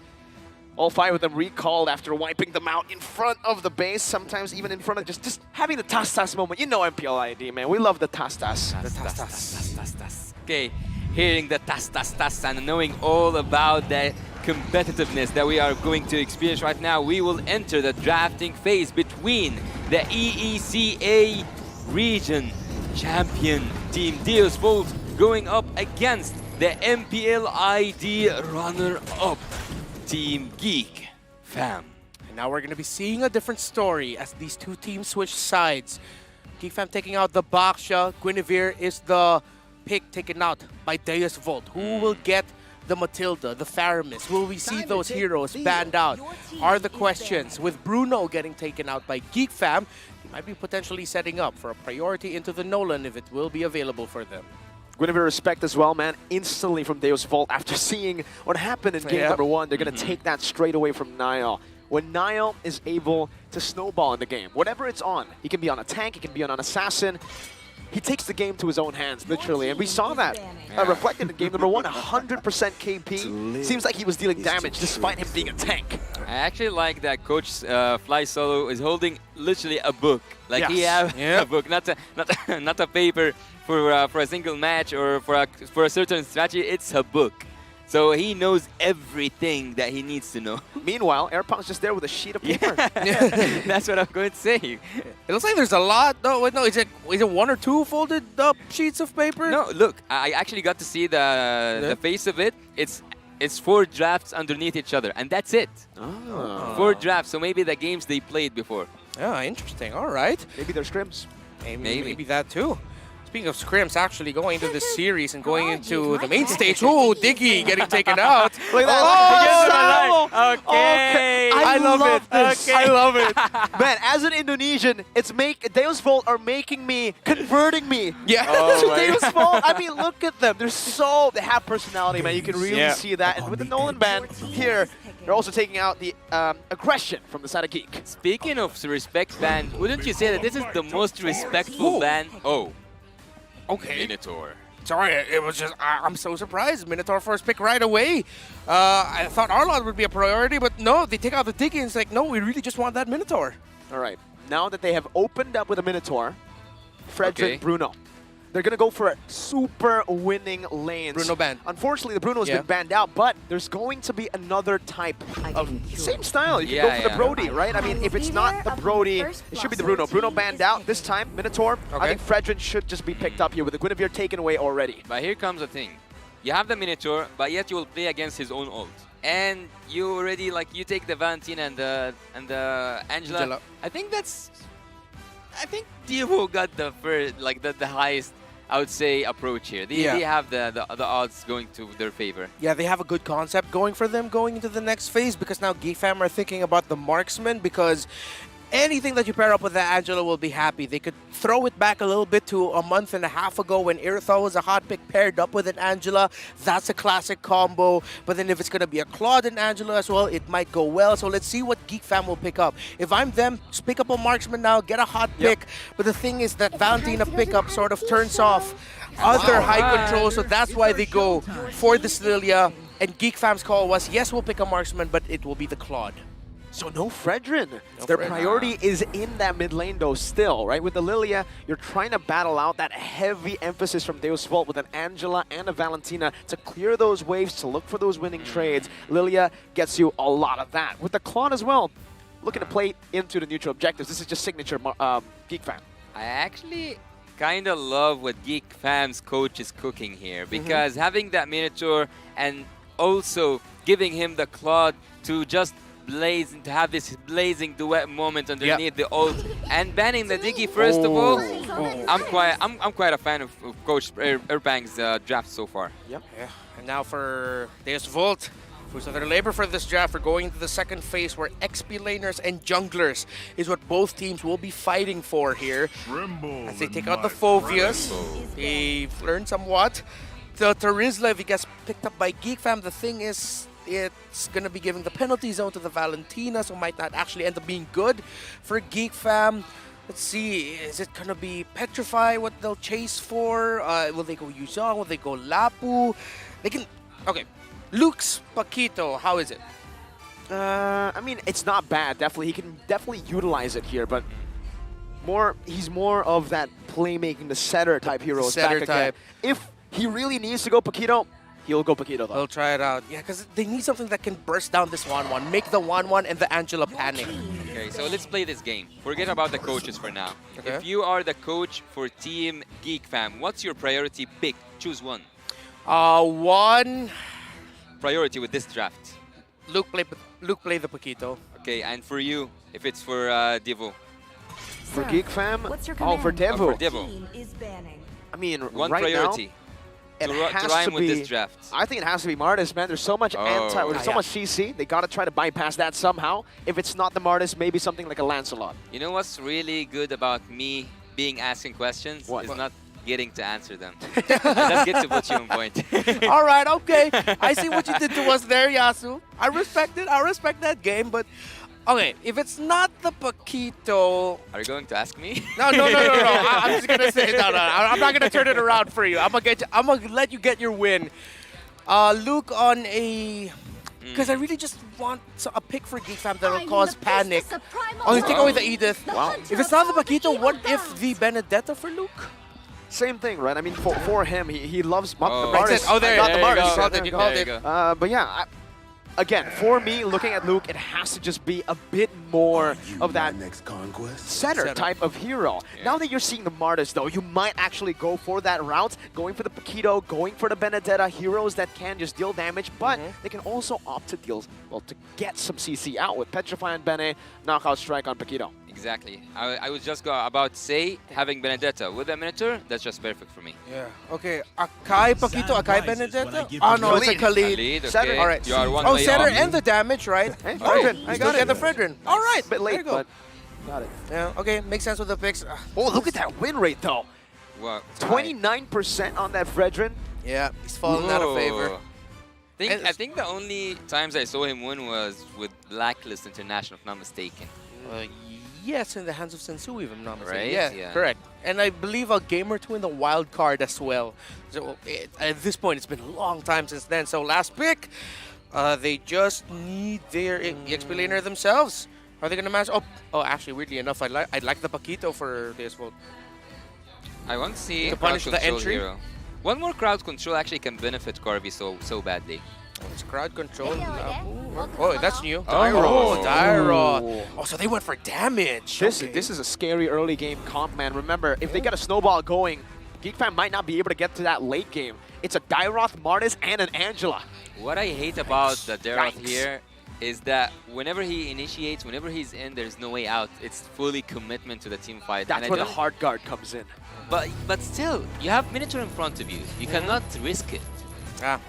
all 5 of them recalled after wiping them out in front of the base, sometimes even in front of just having the tas-tas moment. You know MPL ID, man. We love the tas-tas.
The tas-tas. Okay, hearing the tas-tas and knowing all about the competitiveness that we are going to experience right now, we will enter the drafting phase between the EECA region champion team Deus Vult going up against the MPL ID runner-up Team Geek Fam.
And now we're going to be seeing a different story as these two teams switch sides. Geek Fam taking out the Baksha. Guinevere is the pick taken out by Deus Vult. Who will get the Matilda, the Faramis? Will we see those heroes banned out? Are the questions. With Bruno getting taken out by Geek Fam, he might be potentially setting up for a priority into the Nolan if it will be available for them.
Guinevere respect as well, man. Instantly from Deus Vult, after seeing what happened in game number 1, they're going to take that straight away from Niall. When Niall is able to snowball in the game, whatever it's on, he can be on a tank, he can be on an assassin, he takes the game to his own hands, literally. And we saw that reflected in game number 1, 100% KP. Seems like he was dealing damage despite him being a tank.
I actually like that Coach Fly Solo is holding literally a book. Like he have a book, not a paper for a single match or for a certain strategy. It's a book. So he knows everything that he needs to know.
Meanwhile, Airpong's just there with a sheet of paper.
That's what I'm going to say.
It looks like there's a lot. No, wait, no. Is it 1 or 2 folded up sheets of paper?
No, look. I actually got to see the face of it. It's 4 drafts underneath each other, and that's it.
Oh.
4 drafts. So maybe the games they played before.
Yeah, interesting. All right.
Maybe they're scrims.
Maybe that too. Speaking of scrims, actually going into this series and going into the main stage. Oh, Diggy getting taken out.
Look at that.
Oh,
okay.
I love this.
Okay.
I love it. Man, as an Indonesian, Deus Vult are converting me to Deus Vult. I mean, look at them. They have personality, man. You can really see that. And with the Nolan ban here, they're also taking out the aggression from the side of Geek.
Speaking of respect ban, wouldn't you say that this is the most respectful ban? Oh.
Okay.
Minotaur.
Sorry, it was just, I'm so surprised. Minotaur first pick right away. I thought Arlod would be a priority, but no, they take out the Diggy and it's like, no, we really just want that Minotaur.
All right. Now that they have opened up with a Minotaur, Frederick, Bruno, they're going to go for super winning lanes.
Bruno banned.
Unfortunately, the Bruno's been banned out, but there's going to be another type of same style. You can go for the Brody, right? I mean, if it's not the Brody, it should be the Bruno. Bruno banned out this time, Minotaur. I think Frederick should just be picked up here with the Guinevere taken away already.
But here comes the thing. You have the Minotaur, but yet you will play against his own ult. And you already, you take the Valentina and the Angela. I think Devo got the first, the highest, I would say, approach here. They have the odds going to their favor.
Yeah, they have a good concept going for them going into the next phase because now Geek Fam are thinking about the marksman because anything that you pair up with the Angela will be happy. They could throw it back a little bit to a month and a half ago when Irithal was a hot pick paired up with an Angela. That's a classic combo. But then if it's going to be a Claude and Angela as well, it might go well. So let's see what Geek Fam will pick up. If I'm them, just pick up a marksman now, get a hot pick. But the thing is that Valentina pickup sort of turns off other high control. So that's why they go for this Lilia. And Geek Fam's call was, yes, we'll pick a marksman, but it will be the Claude.
So no Fredrin. Their priority is in that mid lane though still, right? With the Lilia, you're trying to battle out that heavy emphasis from Deus Vult with an Angela and a Valentina to clear those waves, to look for those winning trades. Lilia gets you a lot of that. With the Claude as well, looking to play into the neutral objectives. This is just signature Geek Fam.
I actually kind of love what Geek Fam's coach is cooking here because having that Minotaur and also giving him the Claude to just to have this blazing duet moment underneath the ult and banning the Diggy first of all. I'm quite a fan of Coach Erbang's draft so far.
Yeah. And now for Deus Vult, So their labor for this draft, we're going into the second phase where XP laners and junglers is what both teams will be fighting for here. As they take out the Phobias, they've learned somewhat. The Terizlev gets picked up by Geek Fam. The thing is, it's going to be giving the penalty zone to the Valentina, so might not actually end up being good for Geek Fam. Let's see, is it going to be Petrify what they'll chase for? Will they go Yuzong? Will they go Lapu? They can... Okay, Luke's Paquito, how is it?
I mean, it's not bad. Definitely, he can definitely utilize it here, but he's more of that playmaking, the setter type hero.
Setter type.
If he really needs to go Paquito, he'll go Paquito though.
He'll try it out. Yeah, because they need something that can burst down this 1-1, make the 1-1 and the Angela panic.
Okay, so let's play this game. Forget about the coaches for now.
Okay.
If you are the coach for Team Geek Fam, what's your priority pick? Choose one.
One
priority with this draft.
Luke play the Paquito.
Okay, and for you, if it's for Devo.
For Geek Fam?
What's your
for Devo.
For Devo.
I mean,
one
right
priority.
Now,
to
has
rhyme
to
with
be,
this draft.
I think it has to be Martis, man. There's so much there's so much CC. They gotta try to bypass that somehow. If it's not the Martis, maybe something like a Lancelot.
You know what's really good about me being asking questions?
What?
Is not getting to answer them. That's good to put you on point.
All right, okay. I see what you did to us there, Yasu. I respect it. I respect that game, but okay, if it's not the Paquito...
Are you going to ask me?
No. I'm just going to say, no. I'm not going to turn it around for you. I'm going to let you get your win. Luke on a... Because I really just want a pick for Geek Fam that'll cause panic. Oh, he's taking away the Edith.
Wow.
If it's not the Paquito, what if the Benedetta for Luke?
Same thing, right? I mean, for him, he loves the
Oh,
Martis.
oh, there,
not the
you
Martis.
go. You called it.
But yeah, again, for me, looking at Luke, it has to just be a bit more of that
next conquest
center type of hero.
Yeah.
Now that you're seeing the Martis, though, you might actually go for that route, going for the Paquito, going for the Benedetta, heroes that can just deal damage, but they can also opt to deal, well, to get some CC out with Petrify and Bene, knockout strike on Paquito.
Exactly. I was just about to say, having Benedetta with a Minotaur, that's just perfect for me.
Yeah. Okay. Akai Paquito, Akai Benedetta? Oh, no, it's a Khalid.
Okay.
All right.
You are one
oh,
way
Setter
off.
and the damage, right?
Hey,
Oh,
Fredrin, I got
Get
it.
the Fredrin. All right.
A bit
There you
late,
go.
but got it.
Yeah, okay. Makes sense with the picks.
Oh, look at that win rate, though.
What?
29% on that Fredrin.
Yeah, he's falling out of favor.
I think the only times I saw him win was with Blacklist International, if not mistaken.
Yes, in the hands of Sensui, if I'm not mistaken.
Right?
Yeah, correct. And I believe a game or two in the wild card as well. So at this point, it's been a long time since then. So last pick, they just need their EXP laner themselves. Are they going to match? Oh, actually, weirdly enough, I'd like the Paquito for this vote.
I want to see
To
crowd
punish the
control
entry?
hero. One more crowd control actually can benefit Corby so badly.
It's crowd control. Oh, that's new.
Oh.
Dyro. Oh, so they went for damage.
This is a scary early game comp, man. Remember, if they get a snowball going, Geek Fam might not be able to get to that late game. It's a Dyroth, Martis, and an Angela.
What I hate about the Daroth here is that whenever he initiates, whenever he's in, there's no way out. It's fully commitment to the team fight.
That's
and
where the hard guard comes in.
But still, you have Minotaur in front of you. You cannot risk it.
Yeah,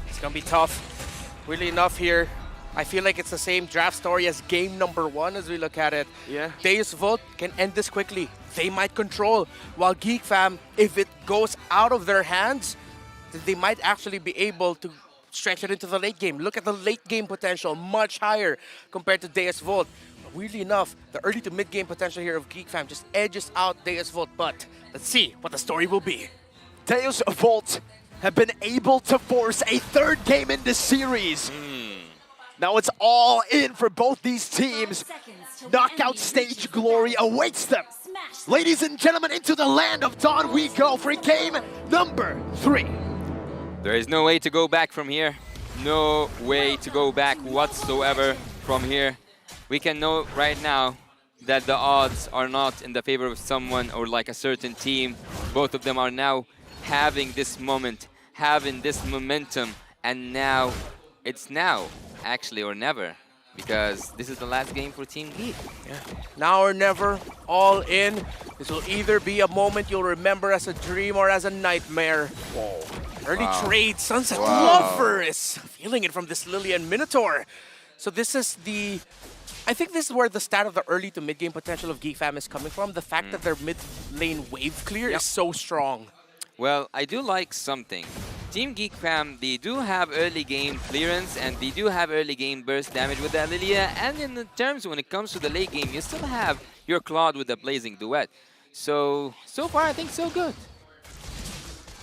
it's going to be tough. Really enough here. I feel like it's the same draft story as game number 1 as we look at it.
Yeah.
Deus Vult can end this quickly. They might control. While Geek Fam, if it goes out of their hands, they might actually be able to stretch it into the late game. Look at the late game potential, much higher compared to Deus Vult. But weirdly enough, the early to mid game potential here of Geek Fam just edges out Deus Vult. But let's see what the story will be.
Deus Vult have been able to force a third game in this series. Now it's all in for both these teams. Knockout stage glory awaits them. Ladies and gentlemen, into the land of Dawn we go for game number 3.
There is no way to go back from here. No way to go back whatsoever from here. We can know right now that the odds are not in the favor of someone or like a certain team. Both of them are now having this moment, having this momentum, and now it's now, actually, or never, because this is the last game for Team Geek.
Yeah. Now or never, all in. This will either be a moment you'll remember as a dream or as a nightmare. Whoa. Early
Wow.
trade. Sunset
Wow.
Lover is feeling it from this Lillian Minotaur. So this is the... I think this is where the stat of the early to mid-game potential of Geek Fam is coming from. The fact that their mid-lane wave clear is so strong.
Well, I do like something. Team Geek Fam, they do have early game clearance and they do have early game burst damage with the Lilia. And in the terms when it comes to the late game, you still have your Claude with the Blazing Duet. So far I think so good.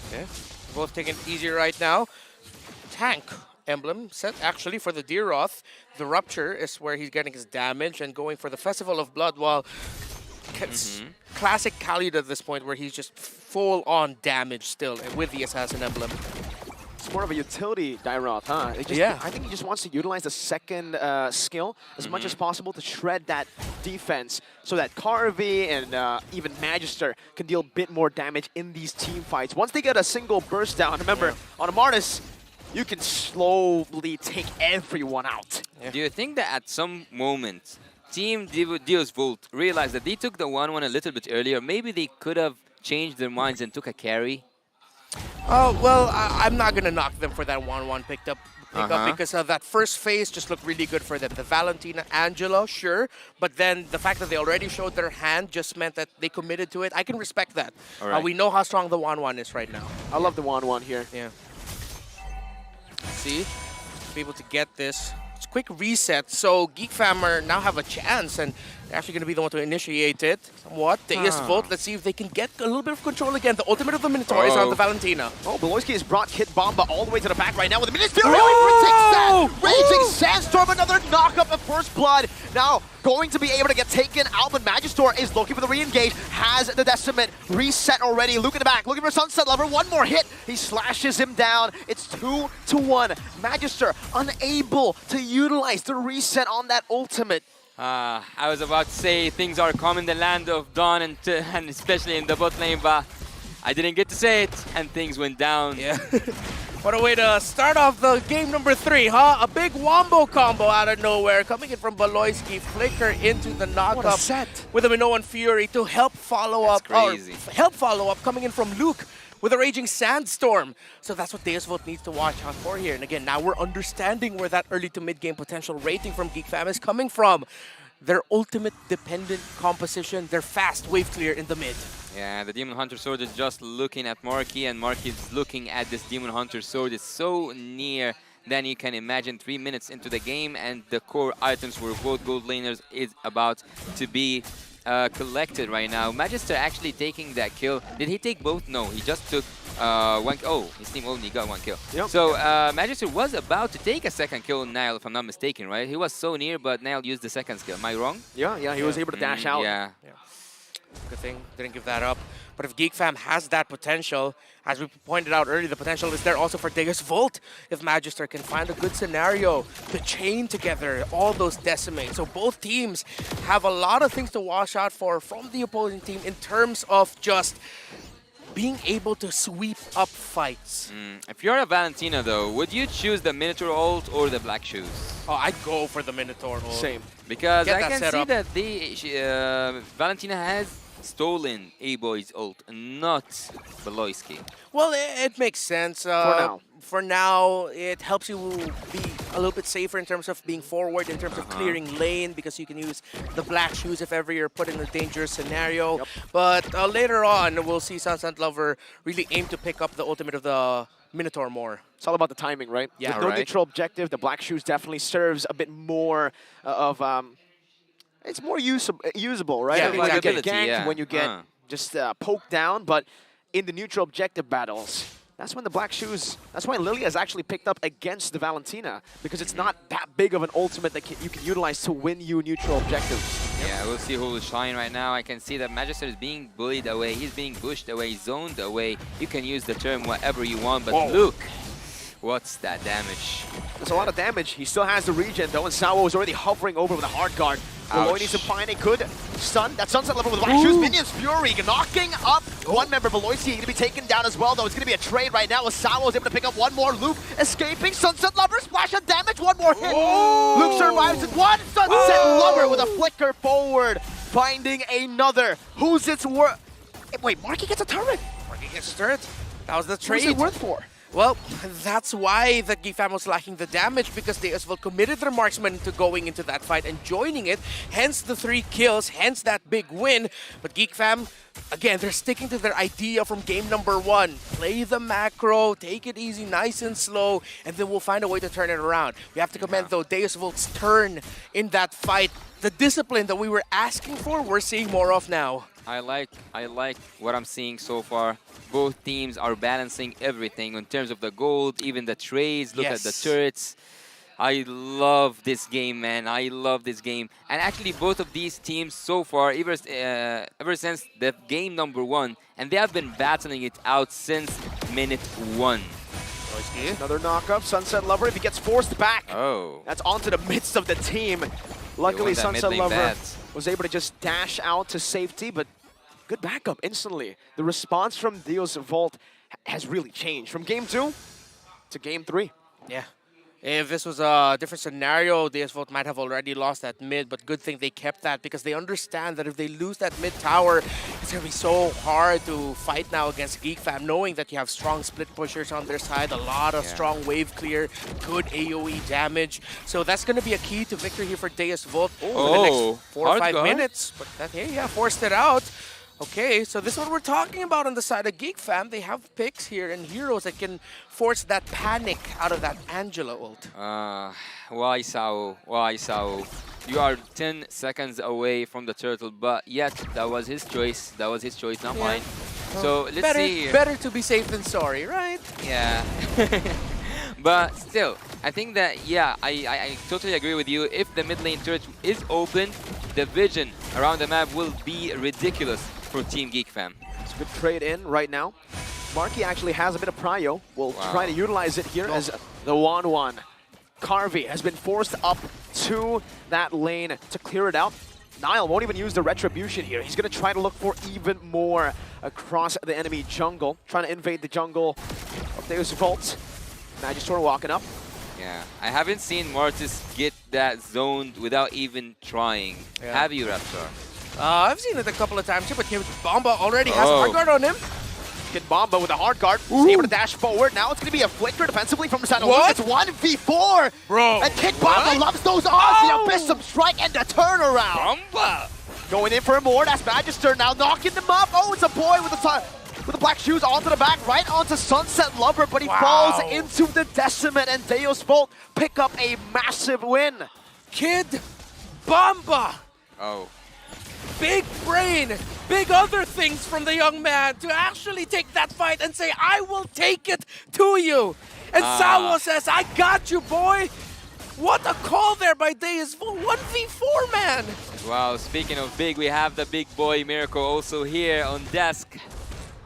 Okay, both taking it easy right now. Tank emblem set actually for the Deeroth. The Rupture is where he's getting his damage and going for the Festival of Blood while classic Khalid at this point where he's just full on damage still with the Assassin emblem.
It's more of a utility Dairoth, huh? I think he just wants to utilize the second skill as much as possible to shred that defense so that Carvey and even Magister can deal a bit more damage in these team fights. Once they get a single burst down, remember, on a Martis, you can slowly take everyone out.
Do you think that at some moment, Team Dios Volt realized that they took the 1-1 a little bit earlier? Maybe they could have changed their minds and took a carry?
Oh, well, I'm not going to knock them for that 1-1 pickup because that first phase just looked really good for them. The Valentina, Angela, sure, but then the fact that they already showed their hand just meant that they committed to it. I can respect that.
All right.
We know how strong the 1-1 is right now.
I love the 1-1 here.
Yeah. See? Be able to get this. It's quick reset, so Geek Fammer now have a chance, and they're actually going to be the one to initiate it somewhat. Deus Volt, let's see if they can get a little bit of control again. The ultimate of the Minotaur is on the Valentina.
Oh, Beloyski has brought Kid Bomba all the way to the back right now with a Ministerial. Oh! Raging Sandstorm, another knock-up of First Blood. Now going to be able to get taken out, but Magister is looking for the re-engage, has the Decimate reset already. Luke in the back, looking for Sunset Lover, one more hit. He slashes him down. It's 2-1. Magister unable to utilize the reset on that ultimate.
I was about to say things are calm in the land of Dawn and especially in the bot lane, but I didn't get to say it and things went down.
Yeah. What a way to start off the game number 3, huh? A big wombo combo out of nowhere coming in from Beloyski. Flicker into the knockup with a Minoan Fury to help follow up.
Crazy.
Help follow up coming in from Luke with a Raging Sandstorm. So that's what Deus Volt needs to watch out for here. And again, now we're understanding where that early to mid-game potential rating from Geek Fam is coming from. Their ultimate dependent composition, their fast wave clear in the mid.
Yeah, the Demon Hunter Sword is just looking at Marky, and Marky is looking at this Demon Hunter Sword. It's so near than you can imagine. 3 minutes into the game, and the core items were both gold laners is about to be collected right now. Magister actually taking that kill. Did he take both? No, he just took one. Oh, his team only got 1 kill.
Yep.
So Magister was about to take a second kill on Nile, if I'm not mistaken, right? He was so near, but Nile used the second skill. Am I wrong?
Yeah, he was able to dash out.
Yeah.
Good thing, didn't give that up. But if Geek Fam has that potential, as we pointed out earlier, the potential is there also for Deus Volt. If Magister can find a good scenario to chain together all those decimates. So both teams have a lot of things to watch out for from the opposing team in terms of just being able to sweep up fights.
If you're a Valentina, though, would you choose the Minotaur ult or the Black Shoes?
Oh, I'd go for the Minotaur ult.
Same.
Because
Get
I
that
can
set
see
up.
that Valentina has stolen A-Boy's ult, not Beloyski.
Well, it makes sense. For now, it helps you be a little bit safer in terms of being forward, in terms of clearing lane, because you can use the Black Shoes if ever you're put in a dangerous scenario. But later on, we'll see Sunset Lover really aim to pick up the ultimate of the Minotaur more.
It's all about the timing, right?
Yeah.
With no neutral objective, the Black Shoes definitely serves a bit more of... it's more usable, right?
Yeah,
I mean, when you get
exactly.
ganked, when you get just poked down, but in the neutral objective battles, that's when the Black Shoes, that's why Lilia is actually picked up against the Valentina, because it's not that big of an ultimate that you can utilize to win you neutral objectives.
Yeah, we'll see who will shine right now. I can see that Magister is being bullied away. He's being pushed away, zoned away. You can use the term whatever you want, but look, what's that damage?
There's a lot of damage. He still has the regen, though, and Sawo is already hovering over with a hard guard. Beloy needs to find a good stun. That Sunset Level with Black Shoes. Minions Fury knocking up one member. Beloyski going to be taken down as well, though. It's going to be a trade right now. Sawo is able to pick up one more. Luke escaping. Sunset Lover splash of damage. One more hit. Luke survives it. One Sunset Lover with a flicker forward. Finding another. Who's its worth? Wait, Marky gets a turret.
Marky gets a turret. That was the trade.
What's it worth for?
Well, that's why the Geek Fam was lacking the damage, because they as well committed their marksman into going into that fight and joining it. Hence the 3 kills, hence that big win. But Geek Fam, again, they're sticking to their idea from game number 1. Play the macro, take it easy, nice and slow, and then we'll find a way to turn it around. We have to commend, though, Deus Volt's turn in that fight. The discipline that we were asking for, we're seeing more of now.
I like what I'm seeing so far. Both teams are balancing everything in terms of the gold, even the trades. Look at the turrets. I love this game, man. I love this game. And actually, both of these teams so far, ever since the game number 1, and they have been battling it out since minute 1.
Another knock-up. Sunset Lover, if he gets forced back, that's onto the midst of the team. Luckily, Sunset Lover was able to just dash out to safety, but good backup instantly. The response from Deus Volt has really changed from game 2 to game 3.
Yeah. If this was a different scenario, Deus Volt might have already lost that mid, but good thing they kept that, because they understand that if they lose that mid tower, it's going to be so hard to fight now against Geek Fam, knowing that you have strong split pushers on their side, a lot of strong wave clear, good AoE damage. So that's going to be a key to victory here for Deus Volt for the next 4 or 5 minutes. But that, yeah, forced it out. Okay, so this is what we're talking about on the side of Geek Fam. They have picks here and heroes that can force that panic out of that Angela ult.
Why Sao? Why Sao? You are 10 seconds away from the turtle, but yet that was his choice. That was his choice, not mine. So let's see.
Better to be safe than sorry, right?
Yeah. But still, I think that, yeah, I totally agree with you. If the mid lane turret is open, the vision around the map will be ridiculous for Team Geek Fam.
It's a good trade in right now. Marky actually has a bit of prio. We'll try to utilize it here as the 1-1. Carvey has been forced up to that lane to clear it out. Nile won't even use the retribution here. He's going to try to look for even more across the enemy jungle, trying to invade the jungle of Deus Volt. Magister walking up.
Yeah, I haven't seen Mortis get that zoned without even trying. Have you, Raptor?
I've seen it a couple of times too, but Kid Bomba already has a hard guard on him.
Kid Bomba with a hard guard, able to dash forward. Now it's going to be a flicker defensively from Santa
What?
It's 1v4!
Bro,
and Kid Bomba loves those odds, the Abyssum Strike and the turnaround!
Bomba!
Going in for more, that's Magister now knocking them up. Oh, it's a boy with the black shoes onto the back, right onto Sunset Lover, but he falls into the Decimate, and Deus Volt pick up a massive win.
Kid Bomba! Big brain, big other things from the young man to actually take that fight and say, I will take it to you. And Sawo says, I got you, boy. What a call there by Deus Volt. 1v4, man.
Wow, speaking of big, we have the big boy Miracle also here on desk.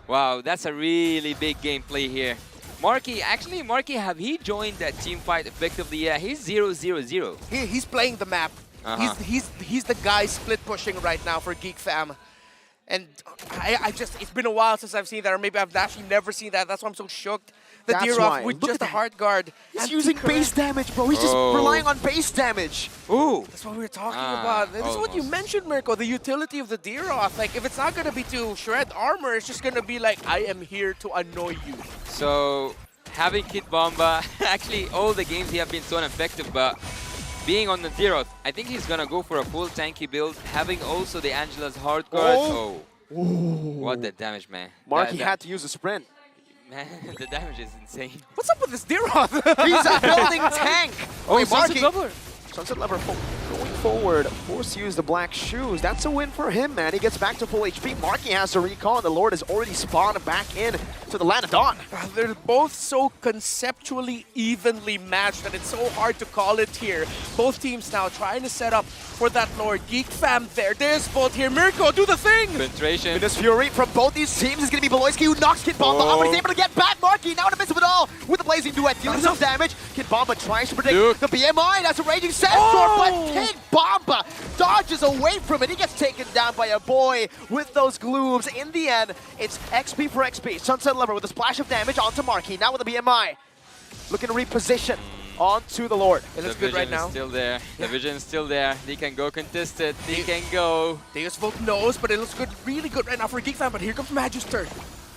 Wow, that's a really big gameplay here. Marky, have he joined that team fight effectively? Yeah, he's 0-0-0.
He's playing the map. He's the guy split pushing right now for Geek Fam. And it's been a while since I've seen that, or maybe I've actually never seen that. That's why I'm so shocked. The Deeroff with just a hard guard.
He's using base damage, bro. He's just relying on base damage.
Ooh.
That's what we were talking about. This is what you mentioned, Mirko, the utility of the Deeroff. Like, if it's not going to be to shred armor, it's just going to be like, I am here to annoy you.
So, having Kid Bomba, actually, all the games he have been so ineffective, but being on the Deeroff, I think he's going to go for a full tanky build, having also the Angela's hard guard. What the damage, man.
Marky had to use a sprint.
Man, the damage is insane.
What's up with this Deeroff?
He's a building tank.
Wait,
Marky.
Sunset
Lover going forward, forced to use the black shoes. That's a win for him, man. He gets back to full HP. Marky has to recall, and the Lord has already spawned back in to the Land of Dawn.
They're both so conceptually evenly matched that it's so hard to call it here. Both teams now trying to set up for that Lord. Geek Fam there. There's both here. Mirko, do the thing!
Penetration.
This Fury from both these teams is going to be Beloyski, who knocks Kid Bomba up, but he's able to get back. Marky now in the midst of it all with the Blazing Duet, dealing some damage. Kid Bomba tries to predict the BMI. That's a Raging Sandstorm, but Kid Bomba dodges away from it. He gets taken down by a boy with those glooms. In the end, it's XP for XP. Sunset Lover with a splash of damage onto Marky. Now with the BMI. Looking to reposition onto the Lord.
It looks good right now.
Still there. The vision is still there. They can go contest it. They can go.
Deus Volt knows, but it looks good, really good right now for Geek Fam. But here comes Magister.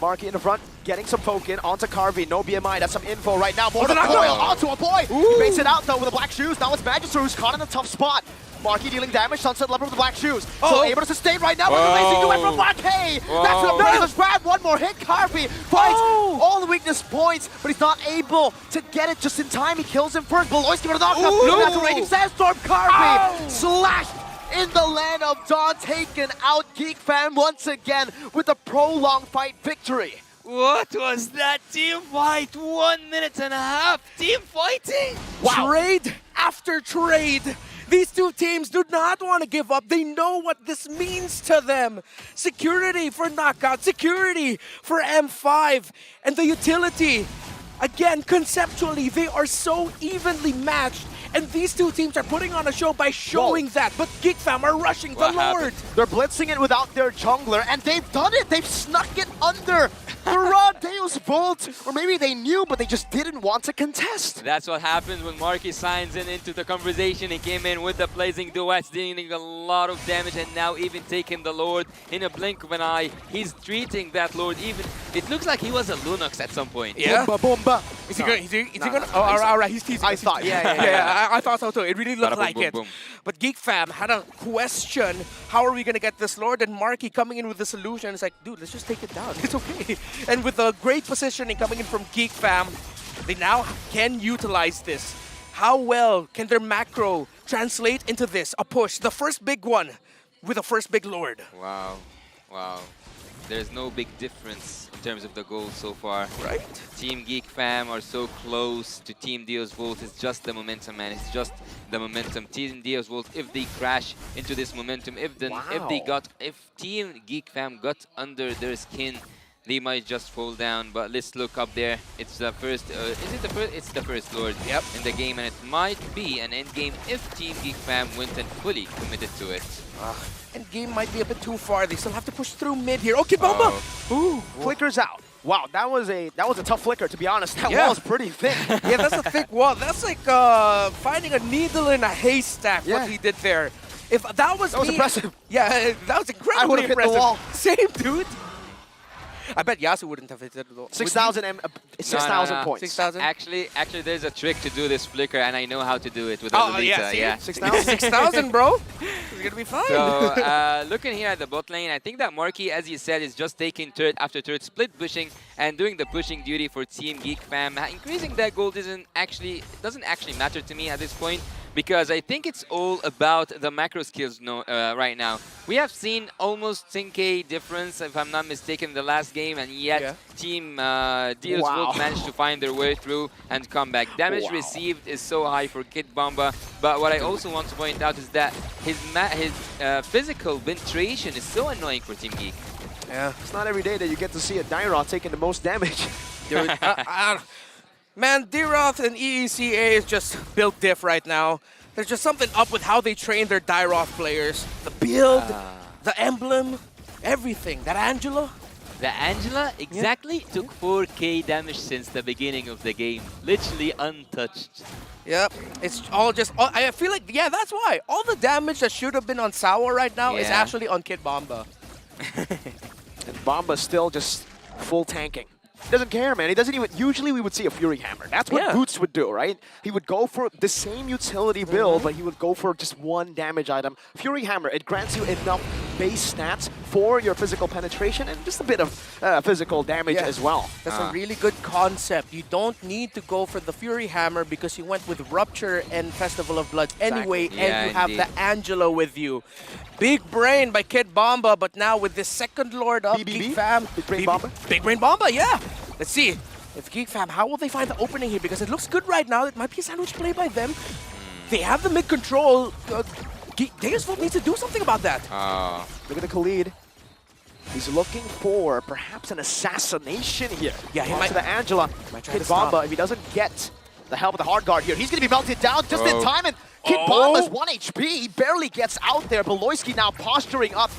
Marky in the front, getting some poke in onto Carvey. No BMI, that's some info right now. More
Oh,
than
the
a coil
knockdown!
onto a boy. He makes it out though with the black shoes. Now it's Magister who's caught in a tough spot. Marky dealing damage, Sunset Leopard with the black shoes. So able to sustain right now with the amazing duet from Marky. That's an amazing grab. One more hit. Carvey finds all the weakness points, but he's not able to get it just in time. He kills him first. Beloyski with a knockdown. That's a Raging Sandstorm. Carvey slashed in the land of Dawn, taken out Geek Fam once again with a prolonged fight victory.
What was that team fight? 1 minute and a half team fighting.
Wow. Trade after trade. These two teams do not want to give up. They know what this means to them. Security for Knockout, security for M5, and the utility. Again, conceptually, they are so evenly matched. And these two teams are putting on a show by showing that. But Geek Fam are rushing the Lord.
They're blitzing it without their jungler, and they've done it. They've snuck it under the raw Deus Bolt. Or maybe they knew, but they just didn't want to contest.
That's what happens when Marky signs into the conversation. He came in with the blazing duets, dealing a lot of damage, and now even taking the Lord in a blink of an eye. He's treating that Lord even. It looks like he was a Lunox at some point.
Yeah.
Bomba, bomba.
Is he gonna? Oh, all right. He's teasing.
I thought, yeah.
I thought so too. It really looked
Bada
like
boom,
it.
boom, boom.
But Geek Fam had a question. How are we gonna get this Lord? And Marky coming in with the solution. It's like, dude, let's just take it down. It's okay. And with a great positioning coming in from Geek Fam, they now can utilize this. How well can their macro translate into this? A push, the first big one, with the first big Lord.
Wow. There's no big difference in terms of the goals so far.
Right.
Team Geek Fam are so close to Team Deus Volt. It's just the momentum, man. It's just the momentum. Team Deus Volt, if they crash into this momentum, if Team Geek Fam got under their skin, they might just fall down. But let's look up there. It's the first. Is it the first? It's the first Lord in the game, and it might be an end game if Team Geek Fam went and fully committed to it.
And game might be a bit too far. They still have to push through mid here. Okay, Bomba.
Ooh, flickers out. Wow, that was a tough flicker, to be honest. That wall's pretty thick.
Yeah, that's a thick wall. That's like finding a needle in a haystack, what he did there. If that was
was
me,
impressive.
Yeah, that was incredibly
I would have hit
impressive.
the wall.
Same, dude. I bet Yasu wouldn't have hit the wall.
6,000 points.
6,000?
Actually, there's a trick to do this flicker, and I know how to do it with Lolita.
Yeah. 6,000, bro. It's gonna be fine.
So, looking here at the bot lane, I think that Marky, as you said, is just taking turret after turret, split pushing, and doing the pushing duty for Team Geek Fam. Increasing that gold doesn't actually matter to me at this point, because I think it's all about the macro skills right now. We have seen almost 10k difference, if I'm not mistaken, in the last game, and yet Team Deus Volt managed to find their way through and come back. Damage received is so high for Kid Bomba, but what I also want to point out is that his physical penetration is so annoying for Team Geek.
Yeah, it's not every day that you get to see a Dairon taking the most damage.
Dude, man, D-Roth and EECA is just built diff right now. There's just something up with how they train their Dairoth players. The build, the emblem, everything. That Angela.
The Angela exactly took 4k damage since the beginning of the game. Literally untouched.
Yep, it's all just... I feel like, yeah, that's why. All the damage that should have been on Sour right now is actually on Kid Bomba.
And Bomba's still just full tanking. Doesn't care, man. He doesn't even... Usually we would see a Fury Hammer. That's what Boots would do, right? He would go for the same utility build, but he would go for just one damage item. Fury Hammer, it grants you enough base stats for your physical penetration and just a bit of physical damage as well.
That's a really good concept. You don't need to go for the Fury Hammer because you went with Rupture and Festival of Blood anyway, and you have the Angela with you. Big brain by Kid Bomba, but now with this second Lord up, Geek Fam.
Big Brain Bomba?
Big Brain Bomba, yeah. Let's see if Geek Fam, how will they find the opening here? Because it looks good right now. It might be a sandwich play by them. They have the mid control. Deus Volt needs to do something about that.
Look at the Khalid. He's looking for perhaps an assassination here.
Yeah, he
might. To the Angela. Kid Bomba, if he doesn't get the help of the hard guard here, he's going to be melted down just in time. And Kid Bomba's 1 HP. He barely gets out there. Beloyski now posturing up.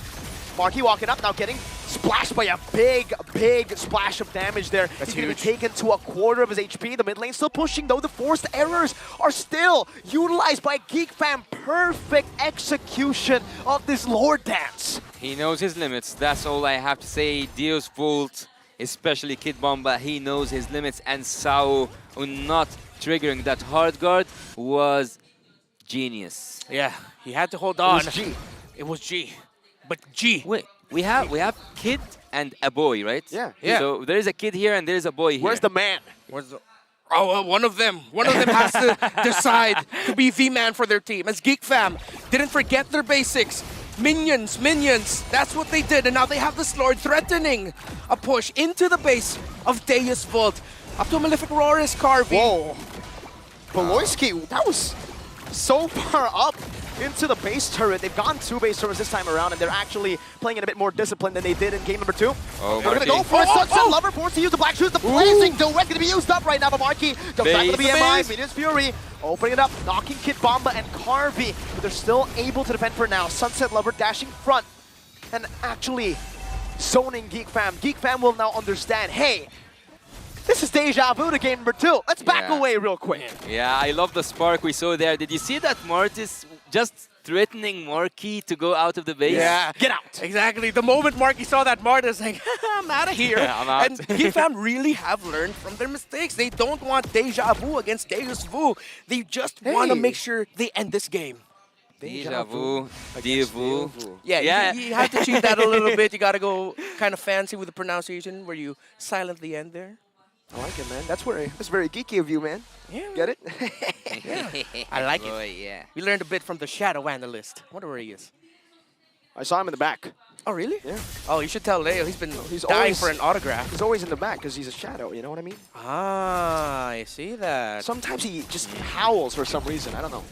Marky walking up now, getting splashed by a big splash of damage there. He's going to be taken to a quarter of his HP. The mid lane still pushing, though. The forced errors are still utilized by Geek Fam. Perfect execution of this Lord dance.
He knows his limits. That's all I have to say. Deus Volt especially Kid Bomba. He knows his limits, and Sao not triggering that hard guard was genius.
Yeah, he had to hold on.
It was G.
It was G. But G.
Wait, we have Kid and a boy, right?
Yeah.
So there is a kid here and there is a boy here.
Where's the man?
Where's the... Oh, one of them. One of them has to decide to be the man for their team. As Geek Fam didn't forget their basics. Minions, minions. That's what they did. And now they have this Lord threatening a push into the base of Deus Vult. Up to Malefic Roar's Carvey.
Whoa. Beloyski, that was so far up into the base turret. They've gone 2 base turrets this time around, and they're actually playing in a bit more discipline than they did in game number 2.
Oh,
they're going to go for it. Sunset Lover forced to use the black shoes. The blazing duet going to be used up right now by Marky. Jumps back to the BMI. Minions Fury opening it up, knocking Kid Bomba and Carvey, but they're still able to defend for now. Sunset Lover dashing front and actually zoning Geek Fam. Geek Fam will now understand, hey, this is deja vu to game number 2. Let's back away real quick.
Yeah, I love the spark we saw there. Did you see that Mortis just threatening Marky to go out of the base?
Yeah.
Get out.
Exactly. The moment Marky saw that, Marta's like, I'm out of here.
Yeah, I'm out.
And Geek Fam really have learned from their mistakes. They don't want deja vu against Deus Vu. They just want to make sure they end this game.
Deja vu, Devu.
Yeah, you have to cheat that a little bit. You got to go kind of fancy with the pronunciation where you silently end there.
I like it, man. That's very geeky of you, man.
Yeah.
Get it?
Yeah. I like it.
Yeah.
We learned a bit from the Shadow Analyst. I wonder where he is.
I saw him in the back.
Oh, really?
Yeah.
Oh, you should tell Leo. He's dying
always,
for an autograph.
He's always in the back because he's a shadow, you know what I mean?
Ah, I see that.
Sometimes he just howls for some reason. I don't know.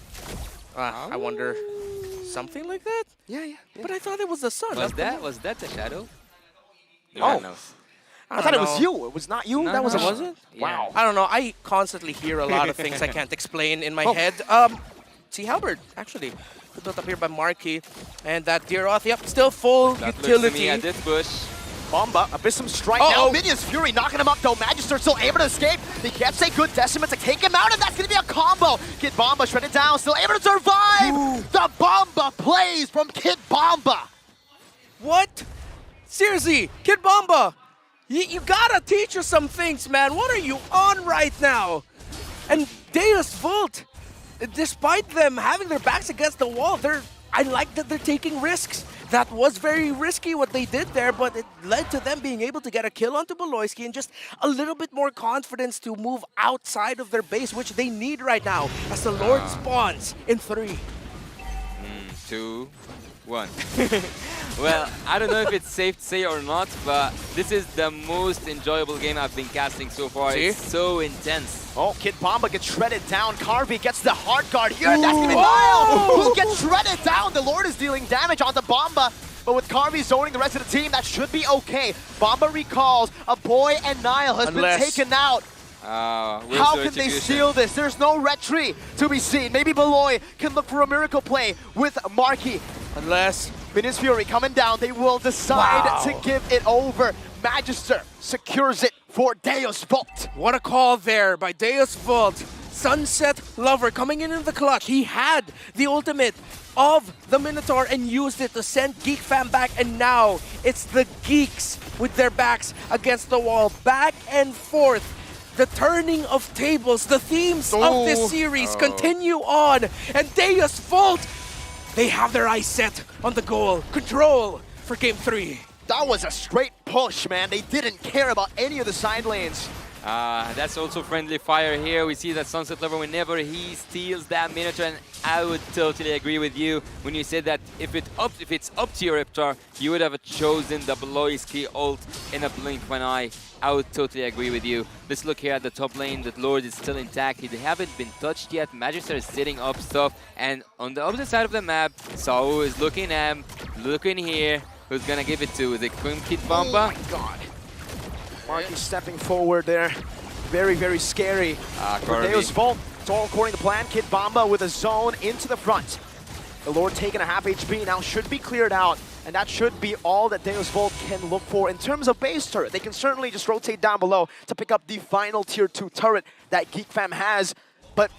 I wonder. Something like that?
Yeah.
But I thought it was the sun.
Was that a shadow?
Oh.
No.
I thought it was you. It was not you.
No,
that was
no.
a
Was it?
Wow.
I don't know. I constantly hear a lot of things I can't explain in my head. See Halberd, actually. Built up here by Marky. And that Deeroth, yep, still full
That
utility.
looks to me at this bush.
Bomba, Abyssum Strike now. Minions Fury knocking him up though. Magister still able to escape. He gets a good decimate to take him out, and that's going to be a combo. Kid Bomba shredded down, still able to survive.
Ooh.
The Bomba plays from Kid Bomba.
What? Seriously, Kid Bomba, you gotta teach us some things, man. What are you on right now? And Deus Vult, despite them having their backs against the wall, I like that they're taking risks. That was very risky what they did there, but it led to them being able to get a kill onto Beloyski and just a little bit more confidence to move outside of their base, which they need right now as the Lord spawns in 3.
2, 1. Well, I don't know if it's safe to say or not, but this is the most enjoyable game I've been casting so far.
See?
It's so intense.
Oh, Kid Bomba gets shredded down. Carvey gets the hard guard here, and that's going to be Nile who gets shredded down. The Lord is dealing damage onto Bomba, but with Carvey zoning the rest of the team, that should be okay. Bomba recalls a boy, and Nile has been taken out. How can they steal this? There's no retreat to be seen. Maybe Beloy can look for a miracle play with Marky.
Unless
Minions Fury coming down, they will decide to give it over. Magister secures it for Deus Vult.
What a call there by Deus Vult. Sunset Lover coming in the clutch. He had the ultimate of the Minotaur and used it to send Geek Fam back, and now it's the Geeks with their backs against the wall. Back and forth. The turning of tables, the themes of this series continue on. And Deus Vult, they have their eyes set on the goal. Control for game 3.
That was a straight push, man. They didn't care about any of the side lanes.
That's also friendly fire here. We see that Sunset Lover, whenever he steals that Minotaur, and I would totally agree with you when you said that if it's up to your Reptar, you would have chosen the Beloyski ult in a blink of an eye. I would totally agree with you. Let's look here at the top lane. The Lord is still intact. They haven't been touched yet. Magister is setting up stuff. And on the opposite side of the map, Sao is looking at him, looking here. Who's gonna give it to? Is it Kid Bomba?
Oh my god. Marky stepping forward there. Very, very scary. For Deus Vult, it's all according to plan. Kid Bomba with a zone into the front. The Lord taking a half HP now should be cleared out. And that should be all that Deus Vult can look for in terms of base turret. They can certainly just rotate down below to pick up the final tier 2 turret that Geek Fam has. But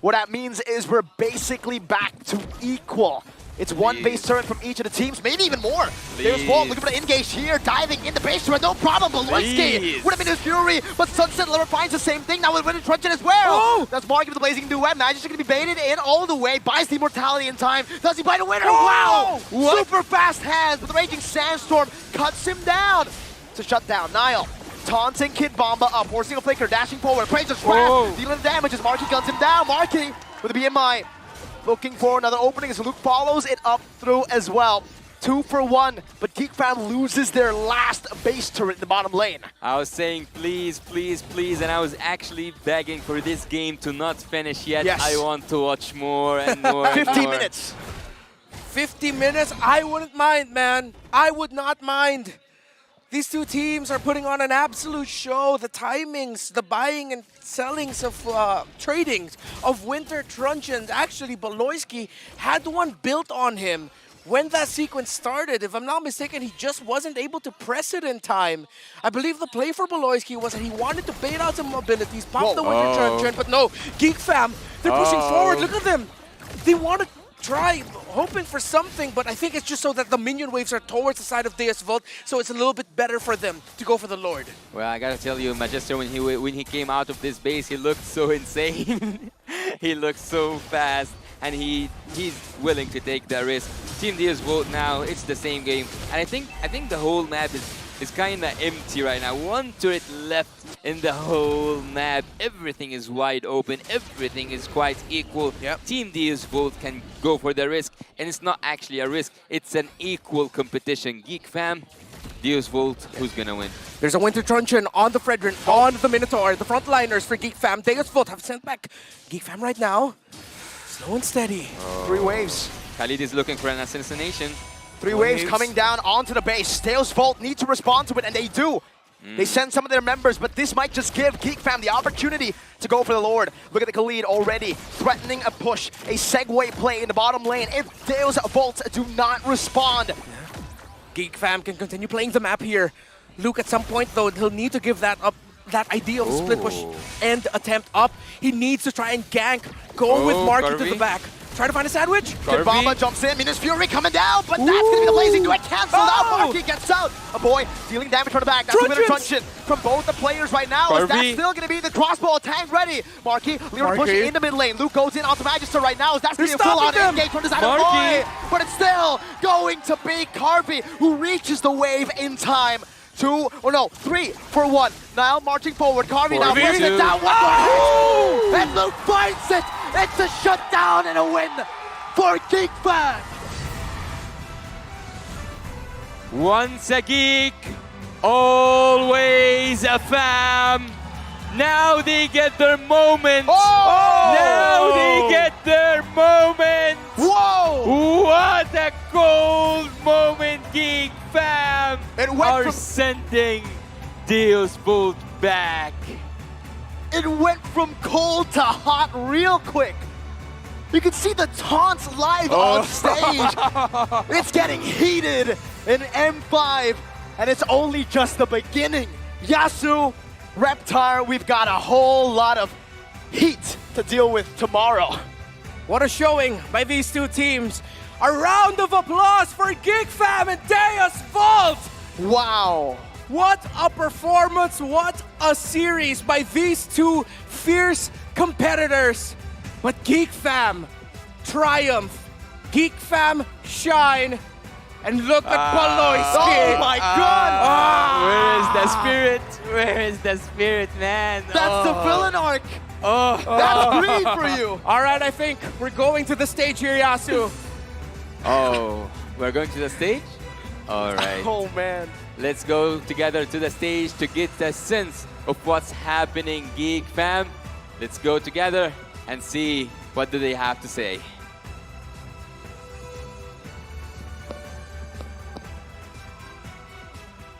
what that means is we're basically back to equal. It's one base turret from each of the teams, maybe even more. There's Walt looking for the engage here, diving in the base turret, no problem. Beloyski would have been his Fury, but Sunset Lover finds the same thing now with Winter Truncheon as well.
Oh!
That's Marky with the Blazing Duet. Magic's going to be baited in all the way, buys the immortality in time. Does he buy the winner? Wow! Super fast hands, but the Raging Sandstorm cuts him down. It's a shutdown. Nile taunting Kid Bomba up, forcing a flicker, dashing forward, prays his craft, dealing damage as Marky guns him down. Marky with a BMI. Looking for another opening as Luke follows it up through as well. 2 for 1, but Geek Fam loses their last base turret in the bottom lane.
I was saying please, please, please, and I was actually begging for this game to not finish yet.
Yes.
I want to watch more and more.
15 minutes.
50 minutes? I wouldn't mind, man. I would not mind. These two teams are putting on an absolute show. The timings, the buying and sellings of tradings of Winter Truncheon. Actually, Beloyski had one built on him when that sequence started. If I'm not mistaken, he just wasn't able to press it in time. I believe the play for Beloyski was that he wanted to bait out some abilities, pop the Winter Truncheon, but no. Geek Fam, they're pushing forward. Look at them. They want to try, hoping for something, but I think it's just so that the minion waves are towards the side of Deus Vult, so it's a little bit better for them to go for the Lord.
Well, I gotta tell you, Magister, when he came out of this base, he looked so insane. He looked so fast, and he's willing to take the risk. Team Deus Vult now, it's the same game, and I think the whole map is kind of empty right now. One turret left in the whole map. Everything is wide open. Everything is quite equal. Team Deus Vult can go for the risk, and it's not actually a risk. It's an equal competition. Geek Fam, Deus Vult, who's gonna win?
There's a Winter Truncheon on the Fredrin, on the Minotaur. The frontliners for Geek Fam. Deus Vult have sent back Geek Fam right now. Slow and steady.
3 waves.
Khalid is looking for an assassination.
3 waves coming down onto the base. Deus Vult need to respond to it, and they do. They send some of their members, but this might just give Geek Fam the opportunity to go for the Lord. Look at the Khalid already threatening a push, a segue play in the bottom lane if Deus Vult do not respond.
Geek Fam can continue playing the map here. Luke, at some point, though, he'll need to give that up. That idea of a split push and attempt up. He needs to try and gank, go with Marky to the back. Try to find a sandwich.
Kid Bomba jumps in, Minus Fury coming down, but that's going to be the Blazing Duet canceled out. Marky gets out. A boy dealing damage from the back. That's the Winter Truncheon from both the players right now. Is that still going to be the crossbow tank ready? Marky, Leon pushing in the mid lane. Luke goes in onto Magister right now. Is that going to be a full-on engage from the side of Roy? But it's still going to be Carby, who reaches the wave in time. 3 for 1. Nile marching forward. Carby now brings it down. And Luke finds it. It's a shutdown and a win for Geek Fam.
Once a geek, always a fam. Now they get their moment. Now they get their moment.
Whoa!
What a cold moment, Geek Fam are
from
sending Deus Vult back.
It went from cold to hot real quick. You can see the taunts live on stage. It's getting heated in M5, and it's only just the beginning. Yasu, Reptar, we've got a whole lot of heat to deal with tomorrow.
What a showing by these two teams. A round of applause for Geek Fam and Deus Vult.
Wow.
What a performance, what a series by these two fierce competitors. But Geek Fam triumph, Geek Fam shine, and look at Beloyski.
Oh my God!
Where is the spirit? Where is the spirit, man?
That's the villain arc. That's great for you.
All right, I think we're going to the stage here, Yasu.
We're going to the stage? All right.
Oh, man.
Let's go together to the stage to get a sense of what's happening, Geek Fam. Let's go together and see what do they have to say.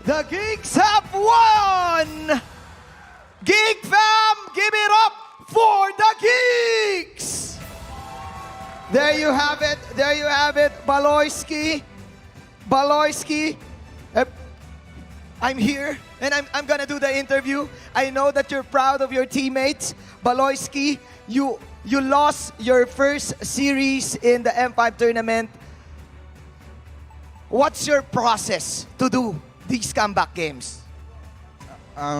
The Geeks have won! Geek Fam, give it up for the Geeks! There you have it. There you have it. Beloyski. I'm here and I'm gonna do the interview. I know that you're proud of your teammates. Beloyski, you lost your first series in the M5 tournament. what's your process to do these comeback games?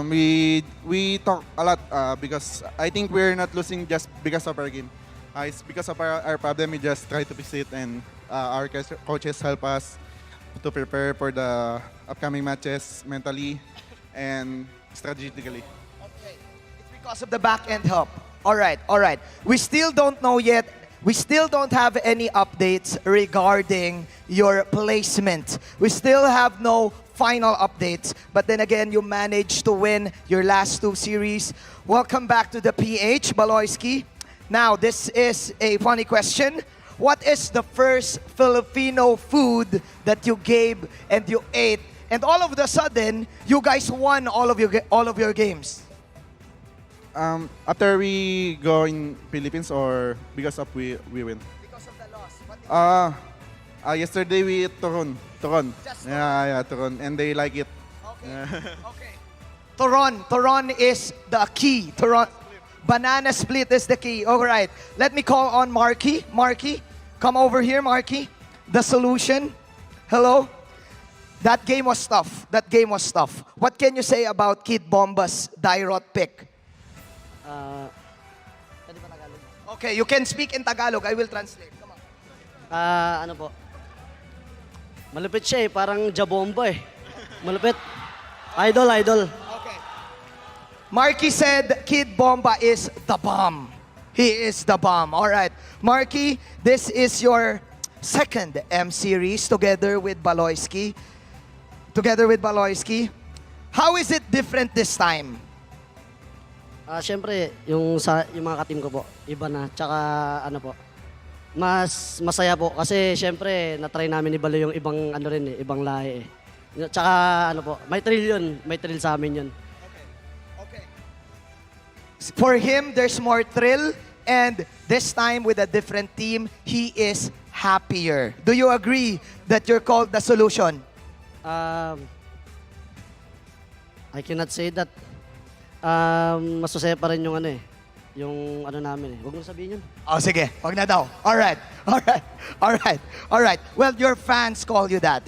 We talk a lot because I think we're not losing just because of our game. It's because of our problem. We just try to fix it, and our coaches help us to prepare for the upcoming matches mentally and strategically.
It's because of the back end help. All right, all right. We still don't know yet. We still don't have any updates regarding your placement. We still have no final updates. But then again, you managed to win your last 2 series. Welcome back to the PH, Baloyski. Now, this is a funny question. What is the first Filipino food that you gave and you ate, and all of a sudden, you guys won all of your games?
After we go in Philippines or because of we win? Because of the loss. Yesterday we ate turon. Yeah, turon. And they like it.
Okay. Turon is the key. Turon. Banana split is the key. All right. Let me call on Marky. Marky, come over here, Marky. The solution. Hello. That game was tough. What can you say about Kid Bomba's Dairot pick? Okay, you can speak in Tagalog. I will translate. Come on.
Ano po? Malupit siya eh. Parang jabomba eh. Malupit. Idol.
Okay. Marky said Kid Bomba is the bomb. He is the bomb. All right. Marky, this is your second M series together with Baloyski. How is it different this time?
Siyempre, yung mga ka-team ko po, iba na. Tsaka ano po, mas masaya po. Kasi siyempre, na-try namin ibalo yung ibang ano rin eh, ibang lahi eh. Tsaka ano po, may thrill yun. May thrill sa amin yun.
Okay. For him, there's more thrill. And this time with a different team, he is happier. Do you agree that you're called the solution?
I cannot say that. Masasaya pa rin yung ano eh. Yung ano namin eh. Huwag mo sabihin yun.
Oh, sige. Wag na daw. All right. Well, your fans call you that.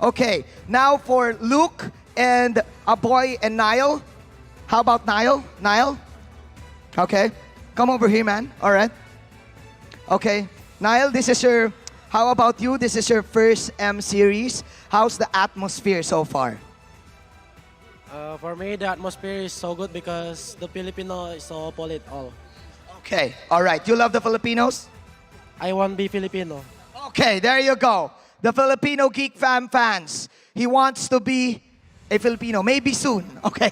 Okay. Now for Luke and Aboy and Niall. How about Niall? Niall? Okay. Come over here, man. All right. Okay. Niall, how about you? This is your first M series. How's the atmosphere so far?
For me, the atmosphere is so good because the Filipino is so polite all.
Okay, all right. You love the Filipinos?
I want to be Filipino.
Okay, there you go. The Filipino Geek fans. He wants to be a Filipino. Maybe soon. Okay,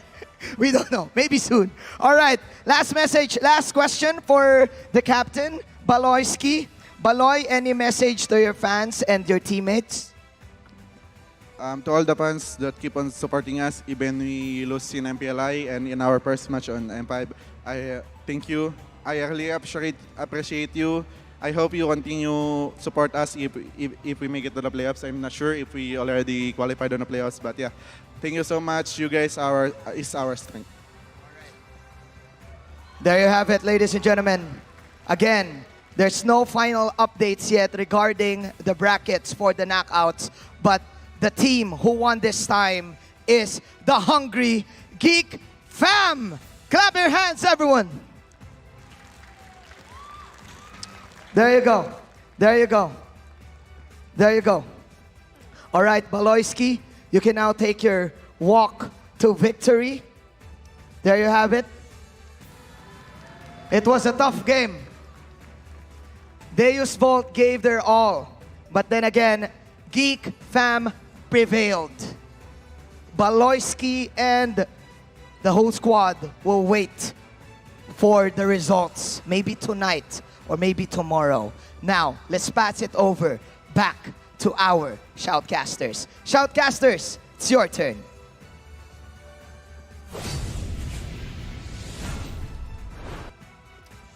we don't know. Maybe soon. All right, last message, last question for the captain, Baloyski. Baloy, any message to your fans and your teammates?
To all the fans that keep on supporting us, even we lose in MPLI and in our first match on M5, I thank you. I really appreciate you. I hope you continue support us if we make it to the playoffs. I'm not sure if we already qualified on the playoffs, but yeah, thank you so much. You guys is our strength.
There you have it, ladies and gentlemen. Again, there's no final updates yet regarding the brackets for the knockouts, but the team who won this time is the Hungry Geek Fam. Clap your hands, everyone. There you go. All right, Baloyski, you can now take your walk to victory. There you have it. It was a tough game. Deus Volt gave their all, but then again, Geek Fam prevailed. Baloyski and the whole squad will wait for the results, maybe tonight or maybe tomorrow. Now, let's pass it over back to our Shoutcasters. Shoutcasters, it's your turn.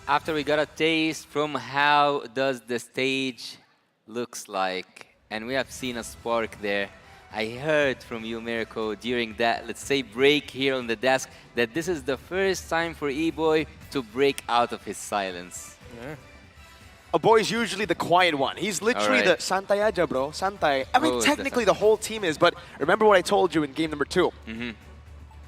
After we got a taste from how does the stage looks like, and we have seen a spark there, I heard from you, Mirko, during that, let's say, break here on the desk, that this is the first time for E-Boy to break out of his silence.
Yeah.
A boy is usually the quiet one. He's literally the
Alright.
Santay aja, bro. Santay. I mean,
Oh,
technically the whole team is, but remember what I told you in game number 2.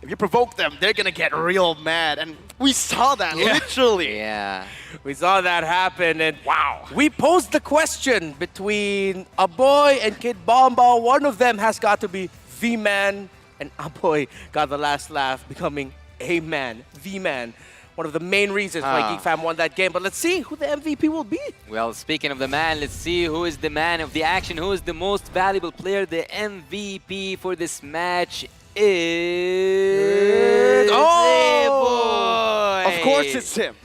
If you provoke them, they're gonna get real mad, and we saw that literally.
Yeah.
We saw that happen, and wow. We posed the question between Aboy and Kid Bomba. One of them has got to be the man, and Aboy got the last laugh, becoming a man, the man. One of the main reasons why Geek Fam won that game. But let's see who the MVP will be.
Well, speaking of the man, let's see who is the man of the action, who is the most valuable player. The MVP for this match is...
Oh!
A-Boy!
Of course it's him.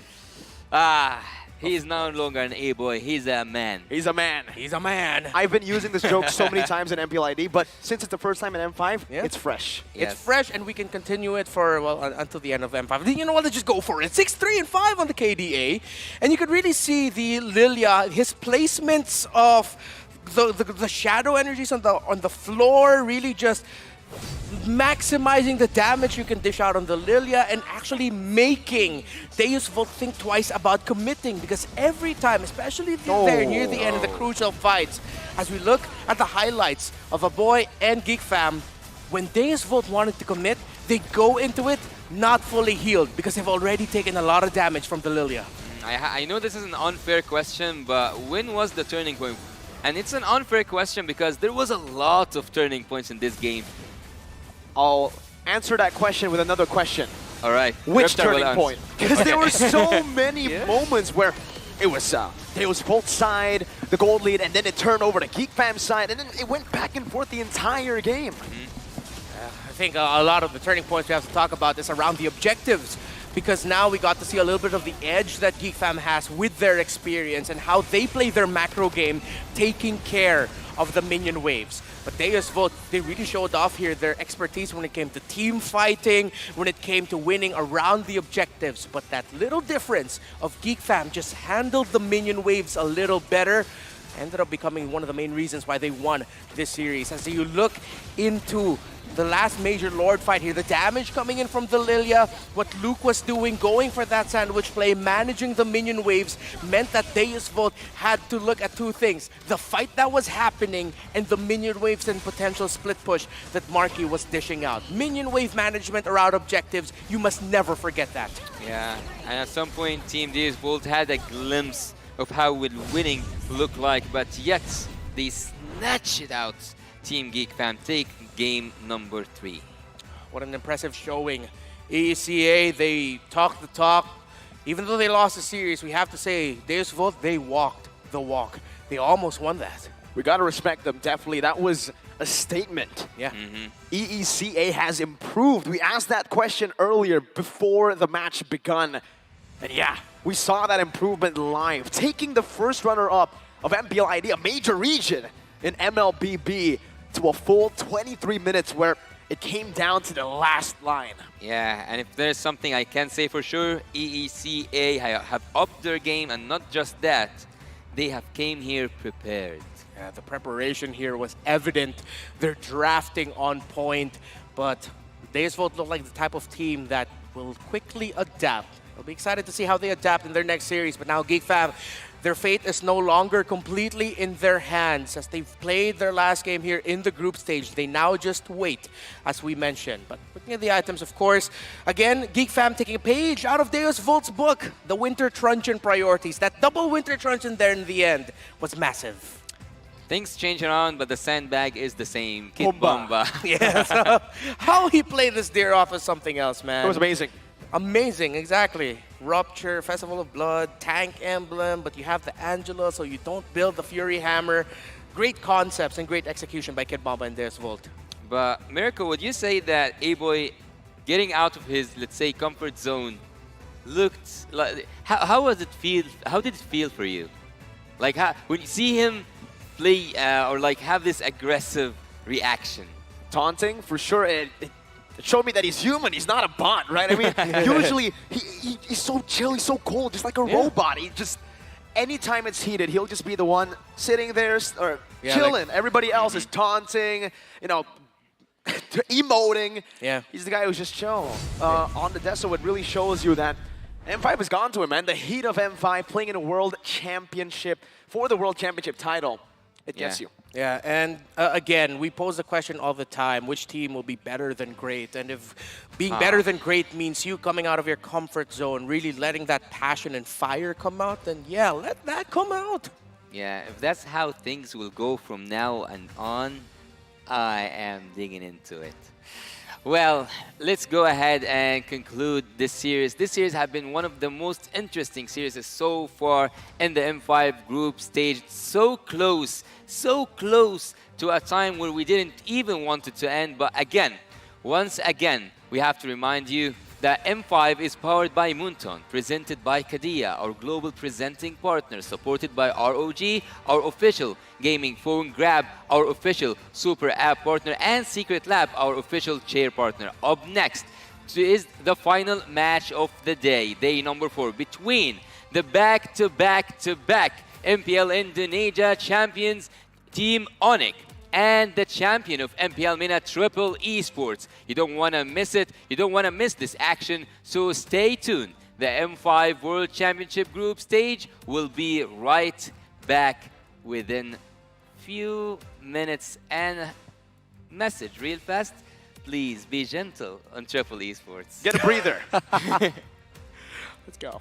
He is no longer an A-Boy, he's a man.
He's a man.
He's a man.
I've been using this joke so many times in MPLID, but since it's the first time in M5, it's fresh.
It's fresh, and we can continue it for, well, until the end of M5. You know what? Let's just go for it. 6-3-5 on the KDA. And you could really see the Lilia, his placements of the shadow energies on the floor really just maximizing the damage you can dish out on the Lilia and actually making Deus Vult think twice about committing, because every time, especially there near the end of the crucial fights, as we look at the highlights of Aboy and Geek Fam, when Deus Vult wanted to commit, they go into it not fully healed because they've already taken a lot of damage from the Lilia.
I know this is an unfair question, but when was the turning point? And it's an unfair question because there was a lot of turning points in this game.
I'll answer that question with another question.
All right.
Which
Reptar will
turning point? Because there were so many
Yeah.
moments where it was both side, the gold lead, and then it turned over to Geek Fam's side, and then it went back and forth the entire game.
I think a lot of the turning points we have to talk about is around the objectives, because now we got to see a little bit of the edge that Geek Fam has with their experience and how they play their macro game, taking care of the minion waves. But Deus Vult, they really showed off here their expertise when it came to team fighting, when it came to winning around the objectives. But that little difference of Geek Fam just handled the minion waves a little better, ended up becoming one of the main reasons why they won this series. As you look into the last major Lord fight here, the damage coming in from the Lilia, what Luke was doing, going for that sandwich play, managing the minion waves, meant that Deus Vult had to look at two things: the fight that was happening and the minion waves and potential split push that Marky was dishing out. Minion wave management around objectives, you must never forget that.
Yeah, and at some point, Team Deus Vult had a glimpse of how will winning look like, but yet they snatch it out. Team Geek Fam take game number 3.
What an impressive showing. EECA, they talked the talk. Even though they lost the series, we have to say, Deus Vult, they walked the walk. They almost won that.
We got to respect them, definitely. That was a statement.
Yeah.
EECA has improved. We asked that question earlier before the match begun. And yeah, we saw that improvement live, taking the first runner-up of MPLID, a major region in MLBB, to a full 23 minutes where it came down to the last line.
Yeah, and if there's something I can say for sure, EECA have upped their game, and not just that, they have came here prepared.
Yeah, the preparation here was evident. They're drafting on point, but Deus Vult look like the type of team that will quickly adapt. I'll be excited to see how they adapt in their next series, but now Geek Fam, their fate is no longer completely in their hands as they've played their last game here in the group stage. They now just wait, as we mentioned. But looking at the items, of course, again, Geek Fam taking a page out of Deus Volt's book, the Winter Truncheon priorities. That double Winter Truncheon there in the end was massive.
Things change around, but the sandbag is the same. Kid Bomba.
Yeah, so how he played this deer off is something else, man.
It was amazing.
Amazing, exactly. Rupture, Festival of Blood, Tank Emblem, but you have the Angela, so you don't build the Fury Hammer. Great concepts and great execution by Kid Bomba and Deus Vult.
But Miracle, would you say that A-Boy getting out of his, let's say, comfort zone looked like... How was it feel? How did it feel for you? Like, when you see him play or like have this aggressive reaction?
Taunting, for sure. It showed me that he's human. He's not a bot, right? I mean, usually he's so chill, he's so cold, just like a robot. He just, anytime it's heated, he'll just be the one sitting there or chilling. Like, everybody else is taunting, you know, emoting.
Yeah.
He's the guy who's just chill on the desk. So it really shows you that M5 has gone to him, man. The heat of M5 playing in a world championship for the world championship title. It gets you.
Yeah, and again, we pose the question all the time, which team will be better than great? And if being better than great means you coming out of your comfort zone, really letting that passion and fire come out, then yeah, let that come out.
Yeah, if that's how things will go from now and on, I am digging into it. Well, let's go ahead and conclude this series. This series has been one of the most interesting series so far in the M5 group stage. So close to a time where we didn't even want it to end. But again, once again, we have to remind you that M5 is powered by Moonton, presented by Kadia, our global presenting partner, supported by ROG, our official gaming phone, Grab, our official super app partner, and Secret Lab, our official chair partner. Up next is the final match of the day number 4, between the back-to-back MPL Indonesia champions, Team Onyx, and the champion of MPL MENA Triple Esports. You don't want to miss it. You don't want to miss this action, so stay tuned. The M5 World Championship group stage will be right back within few minutes. And message real fast, please be gentle on Triple Esports.
Get a breather. Let's go.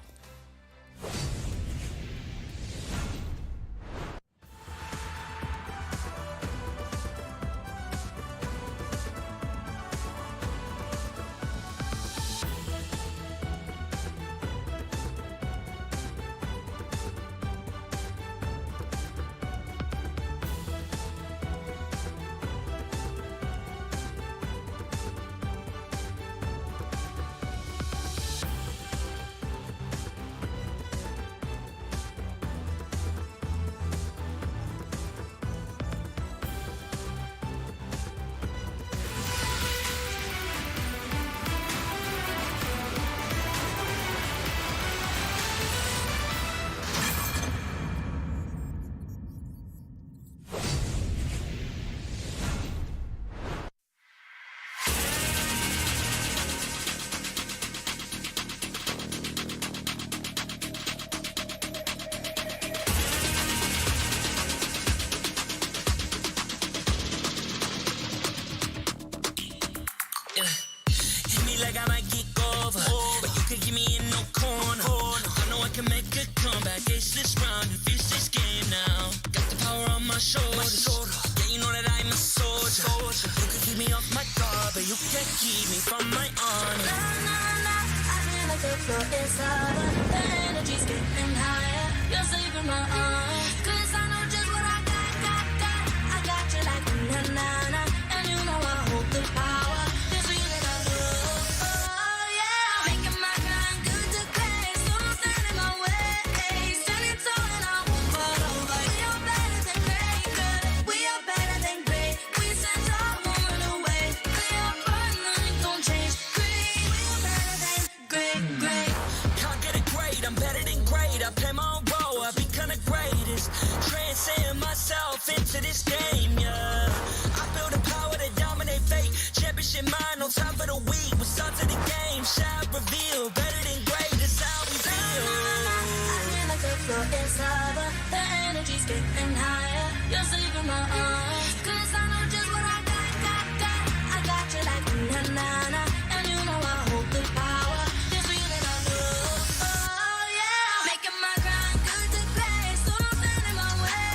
Hit me like I might get over, but you can give me in no corner. I know I can make a comeback. Ace this round and finish this game now. Got the power on my shoulders. Yeah, you know that I'm a soldier. You can keep me off my guard, but you can't keep me from my honor.
I feel like the floor is lava. The energy's getting higher. You're saving my arm. 'Cause I know just what I got. I got you like na-na-na. And you know I hold the power. This feeling I love. Oh yeah. Making my grind good to great. So don't stand in my way. Standing tall and I won't fall over. We are better than great. We are better than great. We stand tall, won't run away. We are fun, nothing gon' change. Great. We are better than great.
Can't get it great, I'm better than great. I play my own role, I become the greatest. Transcend myself into this game, yeah. I feel the power to dominate fate. Championship mind, no time for the weak. We start to the game, shout, reveal. Better than great, that's how we feel.
I feel like the floor is lava. The energy's getting higher. You're saving my arms. 'Cause I know just what I got. I got you like na-na-na. And you know I hold the power. This feeling I love. Oh yeah. Making my grind good to great. So don't stand in my way.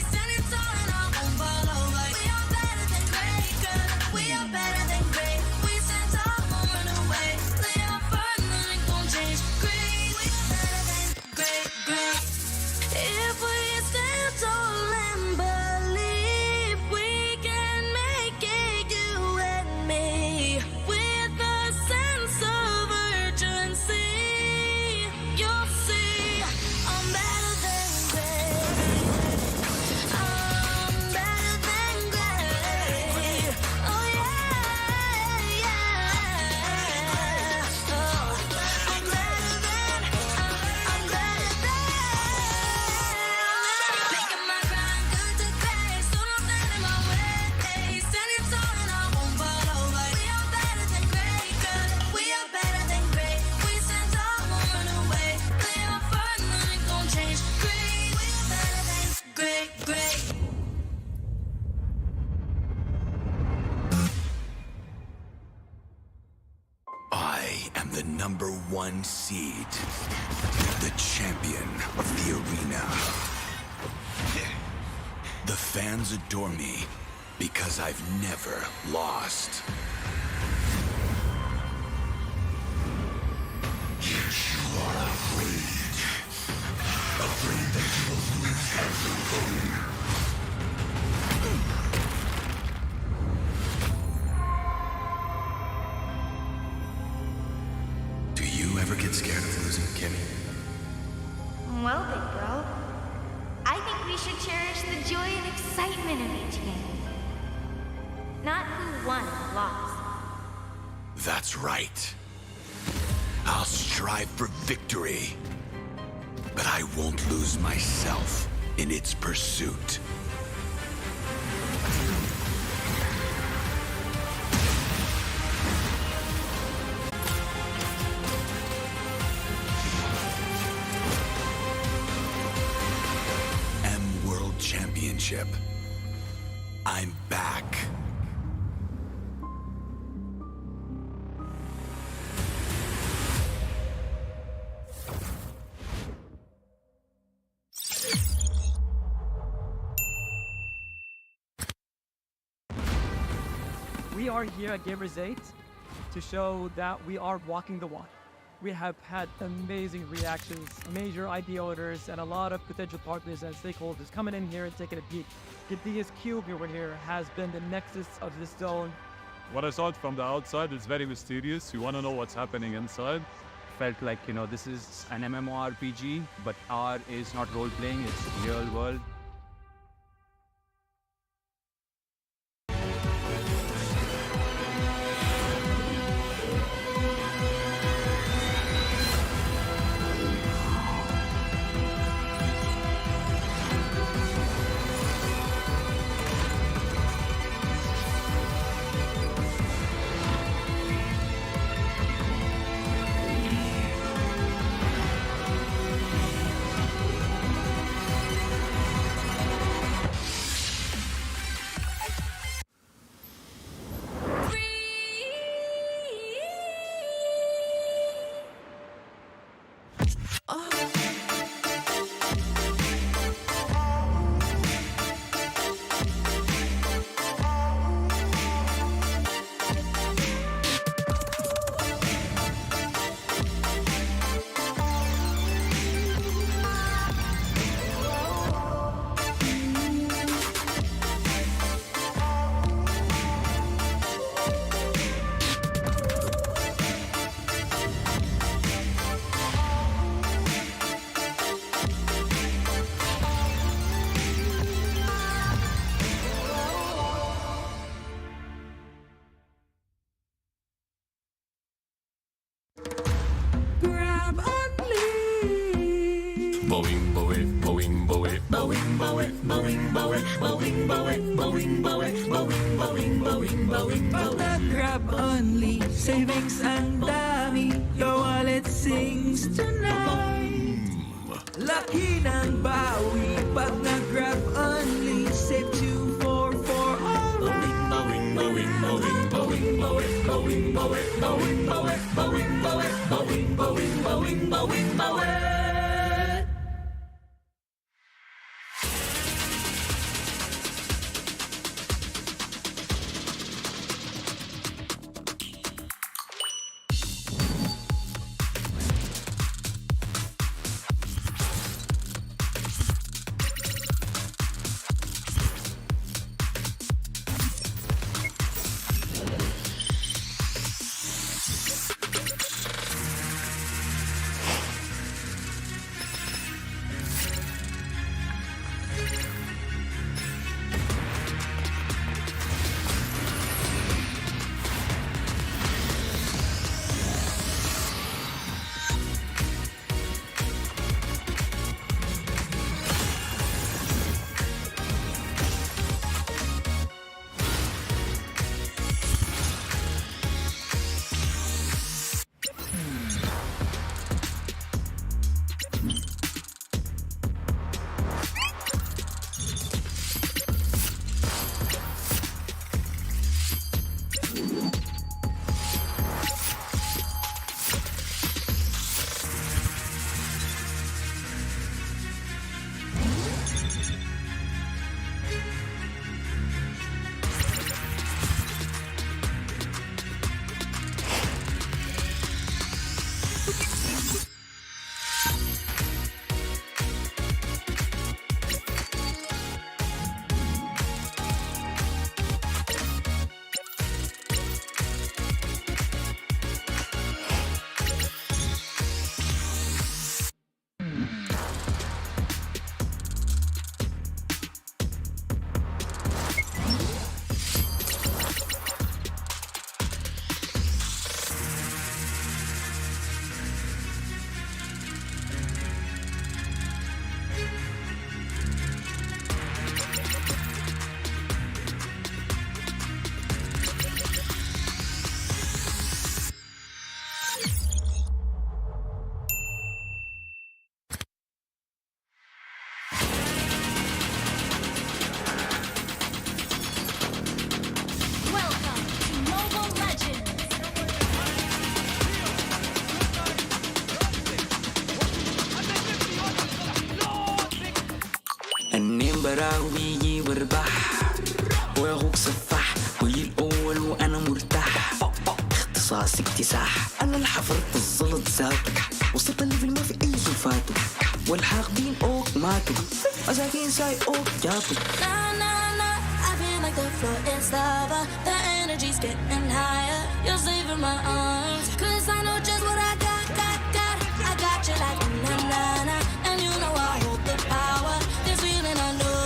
Standing tall and I won't fall over. We are better than great, girl. We are better than great. We stand tall, won't run away. We are fun, nothing gon' change. Great. We are better than great. If we stand tall and believe.
concede. The champion of the arena. The fans adore me because I've never lost. Yet you are afraid. Afraid that you will lose everything. Do you ever get scared of losing, Kimmy?
Well, big bro, I think we should cherish the joy and excitement of each game. Not who won or lost.
That's right. I'll strive for victory, but I won't lose myself in its pursuit. World Championship. I'm back.
We are here at Gamers 8 to show that we are walking the walk. We have had amazing reactions, major idea owners, and a lot of potential partners and stakeholders coming in here and taking a peek. Gidea's cube over here has been the nexus of this zone.
What I saw from the outside is very mysterious. You want to know what's happening inside. Felt like, this is an MMORPG, but R is not role-playing, it's real world.
Grab only, savings and dami, your wallet sings tonight. Laki ng bawi, pag nag-grab only, save 2 for alright. Bowing, bowing, bowing, bowing, bowing, bowing, bowing, bowing, bowing, bowing, bowing, bowing, bowing, bowing, bowing, bowing. المباراة ويجي واربح واخوك سفاح ويجي الاول وانا مرتاح اختصاص اكتساح انا اللي حفرت الزلط ذاتك وصلت الليفل ما في اي سلفاته والحاقدين اوك ماتوا مساكين ساي اوك جاتوا
Nah, nah, nah, I feel like the floor is lava. The energy's getting higher. You're saving my arms. Cause I know just what I got. I got you like na na na. And you know I hold the power. This feeling I know.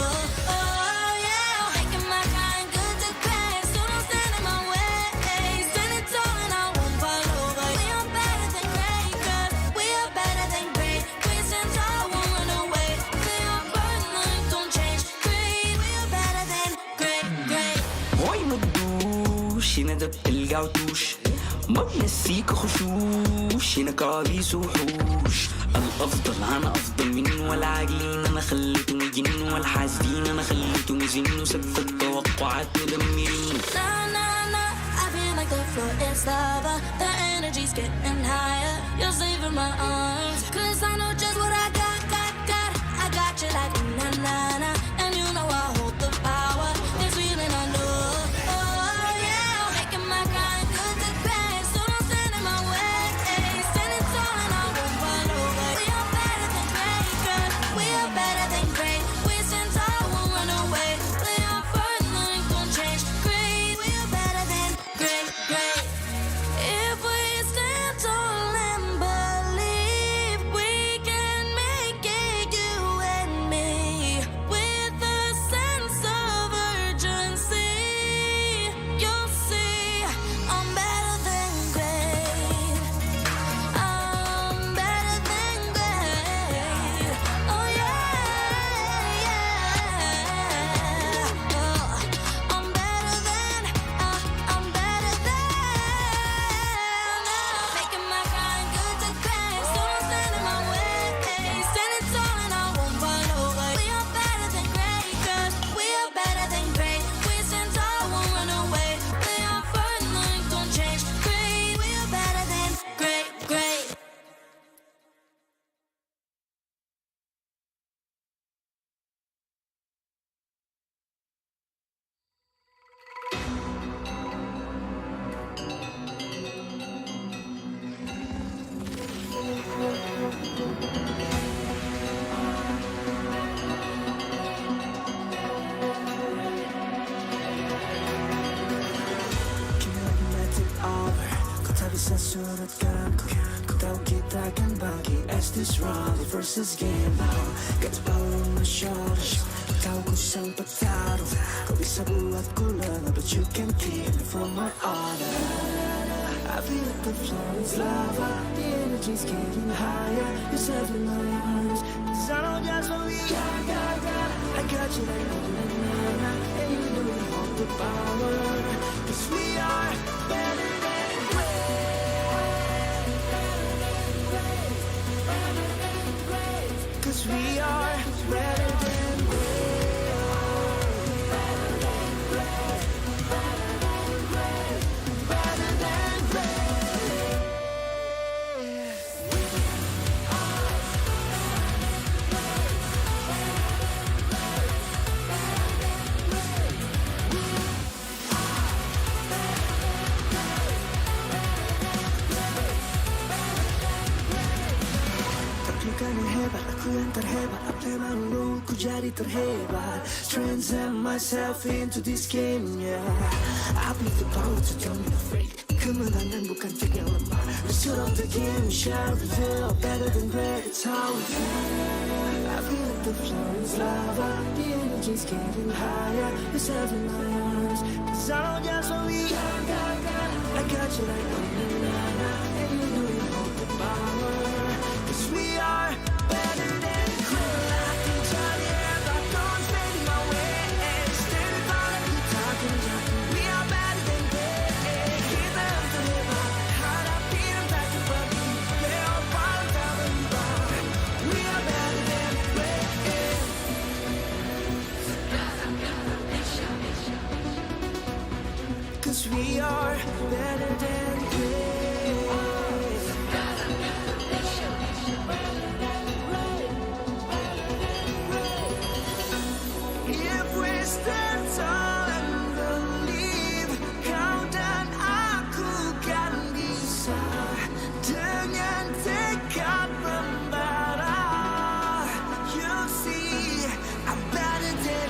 Oh yeah, making my kind good to crash. So don't stand in my way. Standing tall and I won't fall over. We are better than great. Cause we are better than great. We stand tall, won't run away. We are burning like don't change. Great, we are better than great.
هوي مدوش هنا دب القعدوش ما بنسيك خشوش هنا كوابيس وحوش الافضل انا افضل منه والعاجلين انا خليتهم يجنوا والحاسدين انا خليتهم يزنوا سقف التوقعات مدمرين
Nah, nah, nah, I feel like the floor is lava. The energy's getting higher. You're saving my arms. Cause I know just what I got. I got you like na na na. And you know I hold the power. This feeling I know. Oh yeah, making my kind good to crash. So don't stand in my way. Standing tall and I won't fall over. We are better than great, girl. We are better than great. We stand tall, won't run away. We are burning like don't change. Great, we are better than great. If we stand tall and believe we can make it, you and me, with a sense of urgency, you'll see I'm better than great. I'm better than great. Oh yeah, yeah. Oh, I'm better than. I'm better than. Making my kind good to crash. So don't stand in my way. Standing tall and I won't fall over. We are better than great, cause we are better than great. We stand tall, won't run away. We are burning like don't change. Great, we are better than great.
Kau tak bisa surutkanku Kau tahu kita akan bagi as this round versus game now. Got the power on my shoulders. Kau tahu ku sang petarung. Kau bisa buatku lengah, but you can keep me from my honor. I feel like the floor is lava. The energy's getting higher. You're serving my arms. Cause I know just what we got. I got you like na-na-na-na. And you know we hold the power. Cause we are better than great. Cause we are better than Taklukan yang hebat, aku yang terhebat. Apa yang malu, ku jadi terhebat. Transcend myself into this game, yeah. I believe the power to dominate. Kemenangan bukan trik yang lemah. The start of the game, we shall reveal. Better than great, it's how we feel. I feel like the floor is lava. The energy's getting higher. You're serving my arms. Cause I know just what we got. I got you like na-na-na-na. And you know you hold the power. Cause we are better than great. I can tell you about those fading my way. Standing tall and we talking. We are better than great. Kita yang terhebat. Hadapi yang tak terbagi. Leopard tak berubah. We are better than great. Cause we are better than great. If we stand tall and believe, countdown aku kan bisa dengan tekad membara. You'll see, I'm better than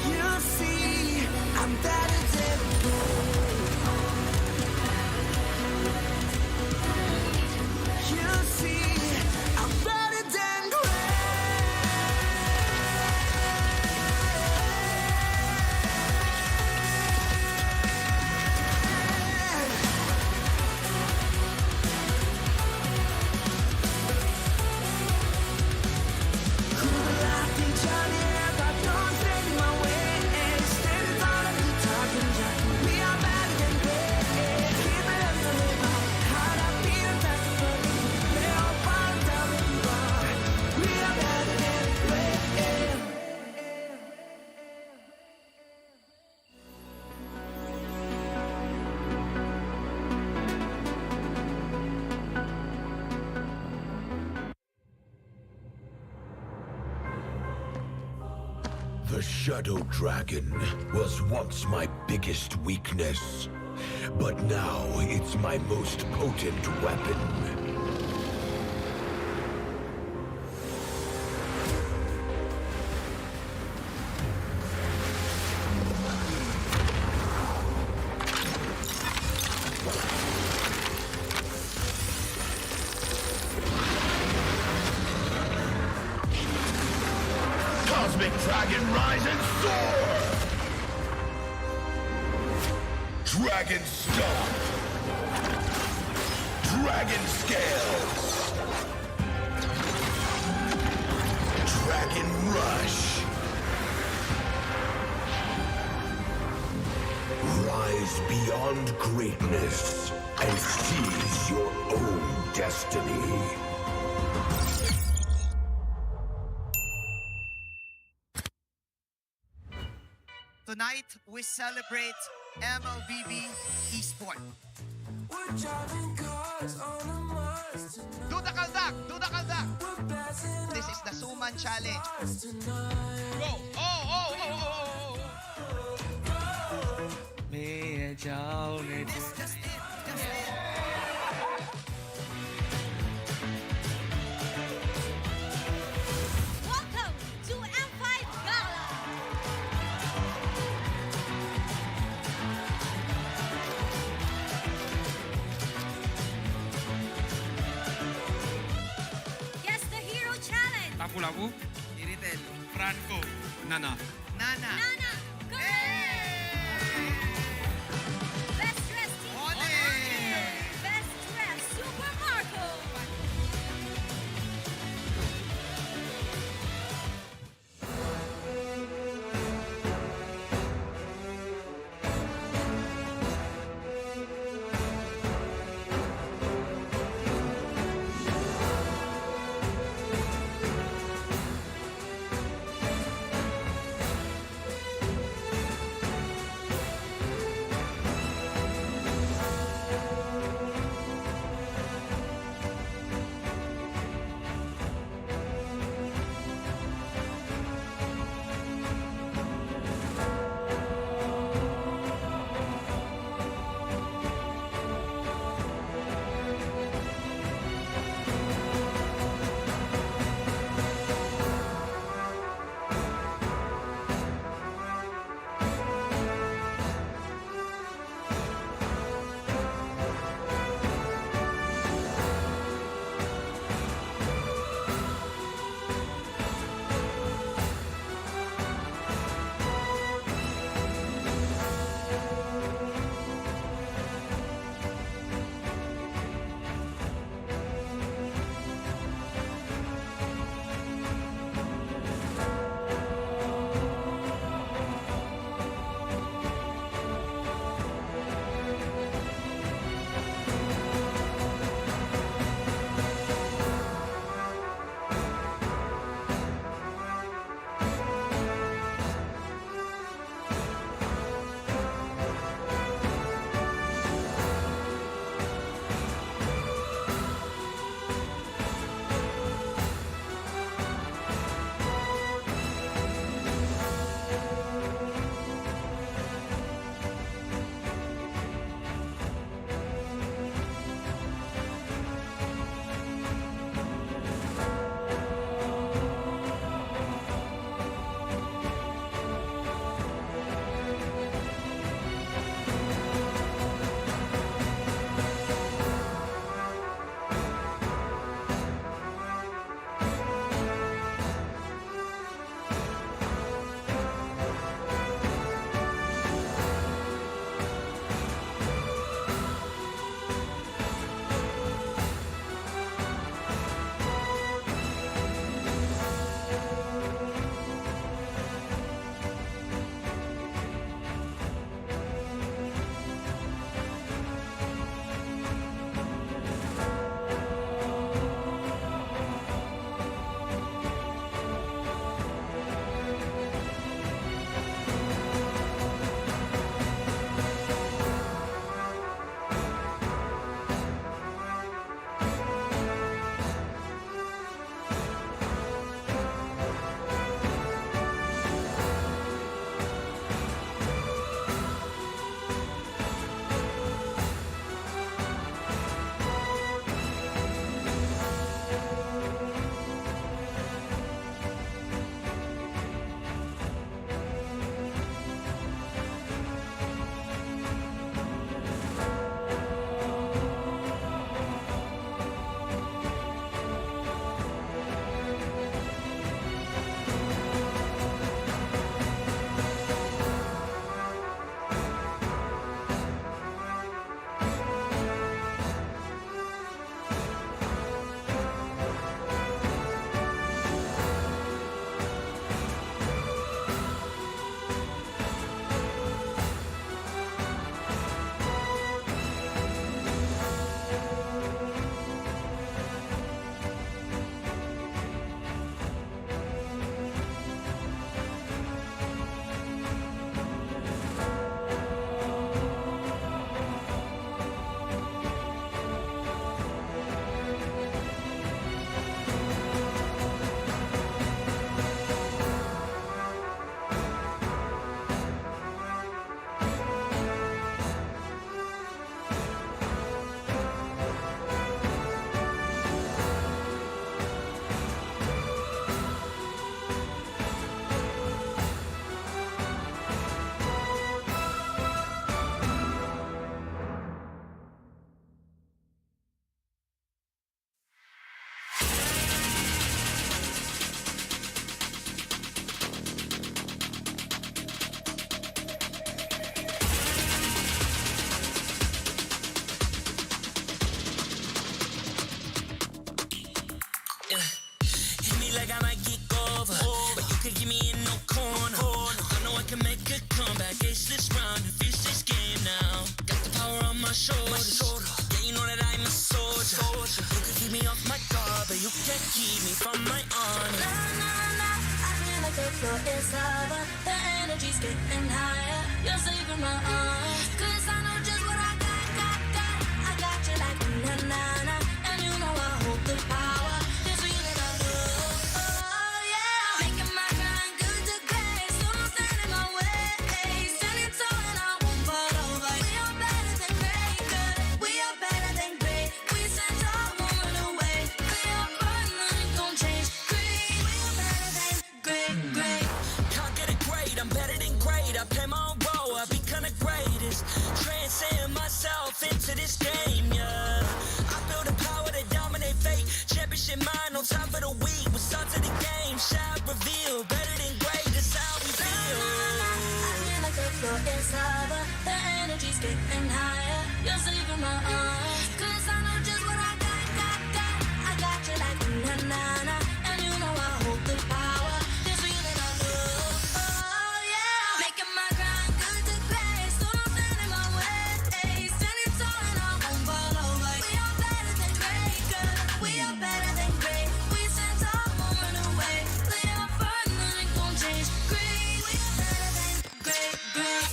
you'll see, I'm better than you'll see, I'm better than
The Shadow Dragon was once my biggest weakness, but now it's my most potent weapon. Cosmic Dragon, rise and soar! Dragon Stomp! Dragon Scales! Dragon Rush! Rise beyond greatness and seize your own destiny.
Tonight, we celebrate MLBB Esport. Duda Kaldak! Duda Kaldak! This is the Suman Challenge. Go!
May jao, may
Welcome to M5 Gala! Guess the Hero Challenge!
Lapu-Lapu, Iritel, Franco, Nana.
Nana!
Nana! Best dressed team! Best dressed Super Marco!
shoulder. Yeah, you know that I'm a soldier. You can keep me off my guard, but you can't keep me from my honor. Nah, nah, nah, I feel like the floor is lava. The energy's getting higher. You're saving my arms. 'Cause I know just what I got. I got you like na-na-na. And you know I hold the power. This feeling I love. Oh, yeah. Making my grind good to great. So don't stand in my way. Standing tall and I won't fall over. We are better than great, good. We are better than great. We stand tall, won't run away. We are fun, nothing gon' change. Great, we are better than great. Can't get it great, I'm better than great. I play my own role, I become the greatest. Transcend myself into this game, yeah. I build a power to dominate fate. Championship mind, no time for the weak. We start to the game, shout, reveal. Better than great, that's how we feel. I feel like the floor is lava. The energy's getting higher. You're saving my arms. 'Cause I know just what I got. I got you like na-na-na. And you know I hold the power. This feeling I love. Oh, yeah. Making my grind good to great. So don't stand in my way. Standing tall and I won't fall over. We are better than great, good. We are better than great. We stand tall, won't run away. Play our part, nothing gon' change. Great, we are better than great.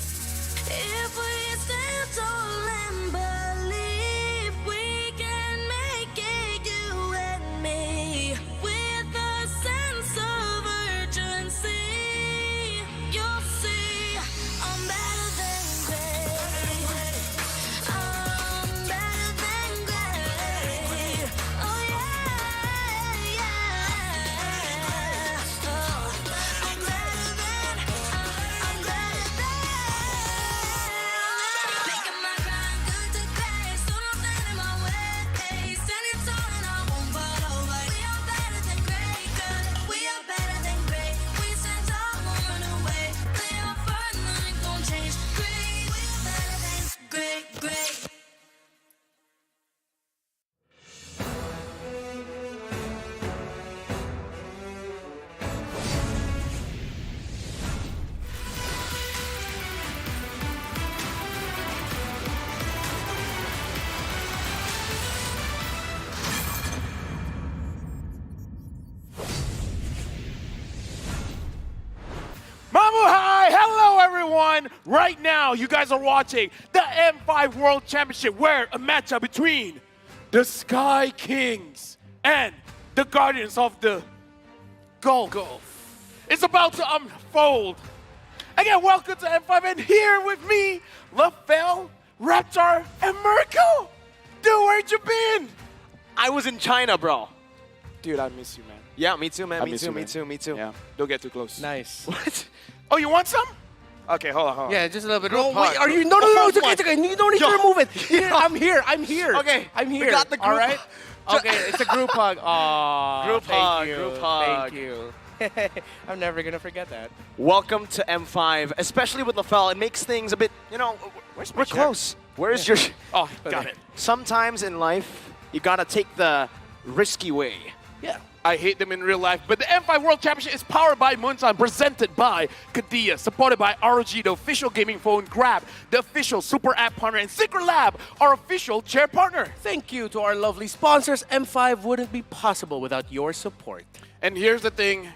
If we stand tall and believe we can make it, you and me, with a sense of urgency, you'll see I'm better than great. I'm better than great. Oh yeah, yeah. Oh, I'm better than. Making my grind good to great. So don't stand in my way. Standing tall and I won't fall over. We are better than great, good. We are better than great. We stand tall, won't run away. Play our part, nothing gon' change. Great, we are better than great.
Mabuhay! Hello, everyone! Right now, you guys are watching the M5 World Championship, where a matchup between the Sky Kings and the Guardians of the Gulf is about to unfold. Again, welcome to M5, and here with me, LaFell, Raptor, and Merkel. Dude, where'd you been?
I was in China, bro.
Dude, I miss you, man.
Yeah, me too, man.
I
Me
miss
too,
you,
me
man.
too, me too.
Yeah, don't get too close.
Nice.
What?
Oh, you want some? Okay, hold on.
Yeah, just a little bit.
Group
Oh, wait,
hug.
are you? No, it's okay, it's okay. You don't need to remove it. I'm here.
Okay,
I'm here.
we got the group
All right.
hug.
Okay, it's a group hug. Aw,
Group
thank
hug,
you,
group hug.
Thank you. I'm never gonna forget that.
Welcome to M5, especially with LaFell. It makes things a bit, you know, we're close. Where's your...
Oh, got it.
Sometimes in life, you gotta take the risky way.
Yeah. I hate them in real life, but the M5 World Championship is powered by Moonshine, presented by Kadia, supported by ROG, the official gaming phone, Grab, the official super app partner, and Secret Lab, our official chair partner.
Thank you to our lovely sponsors. M5 wouldn't be possible without your support.
And here's the thing,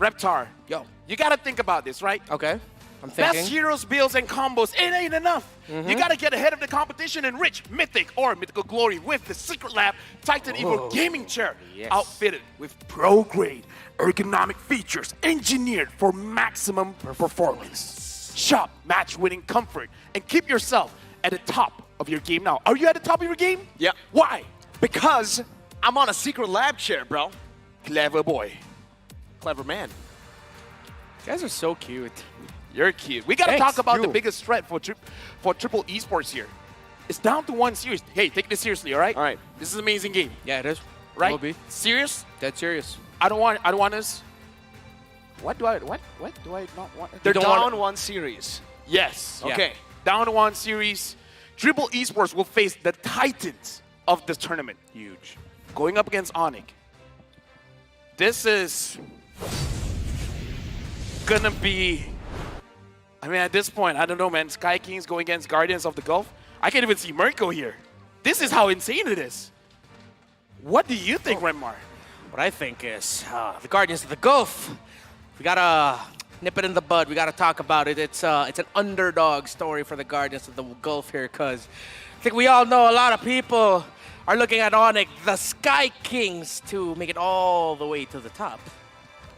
Reptar,
yo,
you gotta think about this, right?
Okay, I'm thinking.
Best heroes, builds, and combos, it ain't enough. You gotta get ahead of the competition and reach Mythic or Mythical Glory with the Secret Lab Titan Evo gaming chair, outfitted with pro-grade ergonomic features engineered for maximum performance. Shop match-winning comfort and keep yourself at the top of your game now. Are you at the top of your game?
Yeah.
Why?
Because I'm on a Secret Lab chair, bro.
Clever boy.
Clever man.
You guys are so cute.
You're cute. We gotta talk about the biggest threat for Triple Esports here. It's down to one series. Hey, take this seriously, all right?
All right.
This is an amazing game.
Yeah, it is.
Right?
Will be.
Serious?
Dead serious.
I don't want us. What do I not want?
They're down one series.
Yes.
Yeah.
Okay. Down one series. Triple Esports will face the Titans of the tournament.
Huge.
Going up against Onyx. This is gonna be, I mean, at this point, I don't know, man. Sky Kings going against Guardians of the Gulf. I can't even see Mirko here. This is how insane it is. What do you think, Renmar?
What I think is the Guardians of the Gulf. We gotta nip it in the bud. We gotta talk about it. It's an underdog story for the Guardians of the Gulf here, because I think we all know a lot of people are looking at Onyx, the Sky Kings, to make it all the way to the top.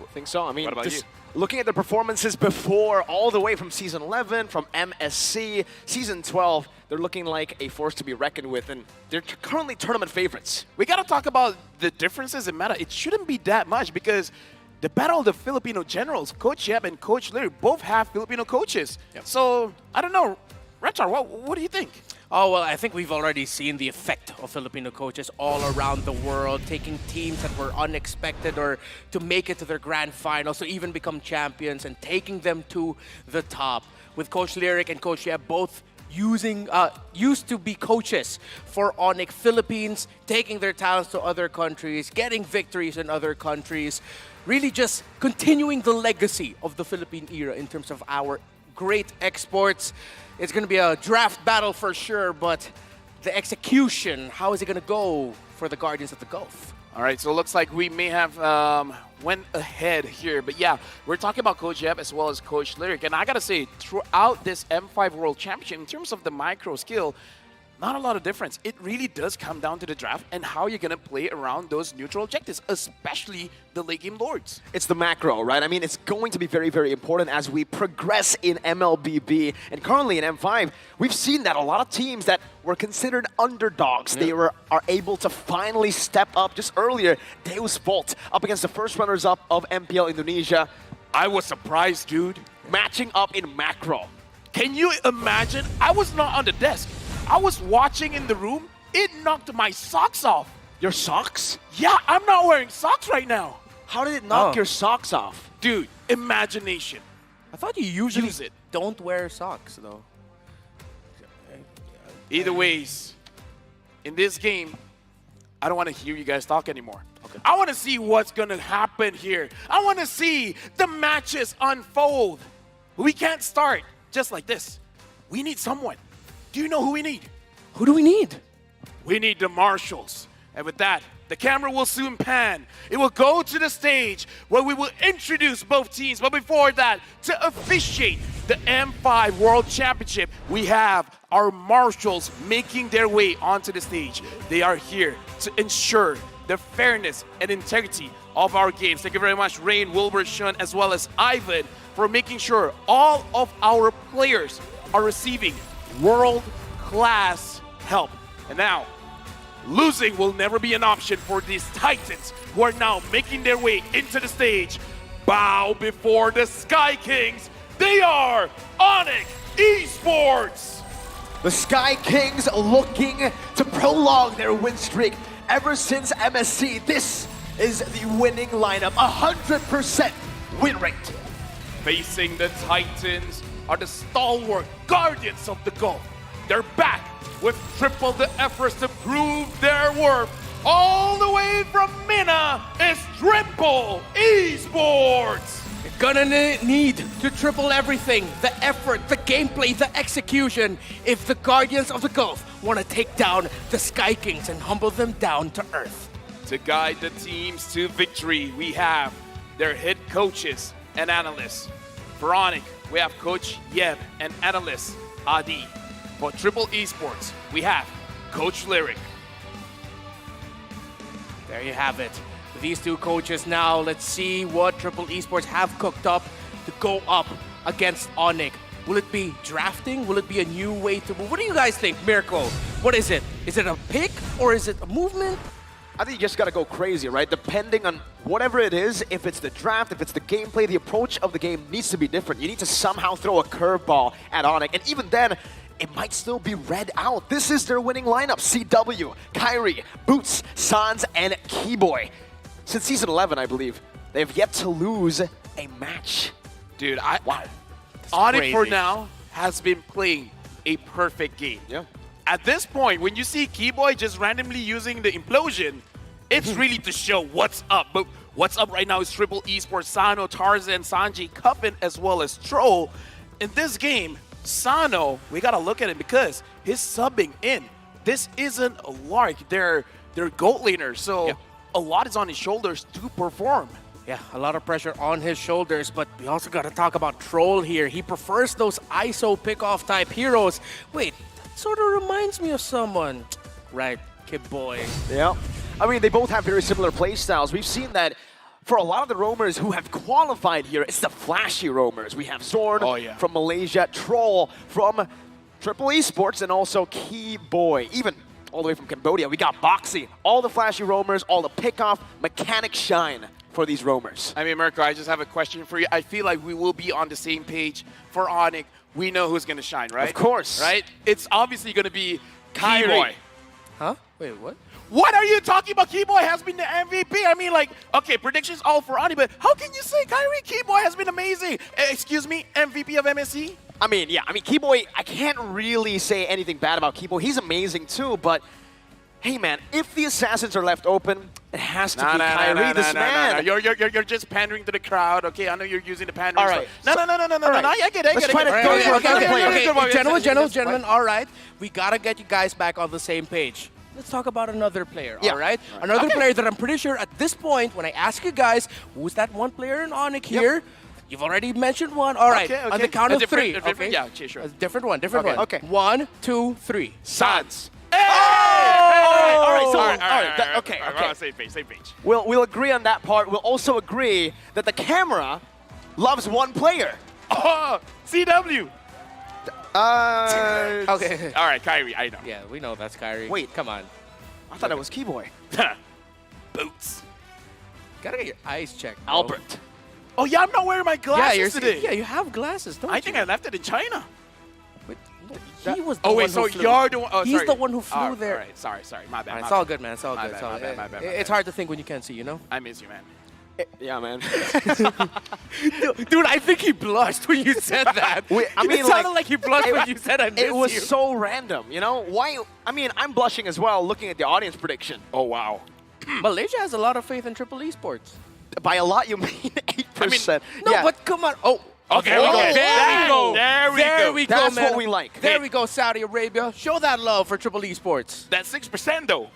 I think so. I mean,
What about
just
you?
looking at the performances before, all the way from Season 11, from MSC, Season 12, they're looking like a force to be reckoned with, and they're currently tournament favorites.
We got to talk about the differences in meta. It shouldn't be that much because the battle of the Filipino generals, Coach Yep and Coach Lyric, both have Filipino coaches. So, I don't know. Retar, what do you think?
Oh, well, I think we've already seen the effect of Filipino coaches all around the world, taking teams that were unexpected or to make it to their grand finals, to even become champions, and taking them to the top. With Coach Lyric and Coach Yep both used to be coaches for Onyx Philippines, taking their talents to other countries, getting victories in other countries, really just continuing the legacy of the Philippine era in terms of our great exports. It's going to be a draft battle for sure, but the execution, how is it going to go for the Guardians of the Gulf?
All right, so it looks like we may have went ahead here. But yeah, we're talking about Coach Yep as well as Coach Lyric. And I got to say, throughout this M5 World Championship, in terms of the micro skill, not a lot of difference. It really does come down to the draft and how you're going to play around those neutral objectives, especially the late game lords.
It's the macro, right? I mean, it's going to be very, very important as we progress in MLBB. And currently in M5, we've seen that a lot of teams that were considered underdogs, they are able to finally step up. Just earlier, Deus Volt up against the first runners-up of MPL Indonesia.
I was surprised, dude.
Matching up in macro.
Can you imagine? I was not on the desk. I was watching in the room. It knocked my socks off.
Your socks?
Yeah, I'm not wearing socks right now.
How did it knock your socks off?
Dude, imagination.
I thought you usually don't wear socks, though.
Either ways, in this game, I don't want to hear you guys talk anymore. Okay. I want to see what's going to happen here. I want to see the matches unfold. We can't start just like this. We need someone. Do you know who we need?
Who do we need?
We need the Marshals. And with that, the camera will soon pan. It will go to the stage where we will introduce both teams. But before that, to officiate the M5 World Championship, we have our Marshals making their way onto the stage. They are here to ensure the fairness and integrity of our games. Thank you very much, Rain, Wilbur, Shun, as well as Ivan, for making sure all of our players are receiving world-class help. And now, losing will never be an option for these Titans who are now making their way into the stage. Bow before the Sky Kings. They are Onyx Esports.
The Sky Kings looking to prolong their win streak ever since MSC. This is the winning lineup, 100% win rate.
Facing the Titans are the stalwart Guardians of the Gulf. They're back with triple the efforts to prove their worth. All the way from Mina is Triple Esports.
You're gonna need to triple everything. The effort, the gameplay, the execution. If the Guardians of the Gulf want to take down the Sky Kings and humble them down to earth.
To guide the teams to victory, we have their head coaches and analysts. For Onyx, we have Coach Yeb and analyst Adi. For Triple Esports, we have Coach Lyric.
There you have it. These two coaches now, let's see what Triple Esports have cooked up to go up against Onyx. Will it be drafting? Will it be a new way to move? What do you guys think, Mirko? What is it? Is it a pick or is it a movement?
I think you just gotta go crazy, right? Depending on whatever it is, if it's the draft, if it's the gameplay, the approach of the game needs to be different. You need to somehow throw a curveball at Onyx, and even then, it might still be read out. This is their winning lineup. CW, Kyrie, Boots, Sans, and Keyboy. Since Season 11, I believe, they've yet to lose a match.
Dude, Onyx for now has been playing a perfect game.
Yeah.
At this point, when you see Keyboy just randomly using the implosion, it's really to show what's up. But what's up right now is Triple Esports, Sano, Tarzan, Sanji, Cuffin, as well as Troll. In this game, Sano, we got to look at it because he's subbing in. This isn't a lark. They're gold laners, so a lot is on his shoulders to perform.
Yeah, a lot of pressure on his shoulders, but we also got to talk about Troll here. He prefers those ISO pick-off type heroes. Wait, that sort of reminds me of someone. Right, Kid Boy.
Yeah. I mean, they both have very similar playstyles. We've seen that for a lot of the roamers who have qualified here, it's the flashy roamers. We have Zorn from Malaysia, Troll from Triple Esports, and also Key Boy. Even all the way from Cambodia, we got Boxy. All the flashy roamers, all the pick-off mechanic shine for these roamers.
I mean, Mirko, I just have a question for you. I feel like we will be on the same page for Onyx. We know who's going to shine, right?
Of course.
Right? It's obviously going to be Keyboy.
Huh? Wait, what?
What are you talking about? Keyboy has been the MVP. I mean, like, okay, predictions all for Onyx, but how can you say Kyrie Keyboy has been amazing? Excuse me, MVP of MSC?
I mean, yeah, Keyboy, I can't really say anything bad about Keyboy. He's amazing too, but hey, man, if the assassins are left open, it has to be Kyrie, this man.
You're just pandering to the crowd, okay? I know you're using the pandering.
All right.
No, I get it.
Let's try to go
Okay, gentlemen, all right. We got to get you guys back on the same page. Let's talk about another player, all right? Another player that I'm pretty sure at this point, when I ask you guys, who's that one player in Onyx here? You've already mentioned one. All right, on the count of three. Okay?
Yeah, sure.
A different one. Okay. 1, 2, 3.
Sans.
Okay.
Same page.
We'll agree on that part. We'll also agree that the camera loves one player.
Oh, CW.
Okay.
All right, Kyrie, I know.
Yeah, we know that's Kyrie.
Wait.
Come on.
I thought it was Keyboy.
Boots.
Gotta get your eyes checked, bro.
Albert.
Oh, yeah, I'm not wearing my glasses today.
Yeah, you have glasses, don't you?
I think I left it in China.
He was the one who flew.
You're the one. Oh,
He's
sorry.
the one who flew there.
All right, sorry. My bad.
It's all good, man. It's all good.
My bad.
It's hard to think when you can't see, you know?
I miss you, man.
Yeah, man.
Dude, I think he blushed when you said that. It sounded like he blushed when you said I miss you.
It was so random, you know? Why? I mean, I'm blushing as well looking at the audience prediction.
Oh, wow.
Malaysia has a lot of faith in Triple Esports.
By a lot, you mean 8%.
No, but come on. Oh.
Okay,
There we go,
That's
man.
what we like.
There we go, Saudi Arabia. Show that love for Triple Esports.
That's 6%, though.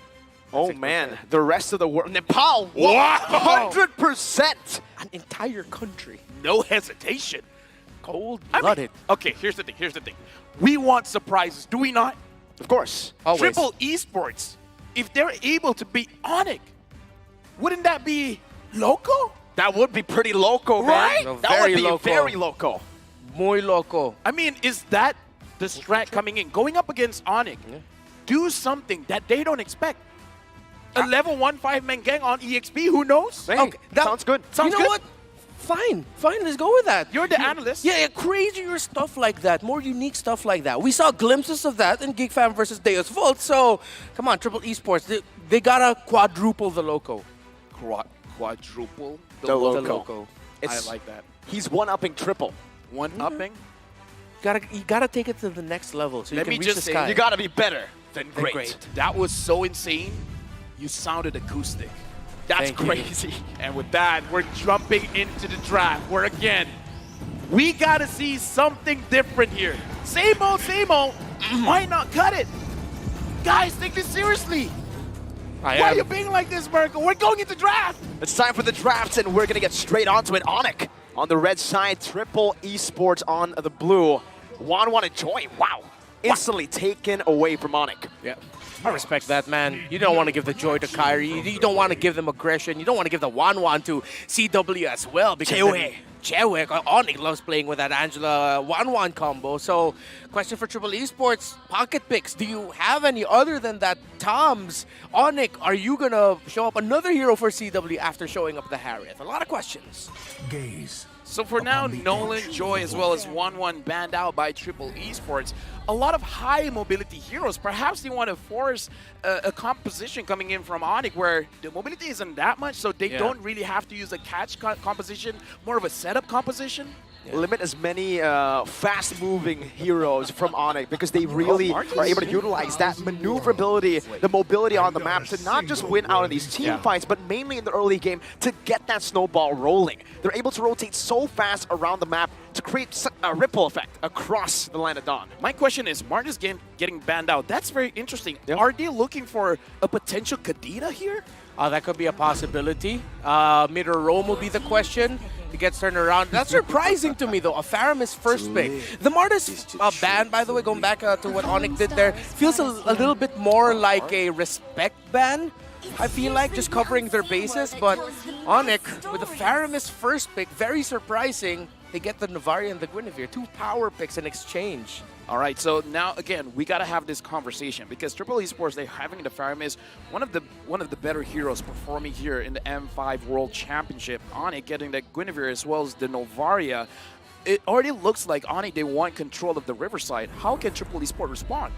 Oh, 6%. Man. The rest of the world. Nepal.
Wow.
100%.
An entire country.
No hesitation.
Cold-blooded.
Okay, here's the thing. We want surprises, do we not?
Of course.
Always.
Triple Esports, if they're able to beat Onyx, wouldn't that be loco?
That would be pretty loco,
right?
Man. That would be very loco.
Muy loco.
I mean, is that the strat coming in? Going up against Onyx, do something that they don't expect. A level 1 5-man gang on EXP, who knows?
Hey, okay, sounds good.
You know what? Fine, let's go with that.
You're the analyst.
Yeah, crazier stuff like that, more unique stuff like that. We saw glimpses of that in Geek Fam versus Deus Vult, so come on, Triple Esports, they gotta quadruple the loco.
Quadruple
the loco.
I like that.
He's one-upping triple.
One-upping?
You gotta take it to the next level so
Let
you
me
can reach
just
the
say,
sky.
You gotta be better than great.
That was so insane. You sounded acoustic. That's
Thank you.
crazy. And with that, we're jumping into the draft where, again, we got to see something different here. Same old, might not cut it. Guys, take this seriously. Why are you being like this, Mirko? We're going into draft.
It's time for the draft, and we're going to get straight onto it. Onyx on the red side, Triple Esports on the blue. Wanwan and Joy, wow. Instantly taken away from Onyx.
Yeah. I respect that, man. You don't want to give the joy to Kyrie. You don't want to give them aggression. You don't want to give the Wanwan to CW as well. Because Chewek, Onyx loves playing with that Angela Wanwan combo. So, question for Triple Esports, pocket picks. Do you have any other than that Tom's? Onyx, are you going to show up another hero for CW after showing up the Harriet? A lot of questions.
Gaze.
So for now, Nolan, Joy, as well as Wanwan banned out by Triple Esports. A lot of high mobility heroes. Perhaps they want to force a composition coming in from Onyx where the mobility isn't that much, so they don't really have to use a catch composition, more of a setup composition.
Limit as many fast-moving heroes from Onyx because they really are able to utilize that maneuverability, the mobility on the map to not just win out of these team fights, but mainly in the early game to get that snowball rolling. They're able to rotate so fast around the map to to create a ripple effect across the land of Dawn.
My question is, Martin's getting banned out. That's very interesting. Are they looking for a potential Kadena here?
That could be a possibility. Mid or roam will be the question. He gets turned around. That's surprising to me, though. A Faramis first pick. The Martis ban, by the way, going back to what Onyx did there, feels a little bit more like a respect ban. I feel like just covering their bases, but Onyx with the Faramis first pick, very surprising. They get the Navari and the Guinevere, 2 power picks in exchange.
All right, so now again, we gotta have this conversation because Triple Esports, they're having the Faramis, one of the better heroes performing here in the M5 World Championship. Onyx getting the Guinevere as well as the Novaria. It already looks like Onyx, they want control of the Riverside. How can Triple Esports respond?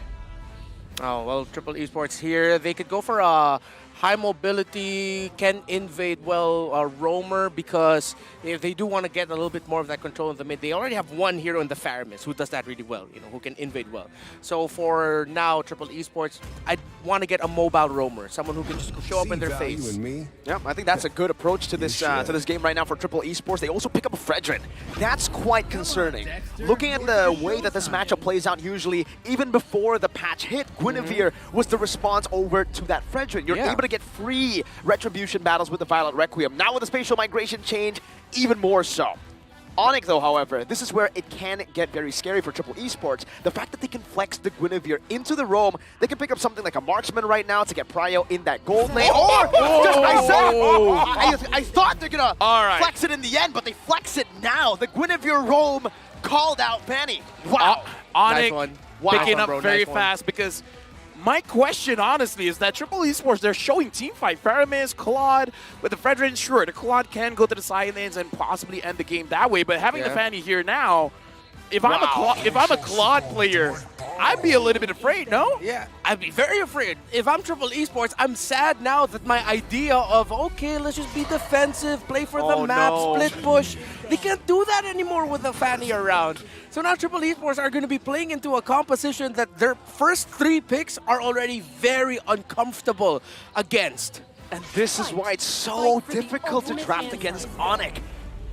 Oh, well, Triple Esports here, they could go for a high mobility, can invade well Roamer, because if they do want to get a little bit more of that control in the mid, they already have one hero in the Faramis who does that really well, who can invade well. So for now, Triple Esports, I want to get a mobile Roamer, someone who can just show up in their face.
Yeah, I think that's a good approach to this game right now for Triple Esports. They also pick up a Fredrin. That's quite concerning. Looking at the way that this matchup plays out, usually even before the patch hit, Guinevere was the response over to that Fredrin. You're able to get free retribution battles with the Violet Requiem. Now with the spatial migration change, even more so. Onyx, though, however, this is where it can get very scary for Triple Esports. The fact that they can flex the Guinevere into the roam, they can pick up something like a Marksman right now to get Prio in that gold lane. I thought they're gonna flex it in the end, but they flex it now. The Guinevere roam called out Fanny. Wow.
Onyx
Nice
picking
one,
up
bro.
very
Nice one.
fast because my question, honestly, is that Triple Esports, they're showing team fight. Faramis, Claude, with the Fredrin, sure, the Claude can go to the side lanes and possibly end the game that way, but having the Fanny here now, if I'm a Claude player, I'd be a little bit afraid, no?
Yeah, I'd be very afraid. If I'm Triple Esports, I'm sad now that my idea of, okay, let's just be defensive, play for the map, split push, they can't do that anymore with the Fanny around. So now Triple Esports are going to be playing into a composition that their first 3 picks are already very uncomfortable against.
And this is why it's so difficult to draft against Onyx.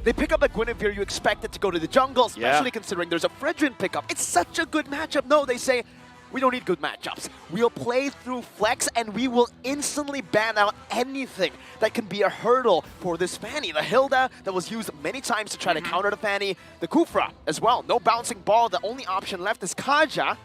They pick up a Guinevere, you expect it to go to the jungle, especially considering there's a Fredrin pickup. It's such a good matchup. No, they say, we don't need good matchups. We'll play through Flex and we will instantly ban out anything that can be a hurdle for this Fanny. The Hilda that was used many times to try to counter the Fanny. The Kufra as well. No bouncing ball. The only option left is Kaja.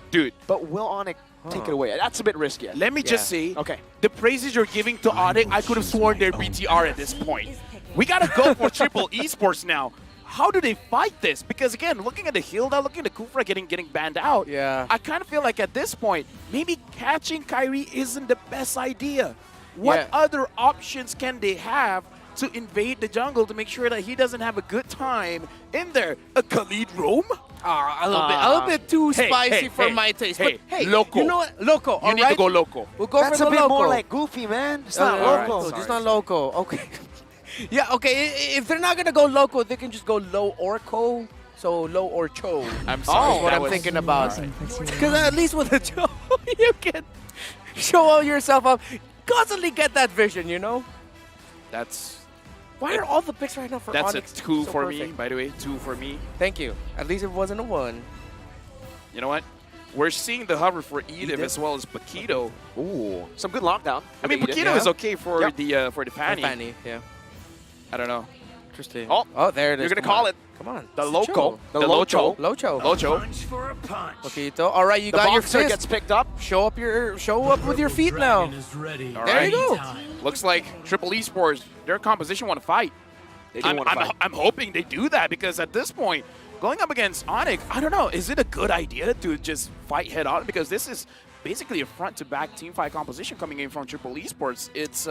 Dude.
But will Onyx take it away? That's a bit risky.
Let me just say, the praises you're giving to Onyx, I could have sworn they're BTR at this point. We gotta go for Triple Esports now. How do they fight this? Because again, looking at the Hilda, looking at the Kufra getting banned out, I kind of feel like at this point, maybe catching Kyrie isn't the best idea. What other options can they have to invade the jungle to make sure that he doesn't have a good time in there? A Khalid roam?
A little bit too spicy for my taste. But hey,
loco.
You know what? Loco,
You need to go loco.
We'll go
That's
for the
a bit
loco.
more like Goofy, man. It's not loco.
It's not loco. Okay. Yeah, okay. If they're not gonna go loco, they can just go low or co. So low or cho.
I'm sorry.
That's what I'm thinking about. Because at least with a cho, you can show yourself up. Constantly get that vision, you know? Why are all the picks right now for
That's
Onyx
a 2
so
for
perfect?
me, by the way. 2 for me.
Thank you. At least it wasn't a 1.
You know what? We're seeing the hover for Edith as well as Paquito.
Ooh, some good lockdown.
I mean, Paquito is okay for the Fanny.
Fanny, yeah.
I don't know.
Interesting.
Oh,
there it is.
You're gonna
Come
call
on.
it.
Come on.
The
It's
loco.
Cho.
The locho.
Locho.
Locho.
All right, you
The
got your
boxer
fist.
gets picked up.
Show up with your feet now.
All
There
right.
you go.
Looks like Triple Esports, their composition want to fight. I'm hoping they do that because at this point, going up against Onyx, I don't know, is it a good idea to just fight head on? Because this is basically a front-to-back team fight composition coming in from Triple Esports. It's,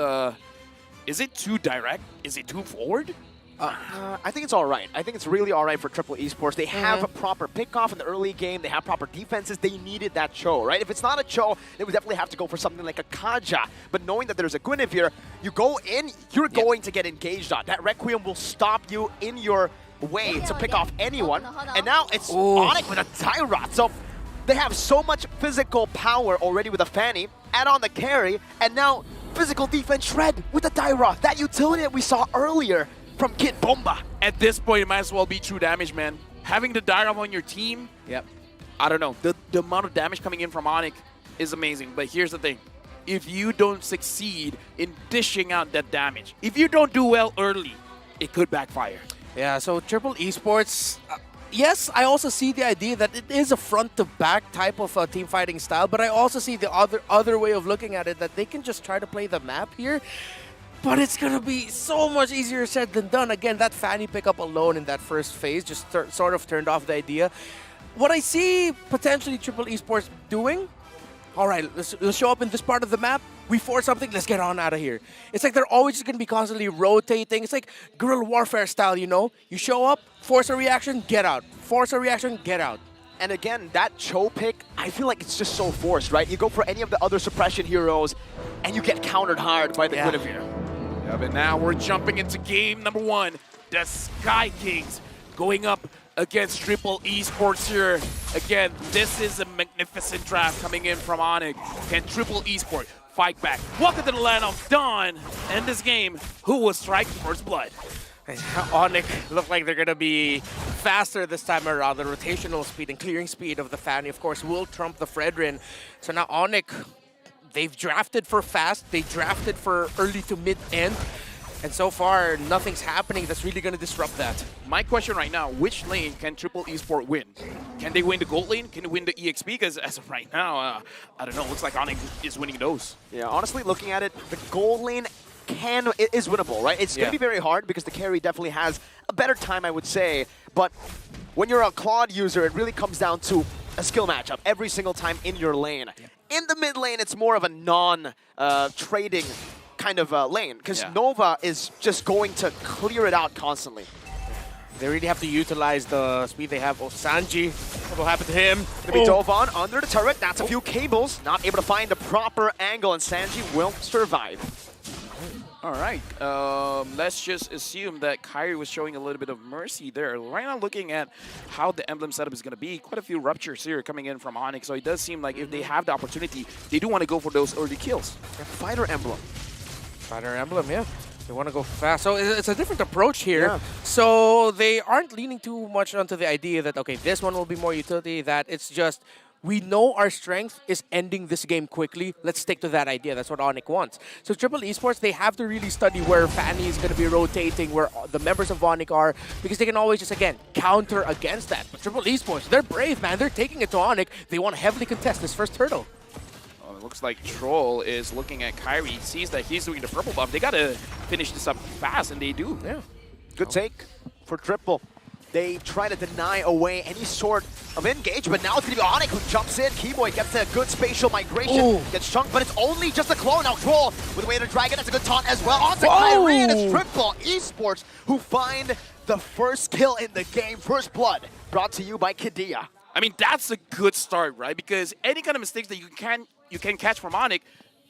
is it too direct? Is it too forward?
I think it's all right. I think it's really all right for Triple Esports. They have a proper pickoff in the early game. They have proper defenses. They needed that Cho, right? If it's not a Cho, they would definitely have to go for something like a Kaja. But knowing that there's a Guinevere, you go in, you're going to get engaged on. That Requiem will stop you in your way to pick off anyone. And now it's Onyx with a Tyrant. So they have so much physical power already with a Fanny. Add on the carry, and now physical defense shred with the Tyrant. That utility that we saw earlier from Kid Bomba.
At this point, it might as well be true damage, man. Having the Dive on your team,
yep.
I don't know. The amount of damage coming in from Onyx is amazing. But here's the thing. If you don't succeed in dishing out that damage, if you don't do well early, it could backfire.
Yeah, so Triple Esports, yes, I also see the idea that it is a front-to-back type of team fighting style, but I also see the other way of looking at it, that they can just try to play the map here. But it's going to be so much easier said than done. Again, that Fanny pickup alone in that first phase just sort of turned off the idea. What I see potentially Triple Esports doing, all right, let's show up in this part of the map. We force something, let's get on out of here. It's like they're always just going to be constantly rotating. It's like guerrilla warfare style, you know? You show up, force a reaction, get out. Force a reaction, get out.
And again, that Cho pick, I feel like it's just so forced, right? You go for any of the other suppression heroes, and you get countered hard by the Guinevere.
Yeah, but now we're jumping into game number 1. The Sky Kings going up against Triple Esports here. Again, this is a magnificent draft coming in from Onyx. Can Triple Esports fight back? Welcome to the land of Dawn. And this game, who will strike first blood?
Onyx look like they're going to be faster this time around. The rotational speed and clearing speed of the Fanny, of course, will trump the Fredrin. So now Onyx, they've drafted for fast. They drafted for early to mid-end. And so far, nothing's happening that's really going to disrupt that.
My question right now, which lane can Triple Esport win? Can they win the gold lane? Can they win the EXP? Because as of right now, I don't know, looks like Onyx is winning those.
Yeah, honestly, looking at it, the gold lane is winnable, right? It's going to be very hard because the carry definitely has a better time, I would say. But when you're a Claude user, it really comes down to a skill matchup every single time in your lane. In the mid lane, it's more of a non-trading kind of lane, because Nova is just going to clear it out constantly.
They really have to utilize the speed they have. Oh, Sanji, what will happen to him?
Gonna be dove on under the turret. That's a few cables. Not able to find the proper angle, and Sanji will survive.
All right, let's just assume that Kyrie was showing a little bit of mercy there. Right now, looking at how the emblem setup is going to be, quite a few ruptures here coming in from Onyx, so it does seem like if they have the opportunity, they do want to go for those early kills.
Fighter emblem.
Fighter emblem, yeah. They want to go fast. So it's a different approach here. So they aren't leaning too much onto the idea that, okay, this one will be more utility, that it's just, we know our strength is ending this game quickly. Let's stick to that idea. That's what Onyx wants. So Triple Esports, they have to really study where Fanny is going to be rotating, where the members of Onyx are, because they can always just, again, counter against that. But Triple Esports, they're brave, man. They're taking it to Onyx. They want to heavily contest this first hurdle.
It looks like Troll is looking at Kyrie, sees that he's doing the purple buff. They got to finish this up fast, and they do.
Yeah. Good take for Triple. They try to deny away any sort of engagement. Now it's going to be Onyx who jumps in. Keyboy gets a good spatial migration, gets chunked, but it's only just a clone. Now Troll with Way to Dragon, that's a good taunt as well. Onto Kyrie, and it's Triple Esports who find the first kill in the game. First blood brought to you by Kidia.
I mean, that's a good start, right? Because any kind of mistakes that you can catch from Onyx,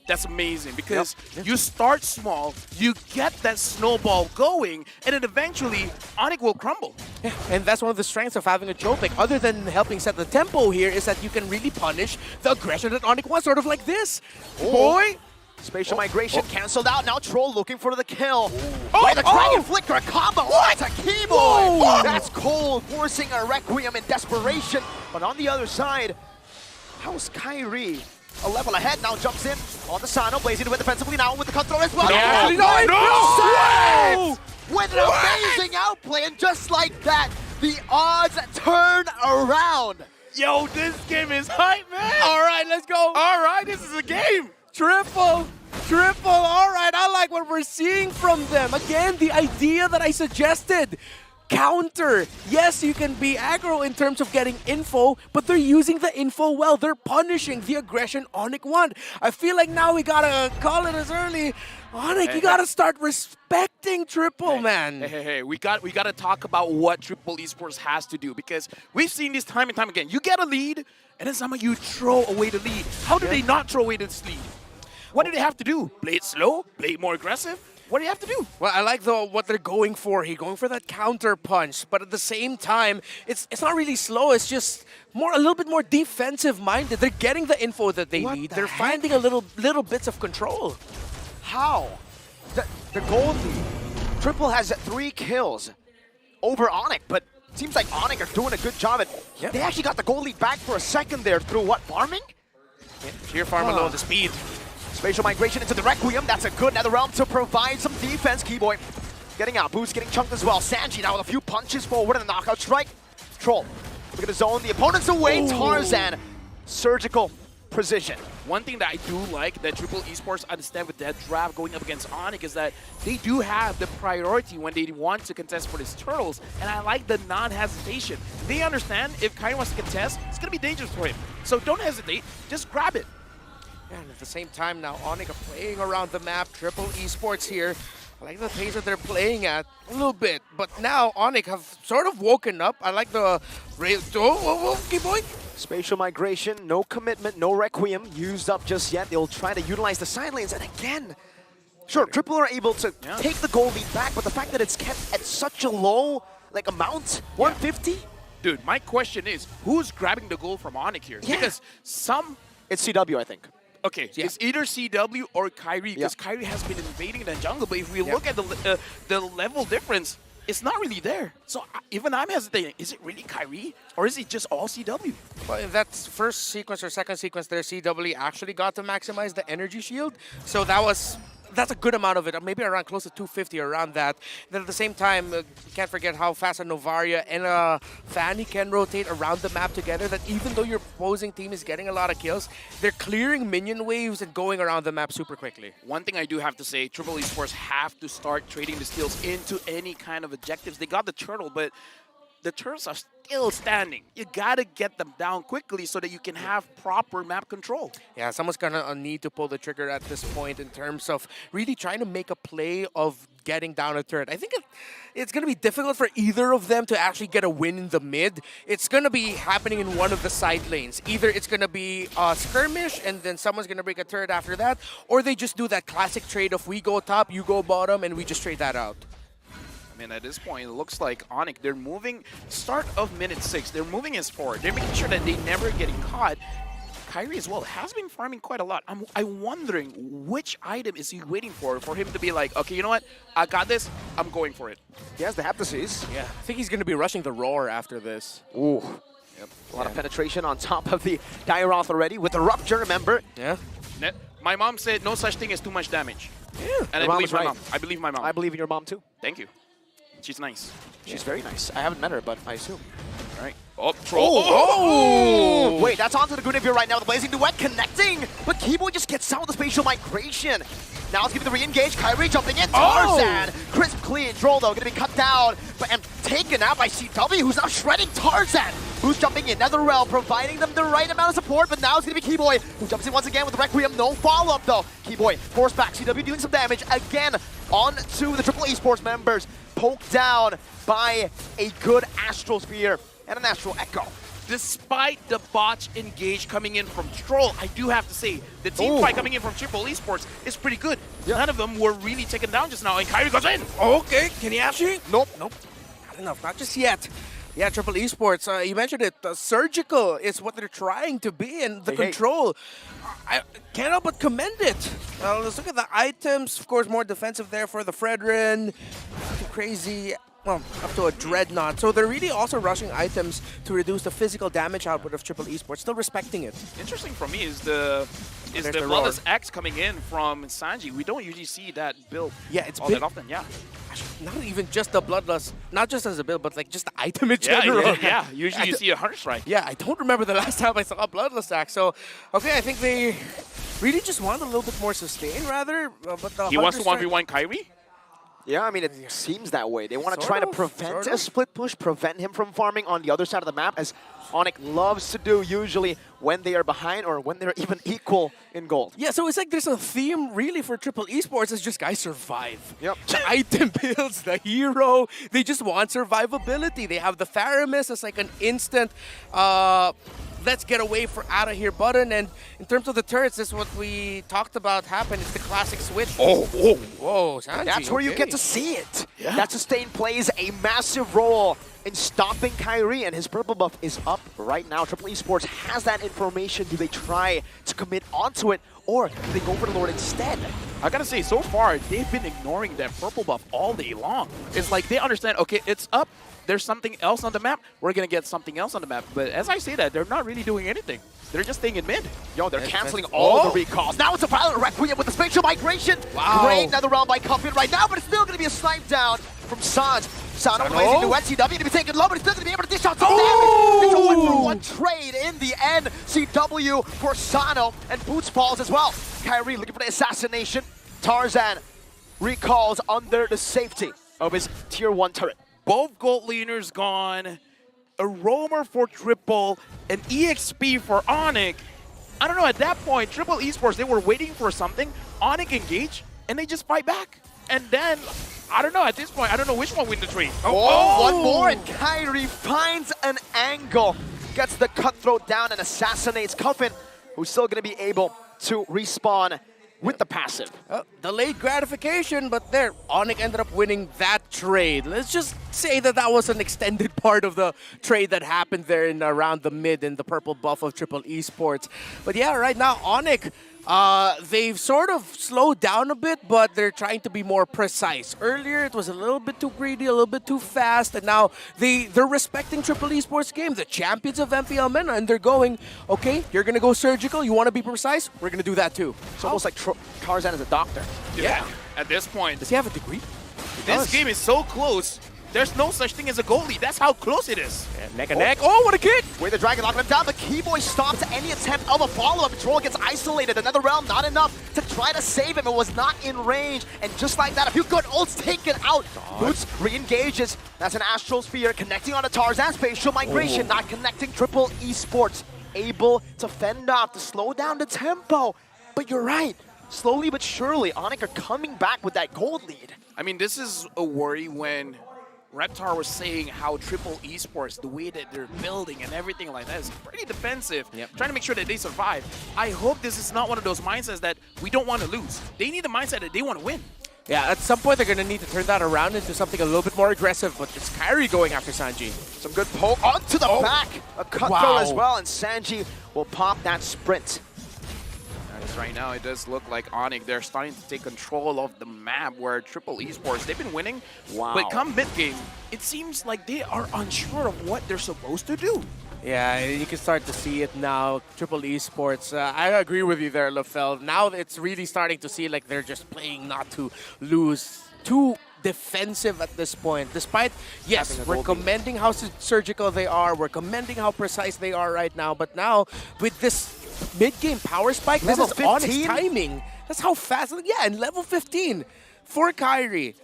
that's amazing. Because you start small, you get that snowball going, and then eventually Onyx will crumble.
Yeah, and that's one of the strengths of having a Chopic, other than helping set the tempo here, is that you can really punish the aggression that Onyx wants, sort of like this. Boy!
Spatial migration canceled out. Now Troll looking for the kill. By the Dragon Flicker, a combo. What? It's a Keyboy. That's cold, forcing a Requiem in desperation. But on the other side, how's Kyrie? A level ahead, now jumps in on the Sano, blazing to win defensively now with the cutthroat as well. No! With an amazing outplay, and just like that, the odds turn around.
Yo, this game is hype, man.
All right, let's go.
All right, this is a game.
Triple, all right, I like what we're seeing from them. Again, the idea that I suggested, counter. Yes, you can be aggro in terms of getting info, but they're using the info well. They're punishing the aggression Onyx want. I feel like now we gotta call it as early. Onyx, you gotta start respecting Triple, man.
Hey, we gotta talk about what Triple Esports has to do, because we've seen this time and time again. You get a lead, and then somehow you throw away the lead. How do they not throw away this lead? What do they have to do? Play it slow? Play it more aggressive? What do you have to do?
Well, I like what they're going for. He's going for that counter punch, but at the same time, it's not really slow. It's just a little bit more defensive minded. They're getting the info that they need. They're finding a little bits of control.
How? The gold lead Triple has 3 kills over Onyx, but seems like Onyx are doing a good job at... They actually got the goal lead back for a second there through what, farming?
Yeah, sheer farm alone, the speed.
Spatial migration into the Requiem. That's a good NetherRealm to provide some defense. Keyboy getting out. Boost getting chunked as well. Sanji now with a few punches forward and a knockout strike. Troll. Look at the zone. The opponent's away. Tarzan. Surgical precision.
One thing that I do like that Triple Esports understand with that draft going up against Onyx is that they do have the priority when they want to contest for these turtles, and I like the non-hesitation. They understand if Kyrie wants to contest, it's going to be dangerous for him. So don't hesitate, just grab it.
And at the same time now, Onyx are playing around the map. Triple Esports here. I like the pace that they're playing at a little bit, but now Onyx have sort of woken up. I like the rail. Keep going.
Spatial migration, no commitment, no Requiem used up just yet. They'll try to utilize the side lanes, and again, sure, Triple are able to take the goal lead back, but the fact that it's kept at such a low amount, 150.
Dude, my question is, who's grabbing the goal from Onyx here? Because some...
It's CW, I think.
Okay, it's either CW or Kyrie, because Kyrie has been invading the jungle, but if we look at the level difference, it's not really there. So even I'm hesitating. Is it really Kyrie, or is it just all CW?
Well, if that's first sequence or second sequence there, CW actually got to maximize the energy shield. So that's a good amount of it, maybe around close to 250, around that. Then at the same time, you can't forget how fast a Novaria and Fanny can rotate around the map together, that even though your opposing team is getting a lot of kills, they're clearing minion waves and going around the map super quickly.
One thing I do have to say, Triple Esports have to start trading the steals into any kind of objectives. They got the turtle, but the turtles are still standing. You gotta get them down quickly so that you can have proper map control.
Yeah, someone's gonna need to pull the trigger at this point in terms of really trying to make a play of getting down a turret. I think it's gonna be difficult for either of them to actually get a win in the mid. It's gonna be happening in one of the side lanes. Either it's gonna be a skirmish and then someone's gonna break a turret after that, or they just do that classic trade of we go top, you go bottom, and we just trade that out.
I mean, at this point, it looks like Onyx, they're moving, start of minute 6, they're moving as forward. They're making sure that they never getting caught. Kyrie as well has been farming quite a lot. I'm wondering which item is he waiting for him to be like, okay, you know what? I got this. I'm going for it.
He has the Heptases.
Yeah, I think he's going to be rushing the Roar after this.
Ooh. Yep. A lot of penetration on top of the Gyroth already with the Rupture, remember?
Yeah.
My mom said no such thing as too much damage.
Yeah.
And I believe my mom. I believe my mom.
I believe in your mom too.
Thank you. She's nice.
She's very nice. I haven't met her, but I assume.
All right. Oh, Troll.
Oh! Wait, that's onto the Guinevere right now. The Blazing Duet connecting, but Keyboy just gets out with the spatial migration. Now it's giving the re-engage. Kyrie jumping in. Tarzan. Crisp, clean. Troll, though, going to be cut down and taken out by CW, who's now shredding Tarzan. Who's jumping in? NetherRealm providing them the right amount of support, but now it's going to be Keyboy, who jumps in once again with Requiem. No follow-up, though. Keyboy forced back. CW doing some damage again onto the Triple Esports members. Poked down by a good Astral Spear and an Astral Echo.
Despite the botch engage coming in from Troll, I do have to say, the team fight coming in from Triple Esports is pretty good. None of them were really taken down just now, and Kyrie goes in.
Okay, can he actually?
Nope.
Not enough, not just yet. Yeah, Triple Esports, you mentioned it, surgical is what they're trying to be, and the control, I can't help but commend it. Let's look at the items, of course, more defensive there for the Fredrin, crazy, well, up to a Dreadnought. So they're really also rushing items to reduce the physical damage output of Triple Esports, still respecting it.
Interesting for me is the Bloodless X coming in from Sanji. We don't usually see that build all that often,
Not even just the Bloodless, not just as a build, but like just the item in general.
Yeah. Usually you see a Hunter Strike.
Yeah, I don't remember the last time I saw a Bloodless Axe. So, okay, I think they really just want a little bit more sustain, rather. But the
he wants to 1v1 Kyrie?
Yeah, I mean, it seems that way. They want to try to prevent a split push, prevent him from farming on the other side of the map, as Onyx loves to do usually when they are behind or when they're even equal in gold.
Yeah, so it's like there's a theme really for Triple Esports. It's just guys survive.
Yep.
The item builds, the hero, they just want survivability. They have the Faramis as like an instant let's get away out of here button. And in terms of the turrets, this is what we talked about happen. It's the classic switch.
Whoa,
Sanji,
that's where you get to see it. That sustain plays a massive role in stopping Kyrie, and his purple buff is up right now. Triple Esports has that information. Do they try to commit onto it, or do they go for the Lord instead?
I gotta say, so far, they've been ignoring that purple buff all day long. It's like they understand, okay, it's up, there's something else on the map, we're gonna get something else on the map. But as I say that, they're not really doing anything. They're just staying in mid.
Yo, they're canceling all the recalls. Now it's a Violent Requiem with the spatial migration.
Wow.
Great Netherrealm by Cuffin right now, but it's still gonna be a snipe down from Sans. Sano blazing to CW to be taken low, but he's still gonna be able to dish out some damage. It's a 1-for-1 trade in the end. CW for Sano, and Boots falls as well. Kyrie looking for the assassination. Tarzan recalls under the safety of his tier 1 turret.
Both gold laners gone, a roamer for Triple, an EXP for Onyx. I don't know, at that point, Triple Esports, they were waiting for something. Onyx engage, and they just fight back. And then, I don't know, at this point, I don't know which one win the trade.
One more, and Kyrie finds an angle. Gets the cutthroat down and assassinates Cuffin, who's still going to be able to respawn with the passive.
Delayed gratification, but there, Onyx ended up winning that trade. Let's just say that that was an extended part of the trade that happened there in around the mid and the purple buff of Triple Esports. But yeah, right now, Onyx, they've sort of slowed down a bit, but they're trying to be more precise. Earlier, it was a little bit too greedy, a little bit too fast, and now they're respecting Triple Esports game, the champions of MPL MENA, and they're going, okay, you're going to go surgical, you want to be precise, we're going to do that too.
It's almost like Tarzan is a doctor.
Yeah, at this point.
Does he have a degree?
This game is so close. There's no such thing as a goalie. That's how close it is.
Yeah, neck and neck. Oh, what a kick!
With the Dragon locking him down, but Keyboy stops any attempt of a follow-up. Troll gets isolated. Another realm, not enough to try to save him. It was not in range. And just like that, a few good ults taken out. Boots re-engages. That's an Astral Sphere connecting on a Tarzan spatial migration, not connecting. Triple Esports able to fend off, to slow down the tempo. But you're right. Slowly but surely, Onyx are coming back with that gold lead.
I mean, this is a worry when Reptar was saying how Triple Esports, the way that they're building and everything like that is pretty defensive, trying to make sure that they survive. I hope this is not one of those mindsets that we don't want to lose. They need a mindset that they want to win.
Yeah, at some point they're going to need to turn that around into something a little bit more aggressive, but it's Kyrie going after Sanji.
Some good poke onto the back. A cutthroat as well, and Sanji will pop that sprint.
Right now, it does look like Onyx, they're starting to take control of the map where Triple Esports, they've been winning.
Wow.
But come mid-game, it seems like they are unsure of what they're supposed to do.
Yeah, you can start to see it now. Triple Esports, I agree with you there, LaFell. Now it's really starting to see like they're just playing not to lose. Too defensive at this point. Despite, yes, we're commending how surgical they are, we're commending how precise they are right now, but now with this mid-game power spike,
Level
this is Onyx
15?
timing. That's how fast, yeah, and level 15 for Kyrie.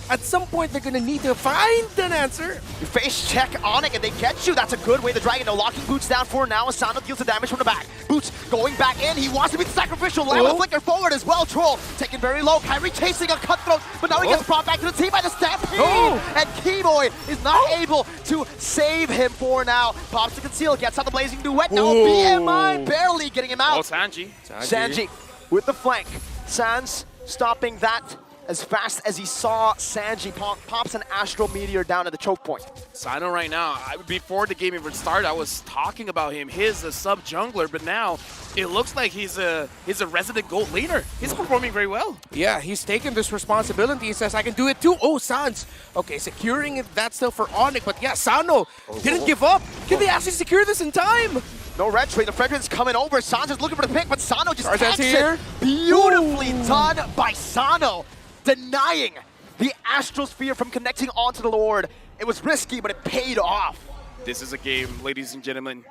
At some point, they're going to need to find an answer.
You face check Onyx and they get you. That's a good way. The Dragon, no locking Boots down for now. Asano deals the damage from the back. Boots going back in. He wants to be the sacrificial lamb. A flicker forward as well. Troll taken very low. Kyrie chasing a cutthroat, but now he gets brought back to the team by the Stampede. And Keyboy is not able to save him for now. Pops to conceal, gets out the blazing duet. No BMI barely getting him out. Sanji with the flank. Sans stopping that as fast as he saw Sanji pops an Astral Meteor down at the choke point.
Sino right now, before the game even started, I was talking about him. He's a sub-jungler, but now it looks like he's a resident gold laner. He's performing very well.
Yeah, he's taken this responsibility. He says, I can do it too. Oh, Sans. Okay, securing it, that's still for Onyx, but yeah, Sano didn't give up. Can they actually secure this in time?
No red trade. The Fredrin's coming over. Sans is looking for the pick, but Sano just
Tarzan's
takes
here.
it. Beautifully done by Sano, denying the Astral Sphere from connecting onto the Lord. It was risky, but it paid off.
This is a game, ladies and gentlemen.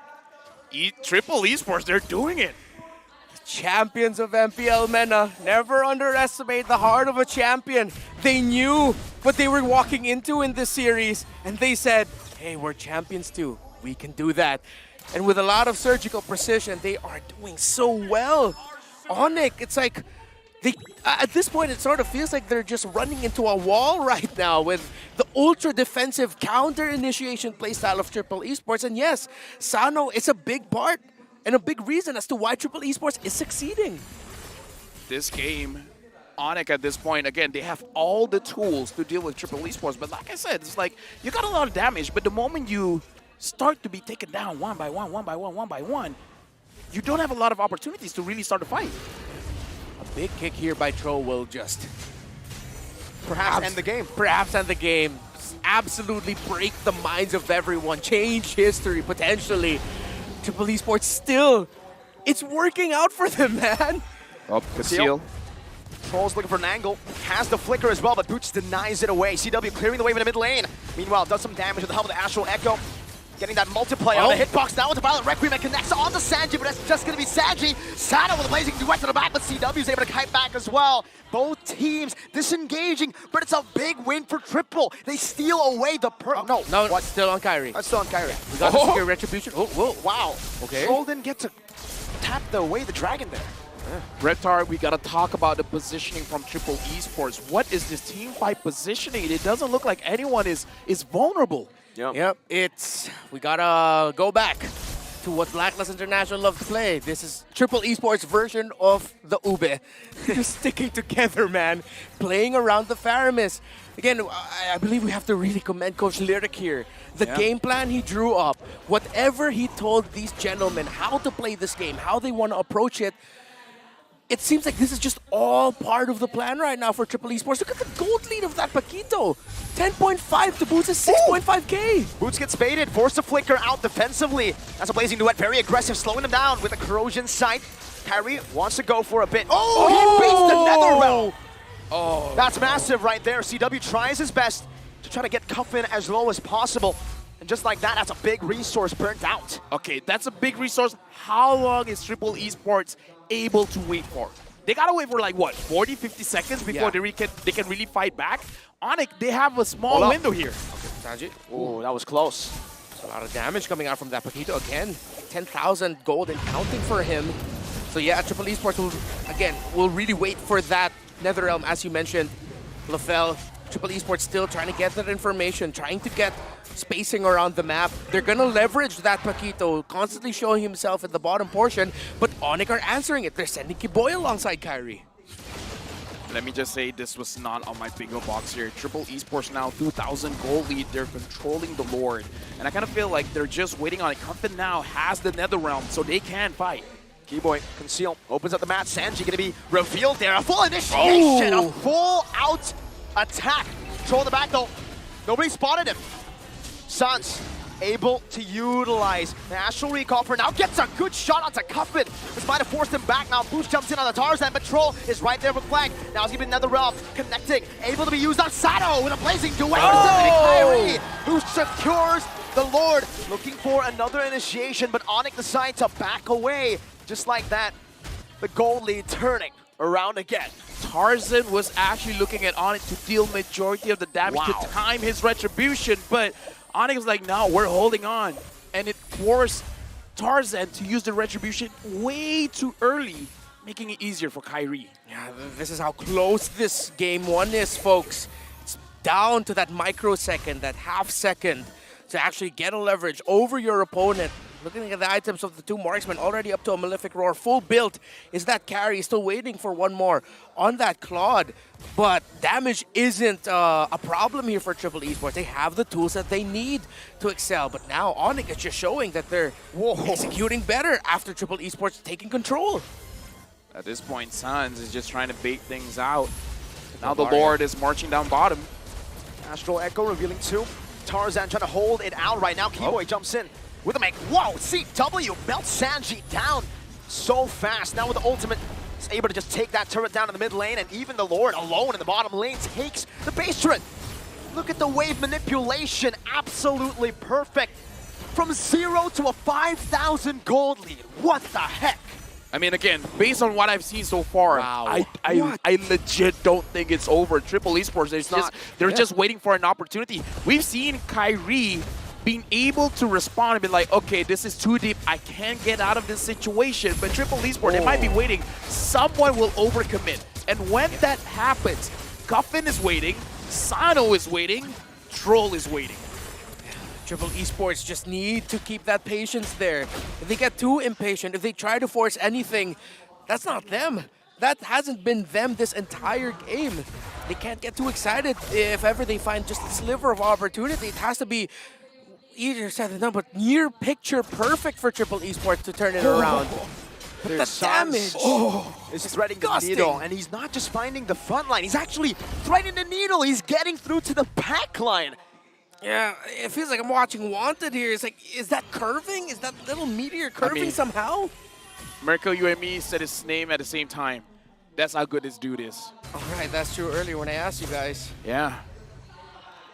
Triple Esports, they're doing it.
Champions of MPL MENA. Never underestimate the heart of a champion. They knew what they were walking into in this series, and they said, hey, we're champions too. We can do that. And with a lot of surgical precision, they are doing so well. Onyx, it's like, at this point, it sort of feels like they're just running into a wall right now with the ultra-defensive counter-initiation playstyle of Triple Esports. And yes, Sano is a big part and a big reason as to why Triple Esports is succeeding.
This game, Onyx at this point, again, they have all the tools to deal with Triple Esports. But like I said, it's like you got a lot of damage, but the moment you start to be taken down one by one, you don't have a lot of opportunities to really start a fight.
A big kick here by Tro will just
perhaps end the game.
Perhaps end the game. Absolutely break the minds of everyone. Change history, potentially. Triple Esports still, it's working out for them, man.
Oh, conceal.
Troll's looking for an angle. Has the flicker as well, but Boots denies it away. CW clearing the wave in the mid lane. Meanwhile, does some damage with the help of the Astral Echo. Getting that multiplier on the hitbox now with the Violent Requiem and connects onto Sanji, but that's just going to be Sanji. Sano with a blazing duet to the back, but CW is able to kite back as well. Both teams disengaging, but it's a big win for Triple. They steal away the
No, what's still on Kyrie?
That's still on Kyrie.
We got the secure retribution. Oh, whoa.
Wow.
Okay.
Troll didn't get to tap away the dragon there.
Reptar, we gotta talk about the positioning from Triple Esports. What is this team fight positioning? It doesn't look like anyone is vulnerable.
Yep, we gotta go back to what Blacklist International love to play. This is Triple Esports version of the Ube. Just sticking together, man. Playing around the Faramis. Again, I believe we have to really commend Coach Lyric here. The game plan he drew up, whatever he told these gentlemen how to play this game, how they want to approach it, it seems like this is just all part of the plan right now for Triple Esports. Look at the gold lead of that Paquito. 10.5 to Boots' 6.5k.
Boots gets baited, forced to flicker out defensively. That's a blazing duet, very aggressive, slowing him down with a corrosion sight. Kyrie wants to go for a bit. He beats the Nether Realm. That's massive right there. CW tries his best to try to get Cuffin as low as possible. And just like that, that's a big resource burnt out.
Okay, that's a big resource. How long is Triple Esports able to wait for? They gotta wait for like what, 40, 50 seconds before they can really fight back? Onyx, they have a small window here.
Okay, Sanji.
Oh, that was close.
There's a lot of damage coming out from that Paquito again. 10,000 gold and counting for him. So yeah, Triple Esports will really wait for that Netherrealm, as you mentioned. LaFell, Triple Esports still trying to get that information, trying to get spacing around the map. They're gonna leverage that Paquito, constantly showing himself at the bottom portion, but Onyx are answering it. They're sending Kiboy alongside Kyrie.
Let me just say, this was not on my bingo box here. Triple Esports now 2,000 gold lead. They're controlling the Lord. And I kind of feel like they're just waiting on it. Cuffin now has the Netherrealm, so they can fight.
Keyboy, conceal, opens up the match. Sanji gonna be revealed there. A full initiation, a full out attack. Troll in the back though. Nobody spotted him. Sans able to utilize the Astral Recall for now. Gets a good shot onto Cuffin. This might have forced him back now. Boost jumps in on the Tarzan, but Troll is right there with flag. Now he's giving another realm, connecting. Able to be used on Sato with a blazing duet. Kyrie, who secures the Lord. Looking for another initiation, but Onyx decides to back away. Just like that, the gold lead turning around again.
Tarzan was actually looking at Onyx to deal majority of the damage to time his retribution, but Onyx was like, no, we're holding on. And it forced Tarzan to use the retribution way too early, making it easier for Kyrie.
Yeah, this is how close this game one is, folks. It's down to that microsecond, that half second to actually get a leverage over your opponent. Looking at the items of the two marksmen, already up to a Malefic Roar, full build. Is that carry? Still waiting for one more on that Claude. But damage isn't a problem here for Triple Esports. They have the tools that they need to excel. But now Onyx is just showing that they're executing better after Triple Esports taking control.
At this point, Sans is just trying to bait things out. Now the Lord is marching down bottom.
Astral Echo revealing two. Tarzan trying to hold it out right now. Keyboy jumps in with a make. Whoa, CW melts Sanji down so fast. Now with the ultimate, he's able to just take that turret down in the mid lane, and even the Lord alone in the bottom lane takes the base turret. Look at the wave manipulation, absolutely perfect. From 0 to a 5,000 gold lead. What the heck?
I mean, again, based on what I've seen so far, I legit don't think it's over. Triple Esports, they're just waiting for an opportunity. We've seen Kyrie being able to respond and be like, okay, this is too deep. I can't get out of this situation. But Triple Esports, they might be waiting. Someone will overcommit. And when that happens, Cuffin is waiting, Sano is waiting, Troll is waiting.
Triple Esports just need to keep that patience there. If they get too impatient, if they try to force anything, that's not them. that hasn't been them this entire game. They can't get too excited if ever they find just a sliver of opportunity. It has to be easier said than done, but near picture perfect for Triple Esports to turn it around. But the damage
is threading the
disgusting.
needle, and he's not just finding the front line, he's actually threading the needle. He's getting through to the back line.
Yeah, it feels like I'm watching Wanted here. It's like, is that curving? Is that little meteor curving somehow?
Mirko, you and me said his name at the same time. That's how good this dude is.
All right, that's true earlier when I asked you guys.
Yeah.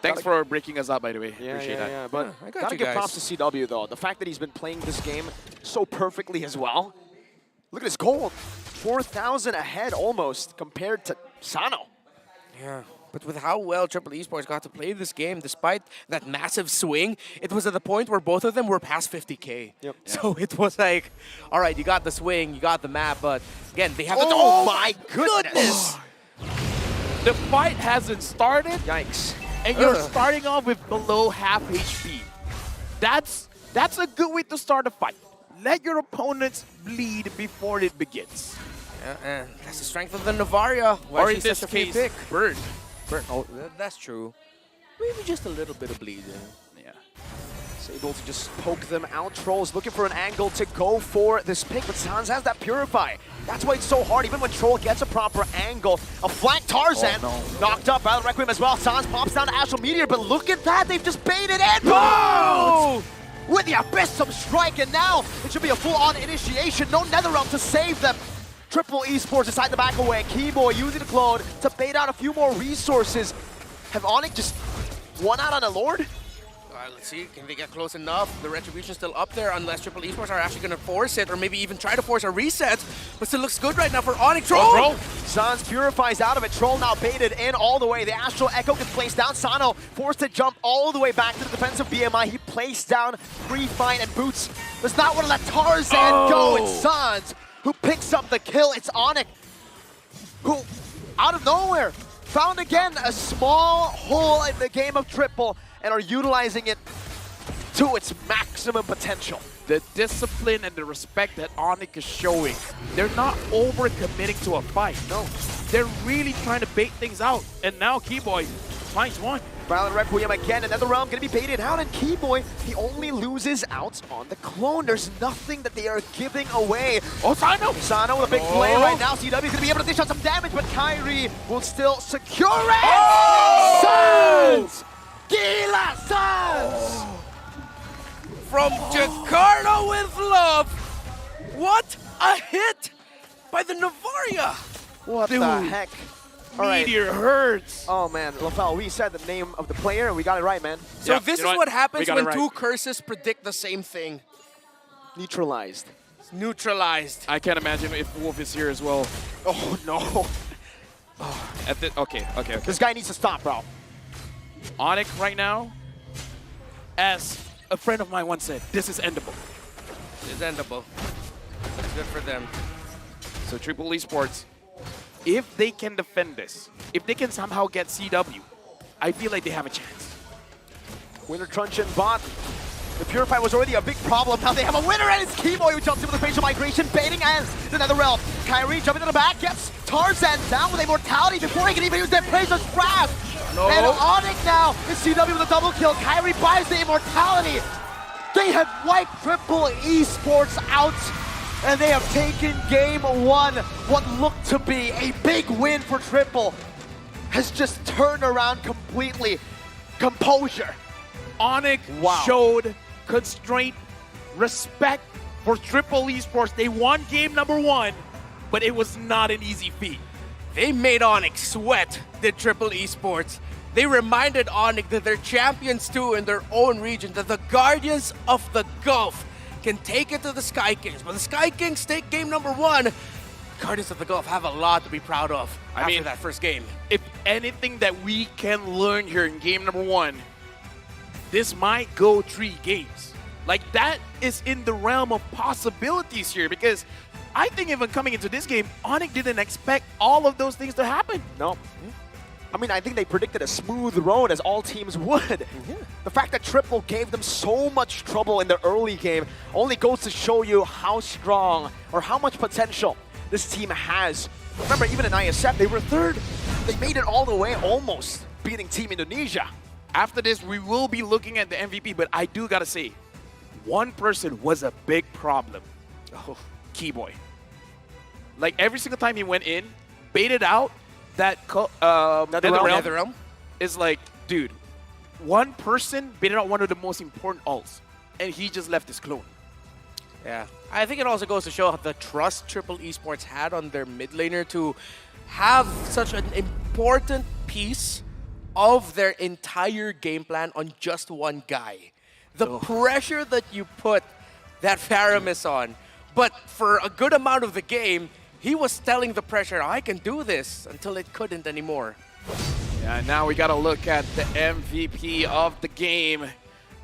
Thanks for breaking us up, by the way.
Yeah,
Appreciate that.
yeah. But
I got
gotta
you
give
guys.
props to CW though. The fact that he's been playing this game so perfectly as well. Look at his gold. 4,000 ahead almost compared to Sano.
Yeah, but with how well Triple Esports got to play this game, despite that massive swing, it was at the point where both of them were past 50K.
Yep.
So it was like, all right, you got the swing, you got the map, but again, they have the...
Oh my goodness!
The fight hasn't started.
Yikes.
And you're starting off with below half HP. That's a good way to start a fight. Let your opponents bleed before it begins.
Yeah, that's the strength of the Navaria. Why
Or in
she's
this
such a free
case,
pick.
Bird.
Oh, that's true. Maybe just a little bit of bleeding.
Yeah.
He's able to just poke them out. Troll's looking for an angle to go for this pick, but Sans has that Purify. That's why it's so hard, even when Troll gets a proper angle. A flank Tarzan, knocked up by the Requiem as well. Sans pops down to Astral Meteor, but look at that, they've just baited in. Boom! With the Abyssum Strike, and now it should be a full-on initiation. No Netherrealm to save them. Triple Esports decide to back away. Keyboy using the clone to bait out a few more resources. Have Onyx just won out on a Lord?
Let's see, can they get close enough? The Retribution's still up there unless Triple Esports are actually going to force it or maybe even try to force a reset. But still looks good right now for Onyx. Troll!
Sans purifies out of it. Troll now baited in all the way. The Astral Echo gets placed down. Sano forced to jump all the way back to the defensive BMI. He placed down Free Fine and Boots. Does not want to let Tarzan go. It's Sans who picks up the kill. It's Onyx who, out of nowhere, found again a small hole in the game of Triple and are utilizing it to its maximum potential.
The discipline and the respect that Onyx is showing, they're not overcommitting to a fight. No, they're really trying to bait things out. And now Keyboy finds one.
Violent Requiem again, another realm gonna be baited out, and Keyboy, he only loses out on the clone. There's nothing that they are giving away.
Oh, Sano!
Sano with a big play right now. CW is gonna be able to dish out some damage, but Kyrie will still secure it! Sans! Gila Sans!
From Jakarta with love. What a hit by the Navaria.
What the heck? All right.
Meteor hurts.
Oh man, Lafel, we said the name of the player and we got it right, man.
So this is what happens when two curses predict the same thing.
Neutralized.
It's neutralized.
I can't imagine if Wolf is here as well.
Oh no.
Okay.
This guy needs to stop, bro.
Onyx right now, as a friend of mine once said, this is endable.
It's endable. Good for them.
So Triple Esports, if they can defend this, if they can somehow get CW, I feel like they have a chance.
Winter Truncheon bot. The Purify was already a big problem. Now they have a winner, and it's Keyboy who jumps in with the facial migration, baiting as the Netherrealm. Kyrie jumping to the back, gets Tarzan down with immortality before he can even use that Praetor's Grasp. No. And Onyx now is CW with a double kill. Kyrie buys the immortality. They have wiped Triple Esports out, and they have taken game one. What looked to be a big win for Triple has just turned around completely. Composure.
Onyx showed constraint, respect for Triple Esports. They won game number one, but it was not an easy feat.
They made Onyx sweat, did Triple Esports. They reminded Onyx that they're champions too in their own region, that the Guardians of the Gulf can take it to the Sky Kings. But the Sky Kings take game number one. Guardians of the Gulf have a lot to be proud of after that first game.
If anything that we can learn here in game number one, this might go 3 games. Like, that is in the realm of possibilities here, because I think even coming into this game, Onyx didn't expect all of those things to happen.
No. I mean, I think they predicted a smooth road, as all teams would. The fact that Triple gave them so much trouble in the early game only goes to show you how strong or how much potential this team has Remember, even in ISF, they were third. They made it all the way, almost beating Team Indonesia.
After this, we will be looking at the MVP, but I do gotta say, one person was a big problem. Oh, Keyboy. Like every single time he went in, baited out, that NetherRealm is like, dude, one person baited out one of the most important ults, and he just left his clone.
Yeah, I think it also goes to show the trust Triple Esports had on their mid laner to have such an important piece of their entire game plan on just one guy. The pressure that you put that Faramis on, but for a good amount of the game, he was telling the pressure, I can do this, until it couldn't anymore.
Yeah, now we gotta look at the MVP of the game.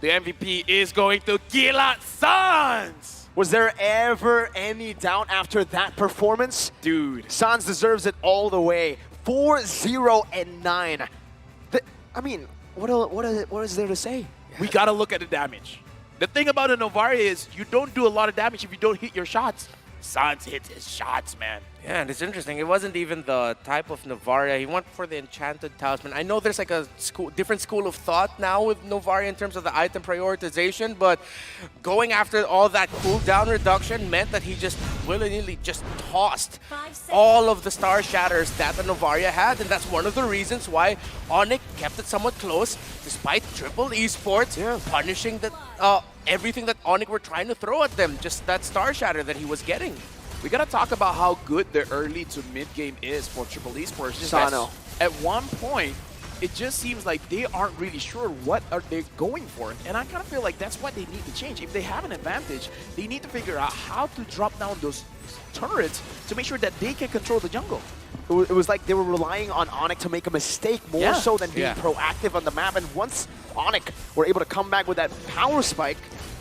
The MVP is going to Gilat Sans!
Was there ever any doubt after that performance?
Dude.
Sans deserves it all the way. 4-0-9. I mean, what is there to say?
We gotta look at the damage. The thing about a Novaria is you don't do a lot of damage if you don't hit your shots. Sans hits his shots, man.
Yeah, and it's interesting. It wasn't even the type of Novaria. He went for the Enchanted Talisman. I know there's like a different school of thought now with Novaria in terms of the item prioritization, but going after all that cooldown reduction meant that he just willy-nilly just tossed all of the Star Shatters that the Novaria had, and that's one of the reasons why Onyx kept it somewhat close, despite Triple Esports punishing everything that Onyx were trying to throw at them, just that Star Shatter that he was getting.
We gotta talk about how good the early to mid game is for Triple Esports.
Sano.
At one point, it just seems like they aren't really sure what are they going for. And I kind of feel like that's what they need to change. If they have an advantage, they need to figure out how to drop down those turrets to make sure that they can control the jungle.
It was like they were relying on Onyx to make a mistake more so than being proactive on the map. And once Onyx were able to come back with that power spike,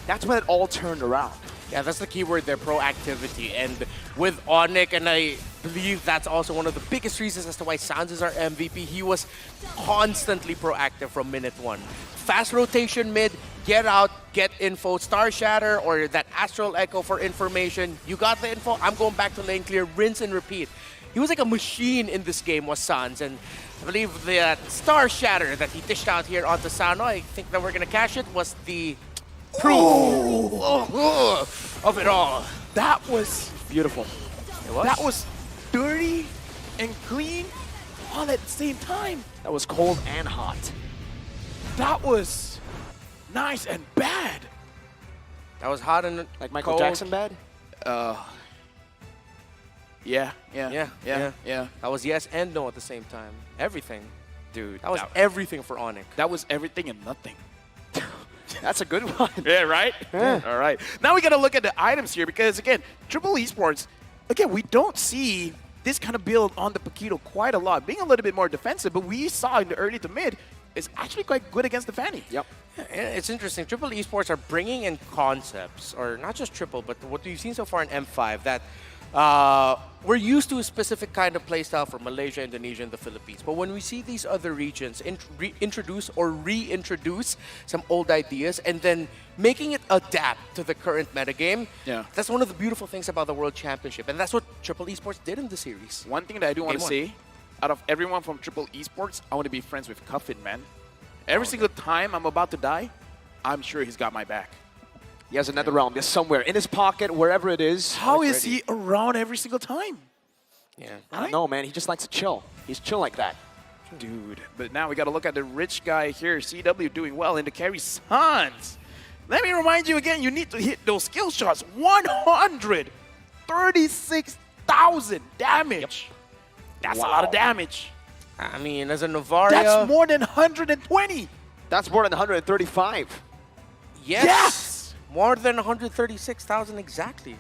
that's when it all turned around.
Yeah, that's the key word there, proactivity. And with Onyx, and I believe that's also one of the biggest reasons as to why Sans is our MVP, he was constantly proactive from minute one. Fast rotation mid, get out, get info, Star Shatter or that Astral Echo for information. You got the info, I'm going back to lane clear, rinse and repeat. He was like a machine in this game, was Sans, and I believe the Star Shatter that he dished out here onto Sano, I think that we're going to cash it, was the proof of it all.
That was
beautiful.
It was?
That was dirty and clean all at the same time.
That was cold and hot.
That was nice and bad.
That was hot and
like Michael
cold.
Jackson bad?
Yeah.
That was yes and no at the same time. Everything.
Dude.
That was everything for Onyx.
That was everything and nothing.
That's a good one.
Yeah, right?
Yeah.
All right. Now we got to look at the items here because, again, Triple Esports, again, we don't see this kind of build on the Paquito quite a lot, being a little bit more defensive, but we saw in the early to mid is actually quite good against the Fanny.
Yep.
Yeah, it's interesting. Triple Esports are bringing in concepts, or not just Triple, but what we've seen so far in M5, that we're used to a specific kind of playstyle for Malaysia, Indonesia, and the Philippines. But when we see these other regions introduce or reintroduce some old ideas and then making it adapt to the current metagame, that's one of the beautiful things about the World Championship. And that's what Triple Esports did in the series.
One thing that I do want to say, out of everyone from Triple Esports, I want to be friends with Cuffin, man. Every single time I'm about to die, I'm sure he's got my back.
He has another realm just somewhere in his pocket, wherever it is.
How is he around every single time?
Yeah.
I don't know, man. He just likes to chill. He's chill like that.
Dude. But now we got to look at the rich guy here. CW doing well in the carry. Sans. Let me remind you again, you need to hit those skill shots. 136,000 damage. That's a lot of damage.
I mean, as a Novaria...
That's more than 120.
That's more than 135.
Yes! More than 136,000 exactly.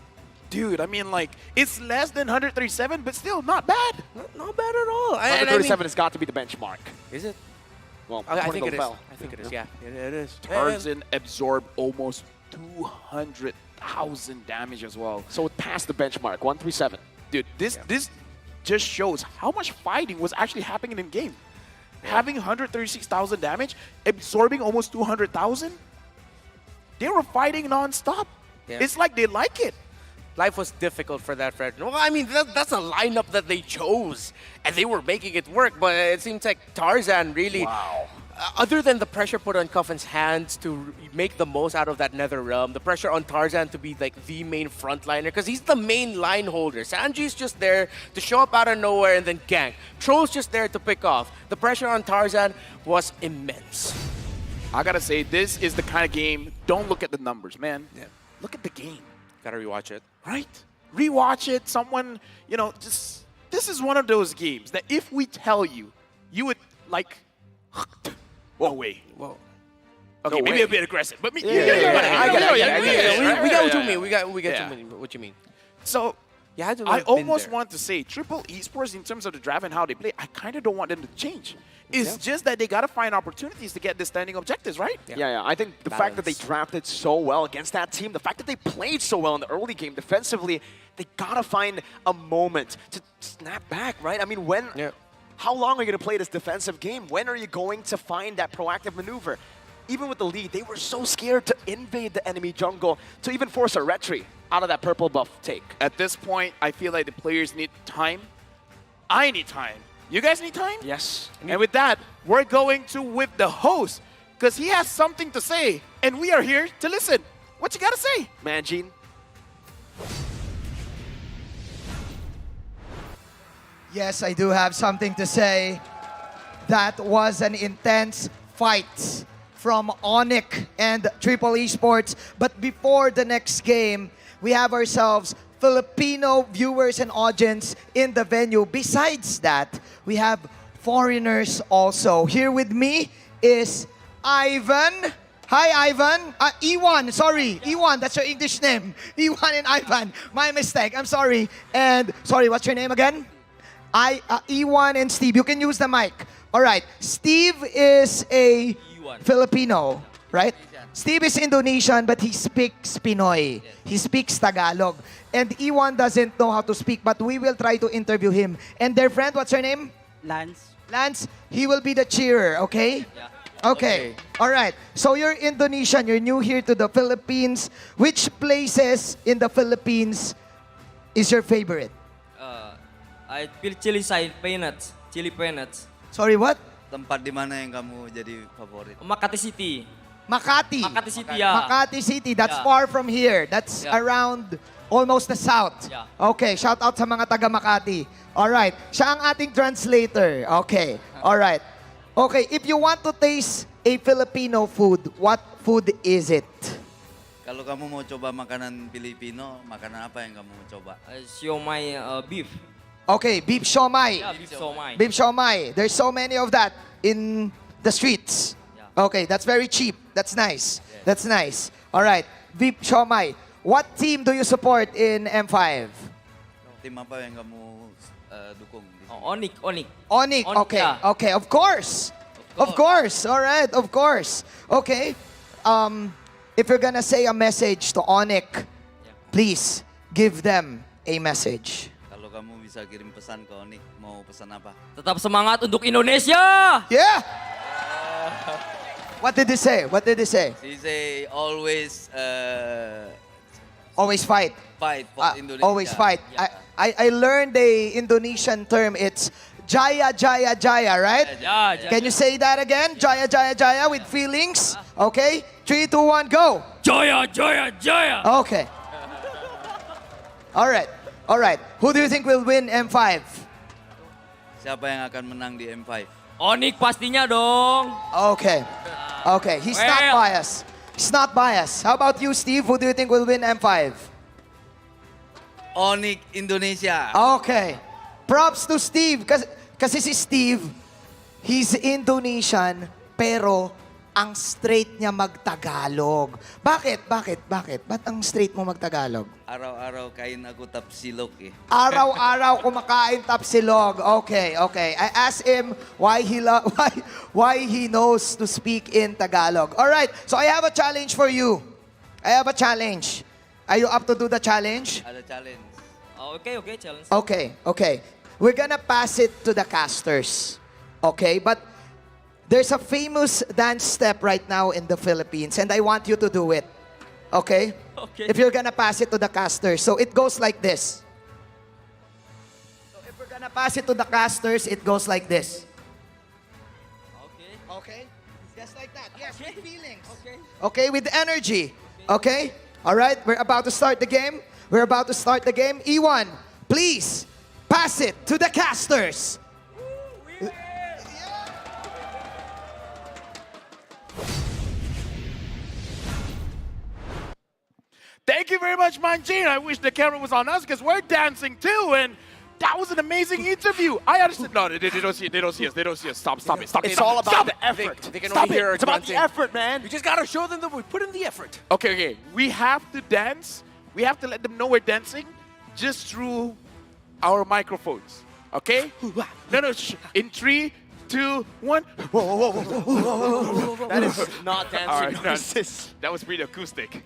Dude, I mean, like, it's less than 137, but still not bad.
Not bad at all.
137 has got to be the benchmark.
Is it?
Well,
I think it is. I think it is, yeah. It is.
Tarzan absorbed almost 200,000 damage as well.
So it passed the benchmark, 137.
Dude, this just shows how much fighting was actually happening in game. Having 136,000 damage, absorbing almost 200,000, they were fighting non-stop.
Yeah.
It's like they like it.
Life was difficult for that Fred. Well, I mean, that's a lineup that they chose, and they were making it work, but it seems like Tarzan really...
Wow.
Other than the pressure put on Cuffin's hands to make the most out of that Nether Realm, the pressure on Tarzan to be like the main frontliner, because he's the main line holder. Sanji's just there to show up out of nowhere and then gank. Troll's just there to pick off. The pressure on Tarzan was immense.
I gotta say, this is the kind of game, don't look at the numbers, man.
Yeah.
Look at the game.
Gotta rewatch it.
Right? Rewatch it, someone, you know, just, this is one of those games that if we tell you, you would like, whoa, wait.
Whoa.
Okay,
No
maybe
way.
a bit aggressive, but
I get it. We got what you mean.
So,
You had to
I
have been
almost
there.
want to say Triple Esports in terms of the draft and how they play, I kind of don't want them to change. It's just that they got to find opportunities to get the standing objectives, right?
Yeah, I think the fact that they drafted so well against that team, the fact that they played so well in the early game defensively, they got to find a moment to snap back, right? I mean, when... How long are you going to play this defensive game? When are you going to find that proactive maneuver? Even with the lead, they were so scared to invade the enemy jungle to even force a retreat out of that purple buff take.
At this point, I feel like the players need time. I need time. You guys need time?
Yes.
And with that, we're going to with the host because he has something to say, and we are here to listen. What you got to say?
Man, Gene.
Yes, I do have something to say. That was an intense fight from Onyx and Triple Esports. But before the next game, we have ourselves Filipino viewers and audience in the venue. Besides that, we have foreigners also. Here with me is Ivan. Hi, Ivan. Iwan, sorry. Iwan, that's your English name. Iwan and Ivan. My mistake. I'm sorry. And, sorry, what's your name again? Iwan and Steve. You can use the mic. All right. Steve is a Filipino, right? Steve is Indonesian, but he speaks Pinoy. He speaks Tagalog. And Iwan doesn't know how to speak, but we will try to interview him. And their friend, what's her name?
Lance.
Lance, he will be the cheerer, okay?
Yeah.
Okay. All right. So you're Indonesian. You're new here to the Philippines. Which places in the Philippines is your favorite?
I feel peanuts. Chili peanuts.
Sorry, what?
Tempat di mana yang kamu jadi favorit?
Makati City.
Makati.
Makati City, yeah.
Makati City. That's
Yeah.
far from here. That's
Yeah.
around almost the south.
Yeah.
Okay, shout out sa mga taga Makati. All right. Siya ang ating translator. Okay. All right. Okay, if you want to taste a Filipino food, what food is it?
Kalau kamu mau coba makanan Filipino, makanan apa yang kamu mau coba?
Siomay beef.
Okay, beef siomay.
Yeah, beef siomay.
Beef siomay. There's so many of that in the streets. Okay, that's very cheap. That's nice. That's nice. All right, beef siomay. What team do you support in M5?
Tim apa yang kamu dukung?
Onyx.
Onyx. Okay.
Yeah.
Okay. Of course. Of course. All right. Of course. Okay. If you're gonna say a message to Onyx, please give them a message.
Kalau kamu bisa kirim pesan ke Onyx, mau pesan apa?
Tetap semangat untuk Indonesia.
Yeah. What did he say? What did he say?
He say always
Always fight.
Fight for Indonesia.
Always fight. I learned a Indonesian term. It's Jaya, Jaya, Jaya, right?
Yeah,
Can you say that again? Jaya, Jaya, Jaya with feelings. Okay? 3, 2, 1, go.
Jaya, Jaya, Jaya.
Okay. All right. All right. Who do you think will win M5?
Siapa yang akan menang di M5?
Onyx pastinya dong.
Okay. Okay. He's not biased. He's not biased. How about you, Steve? Who do you think will win M5?
Onyx Indonesia.
Okay. Props to Steve. Kasi si Steve, he's Indonesian, pero ang straight niya magtagalog. Bakit? Ba't ang straight mo magtagalog?
Araw-araw kain ako tapsilok eh.
Araw-araw kumakain tapsilog. Okay. I asked him why he knows to speak in Tagalog. All right. So I have a challenge for you. I have a challenge. Are you up to do the challenge?
Ada challenge.
Okay, challenge.
Okay. We're gonna pass it to the casters. Okay? But there's a famous dance step right now in the Philippines and I want you to do it. Okay? If you're gonna pass it to the casters. So it goes like this. So if we're gonna pass it to the casters, it goes like this. Okay? Just like that. Yes, with feelings. Okay, with energy. Okay? All right, we're about to start the game. We're about to start the game. E1, please pass it to the casters.
Thank you very much, Manjin. I wish the camera was on us because we're dancing too, and that was an amazing interview. I understand. No, they don't see it. They don't see us. They don't see us. Stop it. Stop it.
It's all about
Stop
the effort.
They can
Stop
only hear
it.
our
It's about the
dancing.
effort, man.
We just gotta show them that we put in the effort.
Okay. We have to dance. We have to let them know we're dancing just through our microphones. Okay? No. In 3, 2, 1.
That is not dancing.
All right,
Narcissus.
that was pretty acoustic.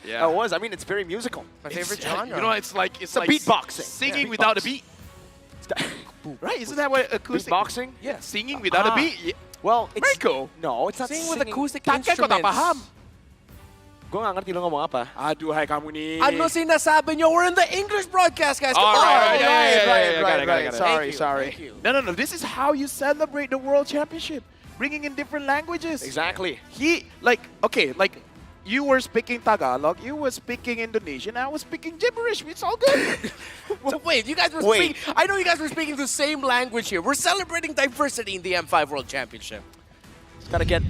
Yeah. That was. I mean, it's very musical.
My favorite genre.
You know, it's like
a beatboxing.
Singing
Yeah,
without a
beatbox.
beat. Right? Isn't that what acoustic?
Beatboxing?
Yeah, singing without a beat. Yeah.
Well, it's
Marco.
no, it's not
Sing
singing.
with acoustic
Takya ko
instruments.
napaham.
Gue nggak ngerti lo ngomong apa.
Aduhai kamu ni.
Ano sinasabi nyo? We're in the English broadcast, guys. Come
All
on.
right, yeah, got
right.
it.
Sorry.
Thank you.
No. This is how you celebrate the World Championship. Bringing in different languages.
Exactly.
You were speaking Tagalog, you were speaking Indonesian, I was speaking gibberish. It's all good.
So wait, you guys were speaking. I know you guys were speaking the same language here. We're celebrating diversity in the M5 World Championship.
Gotta get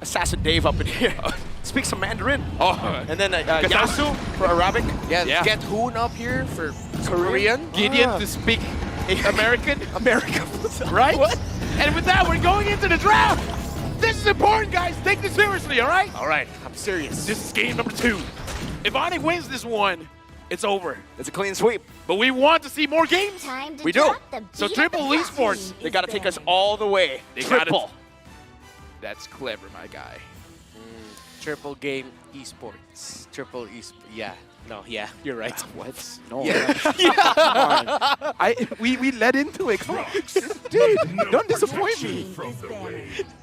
Assassin Dave up in here. Speak some Mandarin.
Oh,
and then Yasu for Arabic.
Yeah. Get Hoon up here for Korean.
Gideon to speak American.
American.
Right?
What?
And with that, we're going into the draft. This is important, guys. Take this seriously, all right?
All right, I'm serious.
This is game number 2. If Onyx wins this one, it's over.
It's a clean sweep.
But we want to see more games.
We do.
So Triple Esports.
They gotta take us all the way.
They gotta-
Triple.
That's clever, my guy.
Triple game esports. Triple esports. Yeah. No, yeah, you're right.
What? No.
Yeah.
We led into it. Come on. Dude, don't disappoint me.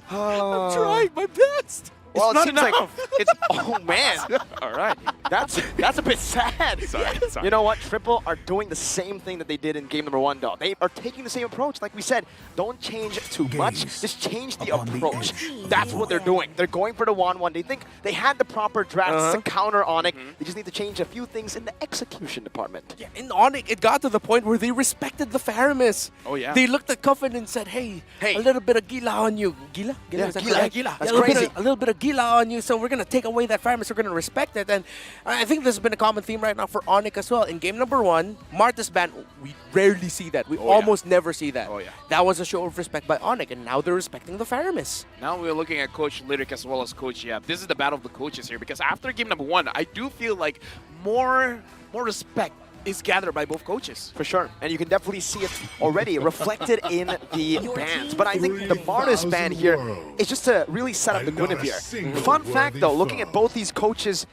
I'm trying my best.
Well,
not
it seems like
enough.
it's. Oh man.
All right.
That's a bit sad.
Sorry.
You know what? Triple are doing the same thing that they did in game number 1, though. They are taking the same approach. Like we said, don't change too much. Just change the approach. That's what they're doing. They're going for the 1-1. They think they had the proper drafts to counter Onyx. They just need to change a few things in the execution department.
Yeah, in Onyx, it got to the point where they respected the Faramis.
Oh, yeah.
They looked at Cuffin and said, hey, a little bit of gila on you. Gila?
Yeah,
Is that
gila,
correct?
gila.
Yeah,
That's
a little bit
crazy.
of- a little bit of gila on you, so we're going to take away that Faramis. We're going to respect it. And I think this has been a common theme right now for Onyx as well. In game number 1, Martha's ban, we rarely see that. We almost never see that.
Oh, yeah.
That was a show of respect by Onyx, and now they're respecting the Faramis.
Now we're looking at Coach Lyric as well as Coach Yap. This is the battle of the coaches here because after game number 1, I do feel like more respect is gathered by both coaches.
For sure. And you can definitely see it already reflected in the bans. But I think the Martis ban here is just to really set up the Guinevere. Fun fact though, looking at both these coaches,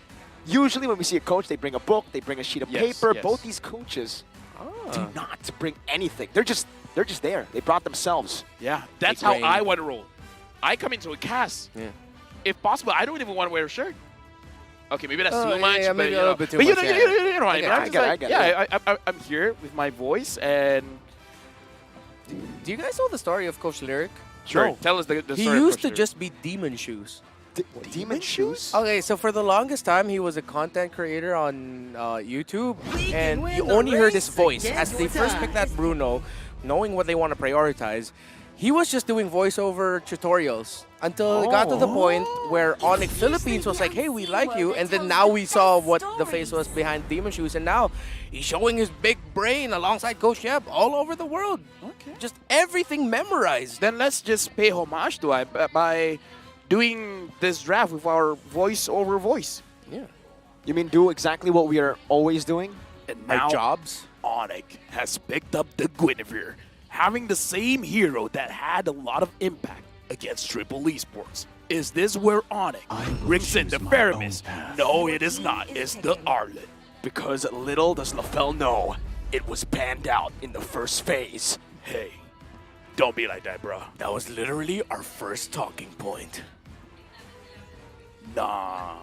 usually when we see a coach, they bring a book, they bring a sheet of paper.
Yes.
Both these coaches do not bring anything. They're just there. They brought themselves.
Yeah, that's how I want to roll. I come into a cast. Yeah. If possible, I don't even want to wear a shirt. Okay, maybe that's too much,
yeah,
but
maybe
you
a little
know,
bit too
but you
much,
know,
yeah.
you know,
I get it,
I'm
I
just
get it,
like,
I get it.
I'm here with my voice, and
Do you guys know the story of Coach Lyric?
sure,
No.
tell us the
He
story. of
used
Coach
to
Lyric.
just be Demon Shoes.
Demon shoes?
Okay, so for the longest time, he was a content creator on YouTube, and you only heard his voice. As they first picked that Bruno, knowing what they want to prioritize, he was just doing voiceover tutorials until it got to the point where Onyx Philippines was like, hey, we like you, and then now we saw what the face was behind Demon Shoes, and now he's showing his big brain alongside Coach Yep all over the world. Okay. Just everything memorized.
Then let's just pay homage to it by doing this draft with our voice over voice.
Yeah.
You mean do exactly what we are always doing?
And
Our
now
jobs.
Onyx has picked up the Guinevere, having the same hero that had a lot of impact against Triple Esports. Is this where Onyx brings in the Faramis? No, it is not. It's the Arlet.
Because little does LaFell know, it was banned out in the first phase.
Hey, don't be like that, bro.
That was literally our first talking point.
Nah.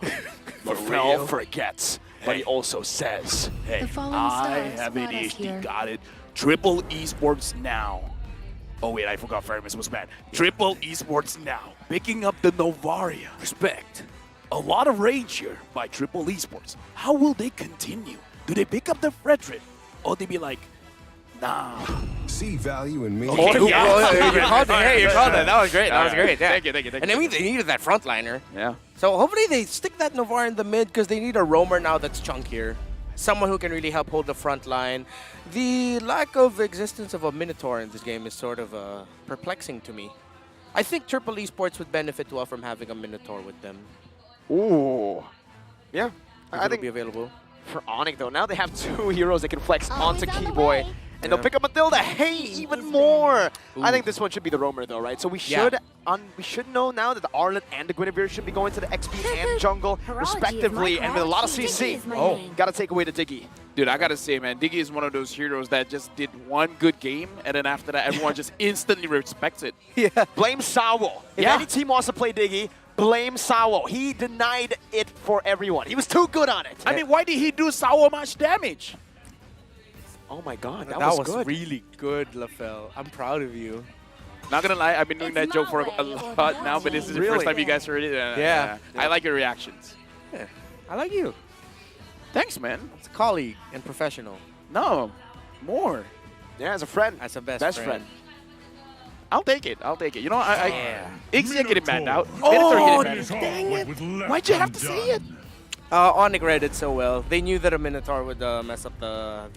Lafell forgets, but he also says,
Hey,
The falling
I
stars
have
brought us
ADHD.
here.
Got it. Triple Esports now. Oh wait, I forgot Fermis was bad. Triple Esports now. Picking up the Novaria. Respect. A lot of rage here by Triple Esports. How will they continue? Do they pick up the Frederick? Or they be like, nah.
See value in me.
You called it. Hey, you called it. That was great. That was
Yeah, yeah.
great. Yeah.
Thank you, thank you, thank
And
you.
I mean, they needed that frontliner.
Yeah.
So hopefully they stick that Navarre in the mid because they need a roamer now that's chunkier. Someone who can really help hold the front line. The lack of existence of a Minotaur in this game is sort of perplexing to me. I think Triple Esports would benefit well from having a Minotaur with them.
ooh. Yeah, I think
be available.
for Onyx though, now they have 2 heroes they can flex onto Keyboy. And they'll pick up Matilda. Hey, even more! I think this one should be the roamer though, right? So we should we should know now that the Arlet and the Guinevere should be going to the XP and jungle respectively, and with a lot of CC. Oh, gotta take away the Diggy.
Dude, I gotta say, man, Diggy is one of those heroes that just did one good game, and then after that, everyone just instantly respects it.
Yeah. Blame Sawo. If
Yeah.
any team wants to play Diggy, blame Sawo. He denied it for everyone. He was too good on it.
I mean, why did he do so much damage?
Oh my god,
That
was
was
good.
really good, Lafell. I'm proud of you.
Not gonna lie, I've been doing that joke for a lot now, but this is the
Really?
first time you guys heard it.
Yeah.
I like your reactions.
Yeah. I like you.
Thanks, man.
It's a colleague and professional.
No, more.
Yeah, as a friend.
As a best
friend.
I'll take it. I'll take it. You know, Ixia getting banned out.
Oh,
Minotaur
dang
getting banned out. Why'd you have to say it?
Onyx read it so well. They knew that a Minotaur would mess up the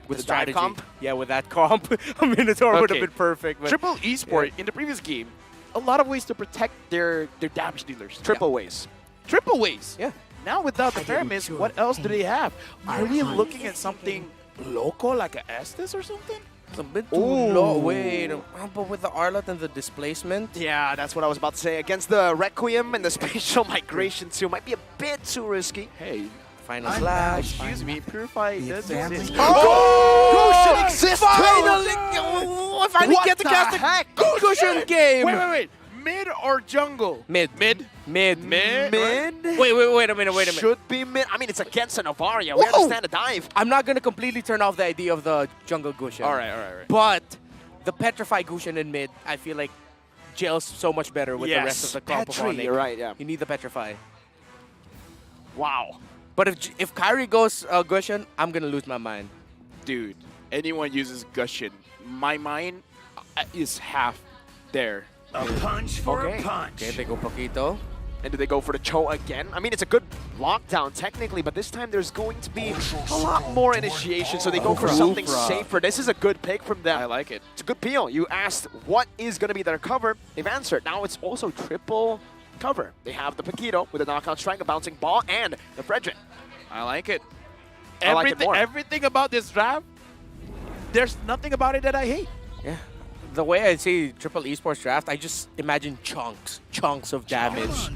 With
the
the dive
strategy.
comp?
Yeah, with that comp, a Minotaur would have been perfect. But
Triple Esport in the previous game, a lot of ways to protect their damage dealers.
Triple ways.
Triple ways.
Yeah.
Now without the Fermis, what else do they have? Are we looking at something local like a Estes or something?
It's a bit too low. Wait, but with the Arlet and the displacement?
Yeah, that's what I was about to say. Against the Requiem and the Spatial Migration too, might be a bit too risky.
Hey,
Final Slash.
excuse me, Purify does exist.
Gushin exists too!
I finally
What
get to
the
cast a
heck?
Gushin game!
Wait. Mid or jungle?
Mid.
Mid?
Mid.
Mid?
Wait a minute.
Should be mid. I mean, it's against an Novaria. We understand the dive.
I'm not going to completely turn off the idea of the jungle Gushin.
All right.
But the Petrify Gushin in mid, I feel like gels so much better with the rest of the comp of
Petri,
Onyx.
you're right, yeah.
You need the Petrify.
Wow.
But if Kyrie goes Gushin, I'm going to lose my mind.
Dude, anyone uses Gushin, my mind is half there.
A punch for
Okay.
a punch.
Okay, they go Paquito.
And do they go for the Cho again? I mean, it's a good lockdown technically, but this time there's going to be a lot more initiation, so they go for something safer. This is a good pick from them.
I like it.
It's a good peel. You asked what is going to be their cover. They've answered. Now it's also triple cover. They have the Paquito with a knockout strike, a bouncing ball, and the Frederick.
I like it.
I like it more.
Everything about this draft, there's nothing about it that I hate.
Yeah. The way I see Triple Esports draft, I just imagine chunks of damage,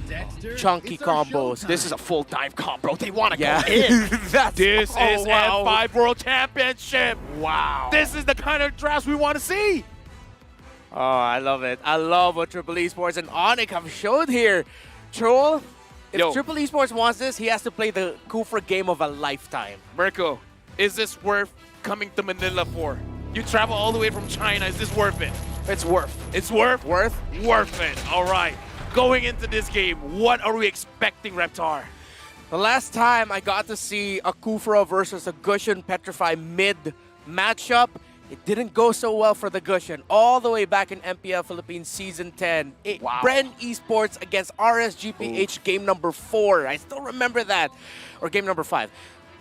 chunky combos.
This is a full dive combo. They want to go in.
This is
wow.
F5 World Championship.
Wow.
This is the kind of drafts we want to see.
Oh, I love it. I love what Triple Esports and Onyx have showed here. Troll, if Triple Esports wants this, he has to play the Kufra game of a lifetime.
Mirko, is this worth coming to Manila for? You travel all the way from China. Is this worth it?
It's worth.
It's worth? Worth it. All right. Going into this game, what are we expecting, Reptar?
The last time I got to see a Kufra versus a Gushin Petrify mid matchup, it didn't go so well for the Gushin. All the way back in MPL Philippines Season 10. Bren Esports against RSGPH game number 4. I still remember that. Or game number 5.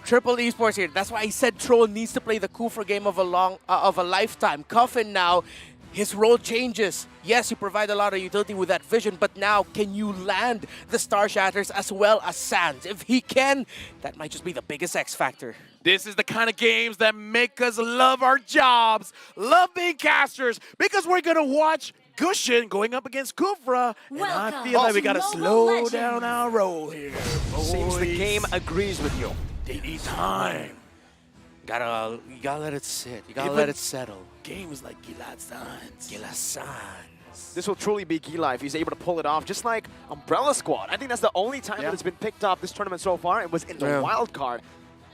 Triple Esports here. That's why I said Troll needs to play the Kufra game of a lifetime. Coffin now, his role changes. Yes, you provide a lot of utility with that vision, but now can you land the Star Shatters as well as Sands? If he can, that might just be the biggest X factor.
This is the kind of games that make us love our jobs, love being casters, because we're going to watch Gushin going up against Kufra, and I feel like we got to slow down our roll here.
Seems the game agrees with you.
They need time.
You gotta let it sit. You gotta let it settle.
Games like Gilad Sands.
Gilasan.
This will truly be Gila if he's able to pull it off, just like Umbrella Squad. I think that's the only time that it's been picked up this tournament so far. It was in the wild card.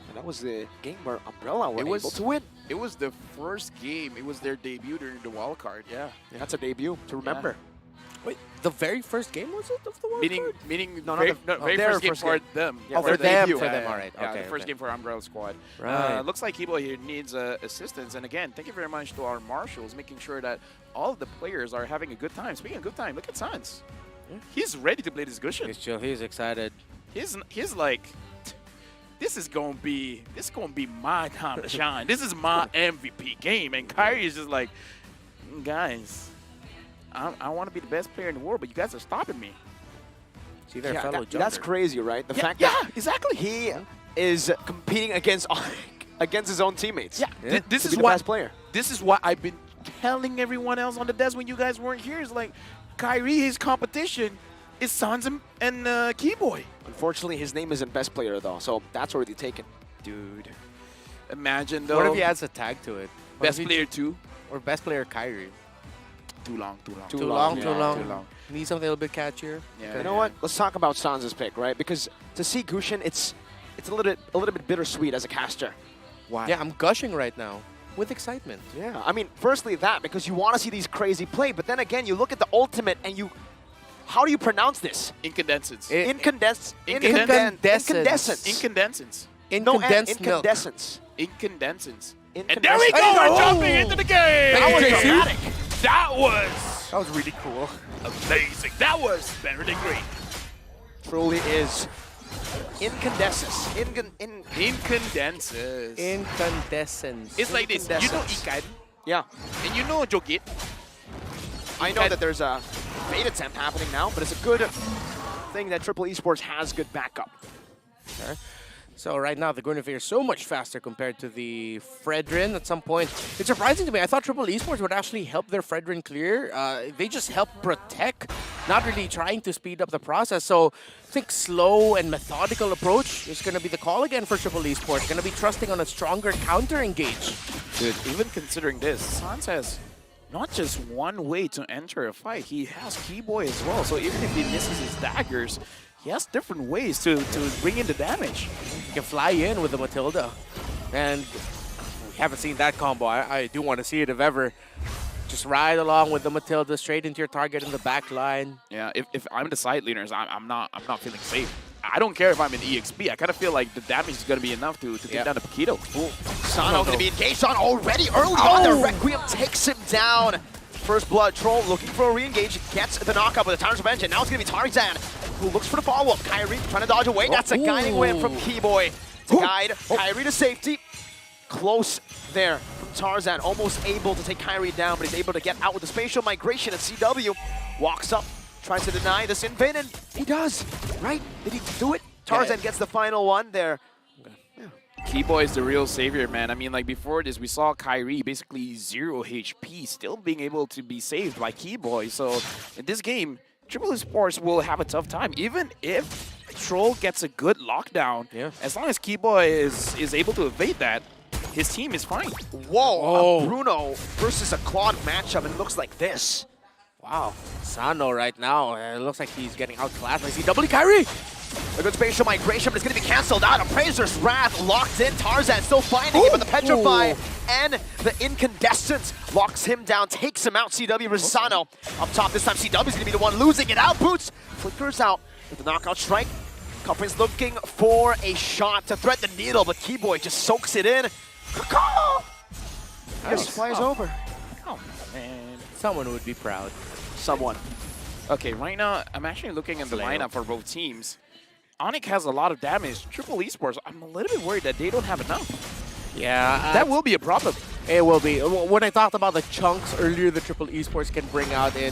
And that was the game where Umbrella were able to win.
It was the first game. It was their debut during the wild card. Yeah.
That's a debut to remember.
Wait, the very first game was it of the wild card?
Meaning
No,
very,
not
very
their
first game
first
for
game.
them.
Yeah,
Oh,
their
for them,
debut.
for them, all right.
Yeah,
Okay,
the first
okay.
game for Umbrella Squad.
Right.
Looks like Kibo here needs assistance. And again, thank you very much to our marshals, making sure that all of the players are having a good time. Speaking of good time, look at Sans. He's ready to play this Gushin.
He's chill. He's excited.
He's like, this is gonna be my time to shine. This is my MVP game. And Kyrie is just like, guys, I want to be the best player in the world, but you guys are stopping me.
See their
Yeah,
fellow
that's
jumper.
crazy, right? The fact
yeah,
that
exactly.
he is competing against his own teammates.
Yeah, this
to
is
be the
what
best player.
This is what I've been telling everyone else on the desk when you guys weren't here. Is like, Kyrie, his competition is Sans and Keyboy.
Unfortunately, his name isn't best player though, so that's already taken.
Dude, imagine though.
What if he adds a tag to it? What
Best
if he-
player 2?
Or best player Kyrie?
Too long.
Too long.
Too long.
Need something a little bit catchier.
Yeah.
You know what? Let's talk about Sans's pick, right? Because to see Gushin, it's a little bit bittersweet as a caster.
Why? Yeah, I'm gushing right now with excitement.
Yeah, I mean, firstly that, because you want to see these crazy play, but then again, you look at the ultimate and how do you pronounce this?
Incandescence.
Incandescence.
Incandescence.
Incandescence.
Incandescence. And there we go! We're jumping into the game!
That was dramatic.
That was
really cool.
amazing. That was better than great.
Truly is. Incandescence.
Incandescence.
Incandescence.
It's like this. You know Ikan?
Yeah.
And you know Jogit?
I know that there's a fade attempt happening now, but it's a good thing that Triple Esports has good backup.
Okay. So right now, the Guinevere is so much faster compared to the Fredrin at some point. It's surprising to me. I thought Triple Esports would actually help their Fredrin clear. They just help protect, not really trying to speed up the process. So I think slow and methodical approach is going to be the call again for Triple Esports. Going to be trusting on a stronger counter engage.
Dude, even considering this, Sans has not just one way to enter a fight. He has Keyboy as well. So even if he misses his daggers, he has different ways to bring in the damage.
He can fly in with the Matilda. And we haven't seen that combo. I do want to see it if ever. Just ride along with the Matilda straight into your target in the back line.
Yeah, if I'm the side leaders, I'm not feeling safe. I don't care if I'm in EXP. I kind of feel like the damage is going to be enough to take down the Paquito.
Sano going to be engaged on already early on. The Requiem takes him down. First blood, Troll looking for a re-engage, gets the knockup with the Times Revenge, and now it's going to be Tarzan, who looks for the follow-up. Kyrie trying to dodge away. That's a guiding win from Keyboy to guide Kyrie to safety. Close there from Tarzan, almost able to take Kyrie down, but he's able to get out with the spatial migration, and CW walks up, tries to deny this invade, and he does, right? Did he do it? Tarzan gets the final one there.
Keyboy is the real savior, man. I mean, like before this, we saw Kyrie basically 0 HP, still being able to be saved by Keyboy. So in this game, Triple Esports will have a tough time, even if Troll gets a good lockdown.
Yeah.
As long as Keyboy is able to evade that, his team is fine.
Whoa, a Bruno versus a Claude matchup, and it looks like this.
Wow, Sano right now, it looks like he's getting outclassed by CW. Kyrie!
A good spatial migration, but it's going to be canceled out. Appraiser's Wrath locked in. Tarzan still finding him, but the Petrify and the Incandescence locks him down, takes him out. CW versus Sano. Up top this time, CW is going to be the one losing it out. Boots flickers out with the knockout strike. Cufflin's looking for a shot to thread the needle, but Keyboy just soaks it in. Just flies over.
Oh, man.
Someone would be proud.
Someone.
Okay, right now, I'm actually looking at the lineup for both teams. Onyx has a lot of damage. Triple Esports, I'm a little bit worried that they don't have enough.
Yeah.
That will be a problem.
It will be. When I talked about the chunks earlier the Triple Esports can bring out, they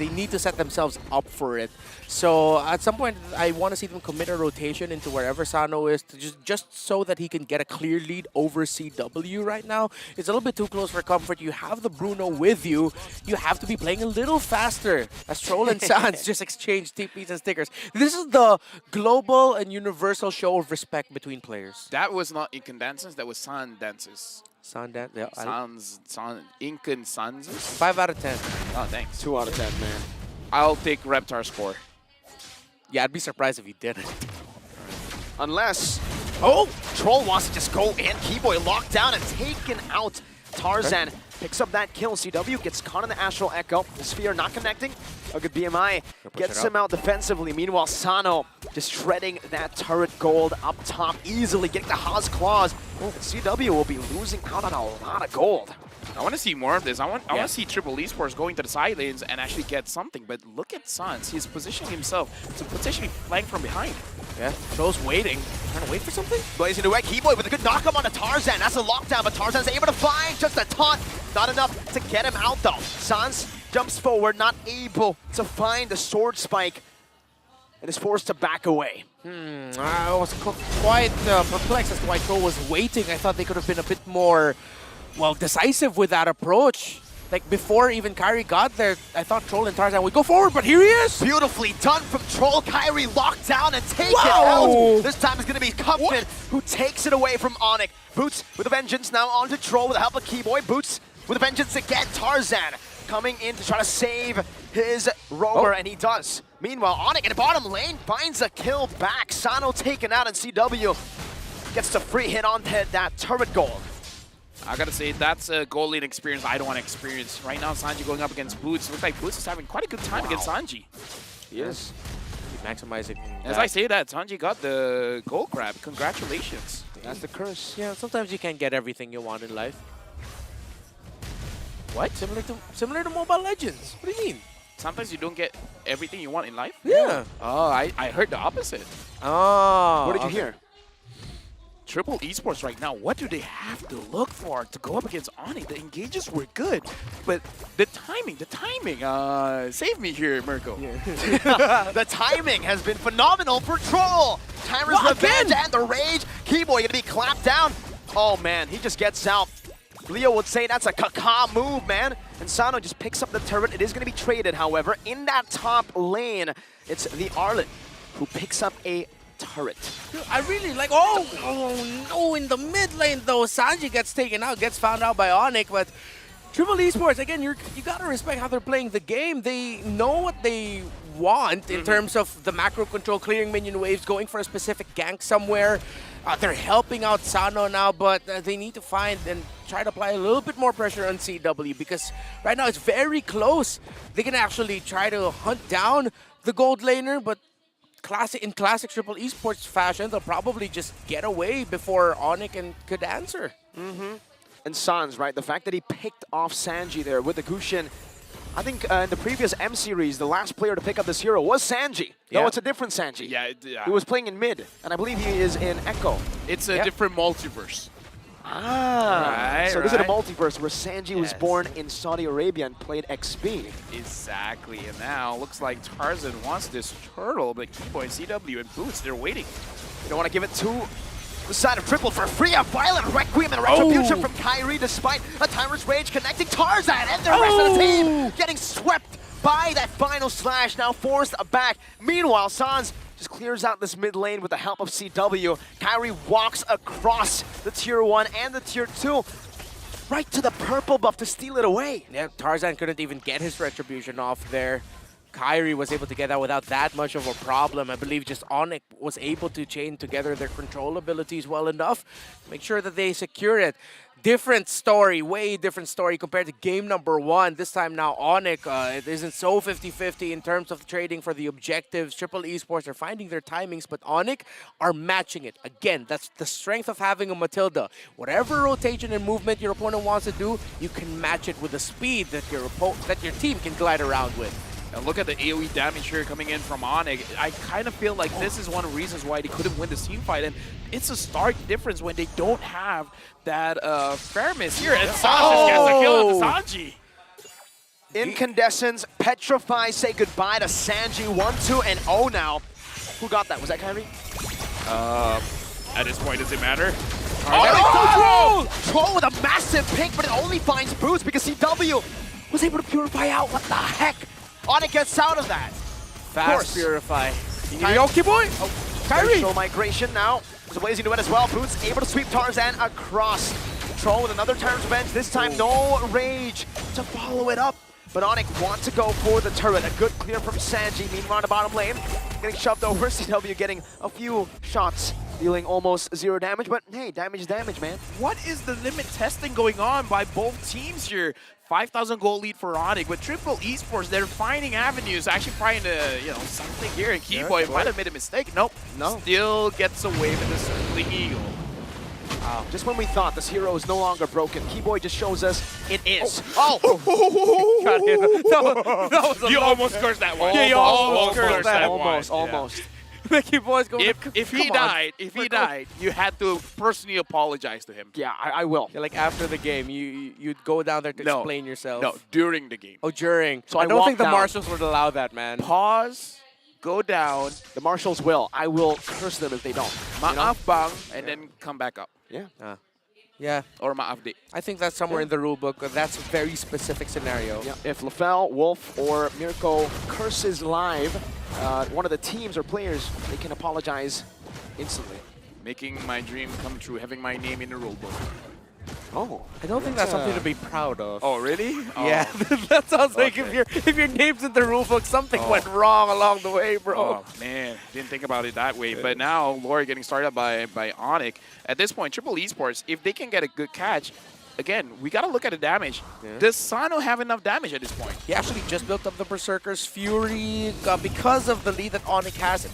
need to set themselves up for it. So at some point, I want to see them commit a rotation into wherever Sano is, to just so that he can get a clear lead over CW right now. It's a little bit too close for comfort. You have the Bruno with you. You have to be playing a little faster as Troll and Sans just exchange TPs and stickers. This is the global and universal show of respect between players.
That was not Incandescence, that was Sun Dances.
Sundance. Yeah,
Incan Suns.
5 out of 10.
Oh, thanks.
2 out of 10, man.
I'll take Reptar score.
Yeah, I'd be surprised if he didn't.
Unless, oh, Troll wants to just go in. Keyboy locked down and taken out. Tarzan picks up that kill. CW gets caught in the Astral Echo. The Sphere not connecting. A good BMI gets him out defensively. Meanwhile, Sano just shredding that turret gold up top easily, getting the Haas Claws. CW will be losing out on a lot of gold.
I want to see more of this. I want to see Triple Esports going to the side lanes and actually get something. But look at Suns. He's positioning himself to potentially flank from behind.
Yeah, Troll's waiting. Trying to wait for something?
Blazing away. Keyboy with a good knock-up on Tarzan. That's a lockdown, but Tarzan's able to find just a taunt. Not enough to get him out, though. Sans jumps forward, not able to find the sword spike, and is forced to back away.
I was quite perplexed as to why Troll was waiting. I thought they could have been a bit more, well, decisive with that approach. Like, before even Kyrie got there, I thought Troll and Tarzan would go forward, but here he is!
Beautifully done from Troll. Kyrie locked down and taken out. This time it's going to be Cupman who takes it away from Onyx. Boots with a vengeance now onto Troll with the help of Keyboy. Boots with a vengeance again. Tarzan coming in to try to save his rover, and he does. Meanwhile, Onyx in the bottom lane finds a kill back. Sano taken out, and CW gets the free hit on that turret gold.
I gotta say, that's a gold lane experience I don't want to experience. Right now, Sanji going up against Boots. Looks like Boots is having quite a good time against Sanji.
He is. He's maximizing.
As I say that, Sanji got the gold grab. Congratulations.
That's the curse.
Yeah, sometimes you can't get everything you want in life. What? Similar to Mobile Legends. What do you mean?
Sometimes you don't get everything you want in life?
Yeah.
Oh, I heard the opposite.
Oh.
What did you hear?
Triple Esports right now, what do they have to look for to go up against Oni? The engages were good, but the timing, save me here, Mirko.
The timing has been phenomenal for Troll. Tyra's revenge and the rage. Keyboy gonna be clapped down. Oh man, he just gets out. Leo would say that's a caca move, man. And Sano just picks up the turret. It is gonna be traded, however. In that top lane, it's the Arlet who picks up a turret.
Dude, I really like, oh no, in the mid lane though, Sanji gets taken out, gets found out by Onyx, but Triple Esports, again, you gotta respect how they're playing the game. They know what they want in terms of the macro control, clearing minion waves, going for a specific gank somewhere. They're helping out Sano now, but they need to find and try to apply a little bit more pressure on CW because right now it's very close. They can actually try to hunt down the gold laner, but in classic Triple Esports fashion, they'll probably just get away before Onyx could answer.
And Sans, right? The fact that he picked off Sanji there with the Gushin. I think in the previous M series, the last player to pick up this hero was Sanji. No, it's a different Sanji.
Yeah.
He was playing in mid, and I believe he is in Echo.
It's a different multiverse.
So this is a multiverse where Sanji was born in Saudi Arabia and played XP.
Exactly, and now looks like Tarzan wants this turtle, but Keyboy and CW and Boots, they're waiting.
You don't want to give it to the side of Triple for free. A violent Requiem and Retribution from Kyrie despite a Tyrant's Rage connecting Tarzan and the rest of the team getting swept by that final slash, now forced back. Meanwhile, Sans just clears out this mid lane with the help of CW. Kyrie walks across the tier 1 and the tier 2 right to the purple buff to steal it away.
Yeah, Tarzan couldn't even get his Retribution off there. Kyrie was able to get that without that much of a problem. I believe just Onyx was able to chain together their control abilities well enough to make sure that they secure it. Different story, way different story compared to game number 1. This time now Onyx, it isn't so 50-50 in terms of trading for the objectives. Triple Esports are finding their timings, but Onyx are matching it. Again, that's the strength of having a Matilda. Whatever rotation and movement your opponent wants to do, you can match it with the speed that your team can glide around with.
And look at the AoE damage here coming in from Onyx. I kind of feel like this is one of the reasons why they couldn't win this team fight. And it's a stark difference when they don't have that fairness here. And Sanji gets a kill on Sanji.
Incandescence, Petrify, say goodbye to Sanji. 1-2 and 0 now. Who got that? Was that Kyrie?
At this point, does it matter?
Troll with a massive pick, but it only finds Boots because CW was able to purify out. What the heck? Onyx gets out of that.
Fast purify. Yoki boy.
Kyrie. Migration now. There's a blazing duet as well. Boots able to sweep Tarzan across. control with another Tyrant's Revenge. This time, no Rage to follow it up. But Onyx wants to go for the turret. A good clear from Sanji. Meanwhile, on the bottom lane, getting shoved over. CW getting a few shots, dealing almost 0 damage. But hey, damage is damage, man.
What is the limit testing going on by both teams here? 5,000 gold lead for Onyx. With Triple Esports, they're finding avenues, actually trying to, something here. And Keyboy might have made a mistake. Nope. No. Still gets away with the Circling Eagle.
Wow. Just when we thought this hero is no longer broken, Keyboy just shows us it is.
You almost cursed that one.
You
almost cursed that one.
Almost.
Keyboy's going.
If he died, you had to personally apologize to him.
Yeah, I will.
Yeah, like after the game, you'd go down there to explain yourself.
No, during the game.
Oh, during.
So
I don't think the
down.
marshals would allow that, man.
Pause. Go down.
The marshals will. I will curse them if they don't.
Ma'af bang, and then come back up.
Yeah.
Yeah.
Or ma'af di.
I think that's somewhere in the rulebook. That's a very specific scenario.
Yeah. If Lafel, Wolf, or Mirko curses live, one of the teams or players, they can apologize instantly.
Making my dream come true, having my name in the rulebook.
Oh,
I don't think that's something to be proud of.
Oh, really?
Yeah, that sounds like if your name's in the rulebook, something went wrong along the way, bro.
Oh man, didn't think about it that way. But now Lori getting started by Onyx. At this point, Triple Esports, if they can get a good catch, again, we got to look at the damage.
Yeah.
Does Sano have enough damage at this point?
He actually just built up the Berserker's Fury because of the lead that Onyx has.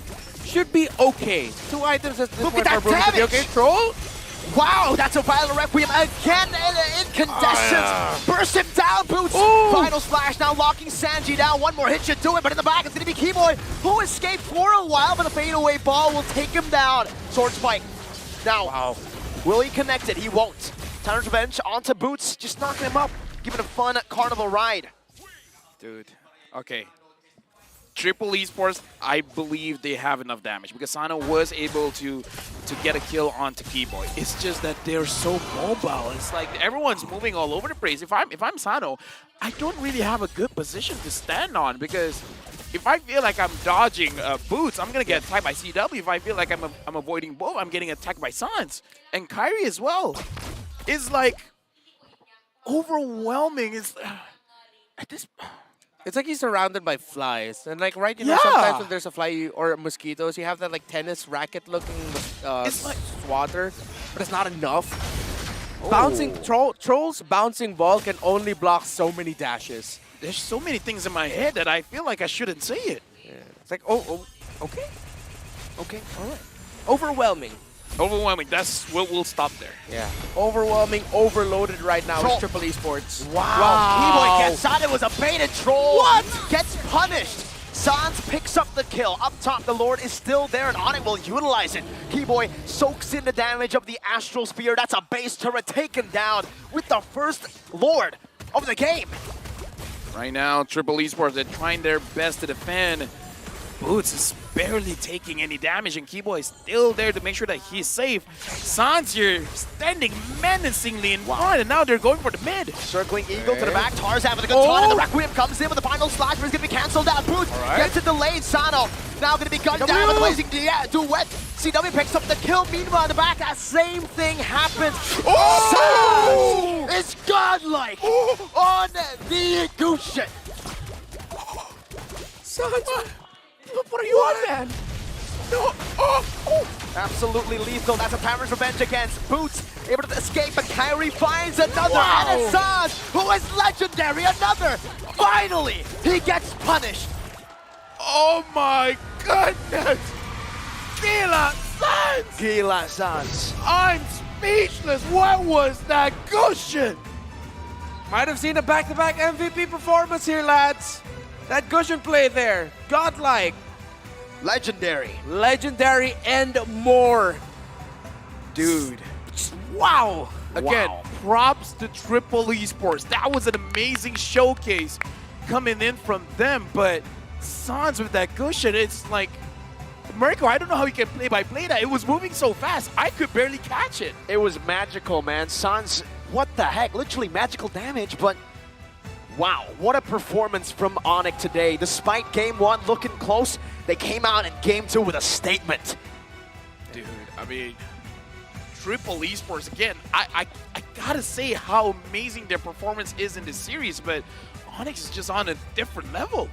Should be okay. 2 items at this
Look
point
at
for
that
Bruno to be
damage!
okay. Troll?
Wow, that's a Violent Requiem again in incandescence. Burst him down, Boots.
Ooh.
Final splash now locking Sanji down. One more hit should do it, but in the back it's going to be Keyboy, who escaped for a while, but the fadeaway ball will take him down. Sword Spike. Now, will he connect it? He won't. Tyrant's Revenge onto Boots, just knocking him up, giving a fun carnival ride.
Dude, okay. Triple Esports, I believe they have enough damage because Sano was able to get a kill onto Keyboy. It's just that they're so mobile. It's like everyone's moving all over the place. If I'm Sano, I don't really have a good position to stand on because if I feel like I'm dodging Boots, I'm gonna get attacked by CW. If I feel like I'm avoiding both, I'm getting attacked by Sans and Kyrie as well. It's like overwhelming. It's at this.
It's like he's surrounded by flies. And like, right, sometimes when there's a fly or mosquitoes, you have that like tennis racket looking
it's like
swatter, but it's not enough. Bouncing Troll's bouncing ball can only block so many dashes.
There's so many things in my head that I feel like I shouldn't say it.
Yeah. It's like, okay. Okay, all right. Overwhelming.
Overwhelming. That's what we'll stop there.
Yeah. Overwhelming, overloaded right now with Triple Esports.
Wow. Keyboy gets shot. It was a baited troll.
What?
Gets punished. Sans picks up the kill. Up top, the Lord is still there, and Onyx will utilize it. Keyboy soaks in the damage of the Astral Spear. That's a base turret taken down with the first Lord of the game.
Right now, Triple Esports, they're trying their best to defend. Boots is barely taking any damage, and Keyboy is still there to make sure that he's safe. Sans here standing menacingly in front, and now they're going for the mid.
Circling Eagle to the back. Tarzan with a good taunt, and the Requiem comes in with the final slash, but it's going to be cancelled out. Boots gets it delayed. Sano now going to be gunned down with Blazing Duet. CW picks up the kill. Meanwhile, in the back, that same thing happens. Sans is godlike on the Gusion.
Sans, what are you on, man?
No. Absolutely lethal. That's a Tyrant's Revenge against Boots. Able to escape, but Kyrie finds another. And it's Sans, who is legendary. Another. Finally, he gets punished.
Oh my goodness! Gila Sans!
Gila Sans.
I'm speechless. What was that Gusion?
Might have seen a back-to-back MVP performance here, lads. That Gusion play there. Godlike.
Legendary.
Legendary and more.
Dude.
Wow.
Again, props to Triple Esports. That was an amazing showcase coming in from them, but Sans with that Gusion, it's like, Mirko, I don't know how he can play-by-play that. It was moving so fast, I could barely catch it.
It was magical, man. Sans, what the heck? Literally magical damage, but wow, what a performance from Onyx today. Despite game one looking close, they came out in game two with a statement.
Dude, I mean, Triple Esports, again, I gotta say how amazing their performance is in this series, but Onyx is just on a different level.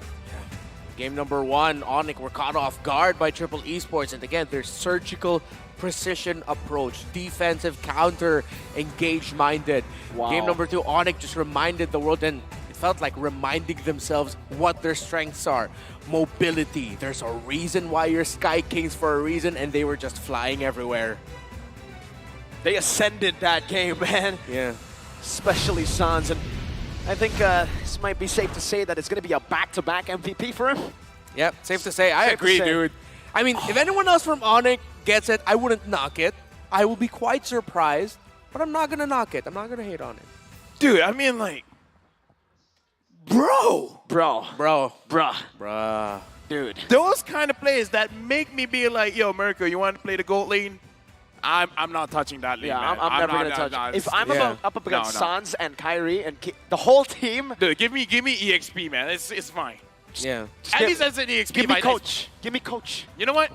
Game number 1, Onyx were caught off guard by Triple Esports, and again, their surgical precision approach, defensive counter, engaged-minded.
Wow.
Game number 2, Onyx just reminded the world, and it felt like reminding themselves what their strengths are. Mobility, there's a reason why you're Sky Kings for a reason, and they were just flying everywhere.
They ascended that game, man.
Yeah.
Especially Sans, and I think this might be safe to say that it's going to be a back-to-back MVP for him.
Yep, safe to say. I
Safe to
agree,
say.
dude. I mean, if anyone else from Onyx gets it, I wouldn't knock it. I will be quite surprised, but I'm not going to knock it. I'm not going to hate on it.
Dude, I mean, like, bro.
Dude.
Those kind of plays that make me be like, yo, Mirko, you want to play the gold lane? I'm not touching that lane,
Yeah,
man.
I'm never going to touch it. If I'm up against Sans and Kyrie and the whole team...
Dude, give me EXP, man. It's fine.
Yeah.
At least that's an EXP.
Give me coach. Give me coach.
You know what?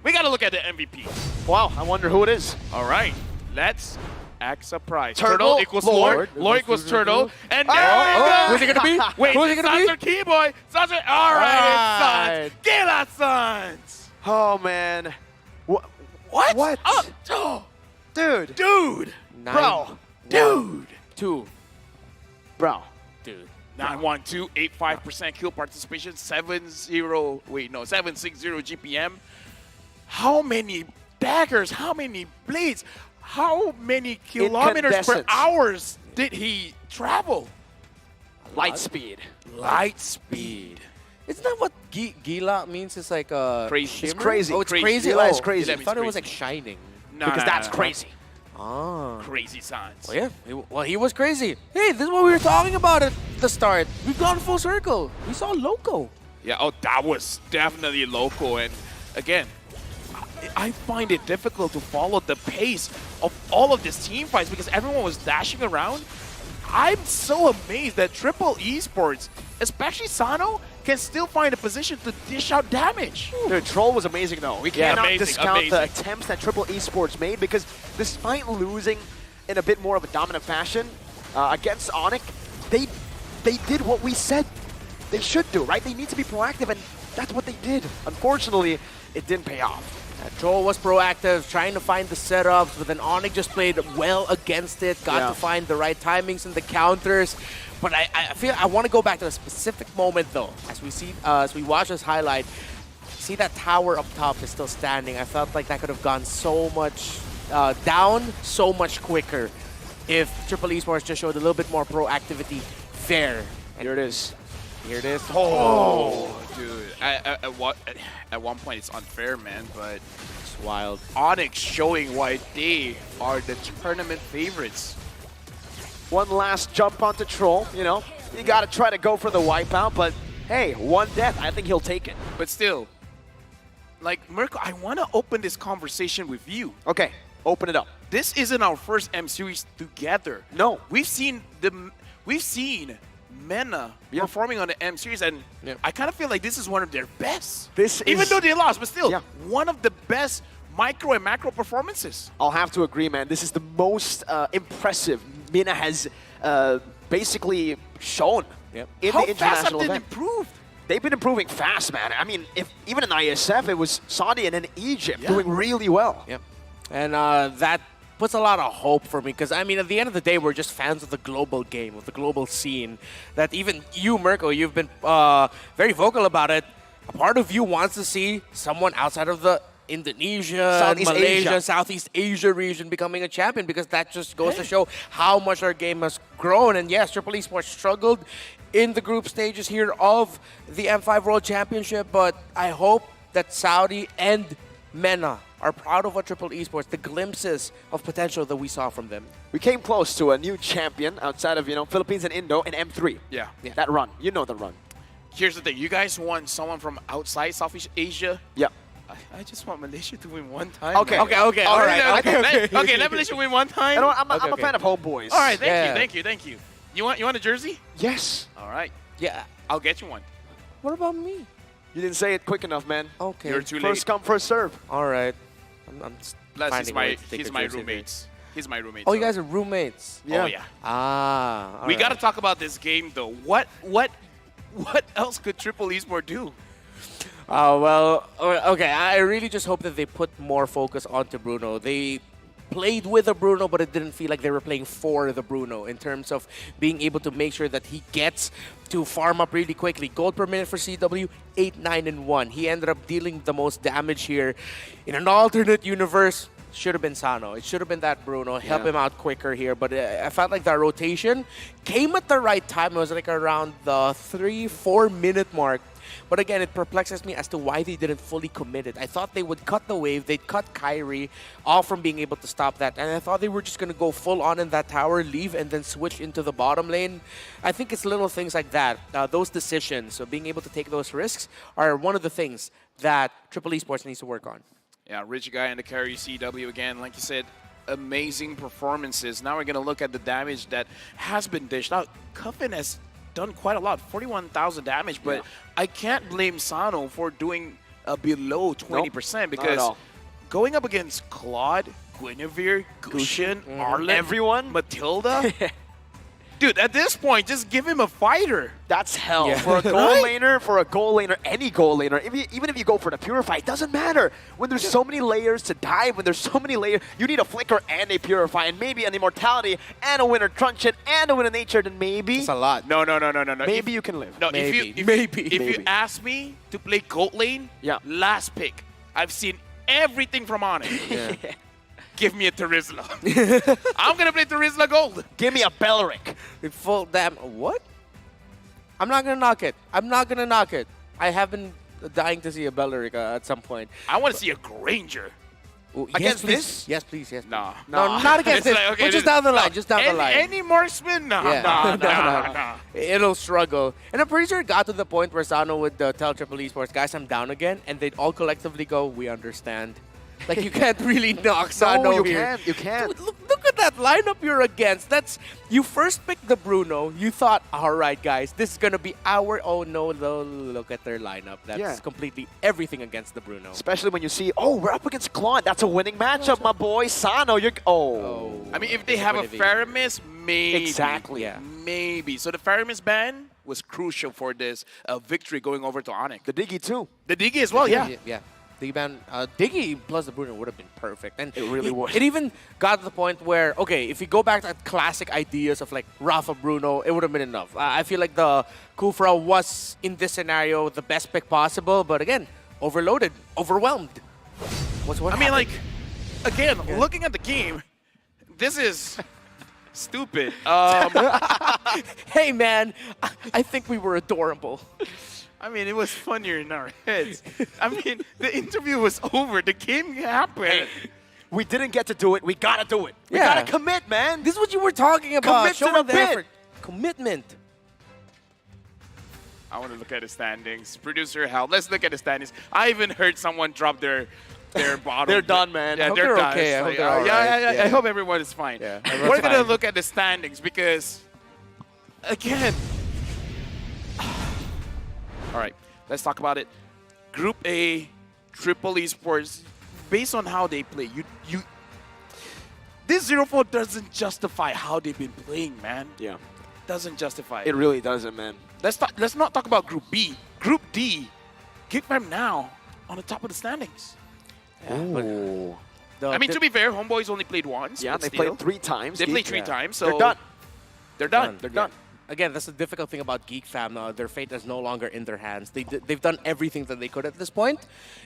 We got to look at the MVP.
Wow, I wonder who it is.
All right. Let's act surprised.
Turtle
equals
Lord.
Lord equals Turtle. And
Who's it going to be?
Wait,
Who's it going to be?
Keyboy. All right, it's Sans. Get out, Sans.
Oh, man.
What?
What?
Oh,
dude.
Dude.
Bro.
Dude.
2.
Bro.
Dude.
9-1-2, 85% kill participation, 760 GPM. How many daggers, how many blades, how many kilometers per
Incandescent.
hours did he travel?
Light speed.
Light speed.
Isn't that what Gila means? It's like
Crazy.
It's crazy.
Oh, it's
Crazy.
crazy.
Gila is
Oh,
crazy.
I thought it was
crazy.
like shining.
No,
Because that's
no.
crazy.
Ah.
Crazy Sans.
Well, yeah. He was crazy. Hey, this is what we were talking about at the start. We've gone full circle. We saw Loco.
Yeah, oh, that was definitely local. And again, I find it difficult to follow the pace of all of these team fights because everyone was dashing around. I'm so amazed that Triple Esports, especially Sano, can still find a position to dish out damage.
Dude, Troll was amazing, though. We
Yeah,
cannot
amazing,
discount the
amazing.
attempts that Triple Esports made because despite losing in a bit more of a dominant fashion against Onyx, they did what we said they should do, right? They need to be proactive, and that's what they did. Unfortunately, it didn't pay off.
Joel was proactive, trying to find the setups, but then Onyx just played well against it, got to find the right timings and the counters. But I feel I want to go back to a specific moment though, as we watch this highlight. See that tower up top is still standing. I felt like that could have gone so much down so much quicker if Triple Esports just showed a little bit more proactivity there. And
here it is.
Here it is.
Oh, dude. At one point, it's unfair, man, but
it's wild.
Onyx showing why they are the tournament favorites.
One last jump onto Troll, you know. You got to try to go for the wipeout, but hey, one death. I think he'll take it.
But still, like, Mirko, I want to open this conversation with you.
Okay, open it up.
This isn't our first M series together.
No.
We've seen Mena performing on the M series, and I kind of feel like this is one of their best. Even though they lost, but still, one of the best micro and macro performances.
I'll have to agree, man. This is the most impressive Mina has basically shown in
How
the
fast have
international
they
event.
improved?
They've been improving fast, man. I mean, even in ISF, it was Saudi and then Egypt doing really well.
Yep. And that puts a lot of hope for me because, I mean, at the end of the day, we're just fans of the global game, of the global scene. That even you, Mirko, you've been very vocal about it. A part of you wants to see someone outside of the Indonesia,
Southeast
Malaysia,
Asia.
Southeast Asia region becoming a champion because that just goes to show how much our game has grown. And yes, Triple Esports struggled in the group stages here of the M5 World Championship, but I hope that Saudi and MENA are proud of what Triple Esports, the glimpses of potential that we saw from them.
We came close to a new champion outside of, Philippines and Indo in M3.
Yeah.
That run. You know the run.
Here's the thing. You guys want someone from outside Southeast Asia?
Yeah.
I just want Malaysia to win one time.
Okay.
man.
All right.
Okay, let Malaysia win one time.
You know what? I'm a fan of homeboys.
All right, thank you. You want a jersey?
Yes.
All right.
Yeah.
I'll get you one.
What about me?
You didn't say it quick enough, man.
Okay.
You're too late.
First come, first serve.
All right. I'm just
Plus,
finding a way to take
he's
a
my
jersey here.
roommates. He's my roommate.
Oh, you
so-
guys are roommates.
Oh, yeah.
Ah.
We
all
got to
right.
talk about this game, though. What else could Triple Esport do?
Well, okay. I really just hope that they put more focus onto Bruno. They played with a Bruno, but it didn't feel like they were playing for the Bruno in terms of being able to make sure that he gets to farm up really quickly. Gold per minute for CW, 8, 9, and 1. He ended up dealing the most damage here. In an alternate universe, should have been Sano. It should have been that Bruno. Help him out quicker here. But I felt like that rotation came at the right time. It was like around the 3-4 minute mark. But again, it perplexes me as to why they didn't fully commit it. I thought they would cut the wave. They'd cut Kyrie off from being able to stop that. And I thought they were just going to go full on in that tower, leave, and then switch into the bottom lane. I think it's little things like that. Those decisions, so being able to take those risks, are one of the things that Triple Esports needs to work on.
Yeah, Rich Guy and the carry CW again. Like you said, amazing performances. Now we're going to look at the damage that has been dished out. Cuffin has done quite a lot, 41,000 damage, but I can't blame Sano for doing below 20% because going up against Claude, Guinevere, Gushin, Arlen,
everyone,
Matilda. Dude, at this point, just give him a fighter.
That's hell. For a goal laner, any goal laner, even if you go for the Purify, it doesn't matter. When there's so many layers to dive, when there's so many layers, you need a Flicker and a Purify, and maybe an Immortality, and a Winter Truncheon, and a Winter Nature, then maybe...
It's a lot.
No.
Maybe you can live.
No,
Maybe.
if you ask me to play gold lane, last pick, I've seen everything from Onyx.
Yeah.
Give me a Terizla. I'm going to play Terizla Gold.
Give me a Belleric.
Full damn... What? I'm not going to knock it. I'm not going to knock it. I have been dying to see a Belleric at some point.
I want to see a Granger.
Against
please?
this? Yes, please. Yes, please.
No.
No, not against
It's
this.
like, okay,
but just
this-
down the line.
no.
Just down the line.
Any marksman? No. No.
It'll struggle. And I'm pretty sure it got to the point where Sano would tell Triple Esports, guys, I'm down again. And they'd all collectively go, we understand. Like, you can't really knock Sano here.
You can't.
Dude, look at that lineup you're against. You first picked the Bruno. You thought, all right, guys, this is going to be our... Oh, no, look at their lineup. That's completely everything against the Bruno.
Especially when you see, oh, we're up against Claude. That's a winning matchup, my boy. Sano, you're... Oh.
I mean, if they have a Faramis, maybe.
Exactly.
Yeah.
Maybe. So the Faramis ban was crucial for this victory going over to Onyx.
The Diggy, too.
The Diggy as well, yeah.
Yeah. The ban, Diggy plus the Bruno would have been perfect. And
it really would.
It even got to the point where, okay, if you go back to classic ideas of like Rafa Bruno, it would have been enough. I feel like the Kufra was, in this scenario, the best pick possible. But again, overloaded, overwhelmed. What
I mean,
happened?
like, again, looking at the game, this is stupid.
Hey, man, I think we were adorable.
I mean, it was funnier in our heads. I mean, the interview was over. The game happened.
Hey, we didn't get to do it. We gotta do it. We
Yeah.
gotta commit, man.
This is what you were talking about.
Commit to
Show
the
up the
bit.
effort. Commitment.
I want to look at the standings. Producer Hal, let's look at the standings. I even heard someone drop their bottle.
They're done, man.
Yeah,
I hope
they're
they're
done.
okay. I
It's
hope
like,
they're all right.
I hope everyone is fine.
Yeah,
We're
everyone's
going to
fine.
look at the standings because, again, all right, let's talk about it. Group A, Triple Esports, based on how they play, this 0-4 doesn't justify how they've been playing, man.
Yeah.
Doesn't justify
It really doesn't, man.
Let's not talk about Group B. Group D, give them now on the top of the standings.
Ooh.
I mean, to be fair, Homeboys only played once.
Yeah,
but
they
still.
played 3 times.
They played
Geek.
3 times, so
They're done.
They're done.
They're done.
Again, that's the difficult thing about Geek Fam. Their fate is no longer in their hands. They've done everything that they could at this point,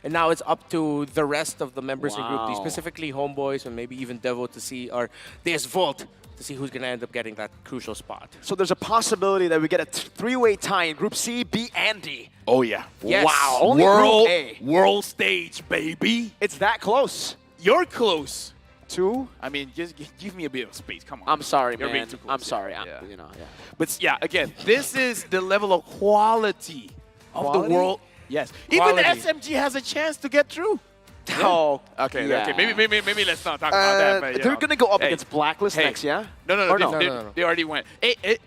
and now it's up to the rest of the members in Group D,
Wow.
specifically Homeboys and maybe even Devo to see, or DS Volt to see who's going to end up getting that crucial spot.
So there's a possibility that we get a 3-way tie in Group C, B, and D.
Oh, yeah.
Yes.
Wow. Only
World,
Group A.
world stage, baby.
It's that close.
You're close.
2?
I mean, just give me a bit of space. Come on.
I'm sorry,
You're being
man.
too close.
I'm sorry.
Yeah.
You know, yeah.
But yeah, again, this is the level of quality of
Quality?
the world. Yes.
Quality.
Even SMG has a chance to get through.
Oh,
Okay,
yeah.
okay. Maybe let's not talk about that. But, you
They're
know.
going to go up
Hey,
against Blacklist
hey.
next, yeah?
No,
Or
they already went.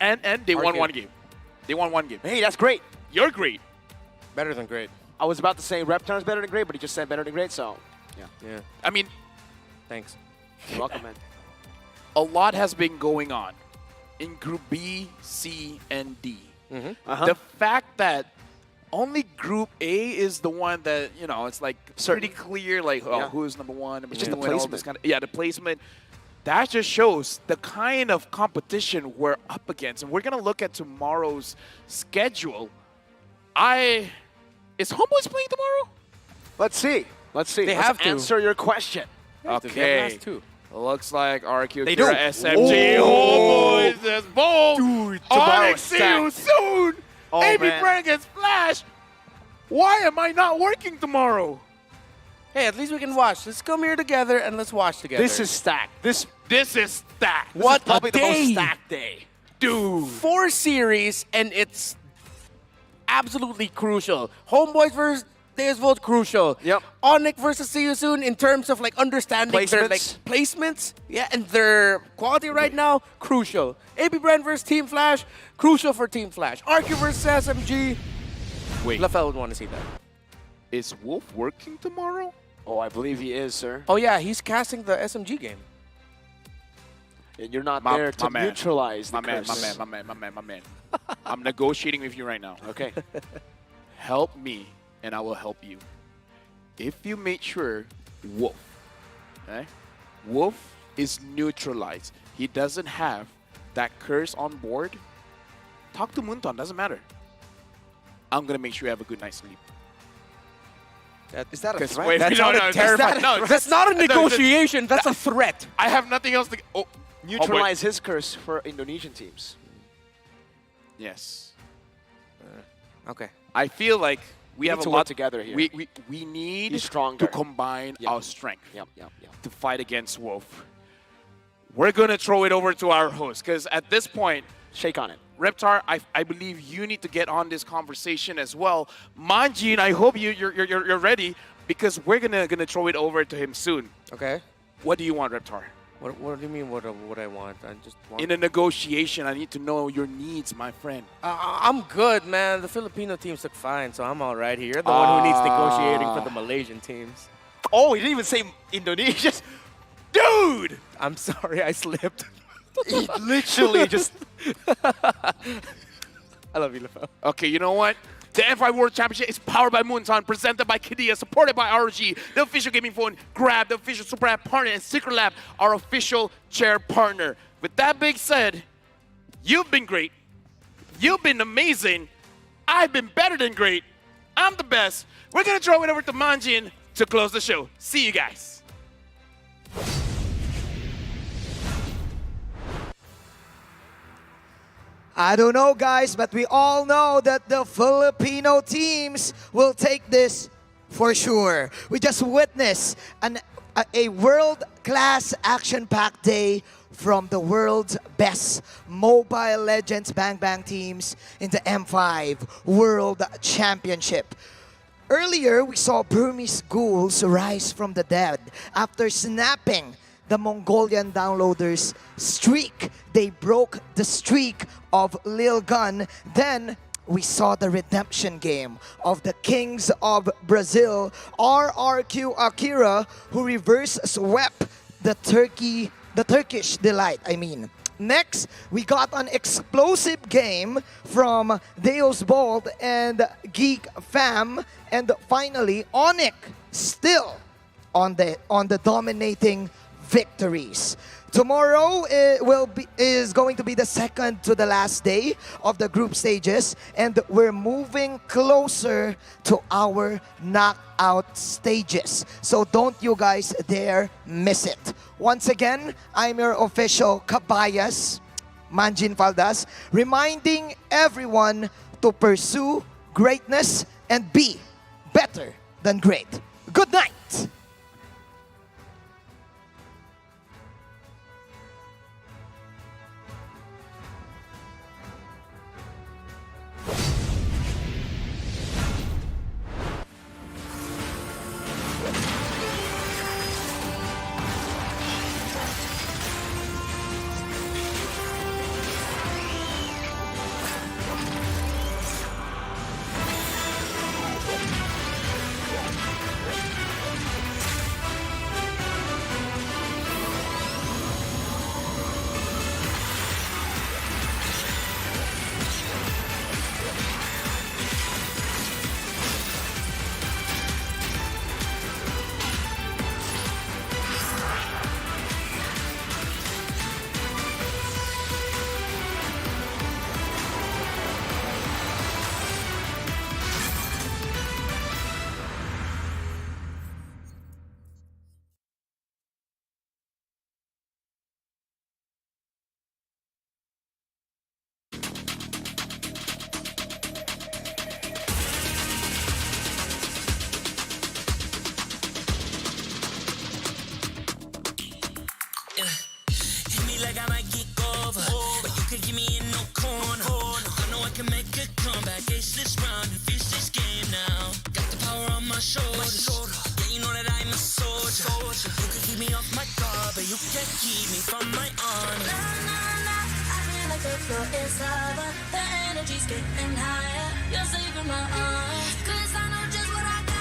And they won
Arcade.
one game. They won one game.
Hey, that's great.
You're great.
Better than great.
I was about to say Reptar's better than great, but he just said better than great, so...
Yeah.
I mean,
thanks.
You're welcome, man.
A lot has been going on in Group B, C, and D. The fact that only Group A is the one that, you know, it's like pretty clear, like, who's number one, number
It's just
two,
the
and all this
placement.
kind of, the placement. That just shows the kind of competition we're up against. And we're going to look at tomorrow's schedule. Is Homeboys playing tomorrow?
Let's see. Let's see.
They
Let's
have to.
answer your question.
Okay. Looks like RQ,
They
Kira,
do.
SMG,
Oh.
Homeboys, there's Bolt.
Dude,
Onyx, see you soon.
Oh,
AB
man.
Brand gets Flash. Why am I not working tomorrow?
Hey, at least we can watch. Let's come here together and let's watch together.
This is stacked. This
is stacked.
This
What
is probably
a
the most
day.
stacked day.
Dude.
4 series, and it's absolutely crucial. Homeboys versus Deus Volt, crucial.
Yep.
Onyx versus See You Soon in terms of like understanding their like placements, and their quality right now, crucial. AB Brand versus Team Flash, crucial for Team Flash. RQ versus SMG.
Wait.
LaFell would want to see that.
Is Wolf working tomorrow?
Oh, I believe he is, sir.
Oh yeah, he's casting the SMG game.
And you're not there to neutralize the curse.
My man. I'm negotiating with you right now.
Okay.
Help me, and I will help you. If you make sure Wolf, Wolf is neutralized, he doesn't have that curse on board, talk to Munton, doesn't matter. I'm going to make sure you have a good night's sleep.
Is that a
'Cause
threat?
wait,
That's
no,
not
no,
a
terrifying.
threat.
No,
That's not a
no,
negotiation, that's a threat.
I have nothing else to... Oh,
Neutralize his curse for Indonesian teams.
Yes.
Okay.
I feel like we have
need
a
to
lot
work together here.
We need
Be stronger.
to combine our strength
Yep.
to fight against Wolf. We're going to throw it over to our host because at this point,
shake on it.
Reptar, I believe you need to get on this conversation as well. Manjin, I hope you're ready because we're gonna throw it over to him soon.
Okay.
What do you want, Reptar?
What do you mean? What I want? I just want.
In a negotiation, I need to know your needs, my friend.
I'm good, man. The Filipino teams look fine, so I'm all right here. You're the one who needs negotiating for the Malaysian teams.
Oh, he didn't even say Indonesia.
Dude!
I'm sorry, I slipped.
He literally just...
I love you, LaFell.
Okay, you know what? The M5 World Championship is powered by Moonton, presented by Kidia, supported by RG, the official gaming phone, Grab, the official Super App partner, and Secret Lab, our official chair partner. With that being said, you've been great. You've been amazing. I've been better than great. I'm the best. We're going to throw it over to Manjin to close the show. See you guys.
I don't know, guys, but we all know that the Filipino teams will take this for sure. We just witnessed a world-class action-packed day from the world's best Mobile Legends Bang Bang teams in the M5 World Championship. Earlier, we saw Burmese ghouls rise from the dead after snapping the Mongolian downloaders' streak. They broke the streak of Lil Gun. Then we saw the redemption game of the Kings of Brazil, RRQ Akira, who reverse swept the Turkish Delight, Next, we got an explosive game from Deus Bold and Geek Fam. And finally, Onyx still on the dominating victories. Tomorrow is going to be the second to the last day of the group stages, and we're moving closer to our knockout stages. So don't you guys dare miss it. Once again, I'm your official kabayas, Manjin Faldas, reminding everyone to pursue greatness and be better than great. Good night!
like I might get over, but you could give me in no corner. I know I can make a comeback, ace this round and finish this game now. Got the power on my shoulders. Yeah, you know that I'm a soldier. You could keep me off my guard, but you can't keep me from my honor. Nah, nah, nah. I feel like the floor is lava. The energy's getting higher. You're saving my arms. 'Cause I know just what I got.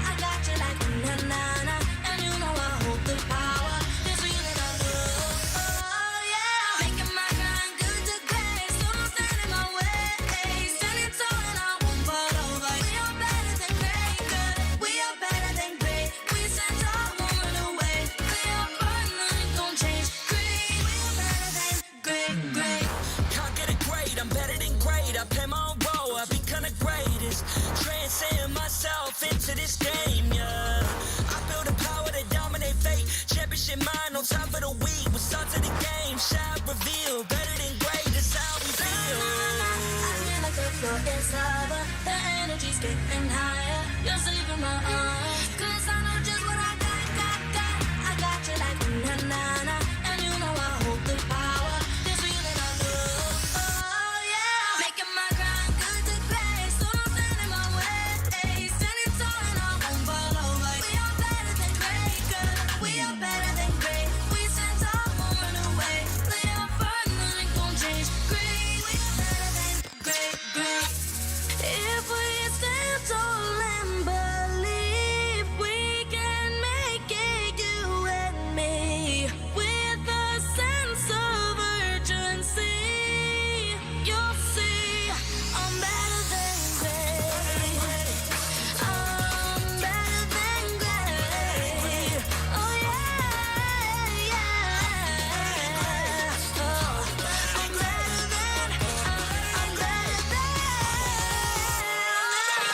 I got you like na na na. And you know I hold the power. This feeling I love. Oh yeah. Making my grind good to great. So don't stand in my way. Standing tall and I won't fall over. We are better than great. Good. We are better than great. We stand tall, won't run away. We are fun, nothing gon' change. Great. We are better than great. Can't get it great. I'm better than great. I play my own role. I be kinda greatest. Transcend myself into this game, yeah. I build a power to dominate fate. Championship mind, no time for the weak. We're start to the game, shout, reveal. Better than great, that's how we feel. I feel like the floor is lava. The energy's getting higher. You're saving my arms. 'Cause I know just what I got. I got you like na na na. And you know I hold the power. This feeling I love. Oh yeah. Making my grind good to great. So don't stand in my way. Standing tall and I won't fall over. We are better than great, good. We are better than great. We stand tall, won't run away. Play our fun, nothing gon' change. Great, we are better than great. If we stand tall and believe we can make it, you and me, with a sense of urgency, you'll see I'm better than great. I'm better than great. Oh yeah, yeah. Oh, I'm better than.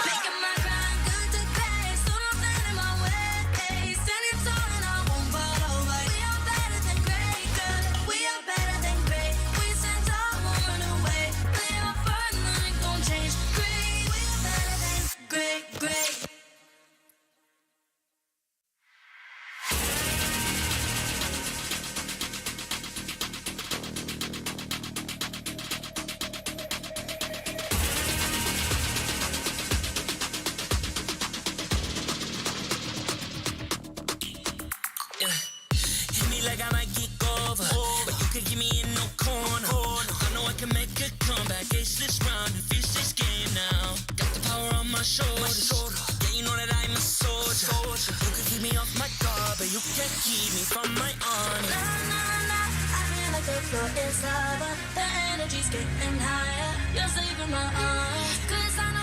Making my grind good to great. So don't stand in my way. Standing tall and I won't fall over. We are better than great, good. We are better than great. We stand tall, won't run away. Play our fun, nothing gon' change. Great, we are better than great. Yeah. Hit me like I might get over, but you could give me in no corner. I know I can make a comeback, ace this round and finish this game now. Got the power on my shoulders. Yeah, you know that I'm a soldier. You could keep me off my guard, but you can't keep me from my honor. Nah, nah, nah. I feel like the floor is lava. The energy's getting higher. You're saving my arms. 'Cause I know